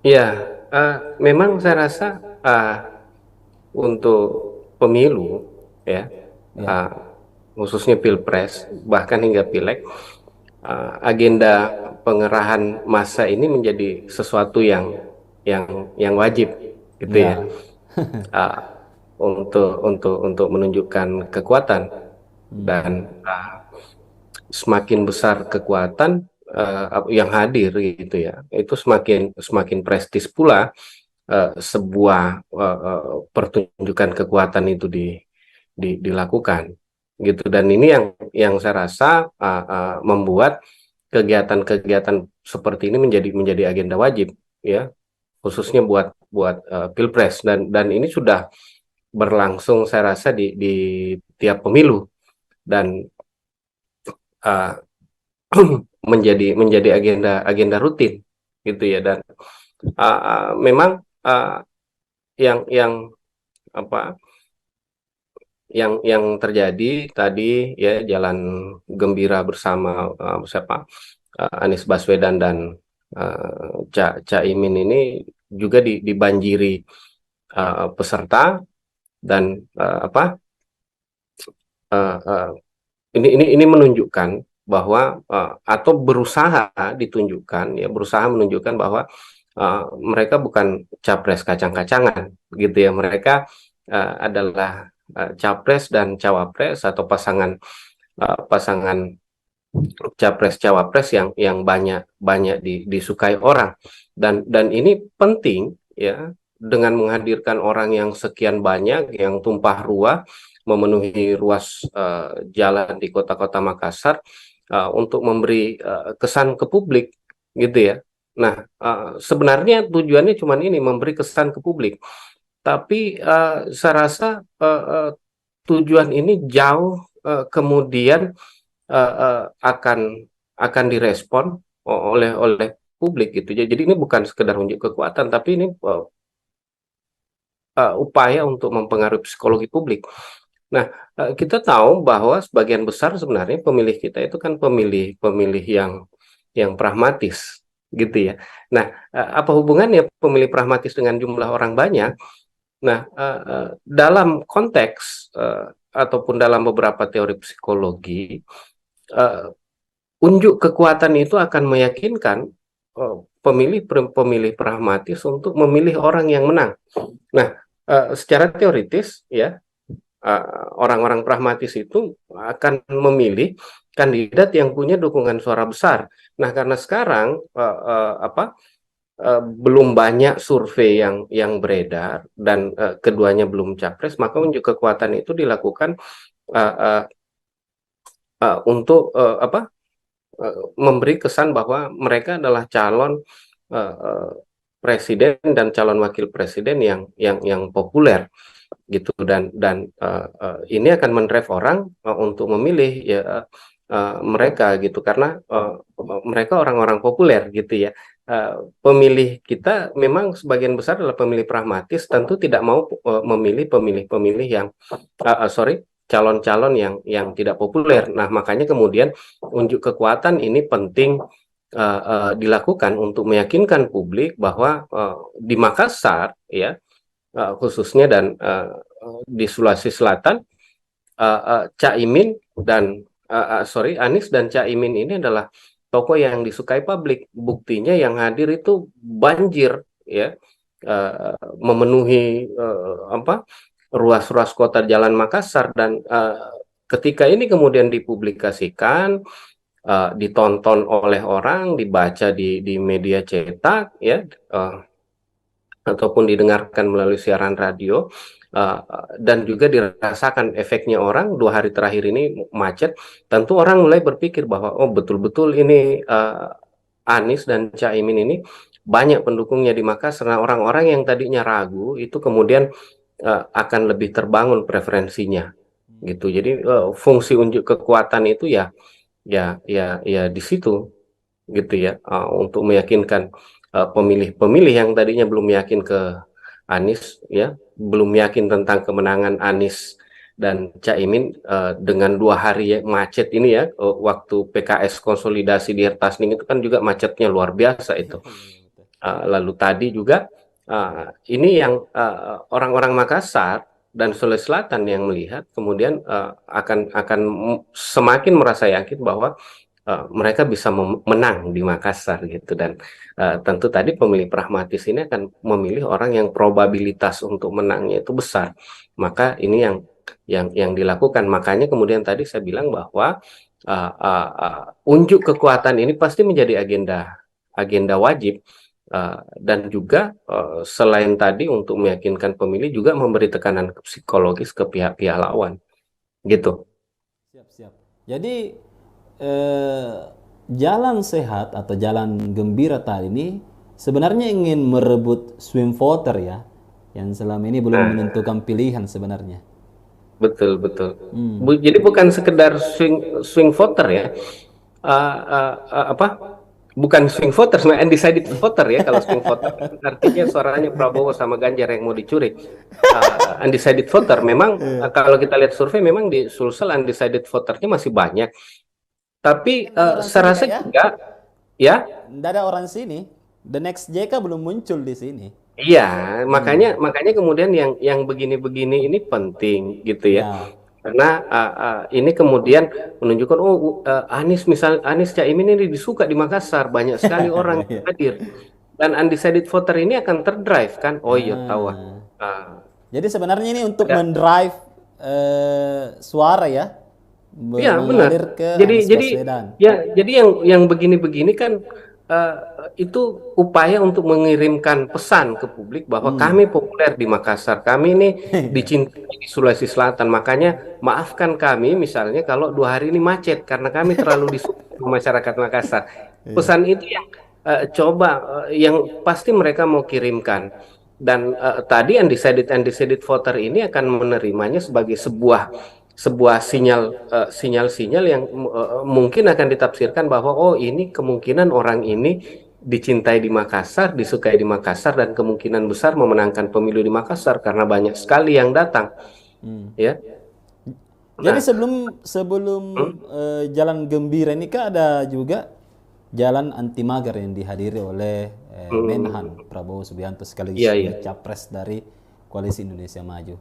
Ya, memang saya rasa untuk pemilu ya, khususnya Pilpres bahkan hingga Pileg, agenda pengerahan massa ini menjadi sesuatu yang wajib gitu ya. Untuk menunjukkan kekuatan, dan semakin besar kekuatan yang hadir gitu ya, itu semakin prestis pula sebuah pertunjukan kekuatan itu dilakukan gitu. Dan ini yang saya rasa membuat kegiatan-kegiatan seperti ini menjadi agenda wajib, ya, khususnya buat buat pilpres, dan ini sudah berlangsung saya rasa di tiap pemilu, dan uh, menjadi agenda agenda rutin gitu ya. Dan memang yang apa yang terjadi tadi ya, jalan gembira bersama siapa, Anies Baswedan dan Caimin ini juga dibanjiri peserta, dan uh, uh, ini menunjukkan bahwa atau berusaha ditunjukkan ya, berusaha menunjukkan bahwa mereka bukan capres kacang-kacangan gitu ya. Mereka adalah capres dan cawapres, atau pasangan capres cawapres yang banyak banyak disukai orang, dan ini penting ya, dengan menghadirkan orang yang sekian banyak, yang tumpah ruah memenuhi ruas jalan di kota-kota Makassar, untuk memberi kesan ke publik gitu ya. Nah, sebenarnya tujuannya cuma ini, memberi kesan ke publik, tapi saya rasa tujuan ini jauh kemudian akan direspon oleh publik gitu. Jadi ini bukan sekedar unjuk kekuatan, tapi ini upaya untuk mempengaruhi psikologi publik. Nah, kita tahu bahwa sebagian besar sebenarnya pemilih kita itu kan pemilih yang pragmatis gitu ya. Nah, apa hubungannya pemilih pragmatis dengan jumlah orang banyak? Nah, dalam konteks ataupun dalam beberapa teori psikologi, uh, unjuk kekuatan itu akan meyakinkan pemilih pragmatis untuk memilih orang yang menang. Nah, secara teoritis ya, orang-orang pragmatis itu akan memilih kandidat yang punya dukungan suara besar. Nah, karena sekarang belum banyak survei yang beredar, dan keduanya belum capres, maka unjuk kekuatan itu dilakukan uh, uh, untuk memberi kesan bahwa mereka adalah calon presiden dan calon wakil presiden yang populer gitu, dan ini akan mendrive orang untuk memilih ya mereka gitu, karena mereka orang-orang populer gitu ya. Pemilih kita memang sebagian besar adalah pemilih pragmatis, tentu tidak mau memilih pemilih-pemilih yang sorry, calon-calon yang tidak populer. Nah, makanya kemudian unjuk kekuatan ini penting dilakukan untuk meyakinkan publik bahwa di Makassar ya, khususnya, dan di Sulawesi Selatan, Caimin dan Anies dan Caimin ini adalah tokoh yang disukai publik. Buktinya yang hadir itu banjir ya, memenuhi ruas-ruas kota jalan Makassar, dan ketika ini kemudian dipublikasikan, ditonton oleh orang, dibaca di media cetak ya, ataupun didengarkan melalui siaran radio, dan juga dirasakan efeknya orang 2 hari terakhir ini macet, tentu orang mulai berpikir bahwa oh, betul-betul ini Anies dan Caimin ini banyak pendukungnya di Makassar. Nah, orang-orang yang tadinya ragu itu kemudian akan lebih terbangun preferensinya gitu. Jadi fungsi unjuk kekuatan itu ya di situ gitu ya, untuk meyakinkan pemilih-pemilih yang tadinya belum yakin ke Anies ya, belum yakin tentang kemenangan Anies dan Caimin, dengan 2 hari macet ini ya, waktu PKS konsolidasi di Hertasning itu kan juga macetnya luar biasa itu. Lalu tadi juga ini yang orang-orang Makassar dan Sulawesi Selatan yang melihat kemudian akan semakin merasa yakin bahwa mereka bisa menang di Makassar gitu. Dan tentu tadi pemilih pragmatis ini akan memilih orang yang probabilitas untuk menangnya itu besar. Maka ini yang dilakukan. Makanya kemudian tadi saya bilang bahwa unjuk kekuatan ini pasti menjadi agenda wajib, dan juga selain tadi untuk meyakinkan pemilih, juga memberi tekanan psikologis ke pihak-pihak lawan gitu. Jadi eh, jalan sehat atau jalan gembira tadi ini sebenarnya ingin merebut swing voter ya, yang selama ini belum Nah, menentukan pilihan sebenarnya. betul betul. Hmm. Jadi bukan sekedar swing swing voter ya. Apa? Bukan swing voter, sebenarnya undecided voter ya. Kalau swing voter artinya suaranya Prabowo sama Ganjar yang mau dicuri. Undecided voter memang kalau kita lihat survei memang di Sulsel undecided voternya masih banyak. Tapi Nggak ada orang saya sini rasa kak ya? juga ya. Nggak ada orang sini. The next JK belum muncul di sini. Iya, makanya Hmm. makanya kemudian yang begini-begini ini penting gitu ya. Ya. Karena ini kemudian menunjukkan Anies misal Anies Caimin ini disuka di Makassar, banyak sekali orang yang Ya. hadir dan undecided voter ini akan terdrive kan. Oh iya tahu. Ah. Ah, Jadi sebenarnya ini untuk ada. mendrive suara ya, Iya benar. mengalir ke Jadi Anies jadi Baswedan. ya jadi yang begini-begini kan eh, itu upaya untuk mengirimkan pesan ke publik bahwa Hmm. kami populer di Makassar, kami ini Iya. dicintai di Sulawesi Selatan. Makanya maafkan kami misalnya kalau 2 hari ini macet karena kami terlalu disukai sama masyarakat Makassar. Iya. Pesan itu yang coba yang pasti mereka mau kirimkan. Dan tadi undecided undecided voter ini akan menerimanya sebagai sebuah sebuah sinyal-sinyal yang mungkin akan ditafsirkan bahwa oh ini kemungkinan orang ini dicintai di Makassar, disukai di Makassar dan kemungkinan besar memenangkan pemilu di Makassar karena banyak sekali yang datang, Hmm. ya. Jadi Nah, sebelum sebelum hmm, jalan gembira ini kan ada juga jalan anti mager yang dihadiri oleh Menhan hmm, Prabowo Subianto sekaligus iya iya, juga capres dari Koalisi Indonesia Maju.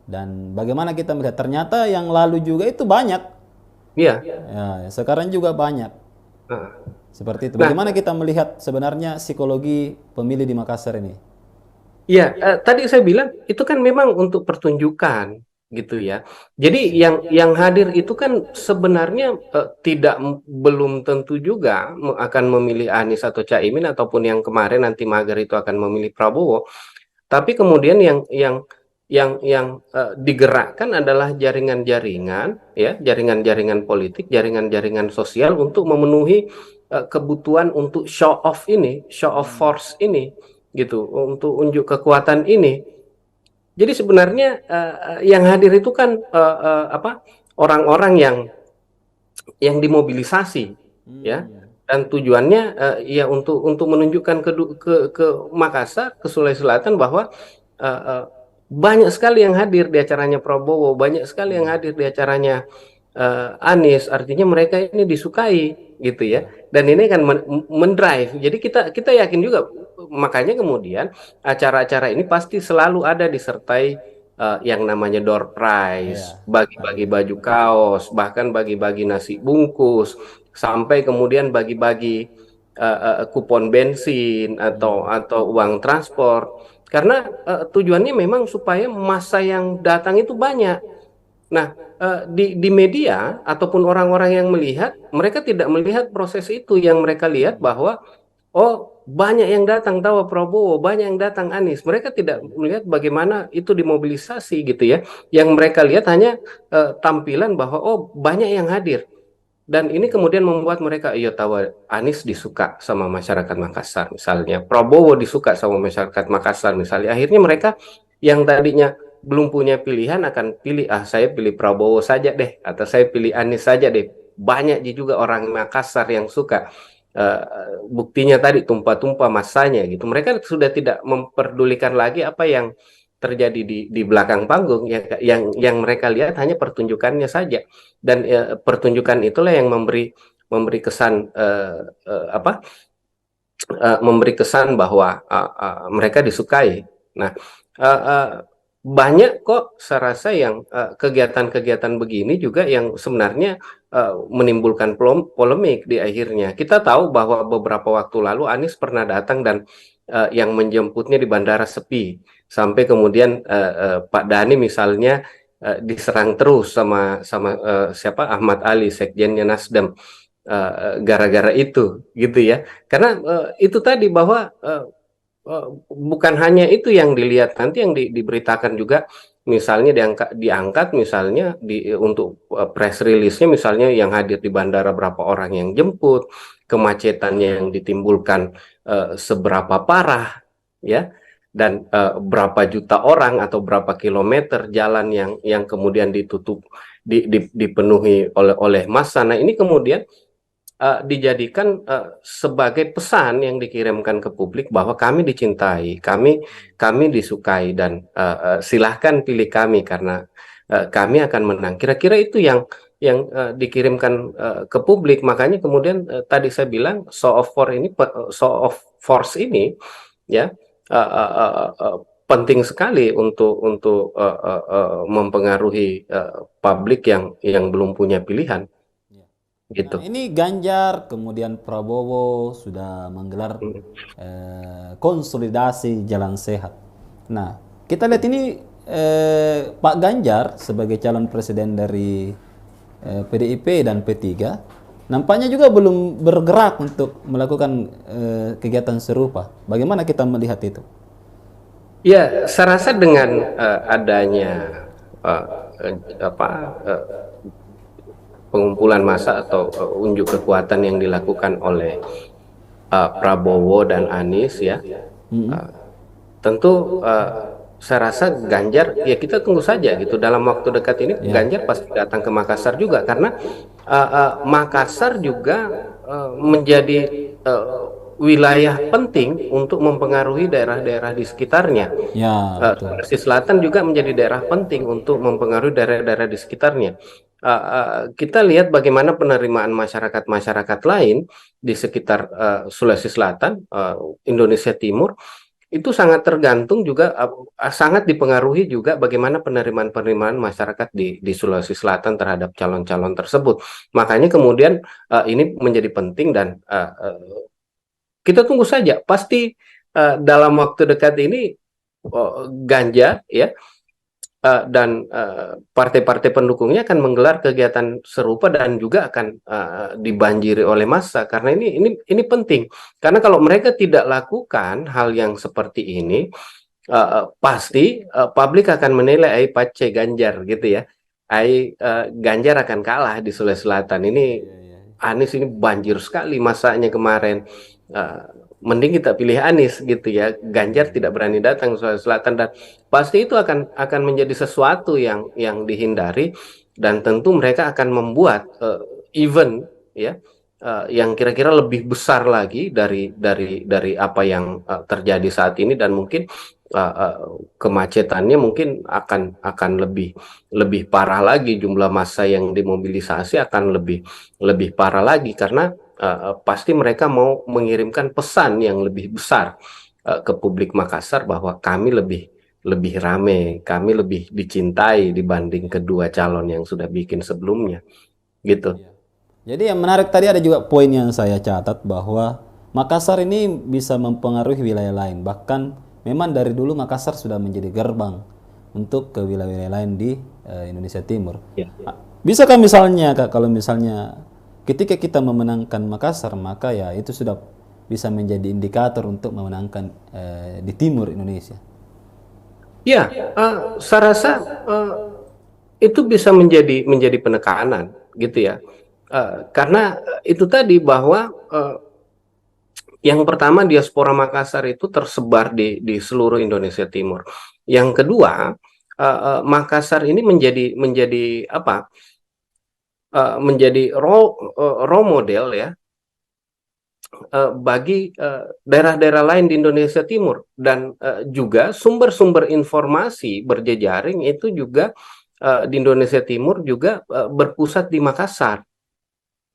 Dan bagaimana kita melihat ternyata yang lalu juga itu banyak, iya. ya sekarang juga banyak Nah, seperti itu. nah, Bagaimana kita melihat sebenarnya psikologi pemilih di Makassar ini? iya, tadi saya bilang itu kan memang untuk pertunjukan gitu ya. Jadi yang hadir itu kan sebenarnya tidak belum tentu juga akan memilih Anies atau Caimin ataupun yang kemarin nanti mager itu akan memilih Prabowo. Tapi kemudian yang digerakkan adalah jaringan-jaringan ya, jaringan-jaringan politik, jaringan-jaringan sosial untuk memenuhi kebutuhan untuk show off ini, show off force ini gitu, untuk unjuk kekuatan ini. Jadi sebenarnya yang hadir itu kan apa? Orang-orang yang dimobilisasi ya, Hmm. dan tujuannya ya untuk menunjukkan ke Makassar, ke Sulawesi Selatan bahwa eh, eh, banyak sekali yang hadir di acaranya Prabowo, banyak sekali yang Hmm. hadir di acaranya Anies, artinya mereka ini disukai gitu ya, Ya. dan ini kan mendrive. Jadi kita kita yakin juga, makanya kemudian acara-acara ini pasti selalu ada disertai yang namanya door prize, Ya, bagi-bagi hadiah. baju kaos, bahkan bagi-bagi nasi bungkus, sampai kemudian bagi-bagi kupon bensin Hmm. atau uang transport. Karena tujuannya memang supaya massa yang datang itu banyak. Nah, di media ataupun orang-orang yang melihat, mereka tidak melihat proses itu. Yang mereka lihat bahwa oh, banyak yang datang tahu Prabowo, banyak yang datang Anies. Mereka tidak melihat bagaimana itu dimobilisasi gitu ya. Yang mereka lihat hanya tampilan bahwa oh, banyak yang hadir. Dan ini kemudian membuat mereka, iya tahu Anies disuka sama masyarakat Makassar misalnya, Prabowo disuka sama masyarakat Makassar misalnya. Akhirnya mereka yang tadinya belum punya pilihan akan pilih, ah saya pilih Prabowo saja deh, atau saya pilih Anies saja deh. Banyak juga orang Makassar yang suka. Buktinya tadi tumpah-tumpah masanya gitu. Mereka sudah tidak memperdulikan lagi apa yang terjadi di belakang panggung. Yang mereka lihat hanya pertunjukannya saja, dan pertunjukan itulah yang memberi memberi kesan apa memberi kesan bahwa mereka disukai. Nah, uh, uh, banyak kok saya rasa yang kegiatan-kegiatan begini juga yang sebenarnya menimbulkan polemik di akhirnya. Kita tahu bahwa beberapa waktu lalu Anies pernah datang dan yang menjemputnya di bandara sepi, sampai kemudian Pak Dhani misalnya diserang terus sama sama siapa Ahmad Ali, sekjennya Nasdem, gara-gara itu gitu ya, karena itu tadi bahwa bukan hanya itu yang dilihat, nanti yang diberitakan juga misalnya diangkat misalnya untuk press release-nya misalnya yang hadir di bandara berapa orang yang jemput, kemacetannya yang ditimbulkan seberapa parah, ya, dan berapa juta orang atau berapa kilometer jalan yang kemudian ditutup, dipenuhi oleh massa. Nah, ini kemudian dijadikan sebagai pesan yang dikirimkan ke publik bahwa kami dicintai, kami disukai, dan silahkan pilih kami karena kami akan menang. Kira-kira itu yang dikirimkan ke publik. Makanya kemudian tadi saya bilang show of force ini, ya, penting sekali untuk mempengaruhi publik yang belum punya pilihan, Ya. Nah, gitu. ini Ganjar, kemudian Prabowo sudah menggelar konsolidasi jalan sehat. Nah, kita lihat ini Pak Ganjar sebagai calon presiden dari PDIP dan P3 nampaknya juga belum bergerak untuk melakukan kegiatan serupa. Bagaimana kita melihat itu? Ya, saya rasa dengan adanya eh, apa pengumpulan massa atau unjuk kekuatan yang dilakukan oleh Prabowo dan Anies, ya, Mm-mm. tentu saya rasa Ganjar, ya kita tunggu saja gitu, dalam waktu dekat ini Ya. Ganjar pasti datang ke Makassar juga karena Makassar juga menjadi wilayah penting untuk mempengaruhi daerah-daerah di sekitarnya. Ya, betul. Sulawesi Selatan juga menjadi daerah penting untuk mempengaruhi daerah-daerah di sekitarnya. Kita lihat bagaimana penerimaan masyarakat-masyarakat lain di sekitar Sulawesi Selatan, Indonesia Timur, itu sangat tergantung juga, sangat dipengaruhi juga bagaimana penerimaan-penerimaan masyarakat di Sulawesi Selatan terhadap calon-calon tersebut. Makanya kemudian ini menjadi penting dan kita tunggu saja. Pasti dalam waktu dekat ini Ganjar, ya, dan partai-partai pendukungnya akan menggelar kegiatan serupa dan juga akan dibanjiri oleh massa karena ini penting. Karena kalau mereka tidak lakukan hal yang seperti ini, pasti publik akan menilai ai pace Ganjar gitu ya. Ganjar akan kalah di Sulawesi Selatan. Ini Iya, iya. Anies ini banjir sekali masanya kemarin. Eh, Mending kita pilih Anies gitu ya. Ganjar tidak berani datang ke Sulawesi Selatan dan pasti itu akan menjadi sesuatu yang dihindari dan tentu mereka akan membuat event, ya, yang kira-kira lebih besar lagi dari apa yang terjadi saat ini dan mungkin kemacetannya mungkin akan lebih lebih parah lagi, jumlah massa yang dimobilisasi akan lebih parah lagi karena pasti mereka mau mengirimkan pesan yang lebih besar ke publik Makassar bahwa kami lebih lebih rame, kami lebih dicintai dibanding kedua calon yang sudah bikin sebelumnya, gitu. Iya. Jadi yang menarik tadi ada juga poin yang saya catat bahwa Makassar ini bisa mempengaruhi wilayah lain. Bahkan memang dari dulu Makassar sudah menjadi gerbang untuk ke wilayah-wilayah lain di Indonesia Timur. Ya. Bisakah misalnya Kak, kalau misalnya ketika kita memenangkan Makassar, maka ya itu sudah bisa menjadi indikator untuk memenangkan di timur Indonesia. Ya, saya rasa itu bisa menjadi penekanan, gitu ya. Karena itu tadi bahwa yang pertama diaspora Makassar itu tersebar di seluruh Indonesia Timur. Yang kedua, Makassar ini menjadi apa? Menjadi role model, ya, bagi daerah-daerah lain di Indonesia Timur dan juga sumber-sumber informasi berjejaring itu juga di Indonesia Timur juga berpusat di Makassar,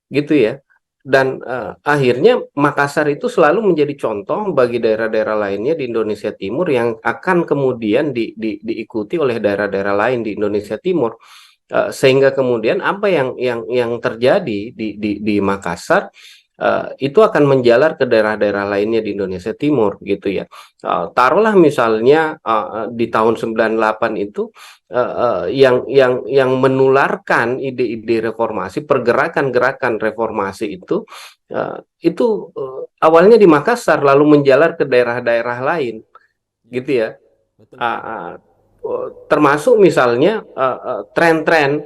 gitu ya. Dan akhirnya Makassar itu selalu menjadi contoh bagi daerah-daerah lainnya di Indonesia Timur yang akan kemudian diikuti oleh daerah-daerah lain di Indonesia Timur. Sehingga kemudian apa yang terjadi di Makassar itu akan menjalar ke daerah-daerah lainnya di Indonesia Timur, gitu ya. Taruhlah misalnya di tahun 98 itu yang menularkan ide-ide reformasi, pergerakan-gerakan reformasi itu awalnya di Makassar lalu menjalar ke daerah-daerah lain, Ya, gitu ya. betul Ah, betul. ah. termasuk misalnya tren-tren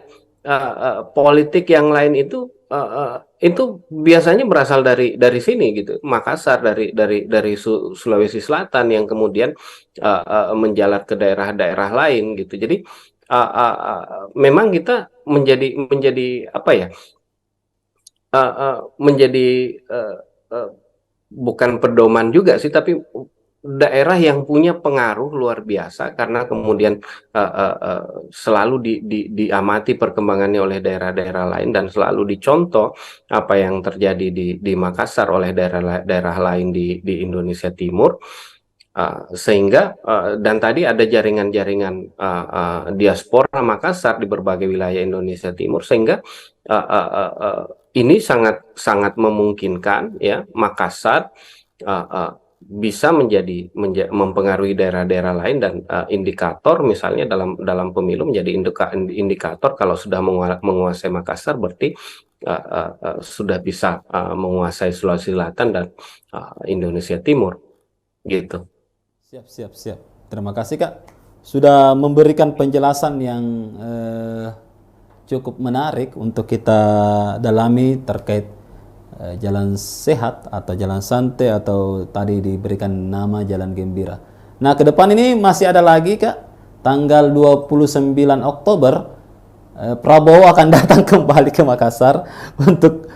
politik yang lain itu biasanya berasal dari sini gitu, Makassar, dari Sulawesi Selatan yang kemudian menjalar ke daerah-daerah lain gitu. Jadi memang kita menjadi apa ya, menjadi uh, bukan pedoman juga sih, tapi daerah yang punya pengaruh luar biasa karena kemudian selalu diamati perkembangannya oleh daerah-daerah lain dan selalu dicontoh apa yang terjadi di Makassar oleh daerah-daerah lain di Indonesia Timur. Sehingga dan tadi ada jaringan-jaringan diaspora Makassar di berbagai wilayah Indonesia Timur, sehingga uh, uh, uh, uh, ini sangat sangat memungkinkan ya Makassar uh, uh, bisa mempengaruhi daerah-daerah lain, dan indikator misalnya dalam dalam pemilu menjadi indikator kalau sudah menguasai Makassar berarti sudah bisa menguasai Sulawesi Selatan dan Indonesia Timur gitu. Siap, siap, siap. Terima kasih Kak sudah memberikan penjelasan yang cukup menarik untuk kita dalami terkait jalan sehat atau jalan santai atau tadi diberikan nama jalan gembira. Nah, ke depan ini masih ada lagi Kak, tanggal 29 Oktober Prabowo akan datang kembali ke Makassar untuk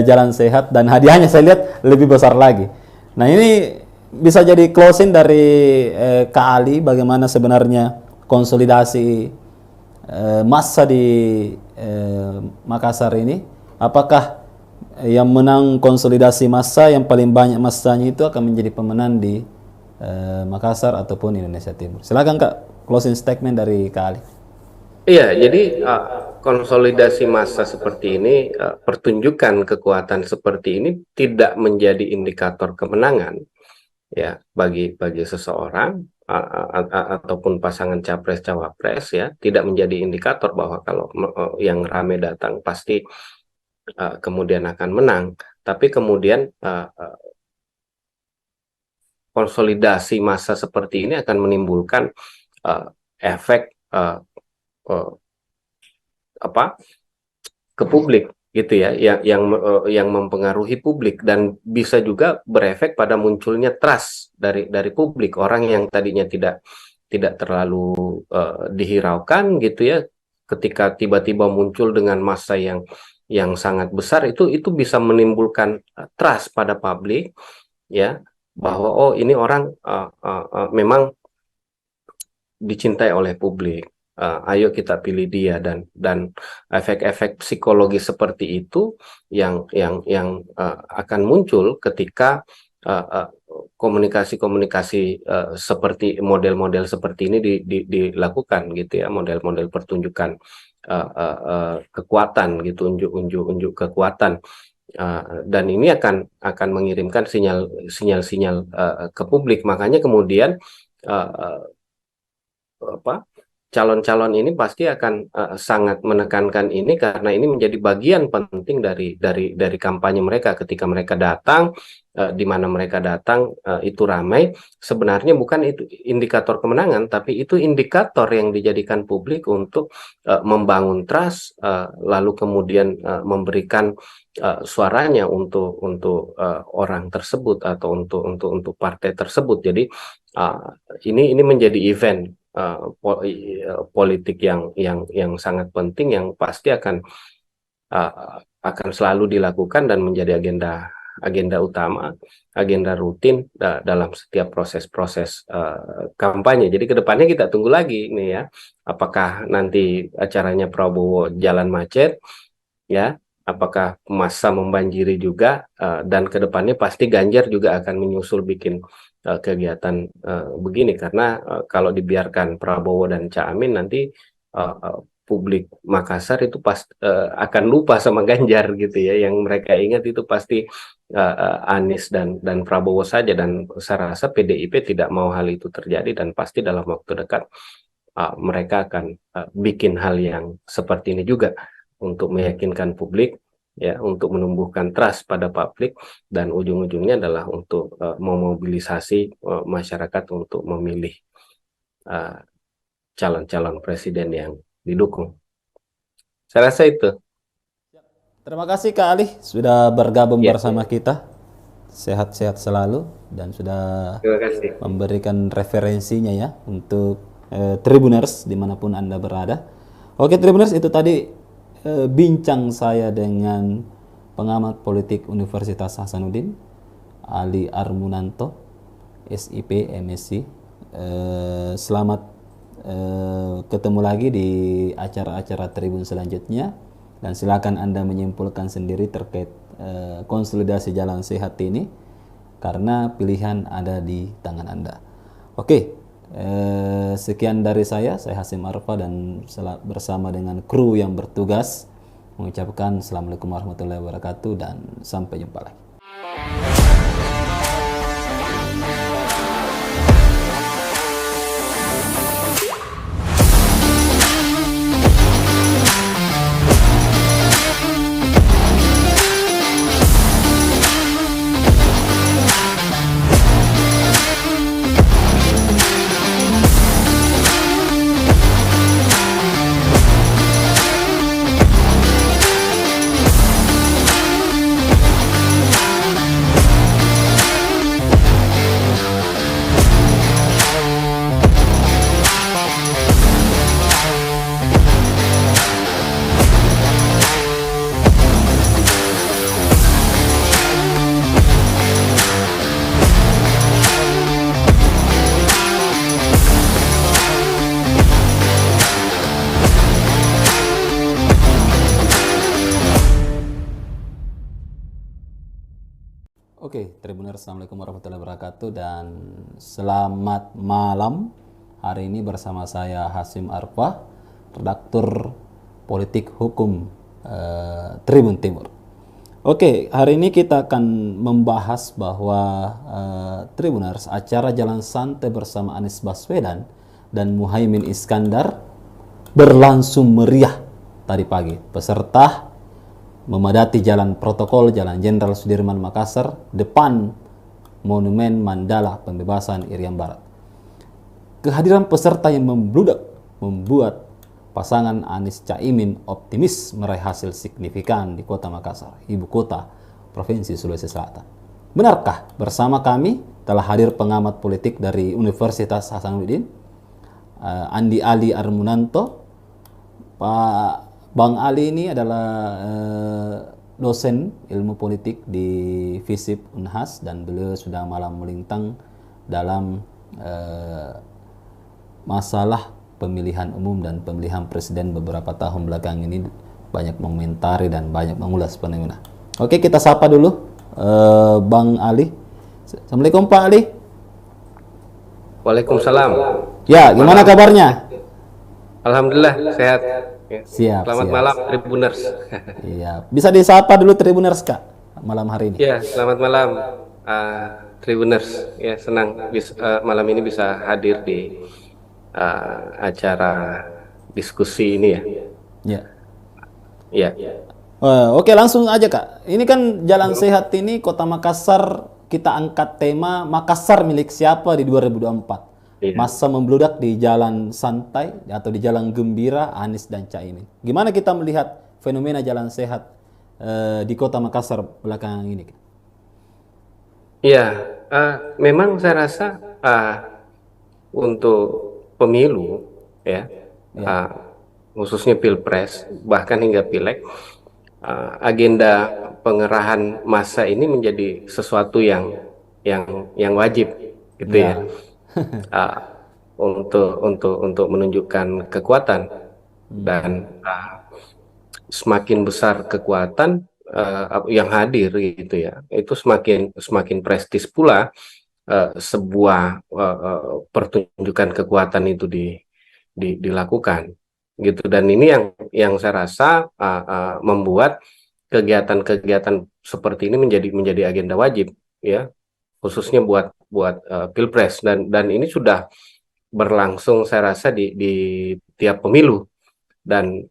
jalan sehat dan hadiahnya saya lihat lebih besar lagi. Nah, ini bisa jadi closing dari Kak Ali bagaimana sebenarnya konsolidasi massa di Makassar ini. Apakah yang menang konsolidasi massa yang paling banyak massanya itu akan menjadi pemenang di Makassar ataupun Indonesia Timur? Silakan Kak, closing statement dari Kak Ali. Iya, jadi konsolidasi massa seperti ini, pertunjukan kekuatan seperti ini tidak menjadi indikator kemenangan ya bagi seseorang ataupun pasangan capres cawapres, ya, tidak menjadi indikator bahwa kalau yang rame datang pasti kemudian akan menang. Tapi kemudian konsolidasi massa seperti ini akan menimbulkan efek apa ke publik gitu ya, yang mempengaruhi publik dan bisa juga berefek pada munculnya trust dari publik. Orang yang tadinya tidak terlalu dihiraukan gitu ya, ketika tiba-tiba muncul dengan massa yang sangat besar, itu bisa menimbulkan trust pada publik ya, bahwa oh ini orang memang dicintai oleh publik. Ayo kita pilih dia, dan efek-efek psikologi seperti itu yang akan muncul ketika komunikasi-komunikasi seperti model-model seperti ini dilakukan gitu ya, model-model pertunjukan kekuatan gitu, unjuk kekuatan. Dan ini akan mengirimkan sinyal-sinyal ke publik. Makanya kemudian calon-calon ini pasti akan sangat menekankan ini, karena ini menjadi bagian penting dari kampanye mereka. Ketika mereka datang, di mana mereka datang itu ramai, sebenarnya bukan itu indikator kemenangan, tapi itu indikator yang dijadikan publik untuk membangun trust, lalu kemudian memberikan suaranya untuk orang tersebut atau untuk partai tersebut. Jadi ini menjadi event politik yang sangat penting, yang pasti akan selalu dilakukan dan menjadi agenda utama, agenda rutin dalam setiap proses-proses kampanye. Jadi kedepannya kita tunggu lagi nih ya, apakah nanti acaranya Prabowo jalan macet ya, apakah massa membanjiri juga, dan kedepannya pasti Ganjar juga akan menyusul bikin kegiatan begini, karena kalau dibiarkan Prabowo dan Caimin nanti publik Makassar itu akan lupa sama Ganjar gitu ya, yang mereka ingat itu pasti Anies dan Prabowo saja, dan saya rasa PDIP tidak mau hal itu terjadi, dan pasti dalam waktu dekat mereka akan bikin hal yang seperti ini juga untuk meyakinkan publik ya, untuk menumbuhkan trust pada publik, dan ujung-ujungnya adalah untuk memobilisasi masyarakat untuk memilih calon-calon presiden yang didukung. Saya rasa itu. Terima kasih Kak Ali sudah bergabung Ya, bersama kita. Sehat-sehat selalu dan sudah terima kasih. memberikan referensinya ya untuk Tribuners dimanapun Anda berada. Oke Tribuners, itu tadi bincang saya dengan pengamat politik Universitas Hasanuddin, Ali Armunanto, SIP, MSc. Selamat ketemu lagi di acara-acara Tribun selanjutnya, dan silakan Anda menyimpulkan sendiri terkait konsolidasi jalan sehat ini, karena pilihan ada di tangan Anda. Oke, sekian dari saya Hasim Arfa, dan bersama dengan kru yang bertugas mengucapkan Assalamualaikum warahmatullahi wabarakatuh dan sampai jumpa lagi. Oke, Tribuners, Assalamualaikum warahmatullahi wabarakatuh dan selamat malam. Hari ini bersama saya Hasim Arfa, redaktur politik hukum Tribun Timur. Oke, hari ini kita akan membahas bahwa Tribuners, acara Jalan Santai bersama Anies Baswedan dan Muhaimin Iskandar berlangsung meriah tadi pagi. Peserta memadati jalan protokol Jalan Jenderal Sudirman Makassar depan Monumen Mandala Pembebasan Irian Barat. Kehadiran peserta yang membludak membuat pasangan Anies Caimin optimis meraih hasil signifikan di Kota Makassar, ibu kota Provinsi Sulawesi Selatan. Benarkah? Bersama kami telah hadir pengamat politik dari Universitas Hasanuddin, Andi Ali Armunanto. Pak Bang Ali ini adalah dosen ilmu politik di FISIP Unhas, dan beliau sudah malam melintang dalam masalah pemilihan umum dan pemilihan presiden beberapa tahun belakang ini, banyak mengomentari dan banyak mengulas fenomena. Oke, kita sapa dulu Bang Ali. Assalamualaikum Pak Ali. Waalaikumsalam. Ya, gimana kabarnya? Alhamdulillah sehat. Ya. Siap. Selamat malam Tribuners. Iya, bisa disapa dulu Tribuners Kak malam hari ini. Ya, selamat malam Tribuners. Ya, senang malam ini bisa hadir di acara diskusi ini ya. Ya. Ya. Oke, langsung aja Kak. Ini kan Jalan Sehat ini Kota Makassar, kita angkat tema Makassar milik siapa di 2024. Iya. Masa membludak di jalan santai atau di jalan gembira Anies dan Caimin. Gimana kita melihat fenomena jalan sehat di Kota Makassar belakangan ini? Iya, memang saya rasa untuk pemilu ya, khususnya pilpres bahkan hingga pileg, agenda pengerahan massa ini menjadi sesuatu yang wajib gitu ya. Untuk menunjukkan kekuatan, dan semakin besar kekuatan yang hadir gitu ya, itu semakin prestis pula sebuah pertunjukan kekuatan itu dilakukan gitu. Dan ini yang saya rasa membuat kegiatan-kegiatan seperti ini menjadi agenda wajib ya, khususnya buat pilpres, dan ini sudah berlangsung saya rasa di tiap pemilu, dan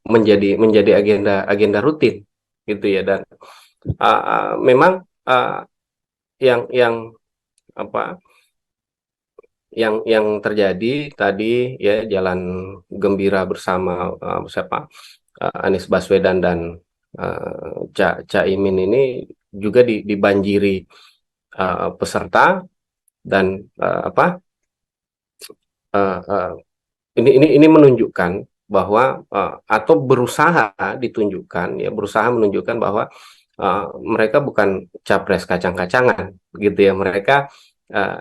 menjadi agenda rutin gitu ya. Dan memang yang yang terjadi tadi ya jalan gembira bersama Anies Baswedan dan Caimin ini juga dibanjiri peserta dan uh, uh, ini menunjukkan bahwa atau berusaha ditunjukkan ya berusaha menunjukkan bahwa mereka bukan capres kacang-kacangan gitu ya, mereka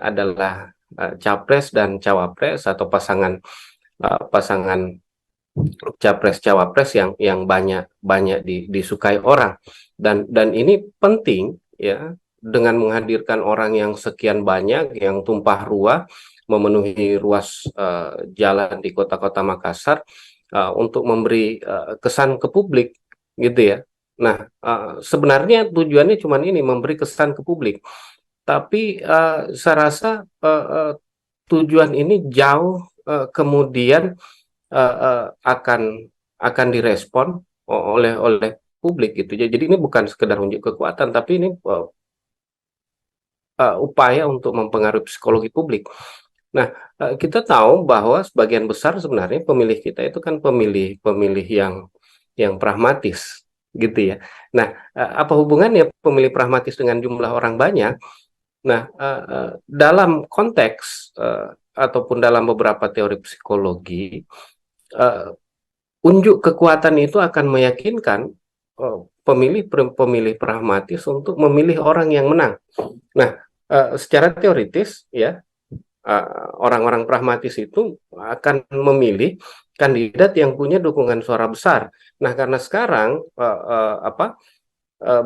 adalah capres dan cawapres atau pasangan capres cawapres yang banyak disukai orang, dan ini penting ya, dengan menghadirkan orang yang sekian banyak yang tumpah ruah memenuhi ruas jalan di kota-kota Makassar untuk memberi kesan ke publik gitu ya. Nah, sebenarnya tujuannya cuma ini, memberi kesan ke publik, tapi saya rasa tujuan ini jauh kemudian akan direspon oleh publik gitu. Jadi ini bukan sekedar unjuk kekuatan, tapi ini upaya untuk mempengaruhi psikologi publik. Nah, kita tahu bahwa sebagian besar sebenarnya pemilih kita itu kan pemilih yang pragmatis gitu ya. Nah, apa hubungannya pemilih pragmatis dengan jumlah orang banyak? Nah, dalam konteks ataupun dalam beberapa teori psikologi, unjuk kekuatan itu akan meyakinkan pemilih pragmatis untuk memilih orang yang menang. Nah, secara teoritis ya, orang-orang pragmatis itu akan memilih kandidat yang punya dukungan suara besar. Nah, karena sekarang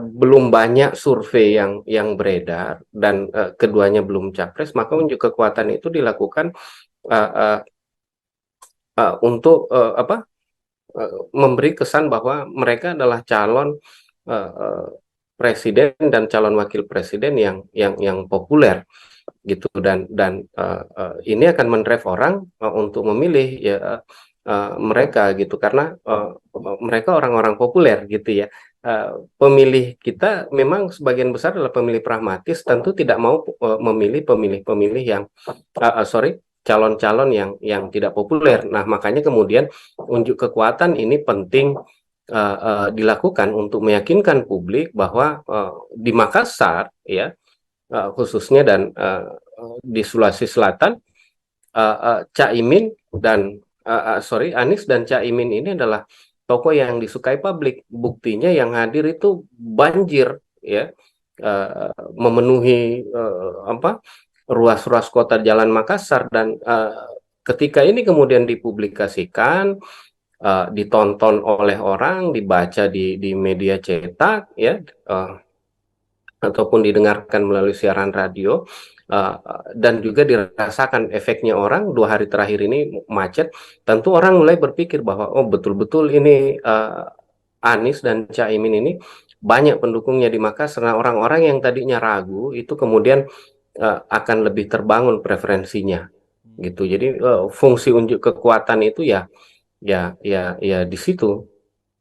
belum banyak survei yang beredar dan keduanya belum capres, maka unjuk kekuatan itu dilakukan untuk memberi kesan bahwa mereka adalah calon presiden dan calon wakil presiden yang populer gitu, dan ini akan mendrive orang untuk memilih ya mereka gitu, karena mereka orang-orang populer gitu ya. Pemilih kita memang sebagian besar adalah pemilih pragmatis, tentu tidak mau memilih pemilih-pemilih yang calon-calon yang tidak populer. Nah, makanya kemudian unjuk kekuatan ini penting dilakukan untuk meyakinkan publik bahwa di Makassar ya, khususnya dan di Sulawesi Selatan, Caimin dan Anies dan Caimin ini adalah tokoh yang disukai publik. Buktinya yang hadir itu banjir ya, memenuhi ruas-ruas kota Jalan Makassar, dan ketika ini kemudian dipublikasikan, ditonton oleh orang, dibaca di media cetak ya, ataupun didengarkan melalui siaran radio, dan juga dirasakan efeknya orang 2 hari terakhir ini macet, tentu orang mulai berpikir bahwa oh betul-betul ini Anies dan Caimin ini banyak pendukungnya di Makassar. Nah, orang-orang yang tadinya ragu itu kemudian akan lebih terbangun preferensinya gitu. Jadi fungsi unjuk kekuatan itu ya di situ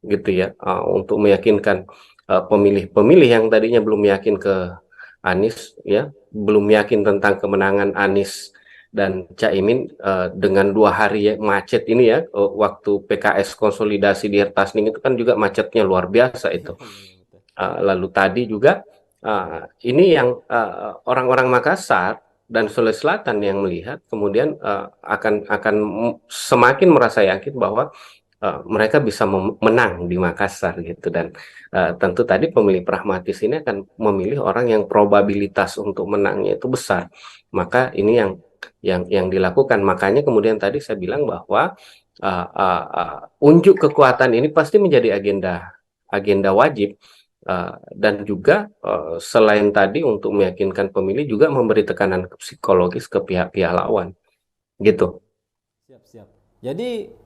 gitu ya, untuk meyakinkan pemilih-pemilih yang tadinya belum yakin ke Anies ya, belum yakin tentang kemenangan Anies dan Caimin dengan 2 hari macet ini ya, waktu PKS konsolidasi di Hertasning itu kan juga macetnya luar biasa itu. Lalu tadi juga ini yang orang-orang Makassar dan Sulawesi Selatan yang melihat kemudian akan semakin merasa yakin bahwa mereka bisa menang di Makassar gitu, dan tentu tadi pemilih pragmatis ini akan memilih orang yang probabilitas untuk menangnya itu besar. Maka ini yang dilakukan. Makanya kemudian tadi saya bilang bahwa unjuk kekuatan ini pasti menjadi agenda wajib, dan juga selain tadi untuk meyakinkan pemilih juga memberi tekanan psikologis ke pihak-pihak lawan gitu. Siap. Jadi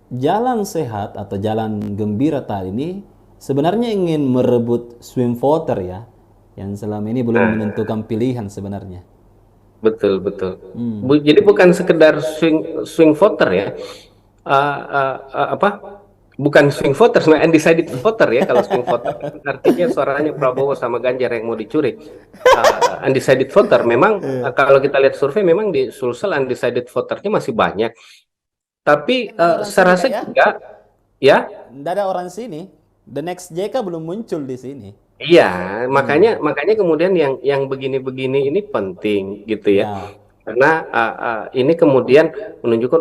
jalan sehat atau jalan gembira tadi ini sebenarnya ingin merebut swing voter ya, yang selama ini belum menentukan pilihan sebenarnya. Betul. Jadi bukan sekedar swing voter ya, bukan swing voters, undecided voter ya. Kalau swing voter artinya suaranya Prabowo sama Ganjar yang mau dicuri. Undecided voter memang kalau kita lihat survei memang di Sulsel undecided voternya masih banyak. Tapi Nggak ada orang saya sini rasa kak ya, juga ya. nggak ada orang sini. The next JK belum muncul di sini. Iya, makanya Hmm. makanya kemudian yang begini-begini ini penting gitu ya. Ya. Karena ini kemudian menunjukkan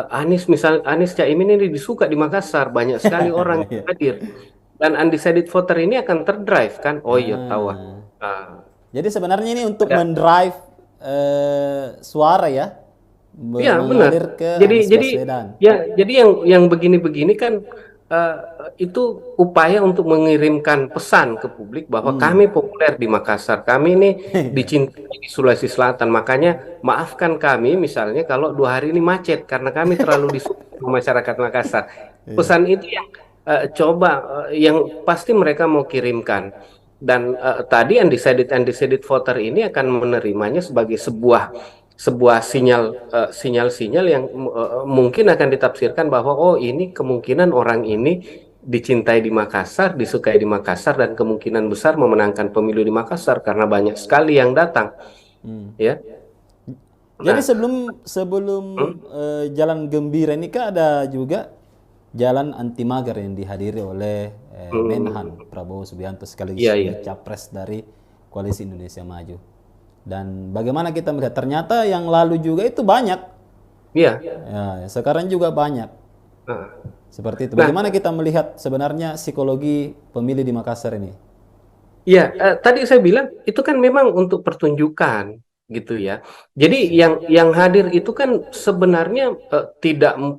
Anies Anies Caimin ini disuka di Makassar, banyak sekali orang yang Ya. hadir. Dan undecided voter ini akan terdrive kan. Oh iya tahu. Ah. Ah, Jadi sebenarnya ini untuk ada. mendrive suara ya, Iya benar. mengalir ke Jadi Anies jadi Baswedan. ya jadi yang begini-begini kan eh, itu upaya untuk mengirimkan pesan ke publik bahwa Hmm. kami populer di Makassar, kami ini dicintai di Sulawesi Selatan. Makanya maafkan kami misalnya kalau 2 hari ini macet karena kami terlalu disukai sama masyarakat Makassar. Iya. Pesan itu yang coba yang pasti mereka mau kirimkan. Dan tadi undecided voter ini akan menerimanya sebagai sebuah sebuah sinyal-sinyal yang mungkin akan ditafsirkan bahwa oh ini kemungkinan orang ini dicintai di Makassar, disukai di Makassar dan kemungkinan besar memenangkan pemilu di Makassar karena banyak sekali yang datang, Hmm. ya. Jadi Nah, sebelum sebelum hmm, jalan gembira ini kan ada juga jalan anti mager yang dihadiri oleh Menhan hmm, Prabowo Subianto sekaligus iya iya, sebagai capres dari Koalisi Indonesia Maju. Dan bagaimana kita melihat ternyata yang lalu juga itu banyak, iya. ya, sekarang juga banyak. Nah, Seperti itu. nah, Bagaimana kita melihat sebenarnya psikologi pemilih di Makassar ini? iya, tadi saya bilang itu kan memang untuk pertunjukan gitu ya. Jadi yang hadir itu kan sebenarnya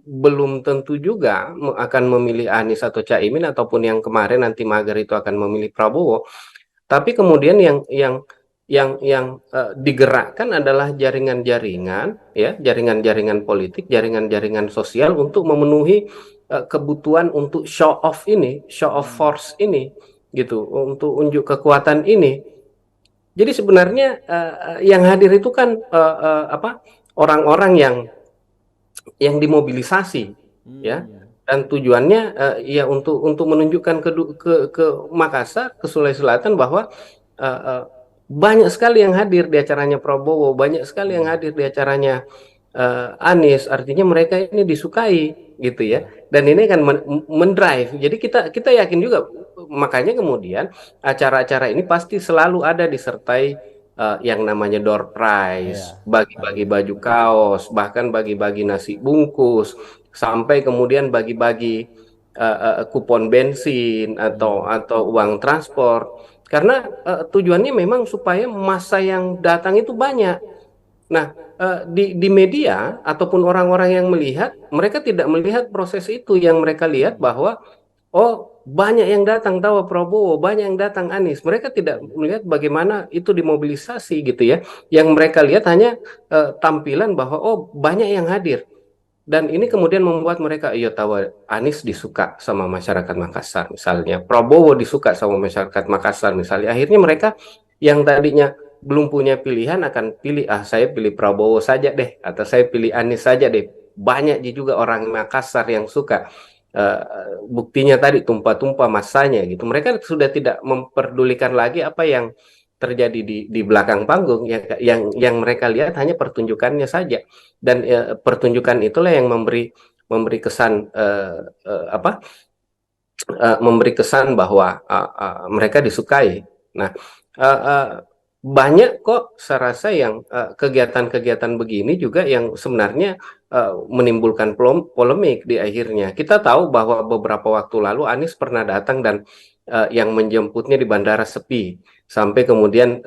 belum tentu juga akan memilih Anies atau Caimin ataupun yang kemarin nanti mager itu akan memilih Prabowo. Tapi kemudian yang digerakkan adalah jaringan-jaringan ya, jaringan-jaringan politik, jaringan-jaringan sosial untuk memenuhi kebutuhan untuk show off ini, show off force ini gitu, untuk unjuk kekuatan ini. Jadi sebenarnya yang hadir itu kan apa? Orang-orang yang dimobilisasi ya, Hmm. dan tujuannya ya untuk menunjukkan ke Makassar, ke Sulawesi Selatan bahwa eh, eh, banyak sekali yang hadir di acaranya Prabowo, banyak sekali yang Hmm. hadir di acaranya Anies, artinya mereka ini disukai gitu ya, Ya. dan ini akan mendrive. Jadi kita kita yakin juga, makanya kemudian acara-acara ini pasti selalu ada disertai yang namanya door prize, Ya. bagi-bagi Ada. baju kaos, bahkan bagi-bagi nasi bungkus, sampai kemudian bagi-bagi kupon bensin Hmm. atau uang transport. Karena tujuannya memang supaya massa yang datang itu banyak. Nah, di media ataupun orang-orang yang melihat, mereka tidak melihat proses itu. Yang mereka lihat bahwa oh, banyak yang datang tahu Prabowo, banyak yang datang Anies. Mereka tidak melihat bagaimana itu dimobilisasi gitu ya. Yang mereka lihat hanya tampilan bahwa oh, banyak yang hadir. Dan ini kemudian membuat mereka, iya tahu Anies disuka sama masyarakat Makassar misalnya, Prabowo disuka sama masyarakat Makassar misalnya. Akhirnya mereka yang tadinya belum punya pilihan akan pilih, saya pilih Prabowo saja deh, atau saya pilih Anies saja deh. Banyak juga orang Makassar yang suka. Eh, Buktinya tadi tumpah-tumpah masanya gitu. Mereka sudah tidak memperdulikan lagi apa yang terjadi di belakang panggung. Yang mereka lihat hanya pertunjukannya saja, dan pertunjukan itulah yang memberi kesan apa memberi kesan bahwa mereka disukai. Nah, uh, uh, banyak kok saya rasa yang kegiatan-kegiatan begini juga yang sebenarnya menimbulkan polemik di akhirnya. Kita tahu bahwa beberapa waktu lalu Anies pernah datang dan yang menjemputnya di bandara sepi, sampai kemudian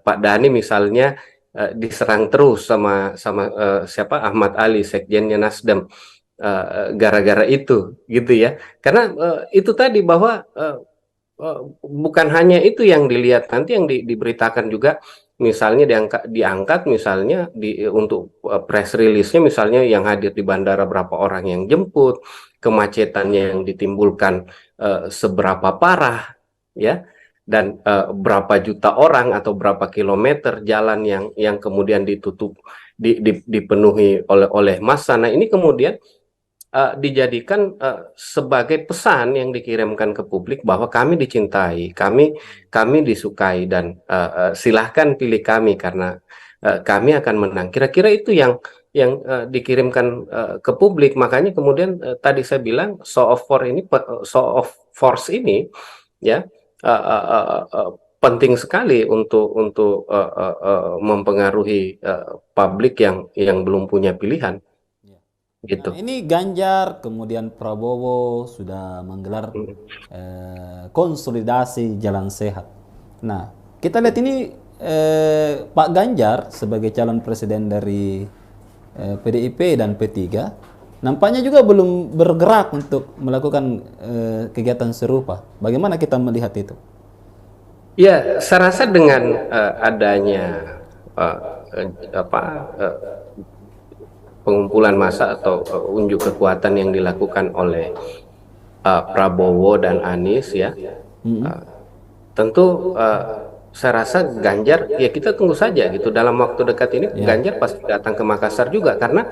Pak Dhani misalnya diserang terus sama sama siapa, Ahmad Ali, sekjennya Nasdem, gara-gara itu gitu ya, karena itu tadi bahwa bukan hanya itu yang dilihat, nanti yang diberitakan juga, misalnya diangkat misalnya untuk press release-nya misalnya yang hadir di bandara berapa orang yang jemput, kemacetannya yang ditimbulkan seberapa parah ya, dan berapa juta orang atau berapa kilometer jalan yang kemudian ditutup, dipenuhi oleh massa. Nah ini kemudian dijadikan sebagai pesan yang dikirimkan ke publik bahwa kami dicintai, kami disukai, dan silahkan pilih kami karena kami akan menang. Kira-kira itu yang dikirimkan ke publik. Makanya kemudian tadi saya bilang show of force ini ya penting sekali untuk mempengaruhi publik yang belum punya pilihan Ya. Nah, gitu. ini Ganjar, kemudian Prabowo sudah menggelar konsolidasi jalan sehat. Nah, kita lihat ini Pak Ganjar sebagai calon presiden dari PDIP dan P3 nampaknya juga belum bergerak untuk melakukan kegiatan serupa. Bagaimana kita melihat itu? Ya, saya rasa dengan adanya eh, apa pengumpulan massa atau unjuk kekuatan yang dilakukan oleh Prabowo dan Anies ya, uh, tentu saya rasa Ganjar ya kita tunggu saja gitu dalam waktu dekat ini Ya, Ganjar pasti datang ke Makassar juga karena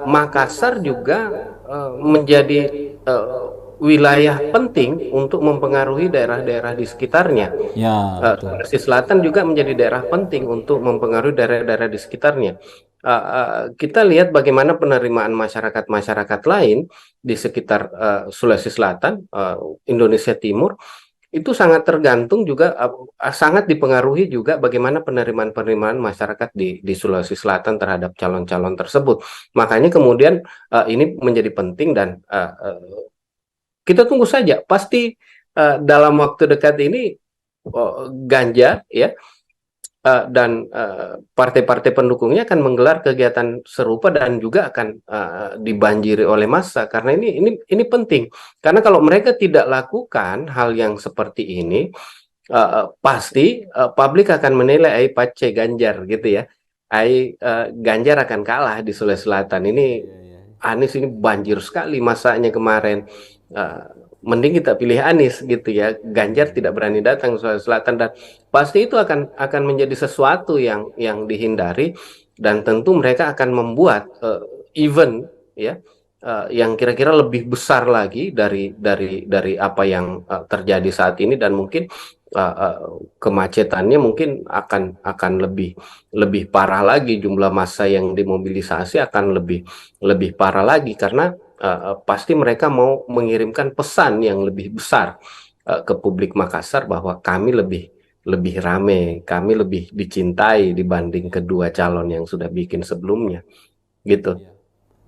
Makassar juga menjadi wilayah penting untuk mempengaruhi daerah-daerah di sekitarnya. ya betul. Sulawesi Selatan juga menjadi daerah penting untuk mempengaruhi daerah-daerah di sekitarnya. Kita lihat bagaimana penerimaan masyarakat-masyarakat lain di sekitar Sulawesi Selatan, Indonesia Timur, itu sangat tergantung juga, sangat dipengaruhi juga bagaimana penerimaan-penerimaan masyarakat di Sulawesi Selatan terhadap calon-calon tersebut. Makanya kemudian ini menjadi penting dan kita tunggu saja. Pasti dalam waktu dekat ini Ganjar ya dan partai-partai pendukungnya akan menggelar kegiatan serupa dan juga akan dibanjiri oleh massa karena ini penting karena kalau mereka tidak lakukan hal yang seperti ini pasti publik akan menilai ai pace Ganjar gitu ya, Ganjar akan kalah di Sulawesi Selatan ini. Iya, iya. Anies ini banjir sekali masanya kemarin. Eh, Mending kita pilih Anies gitu ya. Ganjar tidak berani datang ke Sulawesi Selatan dan pasti itu akan menjadi sesuatu yang dihindari dan tentu mereka akan membuat event ya yang kira-kira lebih besar lagi dari apa yang terjadi saat ini dan mungkin kemacetannya mungkin akan lebih parah lagi, jumlah massa yang dimobilisasi akan lebih parah lagi karena pasti mereka mau mengirimkan pesan yang lebih besar ke publik Makassar bahwa kami lebih rame, kami lebih dicintai dibanding kedua calon yang sudah bikin sebelumnya, gitu. Iya.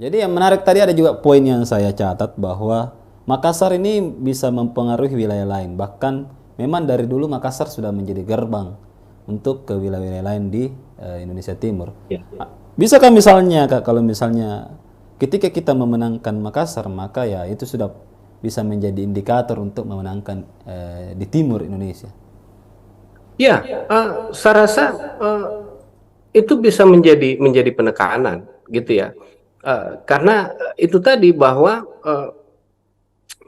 Jadi yang menarik tadi ada juga poin yang saya catat bahwa Makassar ini bisa mempengaruhi wilayah lain. Bahkan memang dari dulu Makassar sudah menjadi gerbang untuk ke wilayah-wilayah lain di Indonesia Timur. Ya. Bisakah misalnya Kak, kalau misalnya ketika kita memenangkan Makassar, maka ya itu sudah bisa menjadi indikator untuk memenangkan di timur Indonesia. Ya, saya rasa eh, itu bisa menjadi penekanan, gitu ya. Karena itu tadi bahwa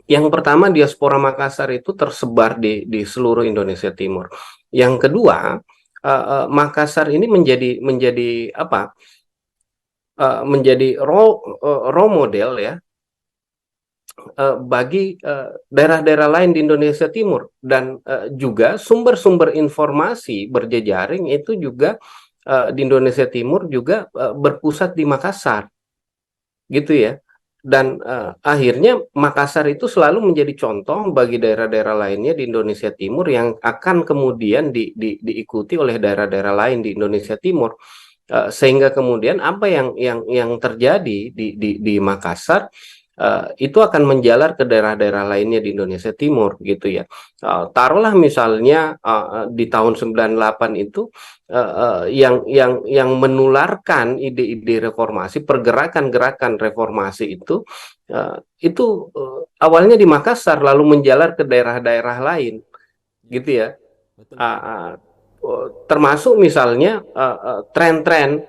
yang pertama diaspora Makassar itu tersebar di seluruh Indonesia Timur. Yang kedua, Makassar ini menjadi apa? Menjadi role model ya bagi daerah-daerah lain di Indonesia Timur dan juga sumber-sumber informasi berjejaring itu juga di Indonesia Timur juga berpusat di Makassar gitu ya. Dan akhirnya Makassar itu selalu menjadi contoh bagi daerah-daerah lainnya di Indonesia Timur yang akan kemudian diikuti oleh daerah-daerah lain di Indonesia Timur. Sehingga kemudian apa yang terjadi di Makassar itu akan menjalar ke daerah-daerah lainnya di Indonesia Timur gitu ya. Taruhlah misalnya di tahun 98 itu yang menularkan ide-ide reformasi, pergerakan-gerakan reformasi itu awalnya di Makassar lalu menjalar ke daerah-daerah lain Ya, gitu ya. betul Uh, betul. uh, Termasuk misalnya tren-tren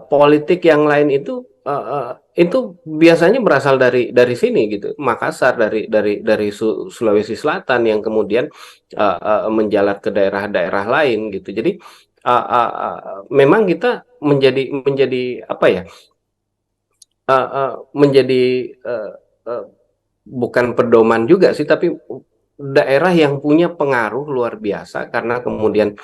politik yang lain itu biasanya berasal dari sini gitu, Makassar dari Sulawesi Selatan yang kemudian menjalar ke daerah-daerah lain gitu. Jadi memang kita menjadi apa ya? menjadi uh, bukan pedoman juga sih, tapi daerah yang punya pengaruh luar biasa karena kemudian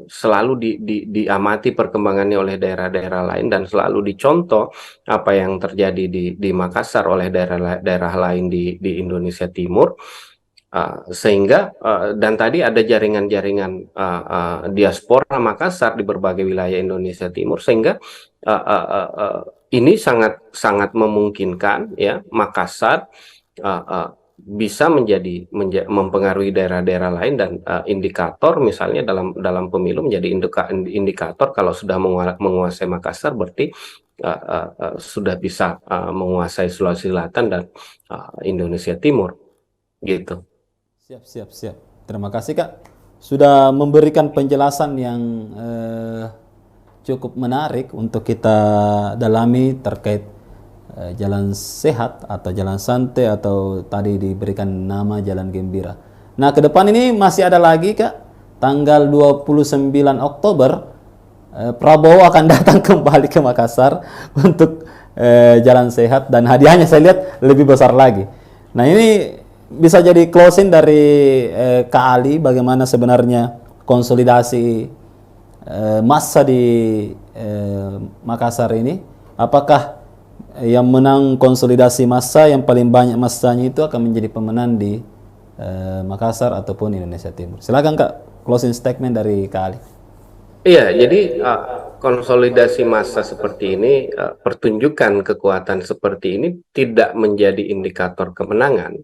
selalu diamati perkembangannya oleh daerah-daerah lain dan selalu dicontoh apa yang terjadi di Makassar oleh daerah-daerah lain di Indonesia Timur. Sehingga dan tadi ada jaringan-jaringan diaspora Makassar di berbagai wilayah Indonesia Timur, sehingga uh, uh, uh, uh, ini sangat sangat memungkinkan ya Makassar uh, uh, bisa mempengaruhi daerah-daerah lain, dan indikator misalnya dalam dalam pemilu menjadi indikator kalau sudah menguasai Makassar berarti sudah bisa menguasai Sulawesi Selatan dan Indonesia Timur gitu. Siap, siap, siap. Terima kasih Kak. Sudah memberikan penjelasan yang cukup menarik untuk kita dalami terkait jalan sehat atau jalan santai atau tadi diberikan nama jalan gembira. Nah, ke depan ini masih ada lagi Kak. Tanggal 29 Oktober Prabowo akan datang kembali ke Makassar untuk jalan sehat, dan hadiahnya saya lihat lebih besar lagi. Nah, ini bisa jadi closing dari Kak Ali, bagaimana sebenarnya konsolidasi massa di Makassar ini. Apakah yang menang konsolidasi massa yang paling banyak massanya itu akan menjadi pemenang di Makassar ataupun Indonesia Timur? Silakan Kak, closing statement dari Kak Ali. Iya, jadi konsolidasi massa seperti ini, pertunjukan kekuatan seperti ini tidak menjadi indikator kemenangan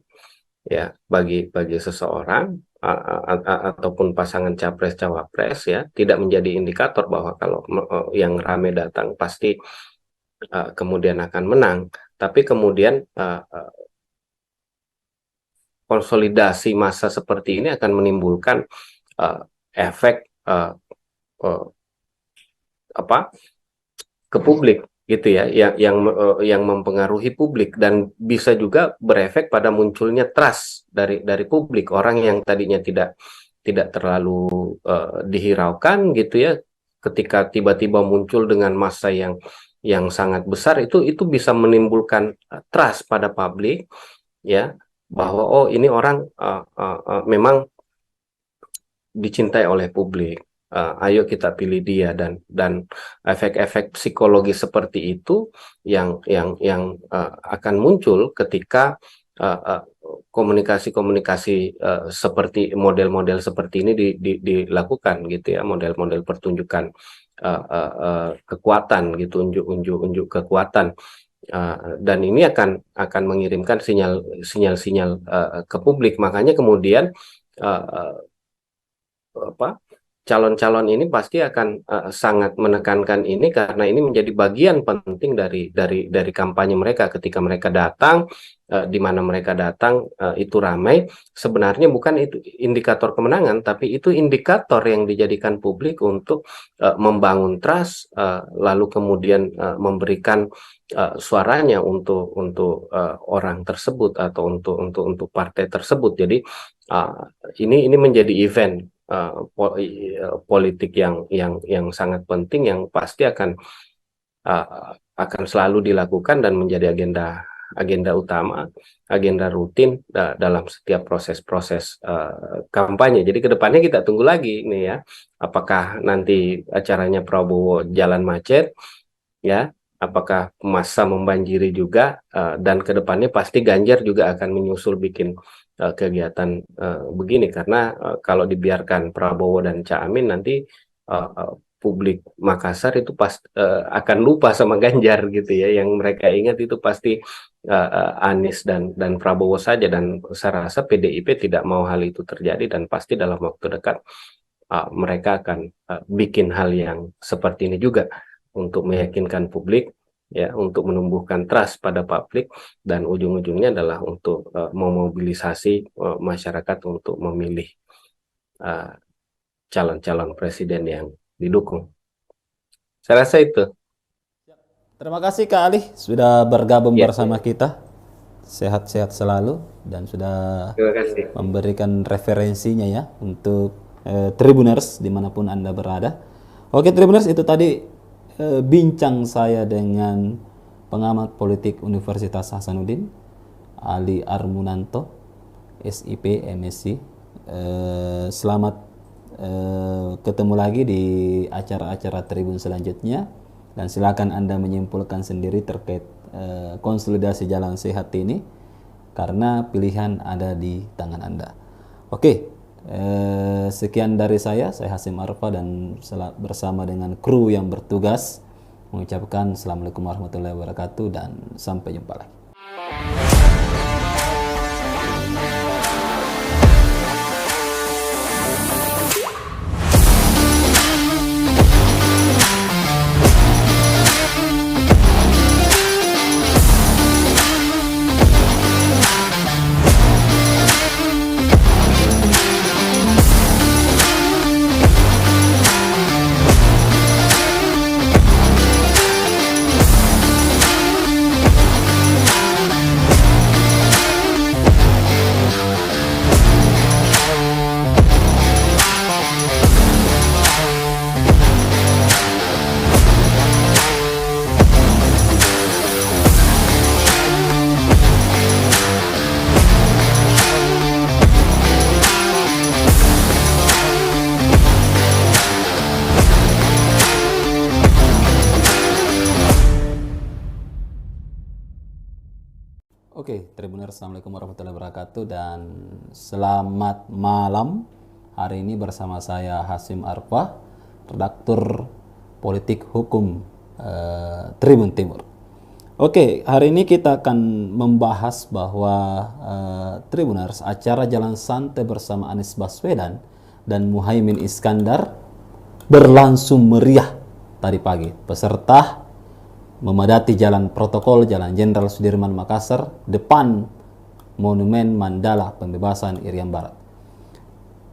ya bagi seseorang ataupun pasangan capres cawapres, ya, tidak menjadi indikator bahwa kalau yang rame datang pasti kemudian akan menang, tapi kemudian konsolidasi massa seperti ini akan menimbulkan efek apa ke publik gitu ya, yang mempengaruhi publik dan bisa juga berefek pada munculnya trust dari publik. Orang yang tadinya tidak terlalu dihiraukan gitu ya, ketika tiba-tiba muncul dengan massa yang sangat besar, itu bisa menimbulkan trust pada publik ya, bahwa oh ini orang memang dicintai oleh publik. Ayo kita pilih dia, dan efek-efek psikologi seperti itu yang akan muncul ketika komunikasi-komunikasi seperti model-model seperti ini dilakukan gitu ya, model-model pertunjukan kekuatan gitu, unjuk kekuatan, dan ini akan mengirimkan sinyal-sinyal ke publik. Makanya kemudian calon-calon ini pasti akan sangat menekankan ini, karena ini menjadi bagian penting dari kampanye mereka. Ketika mereka datang, di mana mereka datang itu ramai, sebenarnya bukan itu indikator kemenangan, tapi itu indikator yang dijadikan publik untuk membangun trust, lalu kemudian memberikan suaranya untuk orang tersebut atau untuk partai tersebut. Jadi ini menjadi event politik yang sangat penting, yang pasti akan selalu dilakukan dan menjadi agenda utama, agenda rutin dalam setiap proses-proses kampanye. Jadi kedepannya kita tunggu lagi nih ya, apakah nanti acaranya Prabowo jalan macet ya, apakah massa membanjiri juga, dan kedepannya pasti Ganjar juga akan menyusul bikin kegiatan begini, karena kalau dibiarkan Prabowo dan Cak Amin, nanti publik Makassar itu akan lupa sama Ganjar gitu ya. Yang mereka ingat itu pasti Anies dan Prabowo saja, dan saya rasa PDIP tidak mau hal itu terjadi, dan pasti dalam waktu dekat mereka akan bikin hal yang seperti ini juga untuk meyakinkan publik ya, untuk menumbuhkan trust pada publik, dan ujung-ujungnya adalah untuk memobilisasi masyarakat untuk memilih calon-calon presiden yang didukung. Saya rasa itu. Terima kasih Kak Ali sudah bergabung Ya, bersama kita. Sehat-sehat selalu, dan sudah terima kasih. memberikan referensinya ya untuk Tribuners dimanapun Anda berada. Oke Tribuners, itu tadi bincang saya dengan pengamat politik Universitas Hasanuddin, Ali Armunanto, SIP, MSc. Selamat ketemu lagi di acara-acara Tribun selanjutnya, dan silakan Anda menyimpulkan sendiri terkait konsolidasi jalan sehat ini, karena pilihan ada di tangan Anda. Oke, sekian dari saya Hasim Arfa, dan bersama dengan kru yang bertugas mengucapkan Assalamualaikum warahmatullahi wabarakatuh, dan sampai jumpa lagi. Oke, Tribuners, Assalamualaikum warahmatullahi wabarakatuh, dan selamat malam. Hari ini bersama saya Hasim Arfa, redaktur politik hukum Tribun Timur. Oke, hari ini kita akan membahas bahwa Tribuners, acara Jalan Santai bersama Anies Baswedan dan Muhaimin Iskandar berlangsung meriah tadi pagi. Peserta memadati jalan protokol Jalan Jenderal Sudirman Makassar depan Monumen Mandala Pembebasan Irian Barat.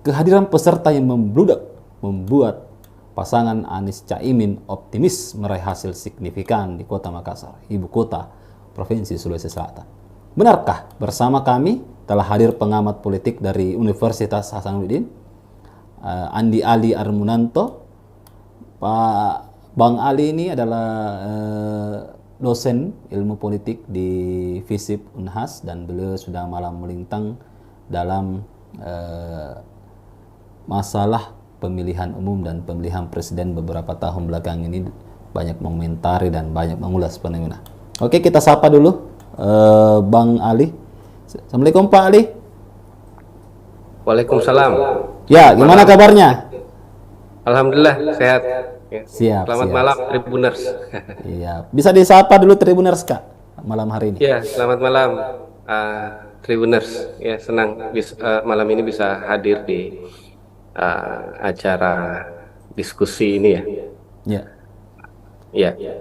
Kehadiran peserta yang membludak membuat pasangan Anies Caimin optimis meraih hasil signifikan di Kota Makassar, ibu kota Provinsi Sulawesi Selatan. Benarkah? Bersama kami telah hadir pengamat politik dari Universitas Hasanuddin, Andi Ali Armunanto. Pak Bang Ali ini adalah dosen ilmu politik di FISIP Unhas, dan beliau sudah malam melintang dalam masalah pemilihan umum dan pemilihan presiden beberapa tahun belakang ini, banyak mengomentari dan banyak mengulas fenomena. Oke, kita sapa dulu Bang Ali. Assalamualaikum Pak Ali. Waalaikumsalam. Ya, gimana kabarnya? Alhamdulillah sehat. Ya. Siap. Selamat malam Tribuners. Iya, bisa disapa dulu Tribuners Kak malam hari ini. Ya, selamat malam Tribuners. Ya, senang malam ini bisa hadir di acara diskusi ini ya. Ya. Ya.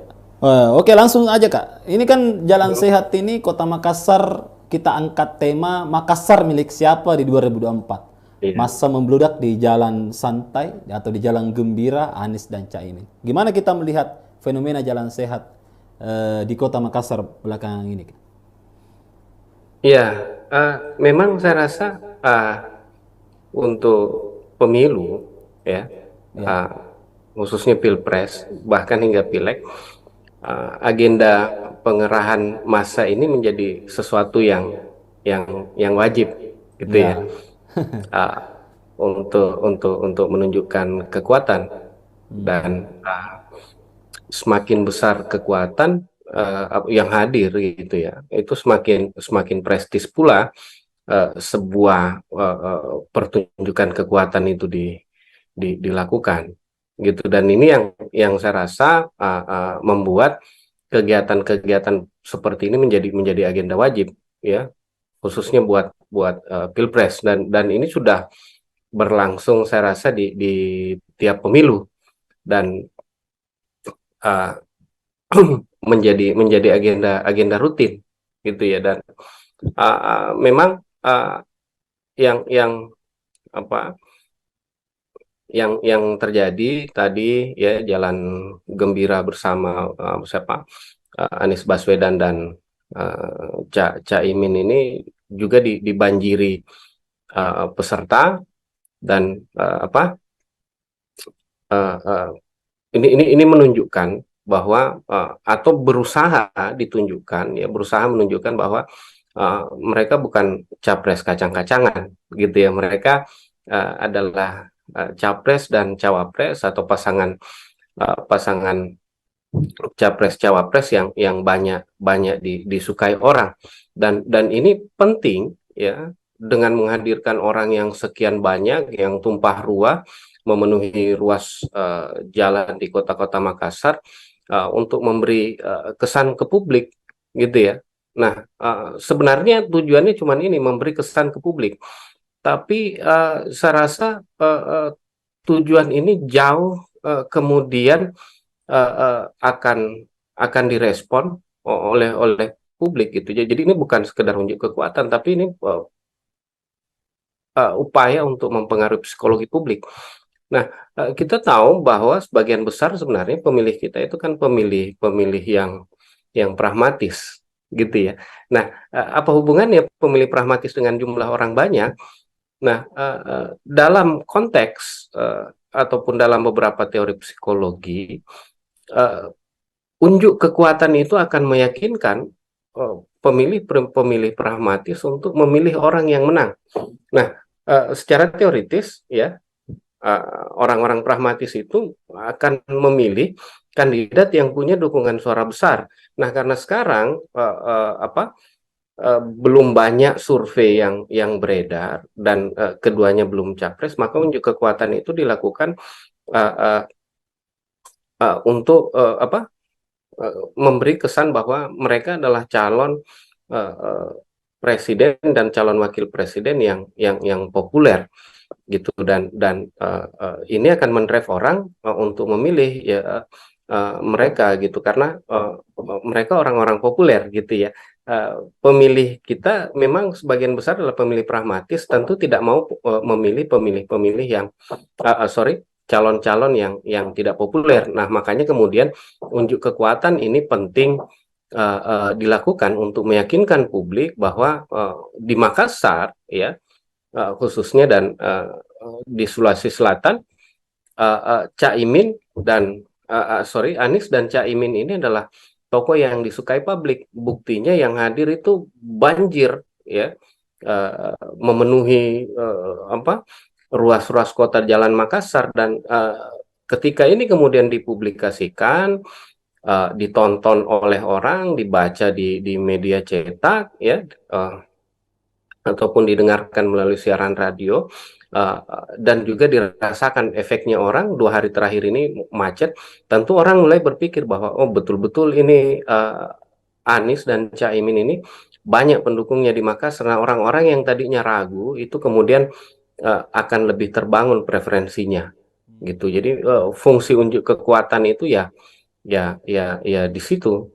Oke, langsung aja Kak. Ini kan Jalan Sehat ini Kota Makassar, kita angkat tema Makassar milik siapa di 2024. Iya. Masa membludak di jalan santai atau di jalan gembira Anies dan Caimin. Gimana kita melihat fenomena jalan sehat di Kota Makassar belakangan ini? Ya, memang saya rasa untuk pemilu ya, khususnya Pilpres bahkan hingga Pileg, agenda pengerahan massa ini menjadi sesuatu yang wajib gitu ya. Untuk menunjukkan kekuatan, dan semakin besar kekuatan yang hadir gitu ya, itu semakin prestis pula sebuah pertunjukan kekuatan itu dilakukan gitu. Dan ini yang saya rasa membuat kegiatan-kegiatan seperti ini menjadi agenda wajib ya, khususnya buat Pilpres, dan ini sudah berlangsung saya rasa di tiap pemilu, dan menjadi agenda rutin gitu ya. Dan memang yang terjadi tadi ya, jalan gembira bersama Anies Baswedan dan Caimin ini juga dibanjiri peserta, dan ini menunjukkan bahwa atau berusaha ditunjukkan ya berusaha menunjukkan bahwa mereka bukan capres kacang-kacangan gitu ya mereka adalah capres dan cawapres atau pasangan capres cawapres yang banyak banyak disukai orang dan ini penting ya dengan menghadirkan orang yang sekian banyak yang tumpah ruah memenuhi ruas jalan di kota-kota Makassar untuk memberi kesan ke publik gitu ya. Nah, sebenarnya tujuannya cuma ini memberi kesan ke publik, tapi saya rasa tujuan ini jauh kemudian akan direspon oleh publik gitu. Jadi ini bukan sekedar unjuk kekuatan, tapi ini upaya untuk mempengaruhi psikologi publik. Nah, kita tahu bahwa sebagian besar sebenarnya pemilih kita itu kan pemilih yang pragmatis gitu ya. Nah, apa hubungannya pemilih pragmatis dengan jumlah orang banyak? Nah, dalam konteks ataupun dalam beberapa teori psikologi, unjuk kekuatan itu akan meyakinkan pemilih pragmatis untuk memilih orang yang menang. Nah, secara teoritis ya orang-orang pragmatis itu akan memilih kandidat yang punya dukungan suara besar. Nah, karena sekarang belum banyak survei yang beredar dan keduanya belum capres, maka unjuk kekuatan itu dilakukan untuk memberi kesan bahwa mereka adalah calon presiden dan calon wakil presiden yang populer gitu dan ini akan mendrive orang untuk memilih ya mereka gitu karena mereka orang-orang populer gitu ya. Pemilih kita memang sebagian besar adalah pemilih pragmatis, tentu tidak mau memilih pemilih-pemilih yang calon-calon yang tidak populer. Nah, makanya kemudian unjuk kekuatan ini penting dilakukan untuk meyakinkan publik bahwa di Makassar ya khususnya dan di Sulawesi Selatan Caimin dan Anies dan Caimin ini adalah tokoh yang disukai publik. Buktinya yang hadir itu banjir ya memenuhi ruas-ruas kota Jalan Makassar dan ketika ini kemudian dipublikasikan ditonton oleh orang, dibaca di media cetak ya ataupun didengarkan melalui siaran radio dan juga dirasakan efeknya orang 2 hari terakhir ini macet, tentu orang mulai berpikir bahwa oh betul-betul ini Anies dan Caimin ini banyak pendukungnya di Makassar. Nah, orang-orang yang tadinya ragu itu kemudian akan lebih terbangun preferensinya gitu. Jadi fungsi unjuk kekuatan itu ya di situ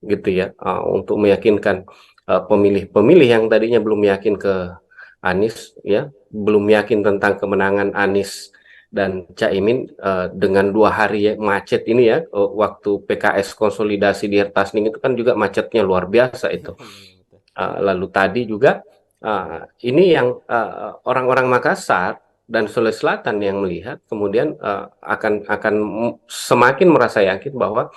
gitu ya untuk meyakinkan pemilih-pemilih yang tadinya belum yakin ke Anies ya belum yakin tentang kemenangan Anies dan Caimin dengan 2 hari macet ini ya waktu PKS konsolidasi di Hertasning itu kan juga macetnya luar biasa itu lalu tadi juga ini yang orang-orang Makassar dan Sulawesi Selatan yang melihat kemudian akan semakin merasa yakin bahwa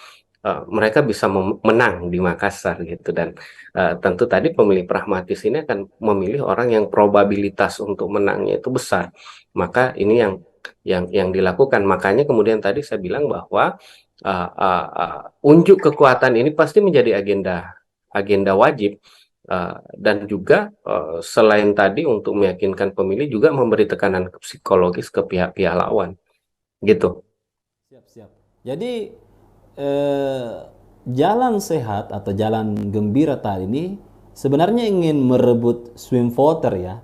mereka bisa menang di Makassar gitu dan tentu tadi pemilih pragmatis ini akan memilih orang yang probabilitas untuk menangnya itu besar. Maka ini yang dilakukan. Makanya kemudian tadi saya bilang bahwa unjuk kekuatan ini pasti menjadi agenda wajib dan juga selain tadi untuk meyakinkan pemilih juga memberi tekanan psikologis ke pihak-pihak lawan gitu. Siap. Jadi jalan sehat atau jalan gembira tadi ini sebenarnya ingin merebut swing voter ya,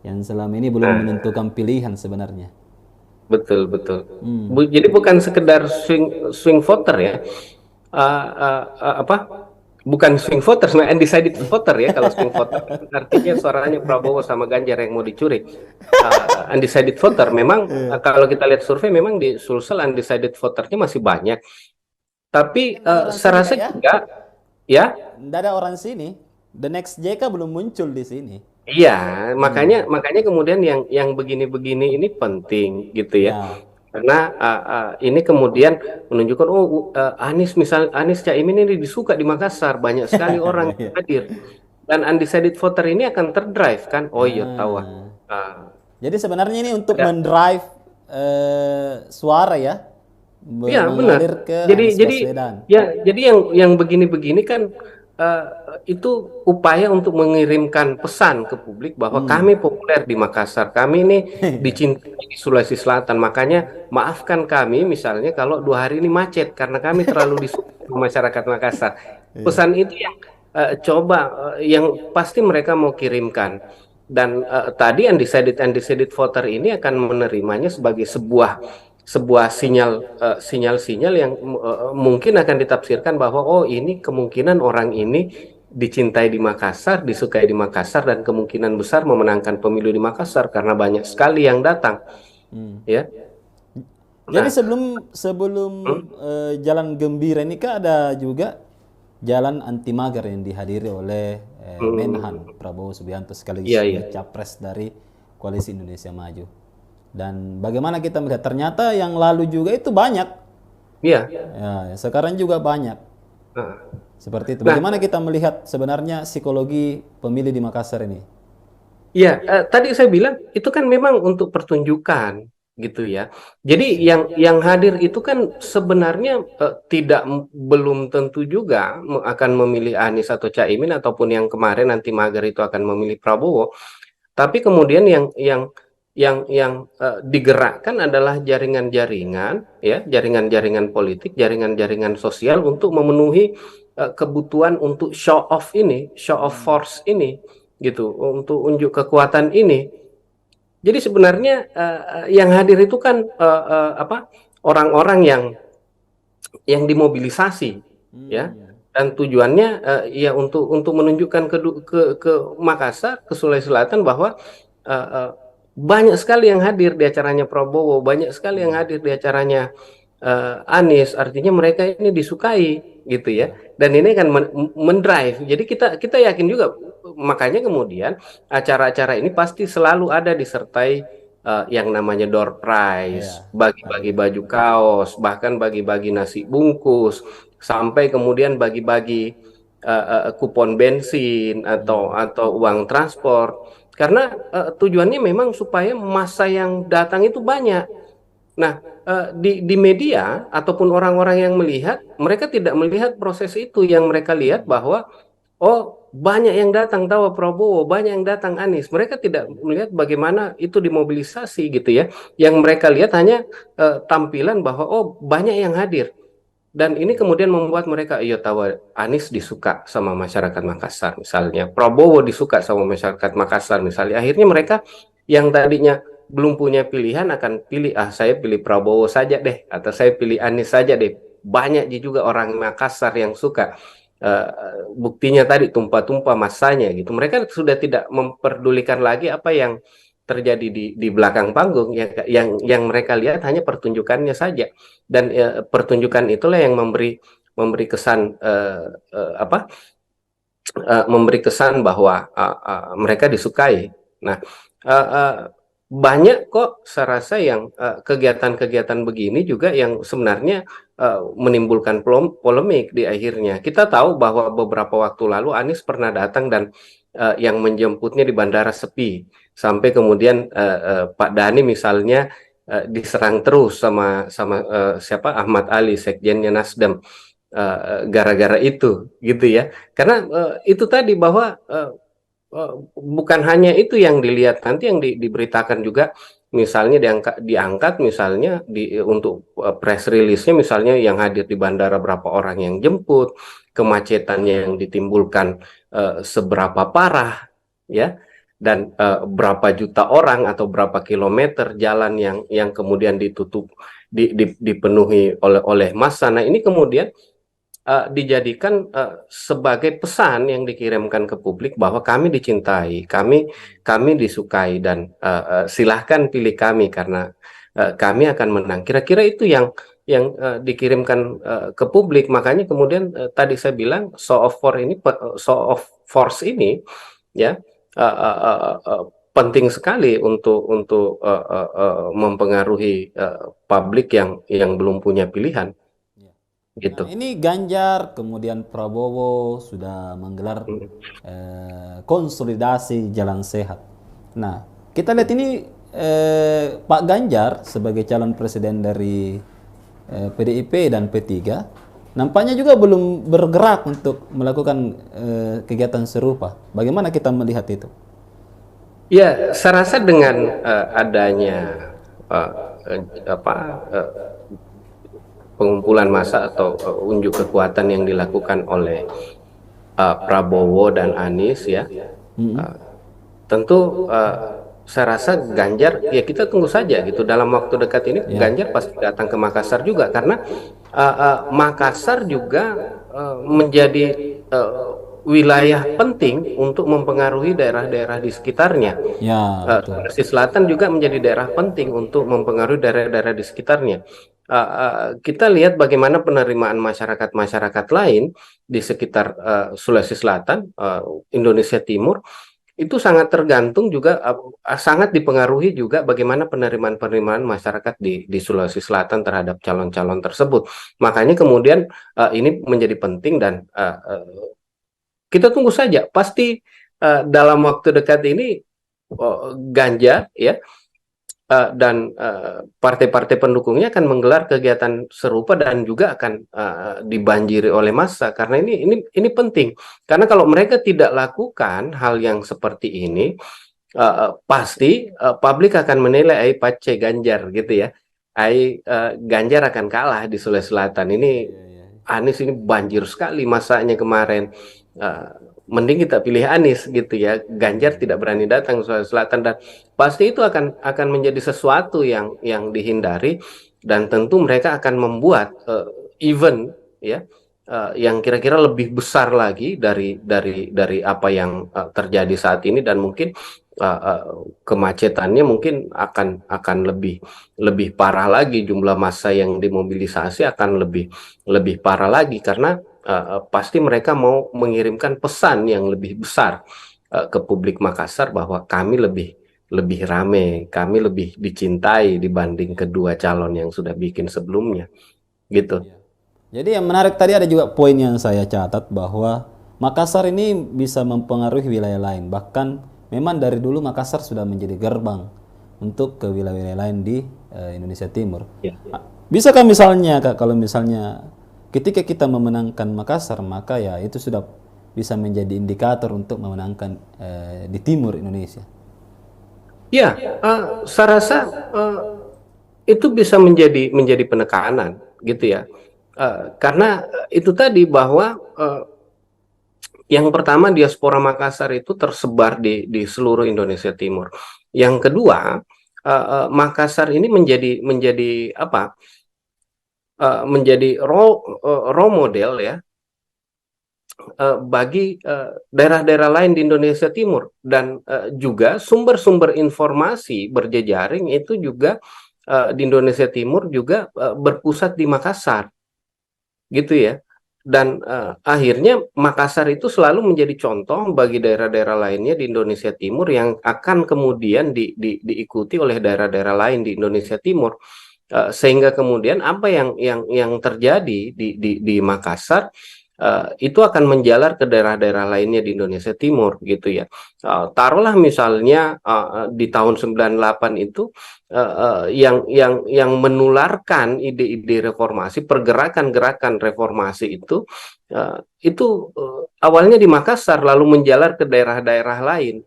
yang selama ini belum menentukan pilihan sebenarnya. Betul. Jadi bukan sekedar swing voter ya, bukan swing voter, sebenarnya undecided voter ya. Kalau swing voter artinya suaranya Prabowo sama Ganjar yang mau dicuri. Undecided voter memang kalau kita lihat survei memang di Sulsel undecided voternya masih banyak. Tapi saya rasa juga ya. Tidak ada orang sini. The next JK belum muncul di sini. Iya, makanya kemudian yang begini-begini ini penting gitu ya. Karena ini kemudian menunjukkan Anies misal Anies Caimin ini disuka di Makassar, banyak sekali orang yang Iya. hadir dan undecided voter ini akan terdrive kan. Oh iya tahu. Ah. Ah, Jadi sebenarnya ini untuk ada. mendrive suara ya, Iya benar. mengalir ke Anies Jadi Baswedan. ya jadi yang begini-begini kan eh, itu upaya untuk mengirimkan pesan ke publik bahwa Hmm. kami populer di Makassar, kami ini dicintai di Sulawesi Selatan. Makanya maafkan kami misalnya kalau 2 hari ini macet karena kami terlalu disukai sama masyarakat Makassar. Iya. Pesan itu yang coba yang pasti mereka mau kirimkan. Dan tadi undecided voter ini akan menerimanya sebagai sebuah sebuah sinyal-sinyal yang mungkin akan ditafsirkan bahwa oh ini kemungkinan orang ini dicintai di Makassar, disukai di Makassar dan kemungkinan besar memenangkan pemilu di Makassar karena banyak sekali yang datang, Hmm. ya. Jadi Nah, sebelum sebelum hmm, Jalan Gembira ini kan ada juga Jalan Anti Mager yang dihadiri oleh Menhan hmm, Prabowo Subianto sekaligus iya iya, sebagai capres dari Koalisi Indonesia Maju. Dan bagaimana kita melihat ternyata yang lalu juga itu banyak. iya. Ya, sekarang juga banyak. Nah, Seperti itu. nah, Bagaimana kita melihat sebenarnya psikologi pemilih di Makassar ini? iya, tadi saya bilang itu kan memang untuk pertunjukan gitu ya. Jadi yang hadir itu kan sebenarnya belum tentu juga akan memilih Anies atau Caimin ataupun yang kemarin nanti mager itu akan memilih Prabowo. Tapi kemudian yang digerakkan adalah jaringan-jaringan ya, jaringan-jaringan politik, jaringan-jaringan sosial untuk memenuhi kebutuhan untuk show of force ini gitu, untuk unjuk kekuatan ini. Jadi sebenarnya yang hadir itu kan apa? Orang-orang yang dimobilisasi ya Hmm. dan tujuannya ya untuk menunjukkan ke Makassar, ke Sulawesi Selatan bahwa eh, eh, banyak sekali yang hadir di acaranya Prabowo, banyak sekali yang hadir di acaranya Anies, artinya mereka ini disukai gitu ya. Ya. Dan ini akan mendrive. Jadi kita kita yakin juga, makanya kemudian acara-acara ini pasti selalu ada disertai yang namanya door prize, Ya, bagi-bagi hadiah. baju kaos, bahkan bagi-bagi nasi bungkus, sampai kemudian bagi-bagi kupon bensin Hmm. atau uang transport. Karena tujuannya memang supaya masa yang datang itu banyak. Nah, di media ataupun orang-orang yang melihat, mereka tidak melihat proses itu. Yang mereka lihat bahwa, oh banyak yang datang tahu Prabowo, banyak yang datang Anies. Mereka tidak melihat bagaimana itu dimobilisasi gitu ya. Yang mereka lihat hanya tampilan bahwa, oh banyak yang hadir. Dan ini kemudian membuat mereka, iya tahu Anies disuka sama masyarakat Makassar misalnya, Prabowo disuka sama masyarakat Makassar misalnya. Akhirnya mereka yang tadinya belum punya pilihan akan pilih, saya pilih Prabowo saja deh, atau saya pilih Anies saja deh. Banyak juga orang Makassar yang suka. Eh, Buktinya tadi tumpah-tumpah masanya gitu. Mereka sudah tidak memperdulikan lagi apa yang terjadi di belakang panggung. Yang mereka lihat hanya pertunjukannya saja. Dan pertunjukan itulah yang memberi kesan apa memberi kesan bahwa mereka disukai. Nah, uh, uh, banyak kok saya rasa yang kegiatan-kegiatan begini juga yang sebenarnya menimbulkan polemik di akhirnya. Kita tahu bahwa beberapa waktu lalu Anies pernah datang dan yang menjemputnya di bandara sepi, sampai kemudian Pak Dhani misalnya diserang terus sama sama siapa Ahmad Ali, sekjennya Nasdem, gara-gara itu gitu ya. Karena itu tadi bahwa bukan hanya itu yang dilihat, nanti yang diberitakan juga, misalnya diangkat misalnya untuk press release-nya misalnya yang hadir di bandara berapa orang yang jemput, kemacetannya yang ditimbulkan seberapa parah ya, dan berapa juta orang atau berapa kilometer jalan yang kemudian ditutup, dipenuhi oleh massa. Nah, ini kemudian dijadikan sebagai pesan yang dikirimkan ke publik bahwa kami dicintai, kami disukai, dan silahkan pilih kami karena kami akan menang. Kira-kira itu yang dikirimkan ke publik. Makanya kemudian tadi saya bilang show of force ini ya, penting sekali untuk mempengaruhi publik yang belum punya pilihan Ya. Nah, gitu. ini Ganjar, kemudian Prabowo sudah menggelar konsolidasi jalan sehat. Nah, kita lihat ini Pak Ganjar sebagai calon presiden dari PDIP dan P3 nampaknya juga belum bergerak untuk melakukan kegiatan serupa. Bagaimana kita melihat itu? Ya, saya rasa dengan adanya eh, apa pengumpulan massa atau unjuk kekuatan yang dilakukan oleh Prabowo dan Anies ya, uh, tentu saya rasa Ganjar ya kita tunggu saja gitu dalam waktu dekat ini Ya, Ganjar pasti datang ke Makassar juga karena Makassar juga menjadi wilayah penting untuk mempengaruhi daerah-daerah di sekitarnya. ya betul. Sulawesi Selatan juga menjadi daerah penting untuk mempengaruhi daerah-daerah di sekitarnya. Kita lihat bagaimana penerimaan masyarakat-masyarakat lain di sekitar Sulawesi Selatan, Indonesia Timur, itu sangat tergantung juga, sangat dipengaruhi juga bagaimana penerimaan-penerimaan masyarakat di Sulawesi Selatan terhadap calon-calon tersebut. Makanya kemudian ini menjadi penting dan kita tunggu saja. Pasti dalam waktu dekat ini Ganjar ya dan partai-partai pendukungnya akan menggelar kegiatan serupa dan juga akan dibanjiri oleh massa karena ini penting karena kalau mereka tidak lakukan hal yang seperti ini pasti publik akan menilai ai pace Ganjar gitu ya, ai Ganjar akan kalah di Sulawesi Selatan ini. Anies ini banjir sekali masanya kemarin. Uh, Mending kita pilih Anies gitu ya. Ganjar tidak berani datang ke Sulawesi Selatan dan pasti itu akan menjadi sesuatu yang dihindari dan tentu mereka akan membuat event ya yang kira-kira lebih besar lagi dari apa yang terjadi saat ini dan mungkin kemacetannya mungkin akan lebih parah lagi, jumlah massa yang dimobilisasi akan lebih parah lagi karena pasti mereka mau mengirimkan pesan yang lebih besar ke publik Makassar bahwa kami lebih rame, kami lebih dicintai dibanding kedua calon yang sudah bikin sebelumnya, gitu. Jadi yang menarik tadi ada juga poin yang saya catat bahwa Makassar ini bisa mempengaruhi wilayah lain. Bahkan memang dari dulu Makassar sudah menjadi gerbang untuk ke wilayah-wilayah lain di Indonesia Timur. Ya. Bisakah misalnya Kak, kalau misalnya ketika kita memenangkan Makassar, maka ya itu sudah bisa menjadi indikator untuk memenangkan di timur Indonesia. Ya, saya rasa itu bisa menjadi penekanan, gitu ya. Karena itu tadi bahwa yang pertama diaspora Makassar itu tersebar di seluruh Indonesia Timur. Yang kedua, Makassar ini menjadi apa? Menjadi role model ya bagi daerah-daerah lain di Indonesia Timur dan juga sumber-sumber informasi berjejaring itu juga di Indonesia Timur juga berpusat di Makassar, gitu ya. Dan akhirnya Makassar itu selalu menjadi contoh bagi daerah-daerah lainnya di Indonesia Timur yang akan kemudian diikuti oleh daerah-daerah lain di Indonesia Timur. Sehingga kemudian apa yang terjadi di Makassar itu akan menjalar ke daerah-daerah lainnya di Indonesia Timur gitu ya. Taruhlah misalnya di tahun 98 itu yang menularkan ide-ide reformasi, pergerakan-gerakan reformasi itu awalnya di Makassar lalu menjalar ke daerah-daerah lain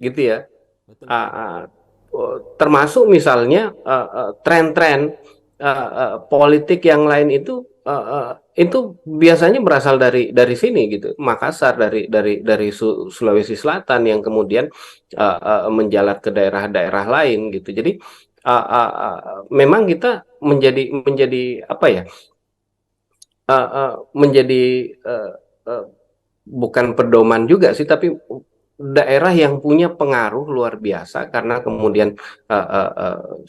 gitu ya. Betul, Uh, betul. uh, Termasuk misalnya tren-tren politik yang lain itu biasanya berasal dari sini gitu, Makassar, dari Sulawesi Selatan yang kemudian menjalar ke daerah-daerah lain gitu. Jadi memang kita menjadi apa ya, menjadi bukan pedoman juga sih, tapi daerah yang punya pengaruh luar biasa karena kemudian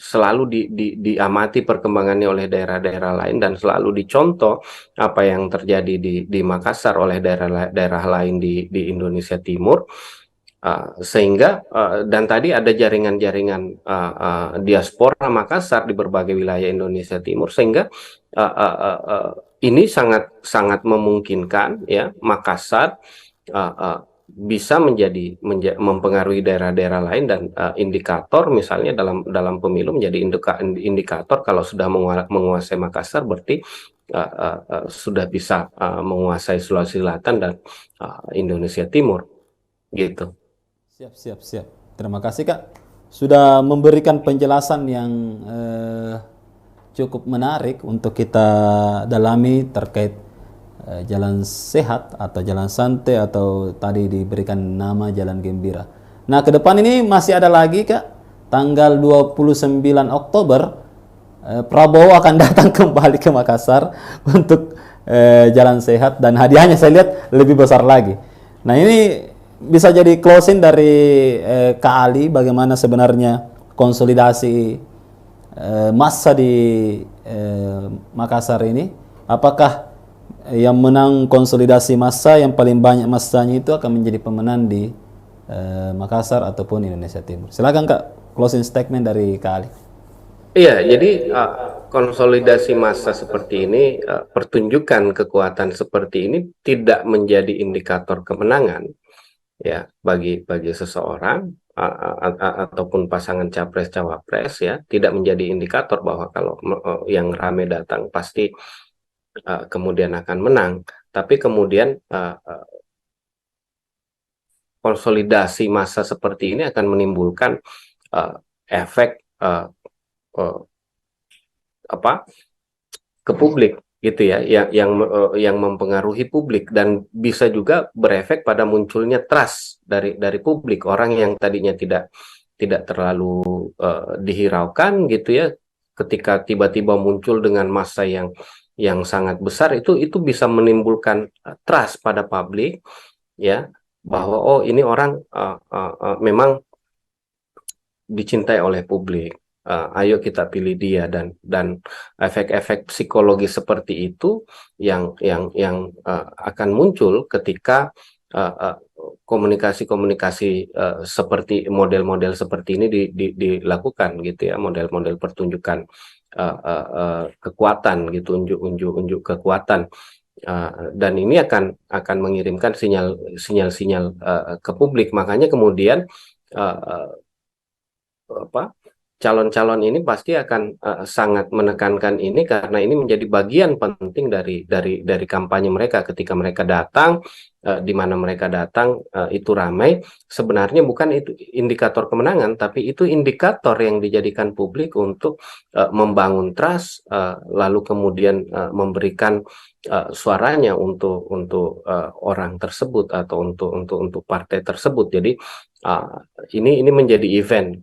selalu diamati perkembangannya oleh daerah-daerah lain dan selalu dicontoh apa yang terjadi di Makassar oleh daerah-daerah lain di Indonesia Timur. Sehingga dan tadi ada jaringan-jaringan diaspora Makassar di berbagai wilayah Indonesia Timur, sehingga ini sangat sangat memungkinkan ya Makassar bisa mempengaruhi daerah-daerah lain, dan indikator misalnya dalam dalam pemilu menjadi indikator kalau sudah menguasai Makassar berarti sudah bisa menguasai Sulawesi Selatan dan Indonesia Timur gitu. Siap, siap, siap. Terima kasih Kak. Sudah memberikan penjelasan yang cukup menarik untuk kita dalami terkait jalan sehat atau jalan santai atau tadi diberikan nama jalan gembira. Nah, ke depan ini masih ada lagi Kak. Tanggal 29 Oktober Prabowo akan datang kembali ke Makassar untuk jalan sehat, dan hadiahnya saya lihat lebih besar lagi. Nah, ini bisa jadi closing dari Kak Ali, bagaimana sebenarnya konsolidasi massa di Makassar ini. Apakah yang menang konsolidasi massa yang paling banyak massanya itu akan menjadi pemenang di Makassar ataupun Indonesia Timur? Silakan Kak, closing statement dari Kak Ali. Iya, jadi konsolidasi massa seperti ini, pertunjukan kekuatan seperti ini tidak menjadi indikator kemenangan ya bagi seseorang ataupun pasangan capres cawapres, ya, tidak menjadi indikator bahwa kalau yang rame datang pasti kemudian akan menang, tapi kemudian konsolidasi massa seperti ini akan menimbulkan efek apa ke publik gitu ya, yang mempengaruhi publik, dan bisa juga berefek pada munculnya trust dari publik. Orang yang tadinya tidak terlalu dihiraukan gitu ya, ketika tiba-tiba muncul dengan massa yang sangat besar, itu bisa menimbulkan trust pada publik ya, bahwa oh ini orang memang dicintai oleh publik. Ayo kita pilih dia, dan efek-efek psikologi seperti itu yang akan muncul ketika komunikasi-komunikasi seperti model-model seperti ini dilakukan gitu ya, model-model pertunjukan kekuatan gitu, unjuk kekuatan, dan ini akan mengirimkan sinyal-sinyal ke publik. Makanya kemudian calon-calon ini pasti akan sangat menekankan ini, karena ini menjadi bagian penting dari kampanye mereka. Ketika mereka datang, di mana mereka datang itu ramai, sebenarnya bukan itu indikator kemenangan, tapi itu indikator yang dijadikan publik untuk membangun trust, lalu kemudian memberikan suaranya untuk orang tersebut atau untuk partai tersebut. Jadi ini menjadi event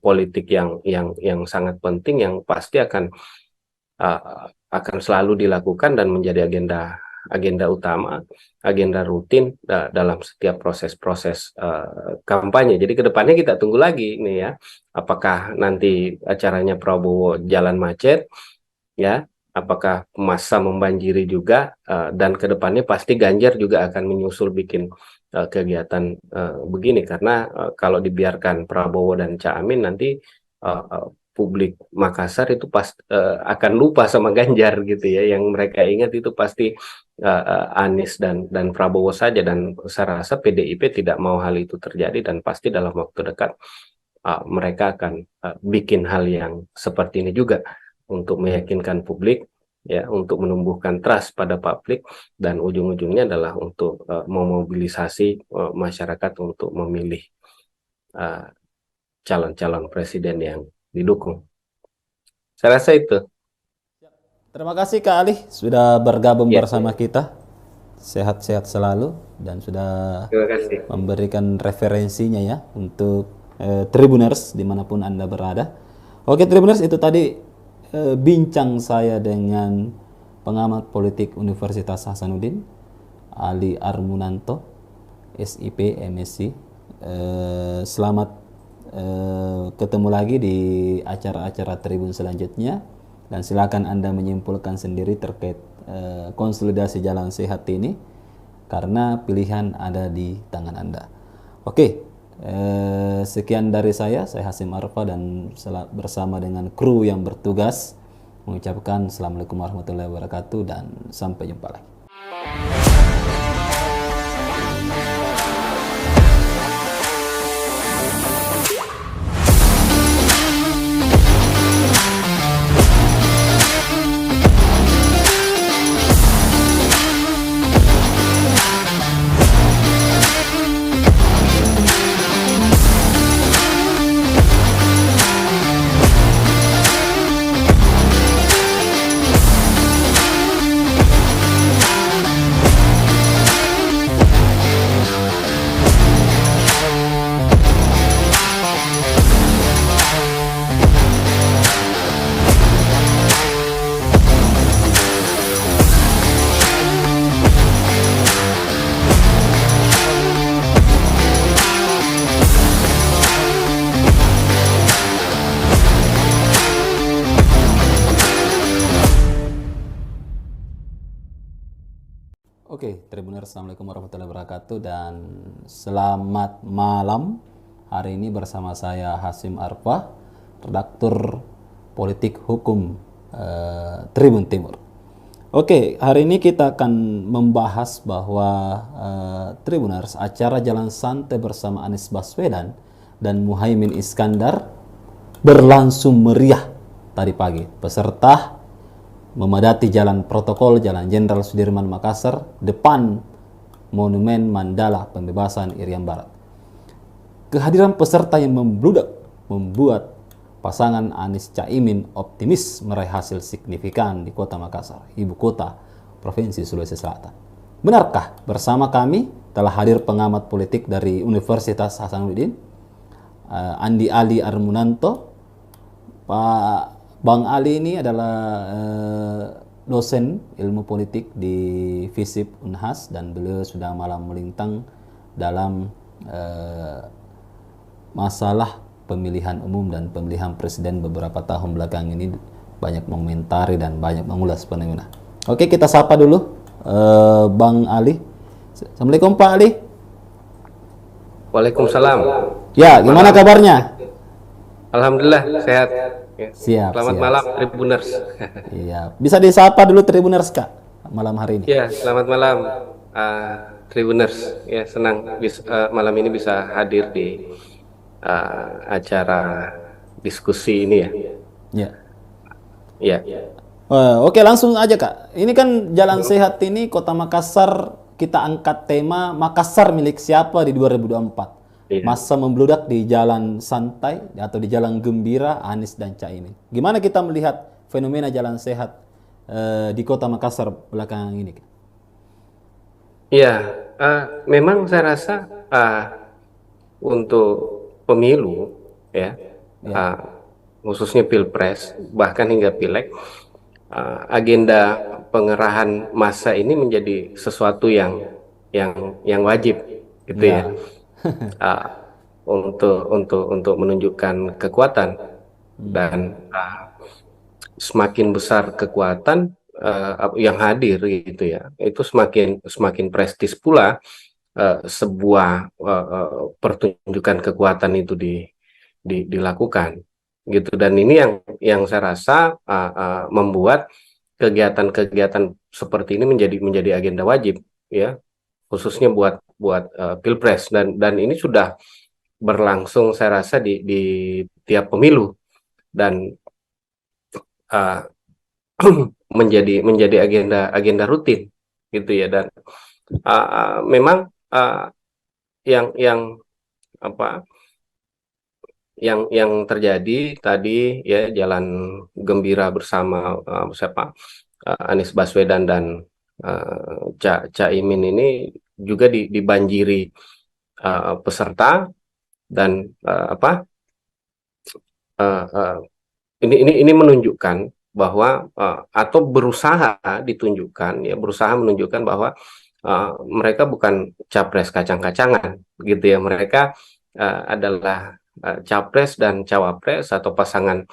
politik yang sangat penting, yang pasti akan selalu dilakukan dan menjadi agenda utama, agenda rutin dalam setiap proses-proses kampanye. Jadi kedepannya kita tunggu lagi nih ya, apakah nanti acaranya Prabowo jalan macet ya, apakah massa membanjiri juga, dan kedepannya pasti Ganjar juga akan menyusul bikin kegiatan begini, karena kalau dibiarkan Prabowo dan Caimin nanti publik Makassar itu akan lupa sama Ganjar gitu ya. Yang mereka ingat itu pasti Anies dan Prabowo saja, dan saya rasa PDIP tidak mau hal itu terjadi, dan pasti dalam waktu dekat mereka akan bikin hal yang seperti ini juga untuk meyakinkan publik ya, untuk menumbuhkan trust pada publik, dan ujung-ujungnya adalah untuk memobilisasi masyarakat untuk memilih calon-calon presiden yang didukung. Saya rasa itu. Terima kasih Kak Ali sudah bergabung Ya, bersama kita. Sehat-sehat selalu, dan sudah terima kasih. memberikan referensinya ya untuk Tribuners dimanapun Anda berada. Oke Tribuners, itu tadi bincang saya dengan pengamat politik Universitas Hasanuddin, Ali Armunanto, SIP, MSc. Selamat ketemu lagi di acara-acara Tribun selanjutnya, dan silakan Anda menyimpulkan sendiri terkait konsolidasi jalan sehat ini. karena pilihan ada di tangan Anda. Oke, sekian dari saya Hasim Arfa, dan bersama dengan kru yang bertugas mengucapkan Assalamualaikum warahmatullahi wabarakatuh dan sampai jumpa lagi. Oke, Tribuners, Assalamualaikum warahmatullahi wabarakatuh dan selamat malam. Hari ini bersama saya Hasim Arfa, redaktur politik hukum Tribun Timur. Oke, hari ini kita akan membahas bahwa Tribuners, acara Jalan Santai bersama Anies Baswedan dan Muhaimin Iskandar berlangsung meriah tadi pagi. Peserta memadati jalan protokol Jalan Jenderal Sudirman Makassar depan Monumen Mandala Pembebasan Irian Barat. Kehadiran peserta yang membludak membuat pasangan Anies Caimin optimis meraih hasil signifikan di Kota Makassar, ibu kota Provinsi Sulawesi Selatan. Benarkah? Bersama kami telah hadir pengamat politik dari Universitas Hasanuddin, Andi Ali Armunanto. Pak Bang Ali ini adalah dosen ilmu politik di FISIP Unhas, dan beliau sudah malam melintang dalam masalah pemilihan umum dan pemilihan presiden beberapa tahun belakang ini, banyak mengomentari dan banyak mengulas fenomena. Oke, kita sapa dulu Bang Ali. Assalamualaikum Pak Ali. Waalaikumsalam. Ya, gimana kabarnya? Alhamdulillah sehat. Ya. Siap. Selamat malam Tribuners. Iya, bisa disapa dulu Tribuners Kak malam hari ini. Ya, selamat malam Tribuners. Ya, senang malam ini bisa hadir di acara diskusi ini ya. Ya. Ya. Oke, langsung aja Kak. Ini kan Jalan Sehat ini Kota Makassar, kita angkat tema Makassar milik siapa di 2024. Iya. Masa membludak di jalan santai atau di jalan gembira Anies dan Caimin. Gimana kita melihat fenomena Jalan Sehat di Kota Makassar belakangan ini? Ya, memang saya rasa untuk pemilu ya, khususnya Pilpres bahkan hingga Pileg, agenda pengerahan massa ini menjadi sesuatu yang wajib gitu ya. Untuk menunjukkan kekuatan, dan semakin besar kekuatan yang hadir gitu ya, itu semakin prestis pula sebuah pertunjukan kekuatan itu dilakukan gitu. Dan ini yang saya rasa membuat kegiatan-kegiatan seperti ini menjadi agenda wajib ya, khususnya buat Pilpres, dan ini sudah berlangsung saya rasa di tiap pemilu, dan menjadi agenda rutin gitu ya. Dan memang yang terjadi tadi ya, jalan gembira bersama Anies Baswedan dan Caimin ini juga dibanjiri peserta, dan ini menunjukkan bahwa atau berusaha menunjukkan bahwa mereka bukan capres kacang-kacangan gitu ya. Mereka adalah capres dan cawapres atau pasangan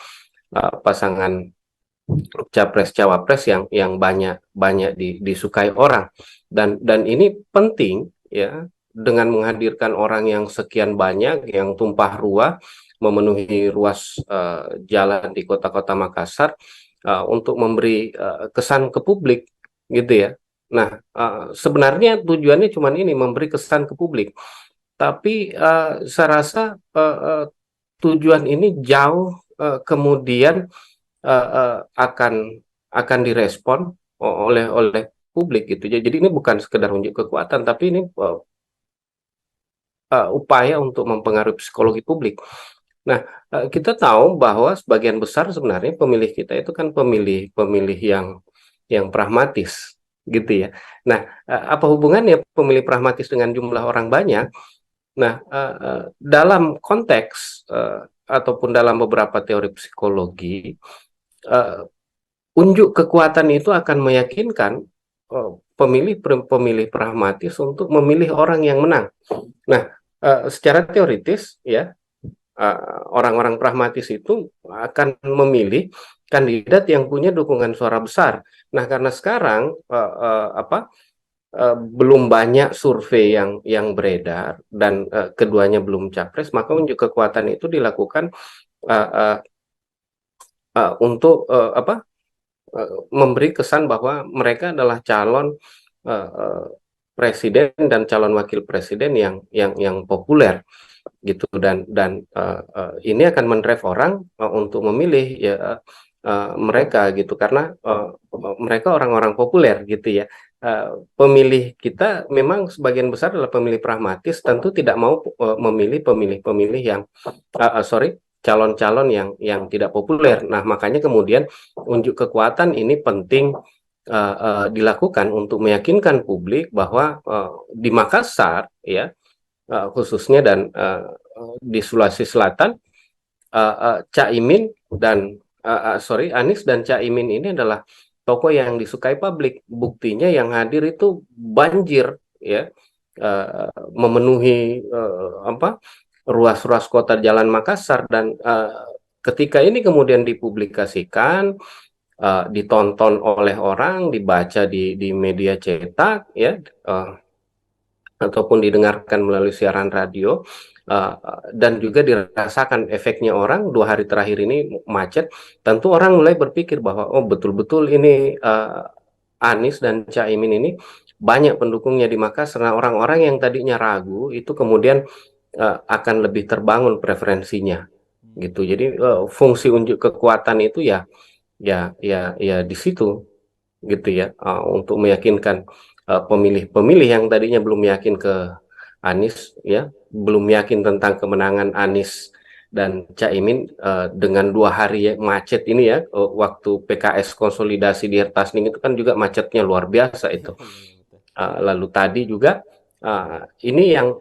capres cawapres yang banyak banyak disukai orang, dan ini penting ya, dengan menghadirkan orang yang sekian banyak yang tumpah ruah memenuhi ruas jalan di kota-kota Makassar, untuk memberi kesan ke publik gitu ya. Nah, sebenarnya tujuannya cuma ini, memberi kesan ke publik, tapi saya rasa tujuan ini jauh kemudian akan direspon oleh publik gitu. Jadi ini bukan sekedar unjuk kekuatan, tapi ini upaya untuk mempengaruhi psikologi publik. Nah, kita tahu bahwa sebagian besar sebenarnya pemilih kita itu kan pemilih yang pragmatis gitu ya. Nah, apa hubungannya pemilih pragmatis dengan jumlah orang banyak? Nah, dalam konteks ataupun dalam beberapa teori psikologi, uh, unjuk kekuatan itu akan meyakinkan pemilih pragmatis untuk memilih orang yang menang. Nah, secara teoritis ya, orang-orang pragmatis itu akan memilih kandidat yang punya dukungan suara besar. Nah, karena sekarang belum banyak survei yang beredar dan keduanya belum capres, maka unjuk kekuatan itu dilakukan uh, uh, untuk memberi kesan bahwa mereka adalah calon presiden dan calon wakil presiden yang populer gitu, dan ini akan mendrive orang untuk memilih ya mereka gitu, karena mereka orang-orang populer gitu ya. Pemilih kita memang sebagian besar adalah pemilih pragmatis, tentu tidak mau memilih pemilih-pemilih yang sorry, calon-calon yang tidak populer. Nah, makanya kemudian unjuk kekuatan ini penting dilakukan untuk meyakinkan publik bahwa di Makassar ya, khususnya, dan di Sulawesi Selatan, Caimin dan Anies dan Caimin ini adalah tokoh yang disukai publik. Buktinya yang hadir itu banjir ya, memenuhi ruas-ruas kota jalan Makassar, dan ketika ini kemudian dipublikasikan, ditonton oleh orang, dibaca di media cetak ya, ataupun didengarkan melalui siaran radio, dan juga dirasakan efeknya orang 2 hari terakhir ini macet, tentu orang mulai berpikir bahwa oh, betul-betul ini Anies dan Caimin ini banyak pendukungnya di Makassar. Nah, orang-orang yang tadinya ragu itu kemudian akan lebih terbangun preferensinya gitu. Jadi fungsi unjuk kekuatan itu ya di situ gitu ya, untuk meyakinkan pemilih-pemilih yang tadinya belum yakin ke Anies ya, belum yakin tentang kemenangan Anies dan Caimin, dengan 2 hari macet ini ya, waktu PKS konsolidasi di Hertasning itu kan juga macetnya luar biasa itu. Lalu tadi juga ini yang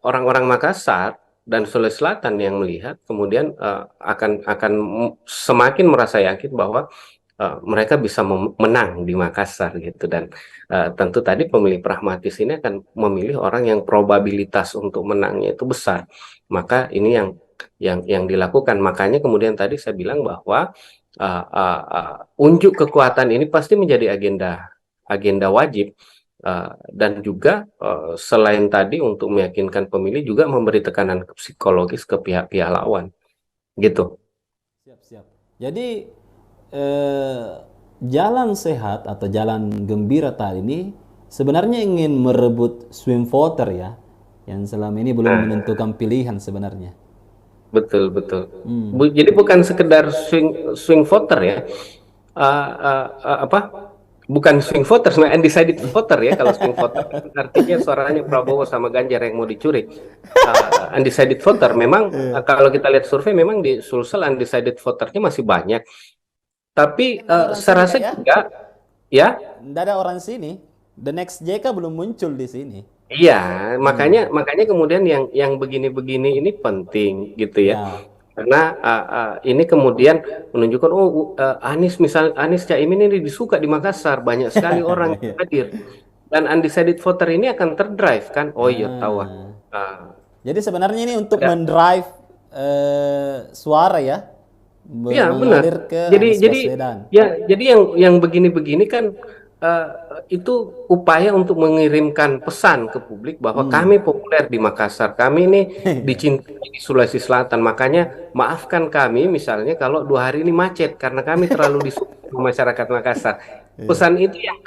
orang-orang Makassar dan Sulawesi Selatan yang melihat kemudian akan semakin merasa yakin bahwa mereka bisa menang di Makassar gitu, dan tentu tadi pemilih pragmatis ini akan memilih orang yang probabilitas untuk menangnya itu besar. Maka ini yang dilakukan. Makanya kemudian tadi saya bilang bahwa unjuk kekuatan ini pasti menjadi agenda wajib, dan juga selain tadi untuk meyakinkan pemilih juga memberi tekanan psikologis ke pihak-pihak lawan gitu. Siap-siap. Jadi eh, jalan sehat atau jalan gembira tadi ini sebenarnya ingin merebut swing voter ya, yang selama ini belum Nah, menentukan pilihan sebenarnya. betul betul. Hmm. Jadi bukan sekedar swing swing voter ya, apa? Bukan swing voter, sebenarnya undecided voter ya. Kalau swing voter kan artinya suaranya Prabowo sama Ganjar yang mau dicuri. Undecided voter memang, kalau kita lihat survei memang di Sulsel undecided voternya masih banyak. Tapi Nggak ada orang saya sini rasa kak ya? juga ya. Nggak ada orang sini. The next JK belum muncul di sini. Iya, makanya Hmm. makanya kemudian yang begini-begini ini penting gitu ya. Ya. Karena ini kemudian menunjukkan oh, Anies Caimin ini disuka di Makassar, banyak sekali orang yang Ya. hadir, dan undecided voter ini akan terdrive kan. Oh iya tahu. Ah. Ah, Jadi sebenarnya ini untuk ada mendrive suara ya. Iya, benar. mengalir ke Jadi Anies jadi Baswedan. ya jadi yang begini-begini kan eh, itu upaya untuk mengirimkan pesan ke publik bahwa kami populer di Makassar, kami ini Iya. dicintai di Sulawesi Selatan. Makanya maafkan kami misalnya kalau 2 hari ini macet karena kami terlalu disukai masyarakat Makassar. Iya. Pesan itu yang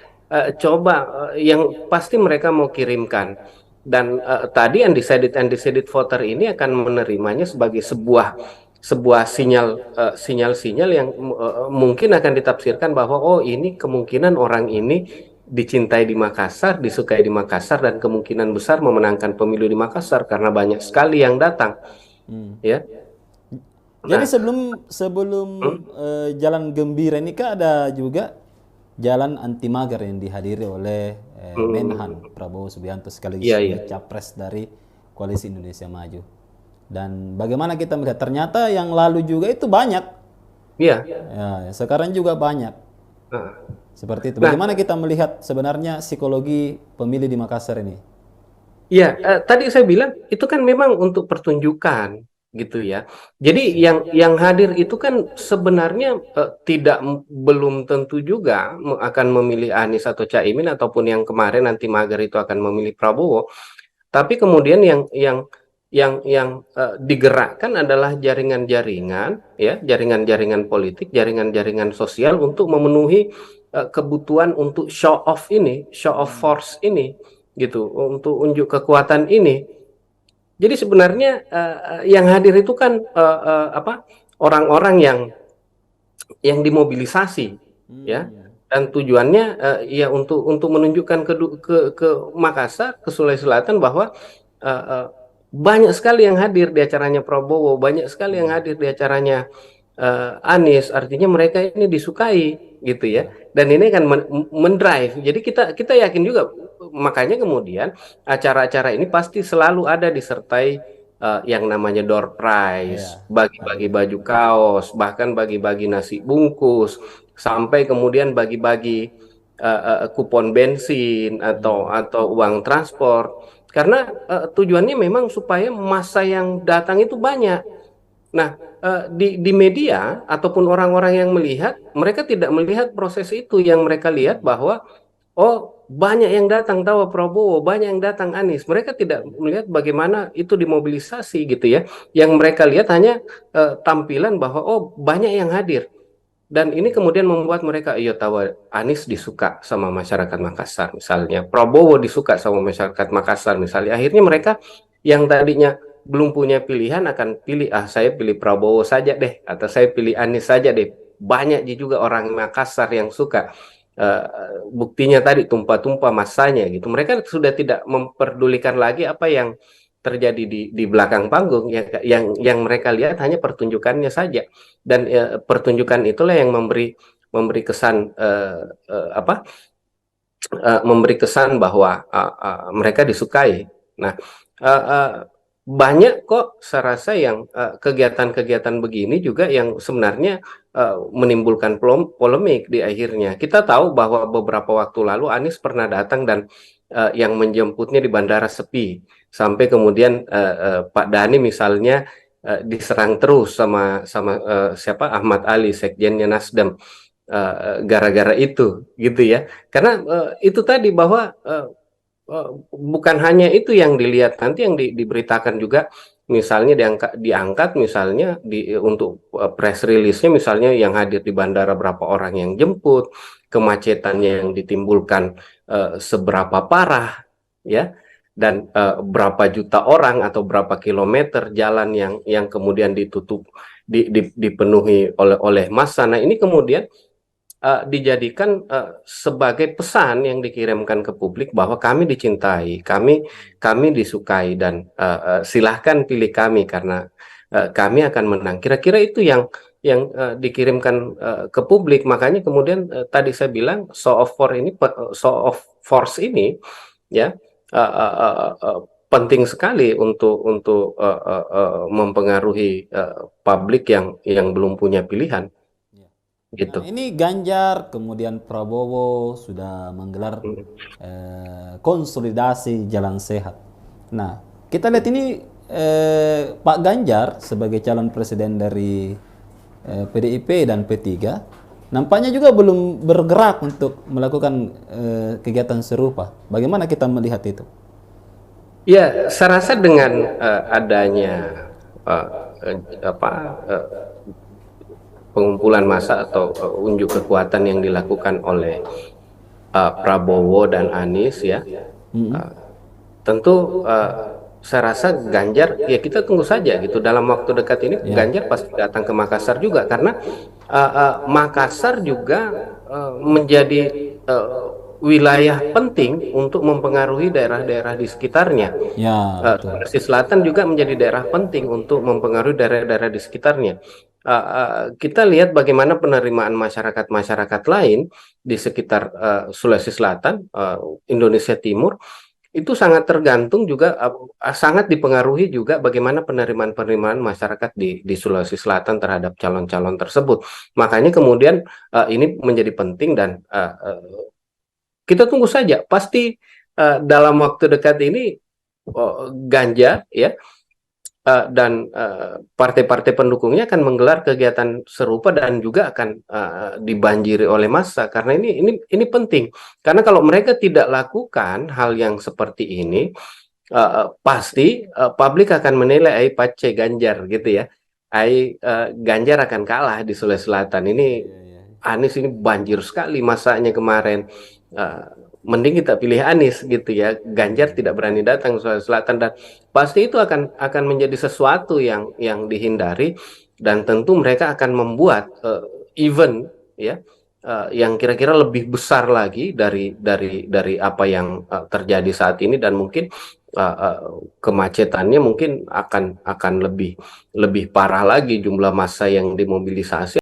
coba yang pasti mereka mau kirimkan. Dan tadi undecided voter ini akan menerimanya sebagai sebuah sebuah sinyal-sinyal yang mungkin akan ditafsirkan bahwa oh ini kemungkinan orang ini dicintai di Makassar, disukai di Makassar dan kemungkinan besar memenangkan pemilu di Makassar karena banyak sekali yang datang, Hmm. ya. Jadi Nah, sebelum sebelum hmm, Jalan Gembira ini kan ada juga Jalan Anti Mager yang dihadiri oleh Menhan hmm, Prabowo Subianto sekaligus iya iya, juga capres dari Koalisi Indonesia Maju. Dan bagaimana kita melihat ternyata yang lalu juga itu banyak, iya. ya sekarang juga banyak seperti itu. Nah, Bagaimana kita melihat sebenarnya psikologi pemilih di Makassar ini? iya, tadi saya bilang itu kan memang untuk pertunjukan gitu ya. Jadi yang hadir itu kan sebenarnya tidak belum tentu juga akan memilih Anies atau Caimin ataupun yang kemarin nanti mager itu akan memilih Prabowo. Tapi kemudian yang digerakkan adalah jaringan-jaringan ya, jaringan-jaringan politik, jaringan-jaringan sosial untuk memenuhi kebutuhan untuk show off force ini gitu, untuk unjuk kekuatan ini. Jadi sebenarnya yang hadir itu kan apa? Orang-orang yang dimobilisasi ya, dan tujuannya ya untuk menunjukkan ke Makassar, ke Sulawesi Selatan bahwa uh, uh, banyak sekali yang hadir di acaranya Prabowo, banyak sekali yang hadir di acaranya Anies. Artinya mereka ini disukai gitu ya, dan ini kan mendrive. Jadi kita kita yakin juga, makanya kemudian acara-acara ini pasti selalu ada disertai yang namanya door prize, Ya, bagi-bagi hadiah. baju kaos, bahkan bagi-bagi nasi bungkus, sampai kemudian bagi-bagi kupon bensin atau uang transport. Karena tujuannya memang supaya massa yang datang itu banyak. Nah, di media ataupun orang-orang yang melihat, mereka tidak melihat proses itu. Yang mereka lihat bahwa oh, banyak yang datang tahu Prabowo, banyak yang datang Anies. Mereka tidak melihat bagaimana itu dimobilisasi gitu ya. Yang mereka lihat hanya tampilan bahwa oh, banyak yang hadir. Dan ini kemudian membuat mereka, iya tahu Anies disuka sama masyarakat Makassar misalnya, Prabowo disuka sama masyarakat Makassar misalnya. Akhirnya mereka yang tadinya belum punya pilihan akan pilih, ah saya pilih Prabowo saja deh, atau saya pilih Anies saja deh. Banyak juga orang Makassar yang suka. Buktinya tadi tumpah-tumpah masanya gitu. Mereka sudah tidak memperdulikan lagi apa yang terjadi di belakang panggung. Yang mereka lihat hanya pertunjukannya saja. Dan pertunjukan itulah yang memberi memberi kesan apa memberi kesan bahwa mereka disukai. Nah, uh, uh, banyak kok saya rasa yang kegiatan-kegiatan begini juga yang sebenarnya menimbulkan polemik di akhirnya. Kita tahu bahwa beberapa waktu lalu Anies pernah datang dan yang menjemputnya di bandara sepi, sampai kemudian Pak Dhani misalnya diserang terus sama sama siapa Ahmad Ali, sekjennya Nasdem, gara-gara itu gitu ya, karena itu tadi bahwa bukan hanya itu yang dilihat, nanti yang diberitakan juga misalnya diangkat misalnya untuk press release-nya misalnya yang hadir di bandara berapa orang yang jemput, kemacetannya yang ditimbulkan seberapa parah ya, dan berapa juta orang atau berapa kilometer jalan yang kemudian ditutup dipenuhi oleh massa. Nah, ini kemudian dijadikan sebagai pesan yang dikirimkan ke publik bahwa kami dicintai, kami disukai, dan silahkan pilih kami karena kami akan menang. Kira-kira itu yang dikirimkan ke publik. Makanya kemudian tadi saya bilang show of force ini ya penting sekali untuk mempengaruhi publik yang belum punya pilihan Nah, gitu. ini Ganjar, kemudian Prabowo sudah menggelar konsolidasi jalan sehat. Nah, kita lihat ini Pak Ganjar sebagai calon presiden dari PDIP dan P3 nampaknya juga belum bergerak untuk melakukan kegiatan serupa. Bagaimana kita melihat itu? Ya, saya rasa dengan adanya eh, apa pengumpulan massa atau unjuk kekuatan yang dilakukan oleh Prabowo dan Anies ya, tentu saya rasa Ganjar ya kita tunggu saja gitu dalam waktu dekat ini Ganjar pasti datang ke Makassar juga karena Makassar juga menjadi wilayah penting untuk mempengaruhi daerah-daerah di sekitarnya. Ya, betul. Sulawesi Selatan juga menjadi daerah penting untuk mempengaruhi daerah-daerah di sekitarnya. Kita lihat bagaimana penerimaan masyarakat-masyarakat lain di sekitar Sulawesi Selatan, Indonesia Timur, itu sangat tergantung juga, sangat dipengaruhi juga bagaimana penerimaan-penerimaan masyarakat di Sulawesi Selatan terhadap calon-calon tersebut. Makanya kemudian ini menjadi penting dan kita tunggu saja. Pasti dalam waktu dekat ini Ganjar ya dan partai-partai pendukungnya akan menggelar kegiatan serupa dan juga akan dibanjiri oleh massa karena ini penting karena kalau mereka tidak lakukan hal yang seperti ini pasti publik akan menilai ai pace Ganjar gitu ya, Ganjar akan kalah di Sulawesi Selatan ini. Anies ini banjir sekali masanya kemarin. Mending kita pilih Anies gitu ya. Ganjar tidak berani datang ke Sulawesi Selatan dan pasti itu akan menjadi sesuatu yang dihindari dan tentu mereka akan membuat event ya yang kira-kira lebih besar lagi dari apa yang terjadi saat ini dan mungkin kemacetannya mungkin akan lebih parah lagi jumlah massa yang dimobilisasi.